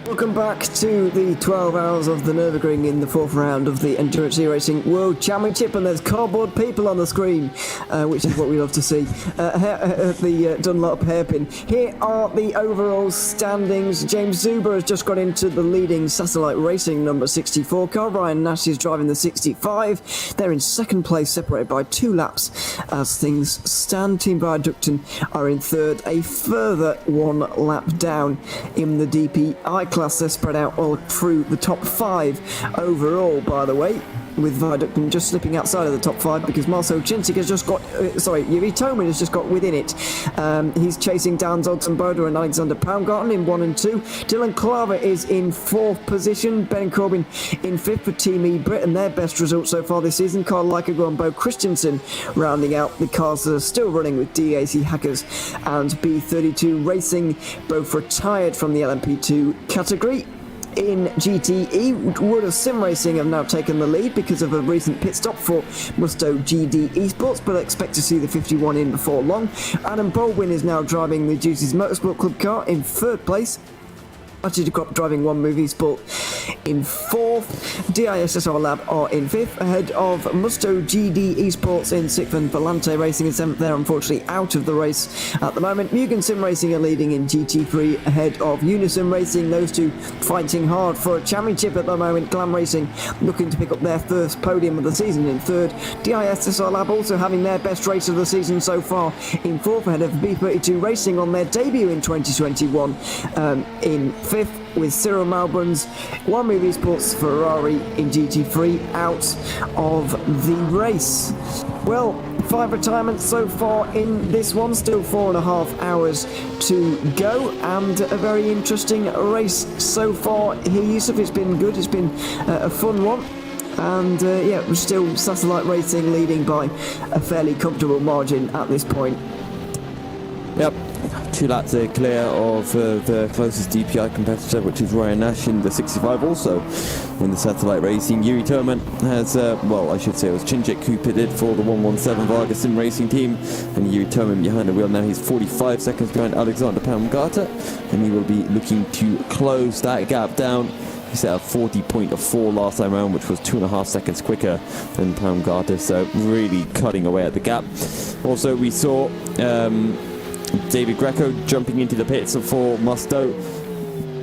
Welcome back to the 12 hours of the Nürburgring in the fourth round of the Endurance E-Racing World Championship, and there's cardboard people on the screen, which is what we love to see. The Dunlop hairpin. Here are the overall standings. James Zuber has just got into the leading Satellite Racing number 64 car. Ryan Nash is driving the 65. They're in second place, separated by 2 laps as things stand. Team Viaducton are in third, a further 1 lap down in the DPI class. They're spread out all through the top 5 overall, by the way, with Viaducton just slipping outside of the top 5 because Marcel Cincic has just got, Yuri Toman has just got within it. He's chasing down Zoltan Boda and Alexander Baumgarten in 1 and 2. Dylan Klaver is in 4th position. Ben Corbin in 5th for Team E-Brit, and their best result so far this season. Carl Leikago and Bo Christensen rounding out the cars that are still running with DAC Hackers and B32 Racing, both retired from the LMP2 category. In GTE, Wood of Sim Racing have now taken the lead because of a recent pit stop for Musto GD Esports, but I expect to see the 51 in before long. Adam Baldwin is now driving the Juicy's Motorsport Club car in 3rd place. Actually, driving One Movie Sport in 4th. DISSR Lab are in 5th, ahead of Musto GD Esports in 6th and Volante Racing in 7th. They're unfortunately out of the race at the moment. Mugen Sim Racing are leading in GT3, ahead of Unisim Racing. Those two fighting hard for a championship at the moment. Glam Racing looking to pick up their first podium of the season in 3rd. DISSR Lab also having their best race of the season so far in 4th, ahead of B32 Racing on their debut in 2021 in 5th, with Cyril Malbran's One Movie Sports Ferrari in GT3 out of the race. Well, 5 retirements so far in this one, still 4.5 hours to go, and a very interesting race so far here, Yusuf. It's been good, it's been a fun one. And we're still Satellite Racing leading by a fairly comfortable margin at this point.
Yep, 2 laps are clear of the closest DPI competitor, which is Ryan Nash in the 65. Also in the Satellite Racing, Yuri Toman has, I should say it was Cincic who pitted for the 117 Vargas Sim Racing team, and Yuri Toman behind the wheel now. He's 45 seconds behind Alexander Baumgarten, and he will be looking to close that gap down. He set a 40.4 last time around, which was 2.5 seconds quicker than Baumgarten, so really cutting away at the gap. Also, we saw David Greco jumping into the pits for Musto.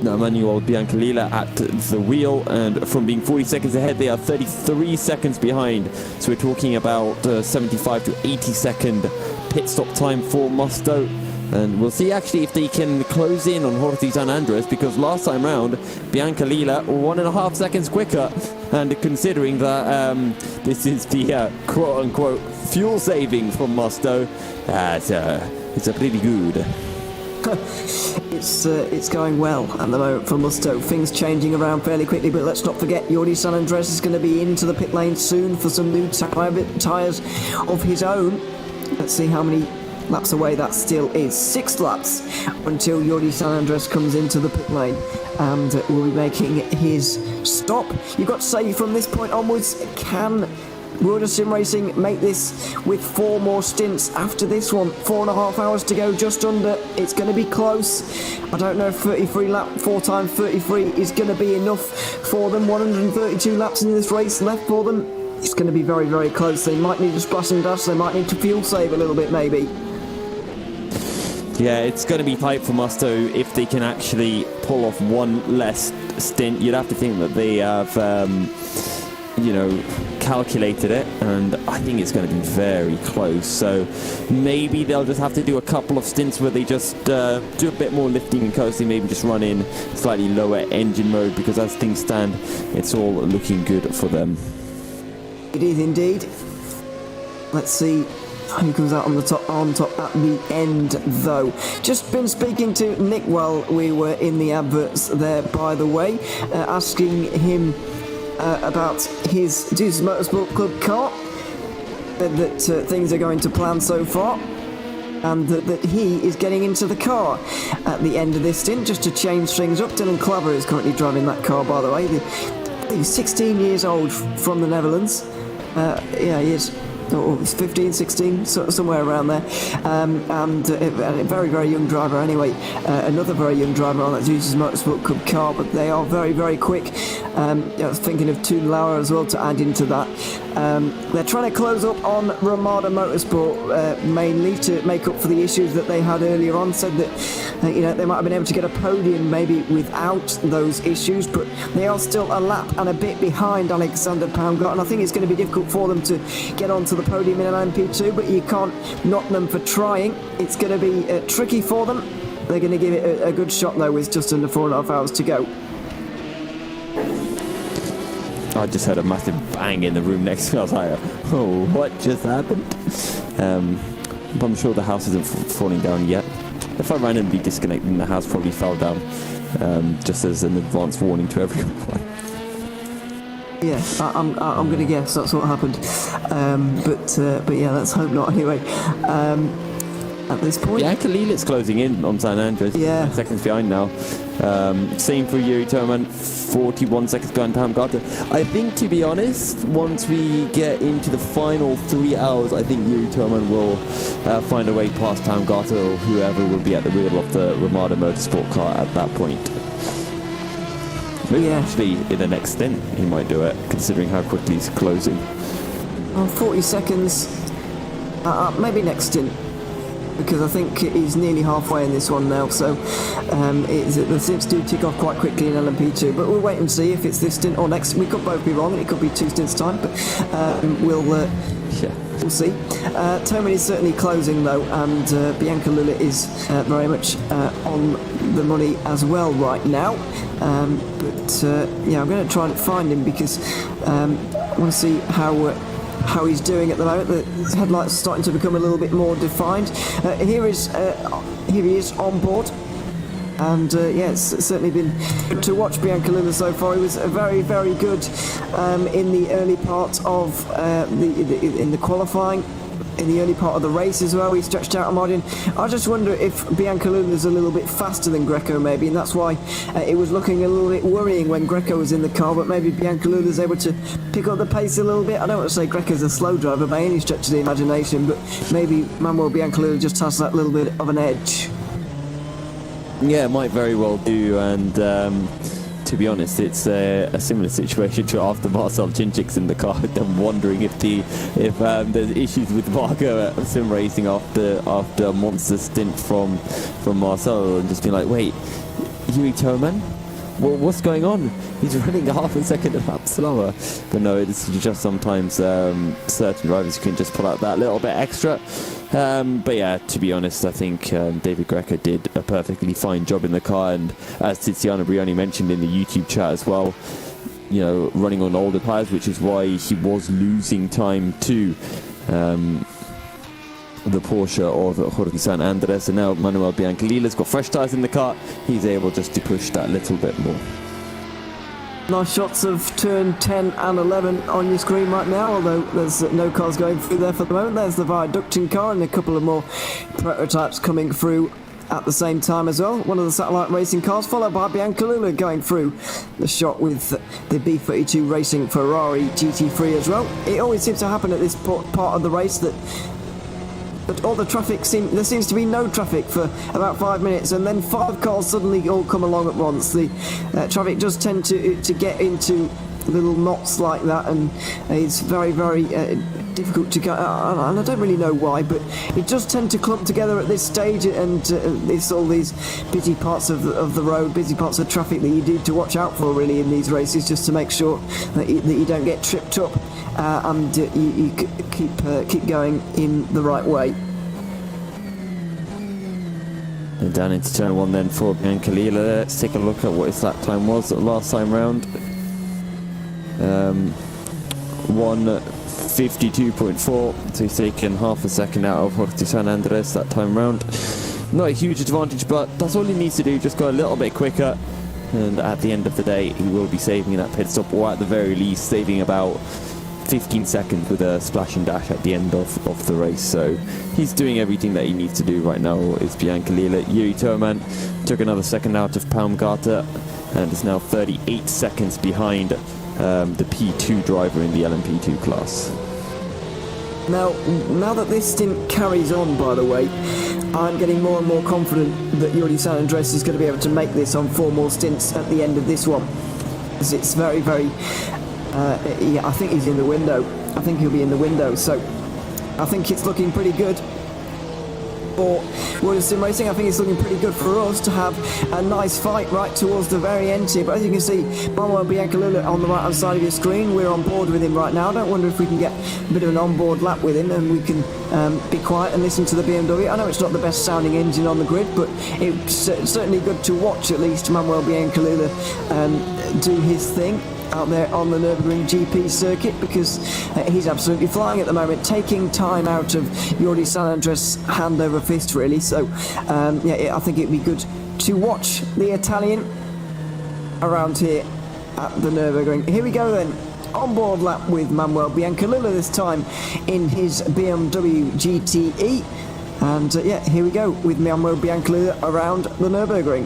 Manuel Biancalila at the wheel, and from being 40 seconds ahead, they are 33 seconds behind. So we're talking about 75 to 80 second pit stop time for Musto. And we'll see actually if they can close in on Jorge San Andres, because last time round, Bianca Lila 1.5 seconds quicker. And considering that this is the quote-unquote fuel saving from Musto, it's a pretty good.
It's going well at the moment for Musto. Things changing around fairly quickly, but let's not forget Jordi San Andres is going to be into the pit lane soon for some new tyres of his own. Let's see how many laps away that still is. 6 laps until Jordi San Andres comes into the pit lane and will be making his stop. You've got to say, from this point onwards, can World of Sim Racing make this with 4 more stints after this one? 4.5 hours to go, just under. It's going to be close. I don't know if 4 times 33 is going to be enough for them. 132 laps in this race left for them. It's going to be very, very close. They might need to splash and dash. They might need to fuel save a little bit, maybe.
Yeah, it's going to be tight for Musto if they can actually pull off one less stint. You'd have to think that they have, calculated it, and I think it's going to be very close. So maybe they'll just have to do a couple of stints where they just do a bit more lifting and coasting, maybe just run in slightly lower engine mode, because as things stand, it's all looking good for them.
It is indeed. Let's see who comes out on top at the end, though. Just been speaking to Nick while we were in the adverts there, by the way, asking him about his Deuces Motorsport Club car, that things are going to plan so far, and that he is getting into the car at the end of this stint just to change things up. Dylan Claver is currently driving that car, by the way. He's 16 years old, from the Netherlands. He is. Or 15, 16, somewhere around there, and a very, very young driver anyway. Another very young driver on that Deuces Motorsport Club car, but they are very, very quick. I was thinking of Toon Lauer as well to add into that. They're trying to close up on Ramada Motorsport mainly to make up for the issues that they had earlier on. Said that they might have been able to get a podium maybe without those issues, but they are still a lap and a bit behind Alexander Palmgart, and I think it's going to be difficult for them to get onto the podium in an LMP2, but you can't knock them for trying. It's going to be tricky for them. They're going to give it a good shot though, with just under 4.5 hours to go.
I just heard a massive bang in the room next to me. I was like, oh, what just happened? I'm sure the house isn't falling down yet. If I randomly disconnect, then the house probably fell down, just as an advance warning to everyone.
Yeah, I'm going to guess that's what happened. But yeah, let's hope not anyway. At this point,
yeah, Khalil's closing in on San Andres.
Yeah,
9 seconds behind now. Same for Yuri Toman, 41 seconds behind Palmgart. I think, to be honest, once we get into the final 3 hours, I think Yuri Toman will find a way past Palmgart or whoever will be at the wheel of the Ramada Motorsport car at that point. Maybe actually in the next stint he might do it, considering how quickly he's closing.
40 seconds, maybe next stint, because I think he's nearly halfway in this one now, so the stints do tick off quite quickly in LMP2, but we'll wait and see if it's this stint or next. We could both be wrong, and it could be 2 stints time, but we'll see. Toman is certainly closing though, and Bianca Lula is very much on the money as well right now. I'm going to try and find him, because I want to see how he's doing at the moment. The headlights are starting to become a little bit more defined. Here he is on board, and it's certainly been good to watch Bianca Lula so far. He was very, very good in the early part of in the qualifying. In the early part of the race as well, he stretched out a margin. I just wonder if Bianca Lula's a little bit faster than Greco maybe, and that's why it was looking a little bit worrying when Greco was in the car, but maybe Bianca Lula's able to pick up the pace a little bit. I don't want to say Greco's a slow driver by any stretch of the imagination, but maybe Manuel Bianca Lula just has that little bit of an edge.
Yeah, it might very well do, and to be honest, it's a similar situation to after Marcel Chinchik's in the car. I'm wondering if there's issues with Marco Sim Racing after a monster stint from Marcel, and just being like, wait, Yuri Toman? Well, what's going on? he's running half a second a lap slower. But no, it's just sometimes certain drivers can just pull out that little bit extra. But yeah, to be honest, I think David Greco did a perfectly fine job in the car, and as Tiziano Brioni mentioned in the YouTube chat as well, you know, running on older tyres, which is why he was losing time to the Porsche of Jorge San Andres. And now Manuel Biancalila's got fresh tyres in the car. He's able just to push that little bit more.
Nice shots of turn 10 and 11 on your screen right now, although there's no cars going through there for the moment. There's the Viaducting car and a couple of more prototypes coming through at the same time as well. One of the satellite racing cars, followed by Biancalula going through the shot with the B32 Racing Ferrari GT3 as well. It always seems to happen at this part of the race that all the traffic there seems to be no traffic for about 5 minutes, and then 5 cars suddenly all come along at once. The traffic does tend to get into little knots like that, and it's very, very difficult to go, and I don't really know why, but it does tend to clump together at this stage, and it's all these busy parts of the road, busy parts of traffic that you need to watch out for really in these races, just to make sure that you don't get tripped up, and you keep going in the right way.
And down into turn 1 then for Biancalila. Let's take a look at what his lap time was last time round. 1:52.4, so he's taken half a second out of Jorge San Andres that time round. Not a huge advantage, but that's all he needs to do, just go a little bit quicker, and at the end of the day he will be saving that pit stop, or at the very least saving about 15 seconds with a splash and dash at the end of the race. So he's doing everything that he needs to do right now, is Biancalila. Yuri Toman took another second out of Palmgata and is now 38 seconds behind the P2 driver in the LMP2 class.
Now that this stint carries on, by the way, I'm getting more and more confident that Yuri San Andres is going to be able to make this on 4 more stints at the end of this one. Because it's very, very... yeah, I think he's in the window. I think he'll be in the window, so I think it's looking pretty good for World Sim Racing. I think it's looking pretty good for us to have a nice fight right towards the very end here. But as you can see, Manuel Biancalula on the right hand side of your screen, we're on board with him right now. I don't wonder if we can get a bit of an on-board lap with him, and we can be quiet and listen to the BMW. I know it's not the best sounding engine on the grid, but it's certainly good to watch at least Manuel Biancalula do his thing out there on the Nürburgring GP circuit, because he's absolutely flying at the moment, taking time out of Yuri San Andres hand over fist really. So yeah, I think it'd be good to watch the Italian around here at the Nürburgring. Here we go then, on-board lap with Manuel Biancalula, this time in his BMW GTE, and yeah, here we go with Manuel Biancalula around the Nürburgring.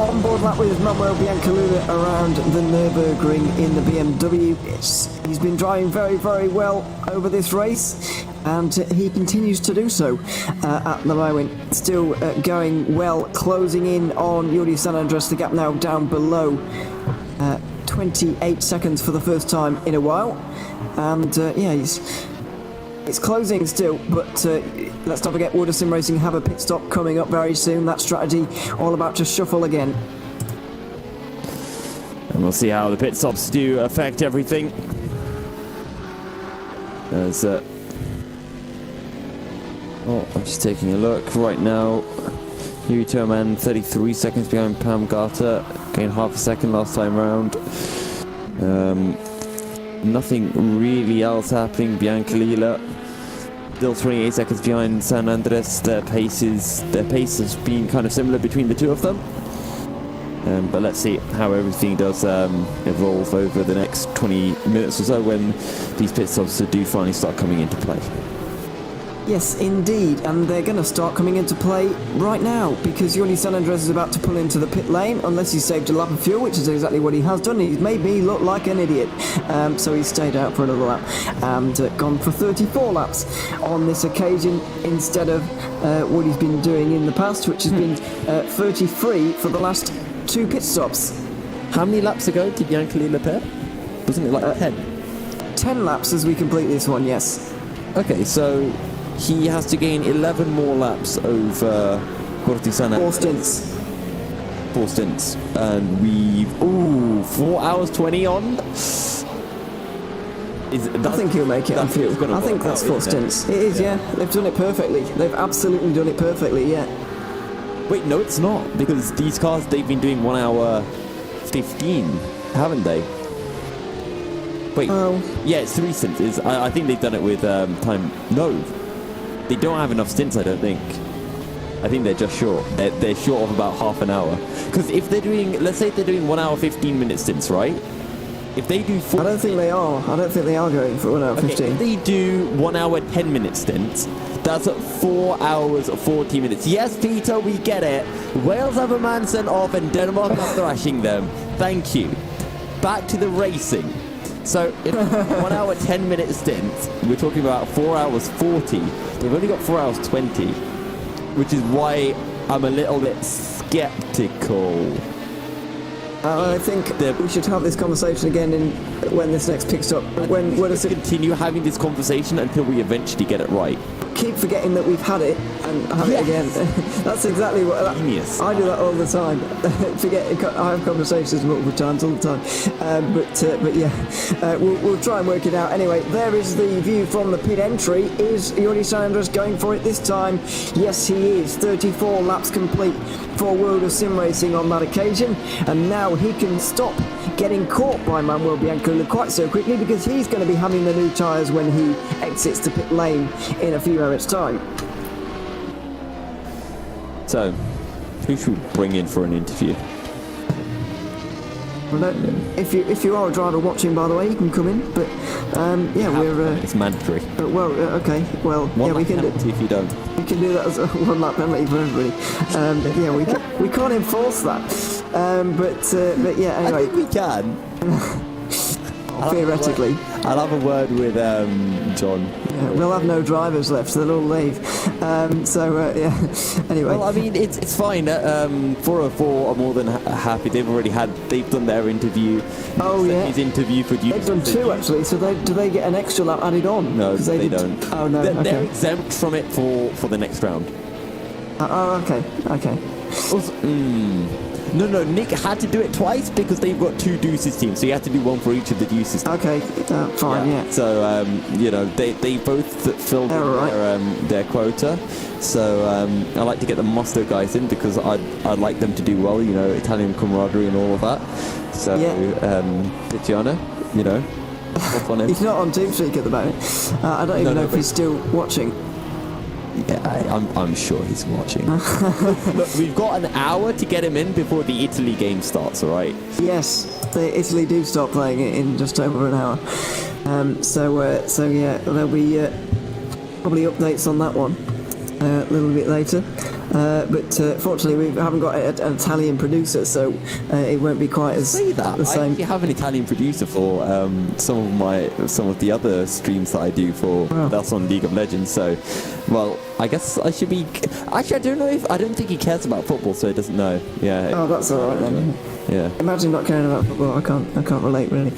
on-board lap with Manuel Biancaluna around the Nürburgring in the BMW. He's been driving very, very well over this race, and he continues to do so at the moment. Still going well, closing in on Yuri San Andres. The gap now down below 28 seconds for the first time in a while. And yeah, it's closing still, but let's not forget Wood of Sim Racing have a pit stop coming up very soon. That strategy all about to shuffle again.
And we'll see how the pit stops do affect everything. As I'm just taking a look right now. Yuri Toman 33 seconds behind Pam Gata, gained half a second last time round. Nothing really else happening. Biancalila still 28 seconds behind San Andres. Their pace has been kind of similar between the two of them. But let's see how everything does evolve over the next 20 minutes or so when these pit stops do finally start coming into play.
Yes, indeed, and they're going to start coming into play right now because Yuri San Andres is about to pull into the pit lane unless he's saved a lap of fuel, which is exactly what he has done. He's made me look like an idiot, so he's stayed out for another lap and gone for 34 laps on this occasion instead of what he's been doing in the past, which has been 33 for the last 2 pit stops.
How many laps ago did Biancalila pair? Wasn't it like 10?
10 laps as we complete this one, yes.
Okay, so he has to gain 11 more laps over Cortisana.
4 stints.
4 stints. And we've... 4 hours 20 on.
I think he'll make it on fuel. I think that's 4 stints. It is, yeah. They've done it perfectly. They've absolutely done it perfectly, yeah.
Wait, no, it's not. Because these cars, they've been doing 1 hour 15, haven't they? Wait, yeah, it's 3 stints. I think they've done it with time. No, they don't have enough stints, I don't think. I think they're just short. They're short of about half an hour. Because if they're doing, let's say they're doing 1 hour 15 minute stints, right? If they do 4...
I don't think they are. I don't think they are going for 1 hour 15.
If they do 1 hour 10 minute stints, that's 4 hours 40 minutes. Yes, Peter, we get it. Wales have a man sent off and Denmark are thrashing them. Thank you. Back to the racing. So, if 1 hour 10 minute stints, we're talking about 4 hours 40. They've only got 4 hours 20, which is why I'm a little bit skeptical.
I think we should have this conversation again when this next picks up. When
we'll continue having this conversation until we eventually get it right.
Keep forgetting that we've had it and have it again. That's exactly what
Genius.
I do that all the time. I have conversations multiple times all the time. But yeah, we'll try and work it out. Anyway, there is the view from the pit entry. Is Yuri San Andres going for it this time? Yes, he is. 34 laps complete for World of Sim Racing on that occasion, and now he can stop getting caught by Manuel Biancaluna quite so quickly because he's going to be having the new tyres when he exits the pit lane in a few minutes' time.
So, who should we bring in for an interview?
Well, if you are a driver watching, by the way, you can come in. But yeah,
it's mandatory.
Okay. Well, yeah, we can do.
If you don't,
we can do that as a 1 lap penalty for everybody. Yeah, we can't enforce that. But yeah, anyway,
I think we can.
Theoretically,
I'll have a word with John.
Yeah, we'll have no drivers left; they'll all leave. Yeah. Anyway,
well, I mean, it's fine. 404 are more than happy. They've done their interview.
Oh yeah,
his interview for you.
They've done 2 actually. So do they get an extra lap added on?
No, they don't.
Oh no,
they're exempt from it for the next round.
Okay.
Also, No, Nick had to do it twice because they've got 2 Deuces teams, so you have to do 1 for each of the Deuces.
Okay, fine, yeah.
So, they both filled their quota. So, I like to get the Musto guys in because I'd like them to do well, Italian camaraderie and all of that. So, Titiana, hop on in.
He's not on TeamSpeak at the moment. I don't even know if he's still watching.
Yeah, I'm sure he's watching. Look, we've got an hour to get him in before the Italy game starts, alright?
Yes, the Italy do start playing it in just over an hour. So yeah, there'll be probably updates on that one a little bit later. but fortunately we haven't got an Italian producer, so it won't be quite as
Say that.
the same.
I have an Italian producer for some of the other streams that I do for that's on League of Legends. So, well, I guess I should be. Actually, I don't think he cares about football, so he doesn't know. Yeah.
Oh, that's all right then.
Yeah.
Imagine not caring about football. I can't relate really.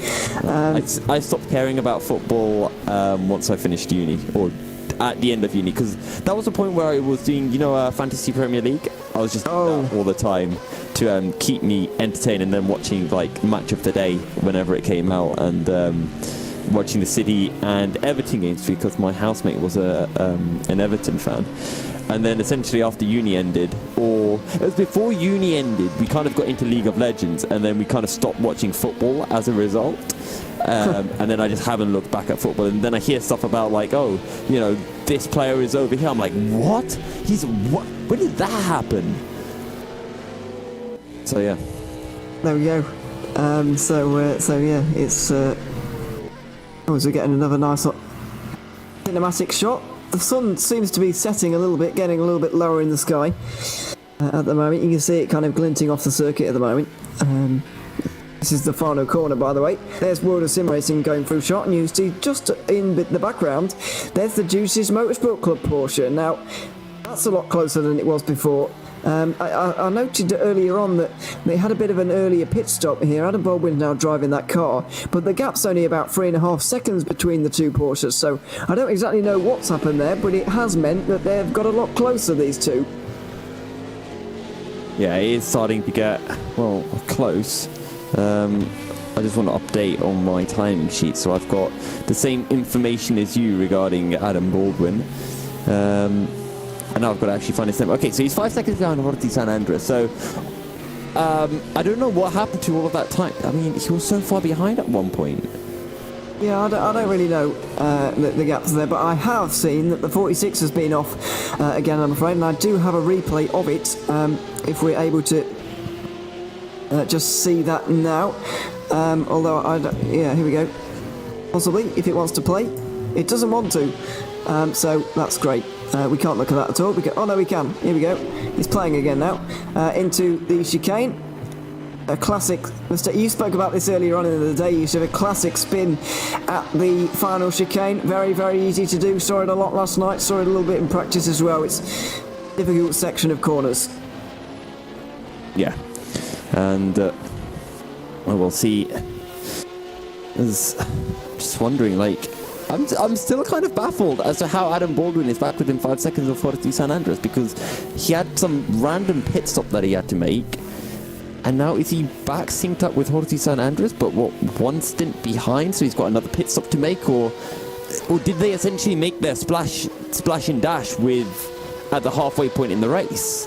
I stopped caring about football once I finished uni, or at the end of uni, because that was the point where I was doing, Fantasy Premier League. I was just doing that all the time to keep me entertained, and then watching like Match of the Day whenever it came out, and watching the City and Everton games because my housemate was an Everton fan. And then essentially after uni ended, or it was before uni ended, we kind of got into League of Legends, and then we kind of stopped watching football as a result. And then I just haven't looked back at football. And then I hear stuff about like, this player is over here. I'm like, what? What? When did that happen? So yeah.
There we go. So yeah, it's. We're getting another nice cinematic shot. The sun seems to be setting a little bit, getting a little bit lower in the sky at the moment. You can see it kind of glinting off the circuit at the moment. This is the final corner, by the way. There's World of Sim Racing going through shot, and you see just in the background, there's the Juicy's Motorsport Club Porsche. Now, that's a lot closer than it was before. I noted earlier on that they had a bit of an earlier pit stop here. Adam Baldwin's now driving that car, but the gap's only about 3.5 seconds between the two Porsches, so I don't exactly know what's happened there, but it has meant that they've got a lot closer, these two.
Yeah, it is starting to get, close. I just want to update on my timing sheet, so I've got the same information as you regarding Adam Baldwin. And now I've got to actually find his name. Okay, so he's 5 seconds behind Jorge San Andres. So, I don't know what happened to all of that time. I mean, he was so far behind at one point.
Yeah, I don't really know the gaps there, but I have seen that the 46 has been off again, I'm afraid, and I do have a replay of it, if we're able to just see that now. Although, here we go. Possibly, if it wants to play. It doesn't want to, so that's great. We can't look at that at all. No, we can. Here we go. He's playing again now. Into the chicane. A classic mistake. You spoke about this earlier on in the day. You said a classic spin at the final chicane. Very, very easy to do. Saw it a lot last night. Saw it a little bit in practice as well. It's a difficult section of corners.
Yeah. And we'll see. Just wondering, I'm still kind of baffled as to how Adam Baldwin is back within 5 seconds of Jorge San Andres, because he had some random pit stop that he had to make, and now is he back synced up with Jorge San Andres, but one stint behind, so he's got another pit stop to make, or did they essentially make their splash and dash at the halfway point in the race?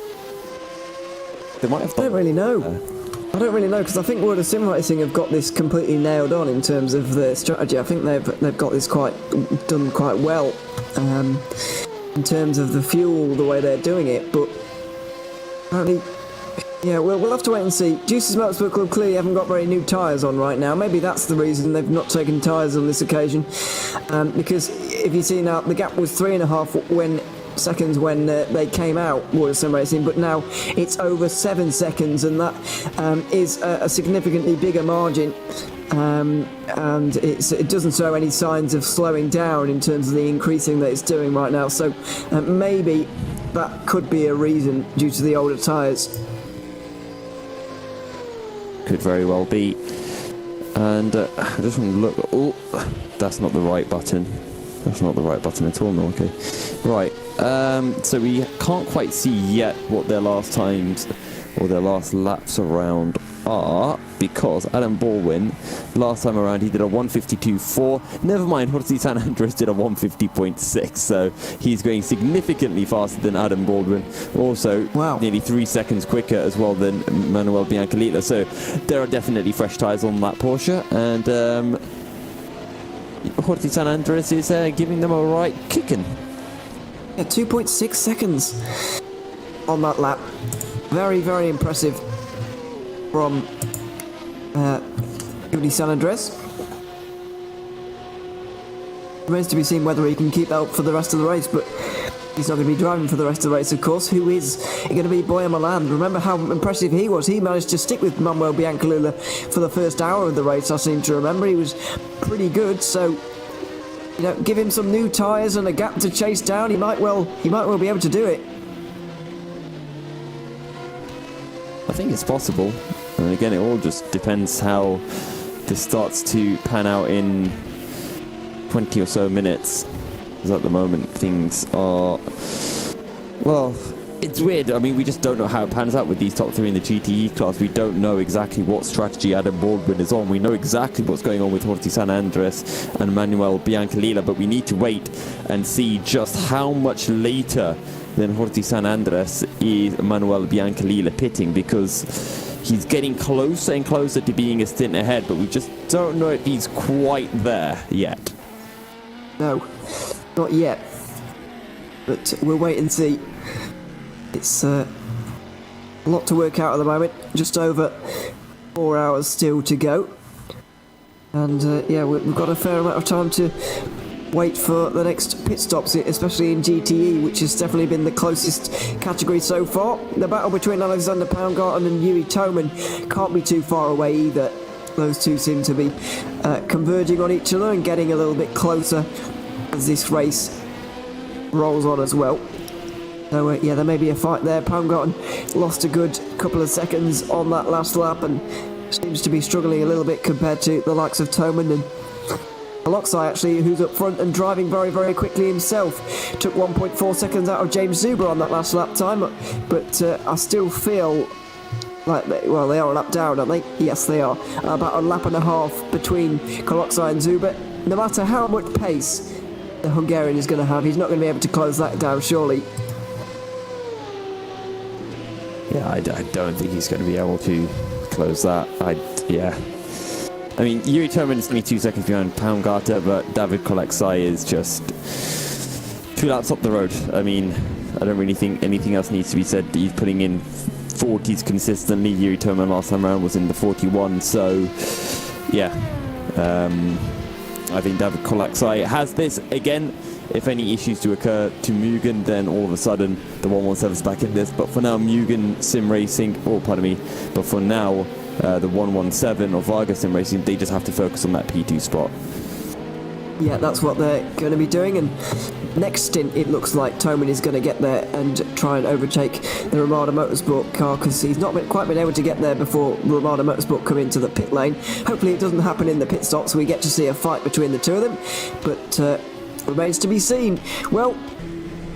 They might have done.
I don't really know. I don't really know, because I think World of Sim Racing have got this completely nailed on in terms of their strategy. I think they've got this done quite well in terms of the fuel, the way they're doing it. But apparently, yeah, we'll have to wait and see. Juicy's Motorsport Club clearly haven't got very new tyres on right now. Maybe that's the reason they've not taken tyres on this occasion. Because if you see now, the gap was 3.5 seconds when they came out, World of Sim Racing, but now it's over 7 seconds, and that is a significantly bigger margin, and it doesn't show any signs of slowing down in terms of the increasing that it's doing right now, so maybe that could be a reason due to the older tyres.
Could very well be. And I just want to look. Oh, that's not the right button. That's not the right button at all. No, okay. Right. So we can't quite see yet what their last times or their last laps around are, because Adam Baldwin, last time around, he did a 152.4. Never mind, Jorge San Andres did a 150.6. So he's going significantly faster than Adam Baldwin. Also, nearly 3 seconds quicker as well than Manuel Biancalita. So there are definitely fresh tyres on that Porsche, and Jorge San Andres is giving them a right kicking.
Yeah, 2.6 seconds on that lap. Very, very impressive from Jorge San Andres. Remains to be seen whether he can keep that up for the rest of the race, but He's not going to be driving for the rest of the race, of course. Who is going to be Boya Milan? Remember how impressive he was. He managed to stick with Manuel Biancalilla for the first hour of the race, I seem to remember. He was pretty good, so give him some new tyres and a gap to chase down. He might well be able to do it.
I think it's possible. And again, it all just depends how this starts to pan out in 20 or so minutes. Because at the moment, things are... Well, it's weird. I mean, we just don't know how it pans out with these top three in the GTE class. We don't know exactly what strategy Adam Baldwin is on. We know exactly what's going on with Jorge San Andres and Manuel Biancalilla, but we need to wait and see just how much later than Jorge San Andres is Manuel Biancalilla pitting, because he's getting closer and closer to being a stint ahead, but we just don't know if he's quite there yet.
No, not yet. But we'll wait and see. It's a lot to work out at the moment. Just over 4 hours still to go. And yeah, we've got a fair amount of time to wait for the next pit stops, especially in GTE, which has definitely been the closest category so far. The battle between Alexander Poundgarten and Yuri Toman can't be too far away either. Those two seem to be converging on each other and getting a little bit closer as this race rolls on as well. So yeah, there may be a fight there. Poundgarten lost a good couple of seconds on that last lap and seems to be struggling a little bit compared to the likes of Toman and Aloxai, actually, who's up front and driving very, very quickly himself. Took 1.4 seconds out of James Zuber on that last lap time, but I still feel like, they are a lap down, aren't they? Yes, they are. About a lap and a half between Aloxai and Zuber. No matter how much pace the Hungarian is going to have, he's not going to be able to close that down, surely.
Yeah, I don't think he's going to be able to close that. Yeah. I mean, Yuri Toman is only 2 seconds behind Poundgarten, but David Kolexai is just 2 laps up the road. I mean, I don't really think anything else needs to be said. He's putting in 40s consistently. Yuri Toman last time around was in the 41, so yeah. I think David Kolexai has this again. If any issues do occur to Mugen, then all of a sudden the 117 is back in this. But for now, Mugen Sim Racing, but for now, the 117 or Vargas Sim Racing, they just have to focus on that P2 spot. Yeah,
that's what they're going to be doing, and next stint it looks like Toman is going to get there and try and overtake the Ramada Motorsport car, because he's not quite been able to get there before Ramada Motorsport come into the pit lane. Hopefully it doesn't happen in the pit stop, so we get to see a fight between the two of them, but remains to be seen. Well,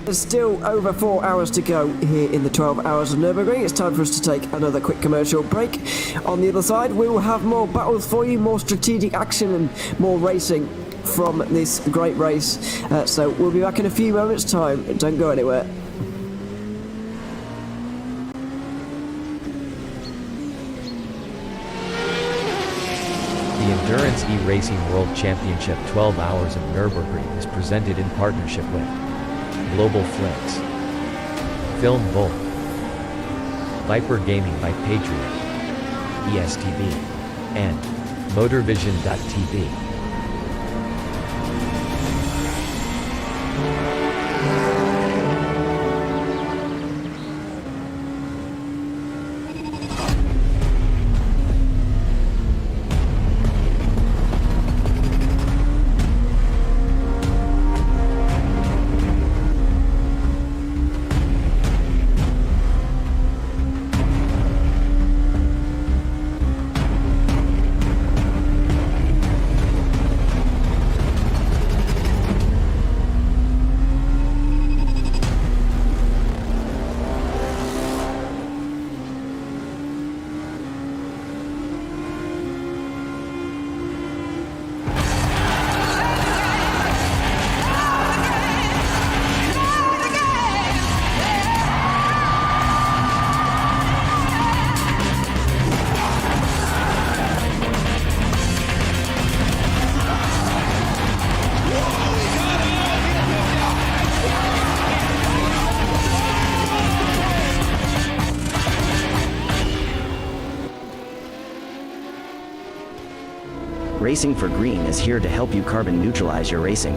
there's still over 4 hours to go here in the 12 hours of Nürburgring. It's time for us to take another quick commercial break. On the other side, we will have more battles for you, more strategic action and more racing from this great race. So we'll be back in a few moments' time. Don't go anywhere.
The Endurance E-Racing World Championship 12 Hours of Nürburgring is presented in partnership with Global Flicks, Film Volt, Viper Gaming by Patriot, ESTV, and Motorvision.tv.
Racing for Green is here to help you carbon neutralize your racing.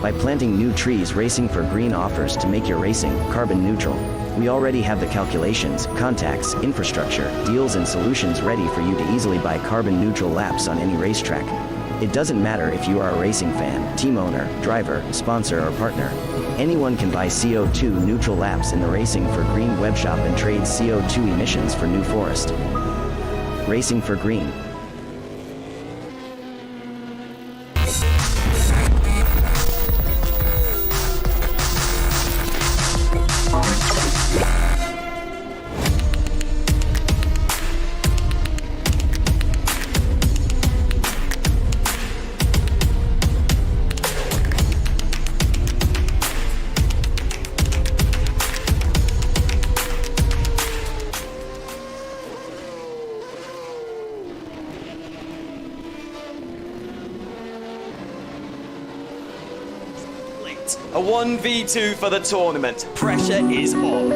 By planting new trees, Racing for Green offers to make your racing carbon neutral. We already have the calculations, contacts, infrastructure, deals and solutions ready for you to easily buy carbon neutral laps on any racetrack. It doesn't matter if you are a racing fan, team owner, driver, sponsor or partner. Anyone can buy CO2 neutral laps in the Racing for Green webshop and trade CO2 emissions for New Forest. Racing for Green.
A 1v2 for the tournament. Pressure is on.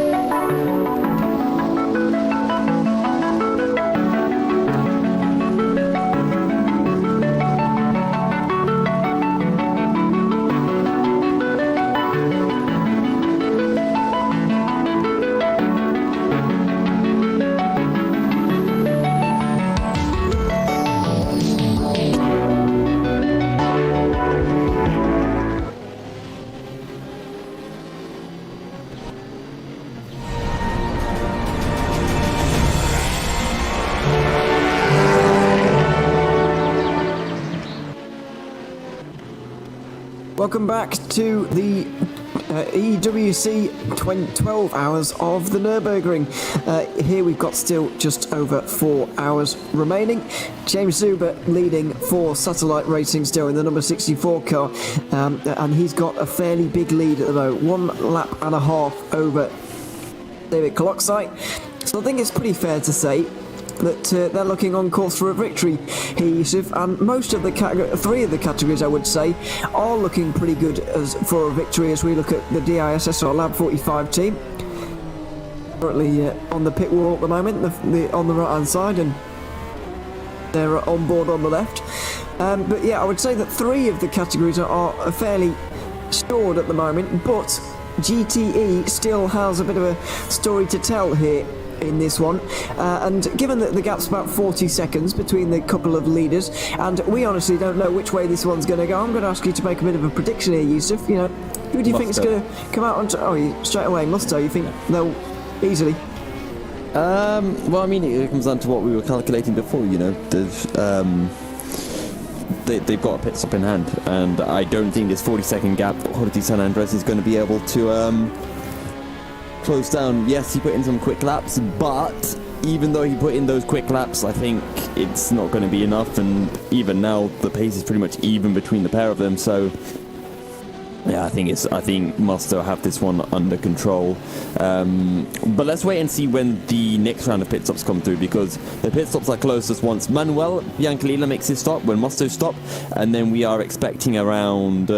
Welcome back to the EEWC 12 hours of the Nürburgring. Here we've got still just over 4 hours remaining. James Zuber leading for Satellite Racing still in the number 64 car, and he's got a fairly big lead at the moment, 1 lap and a half over David Koloksai. So I think it's pretty fair to say that they're looking on course for a victory here, Yusuf, and most of the 3 of the categories, I would say, are looking pretty good for a victory as we look at the DISS or Lab 45 team. Currently on the pit wall at the moment, on the right hand side, and they're on board on the left. But yeah, I would say that 3 of the categories are fairly stored at the moment, but GTE still has a bit of a story to tell here in this one, and given that the gap's about 40 seconds between the couple of leaders, and we honestly don't know which way this one's going to go, I'm going to ask you to make a bit of a prediction here, Yusuf. You know, who do you think is going to come out on straight away? Musto, you think they'll easily?
Well, I mean, it comes down to what we were calculating before. You know, they've got a pit stop in hand, and I don't think this 40-second gap Jorge San Andres is going to be able to close down. Yes, he put in some quick laps, but even though he put in those quick laps, I think it's not going to be enough, and even now the pace is pretty much even between the pair of them. So yeah, I think Musto have this one under control, but let's wait and see when the next round of pit stops come through, because the pit stops are closest once Manuel Biancalila makes his stop, when Musto stop, and then we are expecting around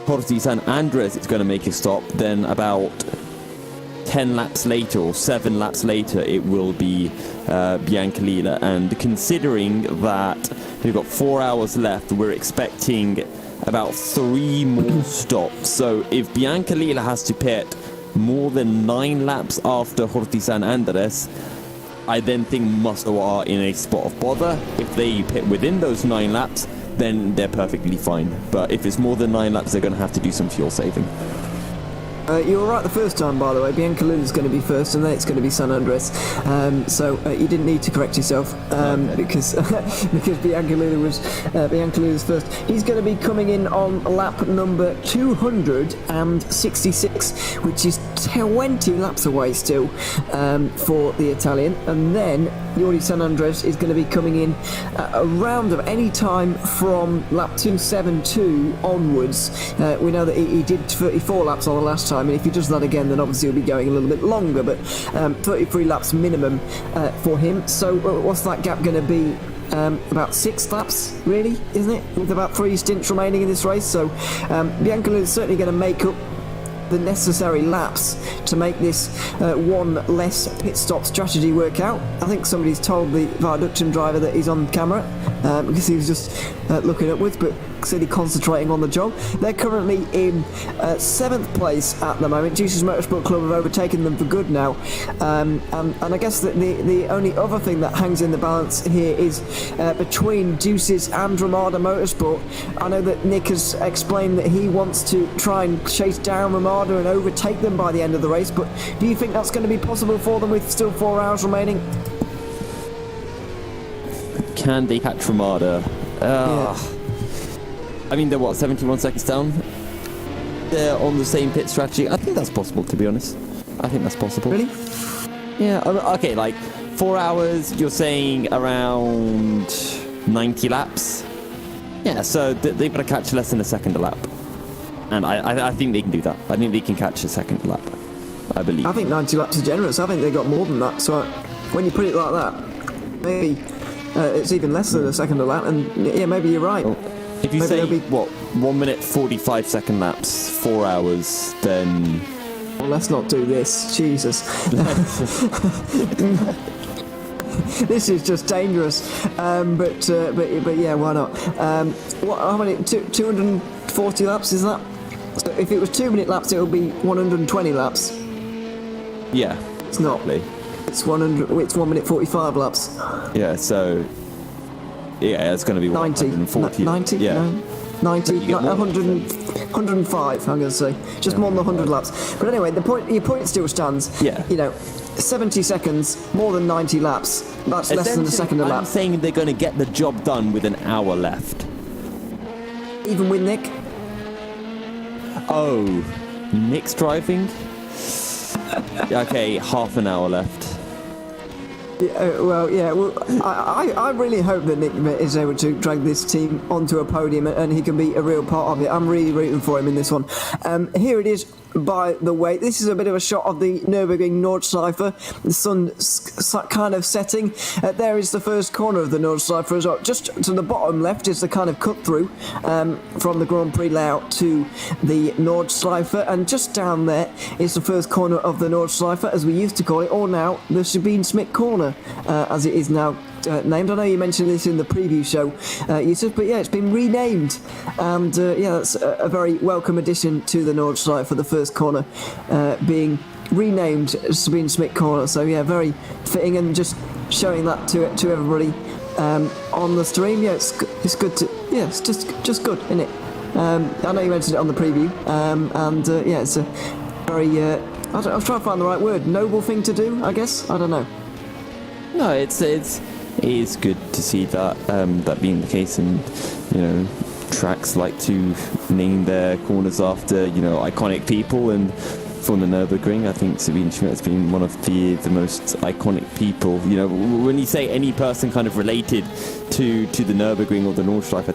Jorge San Andres is going to make his stop, then about 10 laps later or 7 laps later it will be Biancalila, and considering that we've got 4 hours left, we're expecting about 3 more stops. So if Biancalila has to pit more than 9 laps after Jorge San Andres, I then think Musto are in a spot of bother. If they pit within those 9 laps, then they're perfectly fine. But if it's more than 9 laps, they're going to have to do some fuel saving.
You were right the first time, by the way. Biancalila is going to be first, and then it's going to be San Andres. So you didn't need to correct yourself, because Biancalila was first. He's going to be coming in on lap number 266, which is 20 laps away still for the Italian. And then Jorge San Andres is going to be coming in around of any time from lap 272 onwards. We know that he did 34 laps on the last time, and if he does that again, then obviously he'll be going a little bit longer, but 33 laps minimum for him. So what's that gap going to be? About 6 laps, really, isn't it? With about 3 stints remaining in this race. So Biancalila is certainly going to make up the necessary laps to make this one less pit stop strategy work out. I think somebody's told the Viaductum driver that he's on camera because he was just looking upwards, but clearly concentrating on the job. They're currently in 7th place at the moment. Juice's Motorsport Club have overtaken them for good now, and I guess that the only other thing that hangs in the balance here is between Juice's and Ramada Motorsport. I know that Nick has explained that he wants to try and chase down Ramada and overtake them by the end of the race, but do you think that's going to be possible for them with still 4 hours remaining?
Can they catch Ramada? I mean, they're 71 seconds down? They're on the same pit strategy. I think that's possible, to be honest. I think that's possible.
Really?
Yeah, okay, like 4 hours, you're saying around 90 laps? Yeah, so they've got to catch less than a second a lap. And I think they can do that. I think they can catch a second lap, I believe.
I think 90 laps is generous. I think they got more than that. So when you put it like that, maybe it's even less than a second a lap. And yeah, maybe you're right.
Well, if you say, 1 minute 45 second laps, 4 hours, then...
Well, let's not do this. Jesus. This is just dangerous. But yeah, why not? How many? 240 laps is that? So if it was 2-minute laps, it would be 120 laps.
Yeah.
It's not.
Exactly.
It's 100. It's 1 minute 45 laps.
Yeah. So. Yeah, it's going to be
90.
140.
90.
Yeah.
No, 90. 105. I'm going to say just more than 100 laps. But anyway, your point still stands.
Yeah.
70 seconds, more than 90 laps. That's less than a second a lap.
I'm saying they're going to get the job done with an hour left.
Even with Nick?
Oh, Nick's driving? Okay, half an hour left.
I really hope that Nick is able to drag this team onto a podium and he can be a real part of it. I'm really rooting for him in this one. Here it is, by the way. This is a bit of a shot of the Nürburgring Nordschleife. The sun kind of setting. There is the first corner of the Nordschleife as well. Just to the bottom left is the kind of cut through from the Grand Prix layout to the Nordschleife, and just down there is the first corner of the Nordschleife, as we used to call it, or now the Sabine Schmidt corner, as it is now named. I know you mentioned this in the preview show, Yusuf, but yeah, it's been renamed, and that's a very welcome addition to the Nordschleife for the first corner being renamed Sabine Schmidt corner. So yeah, very fitting, and just showing that to everybody on the stream. Yeah, it's good to, yeah, it's just good, isn't it? I know you mentioned it on the preview, and yeah, it's a very I was trying to find the right word, noble thing to do, I guess. I don't know.
No, it is good to see that that being the case, and tracks like to name their corners after iconic people, and from the Nürburgring, I think Sabine Schmidt has been one of the most iconic people. When you say any person kind of related to the Nürburgring or the Nordschleife,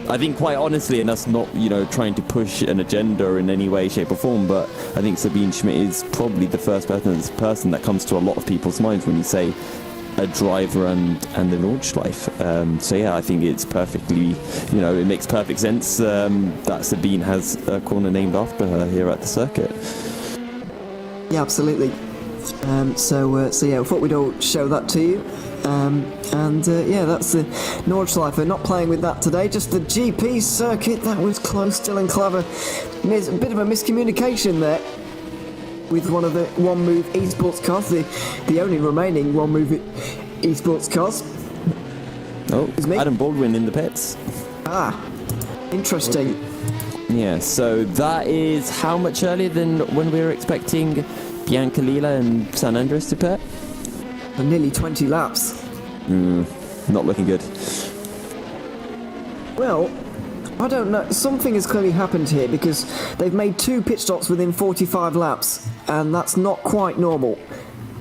I think quite honestly, and that's not trying to push an agenda in any way, shape or form, but I think Sabine Schmidt is probably the first person that comes to a lot of people's minds when you say a driver and the Nordschleife. So yeah, I think it's perfectly, it makes perfect sense that Sabine has a corner named after her here at the circuit.
Yeah, absolutely. So yeah, I thought we'd all show that to you. Yeah, that's the Nordschleife. Not playing with that today, just the GP circuit. That was close, still and clever. A bit of a miscommunication there with one of the One Move esports cars, the only remaining One Move esports cars.
Oh, Adam Baldwin in the pits.
Ah, interesting.
Yeah, so that is how much earlier than when we were expecting Bianca Lila and San Andres to pit?
Nearly 20 laps.
Not looking good.
Well, I don't know. Something has clearly happened here, because they've made 2 pit stops within 45 laps, and that's not quite normal.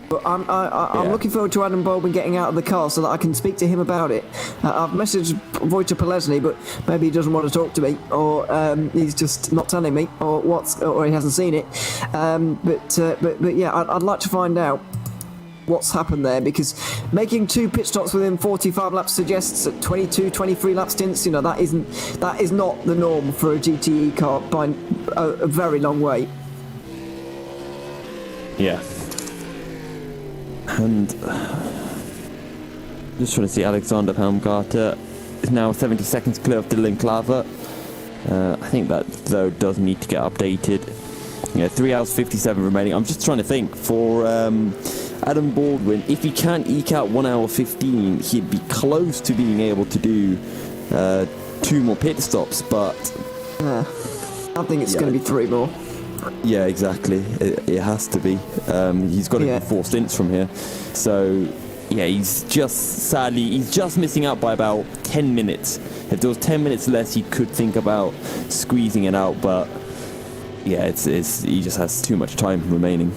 But I'm looking forward to Adam Baldwin getting out of the car so that I can speak to him about it. I've messaged Wojciech Polesny, but maybe he doesn't want to talk to me, or he's just not telling me, or he hasn't seen it. But yeah, I'd like to find out what's happened there, because making 2 pit stops within 45 laps suggests 22, 23 lap stints. That is not the norm for a GTE car by a very long way.
Yeah. And just trying to see, Alexander Palmgarter is now 70 seconds clear of Dylan Klaver. I think that, though, does need to get updated. Yeah, 3 hours 57 remaining. I'm just trying to think, for Adam Baldwin, if he can eke out 1 hour 15, he'd be close to being able to do 2 more pit stops, but...
I think it's going to be 3 more.
Yeah, exactly. It has to be. He's got to do 4 stints from here. So, yeah, he's just missing out by about 10 minutes. If there was 10 minutes less, he could think about squeezing it out, but yeah, he just has too much time remaining.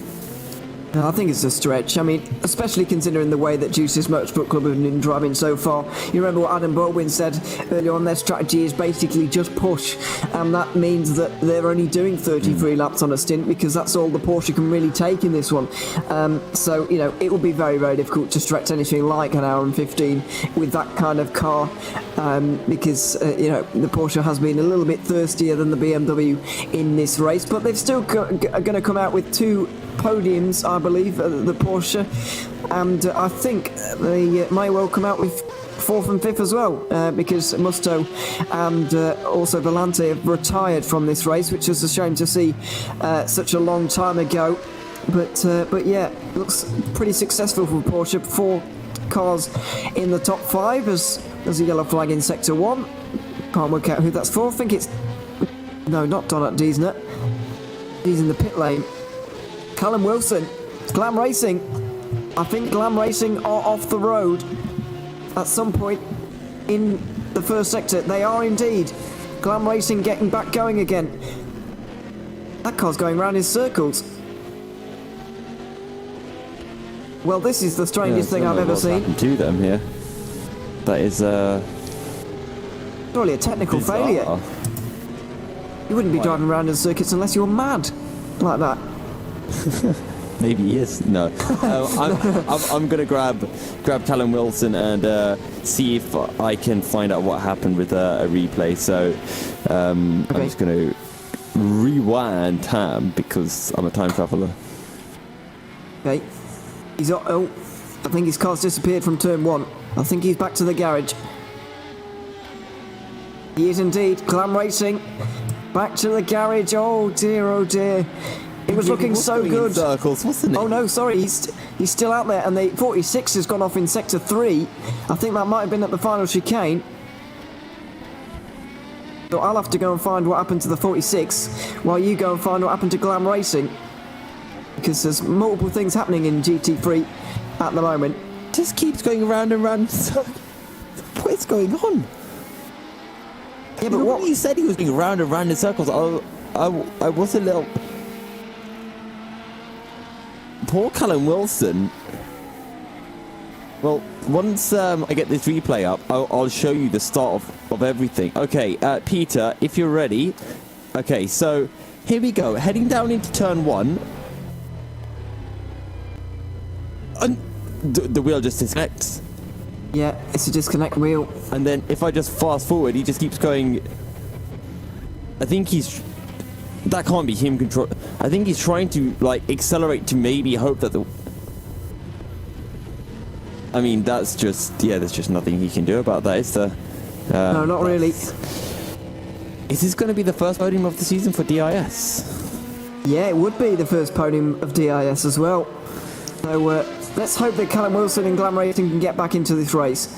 I think it's a stretch. I mean, especially considering the way that Juice's Motorsport Club have been driving so far. You remember what Adam Baldwin said earlier on, their strategy is basically just push, and that means that they're only doing 33 laps on a stint because that's all the Porsche can really take in this one. So, you know, it will be very, very difficult to stretch anything like an hour and 15 with that kind of car because, you know, the Porsche has been a little bit thirstier than the BMW in this race, but they've still going to come out with 2 podiums, I believe, the Porsche, and I think they may well come out with 4th and 5th as well, because Musto and also Volante have retired from this race, which is a shame to see such a long time ago. But yeah, looks pretty successful for Porsche. 4 cars in the top 5 as there's a yellow flag in sector 1. Can't work out who that's for. I think it's not Donat Diesner. He's in the pit lane. Callum Wilson, Glam Racing. I think Glam Racing are off the road at some point in the first sector. They are indeed. Glam Racing getting back going again. That car's going round in circles. Well, this is the strangest thing I've ever seen.
Happened to them here. That is
surely a technical failure. You wouldn't be driving around in circuits unless you were mad like that.
Maybe he is. No. I'm going to grab Callum Wilson and see if I can find out what happened with a replay. So I'm just going to rewind time because I'm a time traveller.
Okay. I think his car's disappeared from turn 1. I think he's back to the garage. He is indeed. Glam Racing back to the garage. Oh dear, oh dear. It was looking so good.
Circles, wasn't it?
Oh no, sorry, he's still out there, and the 46 has gone off in sector 3. I think that might have been at the final chicane. So I'll have to go and find what happened to the 46, while you go and find what happened to Glam Racing. Because there's multiple things happening in GT3 at the moment.
Just keeps going round and round. What is going on?
Yeah, but what
you said, he was going round and round in circles. I was a little... Poor Callum Wilson. Well, once I get this replay up, I'll show you the start of everything. Okay, Peter, if you're ready. Okay, so here we go. Heading down into turn 1. And the wheel just disconnects.
Yeah, it's a disconnect wheel.
And then if I just fast forward, he just keeps going. I think he's... That can't be him control. I think he's trying to like accelerate to maybe hope that the... I mean, that's just... Yeah, there's just nothing he can do about that, is there?
No, not really.
Is this going to be the first podium of the season for DIS?
Yeah, it would be the first podium of DIS as well. So let's hope that Callum Wilson and Glam Racing can get back into this race.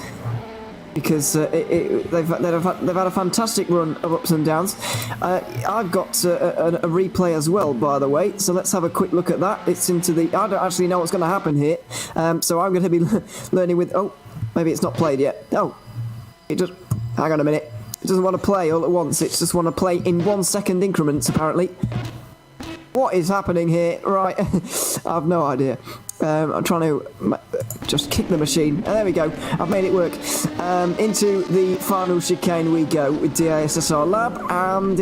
Because they've had a fantastic run of ups and downs. I've got a replay as well, by the way, so let's have a quick look at that. It's into the... I don't actually know what's going to happen here, so I'm going to be learning with... Oh, maybe it's not played yet. Oh, it just... Hang on a minute. It doesn't want to play all at once. It just want to play in 1 second increments, apparently. What is happening here? Right, I have no idea. I'm trying to just kick the machine. There we go. I've made it work. Into the final chicane we go with DISSR Lab, and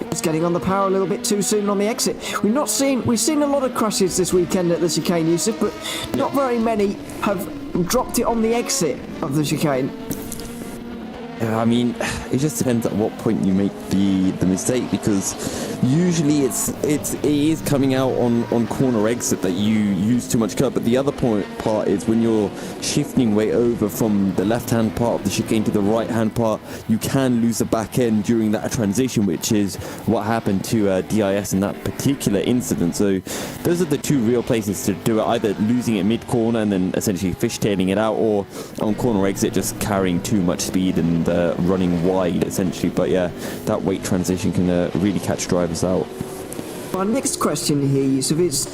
it's getting on the power a little bit too soon on the exit. We've seen a lot of crashes this weekend at the chicane, Yusuf, but not very many have dropped it on the exit of the chicane.
I mean, it just depends at what point you make the mistake, because usually it is coming out on corner exit that you use too much curb. But the other part is when you're shifting way over from the left-hand part of the chicane to the right-hand part, you can lose the back end during that transition, which is what happened to DIS in that particular incident. So those are the two real places to do it, either losing it mid-corner and then essentially fishtailing it out, or on corner exit just carrying too much speed and running wide essentially. But yeah, that weight transition can really catch drivers out.
My next question here, Yusuf, is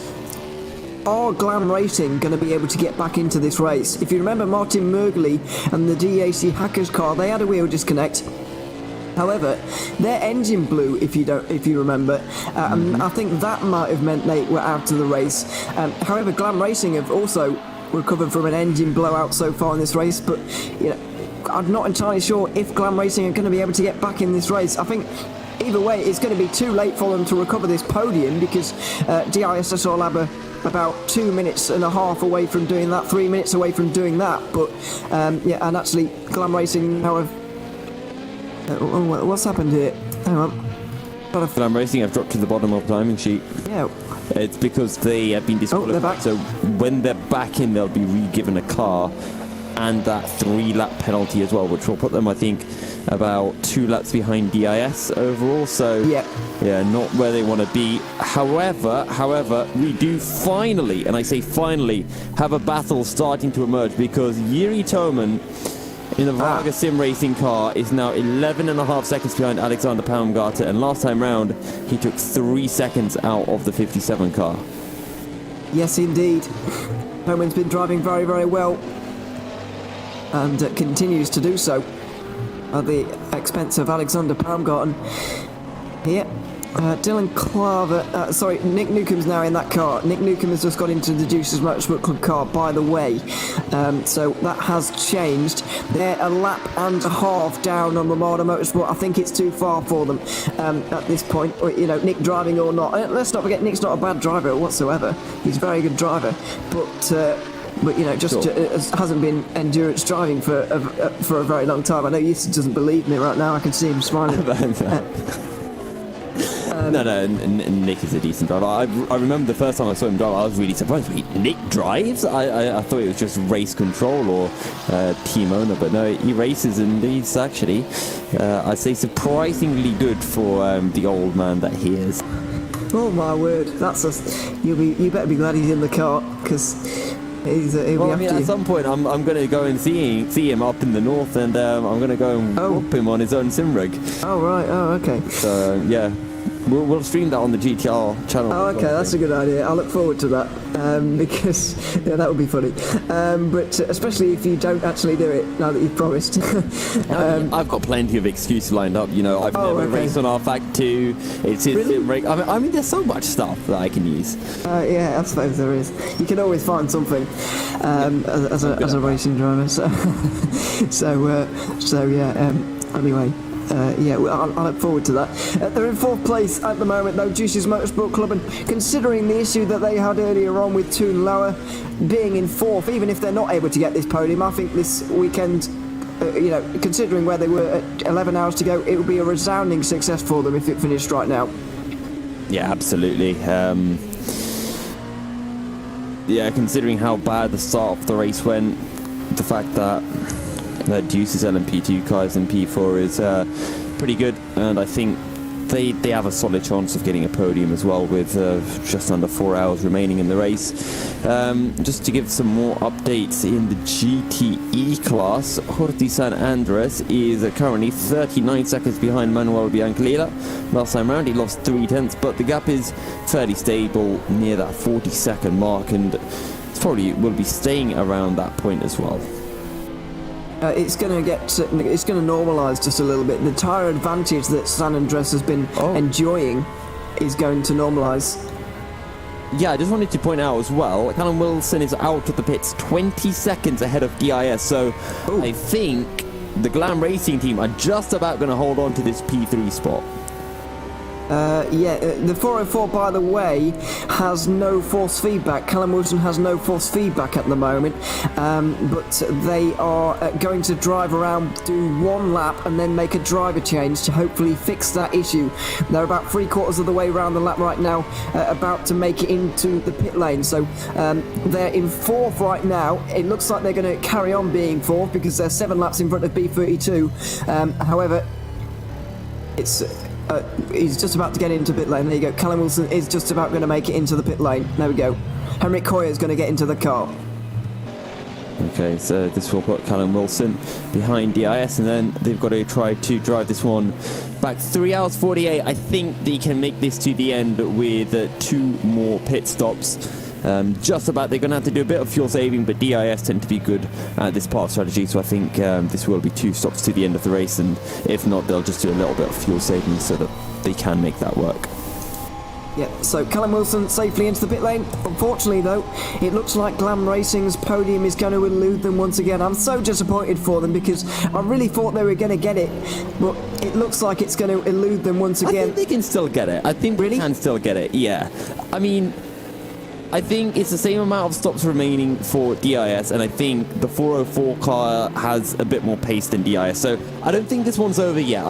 are Glam Racing going to be able to get back into this race? If you remember, Martin Mergley and the DAC HyperCar, they had a wheel disconnect. However, their engine blew, if you remember, and I think that might have meant they were out of the race. However, Glam Racing have also recovered from an engine blowout so far in this race, but you know, I'm not entirely sure if Glam Racing are going to be able to get back in this race. I think either way, it's going to be too late for them to recover this podium, because DISS Lab are about 2.5 minutes away from doing that, 3 minutes away from doing that. But yeah, and actually, Glam Racing now have. What's happened here? Hang on.
Glam Racing have dropped to the bottom of the timing sheet.
Yeah.
It's because they have been disqualified. So when they're back in, they'll be re-given a car and that 3-lap penalty as well, which will put them, I think, about 2 laps behind DIS overall. So yeah, not where they want to be. However, we do finally, and I say finally, have a battle starting to emerge, because Jiri Toman in the Varga Sim Racing car is now 11.5 seconds behind Alexander Baumgartner, and last time round he took 3 seconds out of the 57 car.
Yes, indeed. Toman's been driving very, very well, and continues to do so at the expense of Alexander Baumgartner. Here, Dylan Claver, Nick Newcomb's now in that car. Nick Newcomb has just got into the Juicers Motorsport Club car, by the way. So that has changed. They're a lap and a half down on Ramada Motorsport. I think it's too far for them at this point. You know, Nick driving or not. Let's not forget, Nick's not a bad driver whatsoever. He's a very good driver. But you know, just hasn't been endurance driving for a very long time. I know Yusuf doesn't believe me right now. I can see him smiling.
No, Nick is a decent driver. I remember the first time I saw him drive, I was really surprised. Wait, Nick drives? I thought it was just race control or team owner, but no, he races, and he's actually, I'd say, surprisingly good for the old man that he is.
Oh my word, you better be glad he's in the car, because he'll be
at some point I'm going to go and see him up in the north, and I'm going to go and whoop him on his own sim rig.
Oh right, okay.
So yeah, we'll stream that on the GTR channel.
Oh okay, that's a good idea. I look forward to that, because yeah, that would be funny. But especially if you don't actually do it now that you've promised.
I've got plenty of excuses lined up. You know, I've never raced on R-Fact 2. It's his sim rig. I mean, there's so much stuff that I can use.
Yeah, I suppose there is. You can always find something as a racing driver. So yeah. Anyway. Yeah, I look forward to that. They're in 4th place at the moment, though, Juicers Motorsport Club, and considering the issue that they had earlier on with Toon Lower being in 4th, even if they're not able to get this podium, I think this weekend, you know, considering where they were at 11 hours to go, it would be a resounding success for them if it finished right now.
Yeah, absolutely. Yeah, considering how bad the start of the race went, the fact that Juicers LMP2 cars and P4 is pretty good, and I think they have a solid chance of getting a podium as well, with just under 4 hours remaining in the race. Just to give some more updates in the GTE class, Jordi San Andres is currently 39 seconds behind Manuel Biancalila. Last time round he lost 0.3, but the gap is fairly stable near that 40-second mark, and it's probably will be staying around that point as well.
It's going to normalise just a little bit. The tyre advantage that San Andres has been enjoying is going to normalise.
Yeah, I just wanted to point out as well, Callum Wilson is out of the pits 20 seconds ahead of DIS, so I think the Glam Racing team are just about going to hold on to this P3 spot.
The 404, by the way, has no force feedback. Callum Wilson has no force feedback at the moment, but they are going to drive around, do one lap, and then make a driver change to hopefully fix that issue. They're about 3/4 of the way around the lap right now, about to make it into the pit lane. So they're in 4th right now. It looks like they're going to carry on being 4th because they're 7 laps in front of B32. However, he's just about to get into pit lane. There you go. Callum Wilson is just about going to make it into the pit lane. There we go. Henrik Koyer is going to get into the car.
Okay, so this will put Callum Wilson behind DIS, and then they've got to try to drive this one back 3 hours 48. I think they can make this to the end with 2 more pit stops. Just about. They're going to have to do a bit of fuel saving, but DIS tend to be good at this part of strategy, so I think this will be 2 stops to the end of the race, and if not, they'll just do a little bit of fuel saving so that they can make that work.
Yeah, so Callum Wilson safely into the pit lane. Unfortunately, though, it looks like Glam Racing's podium is going to elude them once again. I'm so disappointed for them because I really thought they were going to get it, but it looks like it's going to elude them once again.
I think they can still get it. I think they can still get it, yeah. I mean, I think it's the same amount of stops remaining for DIS, and I think the 404 car has a bit more pace than DIS, so I don't think this one's over yet.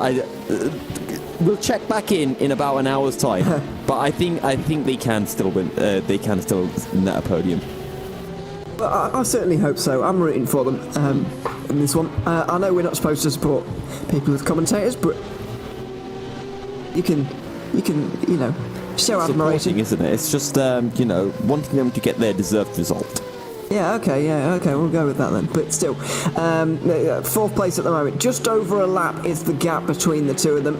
We'll check back in about an hour's time, but I think they can still win. They can still net a podium.
But I certainly hope so. I'm rooting for them in this one. I know we're not supposed to support people as commentators, but you can, show admiration,
isn't it? It's just wanting them to get their deserved result.
Yeah, okay, we'll go with that then. But still, 4th place at the moment. Just over a lap is the gap between the two of them.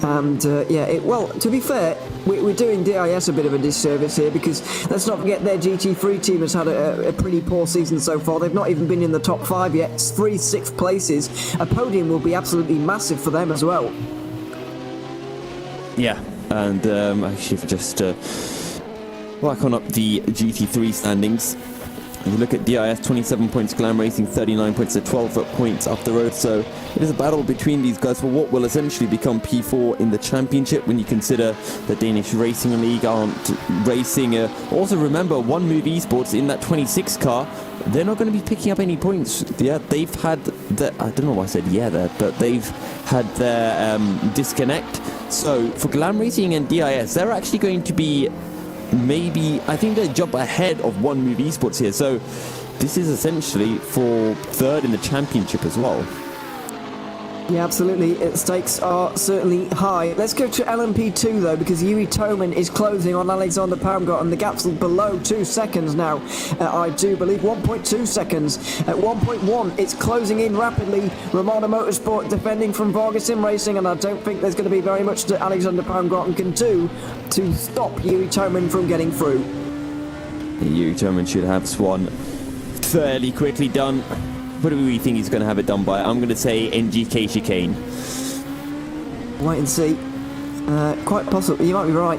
And, to be fair, we're doing DIS a bit of a disservice here because let's not forget their GT3 team has had a pretty poor season so far. They've not even been in the top 5 yet. It's 3 6th places. A podium will be absolutely massive for them as well.
Yeah, and actually just work on up the GT3 standings. If you look at DIS, 27 points, Glam Racing 39 points, 12 points up the road, so it is a battle between these guys for what will essentially become P4 in the championship when you consider the Danish Racing League aren't racing. Also remember, One Move Esports in that 26 car, they're not going to be picking up any points. Yeah, they've had I don't know why I said yeah there, but they've had their disconnect. So for Glam Racing and DIS, they're actually going to be I think they jump ahead of One Move Esports here, so this is essentially for 3rd in the championship as well.
Yeah, absolutely. Stakes are certainly high. Let's go to LMP2 though, because Yuri Toman is closing on Alexander Palmgart, and the gap's below 2 seconds now. I do believe 1.2 seconds. At 1.1, it's closing in rapidly. Romano Motorsport defending from Vargas Sim Racing, and I don't think there's going to be very much that Alexander Palmgart can do to stop Yuri Toman from getting through.
Yuri Toman should have Swan fairly quickly done. What do we think he's going to have it done by? I'm going to say NGK chicane.
Wait and see. Quite possibly. You might be right.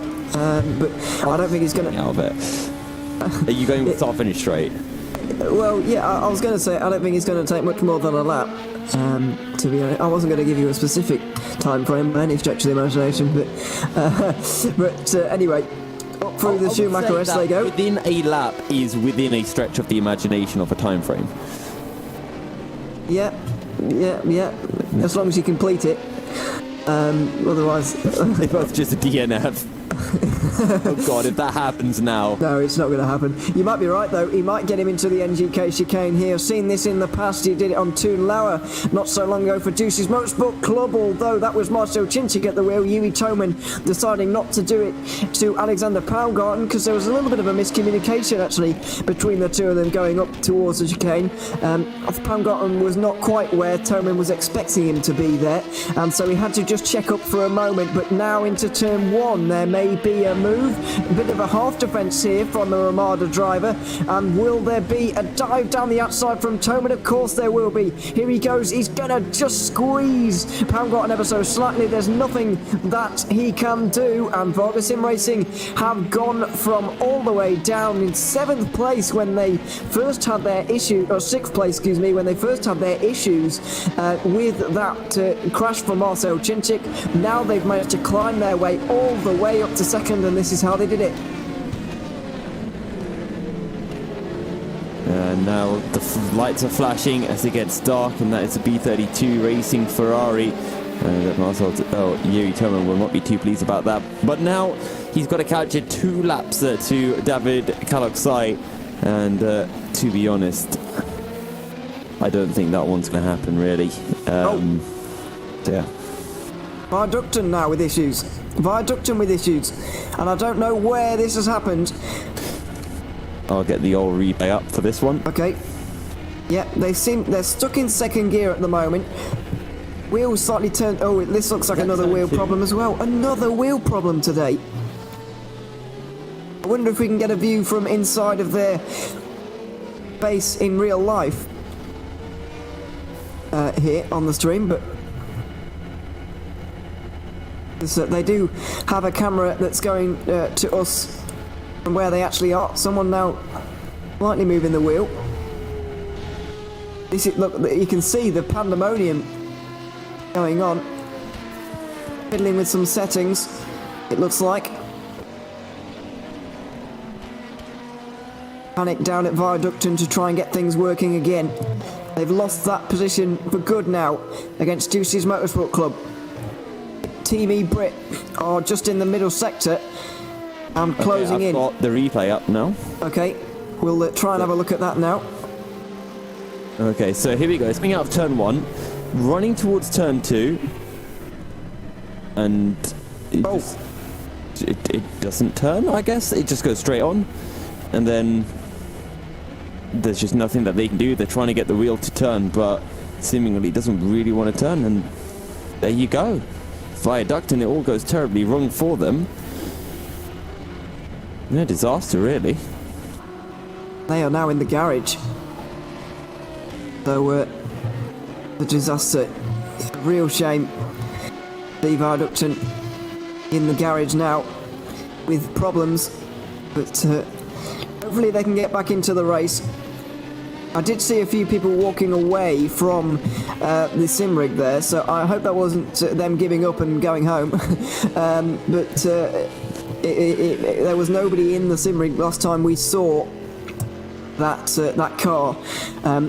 But I don't think he's going to...
Out of it. Are you going with start finish straight?
Well, yeah, I was going to say I don't think he's going to take much more than a lap. To be honest, I wasn't going to give you a specific time frame by any stretch of the imagination, but anyway, up through the Schumacher S they go.
Within a lap is within a stretch of the imagination of a time frame.
Yeah. As long as you complete it. Otherwise...
They're both just a DNF. Oh god, if that happens now.
No, it's not going to happen. You might be right though, he might get him into the NGK chicane here. I've seen this in the past, he did it on Toon Lauer not so long ago for Deuces Motorsport Club, although that was Marcel Cinci at the wheel. Yuri Toman deciding not to do it to Alexander Palmgarten because there was a little bit of a miscommunication actually between the two of them going up towards the chicane. Palmgarten was not quite where Toman was expecting him to be there, and so he had to just check up for a moment, but now into turn 1 there may be a move. A bit of a half defence here from the Ramada driver. And will there be a dive down the outside from Toman? Of course there will be. Here he goes. He's going to just squeeze Poundgrotten ever so slightly. There's nothing that he can do. And Vargas Sim Racing have gone from all the way down in 7th place when they first had their issue, or 6th place, excuse me, when they first had their issues with that crash for Marcel Cinchik. Now they've managed to climb their way all the way up to 2nd, and this is how they did it.
Now the lights are flashing as it gets dark, and that is a B32 Racing Ferrari. Yuri Toman will not be too pleased about that. But now he's got to catch it 2 laps to David Kaloksai, and to be honest, I don't think that one's going to happen, really. Yeah.
Viaducton now with issues. Viaducton with issues. And I don't know where this has happened.
I'll get the old replay up for this one.
Okay. Yeah, they're stuck in 2nd gear at the moment. Wheel slightly turned. Oh, this looks like another wheel problem as well. Another wheel problem today. I wonder if we can get a view from inside of their base in real life here on the stream, but they do have a camera that's going to us from where they actually are. Someone now slightly moving the wheel. Look, you can see the pandemonium going on. Fiddling with some settings, it looks like. Panic down at Viaducton to try and get things working again. They've lost that position for good now against Juicy's Motorsport Club. Team E Brit are just in the middle sector and closing in.
I've got the replay up now.
Okay, we'll try and have a look at that now.
Okay, so here we go. It's coming out of turn 1, running towards turn 2, and it doesn't turn, I guess. It just goes straight on, and then there's just nothing that they can do. They're trying to get the wheel to turn, but seemingly it doesn't really want to turn, and there you go. Viaduct, and it all goes terribly wrong for them. Yeah, disaster, really.
They are now in the garage. So, the disaster. It's a real shame. The Viaducton in the garage now with problems, but hopefully they can get back into the race. I did see a few people walking away from the sim rig there, so I hope that wasn't them giving up and going home. But there was nobody in the sim rig last time we saw that car.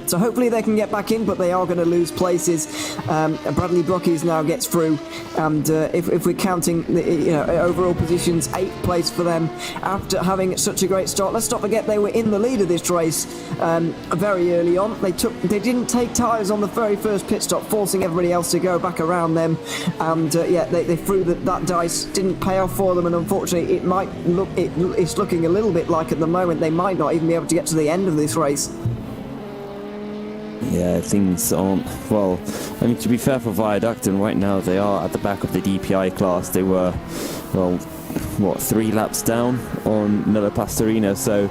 So hopefully they can get back in, but they are going to lose places. Bradley Brockies now gets through, and if we're counting the overall positions, 8th place for them after having such a great start. Let's not forget they were in the lead of this race very early on. They didn't take tyres on the very first pit stop, forcing everybody else to go back around them, and they threw that dice. Didn't pay off for them, and unfortunately it's looking a little bit like at the moment they might not even be able to get to the end of this race.
Yeah, things aren't, well, I mean, to be fair for Viaducton, right now they are at the back of the DPI class. They were, 3 laps down on Nella Pastorino, so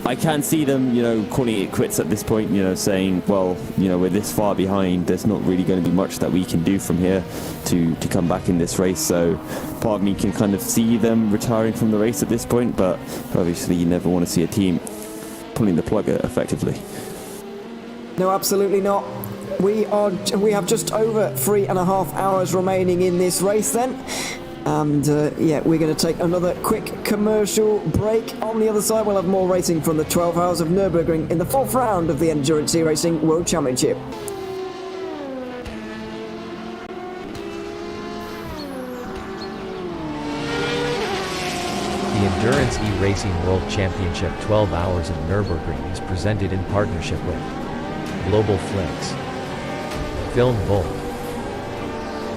I can see them, calling it quits at this point, saying, well, we're this far behind, there's not really going to be much that we can do from here to come back in this race. So part of me can kind of see them retiring from the race at this point, but obviously you never want to see a team pulling the plug effectively.
No, absolutely not. We have just over 3.5 hours remaining in this race then. And we're going to take another quick commercial break. On the other side, we'll have more racing from the 12 Hours of Nürburgring in the 4th round of the Endurance E-Racing World Championship.
The Endurance E-Racing World Championship 12 Hours of Nürburgring is presented in partnership with Global Flicks, Film Volt,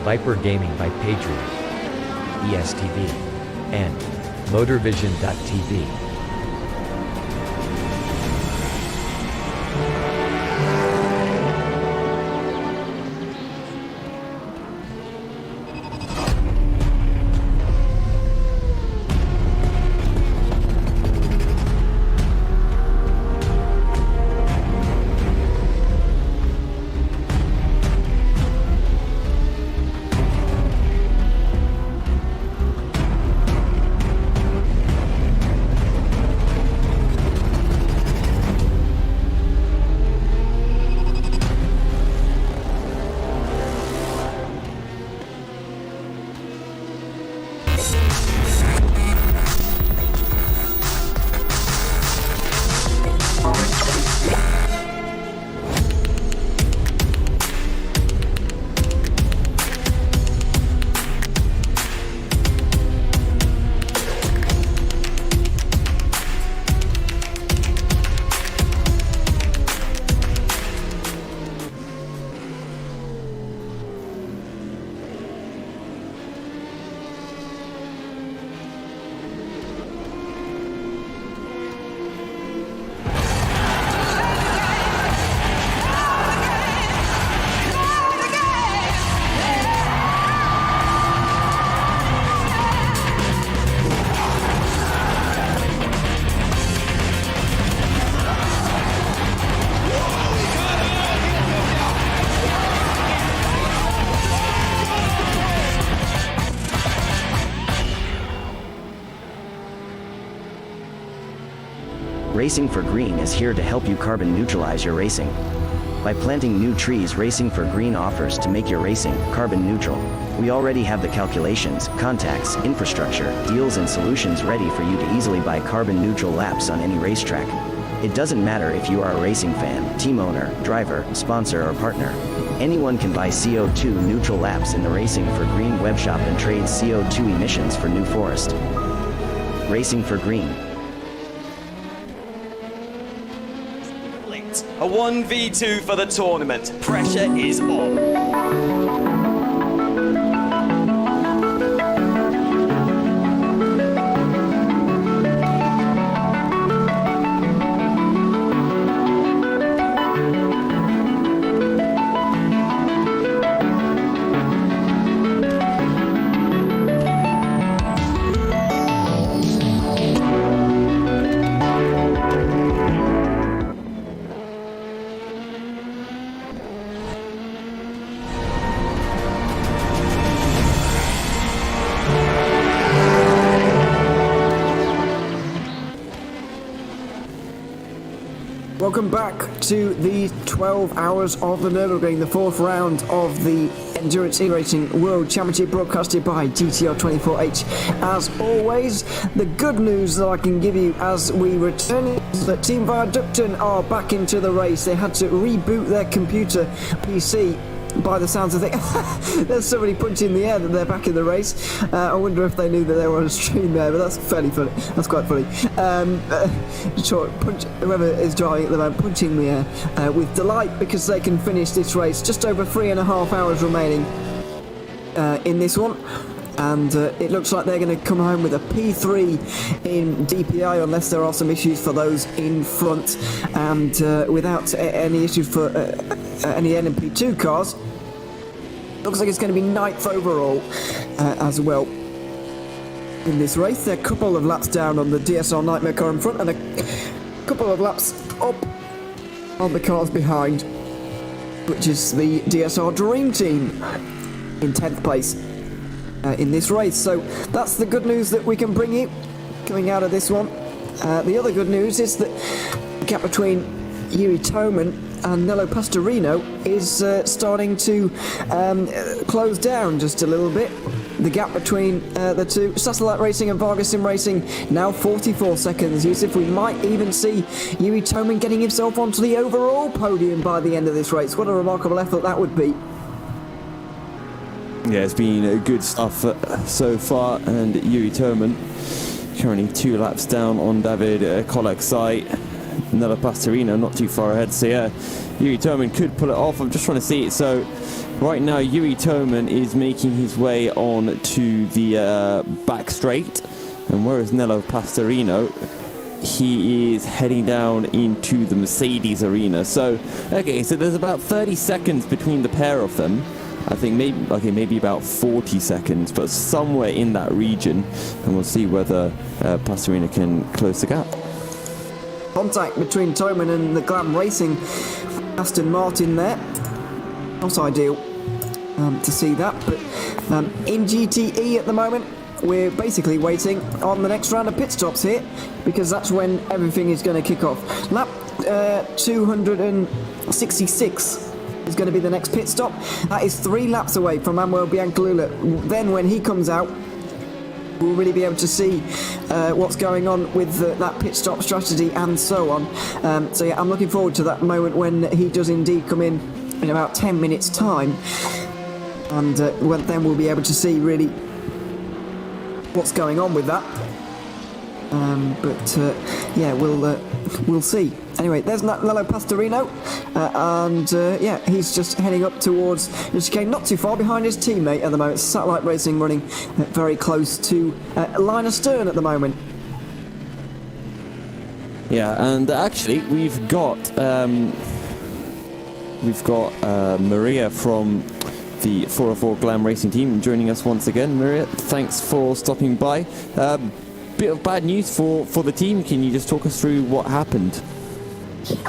Viper Gaming by Patriot, ESTV, and Motorvision.tv.
Racing for Green is here to help you carbon neutralize your racing. By planting new trees, Racing for Green offers to make your racing carbon neutral. We already have the calculations, contacts, infrastructure, deals and solutions ready for you to easily buy carbon neutral laps on any racetrack. It doesn't matter if you are a racing fan, team owner, driver, sponsor or partner. Anyone can buy CO2 neutral laps in the Racing for Green webshop and trade CO2 emissions for New Forest. Racing for Green.
A 1v2 for the tournament. Pressure is on.
Welcome back to the 12 hours of the Nürburgring, the fourth round of the Endurance E-Racing World Championship, broadcasted by GTR 24H. As always, the good news that I can give you as we return is that Team Viaducten are back into the race. They had to reboot their computer PC. By the sounds of it, there's somebody punching the air that they're back in the race. I wonder if they knew that they were on a stream there, but that's fairly funny. That's quite funny. Whoever is driving at the moment, punching the air with delight because they can finish this race. Just over 3.5 hours remaining in this one. And it looks like they're going to come home with a P3 in DPI unless there are some issues for those in front, and without any issues for any NMP2 cars. Looks like it's going to be 9th overall as well in this race. They're a couple of laps down on the DSR Nightmare car in front and a couple of laps up on the cars behind, which is the DSR Dream Team in 10th place in this race. So that's the good news that we can bring you coming out of this one. The other good news is that the gap between Yuri Toman and Nello Pastorino is starting to close down just a little bit. The gap between the two, Satellite Racing and Vargas Sim Racing, now 44 seconds. Yusuf, we might even see Yuri Toman getting himself onto the overall podium by the end of this race. What a remarkable effort that would be.
Yeah, it's been good stuff so far, and Yuri Toman currently 2 laps down on David Kolak's Nello Pastorino not too far ahead, so yeah, Yuri Toman could pull it off. I'm just trying to see it. So right now Yuri Toman is making his way on to the back straight, and whereas Nello Pastorino, he is heading down into the Mercedes arena. So okay, so there's about 30 seconds between the pair of them. I think maybe about 40 seconds, but somewhere in that region, and we'll see whether Pastorino can close the gap.
Contact between Toman and the Glam Racing Aston Martin there. Not ideal to see that, but in GTE at the moment, we're basically waiting on the next round of pit stops here, because that's when everything is going to kick off. Lap 266 is going to be the next pit stop. That is 3 laps away from Manuel Biancalula. Then when he comes out, we'll really be able to see what's going on with that pit stop strategy and so on. So yeah, I'm looking forward to that moment when he does indeed come in about 10 minutes time, and then we'll be able to see really what's going on with that. Yeah, we'll see. Anyway, there's Nello Pastorino, and yeah, he's just heading up towards the chicane, not too far behind his teammate at the moment. Satellite Racing running very close to line astern at the moment.
Yeah, and actually we've got Maria from the 404 Glam Racing team joining us once again. Maria, thanks for stopping by. Bit of bad news for the team. Can you just talk us through what happened?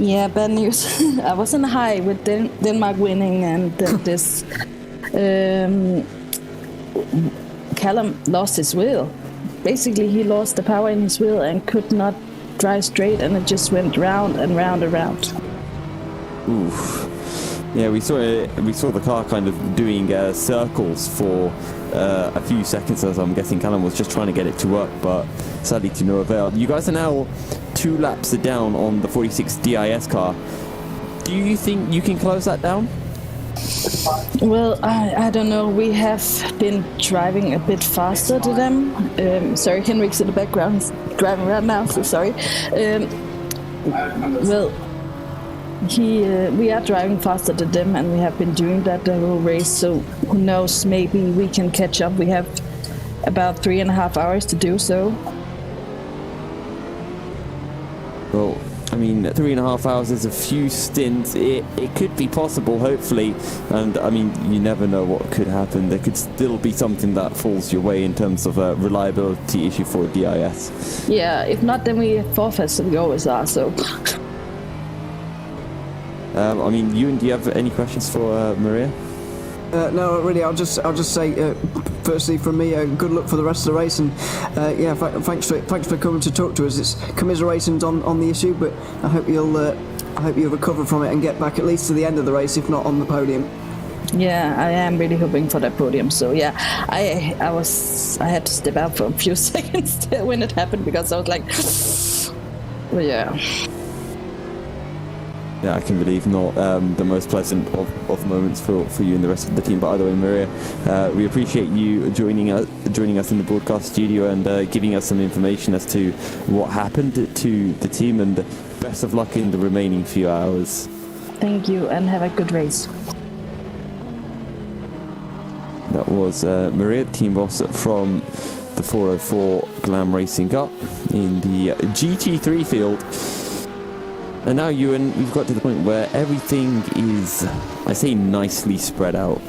Yeah, bad news. I was in the high with Denmark winning, and this Callum lost his wheel. Basically, he lost the power in his wheel and could not drive straight, and it just went round and round and round.
Oof. Yeah, we saw the car kind of doing circles for a few seconds, as I'm guessing Callum was just trying to get it to work, but sadly to no avail. You guys are now 2 laps down on the 46 DIS car. Do you think you can close that down?
Well, I don't know. We have been driving a bit faster to them. Sorry, Henrik's in the background. He's driving right now, so sorry. Well, we are driving faster than them, and we have been doing that the whole race. So who knows? Maybe we can catch up. We have about 3.5 hours to do so.
Well, I mean, 3.5 hours is a few stints. It could be possible, hopefully. And I mean, you never know what could happen. There could still be something that falls your way in terms of a reliability issue for DIS.
Yeah, if not, then we forfeit, so we always are. So.
I mean, Ewan, do you have any questions for Maria?
No, really. I'll just say, firstly, from me, good luck for the rest of the race, and yeah, thanks for coming to talk to us. It's commiserations on the issue, but I hope you'll recover from it and get back at least to the end of the race, if not on the podium.
Yeah, I am really hoping for that podium. So yeah, I had to step out for a few seconds when it happened, because I was like, well, yeah.
Yeah, I can believe not the most pleasant of moments for you and the rest of the team. But either way, Maria, we appreciate you joining us in the broadcast studio and giving us some information as to what happened to the team, and best of luck in the remaining few hours.
Thank you, and have a good race.
That was Maria, team boss from the 404 Glam Racing Cup in the GT3 field. And now, Ewan, we've got to the point where everything is, I say, nicely spread out.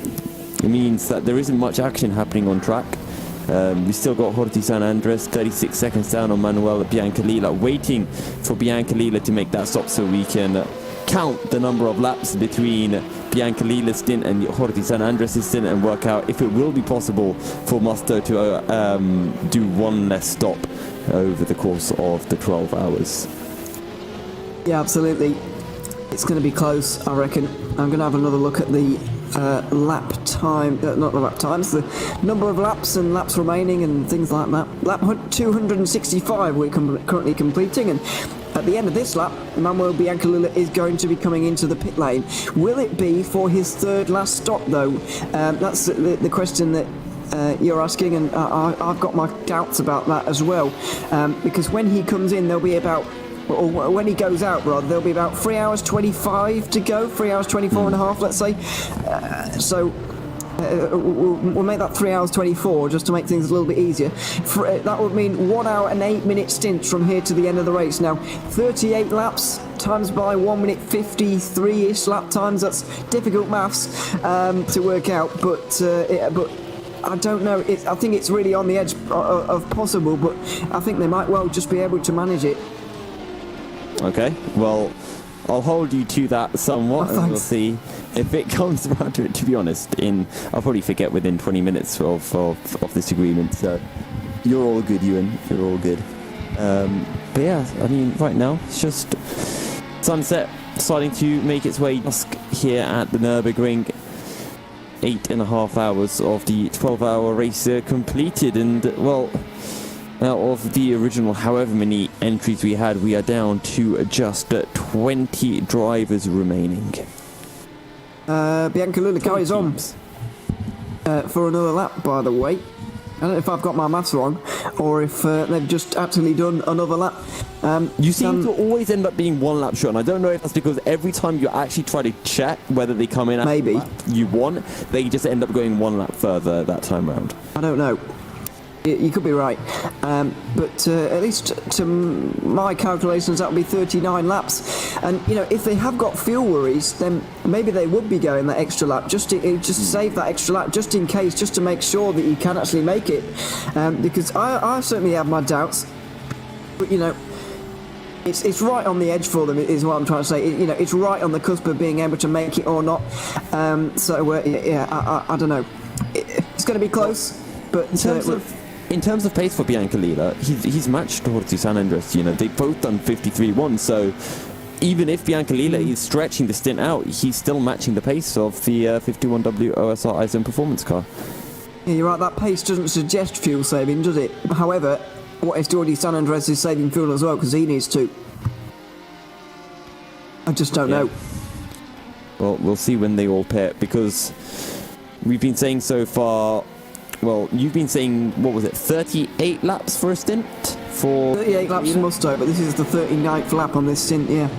It means that there isn't much action happening on track. We still got Jordi San Andres 36 seconds down on Manuel Biancalila, waiting for Biancalila to make that stop so we can count the number of laps between Biancalila's stint and Jordi San Andres' stint and work out if it will be possible for Musto to do one less stop over the course of the 12 hours.
Yeah, absolutely. It's going to be close, I reckon. I'm going to have another look at the lap time, not the lap times, the number of laps and laps remaining and things like that. Lap 265 we're currently completing, and at the end of this lap, Manuel Biancalila is going to be coming into the pit lane. Will it be for his third last stop, though? That's the question that you're asking, and I've got my doubts about that as well, because when he comes in, there'll be about, or when he goes out, rather, there'll be about 3 hours 25 to go, 3 hours 24 and a half, let's say. So we'll make that 3 hours 24 just to make things a little bit easier. That would mean 1 hour and 8 minute stint from here to the end of the race. Now, 38 laps times by 1 minute 53-ish lap times. That's difficult maths to work out, but I don't know. I think it's really on the edge of possible, but I think they might well just be able to manage it.
Okay, well, I'll hold you to that somewhat, and we'll see if it comes around to it. To be honest, I'll probably forget within 20 minutes of this agreement. So you're all good, Ewan. You're all good. But yeah, I mean, right now it's just sunset starting to make its way dusk here at the Nürburgring. 8.5 hours of the 12-hour race completed, and well, out of the original however many entries we had, we are down to just 20 drivers remaining.
Biancalila carries on for another lap, by the way. I don't know if I've got my maths wrong, or if they've just actually done another lap.
You seem to always end up being 1 lap short, and I don't know if that's because every time you actually try to check whether they come in at
maybe
the lap you won, they just end up going 1 lap further that time round.
I don't know. You could be right, but at least to my calculations, that would be 39 laps. And you know, if they have got fuel worries, then maybe they would be going that extra lap just to save that extra lap, just in case, just to make sure that you can actually make it. Because I certainly have my doubts, but you know, it's right on the edge for them, is what I'm trying to say. You know, it's right on the cusp of being able to make it or not. So yeah, I don't know. It's going to be close, but.
in terms of pace for Biancalila, he's matched Jorge San Andres. You know, they've both done 53.1, so even if Biancalila is stretching the stint out, he's still matching the pace of the 51W OSR Eisen performance car.
Yeah, you're right, that pace doesn't suggest fuel saving, does it? However, what if Jorge San Andres is saving fuel as well, because he needs to? I just don't know.
Well, we'll see when they all pit, because we've been saying so far, well, you've been saying, what was it, 38 laps for a stint?
38 laps for Musto, but this is the 39th lap on this stint, yeah.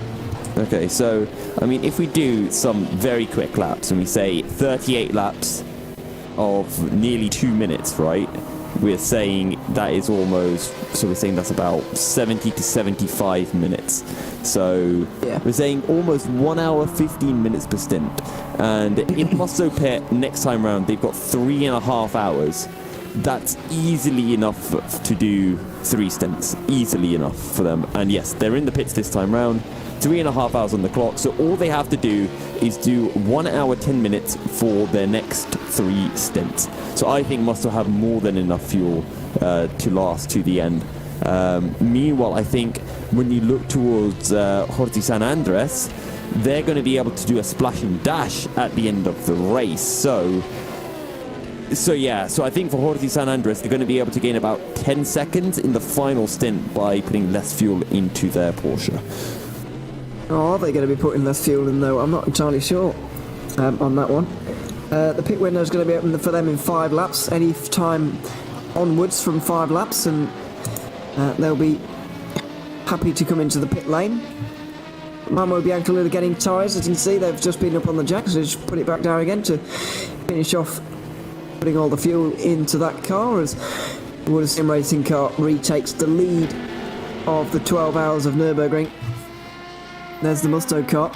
Okay, so, I mean, if we do some very quick laps, and we say 38 laps of nearly 2 minutes, right? We're saying that is almost, so we're saying that's about 70 to 75 minutes. So we're saying almost 1 hour 15 minutes per stint. And in Musto Pit next time round, they've got 3.5 hours. That's easily enough to do 3 stints. Easily enough for them. And yes, they're in the pits this time round. 3.5 hours on the clock. So all they have to do is do 1 hour 10 minutes for their next 3 stints. So I think Musto have more than enough fuel to last to the end. Meanwhile, I think when you look towards Jorge San Andres, they're going to be able to do a splash and dash at the end of the race. So I think for Jorge San Andres, they're going to be able to gain about 10 seconds in the final stint by putting less fuel into their Porsche.
Oh, are they going to be putting less fuel in, though? I'm not entirely sure on that one. The pit window is going to be open for them in 5 laps, any time onwards from 5 laps, and they'll be happy to come into the pit lane. Mamo Biancalila getting tyres, as you can see, they've just been up on the jack, so just put it back down again to finish off putting all the fuel into that car as the Wood Sim Racing car retakes the lead of the 12 hours of Nürburgring. There's the Musto car.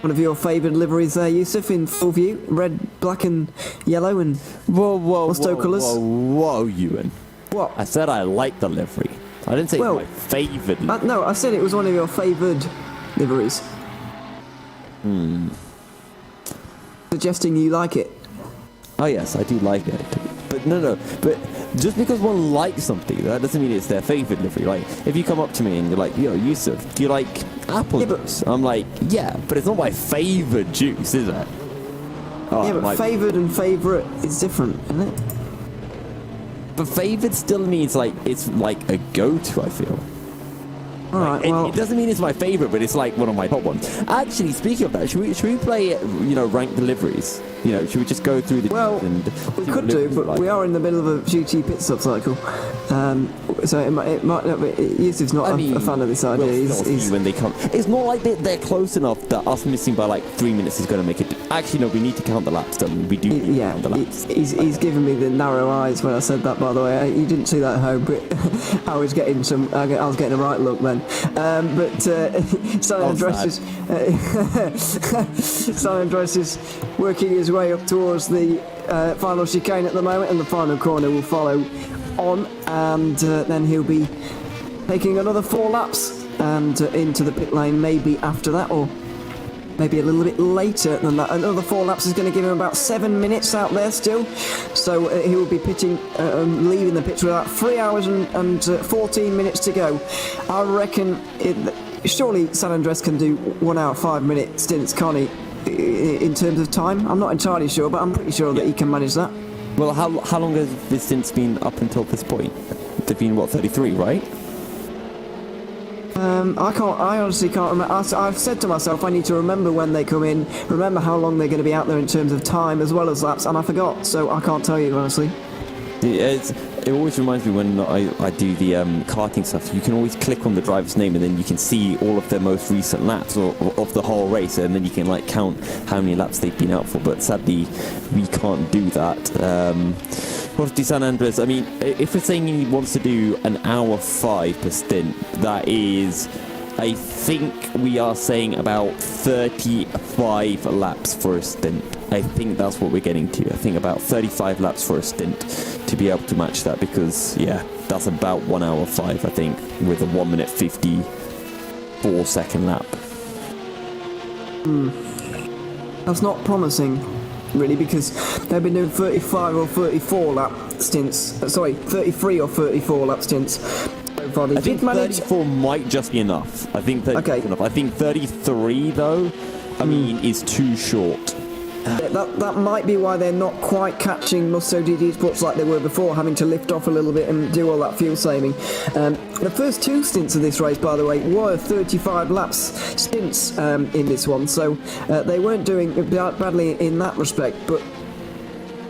One of your favoured liveries there, Yusuf, in full view. Red, black and yellow and Musto colours.
Whoa, Ewan.
What?
I said I like the livery. I didn't say it's my favoured livery.
No, I said it was one of your favoured liveries. Suggesting you like it.
Oh yes, I do like it. But but just because one likes something, that doesn't mean it's their favourite livery. Like, if you come up to me and you're like, yo, Yusuf, do you like apple juice? I'm like, yeah, but it's not my favourite juice, is it? Oh,
yeah, but favoured and favourite is different, isn't it?
But favoured still means, like, it's like a go-to, I feel.
Alright,
it doesn't mean it's my favourite, but it's like one of my top ones. Actually, speaking of that, should we play, rank deliveries? Should we just go through the...
Well, we could do, but we are in the middle of a GT pit stop cycle. So it might not be... Yusuf's not a fan of this idea.
He's when they come. It's not like they're close enough that us missing by like 3 minutes is going to make it... Actually, no, we need to count the laps, don't we? We do need to count the laps.
He's given me the narrow eyes when I said that, by the way. You didn't see that at home, but I was getting a right look then. But San Andres is working his way up towards the final chicane at the moment, and the final corner will follow on, and then he'll be taking another 4 laps and into the pit lane maybe after that, or maybe a little bit later than that. Another 4 laps is going to give him about 7 minutes out there still, so he will be pitting, leaving the pits with about 3 hours and 14 minutes to go. I reckon surely San Andres can do 1 hour 5 minute stints, can't he, in terms of time? I'm not entirely sure, but I'm pretty sure that he can manage that.
Well, how long has this stints been up until this point? They've been, 33, right?
I honestly can't remember. I've said to myself I need to remember when they come in, remember how long they're going to be out there in terms of time as well as laps, and I forgot, so I can't tell you honestly.
It always reminds me when I do the karting stuff. You can always click on the driver's name and then you can see all of their most recent laps of the whole race, and then you can like count how many laps they've been out for, but sadly we can't do that. Jorge San Andres, I mean, if we're saying he wants to do an hour 5 per stint, that is, I think we are saying about 35 laps for a stint. I think that's what we're getting to. I think about 35 laps for a stint to be able to match that, because, yeah, that's about 1 hour 5, I think, with a 1 minute 54 second lap.
That's not promising. really, because they've been doing 35 or 34 lap stints. 33 or 34 lap stints.
I think 34 might just be enough. I think 34 is enough. I think 33, though, is too short.
That might be why they're not quite catching Musso GT Sports like they were before, having to lift off a little bit and do all that fuel saving. The first 2 stints of this race, by the way, were 35 laps stints in this one, so they weren't doing badly in that respect, but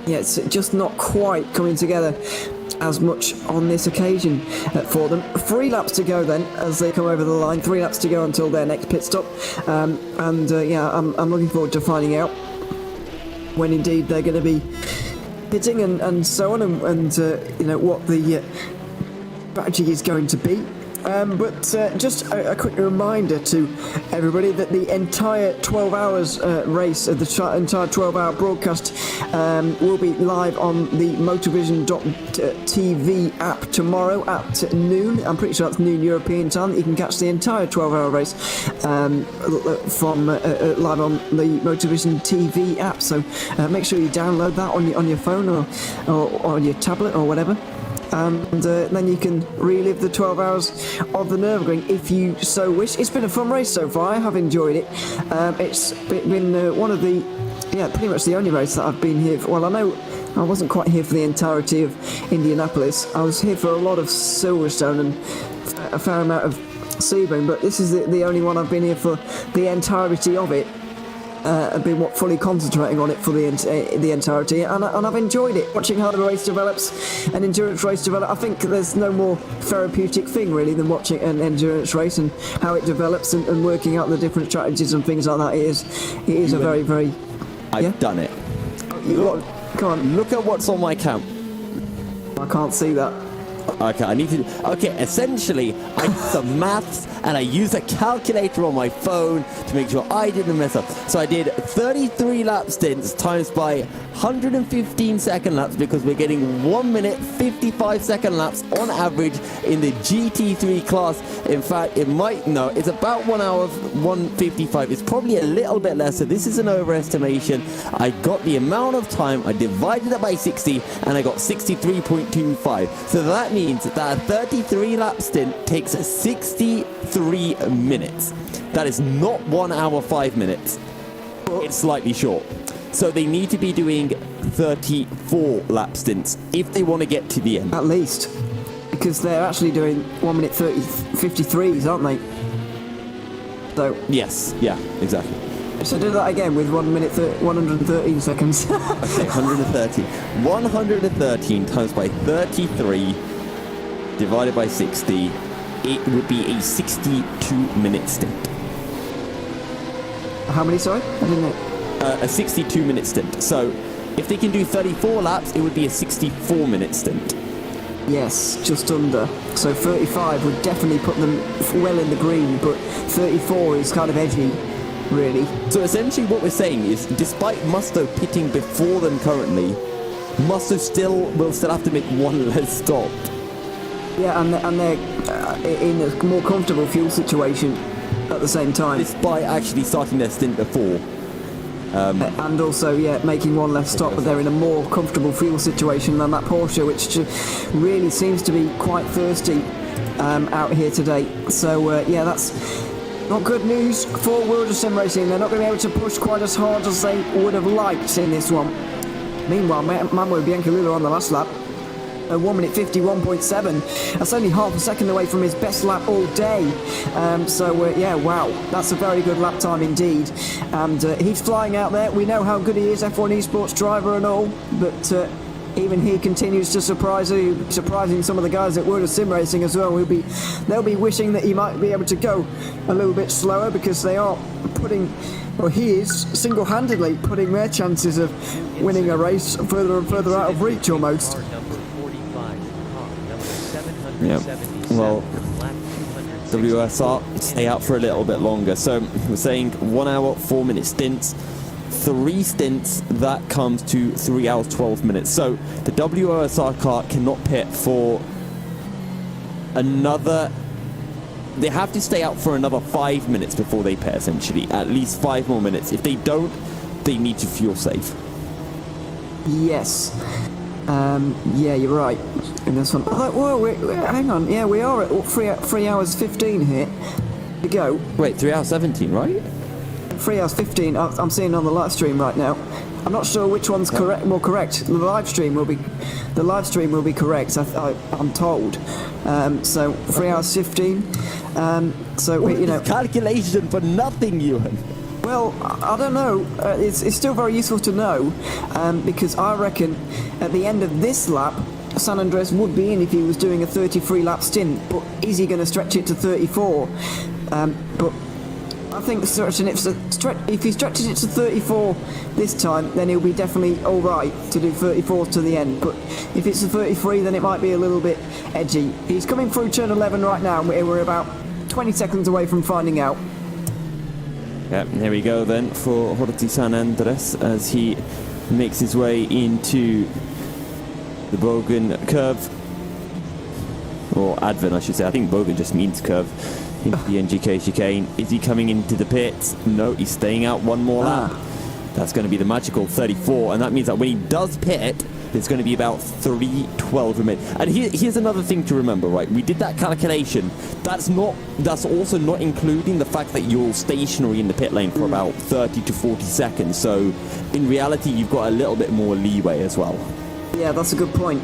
yeah, it's just not quite coming together as much on this occasion for them. 3 laps to go then as they come over the line. 3 laps to go until their next pit stop, I'm looking forward to finding out when indeed they're going to be pitting and so on, and what the strategy is going to be. But just a quick reminder to everybody that the entire 12 hours race, the entire 12-hour broadcast will be live on the Motorvision.tv app tomorrow at noon. I'm pretty sure that's noon European time. You can catch the entire 12-hour race from live on the Motorvision TV app. So make sure you download that on your phone or on your tablet or whatever. And then you can relive the 12 hours of the Nürburgring if you so wish. It's been a fun race so far. I have enjoyed it. It's been one of the, pretty much the only race that I've been here for. Well, I know I wasn't quite here for the entirety of Indianapolis. I was here for a lot of Silverstone and a fair amount of Sebring, but this is the only one I've been here for the entirety of it. I've been fully concentrating on it for the entirety, and I've enjoyed it. Watching how the race develops, an endurance race develop. I think there's no more therapeutic thing really than watching an endurance race and how it develops and working out the different strategies and things like that. It is a very, very.
I've done it.
Come on.
Look at what's on my cam.
I can't see that.
Okay, essentially, I did some maths and I used a calculator on my phone to make sure I didn't mess up. So I did 33 lap stints times by 115 second laps, because we're getting 1 minute 55 second laps on average in the GT3 class. In fact, it's about 1 hour 155. It's probably a little bit less, so this is an overestimation. I got the amount of time, I divided it by 60, and I got 63.25. So that means that a 33 lap stint takes 63 minutes. That is not 1 hour 5 minutes. It's slightly short. So they need to be doing 34 lap stints if they want to get to the end.
At least. Because they're actually doing 1 minute 53s, aren't they? So.
Yes, yeah, exactly.
So do that again with 1 minute 113 seconds.
Okay, 113. 113 times by 33 divided by 60, it would be a 62-minute stint.
How many, sorry? I didn't know.
A 62-minute stint. So if they can do 34 laps, it would be a 64-minute stint.
Yes, just under. So 35 would definitely put them well in the green, but 34 is kind of edgy, really.
So essentially what we're saying is, despite Musto pitting before them currently, Musto will still have to make one less stop.
Yeah, and they're in a more comfortable fuel situation at the same time.
Despite actually starting their stint before.
And also, making one less stop, but they're in a more comfortable fuel situation than that Porsche, which really seems to be quite thirsty out here today. So, that's not good news for World of Sim Racing. They're not going to be able to push quite as hard as they would have liked in this one. Meanwhile, Manuel Bianculullo on the last lap. 1 minute 51.7. That's only half a second away from his best lap all day. Wow, that's a very good lap time indeed. And he's flying out there. We know how good he is, F1 esports driver and all, but even he continues to surprising some of the guys at World of Sim Racing as well. They'll be wishing that he might be able to go a little bit slower, because they are he is single-handedly putting their chances of winning a race further and further out of reach almost.
Yeah. Well, WSR stay out for a little bit longer. So we're saying 1 hour 4 minute stints, 3 stints, that comes to 3 hours 12 minutes. So the WSR car cannot pit for another. They have to stay out for another 5 minutes before they pit, essentially. At least 5 more minutes. If they don't, they need to fuel save.
Yes. Yeah, you're right. In this one. Hang on. Yeah, we are at 3 hours 15 here to go.
Wait, 3 hours 17, right?
3 hours 15. I'm seeing on the live stream right now. I'm not sure which one's more correct. The live stream will be correct. I'm told. So 3 hours 15.
Calculation for nothing, Ewan.
Well, I don't know. It's still very useful to know, because I reckon at the end of this lap, San Andres would be in if he was doing a 33 lap stint. But is he going to stretch it to 34? But I think if he stretches it to 34 this time, then he'll be definitely all right to do 34 to the end. But if it's a 33, then it might be a little bit edgy. He's coming through turn 11 right now, and we're about 20 seconds away from finding out.
Yeah, here we go then for Jorge San Andres as he makes his way into the Bogan curve. Or Advent, I should say. I think Bogan just means curve. Into the NGK chicane. Is he coming into the pits? No, he's staying out one more lap. That's going to be the magical 34, and that means that when he does pit, there's going to be about 3:12 remaining. And here's another thing to remember, right? We did that calculation. That's also not including the fact that you're stationary in the pit lane for about 30 to 40 seconds. So in reality, you've got a little bit more leeway as well.
Yeah, that's a good point.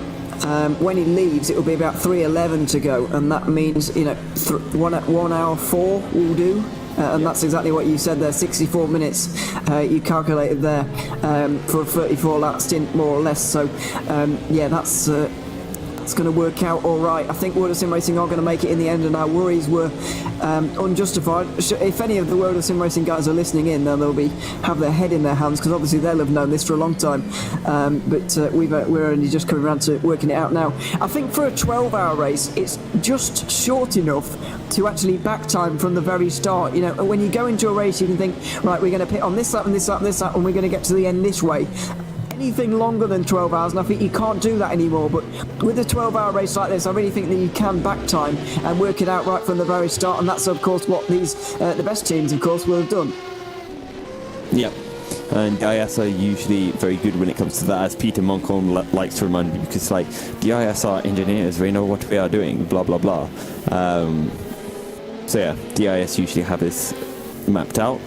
When he leaves, it will be about 3:11 to go, and that means 1 hour 4 will do. And that's exactly what you said there, 64 minutes you calculated there for a 34 lap stint, more or less. So yeah, that's going to work out all right. I think World of Sim Racing are going to make it in the end, and our worries were unjustified. If any of the World of Sim Racing guys are listening in, then they'll have their head in their hands, because obviously they'll have known this for a long time. But we're only just coming around to working it out now. I think for a 12-hour race, it's just short enough to actually back time from the very start. When you go into a race, you can think, right, we're going to pit on this lap and this lap and this lap, and we're going to get to the end this way. Anything longer than 12 hours, and I think you can't do that anymore. But with a 12-hour race like this, I really think that you can back time and work it out right from the very start, and that's of course what the best teams, of course, will have done.
Yep. And IS are usually very good when it comes to that, as Peter Moncon likes to remind me, because the IS are engineers, they know what we are doing, blah blah blah. So yeah, the IS usually have this mapped out.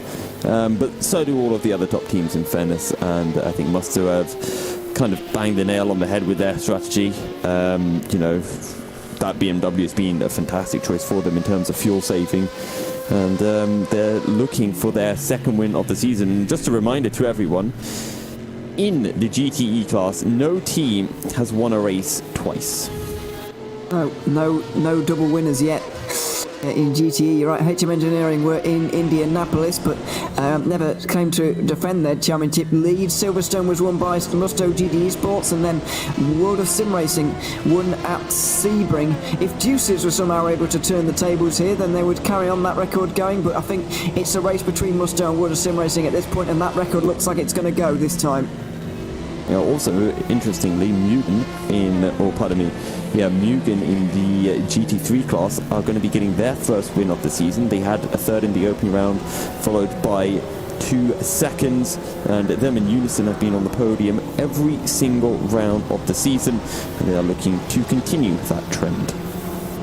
But so do all of the other top teams, in fairness, and I think Musto have kind of banged the nail on the head with their strategy. That BMW has been a fantastic choice for them in terms of fuel saving, and they're looking for their second win of the season. And just a reminder to everyone, in the GTE class, no team has won a race twice.
No double winners yet. In GTE, you're right, HM Engineering were in Indianapolis, but never came to defend their championship lead. Silverstone was won by Musto GT Esports, and then World of Sim Racing won at Sebring. If Deuces were somehow able to turn the tables here, then they would carry on that record going, but I think it's a race between Musto and World of Sim Racing at this point, and that record looks like it's going to go this time.
Also, interestingly, Mugen in the GT3 class are going to be getting their first win of the season. They had a third in the opening round, followed by 2 seconds, and them in Unison have been on the podium every single round of the season, and they are looking to continue that trend.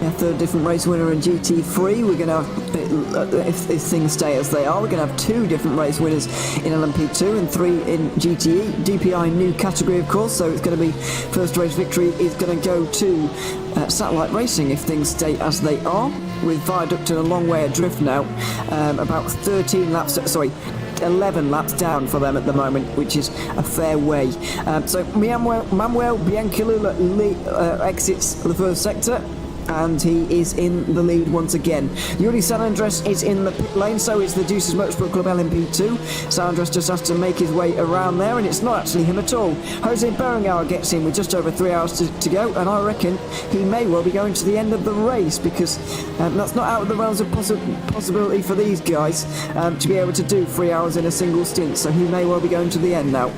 A third different race winner in GT3. We're going to have, if things stay as they are, we're going to have 2 different race winners in LMP2 and 3 in GTE. DPI new category, of course, so it's going to be first race victory is going to go to Satellite Racing if things stay as they are, with Viaduct and a long way adrift now. About 11 laps down for them at the moment, which is a fair way. So Manuel Biancalula exits the first sector, and he is in the lead once again. Yuri San Andres is in the pit lane, so is the Deuces Motorsport Club LMP2. San Andres just has to make his way around there, and it's not actually him at all. Jose Berenguer gets in with just over 3 hours to go, and I reckon he may well be going to the end of the race, because that's not out of the realms of possibility for these guys to be able to do 3 hours in a single stint, so he may well be going to the end now.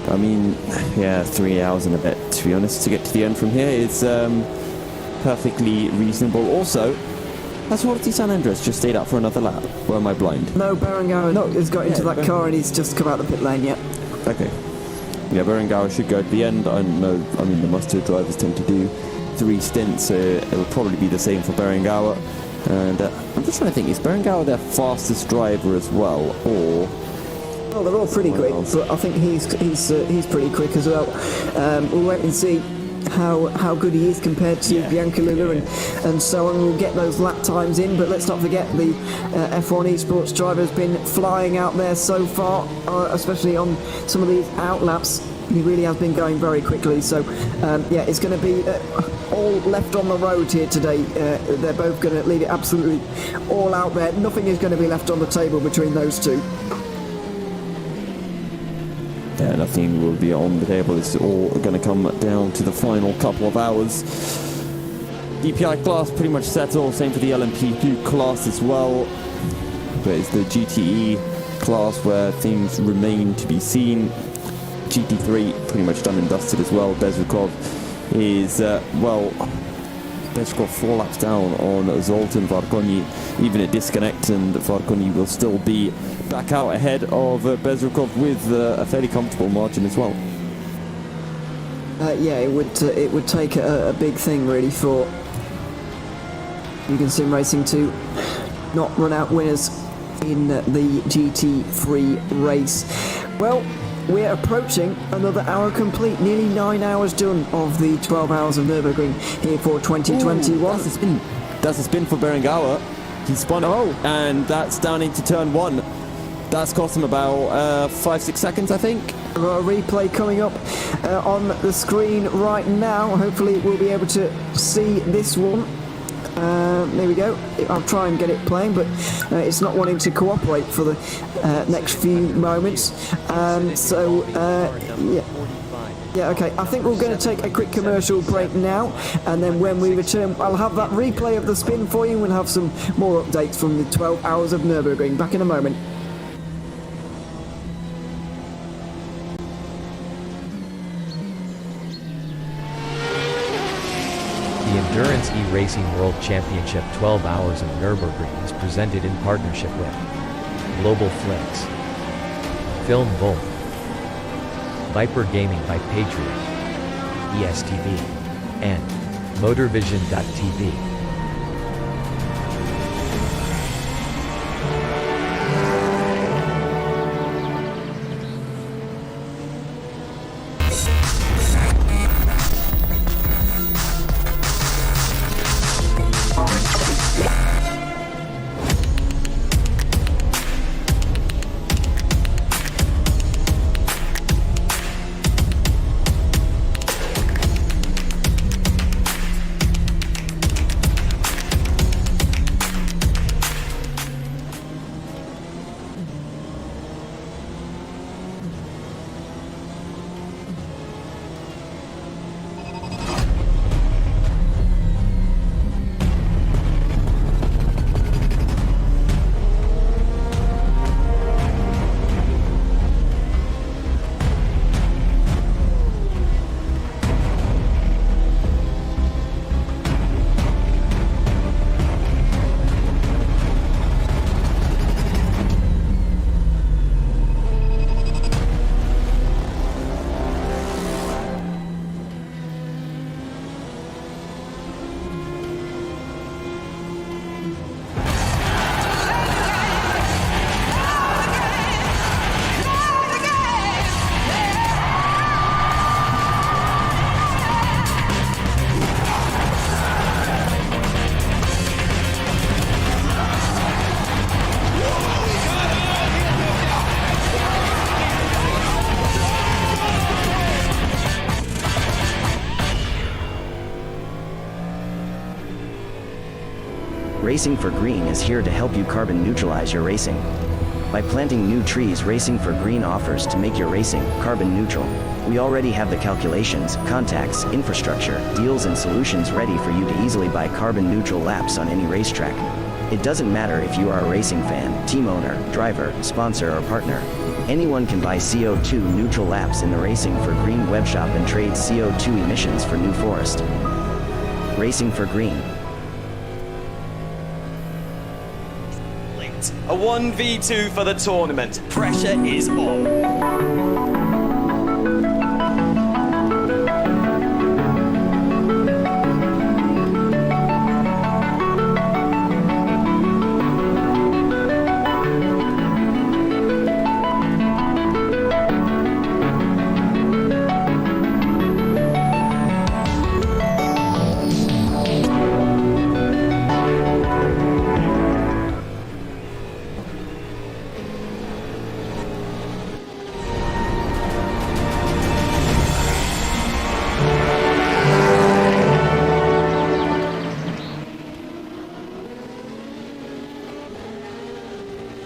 I mean, yeah, 3 hours and a bit, to be honest, to get to the end from here is perfectly reasonable. Also, Has Horty San Andres just stayed out for another lap? Or am I blind?
No, Berenguer has got into that car and he's just come out the pit lane, yeah.
Okay. Yeah, Berenguer should go at the end. I mean, the Mustard drivers tend to do 3 stints, so it'll probably be the same for Berenguer. And I'm just trying to think, is Berenguer their fastest driver as well, or...
Well, they're all pretty quick, but I think he's pretty quick as well. We'll wait and see how good he is compared to Bianca Lula and so on. We'll get those lap times in, but let's not forget the F1 esports driver has been flying out there so far, especially on some of these out laps. He really has been going very quickly, so yeah, it's going to be all left on the road here today. They're both going to leave it absolutely all out there. Nothing is going to be left on the table between those two.
Yeah, nothing will be on the table. It's all going to come down to the final couple of hours. DPI class pretty much settled. Same for the LMP2 class as well. But it's the GTE class where things remain to be seen. GT3 pretty much done and dusted as well. Bezrukov is, Bezrukov 4 laps down on Zoltan Varkonyi. Even a disconnect, and Varkonyi will still be back out ahead of Bezrukov with a fairly comfortable margin as well.
Yeah, it would take a big thing really for Mugen Sim Racing to not run out winners in the GT3 race. Well, we're approaching another hour complete, nearly 9 hours done of the 12 hours of Nürburgring here for 2021.
That's a spin for Berenguer. He spun and that's down into turn 1. That's cost him about 5-6 seconds, I think.
We've got a replay coming up on the screen right now. Hopefully we'll be able to see this one. There we go. I'll try and get it playing, but it's not wanting to cooperate for the next few moments. Yeah, okay. I think we're going to take a quick commercial break now, and then when we return, I'll have that replay of the spin for you, and we'll have some more updates from the 12 hours of Nürburgring. Back in a moment.
The Endurance E-Racing World Championship 12 Hours of Nürburgring is presented in partnership with Global Flicks, Film Volt, Viper Gaming by Patriot, ESTV, and Motorvision.tv.
Racing for Green is here to help you carbon neutralize your racing. By planting new trees, Racing for Green offers to make your racing carbon neutral. We already have the calculations, contacts, infrastructure, deals and solutions ready for you to easily buy carbon neutral laps on any racetrack. It doesn't matter if you are a racing fan, team owner, driver, sponsor or partner. Anyone can buy CO2 neutral laps in the Racing for Green webshop and trade CO2 emissions for New Forest. Racing for Green.
A 1v2 for the tournament. Pressure is on.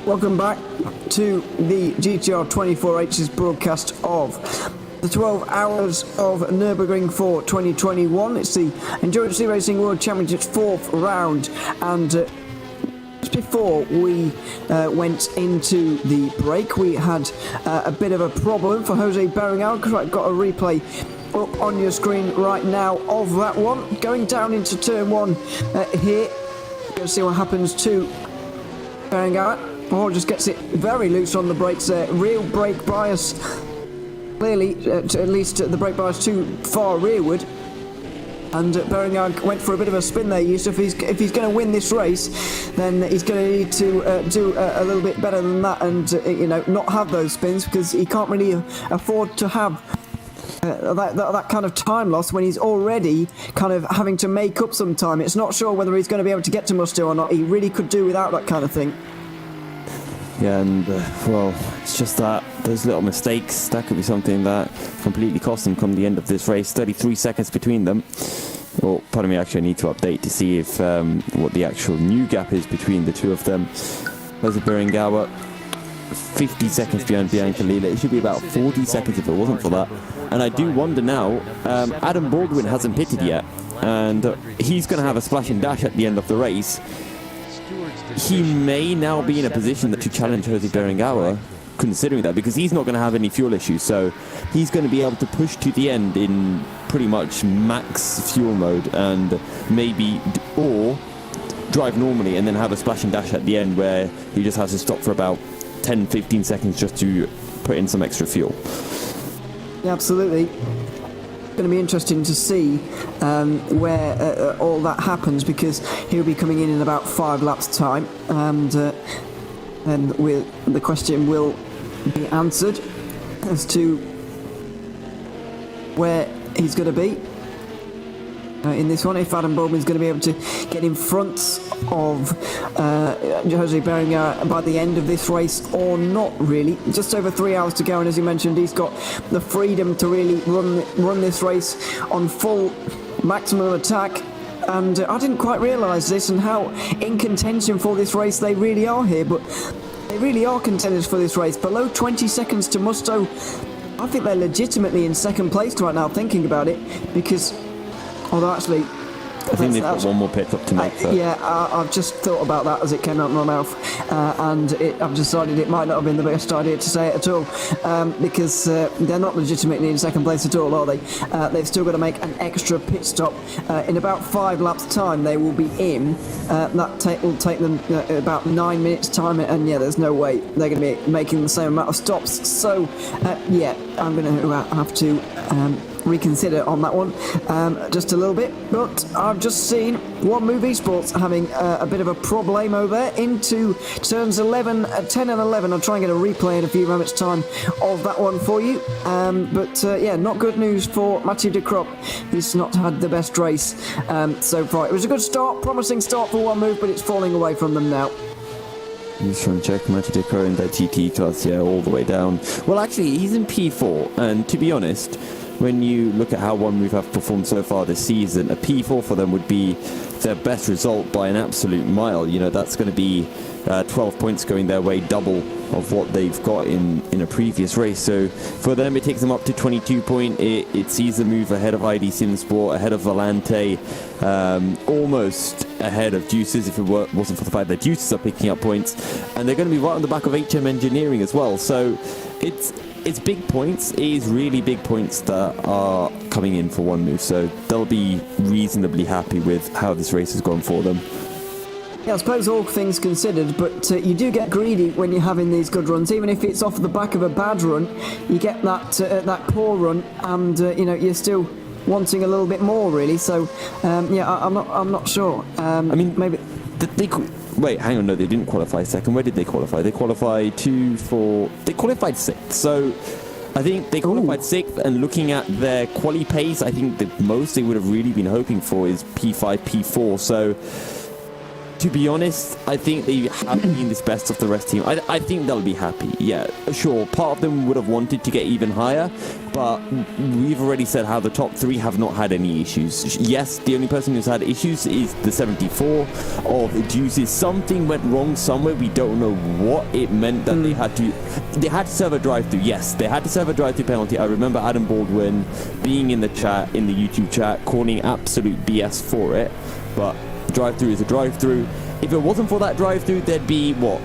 Welcome back to the GTR 24H's broadcast of the 12 hours of Nürburgring for 2021. It's the Endurance E-Racing World Championships 4th round, and just before we went into the break, we had a bit of a problem for Jose Beringau, because I've got a replay up on your screen right now of that one. Going down into turn 1 here, going to see what happens to Beringau. Oh, just gets it very loose on the brakes there. Real brake bias. Clearly, at least the brake bias too far rearward. And Beringau went for a bit of a spin there, Yusuf. If he's going to win this race, then he's going to need to do a little bit better than that, and not have those spins, because he can't really afford to have that kind of time loss when he's already kind of having to make up some time. It's not sure whether he's going to be able to get to Musto or not. He really could do without that kind of thing.
Yeah, and well, it's just that those little mistakes, that could be something that completely cost them come the end of this race. 33 seconds between them. Oh, pardon me, actually I need to update to see if what the actual new gap is between the two of them. There's a Beringau 50 seconds behind Bianca Lila. It should be about 40 seconds if it wasn't for that. And I do wonder now, Adam Baldwin hasn't pitted yet, and he's going to have a splash and dash at the end of the race. He may now be in a position to challenge Jose Beringau, considering that, because he's not going to have any fuel issues, so he's going to be able to push to the end in pretty much max fuel mode, and maybe or drive normally and then have a splash and dash at the end where he just has to stop for about 10-15 seconds just to put in some extra fuel.
Yeah, absolutely. Going to be interesting to see where all that happens, because he'll be coming in about 5 laps time, and then the question will be answered as to where he's going to be in this one, if Adam Baldwin's going to be able to get in front of Jose Beringau by the end of this race or not, really. Just over 3 hours to go, and as you mentioned, he's got the freedom to really run this race on full maximum attack. And I didn't quite realise this and how in contention for this race they really are here, but they really are contenders for this race. Below 20 seconds to Musto. I think they're legitimately in second place right now, thinking about it, because although actually,
I think they've got one more pit up to make.
Yeah, I've just thought about that as it came out of my mouth, and I've decided it might not have been the best idea to say it at all, because they're not legitimately in second place at all, are they? They've still got to make an extra pit stop. In about 5 laps' time, they will be in. That will take them about 9 minutes' time, and yeah, there's no way they're going to be making the same amount of stops. So, yeah, I'm going to have to reconsider on that one just a little bit. But I've just seen One Move Esports having a bit of a problemo there into turns 10 and 11. I'll try and get a replay in a few moments time of that one for you, but yeah, not good news for Mathieu de Krop. He's not had the best race so far. It was a good start, promising start for One Move, but it's falling away from them now.
Just trying to check Mathieu de Krop in that GT class, yeah, all the way down. Well, actually, he's in P4, and to be honest, when you look at how One Move have performed so far this season, a P4 for them would be their best result by an absolute mile. You know, that's going to be 12 points going their way, double of what they've got in a previous race. So for them, it takes them up to 22 points. It sees the move ahead of ID Simsport, ahead of Volante, almost ahead of Juices if it wasn't for the fact that Juices are picking up points. And they're going to be right on the back of HM Engineering as well. So it's big points. It is really big points that are coming in for One Move, so they'll be reasonably happy with how this race has gone for them.
Yeah, I suppose all things considered, but you do get greedy when you're having these good runs. Even if it's off the back of a bad run, you get that poor run, and you're still wanting a little bit more, really. So I'm not sure. Maybe
wait, hang on, no, they didn't qualify second. Where did they qualify? They qualified they qualified sixth. So I think they qualified sixth, and looking at their quali pace, I think the most they would have really been hoping for is P5, P4. So to be honest, I think they have been this best of the rest team. I think they'll be happy. Yeah, sure. Part of them would have wanted to get even higher, but we've already said how the top three have not had any issues. Yes, the only person who's had issues is the 74 of Juices. Something went wrong somewhere. We don't know what it meant that they had to serve a drive-through. Yes, they had to serve a drive-through penalty. I remember Adam Baldwin being in the chat, in the YouTube chat, calling absolute BS for it, but drive-through is a drive-through. If it wasn't for that drive-through, there'd be, what,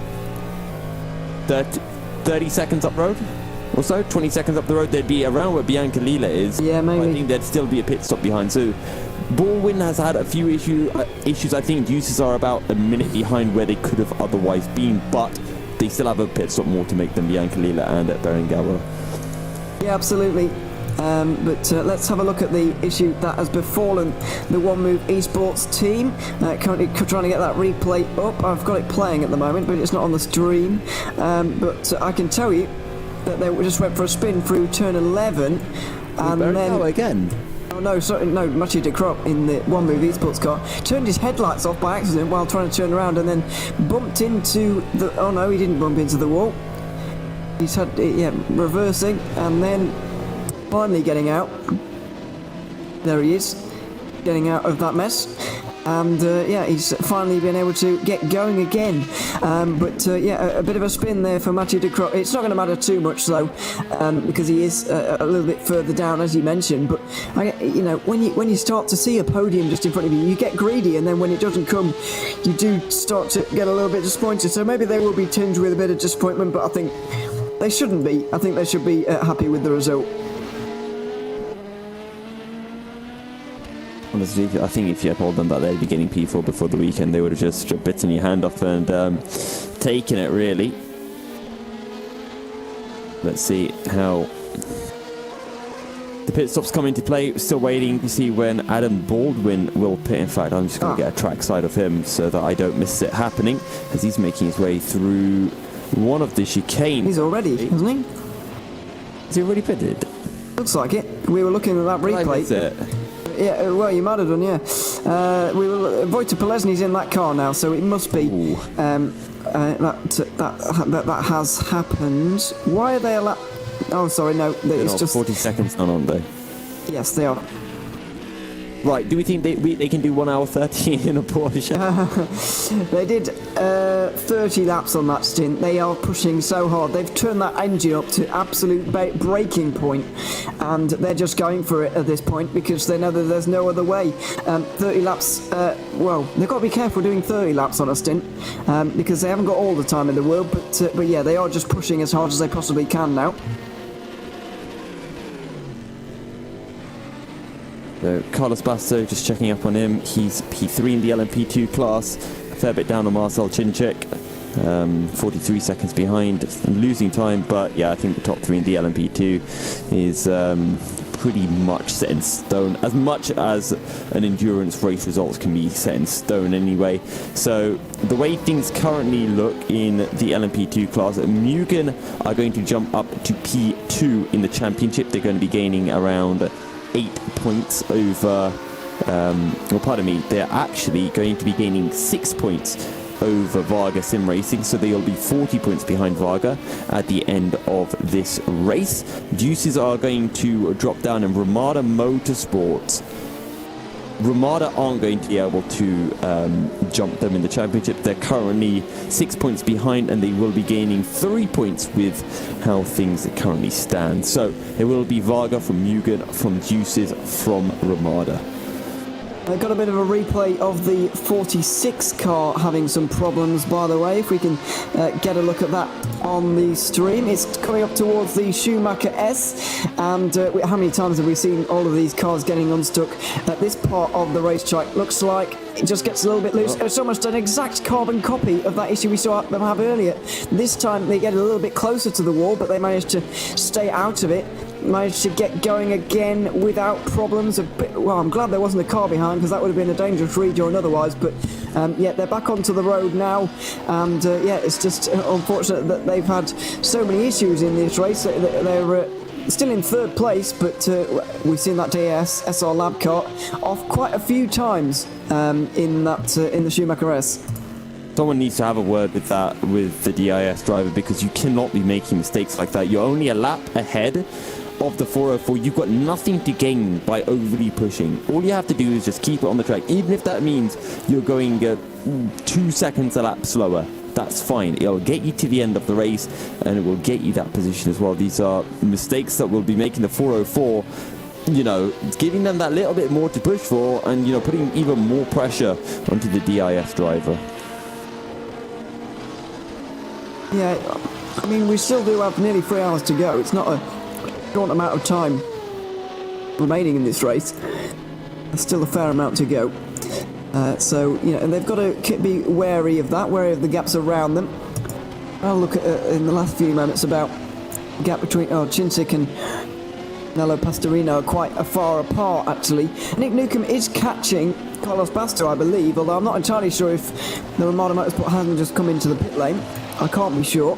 30 seconds up road or so? 20 seconds up the road, they'd be around where Bianca Lila is.
Yeah, maybe.
I think there'd still be a pit stop behind. So Baldwin has had a few issues. I think Juices are about a minute behind where they could have otherwise been, but they still have a pit stop more to make than Bianca Lila and Berenguer.
Yeah, absolutely. But let's have a look at the issue that has befallen the One Move Esports team. Currently trying to get that replay up. I've got it playing at the moment, but it's not on the stream. But I can tell you that they just went for a spin through turn 11, and then
again.
Oh no, sorry, no, Mathieu de Crop in the One Move Esports car turned his headlights off by accident while trying to turn around, and then bumped into the. Oh no, he didn't bump into the wall. He's had reversing, and then finally getting out. There he is, getting out of that mess, and he's finally been able to get going again. A bit of a spin there for Mathieu de Crot. It's not going to matter too much though, because he is a little bit further down, as you mentioned. But when you start to see a podium just in front of you, you get greedy, and then when it doesn't come, you do start to get a little bit disappointed. So maybe they will be tinged with a bit of disappointment, but I think they shouldn't be. I think they should be happy with the result.
Honestly, I think if you had told them that they'd be getting P4 before the weekend, they would have just bitten your hand off and taken it, really. Let's see how the pit stops come into play. Still waiting to see when Adam Baldwin will pit. In fact, I'm just going to get a track side of him so that I don't miss it happening, as he's making his way through one of the chicanes.
He's already, hasn't he?
Is he already pitted?
Looks like it. We were looking at that replay. Yeah, well, you might have done, yeah. Wojtek Polesny's in that car now, so it must be that has happened. Why are they allowed? Oh, sorry, no, it's just
40 seconds now, aren't they?
Yes, they are.
Right, do we think they can do 1 hour 30 in a Porsche?
They did 30 laps on that stint. They are pushing so hard. They've turned that engine up to absolute breaking point, and they're just going for it at this point because they know that there's no other way. 30 laps, they've got to be careful doing 30 laps on a stint because they haven't got all the time in the world, but yeah, they are just pushing as hard as they possibly can now.
So Carlos Basso, just checking up on him. He's P3 in the LMP2 class. A fair bit down on Marcel Chinchek. 43 seconds behind, losing time. But yeah, I think the top three in the LMP2 is pretty much set in stone. As much as an endurance race results can be set in stone anyway. So the way things currently look in the LMP2 class, Mugen are going to jump up to P2 in the championship. They're going to be gaining around 8 points over, they're actually going to be gaining 6 points over Varga Sim Racing, so they'll be 40 points behind Varga at the end of this race. Juices are going to drop down in Ramada Motorsport. Ramada aren't going to be able to jump them in the championship. They're currently 6 points behind, and they will be gaining 3 points with how things currently stand. So it will be Varga from Mugen, from Juices, from Ramada.
I got a bit of a replay of the 46 car having some problems, by the way, if we can get a look at that on the stream. It's coming up towards the Schumacher S, and how many times have we seen all of these cars getting unstuck? This part of the racetrack looks like it just gets a little bit loose. It's almost an exact carbon copy of that issue we saw them have earlier. This time they get a little bit closer to the wall, but they managed to stay out of it. Managed to get going again without problems. Well, I'm glad there wasn't a car behind, because that would have been a dangerous rejoin otherwise. But yeah, they're back onto the road now, and yeah, it's just unfortunate that they've had so many issues in this race. They're still in third place, but we've seen that DAS SR Lab car off quite a few times in the Schumacher S.
Someone needs to have a word with the DIS driver, because you cannot be making mistakes like that. You're only a lap ahead of the 404. You've got nothing to gain by overly pushing. All you have to do is just keep it on the track, even if that means you're going 2 seconds a lap slower. That's fine. It'll get you to the end of the race, and it will get you that position as well. These are mistakes that will be making the 404, you know, giving them that little bit more to push for, and, you know, putting even more pressure onto the DIS driver.
Yeah, I mean, we still do have nearly 3 hours to go. It's not a short amount of time remaining in this race. There's still a fair amount to go. So, you know, and they've got to be wary of that, wary of the gaps around them. I'll look at, in the last few moments, about the gap between Chinsik and Nello Pastorino are quite far apart, actually. Nick Newcomb is catching Carlos Basto, I believe, although I'm not entirely sure if the Ramada Motorsport hasn't just come into the pit lane. I can't be sure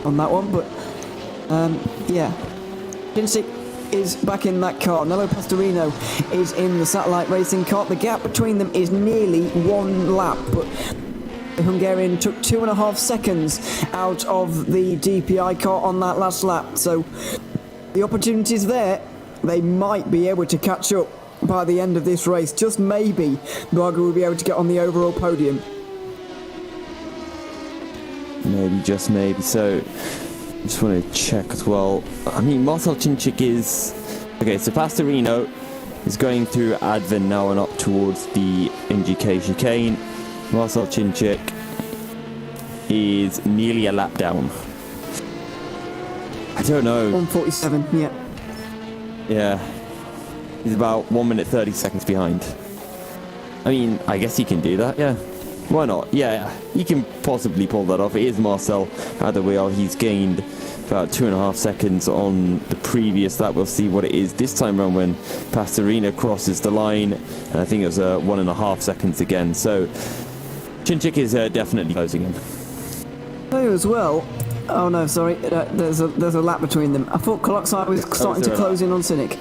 on that one, but yeah. Chinsik is back in that car. Nello Pastorino is in the satellite racing car. The gap between them is nearly 1 lap, but the Hungarian took 2.5 seconds out of the DPI car on that last lap. So the opportunity's there. They might be able to catch up by the end of this race. Just maybe Varga will be able to get on the overall podium.
Maybe, just maybe. So I just want to check as well. I mean, Marcel Chinsik is... Okay, so Pastorino is going through Advent now and up towards the NGK chicane. Marcel Chinsik is nearly a lap down. I don't know.
1:47, yeah.
Yeah. He's about 1 minute 30 seconds behind. I mean, I guess he can do that, yeah. Why not? Yeah, he can possibly pull that off. It is Marcel at the wheel. He's gained about 2.5 seconds on the previous lap. We'll see what it is this time around when Pastorino crosses the line. And I think it was 1.5 seconds again. So Chinsik is definitely closing in.
Oh, as well. Oh no, sorry. There's a lap between them. I thought Coloxai was starting to close in on Cynic.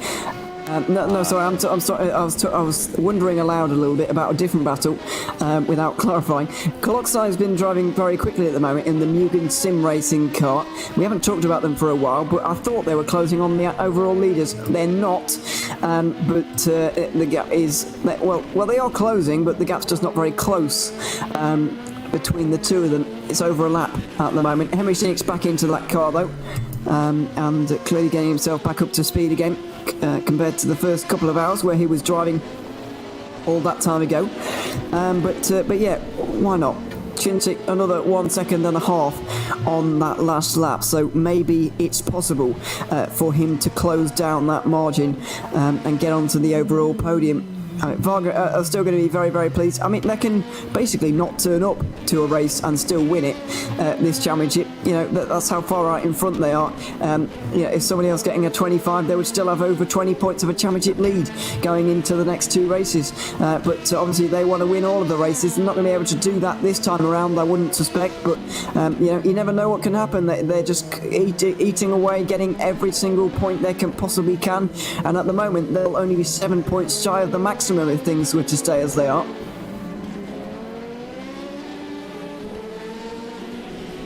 No, sorry. I'm sorry. I was wondering aloud a little bit about a different battle without clarifying. Coloxai has been driving very quickly at the moment in the Mugen Sim Racing car. We haven't talked about them for a while, but I thought they were closing on the overall leaders. They're not, but the gap is well. They are closing, but the gap's just not very close. Between the two of them, it's over a lap at the moment. Henry Cynic's back into that car though, and clearly getting himself back up to speed again compared to the first couple of hours where he was driving all that time ago. But yeah, why not? Chinsik another 1.5 seconds on that last lap, so maybe it's possible for him to close down that margin and get onto the overall podium. Varga are still going to be very, very pleased. I mean, they can basically not turn up to a race and still win it, this championship. You know, that's how far out in front they are. You know, if somebody else getting a 25, they would still have over 20 points of a championship lead going into the next 2 races. But obviously they want to win all of the races. They're not going to be able to do that this time around, I wouldn't suspect. But, you know, you never know what can happen. They're just eating away, getting every single point they can possibly can. And at the moment, they'll only be 7 points shy of the maximum if things were to stay as they are.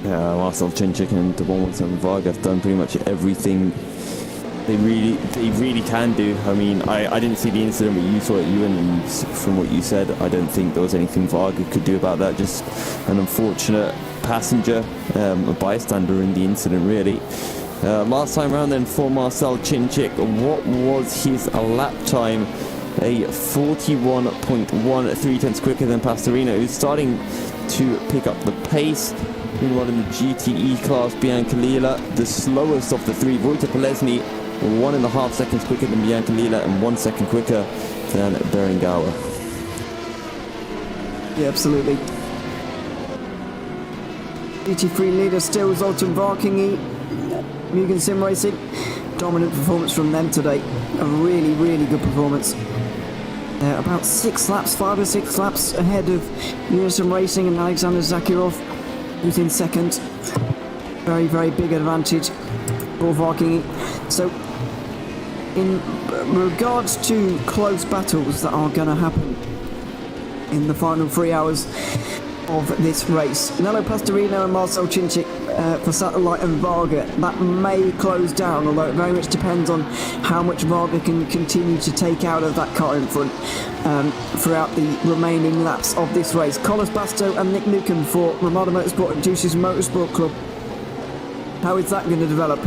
Yeah, Marcel Chinsik and the 117 Varga have done pretty much everything they really can do. I mean, I didn't see the incident, but you saw it, Ewan, and from what you said, I don't think there was anything Varga could do about that. Just an unfortunate passenger, a bystander in the incident, really. Last time round then for Marcel Chinsik, what was his lap time? a 41.13 tenths quicker than Pastorino, who's starting to pick up the pace. Meanwhile, in the GTE class, Biancalila, the slowest of the three. Wojtek Polesny, 1.5 seconds quicker than Biancalila and 1 second quicker than Berengawa.
Yeah, absolutely. GT3 leader still is Zoltan Varkingi, Mugen Sim Racing. Dominant performance from them today. A really, really good performance. About 6 laps, 5 or 6 laps ahead of Unison Racing and Alexander Zakirov, who's in second. Very, very big advantage for Varkingi. So, in regards to close battles that are going to happen in the final 3 hours of this race, Nello Pastorino and Marcel Cinčić for Satellite and Varga, that may close down, although it very much depends on how much Varga can continue to take out of that car in front throughout the remaining laps of this race. Collis Basto and Nick Newcomb for Ramada Motorsport and Juices Motorsport Club. How is that going to develop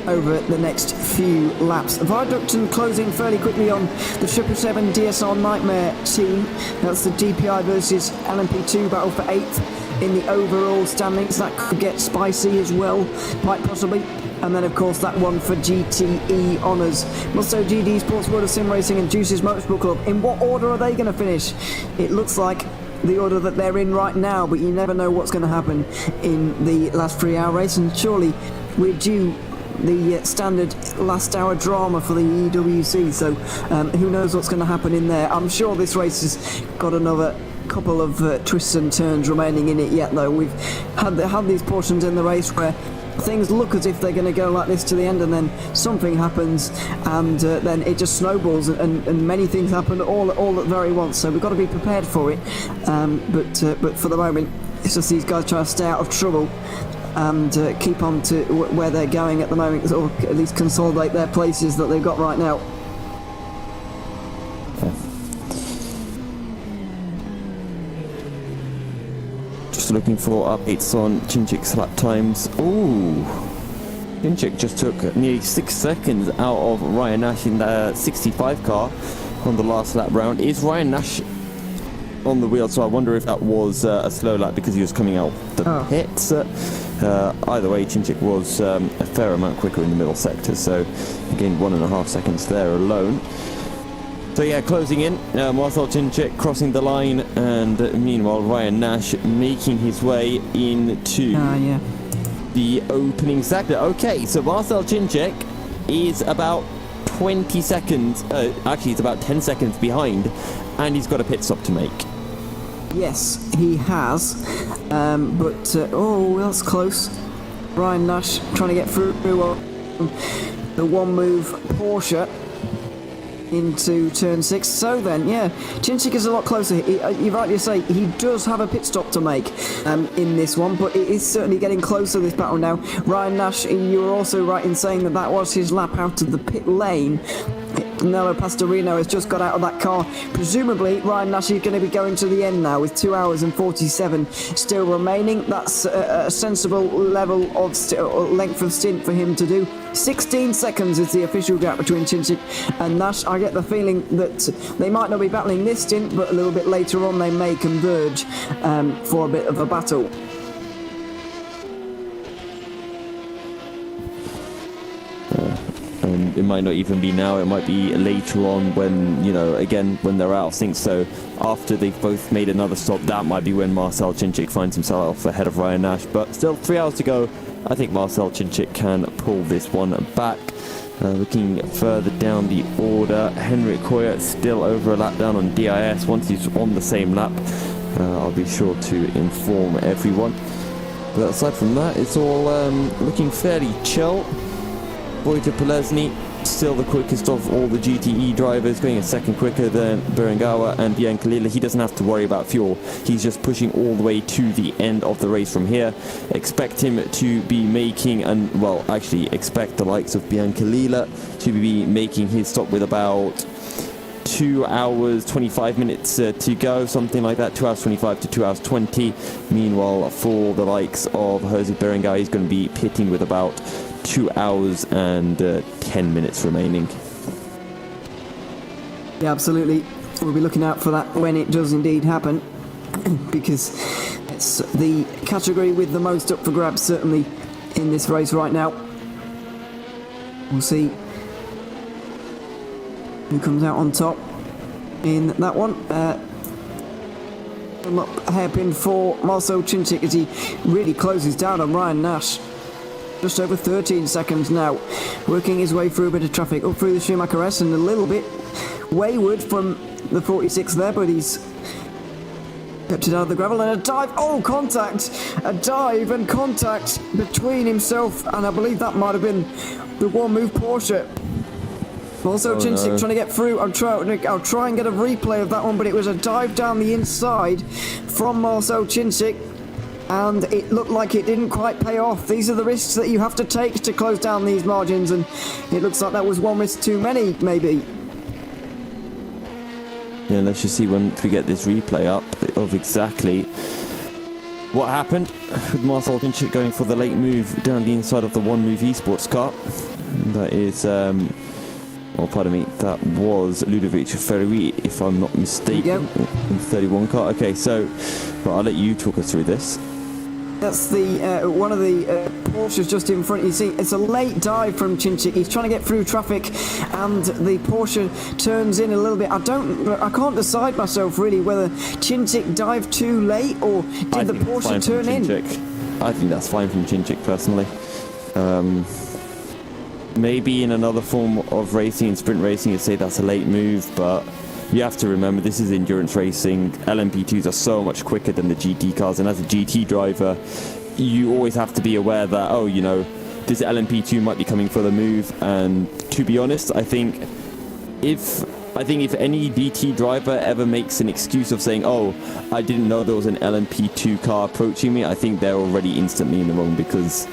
over the next few laps? Viaducton closing fairly quickly on the 777 DSR Nightmare team. That's the DPI versus LMP2 battle for 8th in the overall standings. That could get spicy as well, quite possibly. And then, of course, that one for GTE Honours. Musto GD Sports World of Sim Racing and Juices Motorsport Club. In what order are they going to finish? It looks like the order that they're in right now, but you never know what's going to happen in the last 3 hour race, and surely we're due the standard last hour drama for the EEWC, so who knows what's going to happen in there. I'm sure this race has got another couple of twists and turns remaining in it yet, though. We've had these portions in the race where things look as if they're going to go like this to the end, and then something happens, and then it just snowballs, and many things happen all at very once. So we've got to be prepared for it. But for the moment, it's just these guys trying to stay out of trouble and keep on to where they're going at the moment, or at least consolidate their places that they've got right now.
Looking for updates on Cinčić's lap times. Ooh, Cinčić just took nearly 6 seconds out of Ryan Nash in the 65 car on the last lap round. Is Ryan Nash on the wheel? So I wonder if that was a slow lap because he was coming out the pits. Either way, Cinčić was a fair amount quicker in the middle sector, so he gained 1.5 seconds there alone. So yeah, closing in, Marcel Cinčić crossing the line, and meanwhile Ryan Nash making his way into the opening sector. Okay, so Marcel Cinčić is about 20 seconds, actually it's about 10 seconds behind, and he's got a pit stop to make.
Yes, he has, but oh, that's close. Ryan Nash trying to get through the one move Porsche into turn 6. So then, yeah, Cinčić is a lot closer. You're right to say he does have a pit stop to make in this one, but it is certainly getting closer, this battle now. Ryan Nash, you were also right in saying that was his lap out of the pit lane. Nello Pastorino has just got out of that car. Presumably, Ryan Nash is going to be going to the end now with 2 hours and 47 still remaining. That's a sensible level of length of stint for him to do. 16 seconds is the official gap between Cinčić and Nash. I get the feeling that they might not be battling this stint, but a little bit later on they may converge for a bit of a battle.
It might not even be now, it might be later on when, you know, again, when they're out of sync. So after they've both made another stop, that might be when Marcel Cinčić finds himself ahead of Ryan Nash. But still 3 hours to go. I think Marcel Cinčić can pull this one back. Looking further down the order, Henrik Koya still over a lap down on DIS. Once he's on the same lap, I'll be sure to inform everyone. But aside from that, it's all looking fairly chill. Wojtek Polesny, still the quickest of all the GTE drivers, going a second quicker than Berengawa and Biancalila. He doesn't have to worry about fuel. He's just pushing all the way to the end of the race from here. Expect him to be making, expect the likes of Biancalila to be making his stop with about 2 hours 25 minutes to go, something like that, 2 hours 25 to 2 hours 20. Meanwhile, for the likes of Jose Berengawa, he's going to be pitting with about 2 hours and 10 minutes remaining.
Yeah, absolutely. We'll be looking out for that when it does indeed happen, because it's the category with the most up for grabs, certainly, in this race right now. We'll see who comes out on top in that one. A hairpin for Marcel Chinchik as he really closes down on Ryan Nash. Just over 13 seconds now, working his way through a bit of traffic, up through the Schumacher S, and a little bit wayward from the 46 there, but he's kept it out of the gravel, and a dive, oh, contact! A dive and contact between himself, and I believe that might have been the one-move Porsche. Also, Chinchik trying to get through. I'll try and get a replay of that one, but it was a dive down the inside from Marcel Chinchik, and it looked like it didn't quite pay off. These are the risks that you have to take to close down these margins, and it looks like that was one risk too many, maybe.
Yeah, let's just see once we get this replay up of exactly what happened with Marcel Chinchik going for the late move down the inside of the one-move esports car. That is, oh, pardon me, that was Ludovic Ferri, if I'm not mistaken, in 31 car. Okay, so well, I'll let you talk us through this.
That's the one of the Porsches just in front. You see, it's a late dive from Chinchik. He's trying to get through traffic, and the Porsche turns in a little bit. I can't decide myself really whether Chinchik dived too late or did the Porsche turn in.
I think that's fine from Chinchik personally. Maybe in another form of racing, in sprint racing, you'd say that's a late move, but you have to remember this is endurance racing. LMP2s are so much quicker than the GT cars, and as a GT driver, you always have to be aware that, oh, you know, this LMP2 might be coming for the move. And to be honest, I think if any GT driver ever makes an excuse of saying, oh, I didn't know there was an LMP2 car approaching me, I think they're already instantly in the wrong, because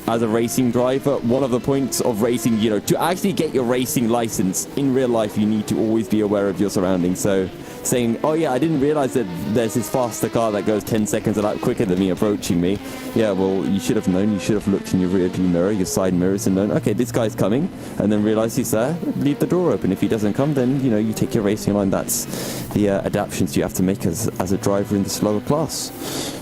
as a racing driver, one of the points of racing, you know, to actually get your racing license in real life, you need to always be aware of your surroundings. So saying, oh yeah, I didn't realize that there's this faster car that goes 10 seconds a lap quicker than me approaching me. Yeah, well, you should have known. You should have looked in your rear view mirror, your side mirrors, and known, okay, this guy's coming, and then realize he's there, leave the door open. If he doesn't come, then, you know, you take your racing line. That's the adaptations you have to make as a driver in the slower class.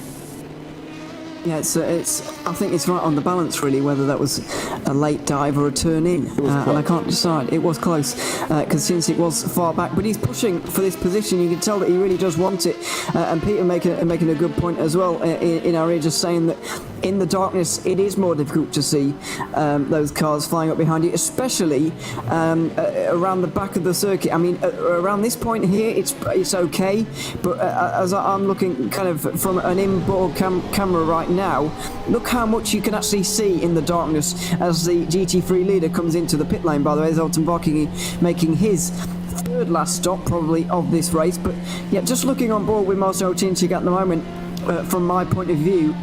Yeah, I think it's right on the balance, really, whether that was a late dive or a turn in, and I can't decide. It was close, because Chinchik was far back, but he's pushing for this position. You can tell that he really does want it, and Peter making a good point as well in our ear, just saying that in the darkness it is more difficult to see those cars flying up behind you, especially around the back of the circuit. I mean, around this point here, it's okay, but as I'm looking kind of from an inboard camera right now, look how much you can actually see in the darkness as the GT3 leader comes into the pit lane. By the way, Zoltan Barking making his third last stop probably of this race. But yeah, just looking on board with Marcel Chinchik at the moment, from my point of view,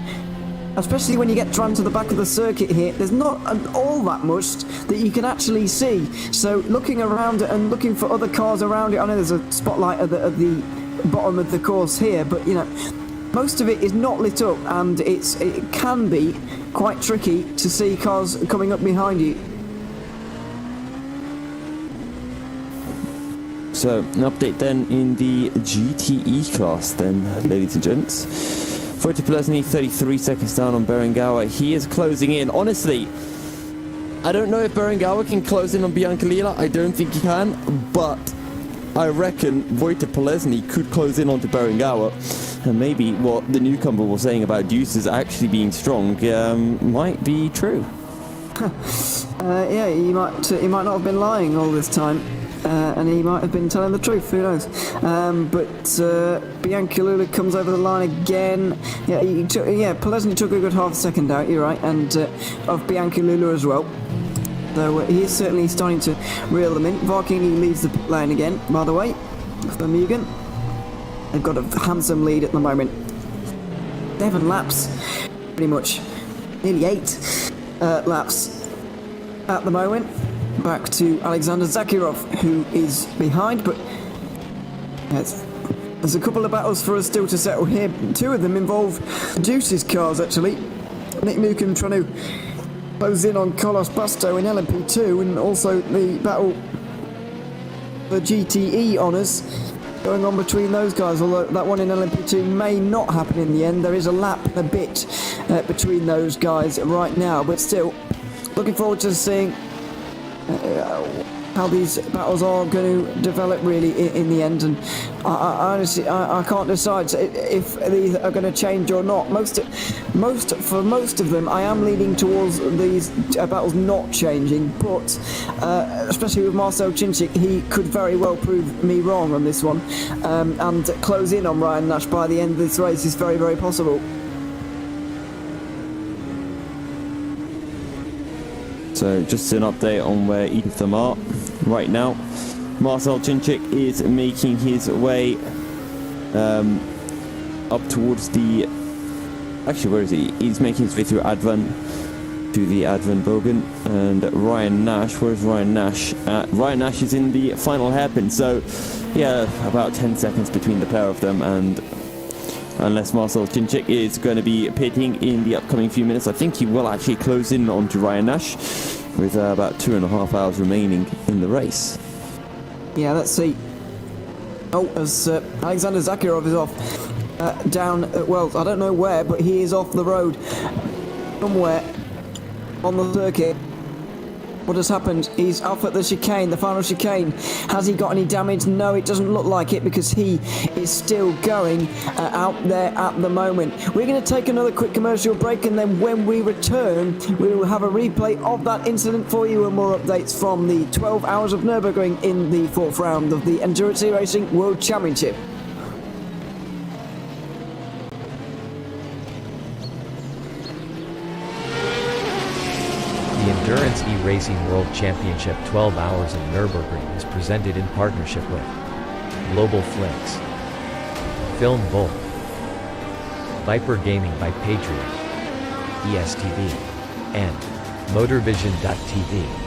especially when you get turned to the back of the circuit here, there's not all that much that you can actually see. So looking around and looking for other cars around it, I know there's a spotlight at the bottom of the course here, but you know, most of it is not lit up, and it can be quite tricky to see cars coming up behind you.
So, an update then in the GTE class then, ladies and gents. Wojciech Polesny, 33 seconds down on Berenguer. He is closing in. Honestly, I don't know if Berenguer can close in on Biancalila. I don't think he can, but I reckon Wojciech Polesny could close in onto Berenguer. And maybe what the newcomer was saying about Deuces actually being strong might be true.
Yeah, he might not have been lying all this time, and he might have been telling the truth. Who knows? But Biancalila comes over the line again. Yeah, Polesny took a good half second out. You're right, and of Biancalila as well. So he is certainly starting to reel them in. Varking leaves the pit lane again, by the way, for Mugen. They've got a handsome lead at the moment. 7 laps, pretty much. Nearly 8 laps at the moment. Back to Alexander Zakirov, who is behind, but there's a couple of battles for us still to settle here. 2 of them involve Deuce's cars, actually. Nick Newcomb trying to close in on Carlos Basto in LMP2, and also the battle the GTE honours going on between those guys, although that one in LMP2 may not happen in the end. There is a lap and a bit between those guys right now, but still looking forward to seeing how these battles are going to develop really in the end. And I honestly can't decide if these are going to change or not. For most of them I am leaning towards these battles not changing, but especially with Marcel Chinchik, he could very well prove me wrong on this one, and close in on Ryan Nash by the end of this race is very, very possible.
So just an update on where each of them are right now. Marcel Chinchik is making his way up towards the... Actually, where is he? He's making his way through Advan to the Advan Bogen. And Ryan Nash, where's Ryan Nash? Ryan Nash is in the final hairpin. So, yeah, about 10 seconds between the pair of them. And unless Marcel Chinchik is going to be pitting in the upcoming few minutes, I think he will actually close in onto Ryan Nash with about 2.5 hours remaining in the race.
Yeah, let's see. Oh, as Alexander Zakharov is off down, well, I don't know where, but he is off the road somewhere on the circuit. What has happened? He's off at the chicane, the final chicane. Has he got any damage? No, it doesn't look like it, because he is still going out there at the moment. We're going to take another quick commercial break, and then when we return, we will have a replay of that incident for you and more updates from the 12 hours of Nürburgring in the 4th round of the Endurance E-Racing World Championship.
The Endurance E-Racing World Championship 12 Hours of Nürburgring is presented in partnership with Global Flicks, Film Bolt, Viper Gaming by Patriot, ESTV, and Motorvision.tv.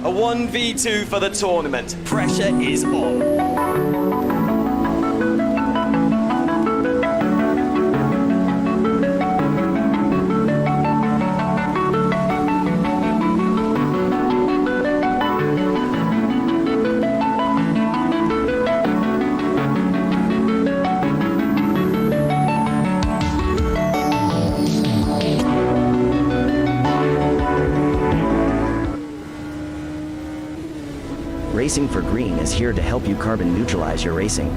A 1v2 for the tournament. Pressure is on.
Racing for Green is here to help you carbon neutralize your racing.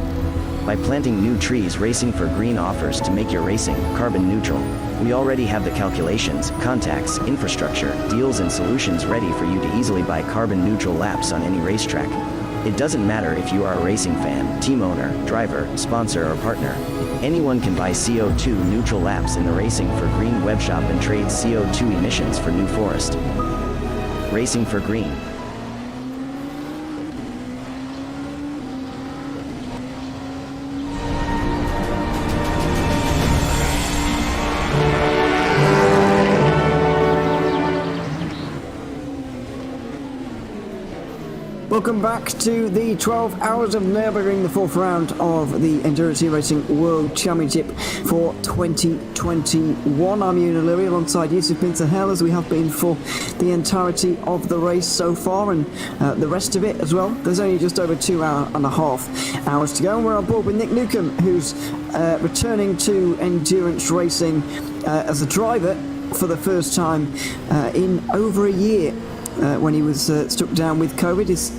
By planting new trees, Racing for Green offers to make your racing carbon neutral. We already have the calculations, contacts, infrastructure, deals and solutions ready for you to easily buy carbon neutral laps on any racetrack. It doesn't matter if you are a racing fan, team owner, driver, sponsor or partner. Anyone can buy CO2 neutral laps in the Racing for Green webshop and trade CO2 emissions for New Forest. Racing for Green.
Welcome back to the 12 hours of Nürburgring, the fourth round of the Endurance E-Racing World Championship for 2021. I'm Ewan O'Leary alongside Yusuf Bin Sahel, as we have been for the entirety of the race so far, and the rest of it as well. There's only just over 2.5 hours to go, and we're on board with Nick Newcomb, who's returning to endurance racing as a driver for the first time in over a year. When he was struck down with COVID, he's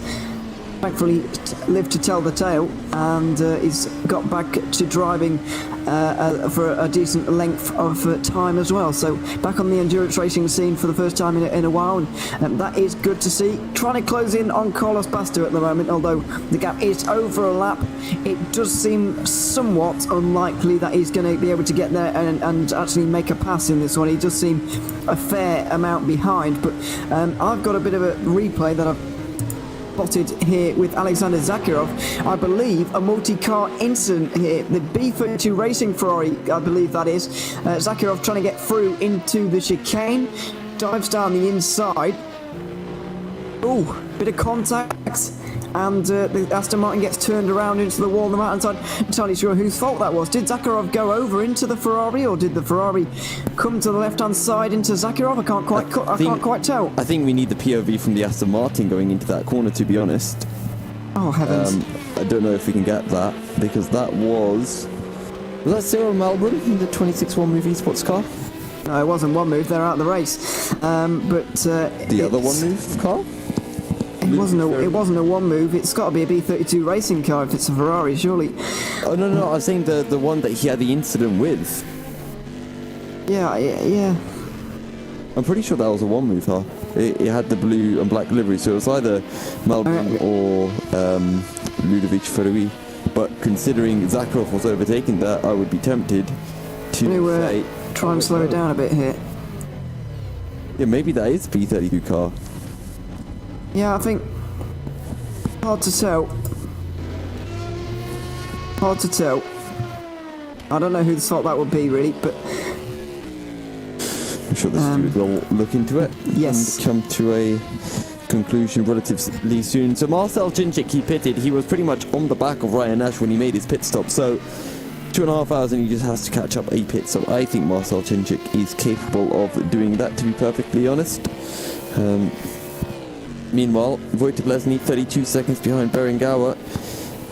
thankfully lived to tell the tale, and he's got back to driving for a decent length of time as well. So back on the endurance racing scene for the first time in a while, and that is good to see. Trying to close in on Carlos Basto at the moment, although the gap is over a lap. It does seem somewhat unlikely that he's going to be able to get there and actually make a pass in this one. He does seem a fair amount behind, but I've got a bit of a replay that I've spotted here with Alexander Zakharov. I believe a multi-car incident here. The B32 Racing Ferrari, I believe that is. Zakharov trying to get through into the chicane, dives down the inside. Oh, bit of contact, and the Aston Martin gets turned around into the wall on the mountainside. Not entirely sure whose fault that was. Did Zakharov go over into the Ferrari, or did the Ferrari come to the left-hand side into Zakharov? I can't quite tell.
I think we need the POV from the Aston Martin going into that corner, to be honest.
Oh, heavens.
I don't know if we can get that, because that was that Cyril Melbourne in the 26-1 move esports car?
No, it wasn't one move. They're out of the race. But
the other one move car?
It wasn't a one move. It's got to be a B32 racing car if it's a Ferrari, surely.
Oh no, I was saying the one that he had the incident with.
Yeah.
I'm pretty sure that was a one move car. It had the blue and black livery, so it was either Melbourne or Ludovic Ferrui. But considering Zakharov was overtaking that, I would be tempted to say,
try and slow it down a bit here.
Yeah, maybe that is a B32 car.
Yeah, I think hard to tell. I don't know whose fault that would be, really, but
I'm sure the stewards will look into it.
Yes.
And come to a conclusion relatively soon. So Marcel Chinchik, he pitted. He was pretty much on the back of Ryan Nash when he made his pit stop. So 2.5 hours and he just has to catch up a pit. So I think Marcel Chinchik is capable of doing that, to be perfectly honest. Meanwhile, Wojtek Plesny 32 seconds behind Berenguer.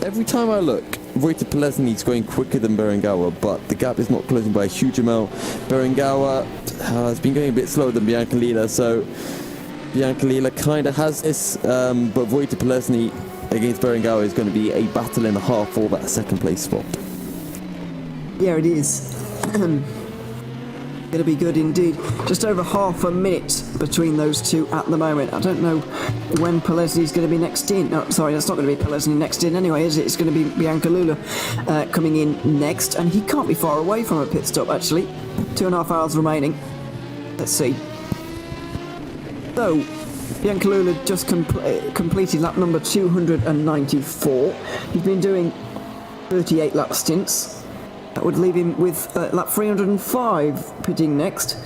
Every time I look, Wojtek Plesny is going quicker than Berenguer, but the gap is not closing by a huge amount. Berenguer has been going a bit slower than Bianca Lila, so Bianca Lila kind of has this, but Wojtek Plesny against Berenguer is going to be a battle and a half for that second place spot.
Yeah, it is. Going to be good indeed. Just over half a minute between those two at the moment. I don't know when Pelesny's going to be next in. No, sorry, that's not going to be Pelesny next in anyway, is it? It's going to be Bianca Lula coming in next, and he can't be far away from a pit stop, actually. 2.5 hours remaining. Let's see. So, Bianca Lula just completed lap number 294. He's been doing 38 lap stints. That would leave him with lap 305 pitting next,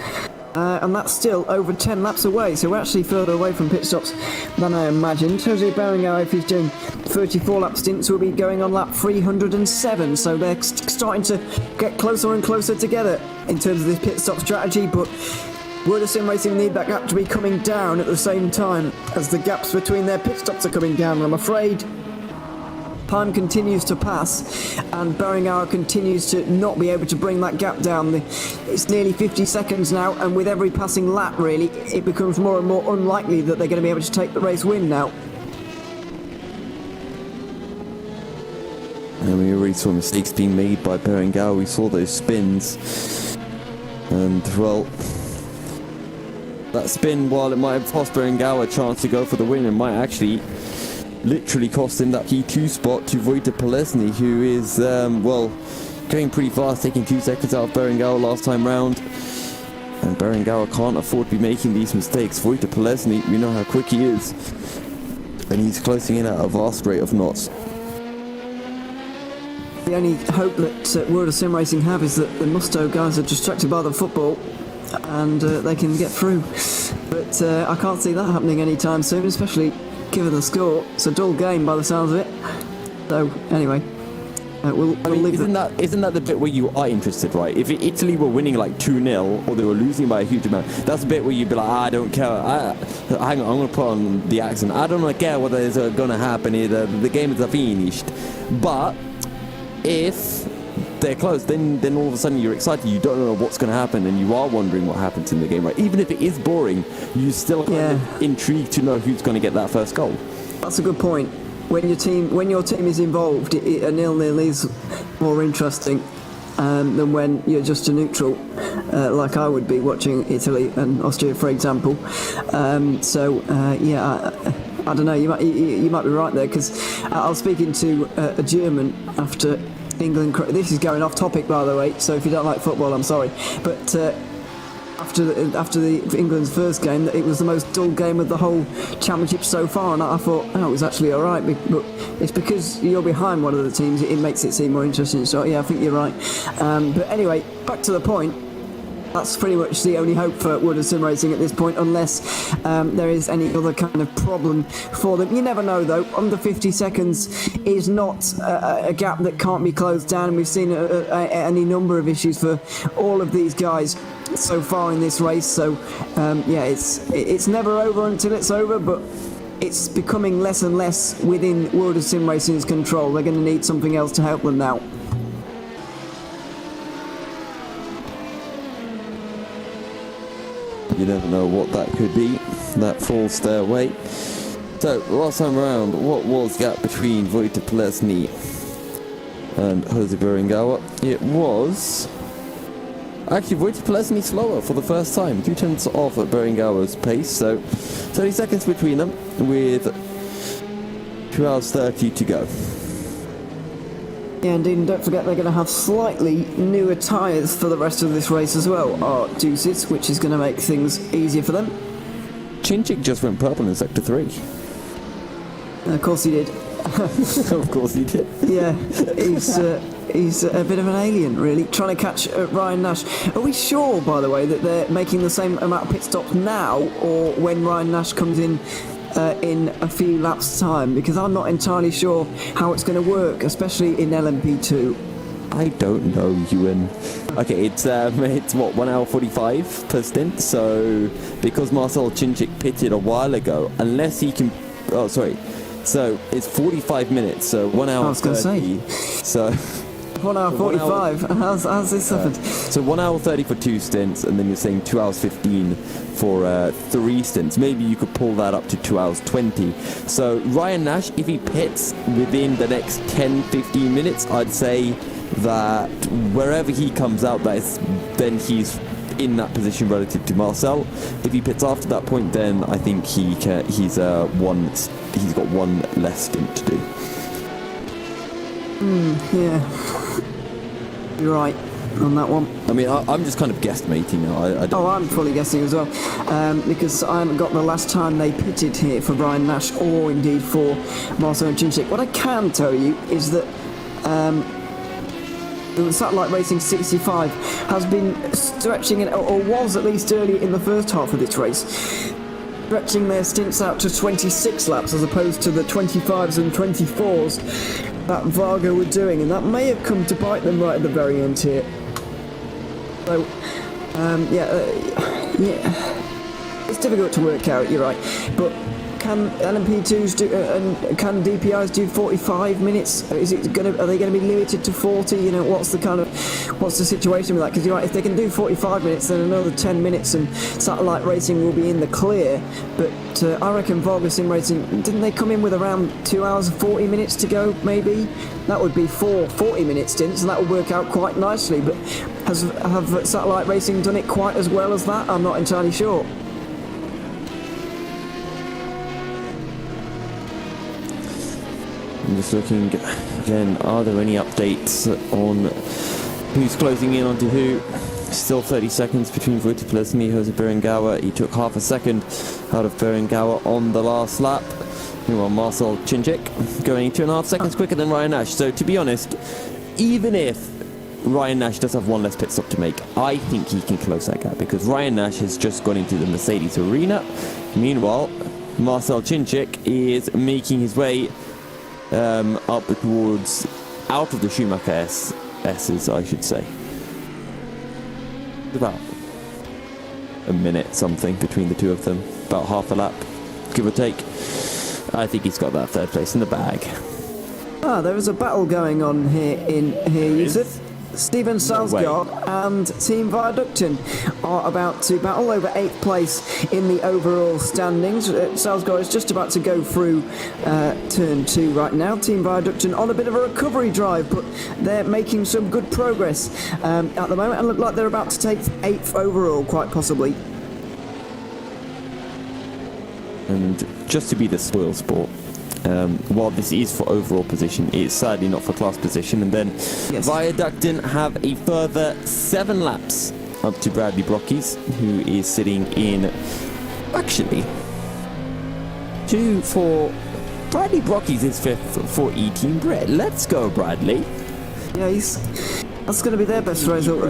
and that's still over 10 laps away, so we're actually further away from pit stops than I imagined. Jose Berenguer, if he's doing 34 lap stints, will be going on lap 307, so they're starting to get closer and closer together in terms of this pit stop strategy, but World of Sim Racing need that gap to be coming down at the same time as the gaps between their pit stops are coming down, and I'm afraid time continues to pass, and Berenguer continues to not be able to bring that gap down. It's nearly 50 seconds now, and with every passing lap, really, it becomes more and more unlikely that they're going to be able to take the race win now.
And we already saw mistakes being made by Berenguer. We saw those spins, and well, that spin, while it might have cost Berenguer a chance to go for the win, it might actually literally cost him that P2 spot to Wojtek Plesny, who is, going pretty fast, taking 2 seconds out of Berenguer last time round. And Berenguer can't afford to be making these mistakes. Wojtek Plesny, we know how quick he is, and he's closing in at a vast rate of knots.
The only hope that World of Sim Racing have is that the Musto guys are distracted by the football and they can get through. But I can't see that happening anytime soon, especially given the score. It's a dull game by the sounds of it. So, anyway, we'll leave
isn't that the bit where you are interested, right? If Italy were winning like 2-0 or they were losing by a huge amount, that's the bit where you'd be like, I don't care. Hang on, I'm going to put on the accent. I don't care what is going to happen here. The game is finished. But if they're close, then all of a sudden you're excited. You don't know what's going to happen, and you are wondering what happens in the game, right? Even if it is boring, you still kind of intrigued to know who's going to get that first goal.
That's a good point. When your team is involved, a 0-0 is more interesting than when you're just a neutral, like I would be watching Italy and Austria, for example. I don't know. You might be right there, because I was speaking to a German after England. This is going off topic, by the way. So if you don't like football, I'm sorry, but. After England's first game, that it was the most dull game of the whole championship so far, and I thought, it was actually all right, but it's because you're behind one of the teams, it makes it seem more interesting. So yeah, I think you're right. But anyway, back to the point. That's pretty much the only hope for World of Sim Racing at this point, unless there is any other kind of problem for them. You never know, though. Under 50 seconds is not a gap that can't be closed down, and we've seen any number of issues for all of these guys so far in this race. So it's never over until it's over, but it's becoming less and less within World of Sim Racing's control. They're going to need something else to help them now.
You never know what that could be. That falls their way. So, last time around, what was the gap between Wojtek Plesny and Jose Berengawa? It was... Actually, Wojtek Plesny slower for the first time. 0.2 off at Berengawa's pace, so 30 seconds between them with 2 hours 30 to go.
Yeah, indeed, and don't forget they're going to have slightly newer tyres for the rest of this race as well, or deuces, which is going to make things easier for them.
Chinchik just went purple in Sector 3.
Of course he did.
Of course he did.
Yeah, he's a bit of an alien, really, trying to catch Ryan Nash. Are we sure, by the way, that they're making the same amount of pit stops now, or when Ryan Nash comes in a few laps' time? Because I'm not entirely sure how it's going to work, especially in LMP2.
I don't know, Ewan. Okay, it's what, 1 hour 45 per stint, so because Marcel Chinchik pitted a while ago, unless he can... Oh, sorry. So it's 45 minutes, so 1 hour 30. I was going to say. So...
1 hour 45. How's this happened?
So 1 hour 30 for 2 stints, and then you're saying 2 hours 15 for 3 stints. Maybe you could pull that up to 2 hours 20. So Ryan Nash, if he pits within the next 10-15 minutes, I'd say that wherever he comes out, then he's in that position relative to Marcel. If he pits after that point, then I think he's got one less stint to do.
Yeah. You're right on that one.
I mean, I'm just kind of guesstimating now.
I'm fully guessing as well, because I haven't got the last time they pitted here for Brian Nash or indeed for Marcel Chinchik. What I can tell you is that the Satellite Racing 65 has been stretching, or was at least early in the first half of this race, stretching their stints out to 26 laps as opposed to the 25s and 24s that Varga were doing, and that may have come to bite them right at the very end here. So, it's difficult to work out, you're right, but can LMP2s do, and can DPIs do 45 minutes? Are they going to be limited to 40? You know, what's the situation with that? Because you're right, if they can do 45 minutes, then another 10 minutes and Satellite Racing will be in the clear. But I reckon Varga Sim Racing, didn't they come in with around 2 hours and 40 minutes to go, maybe? That would be 4 40-minute stints, and that would work out quite nicely. But have Satellite Racing done it quite as well as that? I'm not entirely sure.
I'm just looking again, are there any updates on who's closing in onto who? Still 30 seconds between Wojtek Plesny and Jose Berengawa. He took half a second out of Berengawa on the last lap. Meanwhile, Marcel Chinchik going 2.5 seconds quicker than Ryan Nash. So to be honest, even if Ryan Nash does have one less pit stop to make, I think he can close that gap, because Ryan Nash has just gone into the Mercedes arena. Meanwhile, Marcel Chinchik is making his way up towards out of the Schumacher S's, I should say. About a minute something between the two of them, about half a lap, give or take. I think he's got that third place in the bag.
There is a battle going on here, Yusuf. Steven Salzgaard and Team Viaducton are about to battle over 8th place in the overall standings. Salzgaard is just about to go through turn 2 right now. Team Viaducton on a bit of a recovery drive, but they're making some good progress at the moment and look like they're about to take 8th overall, quite possibly. And
just to be the spoil sport, while this is for overall position, it's sadly not for class position. And then Viaducton have a further 7 laps up to Bradley Brockies, who is sitting in, actually, 2 for Bradley Brockies is 5th for E-Team Brit. Let's go, Bradley.
Yeah, that's going to be their best result.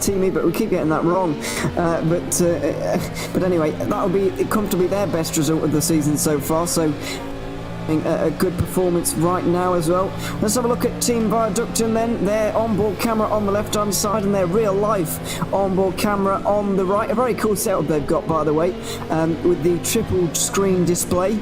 Team E, but we keep getting that wrong. But anyway, that'll be comfortably their best result of the season so far. So a good performance right now as well. Let's have a look at Team Viaducton then. Their onboard camera on the left hand side and their real life onboard camera on the right. A very cool setup they've got, by the way, with the triple screen display.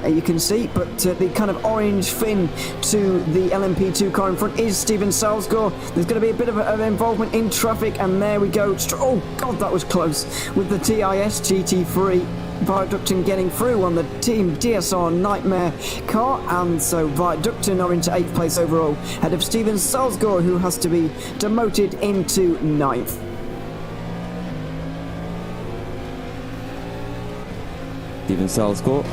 You can see, but the kind of orange fin to the LMP2 car in front is Steven Salzgaard. There's going to be a bit of involvement in traffic, and there we go. Oh god, that was close with the TIS GT3. Viaducton getting through on the Team DSR Nightmare car, and so Viaducton are into 8th place overall, ahead of Steven Salzgaard, who has to be demoted into 9th.
Steven Salzgaard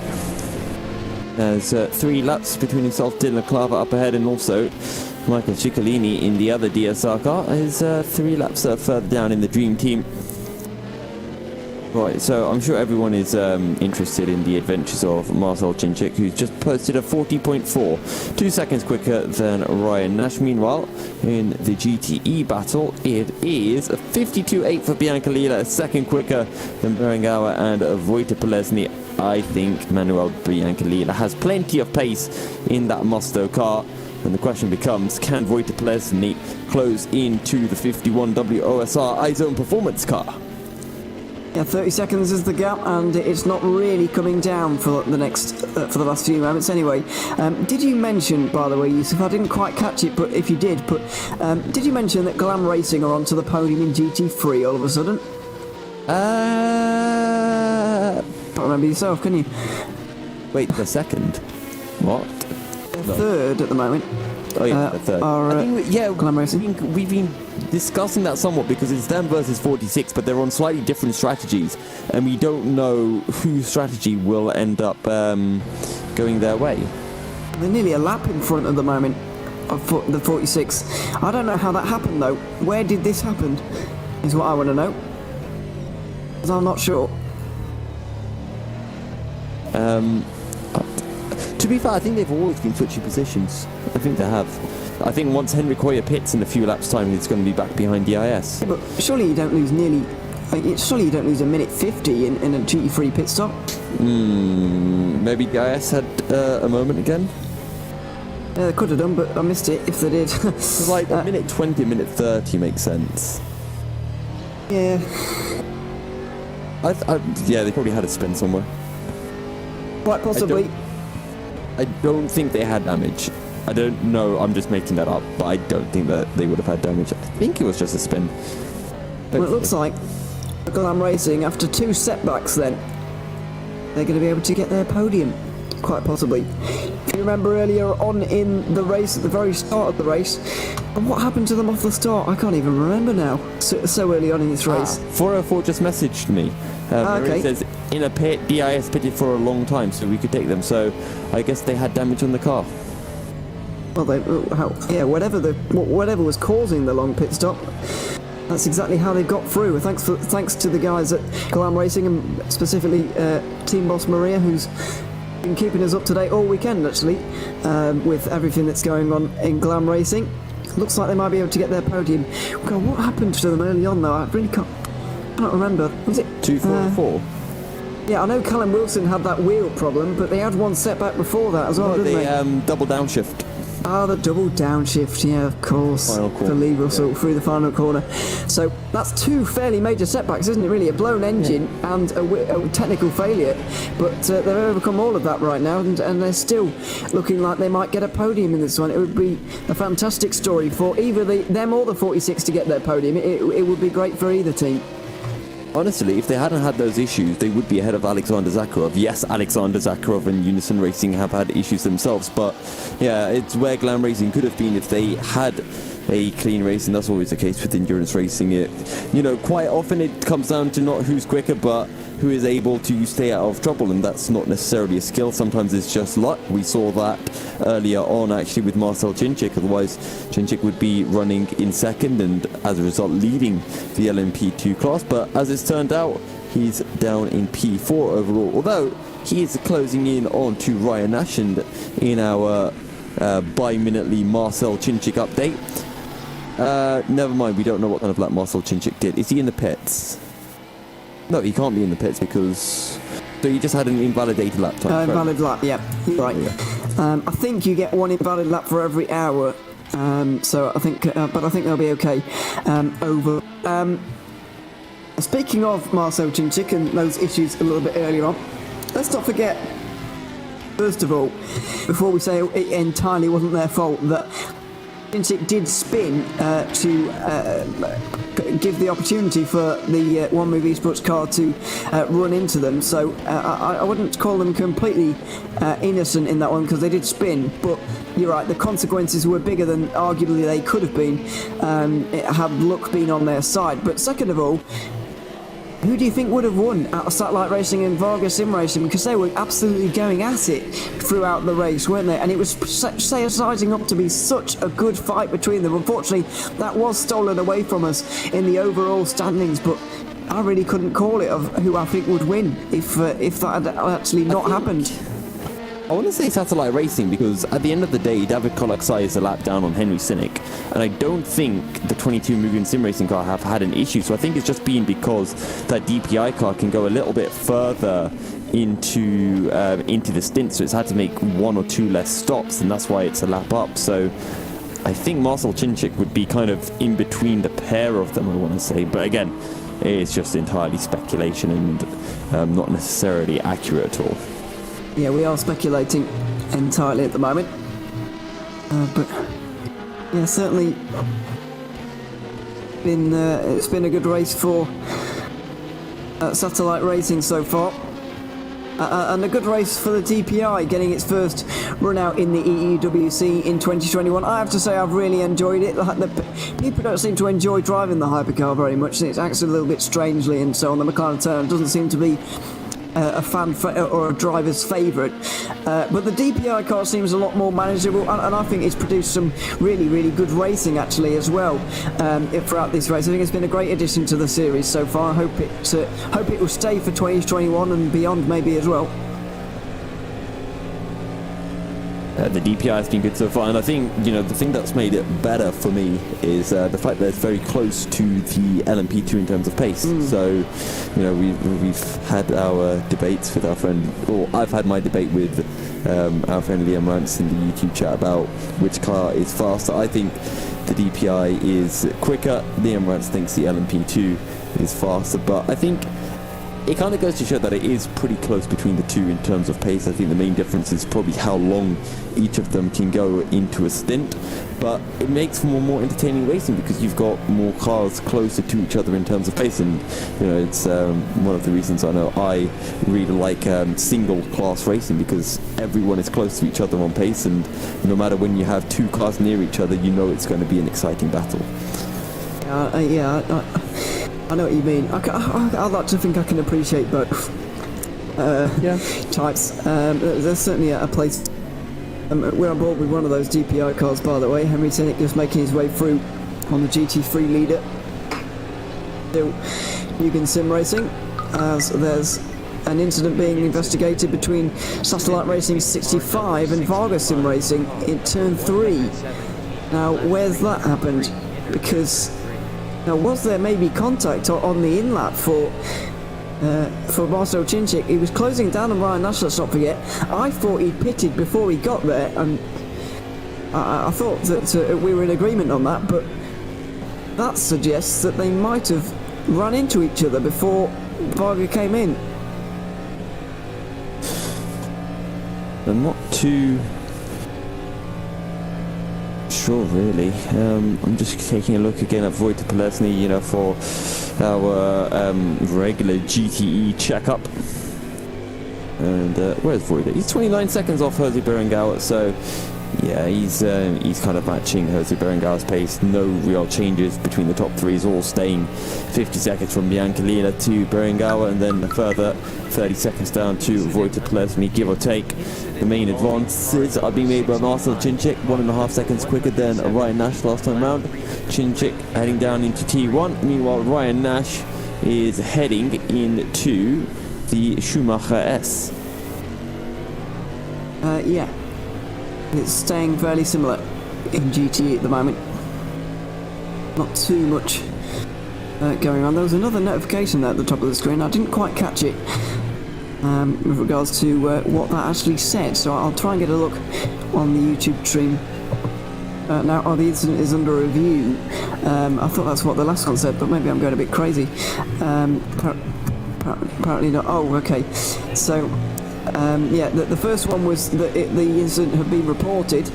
has 3 laps between himself, Dylan Clava up ahead, and also Michael Ciccolini in the other DSR car is 3 laps further down in the Dream Team. Right, so I'm sure everyone is interested in the adventures of Marcel Chinchik, who's just posted a 40.4, 2 seconds quicker than Ryan Nash. Meanwhile, in the GTE battle, it is a 52.8 for Bianca Lila, a second quicker than Berengawa and Wojtek Polesny. I think Manuel Bianca Lila has plenty of pace in that Musto car. And the question becomes, can Wojtek Polesny close into the 51W OSR iZone Performance car?
Yeah, 30 seconds is the gap, and it's not really coming down for the last few moments anyway. Did you mention, by the way, Yusuf, I didn't quite catch it, but if you did, did you mention that Glam Racing are onto the podium in GT3 all of a sudden? Can't remember yourself, can you?
Wait, the second? What?
They're third at the moment.
Oh yeah, the third.
Glam Racing.
We've been discussing that somewhat because it's them versus 46, but they're on slightly different strategies, and we don't know whose strategy will end up going their way.
They're nearly a lap in front at the moment of the 46. I don't know how that happened though. Where did this happen? Is what I want to know. Because I'm not sure.
To be fair, I think they've always been switching positions. I think they have. I think once Henrik Hoyer pits in a few laps' time, it's going to be back behind DIS.
Yeah, but surely you don't lose surely you don't lose a minute 50 in a GT3 pit stop.
Maybe DIS had a moment again.
Yeah, they could have done, but I missed it if they did.
It's like a minute 20, minute 30 makes sense.
Yeah.
Yeah, they probably had a spin somewhere.
Quite possibly.
I don't think they had damage. I don't know, I'm just making that up, but I don't think that they would have had damage. I think it was just a spin.
Well, it looks like Glam Racing, after 2 setbacks then, they're going to be able to get their podium, quite possibly. If you remember earlier on in the race, at the very start of the race, and what happened to them off the start? I can't even remember now, so early on in this race.
404 just messaged me.
Okay.
It says, in a pit, DIS pitted for a long time, so we could take them. So I guess they had damage on the car.
Well, whatever was causing the long pit stop, that's exactly how they got through. Thanks to the guys at Glam Racing, and specifically Team Boss Maria, who's been keeping us up to date all weekend, actually, with everything that's going on in Glam Racing. Looks like they might be able to get their podium. God, what happened to them early on, though? I really cannot remember. Was it
244?
Yeah, I know Callum Wilson had that wheel problem, but they had one setback before that as well, didn't they?
Double downshift.
Ah, the double downshift, yeah, of course.
Final corner.
For Lee Russell through the final corner. So that's two fairly major setbacks, isn't it, really? A blown engine and a technical failure. But they've overcome all of that right now, and they're still looking like they might get a podium in this one. It would be a fantastic story for either them or the 46 to get their podium. It would be great for either team.
Honestly, if they hadn't had those issues, they would be ahead of Alexander Zakharov. Yes, Alexander Zakharov and Unison Racing have had issues themselves, but yeah, it's where Glam Racing could have been if they had a clean race, and that's always the case with endurance racing. Quite often it comes down to not who's quicker, but who is able to stay out of trouble, and that's not necessarily a skill. Sometimes it's just luck. We saw that earlier on actually with Marcel Chinchik. Otherwise, Chinchik would be running in second and as a result leading the LMP2 class. But as it's turned out, he's down in P4 overall. Although he is closing in on to Ryan Ashend in our bi-minutely Marcel Chinchik update. Never mind, we don't know what kind of lap Marcel Chinchik did. Is he in the pits? No, he can't be in the pits because... So he just had an invalidated lap time.
Invalid lap, yeah. Right. Yeah. I think you get one invalid lap for every hour. So I think... but I think they'll be okay over... Speaking of Marcel Chinchik and those issues a little bit earlier on, let's not forget, first of all, before we say it entirely wasn't their fault, that Chinchik did spin to give the opportunity for the One Move Esports car to run into them. So I wouldn't call them completely innocent in that one because they did spin. But you're right, the consequences were bigger than arguably they could have been had luck been on their side. But second of all, who do you think would have won out of Satellite Racing and Varga Sim Racing? Because they were absolutely going at it throughout the race, weren't they? And it was sizing up to be such a good fight between them. Unfortunately, that was stolen away from us in the overall standings, but I really couldn't call it of who I think would win if that had actually not happened.
I want to say Satellite Racing because at the end of the day, David Koloksai is a lap down on Henry Sinek, and I don't think the 22 Mugen Sim Racing car have had an issue. So I think it's just been because that DPI car can go a little bit further into the stint, so it's had to make one or two less stops, and that's why it's a lap up. So I think Marcel Chinchik would be kind of in between the pair of them, I want to say. But again, it's just entirely speculation and not necessarily accurate at all.
Yeah, we are speculating entirely at the moment. But yeah, certainly it's been a good race for Satellite Racing so far. And a good race for the DPI, getting its first run out in the EEWC in 2021. I have to say I've really enjoyed it. People don't seem to enjoy driving the hypercar very much. It's acts a little bit strangely and so on. The McLaren turn doesn't seem to be a fan or a driver's favourite, but the DPI car seems a lot more manageable, and I think it's produced some really good racing actually as well throughout this race. I think it's been a great addition to the series so far. I hope it will stay for 2021 and beyond maybe as well.
The DPI has been good so far, and I think the thing that's made it better for me is the fact that it's very close to the LMP2 in terms of pace. So, we've had our debates with our friend, or I've had my debate with our friend Liam Rance in the YouTube chat about which car is faster. I think the DPI is quicker. Liam Rance thinks the LMP2 is faster, but I think it kind of goes to show that it is pretty close between the two in terms of pace. I think the main difference is probably how long each of them can go into a stint, but it makes for more entertaining racing because you've got more cars closer to each other in terms of pace, and it's one of the reasons I know I really like single class racing, because everyone is close to each other on pace, and no matter when you have two cars near each other, it's going to be an exciting battle.
I know what you mean. I'd like to think I can appreciate both types. There's certainly a place. We're on board with one of those DPI cars, by the way. Henry Sinek just making his way through on the GT3 leader. Still, Mugen Sim Racing, as there's an incident being investigated between Satellite Racing 65 and Varga Sim Racing in turn 3. Now, where's that happened? Because... Now, was there maybe contact on the in-lap for for Marcel Chinchik. He was closing down on Ryan Nash, let's not forget. I thought he'd pitted before he got there, and I thought that we were in agreement on that, but that suggests that they might have run into each other before Varga came in.
I'm not too sure, really. I'm just taking a look again at Wojtek Polesny, you know, for our regular GTE checkup. And where's Wojtek? He's 29 seconds off Jose Berengauer, so yeah, he's kind of matching Jose Berengauer's pace. No real changes between the top three. He's all staying 50 seconds from Biancalila to Berengauer, and then a further 30 seconds down to Wojtek Polesny, give or take. The main advances are being made by Marcel Chinchik, 1.5 seconds quicker than Ryan Nash last time round. Chinchik heading down into T1. Meanwhile, Ryan Nash is heading into the Schumacher S.
Yeah. It's staying fairly similar in GTE at the moment. Not too much going on. There was another notification there at the top of the screen. I didn't quite catch it with regards to what that actually said, so I'll try and get a look on the YouTube stream. Now, the incident is under review. I thought that's what the last one said, but maybe I'm going a bit crazy. Apparently not. Oh, okay. So, yeah, the first one was that the incident had been reported.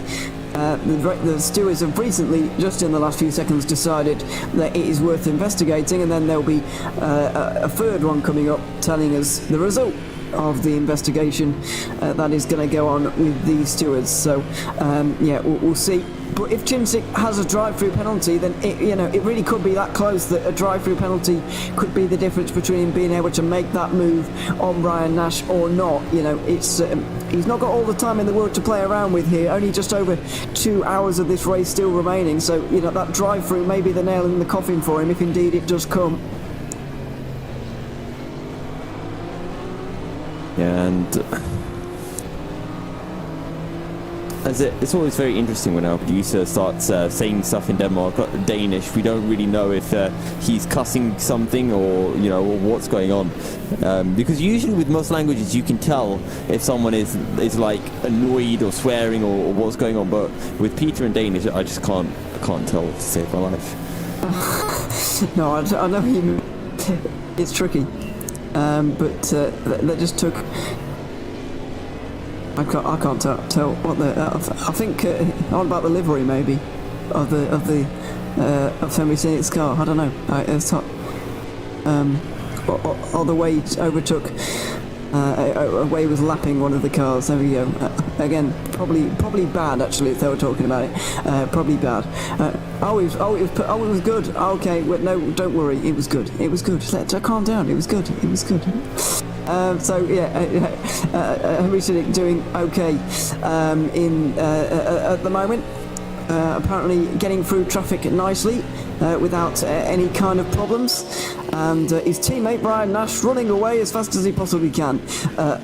The stewards have recently, just in the last few seconds, decided that it is worth investigating, and then there'll be a third one coming up telling us the result of the investigation that is going to go on with the stewards. So, yeah, we'll see. But if Chinchik has a drive-through penalty, then it really could be that close that a drive-through penalty could be the difference between being able to make that move on Ryan Nash or not. It's he's not got all the time in the world to play around with here. Only just over 2 hours of this race still remaining. So that drive-through may be the nail in the coffin for him, if indeed it does come.
Yeah, and it's always very interesting when our producer starts saying stuff in Denmark, Danish. We don't really know if he's cussing something or what's going on, because usually with most languages you can tell if someone is like annoyed or swearing or what's going on. But with Peter and Danish, I just can't tell to save my life.
No, I know you. It's tricky, but they just took. I can't tell what the. I think on about the livery maybe of Femi Sinit's car. I don't know. It's not. Or the way he overtook. A way he was lapping one of the cars. There we go. Again, probably bad actually. If they were talking about it, probably bad. It was good. Okay, no, don't worry. It was good. It was good. Let's calm down. It was good. It was good. So yeah, Henry Sinnick doing okay at the moment. Apparently getting through traffic nicely without any kind of problems, and his teammate Ryan Nash running away as fast as he possibly can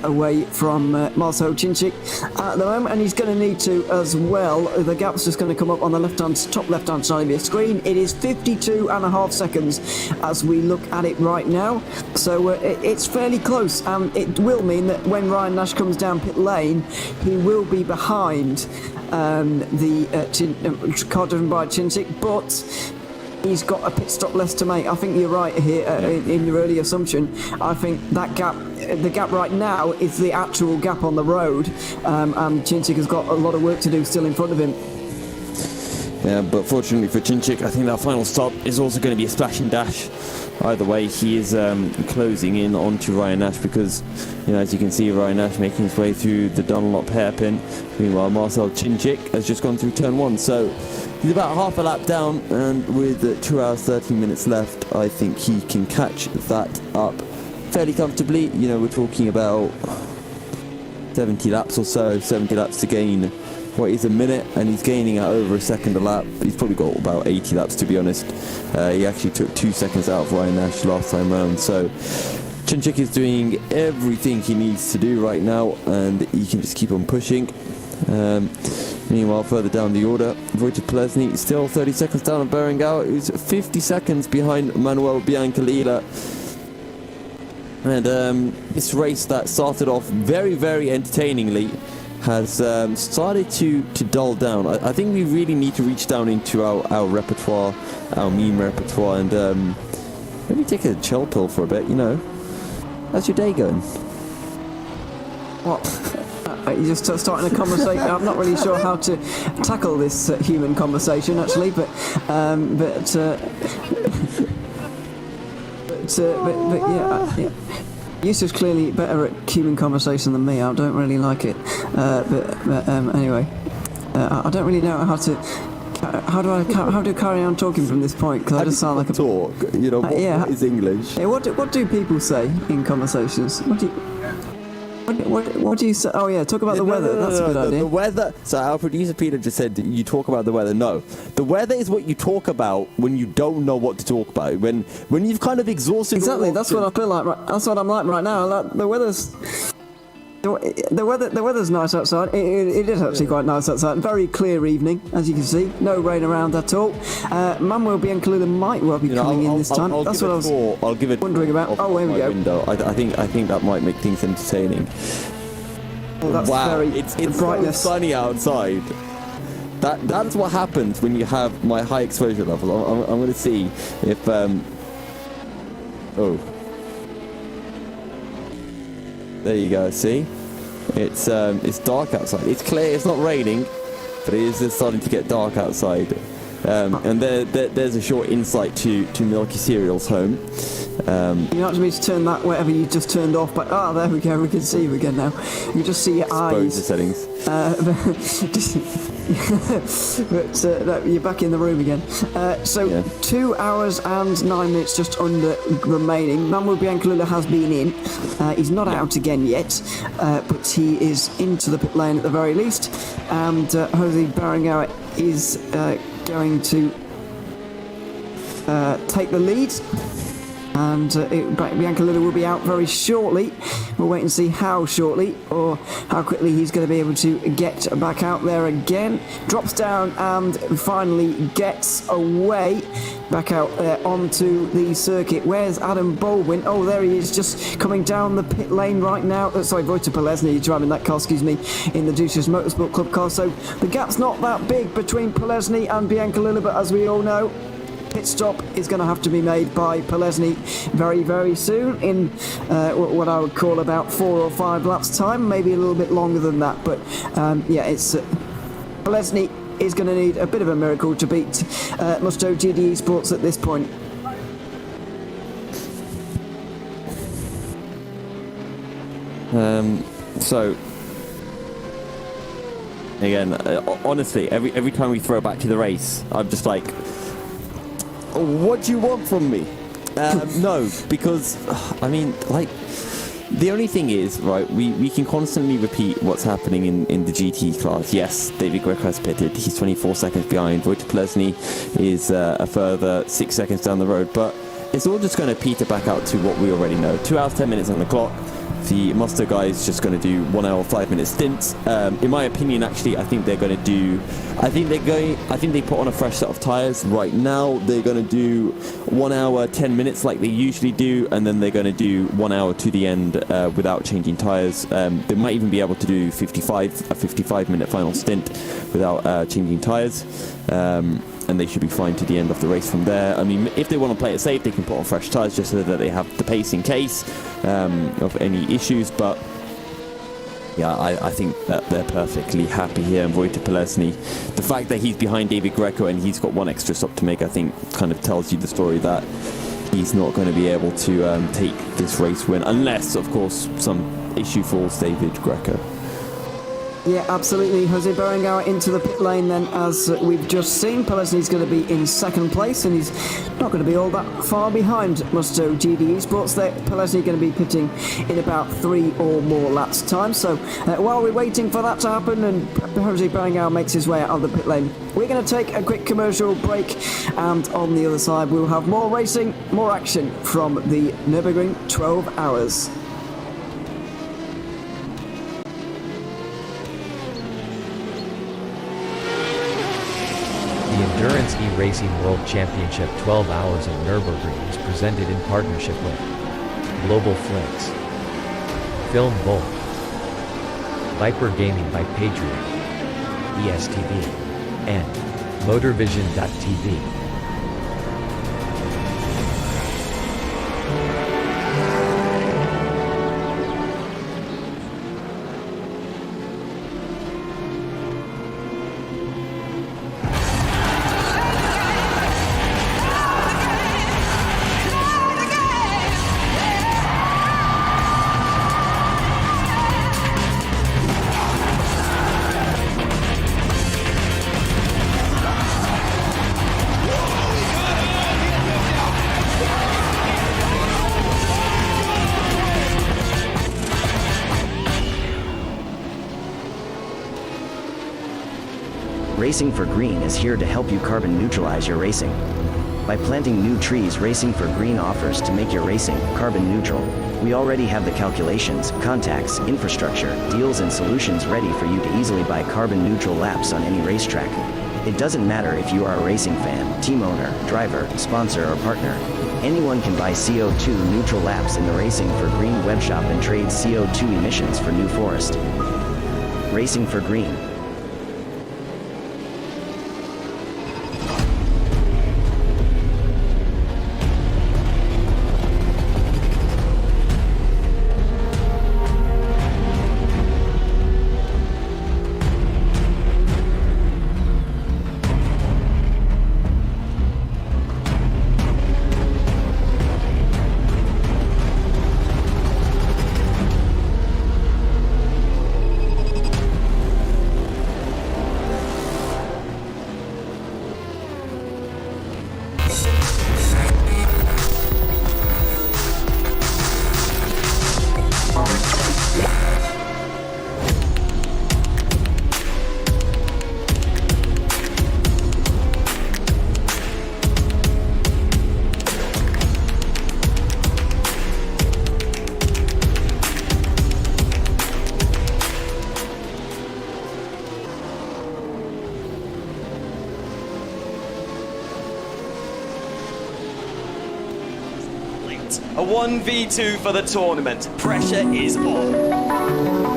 away from Marcel Chinchik at the moment, and he's going to need to as well. The gap's just going to come up on the top left-hand side of your screen. It is 52.5 seconds as we look at it right now, so it's fairly close, and it will mean that when Ryan Nash comes down pit lane, he will be behind the car driven by Chinchik, but he's got a pit stop less to make. I think you're right here in your early assumption. I think that the gap right now is the actual gap on the road, and Chinchik has got a lot of work to do still in front of him.
Yeah, but fortunately for Chinchik, I think that final stop is also going to be a splash and dash. Either way, he is closing in onto Ryan Nash, because, as you can see, Ryan Nash making his way through the Dunlop hairpin. Meanwhile, Marcel Chinchik has just gone through turn 1, so he's about half a lap down, and with 2 hours 13 minutes left, I think he can catch that up fairly comfortably. We're talking about 70 laps or so, 70 laps to gain what is a minute, and he's gaining at over a second a lap. He's probably got about 80 laps, to be honest. He actually took 2 seconds out of Ryan Nash last time round, so Chinchik is doing everything he needs to do right now, and he can just keep on pushing. Meanwhile, further down the order, Wojtek Polesny still 30 seconds down on Berengauer, who's 50 seconds behind Manuel Biancalila. And this race that started off very, very entertainingly has started to dull down. I think we really need to reach down into our repertoire, our meme repertoire, and maybe take a chill pill for a bit, you know. How's your day going?
What? You just starting a conversation. I'm not really sure how to tackle this human conversation, actually, but yeah. Yusuf's clearly better at human conversation than me. I don't really like it, but anyway, I don't really know how to. How do I carry on talking from this point? Because I just sound like a
talk. You know, what is English?
Yeah, what do people say in conversations? What do you say? Oh yeah, talk about the weather. That's a good idea.
The weather. So our producer Peter just said you talk about the weather. No, the weather is what you talk about when you don't know what to talk about. When you've kind of exhausted.
Exactly. That's what I feel like. That's what I'm like right now. Like the weather's. The weather's nice outside. It is actually quite nice outside. Very clear evening, as you can see. No rain around at all. Manuel Biancalula might well be coming in this time. That's what I was wondering about. Oh, here we go.
Window. I think that might make things entertaining.
Oh, that's
wow, it's so sunny outside. That's what happens when you have my high exposure level. I'm going to see if oh. There you go. See, it's dark outside. It's clear. It's not raining, but it is starting to get dark outside. And there's a short insight to Milky Cereal's home.
You want me to turn that whatever you just turned off, but there we go. We can see you again now. You can just see your eyes.
The settings.
But no, you're back in the room again. 2 hours and 9 minutes just under remaining. Manuel Biancalula has been in. He's not out again yet, but he is into the pit lane at the very least. And Jose Barangao is going to take the lead. And Biancalula will be out very shortly. We'll wait and see how shortly or how quickly he's going to be able to get back out there again. Drops down and finally gets away back out there onto the circuit. Where's Adam Baldwin? Oh, there he is, just coming down the pit lane right now. Sorry, Wojtek Polesny driving that car, excuse me, in the Duchess Motorsport Club car. So the gap's not that big between Polesny and Biancalula, but as we all know, pit stop is going to have to be made by Polesny very, very soon in what I would call about 4 or 5 laps time, maybe a little bit longer than that. But it's Polesny is going to need a bit of a miracle to beat Musto GTE Esports at this point.
So again, honestly, every time we throw back to the race, I'm just like, what do you want from me? No, because I mean, like, the only thing is, right, we can constantly repeat what's happening in the GT class. Yes, David Greco has pitted. He's 24 seconds behind. Wojtek Polesny is a further 6 seconds down the road. But it's all just going to peter back out to what we already know. 2 hours, 10 minutes on the clock. The Musto guy is just going to do 1 hour, 5 minute stints. In my opinion, actually, I think they put on a fresh set of tyres. Right now, they're going to do 1 hour, 10 minutes like they usually do, and then they're going to do 1 hour to the end without changing tyres. They might even be able to do a 55-minute final stint without changing tyres. And they should be fine to the end of the race from there. I mean, if they want to play it safe, they can put on fresh tyres just so that they have the pace in case of any issues. But yeah, I think that they're perfectly happy here. And Wojtek Polesny, the fact that he's behind David Greco and he's got 1 extra stop to make, I think kind of tells you the story that he's not going to be able to take this race win, unless, of course, some issue falls David Greco.
Yeah, absolutely. Jose Barangao into the pit lane then, as we've just seen. Polesny's going to be in second place, and he's not going to be all that far behind Musto GTE Esports there. Polesny going to be pitting in about 3 or more laps time. So while we're waiting for that to happen and Jose Barangao makes his way out of the pit lane, we're going to take a quick commercial break, and on the other side we'll have more racing, more action from the Nürburgring 12 hours.
The Endurance E-Racing World Championship 12 Hours of Nürburgring is presented in partnership with Global Flicks, Film Bolt, Viper Gaming by Patriot, ESTV, and Motorvision.tv.
Racing for Green is here to help you carbon neutralize your racing. By planting new trees, Racing for Green offers to make your racing carbon neutral. We already have the calculations, contacts, infrastructure, deals and solutions ready for you to easily buy carbon neutral laps on any racetrack. It doesn't matter if you are a racing fan, team owner, driver, sponsor or partner. Anyone can buy CO2 neutral laps in the Racing for Green webshop and trade CO2 emissions for New Forest. Racing for Green.
A 1v2 for the tournament. Pressure is on.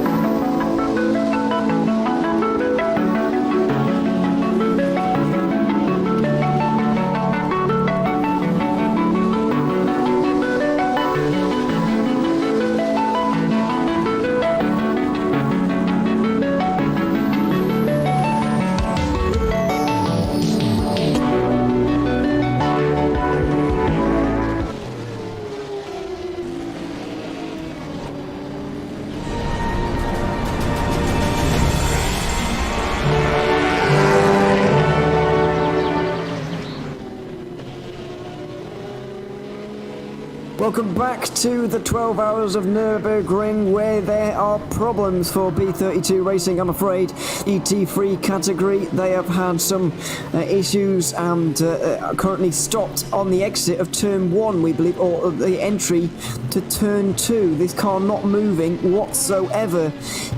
Welcome back to the 12 hours of Nürburgring, where there are problems for B32 Racing, I'm afraid. GT3 category, they have had some issues and are currently stopped on the exit of turn 1, we believe, or the entry to turn 2. This car not moving whatsoever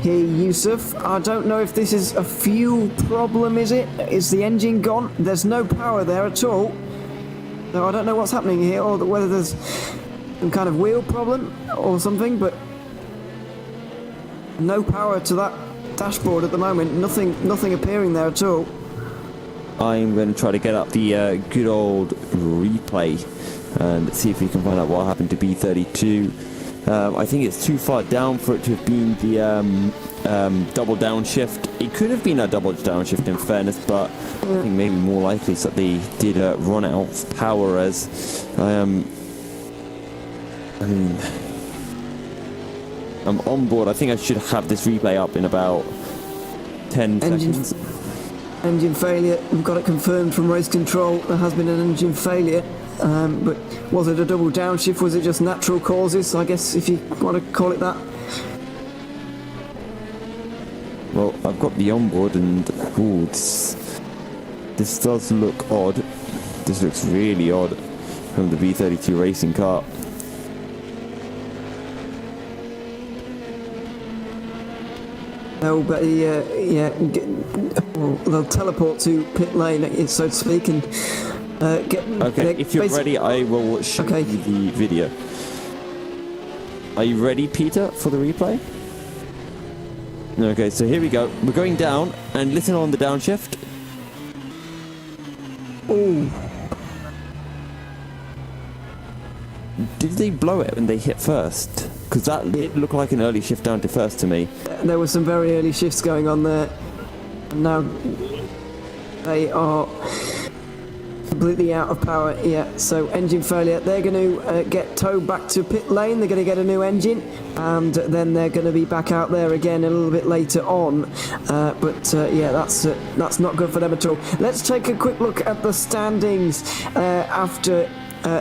here, Yusuf. I don't know if this is a fuel problem, is it? Is the engine gone? There's no power there at all. So I don't know what's happening here, or whether there's some kind of wheel problem or something, but no power to that dashboard at the moment. Nothing appearing there at all.
I'm going to try to get up the good old replay and see if we can find out what happened to B32. I think it's too far down for it to have been the double downshift. It could have been a double downshift in fairness, but I think maybe more likely is that they did run out of power as I'm on board. I think I should have this replay up in about 10 seconds.
Engine failure. We've got it confirmed from race control. There has been an engine failure. But was it a double downshift? Was it just natural causes, I guess, if you want to call it that?
Well, I've got the onboard and ooh, this does look odd. This looks really odd from the B32 racing car.
They'll they'll teleport to pit lane, so to speak, and
okay, if you're ready, I will show you the video. Are you ready, Peter, for the replay? Okay, so here we go. We're going down, and listen on the downshift.
Ooh.
Did they blow it when they hit first? Because that did look like an early shift down to first to me.
There were some very early shifts going on there. And now they are completely out of power. Yeah, so engine failure. They're going to get towed back to pit lane. They're going to get a new engine, and then they're going to be back out there again a little bit later on. Yeah, that's not good for them at all. Let's take a quick look at the standings after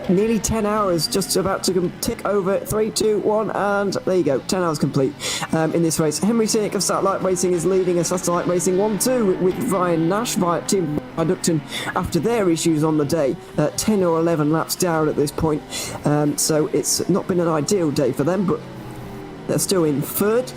nearly 10 hours, just about to tick over. 3, 2, 1, and there you go, 10 hours complete in this race. Henry Sinek of Satellite Racing is leading a Satellite Racing 1-2 with Ryan Nash via Team Ducton after their issues on the day. 10 or 11 laps down at this point, so it's not been an ideal day for them, but they're still in third.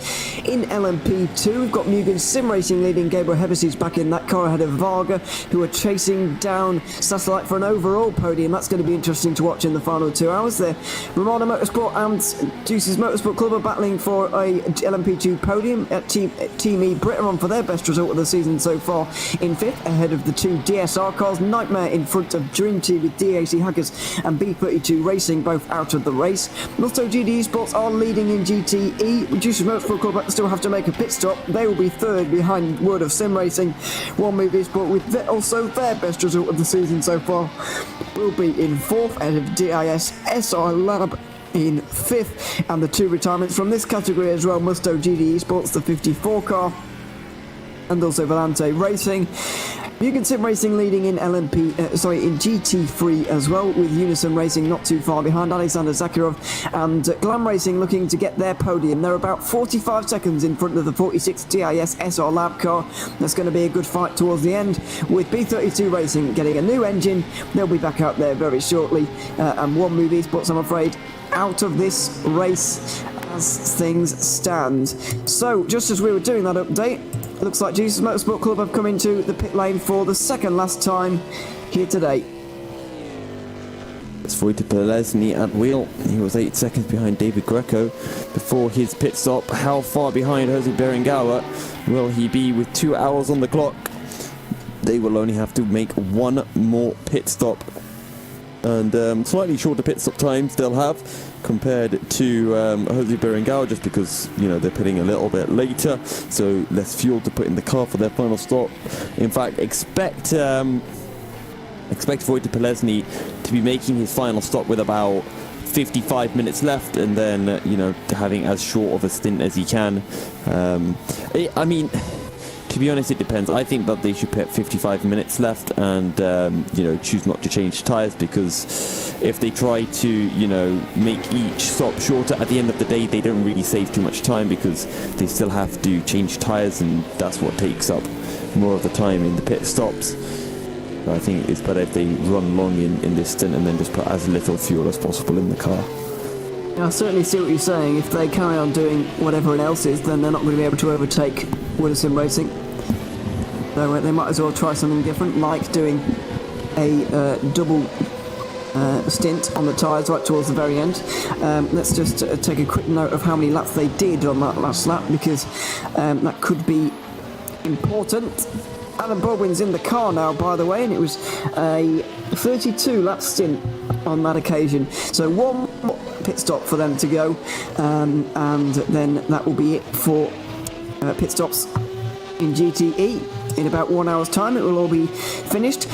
In LMP2, we've got Mugen Sim Racing leading. Gabriel Hebesis back in that car ahead of Varga, who are chasing down Satellite for an overall podium. That's going to be interesting to watch in the final 2 hours there. Romana Motorsport and Deuces Motorsport Club are battling for a LMP2 podium. Team E Brit are on for their best result of the season so far in fifth, ahead of the two DSR cars. Nightmare in front of Dream Team with DAC Hackers and B32 Racing, both out of the race. Moto GD Esports are leading in GTE. Deuces Motorsport Club still have to make a pit stop. They will be third behind Word of Sim Racing. One Move Esport with also their best result of the season so far will be in fourth, ahead of DIS SR Lab in fifth, and the two retirements from this category as well, Musto GD Esports, the 54 car, and also Volante Racing. Mugen Sim Racing leading in in GT3 as well, with Unison Racing not too far behind, Alexander Zakharov, and Glam Racing looking to get their podium. They're about 45 seconds in front of the 46 DIS SR Lab car. That's going to be a good fight towards the end, with B32 Racing getting a new engine. They'll be back out there very shortly, and One Move Esports, I'm afraid, out of this race as things stand. So, just as we were doing that update, looks like Jesus Motorsport Club have come into the pit lane for the second last time here today.
It's Vojta Pelesny at wheel. He was 8 seconds behind David Greco before his pit stop. How far behind Jose Berengawa will he be with 2 hours on the clock? They will only have to make one more pit stop, and slightly shorter pit stop times they'll have compared to Jose Berengawa, just because, you know, they're pitting a little bit later, so less fuel to put in the car for their final stop. In fact, expect Vojta Pelesny to be making his final stop with about 55 minutes left, and then having as short of a stint as he can. I mean, to be honest, it depends. I think that they should put 55 minutes left and, choose not to change tyres, because if they try to, make each stop shorter, at the end of the day, they don't really save too much time, because they still have to change tyres, and that's what takes up more of the time in the pit stops. So I think it's better if they run long in this stint and then just put as little fuel as possible in the car.
I certainly see what you're saying. If they carry on doing what everyone else is, then they're not going to be able to overtake Sim Racing. So they might as well try something different, like doing a double stint on the tyres right towards the very end. Let's just take a quick note of how many laps they did on that last lap, because that could be important. Adam Baldwin's in the car now, by the way, and it was a 32 lap stint on that occasion. So one more pit stop for them to go, and then that will be it for pit stops in GTE. In about 1 hour's time, it will all be finished.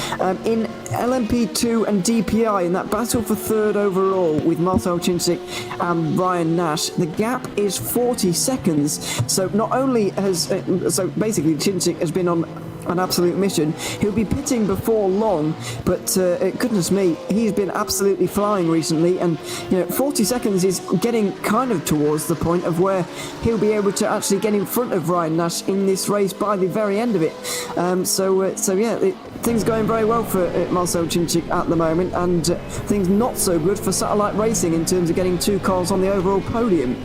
In LMP2 and DPI, in that battle for third overall with Marcel Chinchik and Ryan Nash, the gap is 40 seconds. So not only has, basically Chinchik has been on an absolute mission. He'll be pitting before long, but goodness me, he's been absolutely flying recently, and 40 seconds is getting kind of towards the point of where he'll be able to actually get in front of Ryan Nash in this race by the very end of it. Things going very well for Marcel Chinchik at the moment, and things not so good for Satellite Racing in terms of getting two cars on the overall podium.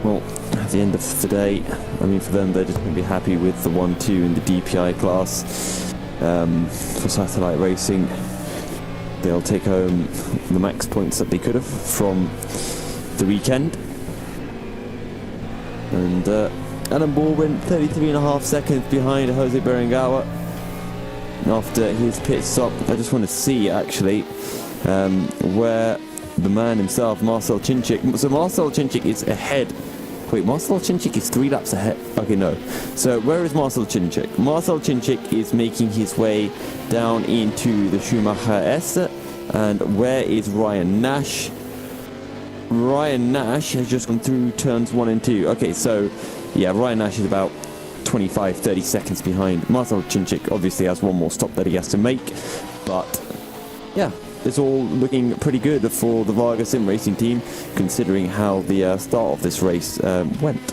Well, at the end of the day, I mean, for them, they're just going to be happy with the 1-2 in the DPI class. For Satellite Racing, they'll take home the max points that they could have from the weekend. And Adam Baldwin, 33.5 seconds behind Jose Berengawa after his pit stop. I just want to see, actually, where the man himself, Marcel Chinchik. So Marcel Chinchik is ahead. Wait, Marcel Chinchik is 3 laps ahead. Okay, no. So where is Marcel Chinchik? Marcel Chinchik is making his way down into the Schumacher S. And where is Ryan Nash? Ryan Nash has just gone through turns 1 and 2. Okay, so yeah, Ryan Nash is about 25-30 seconds behind. Marcel Chinchik obviously has one more stop that he has to make, but yeah, it's all looking pretty good for the Varga Sim Racing team, considering how the start of this race went.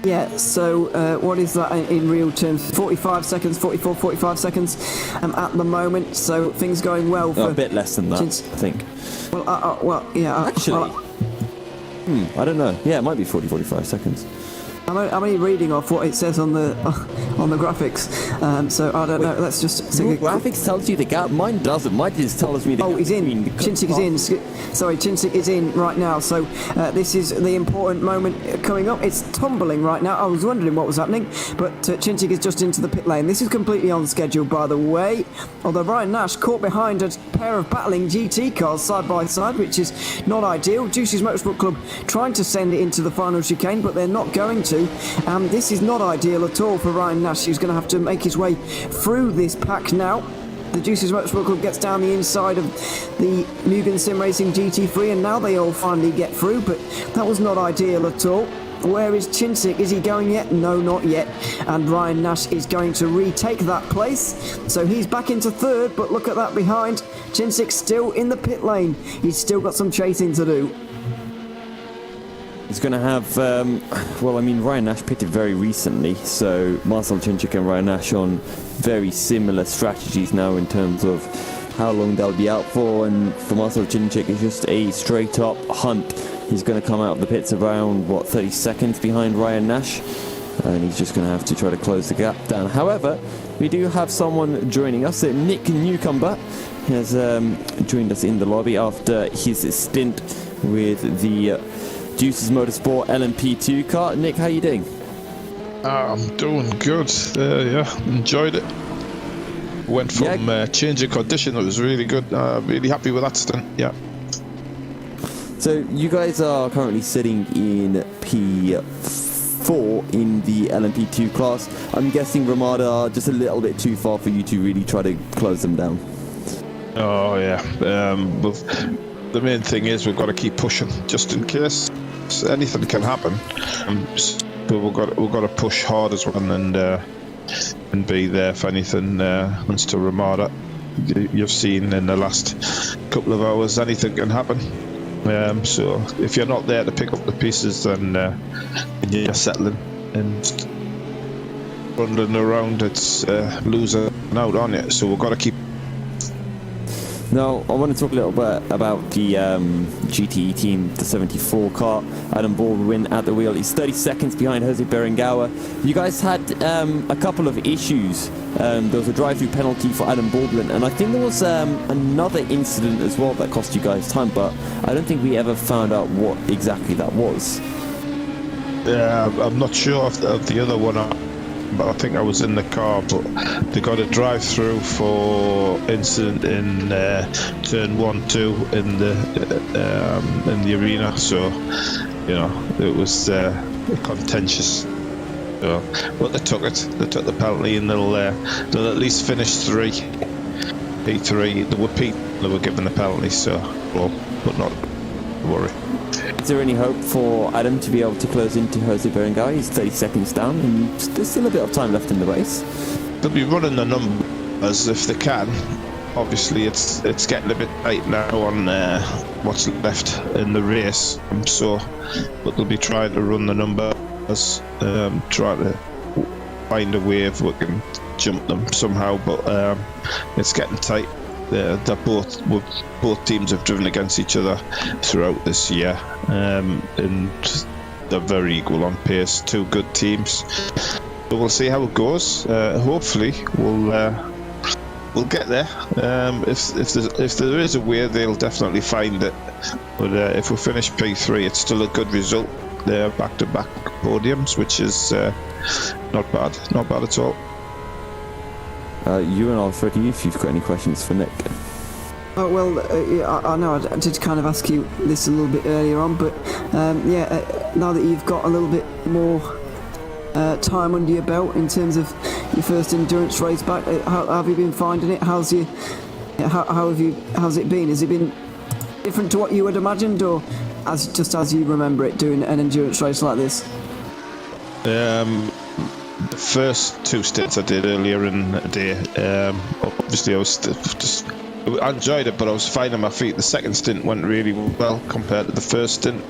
Yeah, so what is that in real terms? 45 seconds, 45 seconds at the moment, so things going well for...
a bit less than that, I think.
Well, yeah.
Actually, I don't know. Yeah, it might be 45 seconds.
I'm only reading off what it says on the graphics, so I don't know. Let's just...
Your graphics tells you the gap. Mine doesn't. Mine just tells me the gap.
Oh, he's in. Chinchik is in. Sorry, Chinchik is in right now. So this is the important moment coming up. It's tumbling right now. I was wondering what was happening, but Chinchik is just into the pit lane. This is completely on schedule, by the way. Although Ryan Nash caught behind a pair of battling GT cars side by side, which is not ideal. Juicy's Motorsport Club trying to send it into the final chicane, but they're not going to. This is not ideal at all for Ryan Nash, who's going to have to make his way through this pack now. The Juicy's Motorsport Club gets down the inside of the Mugen Sim Racing GT3, and now they all finally get through, but that was not ideal at all. Where is Chinchik? Is he going yet? No, not yet. And Ryan Nash is going to retake that place. So he's back into third, but look at that behind. Chinchik still in the pit lane. He's still got some chasing to do.
He's going to have, Ryan Nash pitted very recently, so Marcel Chinchik and Ryan Nash on very similar strategies now in terms of how long they'll be out for, and for Marcel Chinchik, it's just a straight-up hunt. He's going to come out of the pits around, 30 seconds behind Ryan Nash, and he's just going to have to try to close the gap down. However, we do have someone joining us. Nick Newcomber has joined us in the lobby after his stint with the Juicy's Motorsport LMP2 car. Nick, how are you doing?
I'm doing good. Enjoyed it. Went from change of condition. It was really good. Really happy with that stunt. Yeah.
So you guys are currently sitting in P4 in the LMP2 class. I'm guessing Ramada are just a little bit too far for you to really try to close them down.
Oh yeah. But the main thing is we've got to keep pushing, just in case anything can happen. But we've got to push hard as well, and be there if anything happens to Ramada. You've seen in the last couple of hours anything can happen. So if you're not there to pick up the pieces, then you're settling and running around. It's losing out on it. So we've got to keep.
Now, I want to talk a little bit about the GTE team, the 74 car. Adam Baldwin at the wheel. He's 30 seconds behind Jose Berengawa. You guys had a couple of issues. There was a drive-through penalty for Adam Baldwin, and I think there was another incident as well that cost you guys time, but I don't think we ever found out what exactly that was.
Yeah, I'm not sure of the other one, but I think I was in the car. But they got a drive-through for incident in turn 1-2 in the arena. So it was contentious. So, but they took it. They took the penalty, and they'll at least finish P3. They were given the penalty. So, but not worry.
Is there any hope for Adam to be able to close into Jose Berengawa? He's 30 seconds down, and there's still a bit of time left in the race.
They'll be running the numbers if they can. Obviously, it's getting a bit tight now on what's left in the race. But they'll be trying to run the numbers, try to find a way if we can jump them somehow. But it's getting tight. Both teams have driven against each other throughout this year, and they're very equal on pace. Two good teams. So we'll see how it goes. Hopefully, we'll we'll get there. If there is a way, they'll definitely find it. But if we finish P3, it's still a good result. They're back-to-back podiums, which is not bad at all.
You and I'll throw to you if you've got any questions for Nick.
Oh, well, I know I did kind of ask you this a little bit earlier on, but now that you've got a little bit more time under your belt in terms of your first endurance race back, how have you been finding it? How's it been? Has it been different to what you had imagined, or as you remember it, doing an endurance race like this?
The first two stints I did earlier in the day, obviously I enjoyed it, but I was finding my feet. The second stint went really well compared to the first stint,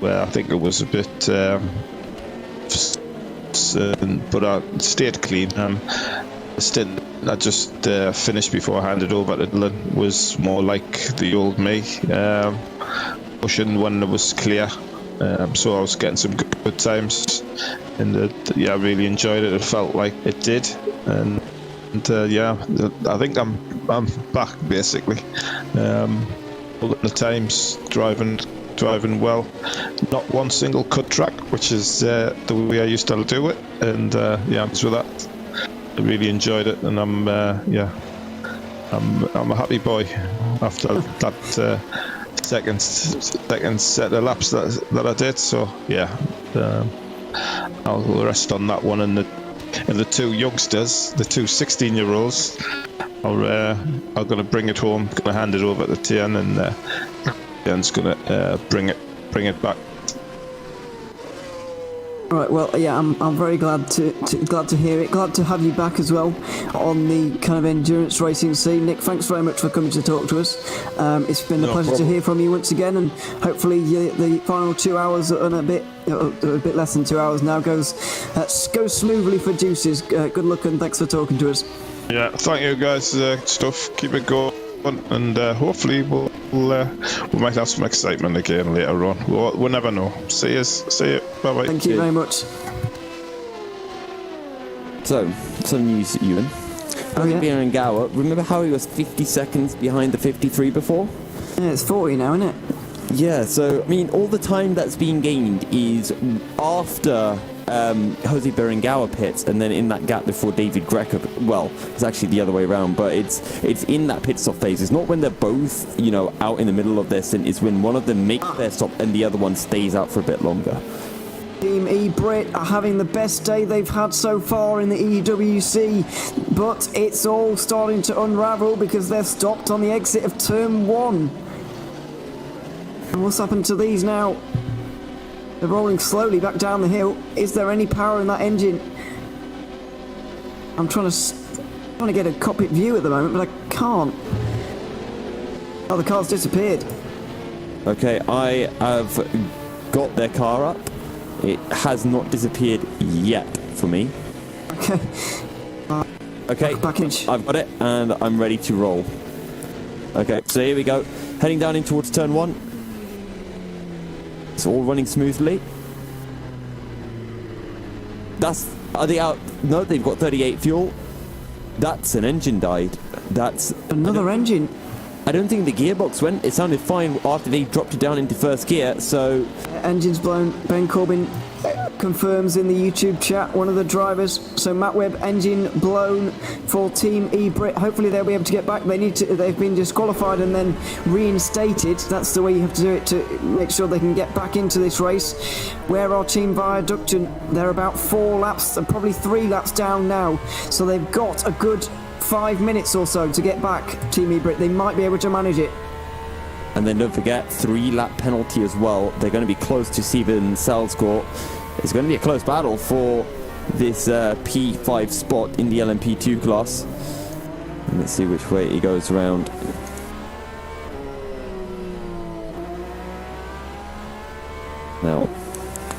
where I think it was a bit, but I stayed clean. The stint I just finished before I handed over to Dylan was more like the old me, pushing when it was clear. So I was getting some good times, and I really enjoyed it. It felt like it did, and I think I'm back basically. Holding the times, driving well. Not one single cut track, which is the way I used to do it, and I'm with that. I really enjoyed it, and I'm a happy boy after that. Second set of laps that I did, so I'll rest on that one. And the two youngsters, the two 16-year-olds, I'm going to bring it home. Going to hand it over to Tian, and Tian's going to bring it back.
Right, well, yeah, I'm very glad to hear it. Glad to have you back as well on the kind of endurance racing scene. Nick, thanks very much for coming to talk to us. It's been a pleasure to hear from you once again, and hopefully the final 2 hours and a bit less than 2 hours now goes smoothly for Juices. Good luck and thanks for talking to us.
Yeah, thank you guys. Stuff, keep it going, and hopefully we might have some excitement again later on. We'll never know. See you. Bye bye.
Thank you very much.
So, some news, Ewan. Björn Gauer, remember how he was 50 seconds behind the 53 before?
Yeah, it's 40 now, isn't it?
Yeah, so, I mean, all the time that's being gained is after Jose Berenguer pits, and then in that gap before David Greco. Well, it's actually the other way around, but it's in that pit stop phase. It's not when they're both, out in the middle of their stint. It's when one of them makes their stop and the other one stays out for a bit longer.
Team E-Brit are having the best day they've had so far in the EEWC, but it's all starting to unravel because they're stopped on the exit of turn 1. And what's happened to these now? They're rolling slowly back down the hill. Is there any power in that engine? I'm trying to get a cockpit view at the moment, but I can't. Oh, the car's disappeared.
Okay, I have got their car up. It has not disappeared yet for me.
Okay.
Okay,
package.
I've got it, and I'm ready to roll. Okay, so here we go. Heading down in towards turn 1. It's all running smoothly. Are they out? No, they've got 38 fuel. That's an engine died. That's
another engine.
I don't think the gearbox went. It sounded fine after they dropped it down into first gear, so...
Engine's blown. Ben Corbin confirms in the YouTube chat, one of the drivers. So Matt Webb, engine blown for Team E-Brit. Hopefully they'll be able to get back. They've been disqualified and then reinstated. That's the way you have to do it to make sure they can get back into this race. Where are Team Viaducton? They're about 4 laps, probably 3 laps down now. So they've got a good 5 minutes or so to get back, Team E-Brit. They might be able to manage it.
And then don't forget, 3-lap penalty as well. They're going to be close to Steven Salsgaard. It's going to be a close battle for this P5 spot in the LMP2 class. And let's see which way he goes around. Now,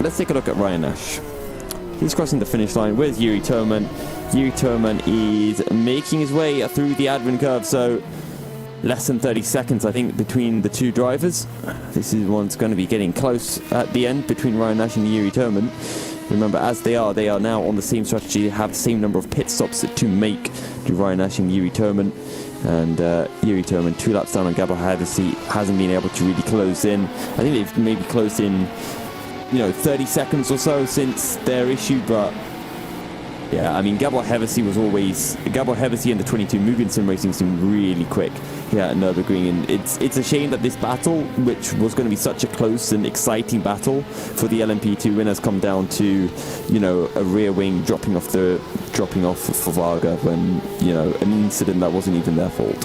let's take a look at Ryan Nash. He's crossing the finish line. Where's Yuri Toman? Yuri Toman is making his way through the admin curve, so less than 30 seconds, I think, between the two drivers. This is one's going to be getting close at the end between Ryan Nash and Yuri Toman. remember, as they are now on the same strategy, have the same number of pit stops to make to Ryan Nash and Yuri Toman. And Yuri Toman 2 laps down on Gabor Hevesi, hasn't been able to really close in. I think they've maybe closed in, 30 seconds or so since their issue, but yeah, I mean, Gabor Hevesi and the 22 Mugen Sim Racing seemed really quick here at Nürburgring, and it's a shame that this battle, which was going to be such a close and exciting battle for the LMP2 winners, come down to, a rear wing dropping off for Varga when, an incident that wasn't even their fault.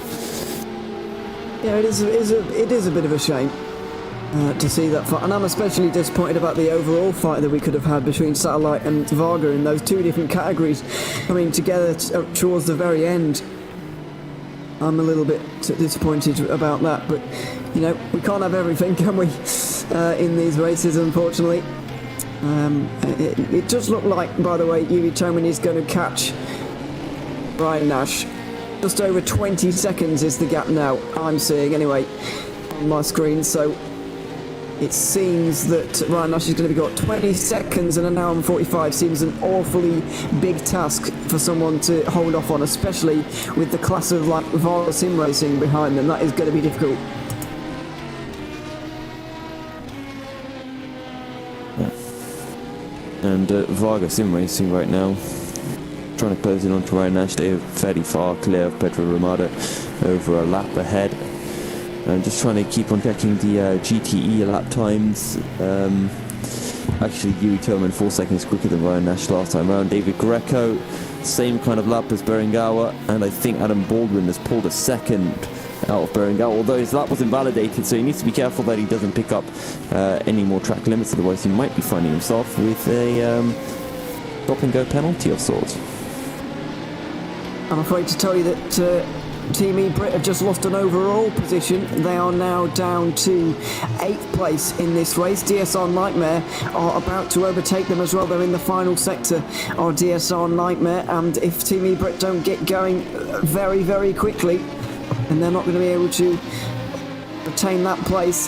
Yeah, it is a bit of a shame. To see that fight, and I'm especially disappointed about the overall fight that we could have had between Satellite and Varga in those 2 different categories coming together towards the very end. I'm a little bit disappointed about that, but we can't have everything, can we, in these races, unfortunately. It does look like, by the way, Yuri Toman is going to catch Ryan Nash. Just over 20 seconds is the gap now, I'm seeing anyway on my screen, so it seems that Ryan Nash is going to be got 20 seconds and an hour and 45 seems an awfully big task for someone to hold off on, especially with the class of like Varga Sim Racing behind them. That is going to be difficult.
Yeah. And Varga Sim Racing right now trying to close in onto Ryan Nash. They are fairly far clear of Pedro Romado, over a lap ahead. And just trying to keep on checking the GTE lap times. Actually, Yuri Toman 4 seconds quicker than Ryan Nash last time around. David Greco, same kind of lap as Berengawa, and I think Adam Baldwin has pulled a second out of Berengawa, although his lap was invalidated, so he needs to be careful that he doesn't pick up any more track limits, otherwise he might be finding himself with a stop-and-go penalty of sorts.
I'm afraid to tell you that Team eBrit have just lost an overall position. They are now down to 8th place in this race. DSR Nightmare are about to overtake them as well. They're in the final sector of DSR Nightmare, and if Team eBrit don't get going very, very quickly, then they're not going to be able to retain that place,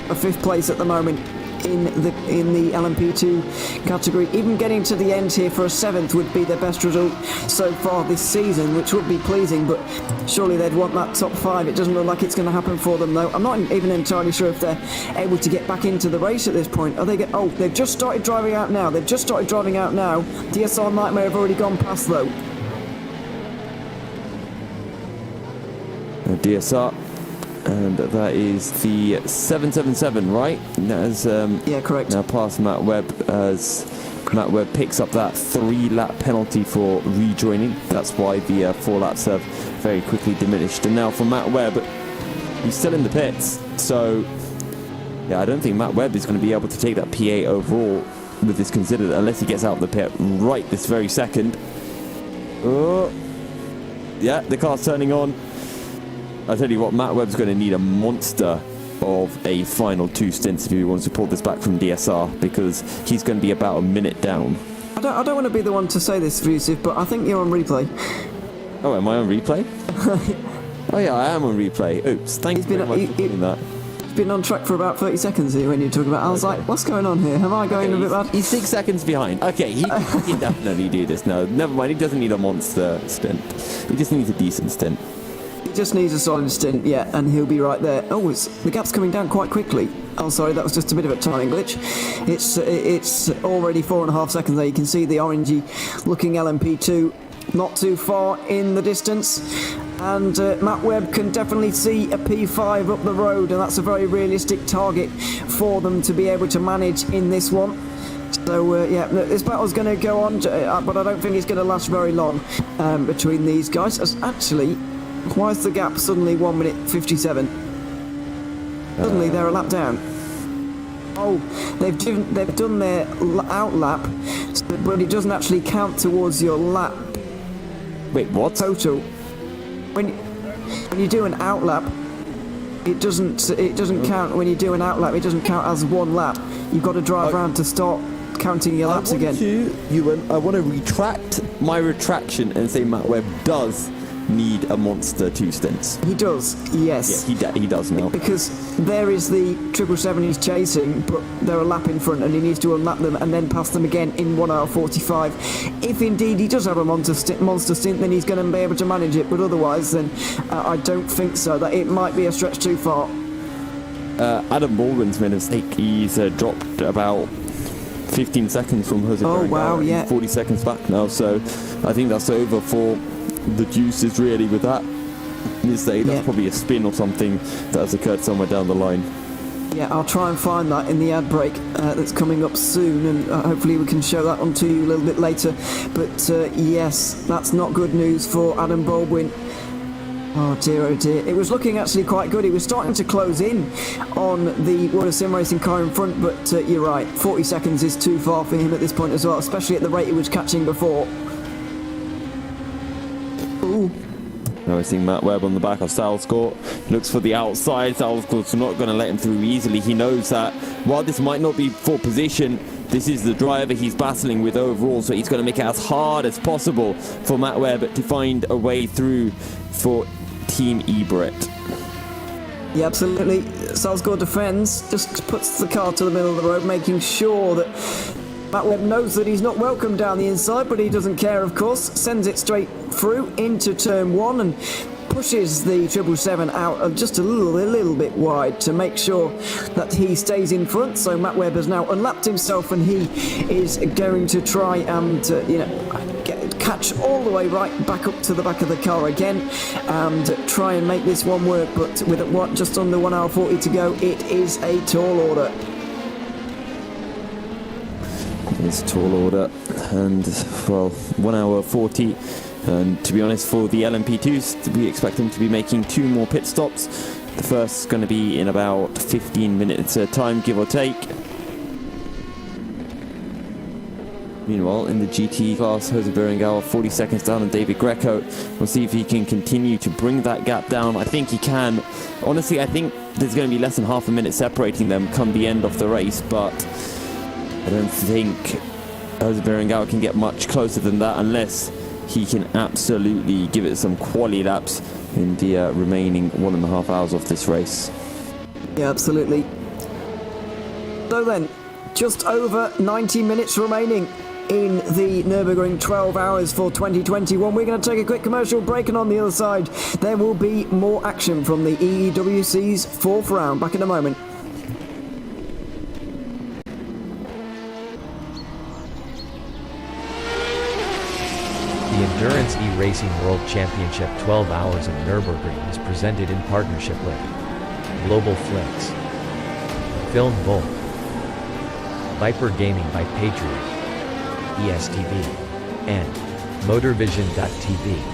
a 5th place at the moment in the LMP2 category. Even getting to the end here for a 7th would be their best result so far this season, which would be pleasing, but surely they'd want that top 5. It doesn't look like it's going to happen for them though. I'm not even entirely sure if they're able to get back into the race at this point. They've just started driving out now. DSR Nightmare have already gone past though.
DSR, and that is the 777, right?
Yeah, correct.
Now past Matt Webb, as Matt Webb picks up that 3-lap penalty for rejoining. That's why the 4 laps have very quickly diminished. And now for Matt Webb, he's still in the pits, so yeah, I don't think Matt Webb is going to be able to take that PA overall with this considered, unless he gets out of the pit right this very second. Oh, yeah, the car's turning on. I tell you what, Matt Webb's going to need a monster of a final 2 stints if he wants to pull this back from DSR, because he's going to be about a minute down.
I don't want to be the one to say this, Yusuf, but I think you're on replay.
Oh, am I on replay? Oh yeah, I am on replay. Oops, thank you very much for doing that.
He's been on track for about 30 seconds here when you talk about. I was like, what's going on here? Am I going a bit bad?
He's 6 seconds behind. Okay, he can definitely do this now. Never mind, he doesn't need a monster stint. He just needs a decent stint.
He just needs a solid stint, yeah, and he'll be right there. Oh, the gap's coming down quite quickly. Oh, sorry, that was just a bit of a timing glitch. It's already 4.5 seconds there. You can see the orangey looking LMP2 not too far in the distance. And Matt Webb can definitely see a P5 up the road, and that's a very realistic target for them to be able to manage in this one. So, yeah, this battle's going to go on, but I don't think it's going to last very long between these guys. Actually, why is the gap suddenly 1 minute 57? Suddenly they're a lap down. Oh, they've done their out lap, but it doesn't actually count towards your lap.
Wait, what?
Total. When you do an out lap, it doesn't count. When you do an out lap, it doesn't count as 1 lap. You've got to drive around to start counting your laps again.
I want to retract my retraction and say Matt Webb does need a monster 2 stints.
He does, yes.
Yeah, he does now.
Because there is the 777 he's chasing, but they're a lap in front and he needs to unlap them and then pass them again in 1 hour 45. If indeed he does have a monster stint, then he's going to be able to manage it, but otherwise then I don't think so. That it might be a stretch too far.
Adam Baldwin's made a mistake. He's dropped about 15 seconds from Jose
Oh, wow,
Berenguer.
yeah.
He's 40 seconds back now, so I think that's over for the Juices really with that mistake. That's probably a spin or something that has occurred somewhere down the line.
Yeah, I'll try and find that in the ad break that's coming up soon, and hopefully we can show that on to you a little bit later. But yes, that's not good news for Adam Baldwin. Oh dear, oh dear. It was looking actually quite good. He was starting to close in on the World of Sim Racing car in front, but you're right, 40 seconds is too far for him at this point as well, especially at the rate he was catching before. Ooh.
Now we're seeing Matt Webb on the back of Salscourt. Looks for the outside. Salscourt's not going to let him through easily. He knows that while this might not be for position, this is the driver he's battling with overall, so he's going to make it as hard as possible for Matt Webb to find a way through for Team Ebret.
Yeah, absolutely. Salscourt defends, just puts the car to the middle of the road, making sure that Matt Webb knows that he's not welcome down the inside, but he doesn't care, of course. Sends it straight through into turn 1 and pushes the 777 out just a little bit wide to make sure that he stays in front. So Matt Webb has now unlapped himself, and he is going to try and catch all the way right back up to the back of the car again and try and make this one work. But with just under 1 hour 40 to go, it is a tall order.
It's a tall order, and well, 1 hour 40. And to be honest, for the LMP2s, we expect them to be making 2 more pit stops. The first is going to be in about 15 minutes time, give or take. Meanwhile, in the GTE class, Jose Berenguer 40 seconds down on David Greco. We'll see if he can continue to bring that gap down. I think he can. Honestly, I think there's going to be less than half a minute separating them come the end of the race, but I don't think Jose Berenguer can get much closer than that unless he can absolutely give it some quality laps in the remaining 1.5 hours of this race.
Yeah, absolutely. So then, just over 90 minutes remaining in the Nürburgring 12 hours for 2021. We're going to take a quick commercial break, and on the other side, there will be more action from the EEWC's 4th round. Back in a moment.
The Endurance E-Racing World Championship 12 Hours of Nürburgring is presented in partnership with Global Flicks, Film Volt, Viper Gaming by Patriot, ESTV, and MotorVision.tv.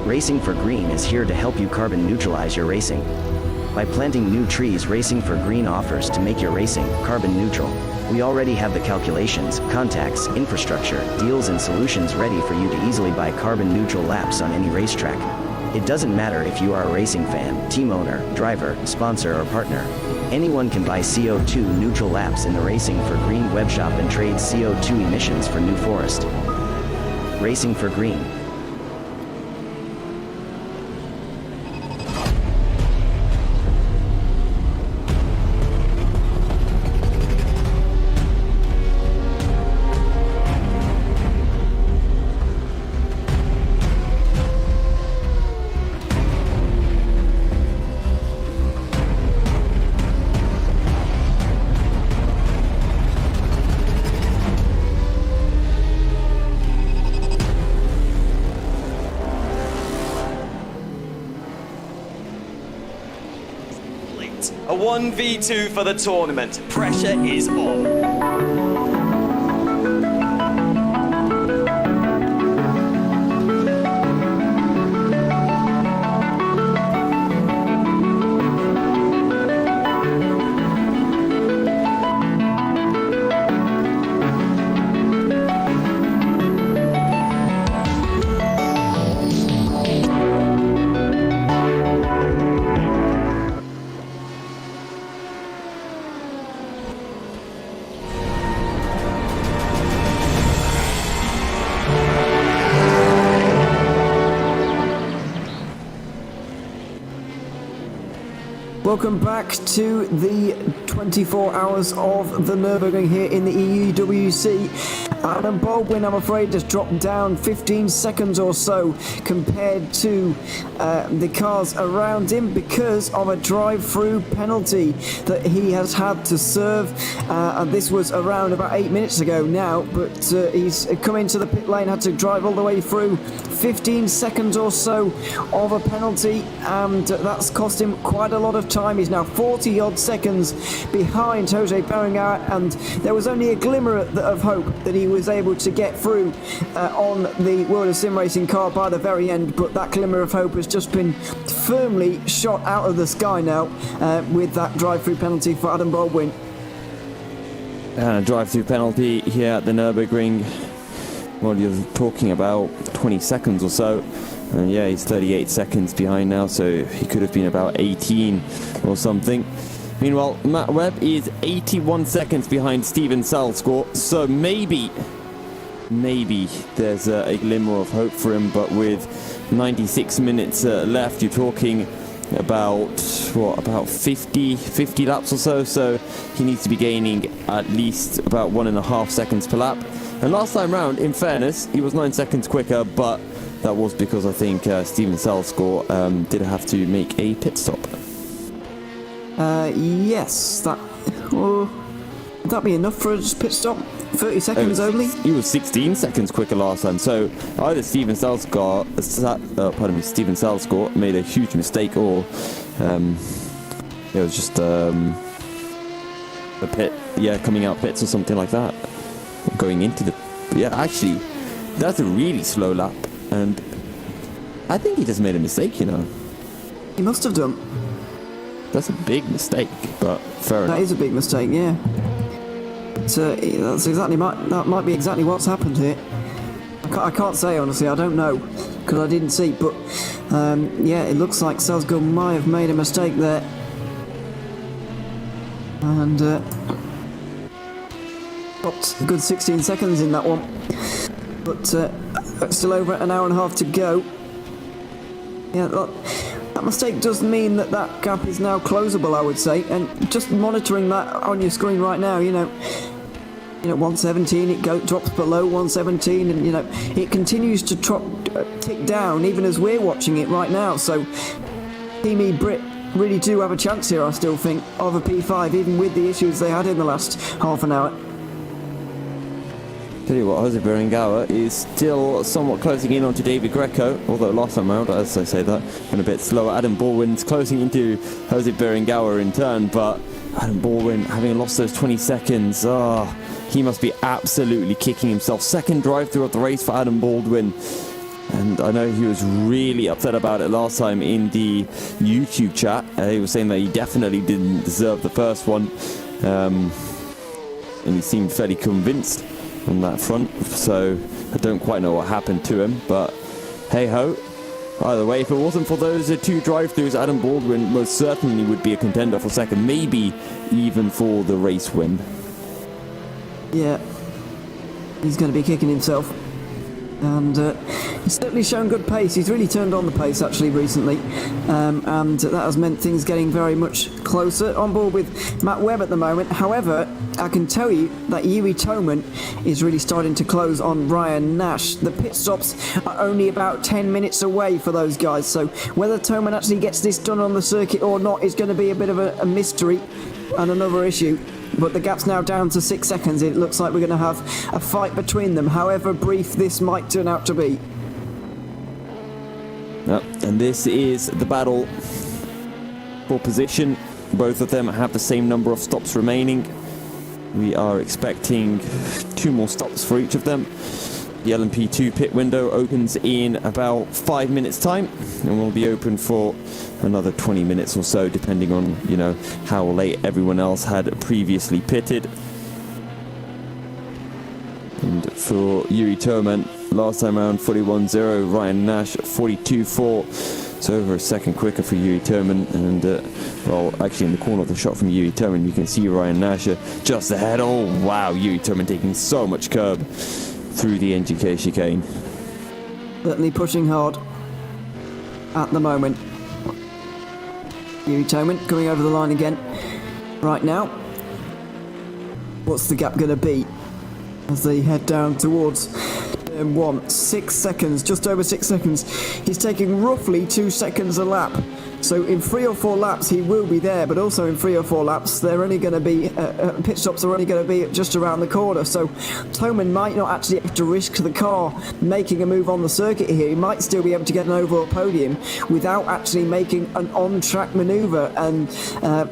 Racing for Green is here to help you carbon neutralize your racing. By planting new trees, Racing for Green offers to make your racing carbon neutral. We already have the calculations, contacts, infrastructure, deals and solutions ready for you to easily buy carbon neutral laps on any racetrack. It doesn't matter if you are a racing fan, team owner, driver, sponsor or partner. Anyone can buy CO2 neutral laps in the Racing for Green webshop and trade CO2 emissions for New Forest. Racing for Green.
1v2 for the tournament. Pressure is on.
Welcome back to the 24 hours of the Nürburgring here in the EEWC. Adam Baldwin, I'm afraid, has dropped down 15 seconds or so compared to the cars around him because of a drive-through penalty that he has had to serve. And this was around about 8 minutes ago now, but he's come into the pit lane, had to drive all the way through. 15 seconds or so of a penalty, and that's cost him quite a lot of time. He's now 40 odd seconds behind Jose Berenguer, and there was only a glimmer of hope that he was able to get through on the World of Sim Racing car by the very end, but that glimmer of hope has just been firmly shot out of the sky now with that drive-through penalty for Adam Baldwin.
Drive-through penalty here at the Nürburgring. Well, you're talking about 20 seconds or so. And yeah, he's 38 seconds behind now, so he could have been about 18 or something. Meanwhile, Matt Webb is 81 seconds behind Steven Salsgaard, so maybe there's a glimmer of hope for him, but with 96 minutes left, you're talking about 50 laps or so he needs to be gaining at least about 1.5 seconds per lap. And last time round, in fairness, he was 9 seconds quicker, but that was because I think Steven Salsgaard did have to make a pit stop.
Yes, would that be enough for a pit stop? 30 seconds only?
He was 16 seconds quicker last time, so either Steven Salsgaard made a huge mistake, or it was just a pit, coming out pits or something like that. Going into the... actually, that's a really slow lap, and I think he just made a mistake, He
must have done.
That's a big mistake, but fair enough.
That is a big mistake, yeah. But, that might be exactly what's happened here. I can't say, honestly, I don't know, because I didn't see, but it looks like Salsgaard might have made a mistake there. And got a good 16 seconds in that one, but still over an hour and a half to go. Yeah, that mistake does mean that gap is now closable, I would say, and just monitoring that on your screen right now, 117, it drops below 117, and it continues to tick down even as we're watching it right now. So Team E Brit really do have a chance here, I still think, of a P5, even with the issues they had in the last half an hour.
Tell you what, Jose Berenguer is still somewhat closing in onto David Greco, although last time around, as I say that, went a bit slower. Adam Baldwin's closing into Jose Berenguer in turn, but Adam Baldwin, having lost those 20 seconds, he must be absolutely kicking himself. Second drive-through of the race for Adam Baldwin, and I know he was really upset about it last time in the YouTube chat. He was saying that he definitely didn't deserve the first one, and he seemed fairly convinced on that front, so I don't quite know what happened to him, but hey ho. Either way, if it wasn't for those two drive-throughs, Adam Baldwin most certainly would be a contender for second, maybe even for the race win. Yeah,
he's going to be kicking himself. And he's certainly shown good pace. He's really turned on the pace actually recently, and that has meant things getting very much closer. On board with Matt Webb at the moment. However, I can tell you that Yuri Toman is really starting to close on Ryan Nash. The pit stops are only about 10 minutes away for those guys, so whether Toman actually gets this done on the circuit or not is going to be a bit of a mystery and another issue. But the gap's now down to 6 seconds. It looks like we're going to have a fight between them, however brief this might turn out to be.
And this is the battle for position Both of them have the same number of stops remaining. We are expecting 2 more stops for each of them. The LMP2 pit window opens in about 5 minutes time and will be open for another 20 minutes or so, depending on, you know, how late everyone else had previously pitted. And for Yuri Toman, last time around 41.0, Ryan Nash 42.4, so over a second quicker for Yuri Toman. And well, actually in the corner of the shot from Yuri Toman, you can see Ryan Nash just ahead. Oh wow, Yuri Toman taking so much curb through the NGK chicane.
Certainly pushing hard at the moment. Yuri Toman coming over the line again right now. What's the gap going to be as they head down towards turn 1? 6 seconds, just over 6 seconds. He's taking roughly 2 seconds a lap. So in 3 or 4 laps he will be there, but also in 3 or 4 laps they're only going to be pit stops are only going to be just around the corner. So Toman might not actually have to risk the car making a move on the circuit here. He might still be able to get an overall podium without actually making an on-track manoeuvre, and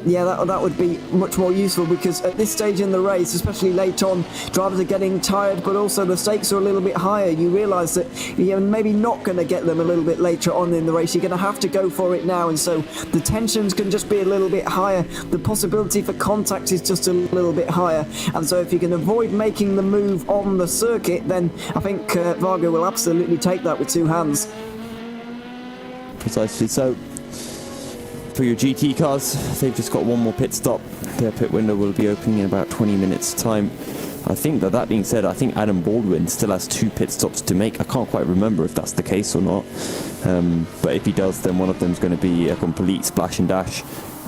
yeah, that would be much more useful, because at this stage in the race, especially late on, drivers are getting tired, but also the stakes are a little bit higher. You realise that you're maybe not going to get them a little bit later on in the race. You're going to have to go for it now, and so the tensions can just be a little bit higher. The possibility for contact is just a little bit higher, and so if you can avoid making the move on the circuit, then I think Vargo will absolutely take that with 2 hands.
Precisely so. For your GT cars, they've just got 1 more pit stop. Their pit window will be opening in about 20 minutes time. I think that being said, I think Adam Baldwin still has 2 pit stops to make. I can't quite remember if that's the case or not. But if he does, then one of them is going to be a complete splash and dash.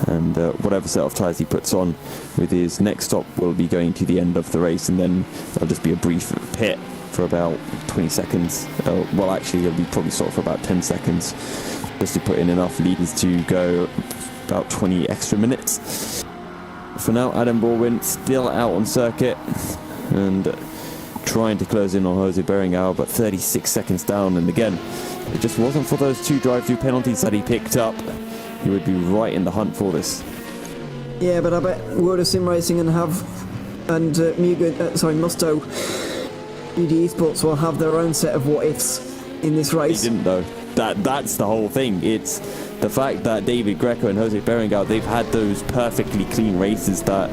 And whatever set of tyres he puts on with his next stop will be going to the end of the race. And then there'll just be a brief pit for about 20 seconds. Well, actually, it'll be probably sort of for about 10 seconds. Just to put in enough leaders to go about 20 extra minutes. For now, Adam Baldwin still out on circuit and trying to close in on Jose Beringau, but 36 seconds down. And again, if it just wasn't for those 2 drive-through penalties that he picked up, he would be right in the hunt for this.
Yeah, but I bet World of Sim Racing and Musto UD Esports will have their own set of what-ifs in this race.
They didn't, though. That's the whole thing. It's the fact that David Greco and Jose Beringau, they've had those perfectly clean races that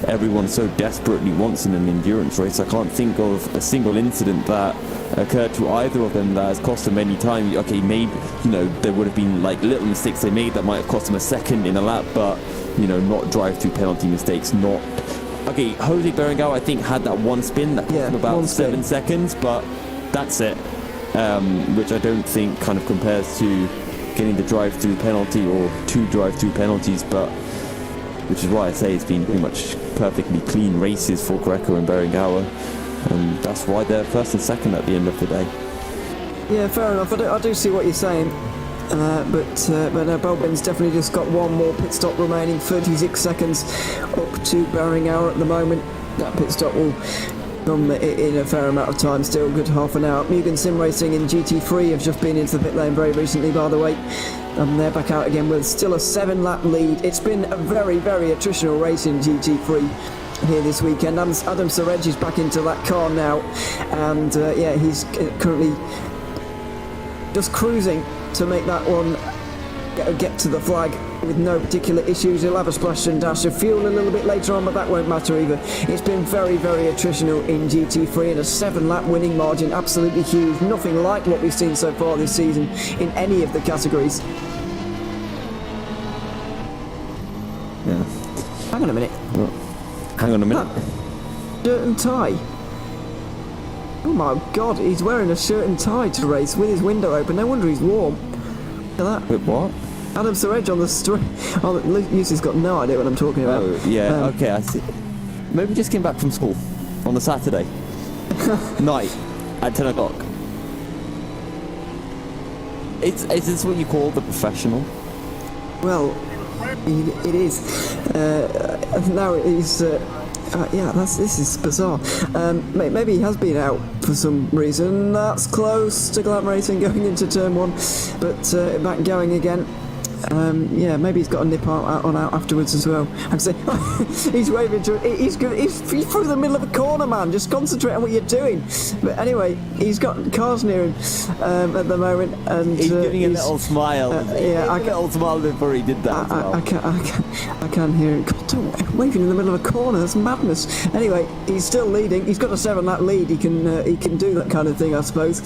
everyone so desperately wants in an endurance race. I can't think of a single incident that occurred to either of them that has cost them any time. Okay, maybe, you know, there would have been like little mistakes they made that might have cost them a second in a lap, but, you know, not drive-through penalty mistakes, not... Okay, Jose Beringau, I think, had that one spin that cost him about 7 seconds, but that's it. Which I don't think kind of compares to getting the drive-through penalty or 2 drive-through penalties, but which is why I say it's been pretty much perfectly clean races for Greco and Beringau, and that's why they're first and second at the end of the day.
Yeah, fair enough. I do see what you're saying, but Baldwin's definitely just got 1 more pit stop remaining. 36 seconds up to Beringau at the moment. That pit stop will come in a fair amount of time, still a good half an hour. Mugen Sim Racing and GT3 have just been into the pit lane very recently, by the way, and they're back out again with still a 7-lap lead. It's been a very, very attritional race in GT3 here this weekend. Adam Sarej is back into that car now, and yeah, he's currently just cruising to make that one get to the flag with no particular issues. He'll have a splash and dash of fuel a little bit later on, but that won't matter either. It's been very, very attritional in GT3, and a 7-lap winning margin, absolutely huge. Nothing like what we've seen so far this season in any of the categories.
Yeah.
Hang on a minute.
Hang on a minute.
Shirt and tie. Oh my god, he's wearing a shirt and tie to race with his window open. No wonder he's warm. Look at that.
Wait, what?
Adam Sarej on the street. Oh, Lucy's got no idea what I'm talking about.
Oh, yeah, okay, I see. Maybe just came back from school on the Saturday night at 10 o'clock. Is this what you call the professional?
Well, it is. Now he's... yeah, this is bizarre. Maybe he has been out for some reason. That's close to Glam Racing going into turn 1, but back going again. Yeah, maybe he's got a nip on out afterwards as well. I'd say he's waving to it. He's through the middle of a corner, man. Just concentrate on what you're doing. But anyway, he's got cars near him at the moment, and
he's giving a little smile.
Yeah,
a little smile before he did that.
I can't hear him. God, don't waving in the middle of a corner. That's madness. Anyway, he's still leading. He's got a 7 lap lead. He can do that kind of thing, I suppose.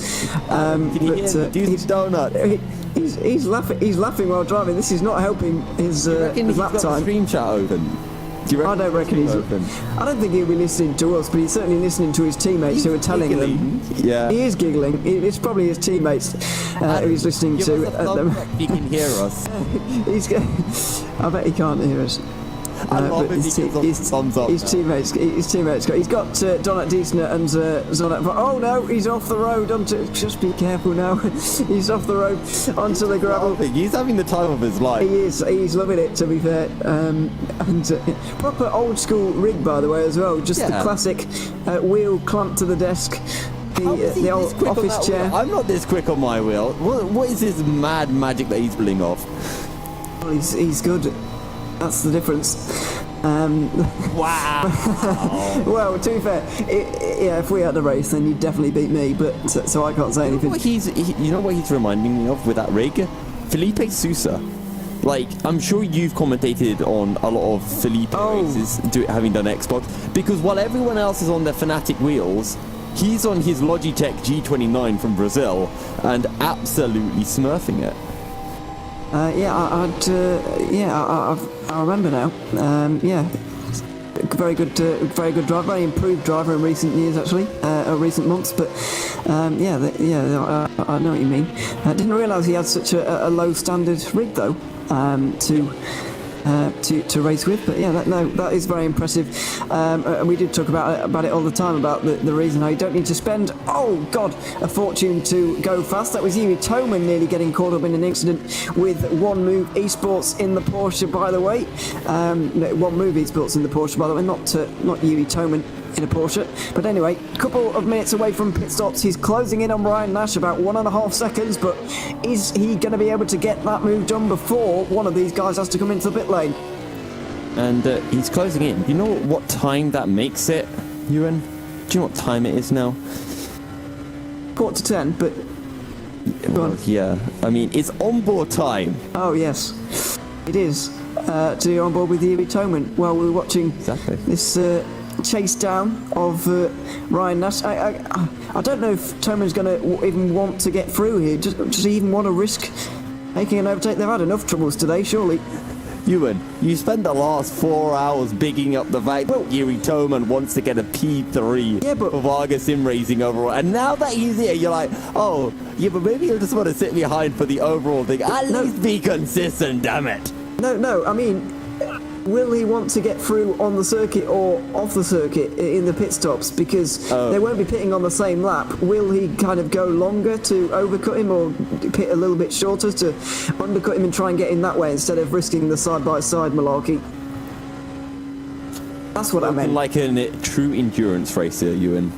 Can you hear his donut?
He's laughing while driving. This is not helping his lap
he's got
time.
the stream chat open?
I don't reckon he's open. I don't think he'll be listening to us, but he's certainly listening to his teammates who are telling him.
Yeah,
he is giggling. It's probably his teammates who he's listening to.
He can hear us.
I bet he can't hear us.
I love it because of the thumbs up.
His teammates got. He's got Donat Diesner and Zonat. Oh no, he's off the road. Just be careful now. He's off the road onto the gravel.
He's having the time of his life.
He is. He's loving it, to be fair. And proper old school rig, by the way, as well. Just the classic wheel clamped to the desk. The old office chair.
I'm not this quick on my wheel. What is this mad magic that he's pulling off?
Well, he's good. That's the difference.
Wow.
Well, to be fair, if we had a race, then you'd definitely beat me. But so I can't say anything.
You know what he's reminding me of with that rig? Felipe Sousa. Like, I'm sure you've commentated on a lot of Felipe races, having done Xbox, because while everyone else is on their Fanatic wheels, he's on his Logitech G29 from Brazil and absolutely smurfing it.
I remember now. Very good driver, very improved driver in recent years, actually, or recent months. But I know what you mean. I didn't realise he had such a low standard rig though to race with. But yeah, that is very impressive. And we did talk about it all the time, about the reason how you don't need to spend a fortune to go fast. That was Yuri Toman nearly getting caught up in an incident with One Move Esports in the Porsche, by the way. One Move Esports in the Porsche, by the way, not Yuri Toman in a Porsche. But anyway, a couple of minutes away from pit stops. He's closing in on Ryan Nash, about 1.5 seconds, but is he going to be able to get that move done before one of these guys has to come into the pit lane?
And he's closing in. You know what time that makes it, Ewan? Do you know what time it is now?
9:45, but...
Yeah, I mean, it's onboard time.
Oh, yes. It is. To be on board with Yuri Toman while we were watching this... chase down of Ryan Nash. I don't know if Toman's going to even want to get through here. Does he even want to risk making an overtake? They've had enough troubles today, surely.
Ewan, you spent the last 4 hours bigging up the fact that Yuri Toman wants to get a P3 for Vargas Sim Racing overall, and now that he's here, you're like, but maybe he'll just want to sit behind for the overall thing. At least be consistent, damn it.
No, I mean, will he want to get through on the circuit or off the circuit in the pit stops? Because they won't be pitting on the same lap. Will he kind of go longer to overcut him, or pit a little bit shorter to undercut him and try and get in that way instead of risking the side-by-side malarkey? That's what I meant.
Like a true endurance racer, Ewan.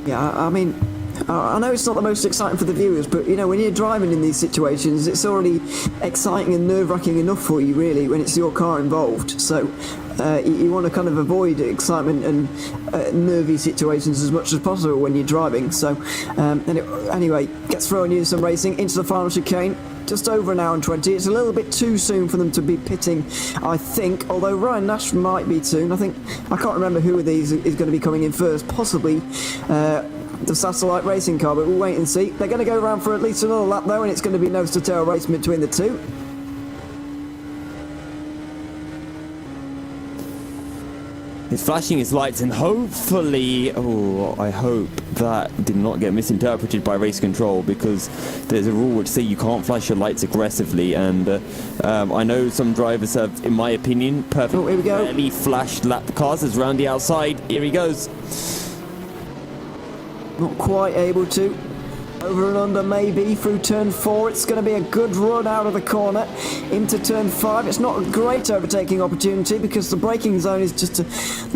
Yeah, I mean... I know it's not the most exciting for the viewers, but when you're driving in these situations, it's already exciting and nerve-wracking enough for you, really, when it's your car involved. So you want to kind of avoid excitement and nervy situations as much as possible when you're driving. So anyway, gets throwing you some racing into the final chicane. Just over 1 hour and 20. It's a little bit too soon for them to be pitting, I think, although Ryan Nash might be soon. I can't remember who of these is going to be coming in first, possibly the Satellite Racing car, but we'll wait and see. They're going to go around for at least another lap though, and it's going to be nose-to-tail race between the two.
He's flashing his lights, and hopefully, I hope that did not get misinterpreted by race control, because there's a rule which say you can't flash your lights aggressively, and I know some drivers have, in my opinion, perfectly flashed lap cars as round the outside. Here he goes.
Not quite able to. Over and under maybe through turn 4. It's going to be a good run out of the corner into turn 5. It's not a great overtaking opportunity because the braking zone is just a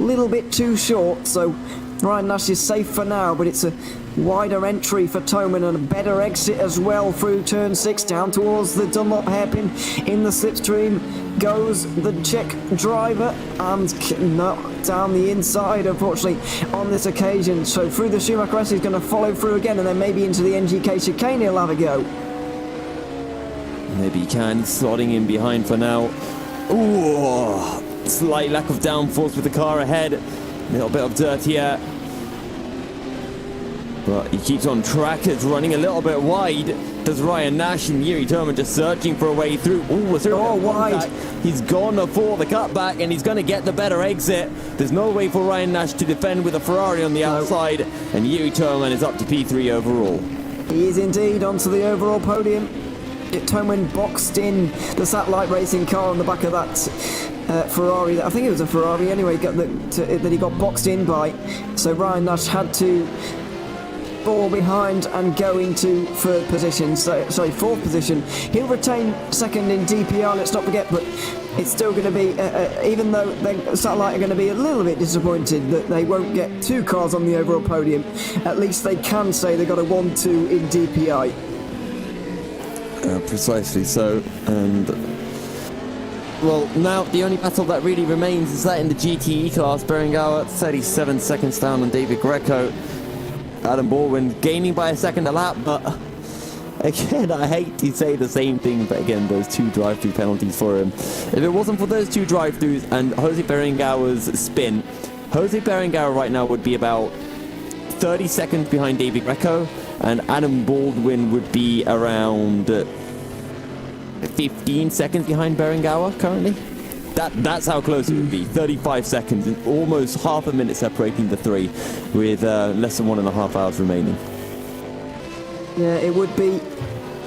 little bit too short. So Ryan Nash is safe for now, but it's a wider entry for Toman and a better exit as well through turn 6 down towards the Dunlop hairpin. In the slipstream goes the Czech driver and not down the inside, unfortunately, on this occasion. So through the Schumacher S, he's going to follow through again, and then maybe into the NGK chicane he'll have a go.
Maybe he can. He's slotting in behind for now. Ooh, slight lack of downforce with the car ahead. A little bit of dirt here. But he keeps on track. It's running a little bit wide. Does Ryan Nash, and Yuri Terman just searching for a way through. Ooh, is there a wide? He's gone for the cutback, and he's going to get the better exit. There's no way for Ryan Nash to defend with a Ferrari on the outside, and Yuri Terman is up to P3 overall.
He is indeed onto the overall podium. Toman boxed in the satellite racing car on the back of that Ferrari. I think it was a Ferrari anyway that he got boxed in by. So Ryan Nash had to fall behind and go into third position, fourth position. He'll retain second in DPR, let's not forget, but it's still going to be, even though Satellite are going to be a little bit disappointed that they won't get 2 cars on the overall podium, at least they can say they got a 1-2 in DPI.
Precisely so, and well, now the only battle that really remains is that in the GTE class. Berenguer 37 seconds down on David Greco. Adam Baldwin gaining by a second a lap, but again, I hate to say the same thing, but again, those 2 drive-through penalties for him. If it wasn't for those 2 drive-throughs and Jose Berenguer's spin, Jose Berenguer right now would be about 30 seconds behind David Greco, and Adam Baldwin would be around 15 seconds behind Berenguer currently. That's how close it would be. 35 seconds and almost half a minute separating the 3 with less than 1.5 hours remaining.
Yeah, it would be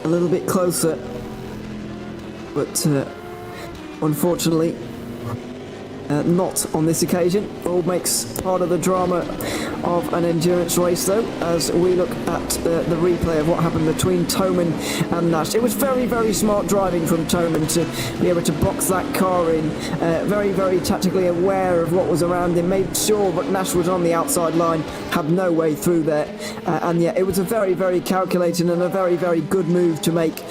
a little bit closer, but unfortunately not on this occasion. All makes part of the drama of an endurance race though, as we look at the replay of what happened between Toman and Nash. It was very, very smart driving from Toman to be able to box that car in, very, very tactically aware of what was around him, made sure that Nash was on the outside line, had no way through there, and yeah, it was a very, very calculated and a very, very good move to make,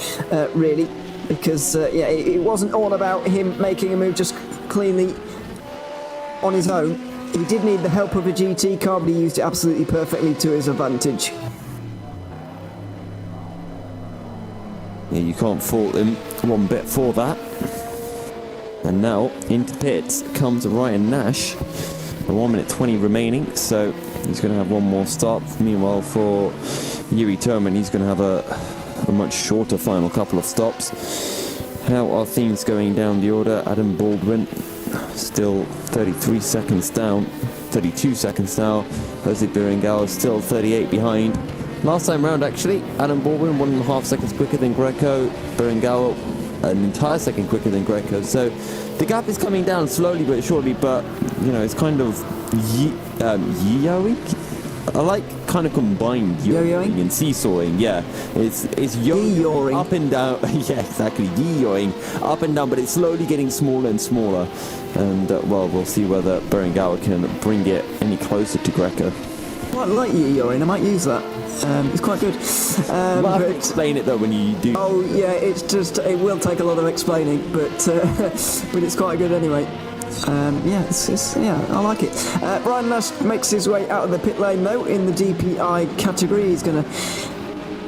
really, because yeah, it wasn't all about him making a move just cleanly on his own. He did need the help of a GT car, but he used it absolutely perfectly to his advantage.
Yeah, you can't fault him one bit for that. And now, into pits comes Ryan Nash. 1 minute 20 remaining, so he's going to have one more stop. Meanwhile, for Yuri Terman, he's going to have a much shorter final couple of stops. How are things going down the order? Adam Baldwin still 33 seconds down, 32 seconds now. Jose Berenguer still 38 behind. Last time round, actually, Adam Baldwin 1.5 seconds quicker than Greco. Berenguer an entire second quicker than Greco. So the gap is coming down slowly but surely, but you know, it's kind of yo-yoing. I like kind of combined yo-yoing and seesawing. Yeah, it's yo-yoing up and down. Yeah, exactly, yo-yoing up and down, but it's slowly getting smaller and smaller. And well, we'll see whether Berenguer can bring it any closer to Greco.
I like yo-yoing. I might use that. It's quite good.
You'll have to explain it though when you do.
Oh yeah, it's just it will take a lot of explaining, but it's quite good anyway. Yeah, I like it. Ryan Nash makes his way out of the pit lane though in the DPI category. He's going to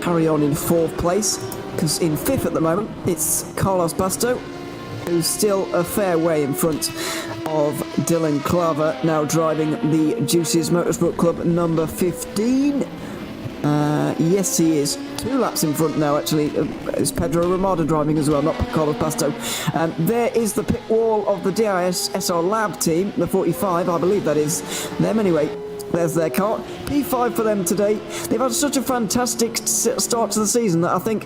carry on in 4th place, because in 5th at the moment it's Carlos Basto, who's still a fair way in front of Dylan Claver, now driving the Juices Motorsport Club number 15. Yes, he is 2 laps in front now, actually. It's Pedro Ramada driving as well, not Carlos Pasto. There is the pit wall of the DIS SR Lab team, the 45, I believe that is them anyway. There's their car. P5 for them today. They've had such a fantastic start to the season that I think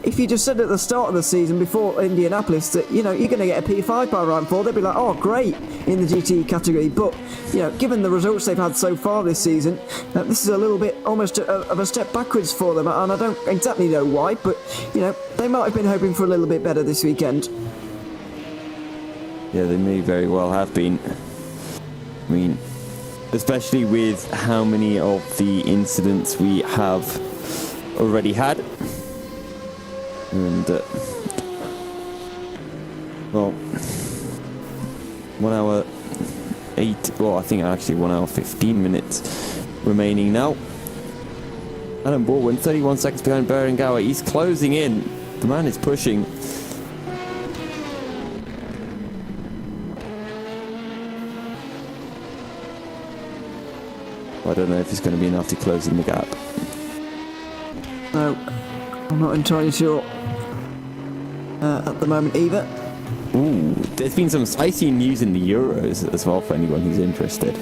if you just said at the start of the season before Indianapolis that, you know, you're going to get a P5 by round 4, they'd be like, oh, great, in the GT category. But, you know, given the results they've had so far this season, this is a little bit almost of a step backwards for them. And I don't exactly know why, but, you know, they might have been hoping for a little bit better this weekend.
Yeah, they may very well have been. I mean, especially with how many of the incidents we have already had. And, well, 1 hour 8, well, I think actually 1 hour 15 minutes remaining now. Adam Baldwin, 31 seconds behind Berenguer. He's closing in. The man is pushing. I don't know if it's going to be enough to close in the gap.
No, I'm not entirely sure at the moment either.
Ooh, there's been some spicy news in the Euros as well for anyone who's interested.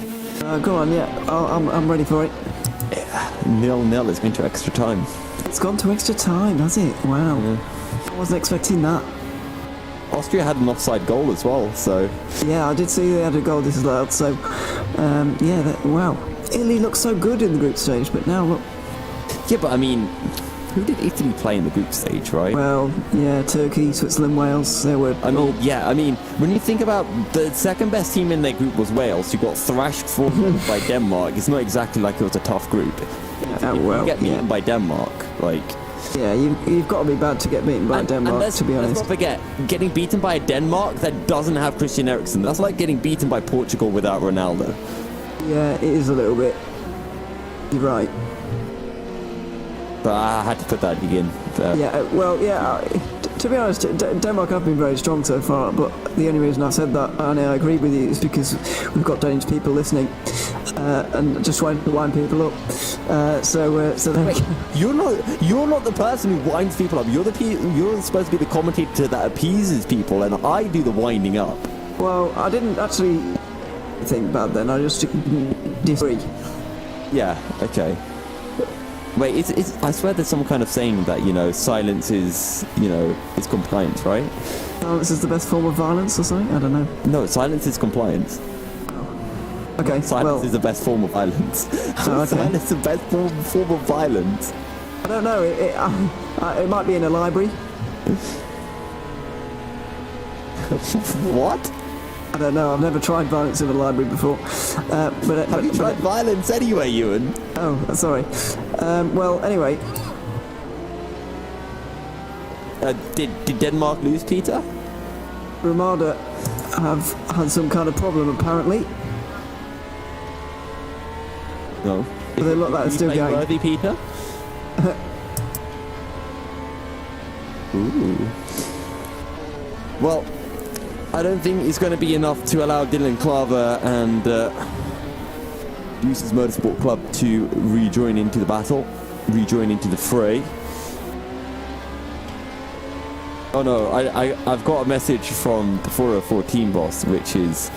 Go on, yeah, I'm ready for it.
0-0 has been to extra time.
It's gone to extra time, has it? Wow.
Yeah.
I wasn't expecting that.
Austria had an offside goal as well, so...
Yeah, I did see they had a goal disallowed, so... yeah, wow. Italy looked so good in the group stage, but now look...
Yeah, but I mean, who did Italy play in the group stage, right?
Well, yeah, Turkey, Switzerland, Wales, they were...
I mean, yeah, I mean, when you think about the second best team in their group was Wales, who got thrashed 4-0 by Denmark. It's not exactly like it was a tough group.
Well,
you get beaten by Denmark, like...
Yeah, you've got to be bad to get beaten by Denmark, to be honest.
Let's not forget, getting beaten by a Denmark that doesn't have Christian Eriksen, that's like getting beaten by Portugal without Ronaldo.
Yeah, it is a little bit. You're right.
But I had to put that in.
Yeah, well, yeah, to be honest, Denmark have been very strong so far, but the only reason I said that, and I agree with you, is because we've got Danish people listening, and just trying to wind people up. So there we go.
You're not the person who winds people up. You're supposed to be the commentator that appeases people, and I do the winding up.
Well, I didn't actually think bad then. I just disagree.
Yeah. Okay. Wait, it's, I swear there's some kind of saying that, silence is compliance, right?
Silence is the best form of violence or something? I don't know.
No, silence is compliance.
Okay,
silence is the best form of violence.
Okay.
Silence is the best form of violence.
I don't know, it might be in a library.
What?
I don't know, I've never tried violence in a library before.
Have you tried violence anyway, Ewan?
Oh, sorry. Well, anyway.
Did Denmark lose, Peter?
Ramada have had some kind of problem, apparently.
No.
But they look like they're still going.
Worthy, Peter? Ooh. Well, I don't think it's going to be enough to allow Dylan Klaver and Uses Motorsport Club to rejoin into the battle, rejoin into the fray. Oh no, I've got a message from the 404 team boss, which is,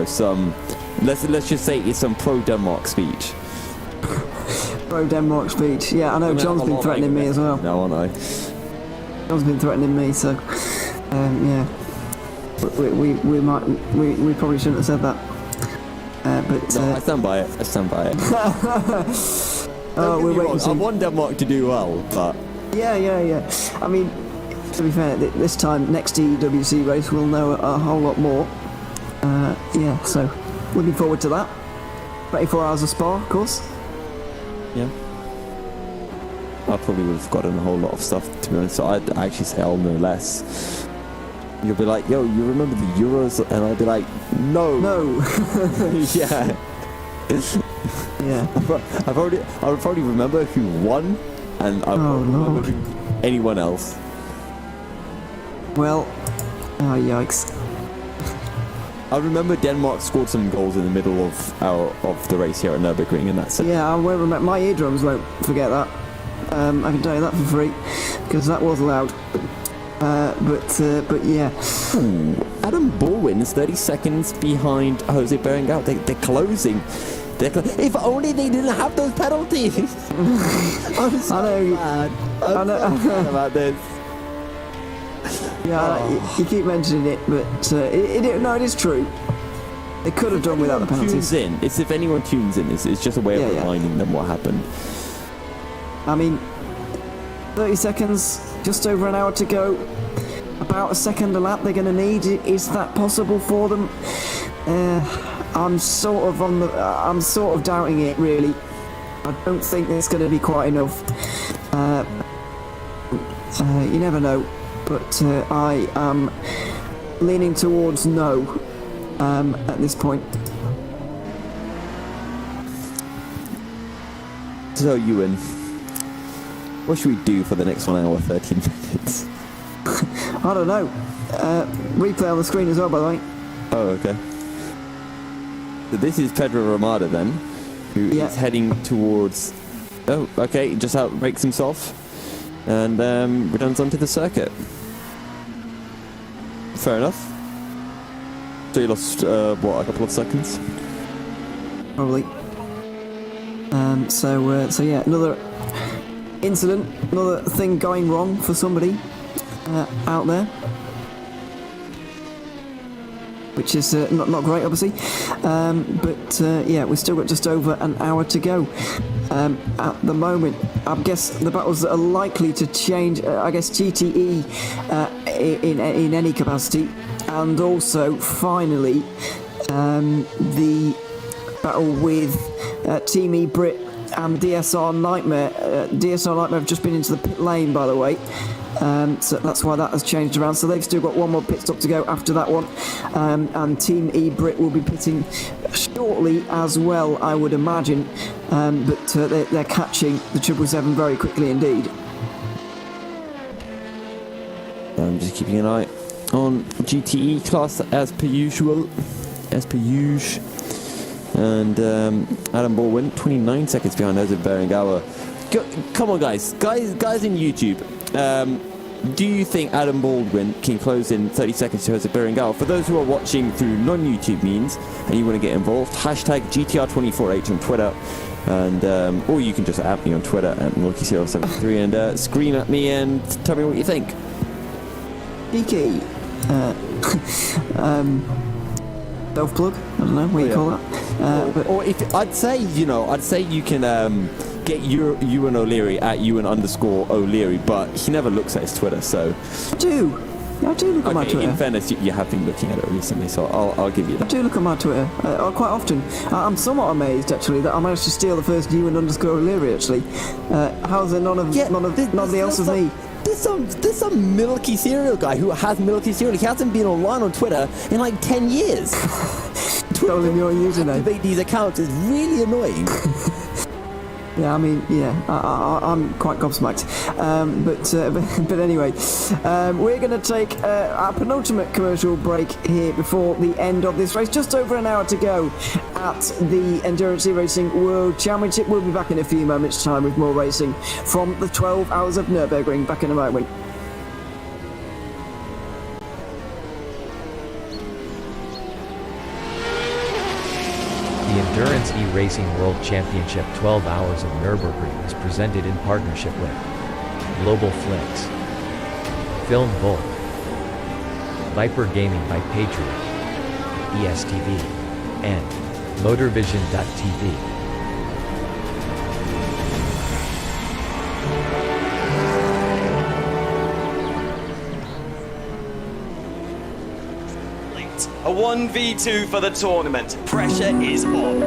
some, let's just say it's some pro-Denmark speech.
Pro-Denmark speech, yeah, I know John's been threatening me as well.
No, I know.
John's been threatening me, so, yeah. We probably shouldn't have said that. But
no, I stand by it.
Oh, we're waiting.
I want Denmark to do well, but
yeah. I mean, to be fair, this time next EEWC race we'll know a whole lot more. Yeah, so looking forward to that. 24 hours of Spa, of course.
Yeah. I probably would have forgotten a whole lot of stuff, to be honest. So I'd actually say I'll know less. You'll be like, yo, you remember the Euros? And I'll be like, no. Yeah.
Yeah.
I would probably remember who won, and I won't remember anyone else.
Well, oh yikes.
I remember Denmark scored some goals in the middle of the race here at Nürburgring, and that's it.
Yeah, I won't remember. My eardrums won't forget that. I can tell you that for free, because that was loud. But yeah.
Ooh, Adam Baldwin is 30 seconds behind Jose Berenguer. They're closing. If only they didn't have those penalties. I'm so mad. I'm so mad about this.
Yeah, you keep mentioning it, but it is true. They could have done without the penalties.
It's if anyone tunes in, it's just a way of reminding them what happened.
I mean, 30 seconds, just over an hour to go. About a second a lap they're going to need. Is that possible for them? I'm sort of doubting it, really. I don't think it's going to be quite enough. You never know, but I am leaning towards no at this point.
So, Ewan, what should we do for the next 1 hour, 13 minutes?
I don't know. Replay on the screen as well, by the way.
Oh, okay. So this is Pedro Ramada then, who is heading towards... Oh, okay, just outbrakes himself and returns onto the circuit. Fair enough. So you lost, what, a couple of seconds?
Probably. So yeah, another incident, another thing going wrong for somebody out there, which is not great, obviously. But yeah, we've still got just over an hour to go. At the moment, I guess the battles that are likely to change, I guess GTE in any capacity, and also finally the battle with Team E Brit and DSR Nightmare. DSR Nightmare have just been into the pit lane, by the way. So that's why that has changed around. So they've still got one more pit stop to go after that one. And Team E Brit will be pitting shortly as well, I would imagine. But they're catching the 777 very quickly indeed.
I'm just keeping an eye on GTE class as per usual. And Adam Baldwin, 29 seconds behind Joseph Berenguer. Come on, guys in YouTube. Do you think Adam Baldwin can close in 30 seconds to Joseph Berenguer? For those who are watching through non-YouTube means and you want to get involved, hashtag GTR24H on Twitter, and or you can just add me on Twitter at Milky073 and scream at me and tell me what you think.
Geeky. Self-plug? I don't know what you call that.
Or if I'd say you can get Ewan O'Leary at Ewan_O'Leary, but he never looks at his Twitter, so...
I do look at my Twitter.
In fairness, you have been looking at it recently, so I'll give you that.
I do look at my Twitter quite often. I'm somewhat amazed, actually, that I managed to steal the first Ewan_O'Leary, actually. How's there none of the else of me?
There's some milky cereal guy who has milky cereal. He hasn't been online on Twitter in like 10 years.
Stolen your username.
Activate these accounts is really annoying.
Yeah, I mean, I'm quite gobsmacked. But anyway, we're going to take our penultimate commercial break here before the end of this race. Just over an hour to go at the Endurance E-Racing World Championship. We'll be back in a few moments' time with more racing from the 12 Hours of Nürburgring. Back in a moment.
The Endurance E-Racing World Championship 12 Hours of Nürburgring is presented in partnership with Global Flicks, Film Volt, Viper Gaming by Patriot, ESTV, and Motorvision.tv.
A 1v2 for the tournament. Pressure is on.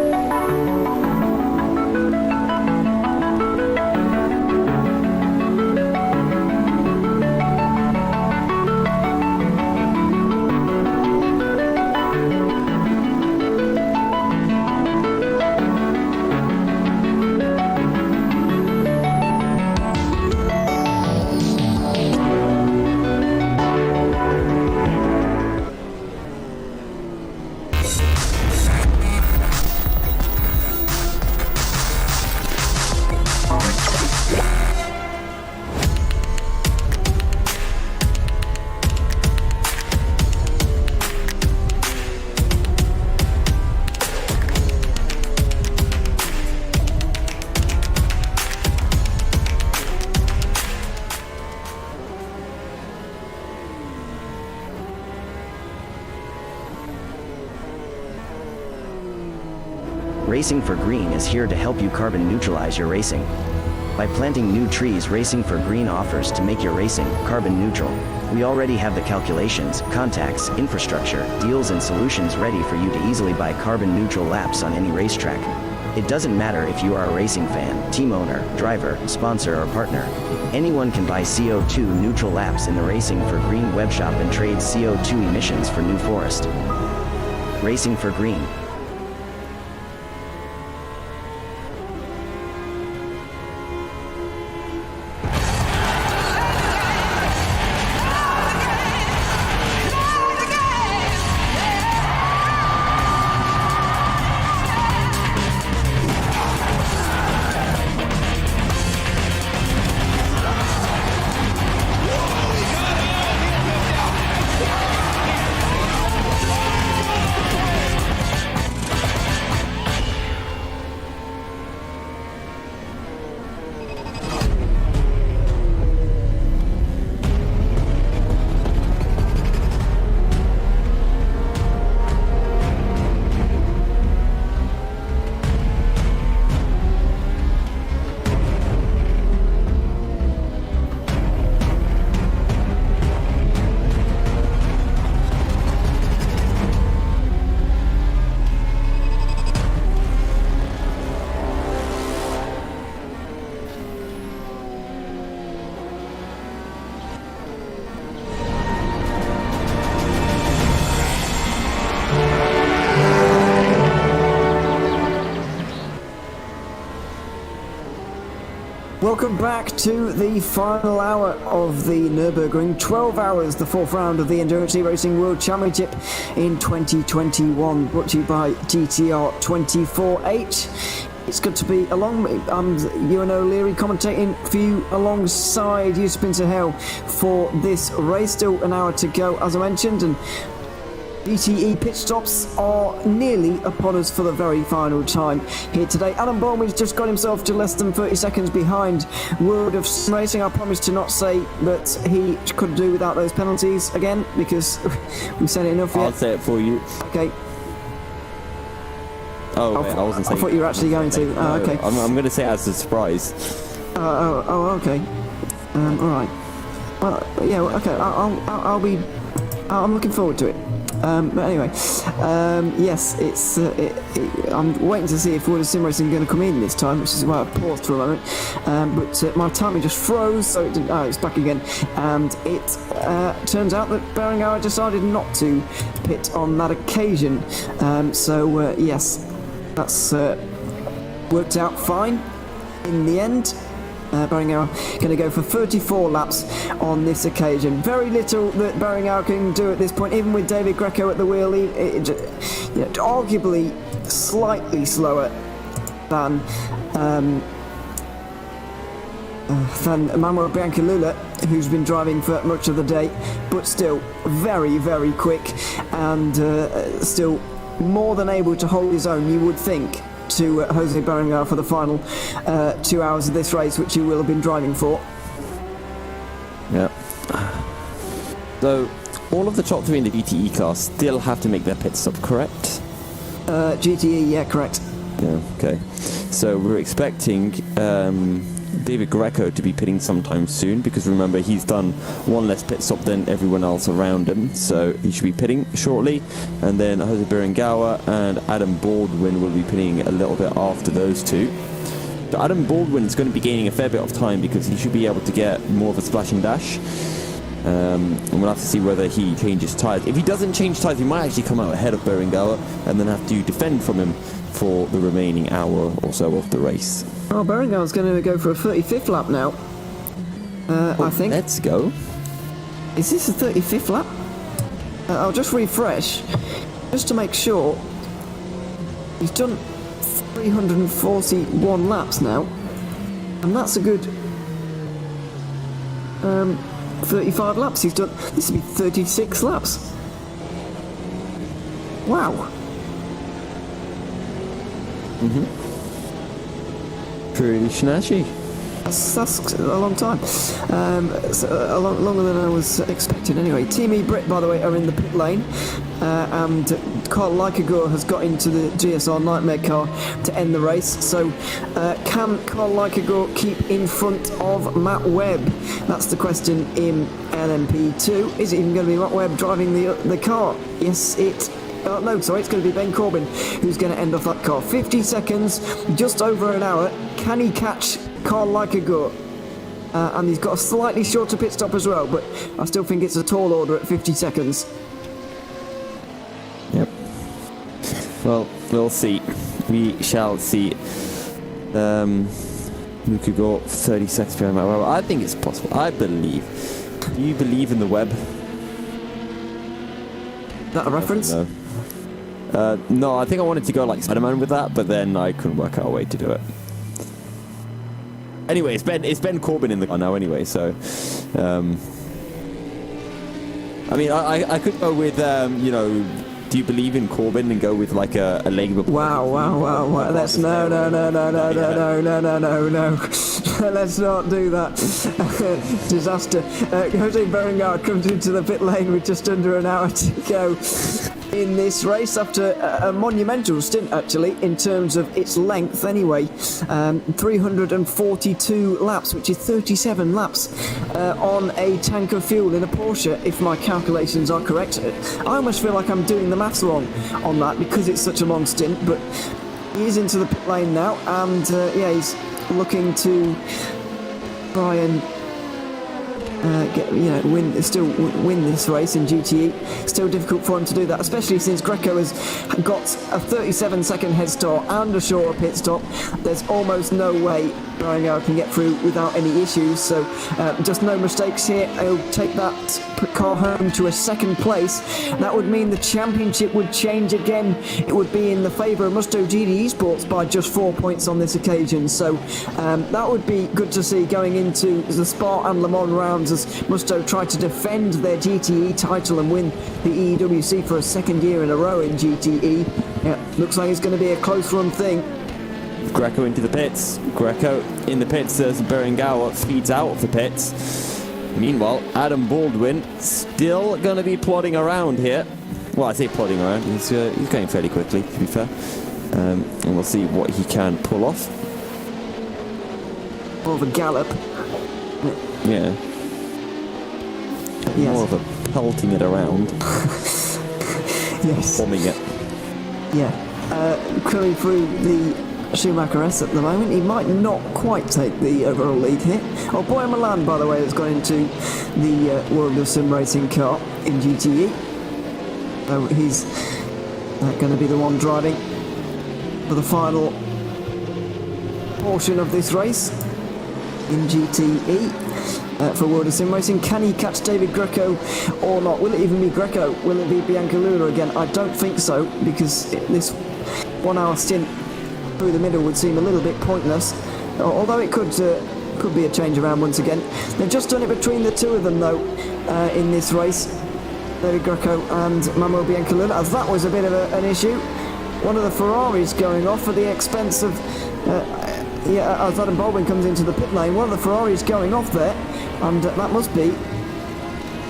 Racing for Green is here to help you carbon neutralize your racing. By planting new trees, Racing for Green offers to make your racing carbon neutral. We already have the calculations, contacts, infrastructure, deals and solutions ready for you to easily buy carbon neutral laps on any racetrack. It doesn't matter if you are a racing fan, team owner, driver, sponsor or partner. Anyone can buy CO2 neutral laps in the Racing for Green webshop and trade CO2 emissions for New Forest. Racing for Green.
Welcome back to the final hour of the Nürburgring. 12 hours, the fourth round of the Endurance E-Racing World Championship in 2021, brought to you by GTR 24H. It's good to be along. Ewan O'Leary commentating for you alongside you, Spencer Hale, for this race. Still an hour to go, as I mentioned, and GTE pit stops are nearly upon us for the very final time here today. Adam Baldwin's just got himself to less than 30 seconds behind World of Sim Racing. I promised to not say that he could do without those penalties again, because we've said it enough yet.
I'll say it for you.
Okay.
Oh, wait, I wasn't saying.
I thought you were actually going to. Okay.
I'm going to say it as a surprise.
Okay. All right. Well, yeah. Okay. I'll be. I'm looking forward to it. But anyway, yes, I'm waiting to see if World of Sim Racing is going to come in this time, which is why I paused for a moment. But my timing just froze, so it didn't, it's back again. And it turns out that Berenguer decided not to pit on that occasion. Yes, that's worked out fine in the end. Berenguer going to go for 34 laps on this occasion. Very little that Berenguer can do at this point, even with David Greco at the wheel. Arguably slightly slower than Manuel Biancalula, who's been driving for much of the day, but still very, very quick and still more than able to hold his own, you would think, to Jose Berenguer for the final 2 hours of this race, which he will have been driving for.
Yeah. So, all of the top three in the GTE class still have to make their pit stop, correct?
GTE, yeah, correct.
Yeah, okay. So, we're expecting David Greco to be pitting sometime soon, because remember, he's done one less pit stop than everyone else around him, so he should be pitting shortly. And then Jose Berenguer and Adam Baldwin will be pitting a little bit after those two. So Adam Baldwin is going to be gaining a fair bit of time, because he should be able to get more of a splash and dash. And we'll have to see whether he changes tyres. If he doesn't change tyres, he might actually come out ahead of Berenguer and then have to defend from him for the remaining hour or so of the race.
Oh, Berenguer's going to go for a 35th lap now. I think.
Let's go.
Is this a 35th lap? I'll just refresh, just to make sure. He's done 341 laps now, and that's a good 35 laps he's done. This will be 36 laps. Wow.
Pretty snatchy.
That's a long time. Longer than I was expecting anyway. Team E-Brit, by the way, are in the pit lane. And Carl Leikagor has got into the GSR Nightmare car to end the race. So can Carl Leikagor keep in front of Matt Webb? That's the question in LMP2. Is it even going to be Matt Webb driving the car? Yes, no, sorry, it's going to be Ben Corbin who's going to end off that car. 50 seconds, just over an hour. Can he catch Carl Leikagor? And he's got a slightly shorter pit stop as well, but I still think it's a tall order at 50 seconds.
Yep. Well, we'll see. We shall see. Leikagor 30 seconds behind Matt Webb. I think it's possible. I believe. Do you believe in the web?
Is that a reference?
No, I think I wanted to go like Spider-Man with that, but then I couldn't work out a way to do it. Anyway, it's Ben Corbin in the car now anyway, so... I mean, I could go with, do you believe in Corbin and go with like a Labour...
Wow. Let's no. Let's not do that. Disaster. Jose Berenguer comes into the pit lane with just under an hour to go in this race after a monumental stint, actually, in terms of its length anyway. 342 laps, which is 37 laps on a tank of fuel in a Porsche, if my calculations are correct. I almost feel like I'm doing the maths wrong on that because it's such a long stint, but he is into the pit lane now, and he's looking to try and win this race in GTE. Still difficult for him to do that, especially since Greco has got a 37-second head start and a shorter pit stop. There's almost no way Berenguer can get through without any issues, so just no mistakes here. He'll take that car home to a second place. That would mean the championship would change again. It would be in the favour of Musto GT Esports by just 4 points on this occasion, so that would be good to see going into the Spa and Le Mans rounds, as Musto tried to defend their GTE title and win the EEWC for a second year in a row in GTE. Yeah, looks like it's going to be a close run thing.
Greco into the pits. Greco in the pits as Berenguer feeds out of the pits. Meanwhile, Adam Baldwin still going to be plodding around here. Well, I say plodding around. He's going fairly quickly, to be fair. And we'll see what he can pull off.
More of a gallop.
Yeah.
Yes.
More of a pelting it around.
Yes.
Bombing it.
Yeah. Curling through the Schumacher S at the moment. He might not quite take the overall lead here. Oh, Boy Milan, by the way, has gone into the World of Sim Racing car in GTE. So he's going to be the one driving for the final portion of this race in GTE. For World of Sim Racing. Can he catch David Greco or not? Will it even be Greco? Will it be Bianca Luna again? I don't think so, because this 1 hour stint through the middle would seem a little bit pointless, although it could be a change around once again. They've just done it between the two of them though in this race, David Greco and Manuel Bianca Luna, as that was a bit of an issue. One of the Ferraris going off at the expense of as Adam Baldwin comes into the pit lane. One of the Ferraris going off there, and that must be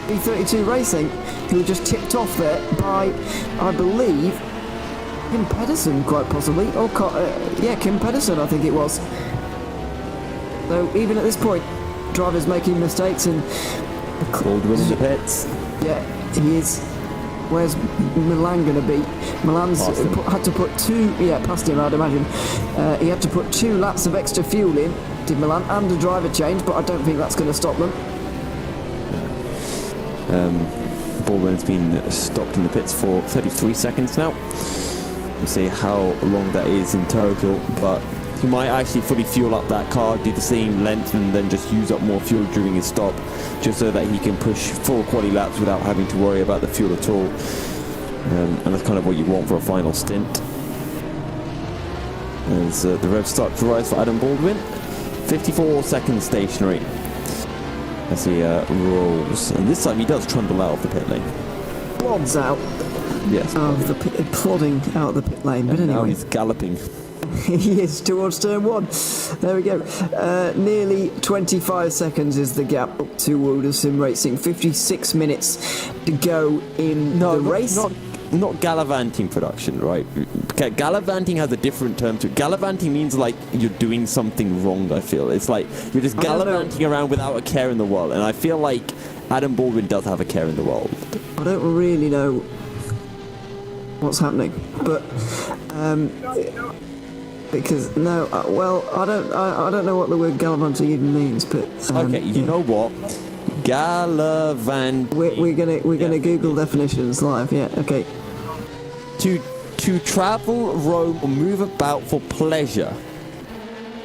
B32 Racing, who were just tipped off there by, I believe, Kim Pedersen, quite possibly. Kim Pedersen, I think it was. So even at this point, drivers making mistakes, and
Baldwin in the pits.
Yeah, he is. Where's Milan going to be? Milan's had to put past him, I'd imagine. He had to put 2 laps of extra fuel in, did Milan, and a driver change, but I don't think that's going to stop them.
Baldwin's been stopped in the pits for 33 seconds now. We'll see how long that is in total, but he might actually fully fuel up that car, do the same length, and then just use up more fuel during his stop, just so that he can push full quality laps without having to worry about the fuel at all. And that's kind of what you want for a final stint. As the revs start to rise for Adam Baldwin, 54 seconds stationary as he rolls, and this time he does trundle out of the pit lane.
Plods out.
Yes.
Plodding out of the pit lane, but anyway.
Now he's galloping.
He is towards turn 1. There we go. Nearly 25 seconds is the gap up to Wilder Sim Racing. 56 minutes to go in the race.
Not gallivanting production, right? Okay, gallivanting has a different term to it. Gallivanting means like you're doing something wrong, I feel. It's like you're just gallivanting around without a care in the world. And I feel like Adam Baldwin does have a care in the world.
I don't really know what's happening, but because no, I don't know what the word gallivanting even means, but
okay, you know what? Gallivanting.
We're gonna Google definitions live. Yeah, okay.
To travel, roam, or move about for pleasure.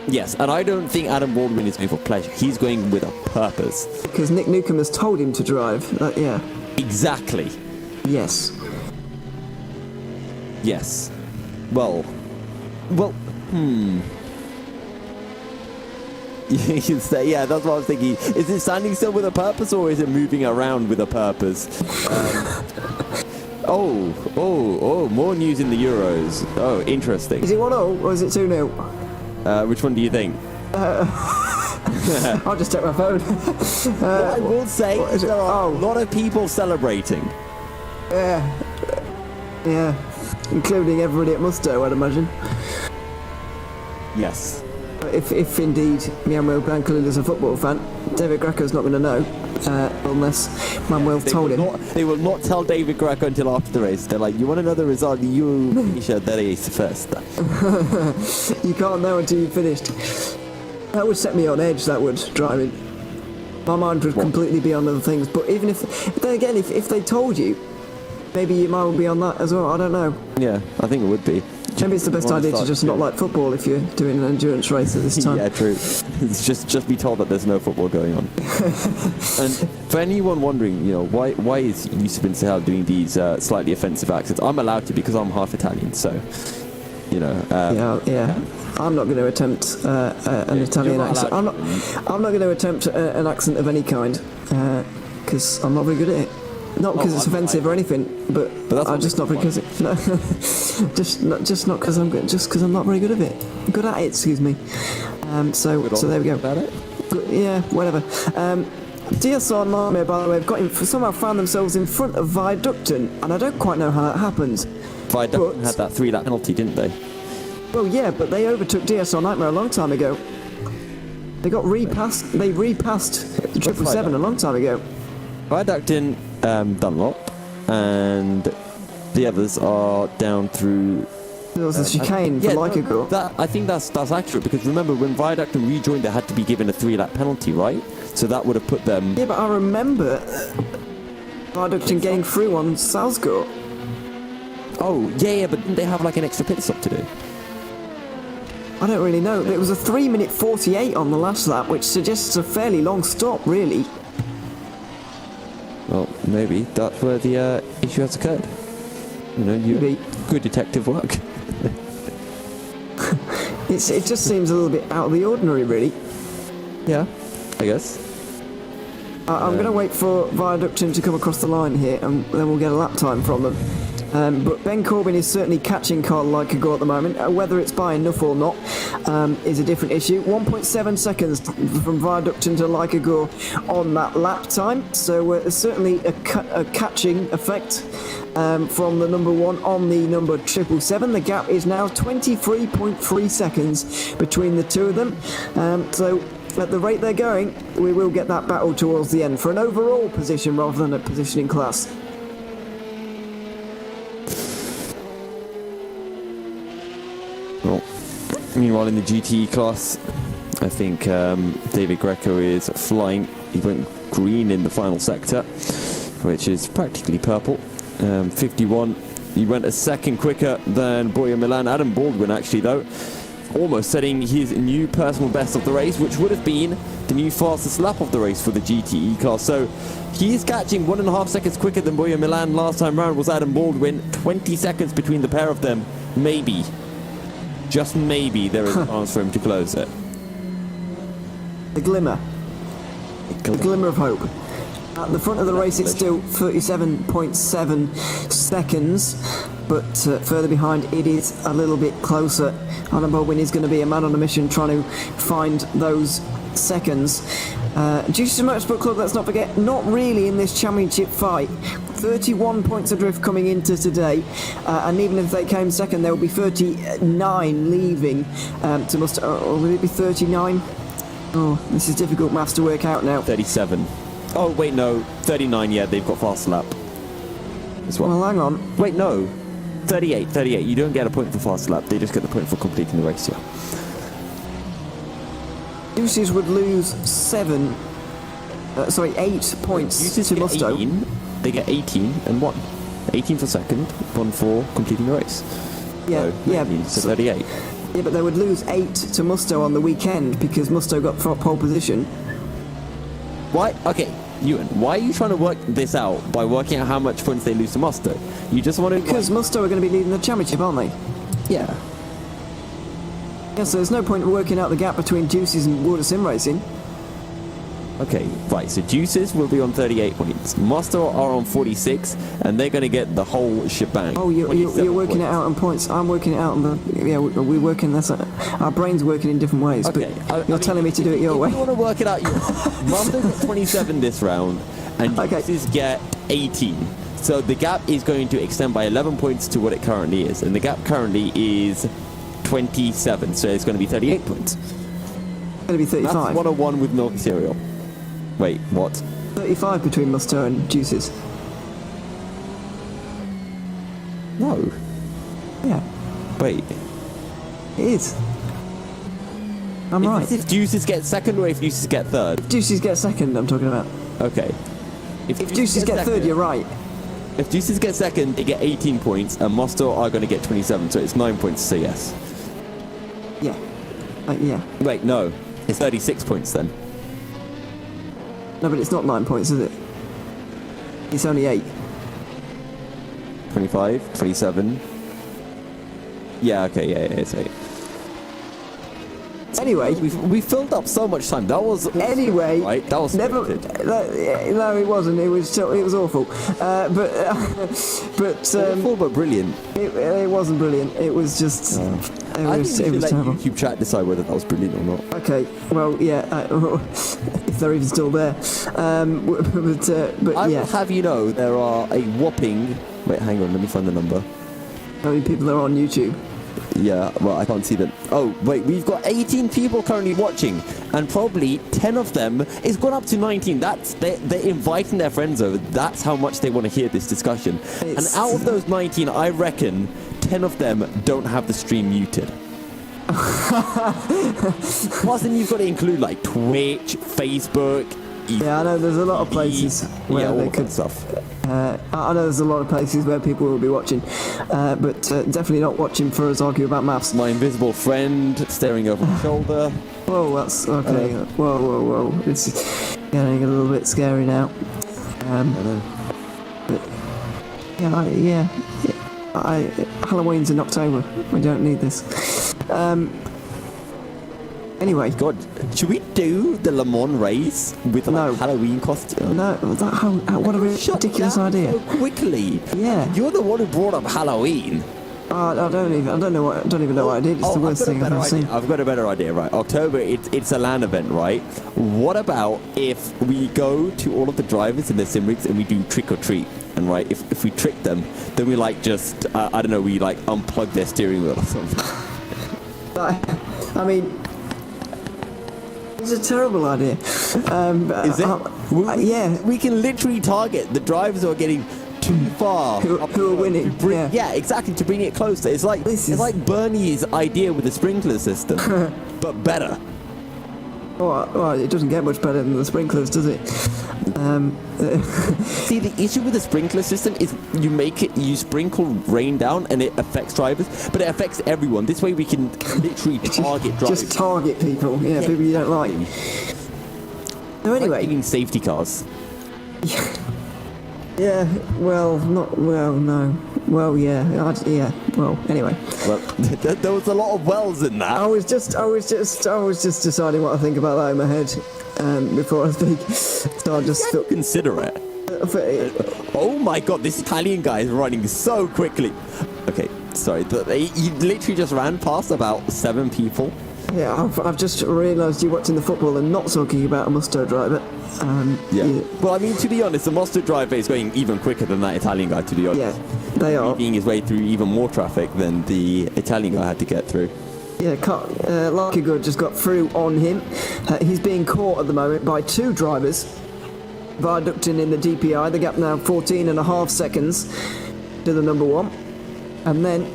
Yes, and I don't think Adam Baldwin is going for pleasure. He's going with a purpose.
Because Nick Newcomb has told him to drive. Yeah.
Exactly.
Yes.
Yes. Well. You can say, yeah, that's what I was thinking. Is it standing still with a purpose, or is it moving around with a purpose? More news in the Euros. Oh, interesting.
Is it 1-0 or is it 2-0?
Which one do you think?
I'll just check my phone.
What I will say is there are a lot of people celebrating.
Yeah. Including everybody at Musto, I'd imagine.
Yes.
If indeed Manuel Bankalil is a football fan, David Greco's not going to know unless Manuel told him.
They will not tell David Greco until after the race. They're like, you want to know the result? You finish the race first.
You can't know until you've finished. That would set me on edge, that would, driving. My mind would completely be on other things, but even if they told you, maybe your mind would be on that as well, I don't know.
Yeah, I think it would be.
Maybe it's the best idea to just not like football if you're doing an endurance race at this time.
Yeah, true. It's just be told that there's no football going on. And for anyone wondering, why is Yusuf bin Sahel doing these slightly offensive accents? I'm allowed to because I'm half Italian, so
yeah. I'm not going to attempt an Italian accent. I'm not going to attempt an accent of any kind because I'm not very good at it. Not because it's offensive or anything, but I'm just not very good at it. No, just not because I'm good. Just because I'm not very good at it. Good at it, excuse me. So there we go. Good, yeah, whatever. DSR Nightmare, by the way, have somehow found themselves in front of Viaducton, and I don't quite know how that happens.
Viaducton had that 3-lap penalty, didn't they?
Well, yeah, but they overtook DSR Nightmare a long time ago. They repassed the 777 a long time ago.
Viaducton, Dunlop, and the others are down through.
There was a chicane for Lycagore.
I think that's accurate, because remember when Viaducton rejoined, they had to be given a 3-lap penalty, right? So that would have put them.
Yeah, but I remember Viaducton getting through on Salzgård.
Oh yeah, but didn't they have like an extra pit stop to do?
I don't really know. It was a 3-minute 48 on the last lap, which suggests a fairly long stop, really.
Well, maybe that's where the issue has occurred. Good detective work.
It just seems a little bit out of the ordinary, really.
Yeah, I guess.
I'm going to wait for Viaducton to come across the line here, and then we'll get a lap time from them. But Ben Corbin is certainly catching Carl Lycagore at the moment. Whether it's by enough or not is a different issue. 1.7 seconds from Viaducton to Lycagore on that lap time. So there's certainly a catching effect from the number 1 on the number 777. The gap is now 23.3 seconds between the two of them. So at the rate they're going, we will get that battle towards the end for an overall position rather than a positioning class.
Well, meanwhile in the GTE class, I think David Greco is flying. He went green in the final sector, which is practically purple. 51. He went a second quicker than Boya Milan. Adam Baldwin actually though, almost setting his new personal best of the race, which would have been the new fastest lap of the race for the GTE class. So he's catching 1.5 seconds quicker than Boya Milan. Last time round was Adam Baldwin. 20 seconds between the pair of them. Maybe, just maybe, there is a chance for him to close it.
A glimmer. A glimmer of hope. At the front of the race, it's still 37.7 seconds, but further behind, it is a little bit closer. Adam Baldwin is going to be a man on a mission trying to find those seconds. GTE Motorsport Club, let's not forget, not really in this championship fight. 31 points adrift coming into today, and even if they came second, there will be 39 leaving to muster. Or will it be 39? Oh, this is difficult maths to work out now.
37. Oh, wait, no. 39, yeah, they've got fast lap as well.
Well, hang on.
Wait, no. 38. You don't get a point for fast lap. They just get the point for completing the race, yeah.
Juices would lose 8 points
Juices
to
get
Musto.
18, they get 18 and 1. 18 for second, 1 for completing the race.
Yeah,
So 38.
Yeah, but they would lose 8 to Musto on the weekend because Musto got pole position.
Why? Okay, Ewan, why are you trying to work this out by working out how much points they lose to Musto? You just want to...
Because Musto are going to be leading the championship, aren't they?
Yeah.
Yeah, so there's no point in working out the gap between Juices and Water Sim Racing.
Okay, right, so Juices will be on 38 points. Musto are on 46, and they're going to get the whole shebang.
Oh, you're working it out on points. I'm working it out on the... Yeah, we're working... Our brain's working in different ways,
Okay,
but you're telling me to do it your way.
If you want to work it out, Musto got 27 this round, and Juices get 18. So the gap is going to extend by 11 points to what it currently is, and the gap currently is 27, so it's going to be 38 points.
It's going to be 35.
That's 101 with milk cereal. Wait, what?
35 between Musto and Juices.
No.
Yeah,
Wait.
it is. I'm right.
If Juices get second or if Juices get third?
Juices get second, I'm talking about.
Okay.
If Juices get third, you're right.
If Juices get second, they get 18 points, and Musto are going to get 27, so it's 9 points to say yes.
Yeah. Yeah.
Wait, no. It's 36 points then.
No, but it's not 9 points, is it? It's only 8.
25, 27. Yeah, okay, yeah, it's 8.
Anyway,
We filled up so much time. That was awesome,
anyway,
right? That was
never.
scripted.
No, it wasn't. It was awful. But
Awful but brilliant.
it wasn't brilliant. It was just.
I think we should let
terrible.
YouTube chat decide whether that was brilliant or not.
Okay. Well, yeah. If they're even still there. But
I
yeah.
will have you know there are a whopping... Wait, hang on, let me find the number.
How many people are on YouTube?
Yeah, well, I can't see them. Oh, wait, we've got 18 people currently watching, and probably 10 of them, it's gone up to 19. They're inviting their friends over. That's how much they want to hear this discussion. And out of those 19, I reckon 10 of them don't have the stream muted. Plus, then you've got to include, like, Twitch, Facebook...
Yeah, I know there's a lot of places where
all
they
of
could
that stuff.
I know there's a lot of places where people will be watching, but definitely not watching for us argue about maths.
My invisible friend staring over my shoulder.
Whoa, that's okay. Whoa. It's getting a little bit scary now.
I know.
But Halloween's in October. We don't need this. Anyway,
God, should we do the Le Mans race with
No.
Halloween costume?
no, what a ridiculous idea.
So quickly.
Yeah.
You're the one who brought up Halloween.
I don't even know what I did. It's the worst thing I've ever seen.
I've got a better idea, right? October, it's a LAN event, right? What about if we go to all of the drivers in their sim rigs and we do trick or treat? And right, if we trick them, then we like just, I don't know, we like unplug their steering wheel or something.
I mean, it's a terrible idea.
Is it?
Yeah.
We can literally target the drivers who are getting too far.
Who are winning?
Yeah, exactly, to bring it closer. It's like Bernie's idea with the sprinkler system, but better.
Well, it doesn't get much better than the sprinklers, does it?
See, the issue with the sprinkler system is you sprinkle rain down and it affects drivers, but it affects everyone. This way we can literally target drivers.
Just target people, people you don't like. So anyway,
like safety cars.
Yeah, well, not well, no. Well, yeah, yeah. Well, anyway.
Well, there was a lot of wells in that.
I was just deciding what I think about that in my head before I speak. So I just
Consider it. Oh my god, this Italian guy is running so quickly. Okay, sorry. He literally just ran past about 7 people.
Yeah, I've just realised you're watching the football and not talking about a Musto driver.
Yeah. Well, I mean, to be honest, the Monster driver is going even quicker than that Italian guy, to be honest.
Yeah, they are.
Being his way through even more traffic than the Italian guy had to get through.
Yeah, Lucky Good just got through on him. He's being caught at the moment by 2 drivers. Viaducting in the DPI, the gap now 14.5 seconds to the number 1. And then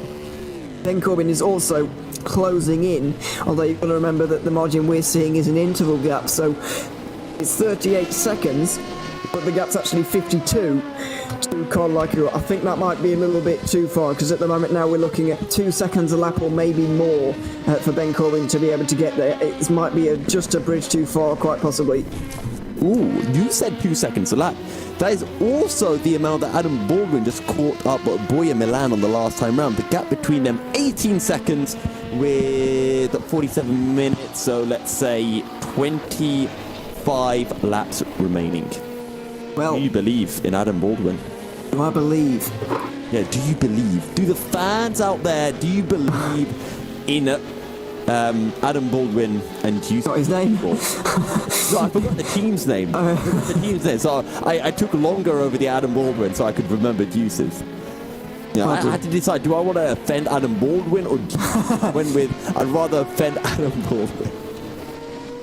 Ben Corbin is also closing in, although you've got to remember that the margin we're seeing is an interval gap, so it's 38 seconds, but the gap's actually 52 to Carl Lucky. I think that might be a little bit too far, because at the moment now we're looking at 2 seconds a lap or maybe more for Ben Corbin to be able to get there. It might be just a bridge too far, quite possibly.
Ooh, you said 2 seconds a lap. That is also the amount that Adam Baldwin just caught up at Boya Milan on the last time round. The gap between them, 18 seconds with 47 minutes, so let's say 25 laps remaining.
Well,
do you believe in Adam Baldwin?
Do I believe?
Yeah, do you believe? Do the fans out there, do you believe in Adam Baldwin and you?
Got his name?
No, I forgot the team's name. So I took longer over the Adam Baldwin so I could remember Deuce's. Yeah, I had to decide, do I want to offend Adam Baldwin or went with, I'd rather offend Adam Baldwin.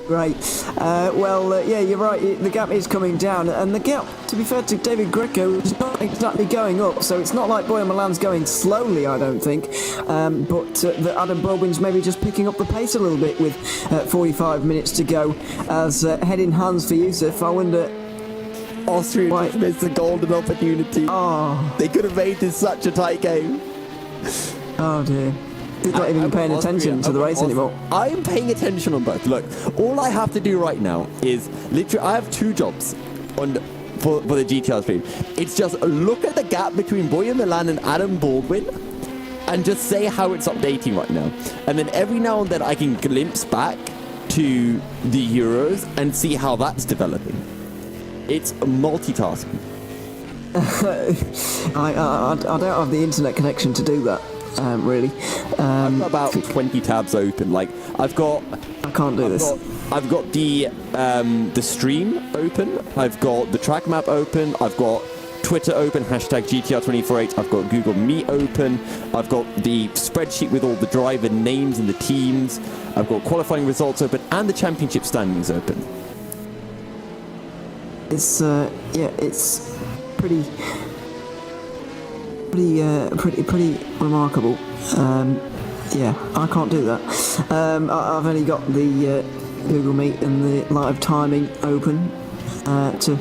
Right. Yeah, you're right. The gap is coming down, and the gap, to be fair to David Greco, is not exactly going up. So it's not like Boya Milan's going slowly, I don't think. But that Adam Baldwin's maybe just picking up the pace a little bit with 45 minutes to go. As head in hands for Yusuf, I wonder.
Austria missed a golden opportunity.
Oh,
they could have made this such a tight game.
Oh dear. He's not even paying attention to the race anymore.
I'm paying attention on both. Look, all I have to do right now is literally, I have 2 jobs for the GTR stream. It's just look at the gap between Boya Milan and Adam Baldwin and just say how it's updating right now. And then every now and then I can glimpse back to the Euros and see how that's developing. It's multitasking.
I don't have the internet connection to do that. Really.
I've got about 20 tabs open. Like I
can't do this.
I've got the stream open. I've got the track map open. I've got Twitter open, hashtag GTR248. I've got Google Meet open. I've got the spreadsheet with all the driver names and the teams. I've got qualifying results open and the championship standings open.
It's it's pretty remarkable. Yeah, I can't do that. I've only got the Google Meet and the live timing open to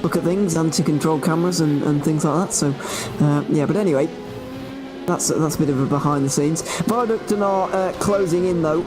look at things and to control cameras and things like that. So yeah, but anyway, that's a bit of a behind the scenes. Viaducton are closing in though.